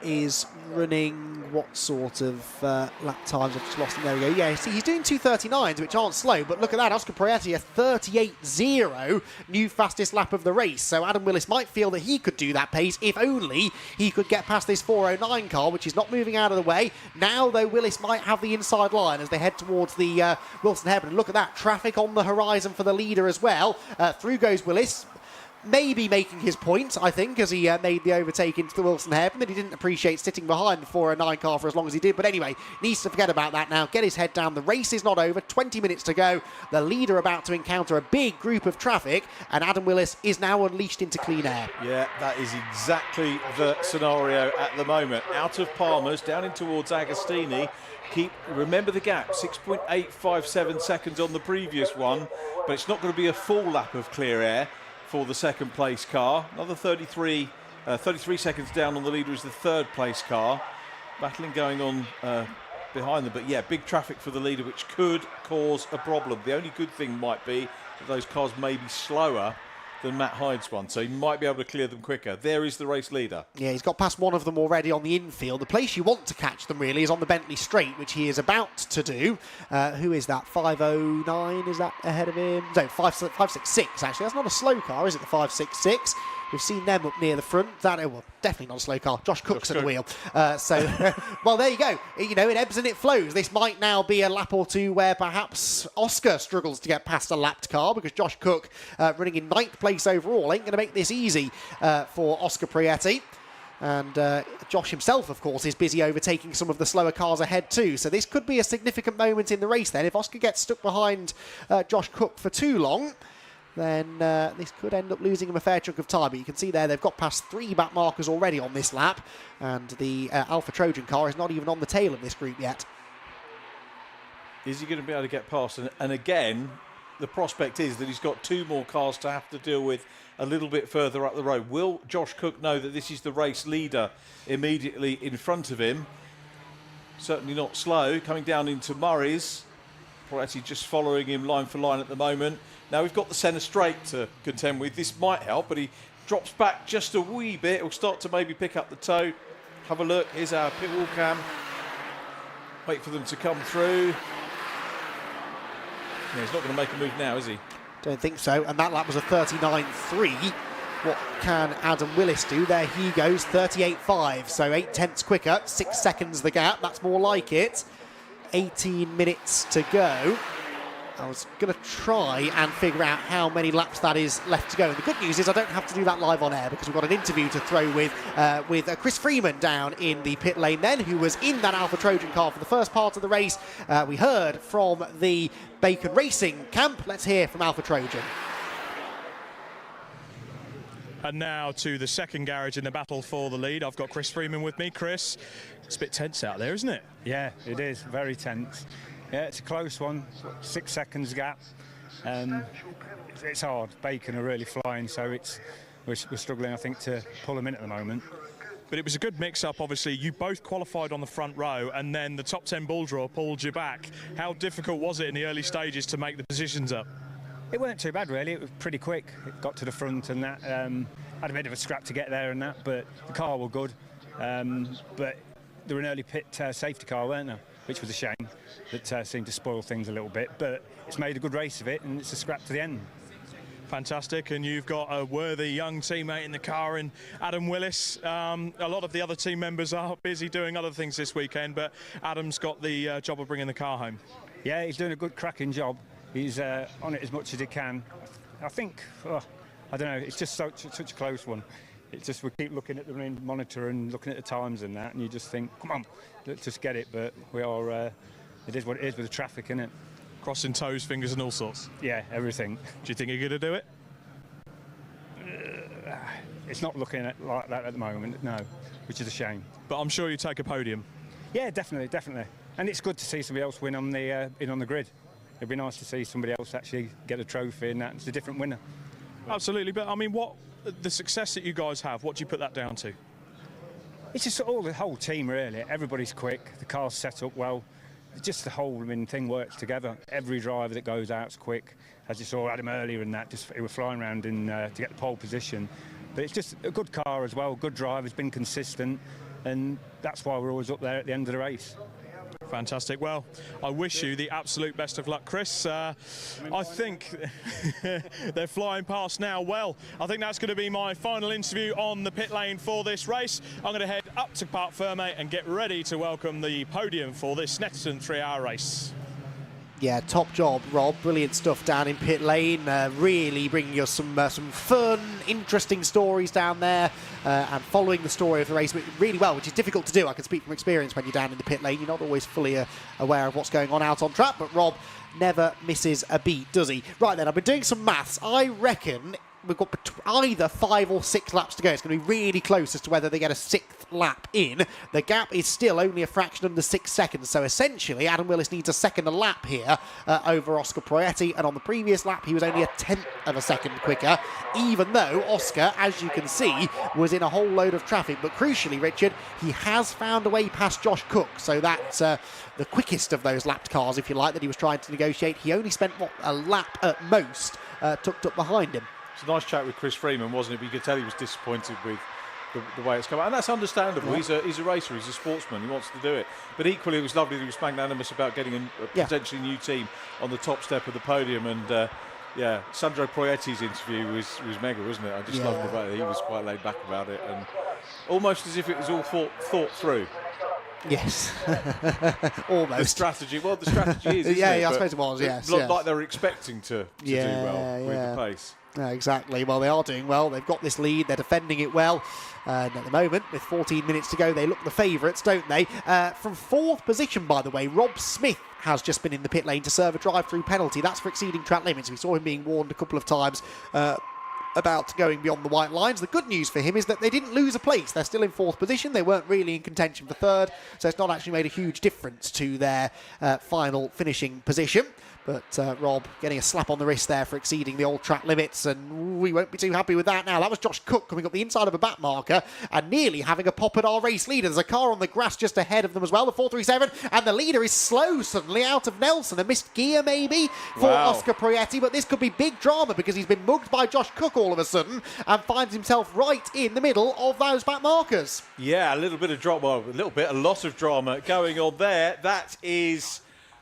is running what sort of lap times? I've just lost him. There we go. Yeah, see, he's doing 2:39s, which aren't slow, but look at that. Oscar Prietti, a 38.0, new fastest lap of the race. So Adam Willis might feel that he could do that pace if only he could get past this 409 car, which is not moving out of the way. Now, though, Willis might have the inside line as they head towards the Wilson Hairpin. And look at that, traffic on the horizon for the leader as well. Through goes Willis. Maybe making his point, I think, as he made the overtake into the Wilson Hairpin, that he didn't appreciate sitting behind the 409 car for as long as he did. But anyway, needs to forget about that now, get his head down. The race is not over, 20 minutes to go. The leader about to encounter a big group of traffic, and Adam Willis is now unleashed into clean air. Yeah, that is exactly the scenario at the moment. Out of Palmer's, down in towards Agostini. Remember the gap, 6.857 seconds on the previous one, but it's not going to be a full lap of clear air for the second place car. Another 33 seconds down on the leader is the third place car. Battling going on behind them, but yeah, big traffic for the leader, which could cause a problem. The only good thing might be that those cars may be slower than Matt Hyde's one, so he might be able to clear them quicker. There is the race leader. Yeah, he's got past one of them already on the infield. The place you want to catch them, really, is on the Bentley Straight, which he is about to do. Who is that? 509, is that ahead of him? No, 566, actually. That's not a slow car, is it, the 566? We've seen them up near the front. Well, definitely not a slow car. Josh Cook's at the wheel. Well, there you go. You know, it ebbs and it flows. This might now be a lap or two where perhaps Oscar struggles to get past a lapped car, because Josh Cook, running in 9th place overall, ain't going to make this easy for Oscar Prietti. And Josh himself, of course, is busy overtaking some of the slower cars ahead too. So this could be a significant moment in the race then. If Oscar gets stuck behind Josh Cook for too long, then this could end up losing him a fair chunk of time. But you can see there they've got past 3 back markers already on this lap, and the Alpha Trojan car is not even on the tail of this group yet. Is he going to be able to get past? And again, the prospect is that he's got 2 more cars to have to deal with a little bit further up the road. Will Josh Cook know that this is the race leader immediately in front of him? Certainly not slow. Coming down into Murray's. Prietti just following him line for line at the moment. Now we've got the centre straight to contend with. This might help, but he drops back just a wee bit. He'll start to maybe pick up the toe. Have a look. Here's our pit wall cam. Wait for them to come through. Yeah, he's not going to make a move now, is he? Don't think so. And that lap was a 39.3. What can Adam Willis do? There he goes, 38.5. So 0.8 quicker, 6 seconds the gap. That's more like it. 18 minutes to go. I was going to try and figure out how many laps that is left to go. And the good news is I don't have to do that live on air, because we've got an interview to throw with Chris Freeman down in the pit lane then, who was in that Alpha Trojan car for the first part of the race. We heard from the Bacon Racing camp. Let's hear from Alpha Trojan. And now to the second garage in the battle for the lead. I've got Chris Freeman with me. Chris, it's a bit tense out there, isn't it? Yeah, it is. Very tense. Yeah, it's a close one. 6 seconds gap. It's hard. Bacon are really flying, so we're struggling, I think, to pull them in at the moment. But it was a good mix-up, obviously. You both qualified on the front row, and then the top 10 bull draw pulled you back. How difficult was it in the early stages to make the positions up? It weren't too bad, really. It was pretty quick. It got to the front and that. Had a bit of a scrap to get there and that, but the car were good. But they were an early pit safety car, weren't they? Which was a shame. That seemed to spoil things a little bit. But it's made a good race of it, and it's a scrap to the end. Fantastic, and you've got a worthy young teammate in the car in Adam Willis. A lot of the other team members are busy doing other things this weekend, but Adam's got the job of bringing the car home. Yeah, he's doing a good cracking job. He's on it as much as he can. I think, I don't know, it's just such a close one. It's just we keep looking at the monitor and looking at the times and that, and you just think, come on, let's just get it. But we are, it is what it is with the traffic, isn't it? Crossing toes, fingers and all sorts. Yeah, everything. Do you think you're going to do it? It's not looking like that at the moment, no, which is a shame. But I'm sure you take a podium. Yeah, definitely. And it's good to see somebody else win on the grid. It'd be nice to see somebody else actually get a trophy, and that's a different winner. Absolutely, but I mean, the success that you guys have, what do you put that down to? It's just the whole team, really. Everybody's quick, the car's set up well. Just the whole thing works together. Every driver that goes out's quick. As you saw Adam earlier in that, he was flying around to get the pole position. But it's just a good car as well, good driver, has been consistent. and that's why we're always up there at the end of the race. Fantastic. Well, I wish you the absolute best of luck, Chris. I think they're flying past now. Well, I think that's going to be my final interview on the pit lane for this race. I'm going to head up to Parc Fermé and get ready to welcome the podium for this Snetterton 3-hour race. Yeah, top job, Rob. Brilliant stuff down in pit lane. Really bringing us some fun, interesting stories down there, and following the story of the race really well, which is difficult to do. I can speak from experience when you're down in the pit lane. You're not always fully aware of what's going on out on track, but Rob never misses a beat, does he? Right then, I've been doing some maths. I reckon we've got either 5 or 6 laps to go. It's going to be really close as to whether they get a 6th lap in. The gap is still only a fraction under 6 seconds, so essentially Adam Willis needs a second a lap here over Oscar Proietti, and on the previous lap he was only a 10th of a second quicker, even though Oscar, as you can see, was in a whole load of traffic. But crucially, Richard, he has found a way past Josh Cook, so that's the quickest of those lapped cars, if you like, that he was trying to negotiate. He only spent, what, a lap at most tucked up behind him. It's a nice chat with Chris Freeman, wasn't it? But you could tell he was disappointed with the way it's come out. And that's understandable. Yeah. He's a racer, he's a sportsman, he wants to do it. But equally, it was lovely that he was magnanimous about getting a potentially new team on the top step of the podium. And yeah, Sandro Proietti's interview was mega, wasn't it? I just loved the fact that he was quite laid back about it, and almost as if it was all thought through. Yes, almost. The strategy is, isn't yeah, it? I suppose it was, yes. Like they were expecting to do well with the pace. Exactly. Well, they are doing well. They've got this lead. They're defending it well. And at the moment, with 14 minutes to go, they look the favourites, don't they? From 4th position, by the way, Rob Smith has just been in the pit lane to serve a drive-through penalty. That's for exceeding track limits. We saw him being warned a couple of times about going beyond the white lines. The good news for him is that they didn't lose a place. They're still in 4th position. They weren't really in contention for 3rd, so it's not actually made a huge difference to their final finishing position. But Rob getting a slap on the wrist there for exceeding the old track limits, and we won't be too happy with that now. That was Josh Cook coming up the inside of a back marker and nearly having a pop at our race leader. There's a car on the grass just ahead of them as well, the 437, and the leader is slow suddenly out of Nelson. A missed gear maybe for Oscar Proietti, but this could be big drama because he's been mugged by Josh Cook all of a sudden and finds himself right in the middle of those back markers. Yeah, a little bit of drama, a lot of drama going on there. That is...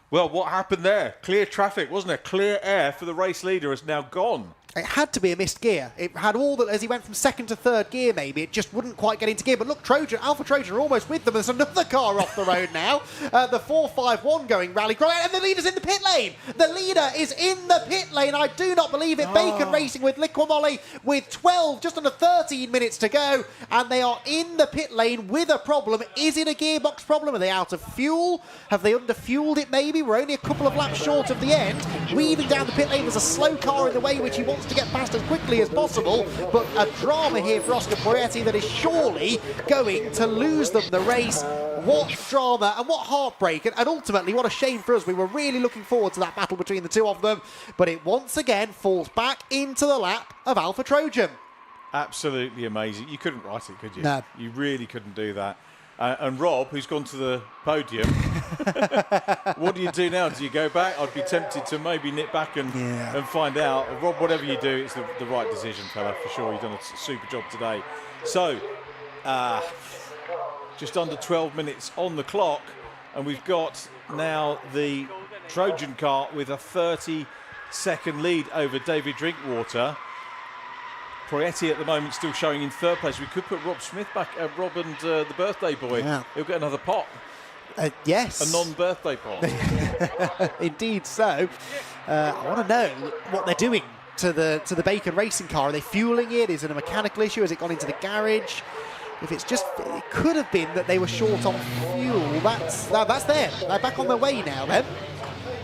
Well, what happened there? Clear traffic, wasn't it? Clear air for the race leader is now gone. It had to be a missed gear. It had all that as he went from 2nd to 3rd gear, maybe. It just wouldn't quite get into gear. But look, Alpha Trojan are almost with them. There's another car off the road now. The 451 going rally cry, and the leader's in the pit lane. The leader is in the pit lane. I do not believe it. Bacon Racing with Liquimolly with 12, just under 13 minutes to go. And they are in the pit lane with a problem. Is it a gearbox problem? Are they out of fuel? Have they underfueled it maybe? We're only a couple of laps short of the end. Weaving down the pit lane, there's a slow car in the way which he wants to get past as quickly as possible, but a drama here for Oscar Proietti that is surely going to lose them the race. What drama and what heartbreak, and ultimately what a shame for us. We were really looking forward to that battle between the two of them, but it once again falls back into the lap of Alpha Trojan. Absolutely amazing. You couldn't write it, could you? No. You really couldn't do that. And Rob, who's gone to the podium, what do you do now? Do you go back? I'd be tempted to maybe nip back and find out. Rob, whatever you do, it's the right decision, fella, for sure. You've done a super job today. So, just under 12 minutes on the clock, and we've got now the Trojan car with a 30-second lead over David Drinkwater. Proietti at the moment still showing in 3rd place. We could put Rob Smith back, Rob and the birthday boy. Yeah. He'll get another pot. Yes. A non-birthday pot. Indeed so. I want to know what they're doing to the Bacon Racing car. Are they fueling it? Is it a mechanical issue? Has it gone into the garage? If it's just, it could have been that they were short on fuel. That's them. They're back on their way now then.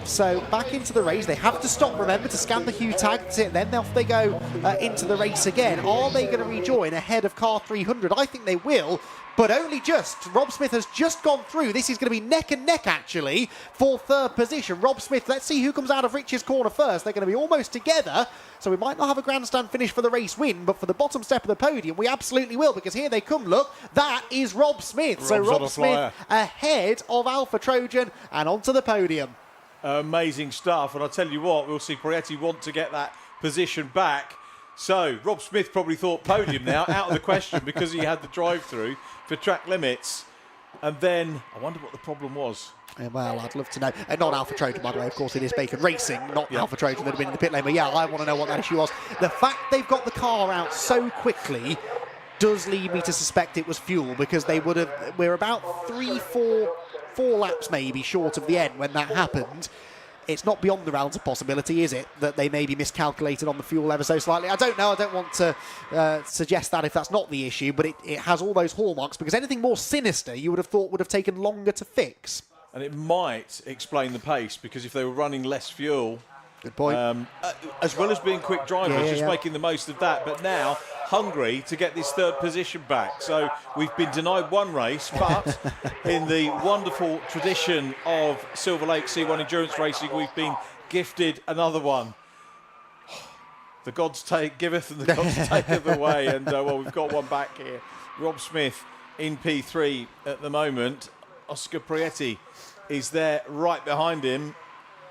So back into the race. They have to stop, remember, to scan the Hugh tag. That's it. Then off they go into the race again. Are they going to rejoin ahead of car 300? I think they will, but only just. Rob Smith has just gone through. This is going to be neck and neck, actually, for 3rd position. Rob Smith, let's see who comes out of Rich's corner first. They're going to be almost together, so we might not have a grandstand finish for the race win, but for the bottom step of the podium, we absolutely will, because here they come, look. That is Rob Smith. Rob's so Rob on a Smith flyer. ahead of Alpha Trojan and onto the podium. Amazing stuff, and I'll tell you what, we'll see Proietti want to get that position back. So Rob Smith probably thought podium now, out of the question, because he had the drive-through for track limits. And then I wonder what the problem was. Well, I'd love to know. Not Alpha Trojan, by the way. Of course, it is Bacon Racing, not Alpha Trojan that had been in the pit lane. But yeah, I want to know what that issue was. The fact they've got the car out so quickly does lead me to suspect it was fuel, because they would have. We're about four laps maybe short of the end when that happened. It's not beyond the realms of possibility, is it, that they maybe miscalculated on the fuel ever so slightly? I don't know. I don't want to suggest that if that's not the issue, but it has all those hallmarks, because anything more sinister you would have thought would have taken longer to fix. And it might explain the pace, because if they were running less fuel... Good point. As well as being quick drivers, making the most of that, but now hungry to get this third position back. So we've been denied one race, but in the wonderful tradition of Silver Lake C1 Endurance Racing, we've been gifted another one. The gods giveth and the gods taketh away. And, well, we've got one back here. Rob Smith in P3 at the moment. Oscar Prietti is there right behind him.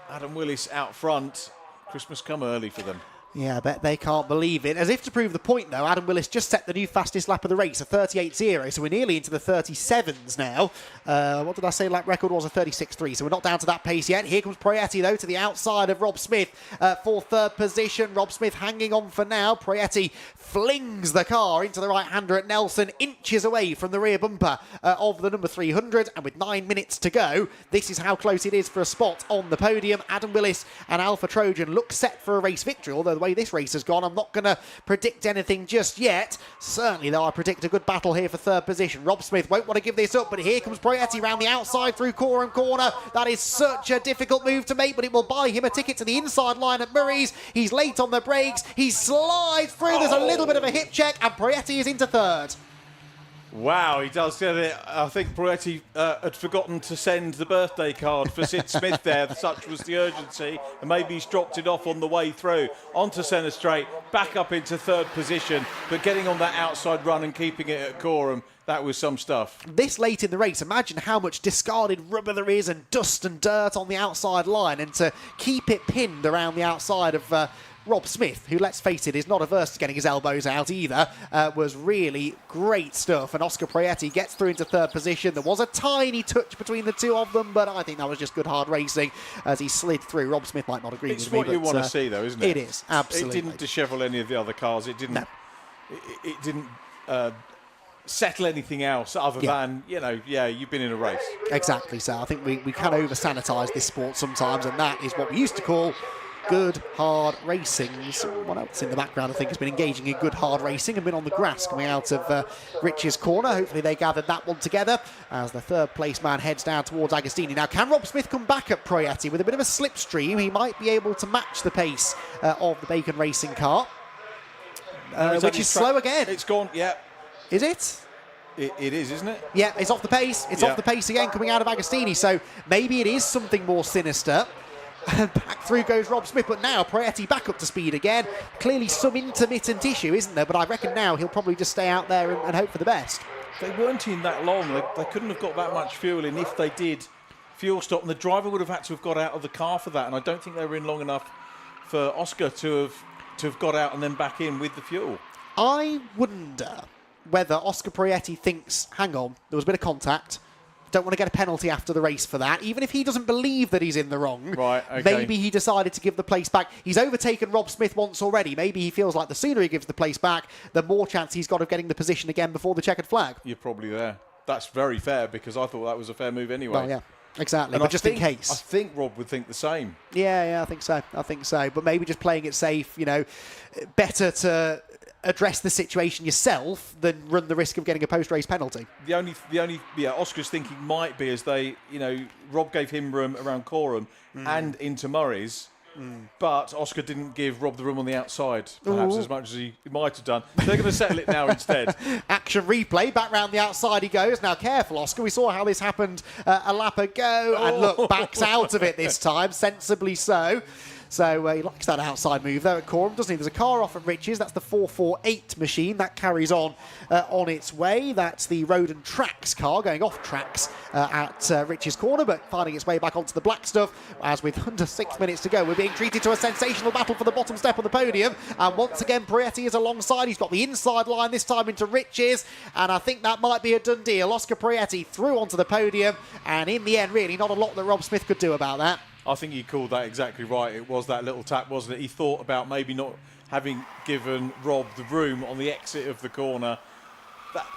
Adam Willis out front. Christmas come early for them. Yeah, I bet they can't believe it. As if to prove the point, though, Adam Willis just set the new fastest lap of the race, a 38.0, so we're nearly into the 37s now. What did I say lap record was? A 36.3, so we're not down to that pace yet. Here comes Prietti, though, to the outside of Rob Smith for third position. Rob Smith hanging on for now. Prietti flings the car into the right-hander at Nelson, inches away from the rear bumper of the number 300, and with 9 minutes to go, this is how close it is for a spot on the podium. Adam Willis and Alpha Trojan look set for a race victory, although the way this race has gone, I'm not going to predict anything just yet. Certainly, though, I predict a good battle here for third position. Rob Smith won't want to give this up, but here comes Prietti round the outside through Coram Corner. That is such a difficult move to make, but it will buy him a ticket to the inside line at Murray's. He's late on the brakes. He slides through. There's a little bit of a hip check, and Prietti is into third. Wow, he does get it. I think Prietti had forgotten to send the birthday card for Sid Smith there. Such was the urgency. And maybe he's dropped it off on the way through. Onto centre straight, back up into third position. But getting on that outside run and keeping it at Coram, that was some stuff. This late in the race, imagine how much discarded rubber there is and dust and dirt on the outside line. And to keep it pinned around the outside of... Rob Smith, who, let's face it, is not averse to getting his elbows out either, was really great stuff. And Oscar Prietti gets through into third position. There was a tiny touch between the two of them, but I think that was just good hard racing as he slid through. Rob Smith might not agree with me. It's what you want to see, though, isn't it? It is, absolutely. It didn't dishevel any of the other cars. It didn't. No. It didn't settle anything else other than, you've been in a race. Exactly. So I think we can over-sanitise this sport sometimes, and that is what we used to call good, hard racing. Someone else in the background, I think, has been engaging in good, hard racing and been on the grass coming out of Rich's corner. Hopefully they gathered that one together as the third place man heads down towards Agostini. Now, can Rob Smith come back at Prietti with a bit of a slipstream? He might be able to match the pace of the Bacon Racing car, which is slow again. It's gone, yeah. Is it? It is, isn't it? Yeah, it's off the pace. It's off the pace again coming out of Agostini. So maybe it is something more sinister. And back through goes Rob Smith, but now Prietti back up to speed again. Clearly some intermittent issue, isn't there? But I reckon now he'll probably just stay out there and hope for the best. They weren't in that long. They couldn't have got that much fuel in if they did fuel stop. And the driver would have had to have got out of the car for that. And I don't think they were in long enough for Oscar to have got out and then back in with the fuel. I wonder whether Oscar Prietti thinks, hang on, there was a bit of contact. Don't want to get a penalty after the race for that. Even if he doesn't believe that he's in the wrong, right, okay. Maybe he decided to give the place back. He's overtaken Rob Smith once already. Maybe he feels like the sooner he gives the place back, the more chance he's got of getting the position again before the checkered flag. You're probably there. That's very fair, because I thought that was a fair move anyway. Well, yeah, exactly. And but just in case. I think Rob would think the same. Yeah, I think so. But maybe just playing it safe, better to address the situation yourself than run the risk of getting a post-race penalty. The only Oscar's thinking might be as they, Rob gave him room around Coram and into Murray's, but Oscar didn't give Rob the room on the outside, perhaps as much as he might have done. They're going to settle it now instead. Action replay, back round the outside he goes. Now careful, Oscar, we saw how this happened a lap ago, and look, backs out of it this time, sensibly so. So he likes that outside move there at Coram, doesn't he? There's a car off at Rich's. That's the 448 machine. That carries on its way. That's the Road and Tracks car going off tracks at Rich's corner, but finding its way back onto the black stuff. As with under 6 minutes to go, we're being treated to a sensational battle for the bottom step of the podium. And once again, Prietti is alongside. He's got the inside line this time into Rich's, and I think that might be a done deal. Oscar Prietti through onto the podium, and in the end, really not a lot that Rob Smith could do about that. I think you called that exactly right. It was that little tap, wasn't it? He thought about maybe not having given Rob the room on the exit of the corner.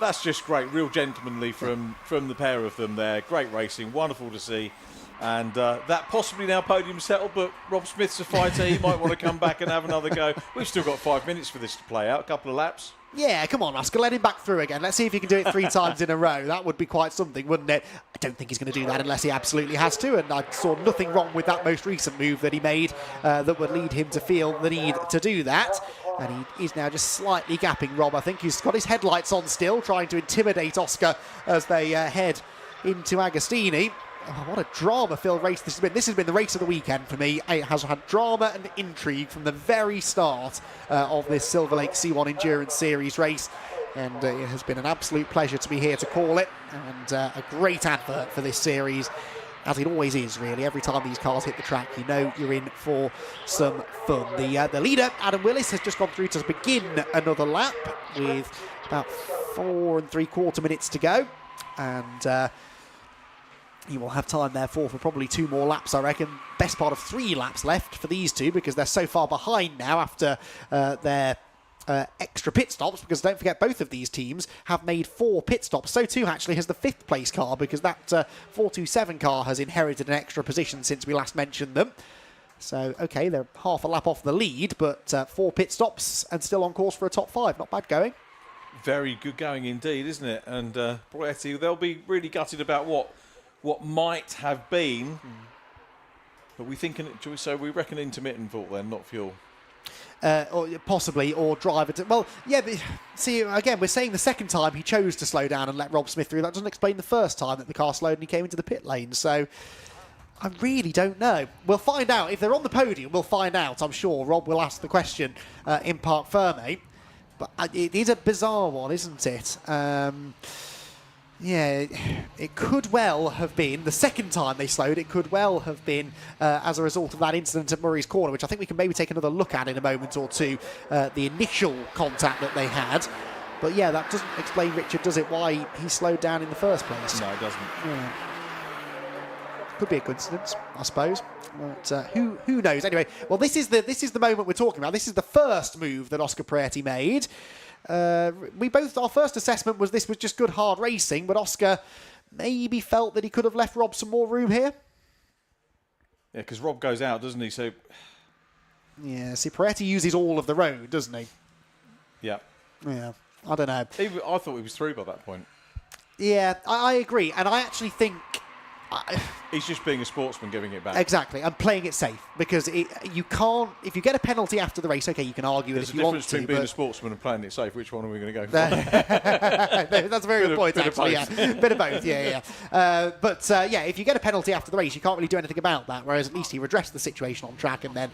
That's just great, real gentlemanly from the pair of them there. Great racing, wonderful to see. And that possibly now podium settled, but Rob Smith's a fighter. He might want to come back and have another go. We've still got 5 minutes for this to play out, a couple of laps. Yeah, come on, Oscar, let him back through again. Let's see if he can do it 3 times in a row. That would be quite something, wouldn't it? I don't think he's going to do that unless he absolutely has to, and I saw nothing wrong with that most recent move that he made that would lead him to feel the need to do that. And he is now just slightly gapping Rob, I think. He's got his headlights on still, trying to intimidate Oscar as they head into Agostini. Oh, what a drama-filled race this has been. This has been the race of the weekend for me. It has had drama and intrigue from the very start of this Silver Lake C1 Endurance Series race. And it has been an absolute pleasure to be here to call it. And a great advert for this series, as it always is, really. Every time these cars hit the track, you know you're in for some fun. The leader, Adam Willis, has just gone through to begin another lap with about 4 3/4 minutes to go. And you will have time, therefore, for probably 2 more laps, I reckon. Best part of 3 laps left for these two, because they're so far behind now after their extra pit stops, because don't forget, both of these teams have made 4 pit stops. So too, actually, has the 5th place car, because that 427 car has inherited an extra position since we last mentioned them. So, OK, they're half a lap off the lead, but 4 pit stops and still on course for a top 5. Not bad going. Very good going indeed, isn't it? And Prietti, they'll be really gutted about what might have been, but we reckon intermittent fault then, not fuel. Or possibly, or driver. Well, yeah, but see, again, we're saying the second time he chose to slow down and let Rob Smith through. That doesn't explain the first time that the car slowed and he came into the pit lane. So I really don't know. We'll find out. If they're on the podium, we'll find out, I'm sure. Rob will ask the question in Parc Fermé. But it is a bizarre one, isn't it? Yeah, it could well have been, the second time they slowed, it could well have been as a result of that incident at Murray's Corner, which I think we can maybe take another look at in a moment or two, the initial contact that they had. But yeah, that doesn't explain, Richard, does it, why he slowed down in the first place? No, it doesn't. Yeah. Could be a coincidence, I suppose. But who knows? Anyway, well, this is the moment we're talking about. This is the first move that Oscar Prietti made. Our first assessment was this was just good hard racing, but Oscar maybe felt that he could have left Rob some more room here. Yeah, because Rob goes out, doesn't he? So yeah, see, Prietti uses all of the road, doesn't he? Yeah. Yeah, I don't know. I thought he was through by that point. Yeah, I agree, and I actually think he's just being a sportsman, giving it back. Exactly, and playing it safe, because you can't. If you get a penalty after the race, okay, you can argue There's it if you want to. There's a difference between being a sportsman and playing it safe. Which one are we going to go for? That's a very good point, actually. Yeah. Bit of both, yeah. But if you get a penalty after the race, you can't really do anything about that. Whereas at least he redressed the situation on track, and then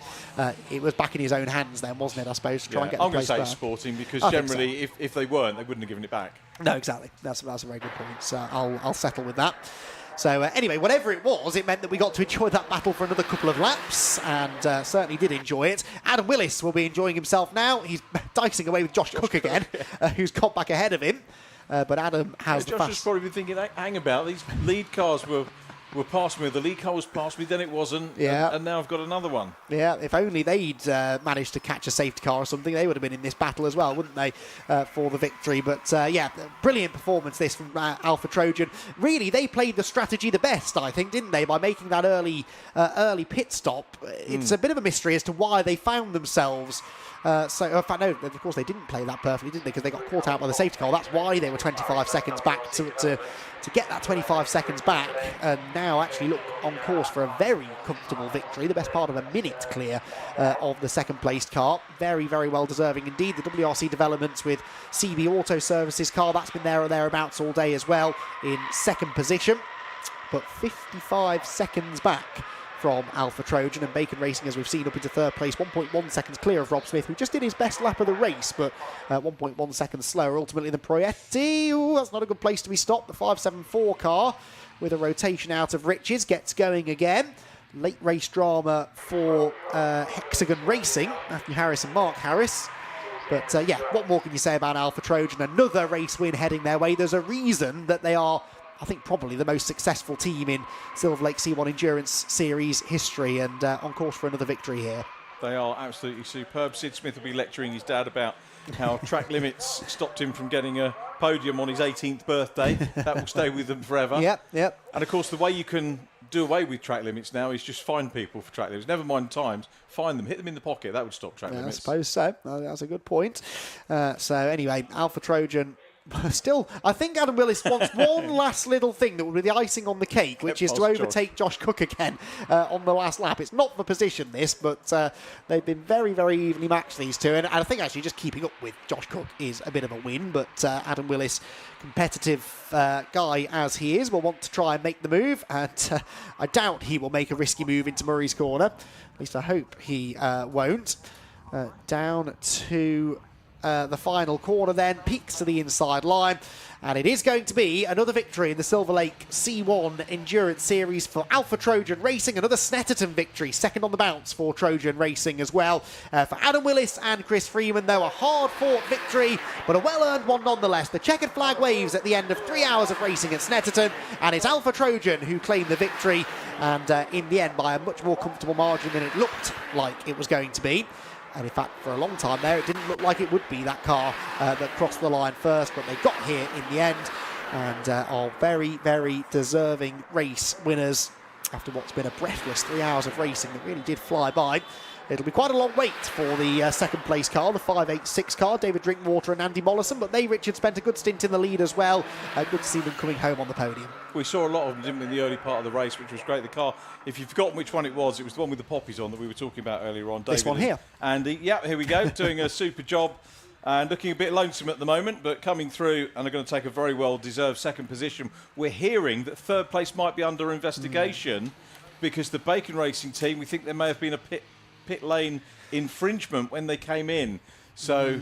it was back in his own hands. Then, wasn't it? I suppose to try and get. I'm going to say it's sporting, because generally, if they weren't, they wouldn't have given it back. No, exactly. That's a very good point. So I'll settle with that. So anyway, whatever it was, it meant that we got to enjoy that battle for another couple of laps, and certainly did enjoy it. Adam Willis will be enjoying himself now. He's dicing away with Josh Cook again, who's got back ahead of him. But Adam has the Josh has probably been thinking, hang about, these lead cars were past me. The lead car was past me, then it wasn't, and now I've got another one. Yeah, if only they'd managed to catch a safety car or something, they would have been in this battle as well, wouldn't they, for the victory. But brilliant performance this from Alpha Trojan. Really, they played the strategy the best, I think, didn't they, by making that early pit stop. It's a bit of a mystery as to why they found themselves... in fact, no, of course they didn't play that perfectly, did they? Because they got caught out by the safety car. That's why they were 25 seconds back to get that 25 seconds back, and now actually look on course for a very comfortable victory. The best part of a minute clear of the second placed car. Very, very well deserving indeed. The WRC developments with CB Auto Services car, that's been there or thereabouts all day as well in second position. But 55 seconds back from Alpha Trojan, and Bacon Racing, as we've seen, up into third place, 1.1 seconds clear of Rob Smith, who just did his best lap of the race, but 1.1 seconds slower ultimately than Proietti. Ooh, that's not a good place to be stopped. The 574 car, with a rotation out of Riches, gets going again. Late race drama for Hexagon Racing, Matthew Harris and Mark Harris. But yeah, what more can you say about Alpha Trojan? Another race win heading their way. There's a reason that they are, I think, probably the most successful team in Silver Lake C1 Endurance Series history, and on course for another victory here. They are absolutely superb. Sid Smith will be lecturing his dad about how track limits stopped him from getting a podium on his 18th birthday. That will stay with them forever. Yep. And of course, the way you can do away with track limits now is just find people for track limits. Never mind times, find them, hit them in the pocket. That would stop track limits. I suppose so. That's a good point. So anyway, Alpha Trojan. Still, I think Adam Willis wants one last little thing that will be the icing on the cake, which is to overtake Josh Cook again on the last lap. It's not for position, this, but they've been very, very evenly matched, these two. And I think actually just keeping up with Josh Cook is a bit of a win, but Adam Willis, competitive guy as he is, will want to try and make the move. And I doubt he will make a risky move into Murray's corner. At least I hope he won't. Down to the final corner then, peaks to the inside line, and it is going to be another victory in the Silver Lake C1 Endurance Series for Alpha Trojan Racing. Another Snetterton victory, second on the bounce for Trojan Racing as well. For Adam Willis and Chris Freeman, though, a hard-fought victory, but a well-earned one nonetheless. The checkered flag waves at the end of 3 hours of racing at Snetterton, and it's Alpha Trojan who claimed the victory, and in the end by a much more comfortable margin than it looked like it was going to be. And in fact, for a long time there, it didn't look like it would be that car that crossed the line first, but they got here in the end and are very, very deserving race winners after what's been a breathless 3 hours of racing that really did fly by. It'll be quite a long wait for the second place car, the 586 car, David Drinkwater and Andy Mollison, but they, Richard, spent a good stint in the lead as well. Good to see them coming home on the podium. We saw a lot of them, didn't we, in the early part of the race, which was great. The car, if you've forgotten which one it was the one with the poppies on that we were talking about earlier on. David this one here. Andy, yeah, here we go, doing a super job and looking a bit lonesome at the moment, but coming through and are going to take a very well-deserved second position. We're hearing that third place might be under investigation because the Bacon Racing team, we think there may have been a pit lane infringement when they came in. So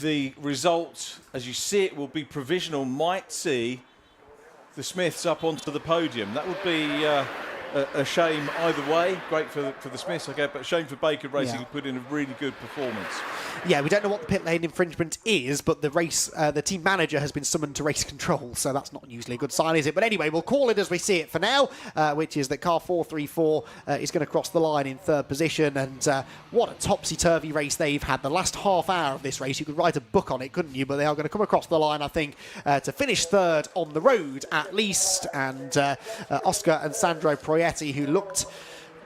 the result, as you see it, will be provisional. Might see the Smiths up onto the podium. That would be a shame either way. Great for the Smiths, I guess, but a shame for Bacon Racing, who put in a really good performance. Yeah, we don't know what the pit lane infringement is, but the team manager has been summoned to race control, so that's not usually a good sign, is it? But anyway, we'll call it as we see it for now, which is that car 434 is going to cross the line in third position, and what a topsy-turvy race they've had. The last half hour of this race, you could write a book on it, couldn't you? But they are going to come across the line, I think, to finish third on the road, at least, and Oscar and Sandro Proietti, who looked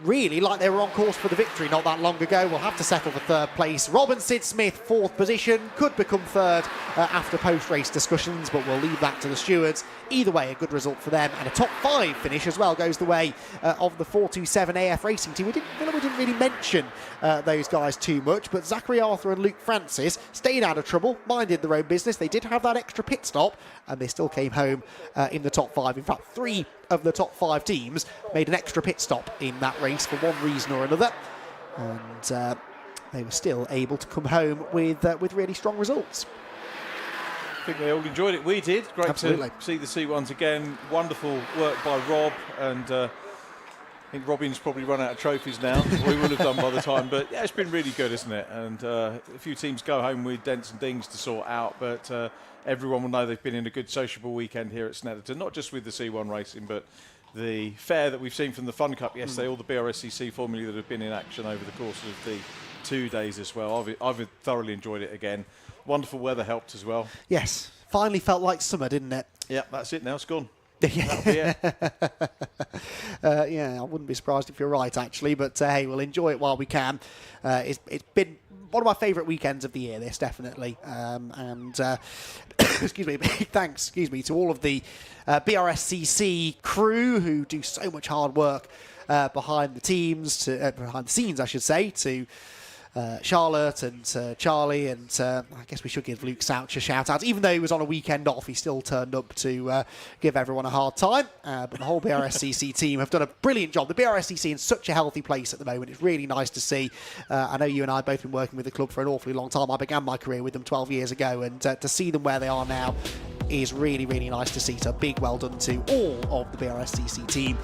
really like they were on course for the victory not that long ago, will have to settle for third place. Rob and Sid Smith, fourth position, could become third after post-race discussions, but we'll leave that to the stewards. Either way, a good result for them, and a top 5 finish as well goes the way of the 427 AF Racing team. We didn't really mention those guys too much, but Zachary Arthur and Luke Francis stayed out of trouble, minded their own business. They did have that extra pit stop, and they still came home in the top 5. In fact, 3 of the top 5 teams made an extra pit stop in that race for one reason or another, and they were still able to come home with really strong results. I think they all enjoyed it. We did. Great Absolutely. to see the C1s again. Wonderful work by Rob, and I think Robin's probably run out of trophies now. We will have done by the time, but yeah, it's been really good, isn't it? And a few teams go home with dents and dings to sort out, but everyone will know they've been in a good sociable weekend here at Snetterton, not just with the C1 racing, but the fair that we've seen from the Fun Cup yesterday, all the Brscc formulae that have been in action over the course of the 2 days as well. I've thoroughly enjoyed it again. Wonderful weather helped as well. Yes, finally felt like summer, didn't it? Yeah, that's it now, it's gone. Yeah, I wouldn't be surprised if you're right, actually, but hey, we'll enjoy it while we can. It's been one of my favourite weekends of the year, this, definitely. And excuse me, thanks, to all of the Brscc crew who do so much hard work behind the scenes, I should say, to Charlotte and Charlie, and I guess we should give Luke Souch a shout out. Even though he was on a weekend off, he still turned up to give everyone a hard time. But the whole Brscc team have done a brilliant job. The Brscc in such a healthy place at the moment. It's really nice to see. I know you and I have both been working with the club for an awfully long time. I began my career with them 12 years ago, and to see them where they are now is really, really nice to see. So big well done to all of the Brscc team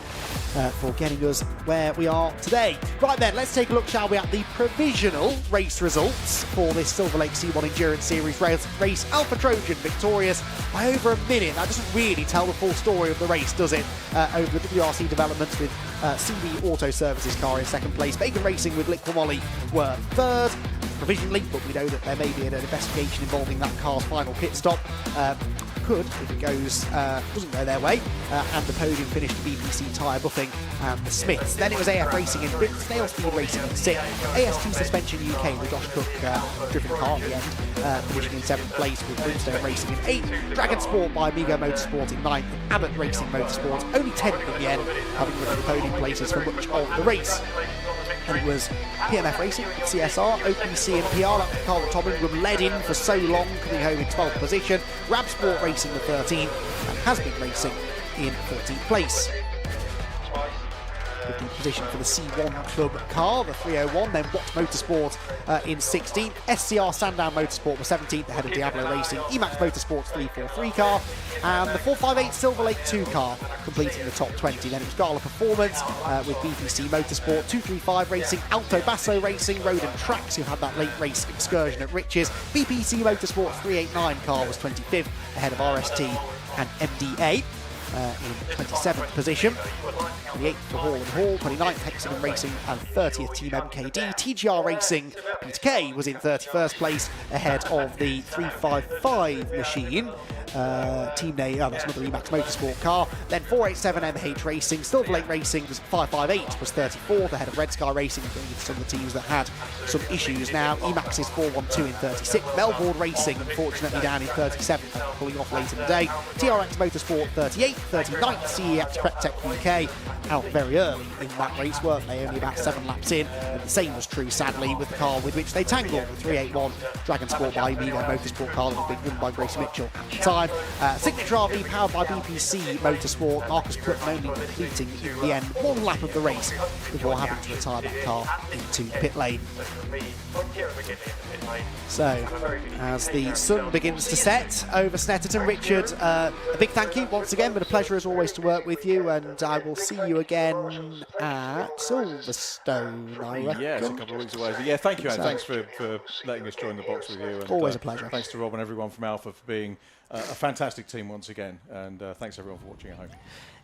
for getting us where we are today. Right then, let's take a look, shall we, at the provisional race results for this Silver Lake C1 Endurance Series race. Alpha Trojan victorious by over a minute. That doesn't really tell the full story of the race, does it? Over the WRC developments with CB Auto Services car in second place. Bacon Racing with Liquid Molly were third, provisionally, but we know that there may be an investigation involving that car's final pit stop. Could, if it doesn't go their way, and the podium finished to BPC Tyre Buffing and the Smiths. Then it was AF Racing in 5th, Snail Speed Racing in 6th, AST Suspension UK with Josh Cook driven car at the end, finishing in 7th place with Brimstone Racing in 8th, Dragon Sport by Amigo Motorsport in 9th, and Abbott Racing Motorsport only 10th in the end, having won the podium places for much of the race. And it was PMF Racing, CSR, OPC and PR. That car that Tom Ingram led in for so long, coming home in 12th position. Rab Sport Racing the 13th, and Has Been Racing in 14th place. 15th position for the C1 Club car, the 301, then Watt Motorsport in 16th. SCR Sandown Motorsport was 17th ahead of Diablo Racing, Emax Motorsport's 343 car, and the 458 Silver Lake 2 car completing the top 20. Then it was Gala Performance with BPC Motorsport, 235 Racing, Alto Basso Racing, Road and Tracks, who had that late race excursion at Riches. BPC Motorsport's 389 car was 25th ahead of RST and MDA. In 27th position, 28th for Hall and Hall, 29th Hexagon Racing, and 30th Team MKD. TGR Racing, Peter Kay was in 31st place ahead of the 355 machine. Team name, that's another Emax Motorsport car. Then 487 MH Racing, Silver Lake Racing was 558 was 34th ahead of Red Sky Racing, with some of the teams that had some issues now. Emax is 412 in 36th. Melbourne Racing, unfortunately, down in 37th, pulling off late in the day. TRX Motorsport 38th, 39th CEX Prep Tech UK, out very early in that race, weren't they? Only about 7 laps in, and the same was true, sadly, with the car with which they tangled, the 381 Dragon Sport by Amigo Motorsport car that was being won by Gracie Mitchell at the time. Signature RV powered by BPC Motorsport, Marcus Clutton only completing in the end 1 lap of the race before having to retire that car into pit lane. So, as the sun begins to set over Snetterton, Richard, a big thank you once again, but a pleasure as always to work with you, and I will see you again at Silverstone, I reckon. Yeah, it's a couple of weeks away. Yeah, thank you, Anne. Thanks for letting us join the box with you. And, always a pleasure. Thanks to Rob and everyone from Alpha for being a fantastic team once again, and thanks everyone for watching at home.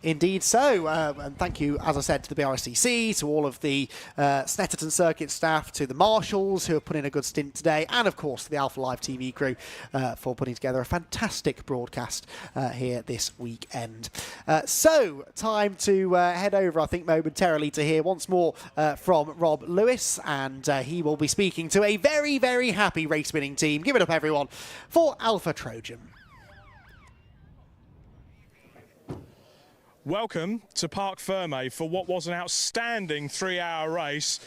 Indeed so, and thank you, as I said, to the Brscc, to all of the Snetterton circuit staff, to the marshals who have put in a good stint today, and of course to the Alpha Live TV crew for putting together a fantastic broadcast here this weekend. So, time to head over, I think, momentarily to hear once more from Rob Lewis, and he will be speaking to a very, very happy race-winning team. Give it up, everyone, for Alpha Trojan. Welcome to Parc Ferme for what was an outstanding 3-hour race.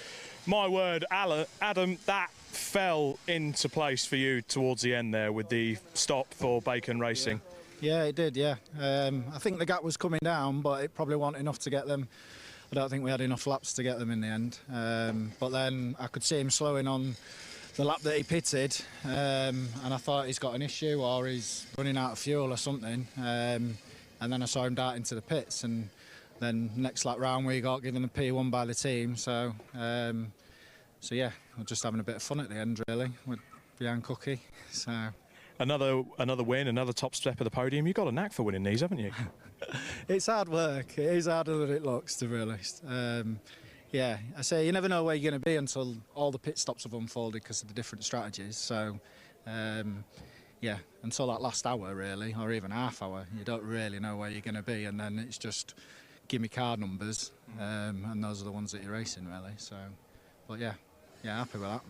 My word, Adam, that fell into place for you towards the end there with the stop for Bacon Racing. Yeah, it did, yeah. I think the gap was coming down, but it probably wasn't enough to get them. I don't think we had enough laps to get them in the end. But then I could see him slowing on the lap that he pitted, and I thought he's got an issue or he's running out of fuel or something. And then I saw him dart into the pits, and then next lap round we got given a P1 by the team. So yeah, we're just having a bit of fun at the end, really, with behind Cookie. So another win, another top step of the podium. You've got a knack for winning these, haven't you? It's hard work. It is harder than it looks, to be honest. Yeah, I say you never know where you're going to be until all the pit stops have unfolded because of the different strategies. So. Yeah, until that last hour, really, or even half hour, you don't really know where you're going to be, and then it's just give me car numbers, and those are the ones that you're racing, really. So, but yeah, happy with that.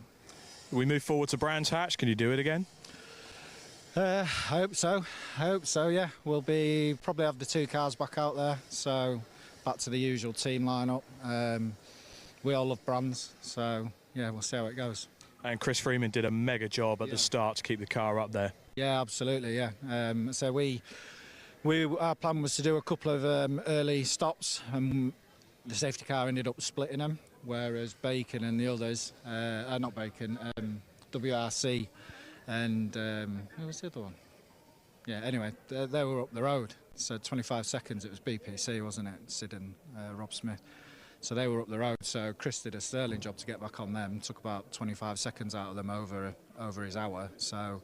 We move forward to Brands Hatch. Can you do it again? I hope so. Yeah, we'll probably have the 2 cars back out there, so back to the usual team lineup. We all love Brands, so yeah, we'll see how it goes. And Chris Freeman did a mega job at the start to keep the car up there. Yeah, absolutely. Yeah. So our plan was to do a couple of early stops, and the safety car ended up splitting them, whereas Bacon and the others, not Bacon, WRC, and who was the other one? Yeah. Anyway, they were up the road. So 25 seconds. It was BPC, wasn't it? Sid and Rob Smith. So they were up the road. So Chris did a sterling job to get back on them. Took about 25 seconds out of them over his hour. So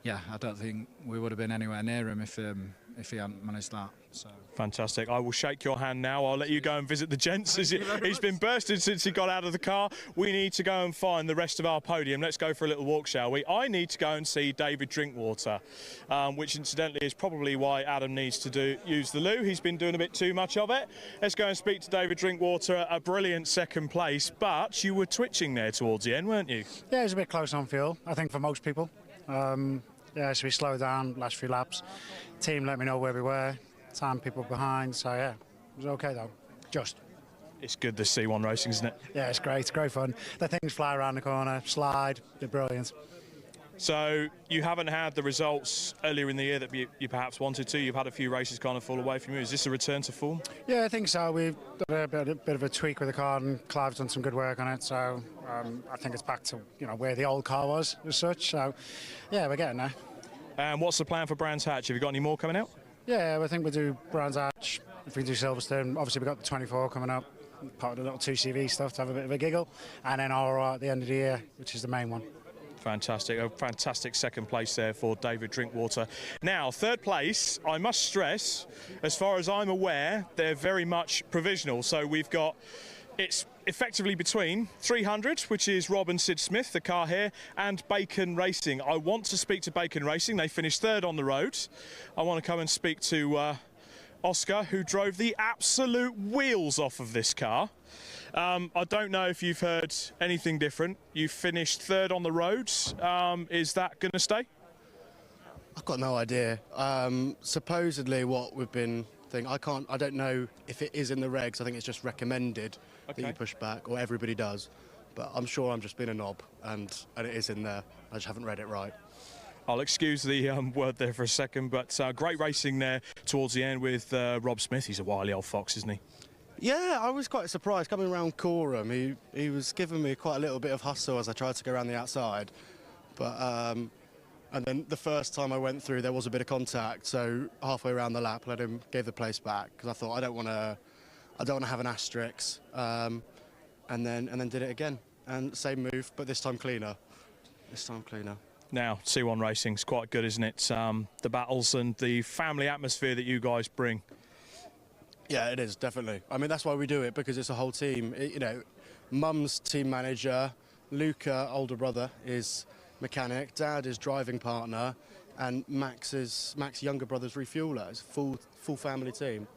yeah, I don't think we would have been anywhere near him if he hadn't managed that. So. Fantastic. I will shake your hand now. I'll let you go and visit the gents. He's been bursted since he got out of the car. We need to go and find the rest of our podium. Let's go for a little walk, shall we? I need to go and see David Drinkwater, which incidentally is probably why Adam needs to use the loo. He's been doing a bit too much of it. Let's go and speak to David Drinkwater, a brilliant second place, but you were twitching there towards the end, weren't you? Yeah, it was a bit close on fuel, I think, for most people. Yeah, so we slowed down last few laps. Team let me know where we were, time people behind, so yeah, it was okay though, just. It's good, this C1 racing, isn't it? Yeah, it's great fun. The things fly around the corner, slide, they're brilliant. So you haven't had the results earlier in the year that you perhaps wanted to. You've had a few races kind of fall away from you. Is this a return to form? Yeah, I think so. We've done a bit of a tweak with the car, and Clive's done some good work on it. So I think it's back to where the old car was as such. So yeah, we're getting there. And what's the plan for Brands Hatch? Have you got any more coming out? Yeah, I think we'll do Brands Hatch. If we can do Silverstone, obviously we've got the 24 coming up. Part of the little 2CV stuff to have a bit of a giggle, and then RR at the end of the year, which is the main one. Fantastic, a fantastic second place there for David Drinkwater. Now, third place, I must stress, as far as I'm aware, they're very much provisional. So we've got, it's effectively between 300, which is Rob and Sid Smith, the car here, and Bacon Racing. I want to speak to Bacon Racing. They finished third on the road. I want to come and speak to Oscar, who drove the absolute wheels off of this car. I don't know if you've heard anything different. You finished third on the roads. Is that going to stay? I've got no idea. Supposedly what we've been thinking, I don't know if it is in the regs. I think it's just recommended that you push back, or everybody does. But I'm sure I'm just being a knob, and it is in there. I just haven't read it right. I'll excuse the word there for a second, but great racing there towards the end with Rob Smith. He's a wily old fox, isn't he? Yeah, I was quite surprised coming around Coram. He was giving me quite a little bit of hustle as I tried to go around the outside, but and then the first time I went through there was a bit of contact. So halfway around the lap, gave the place back because I thought I don't want to have an asterisk, and then did it again and same move, but this time cleaner. Now, C1 racing's quite good, isn't it? The battles and the family atmosphere that you guys bring. Yeah, it is, definitely. I mean, that's why we do it, because it's a whole team. Mum's team manager, Luca, older brother, is mechanic, Dad is driving partner, and Max younger brother's refueler. It's a full family team.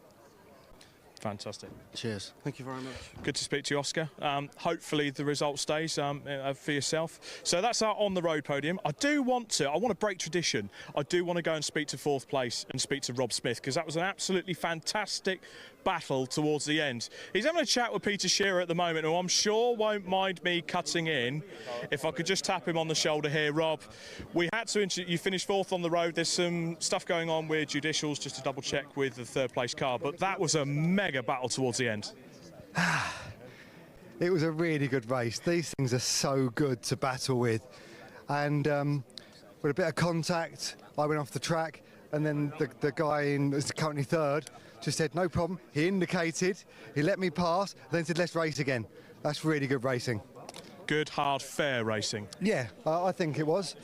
Fantastic. Cheers. Thank you very much. Good to speak to you, Oscar. Hopefully the result stays for yourself. So that's our on-the-road podium. I want to break tradition. I do want to go and speak to fourth place and speak to Rob Smith, because that was an absolutely fantastic battle towards the end. He's having a chat with Peter Shearer at the moment, who I'm sure won't mind me cutting in. If I could just tap him on the shoulder here. Rob, we had to, you finished fourth on the road. There's some stuff going on with judicials just to double check with the third place car, but that was a mega battle towards the end. It was a really good race. These things are so good to battle with, and with a bit of contact I went off the track, and then the guy who's currently third just said no problem. He indicated, he let me pass, then said let's race again. That's really good racing. Good, hard, fair racing. Yeah, I think it was.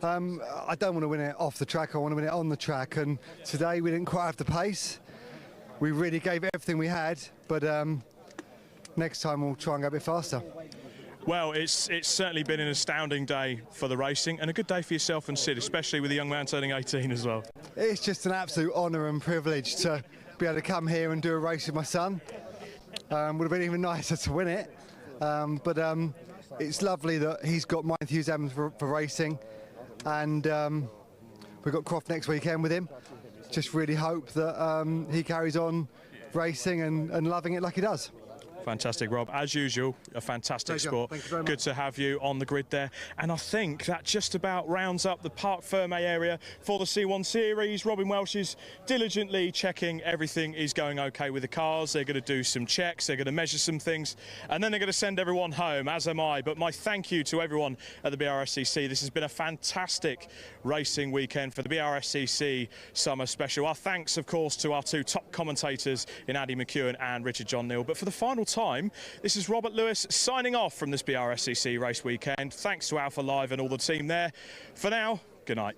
I don't want to win it off the track, I want to win it on the track, and today we didn't quite have the pace. We really gave everything we had, but next time we'll try and go a bit faster. Well, it's certainly been an astounding day for the racing, and a good day for yourself and Sid, especially with the young man turning 18 as well. It's just an absolute honour and privilege to be able to come here and do a race with my son. Would have been even nicer to win it, but it's lovely that he's got my enthusiasm for racing, and we've got Croft next weekend with him. Just really hope that he carries on racing and loving it like he does. Fantastic, Rob. As usual, a fantastic Pleasure. sport. Thank you very Good much. to have you on the grid there. And I think that just about rounds up the Parc Ferme area for the C1 Series. Robin Welsh is diligently checking everything is going okay with the cars. They're going to do some checks, they're going to measure some things, and then they're going to send everyone home, as am I. But my thank you to everyone at the BRSCC. This has been a fantastic racing weekend for the BRSCC Summer Special. Our thanks, of course, to our two top commentators in Andy McEwen and Richard John Neal. But for the final time, this is Robert Lewis signing off from this BRSCC race weekend. Thanks to Alpha Live and all the team there. For now, good night.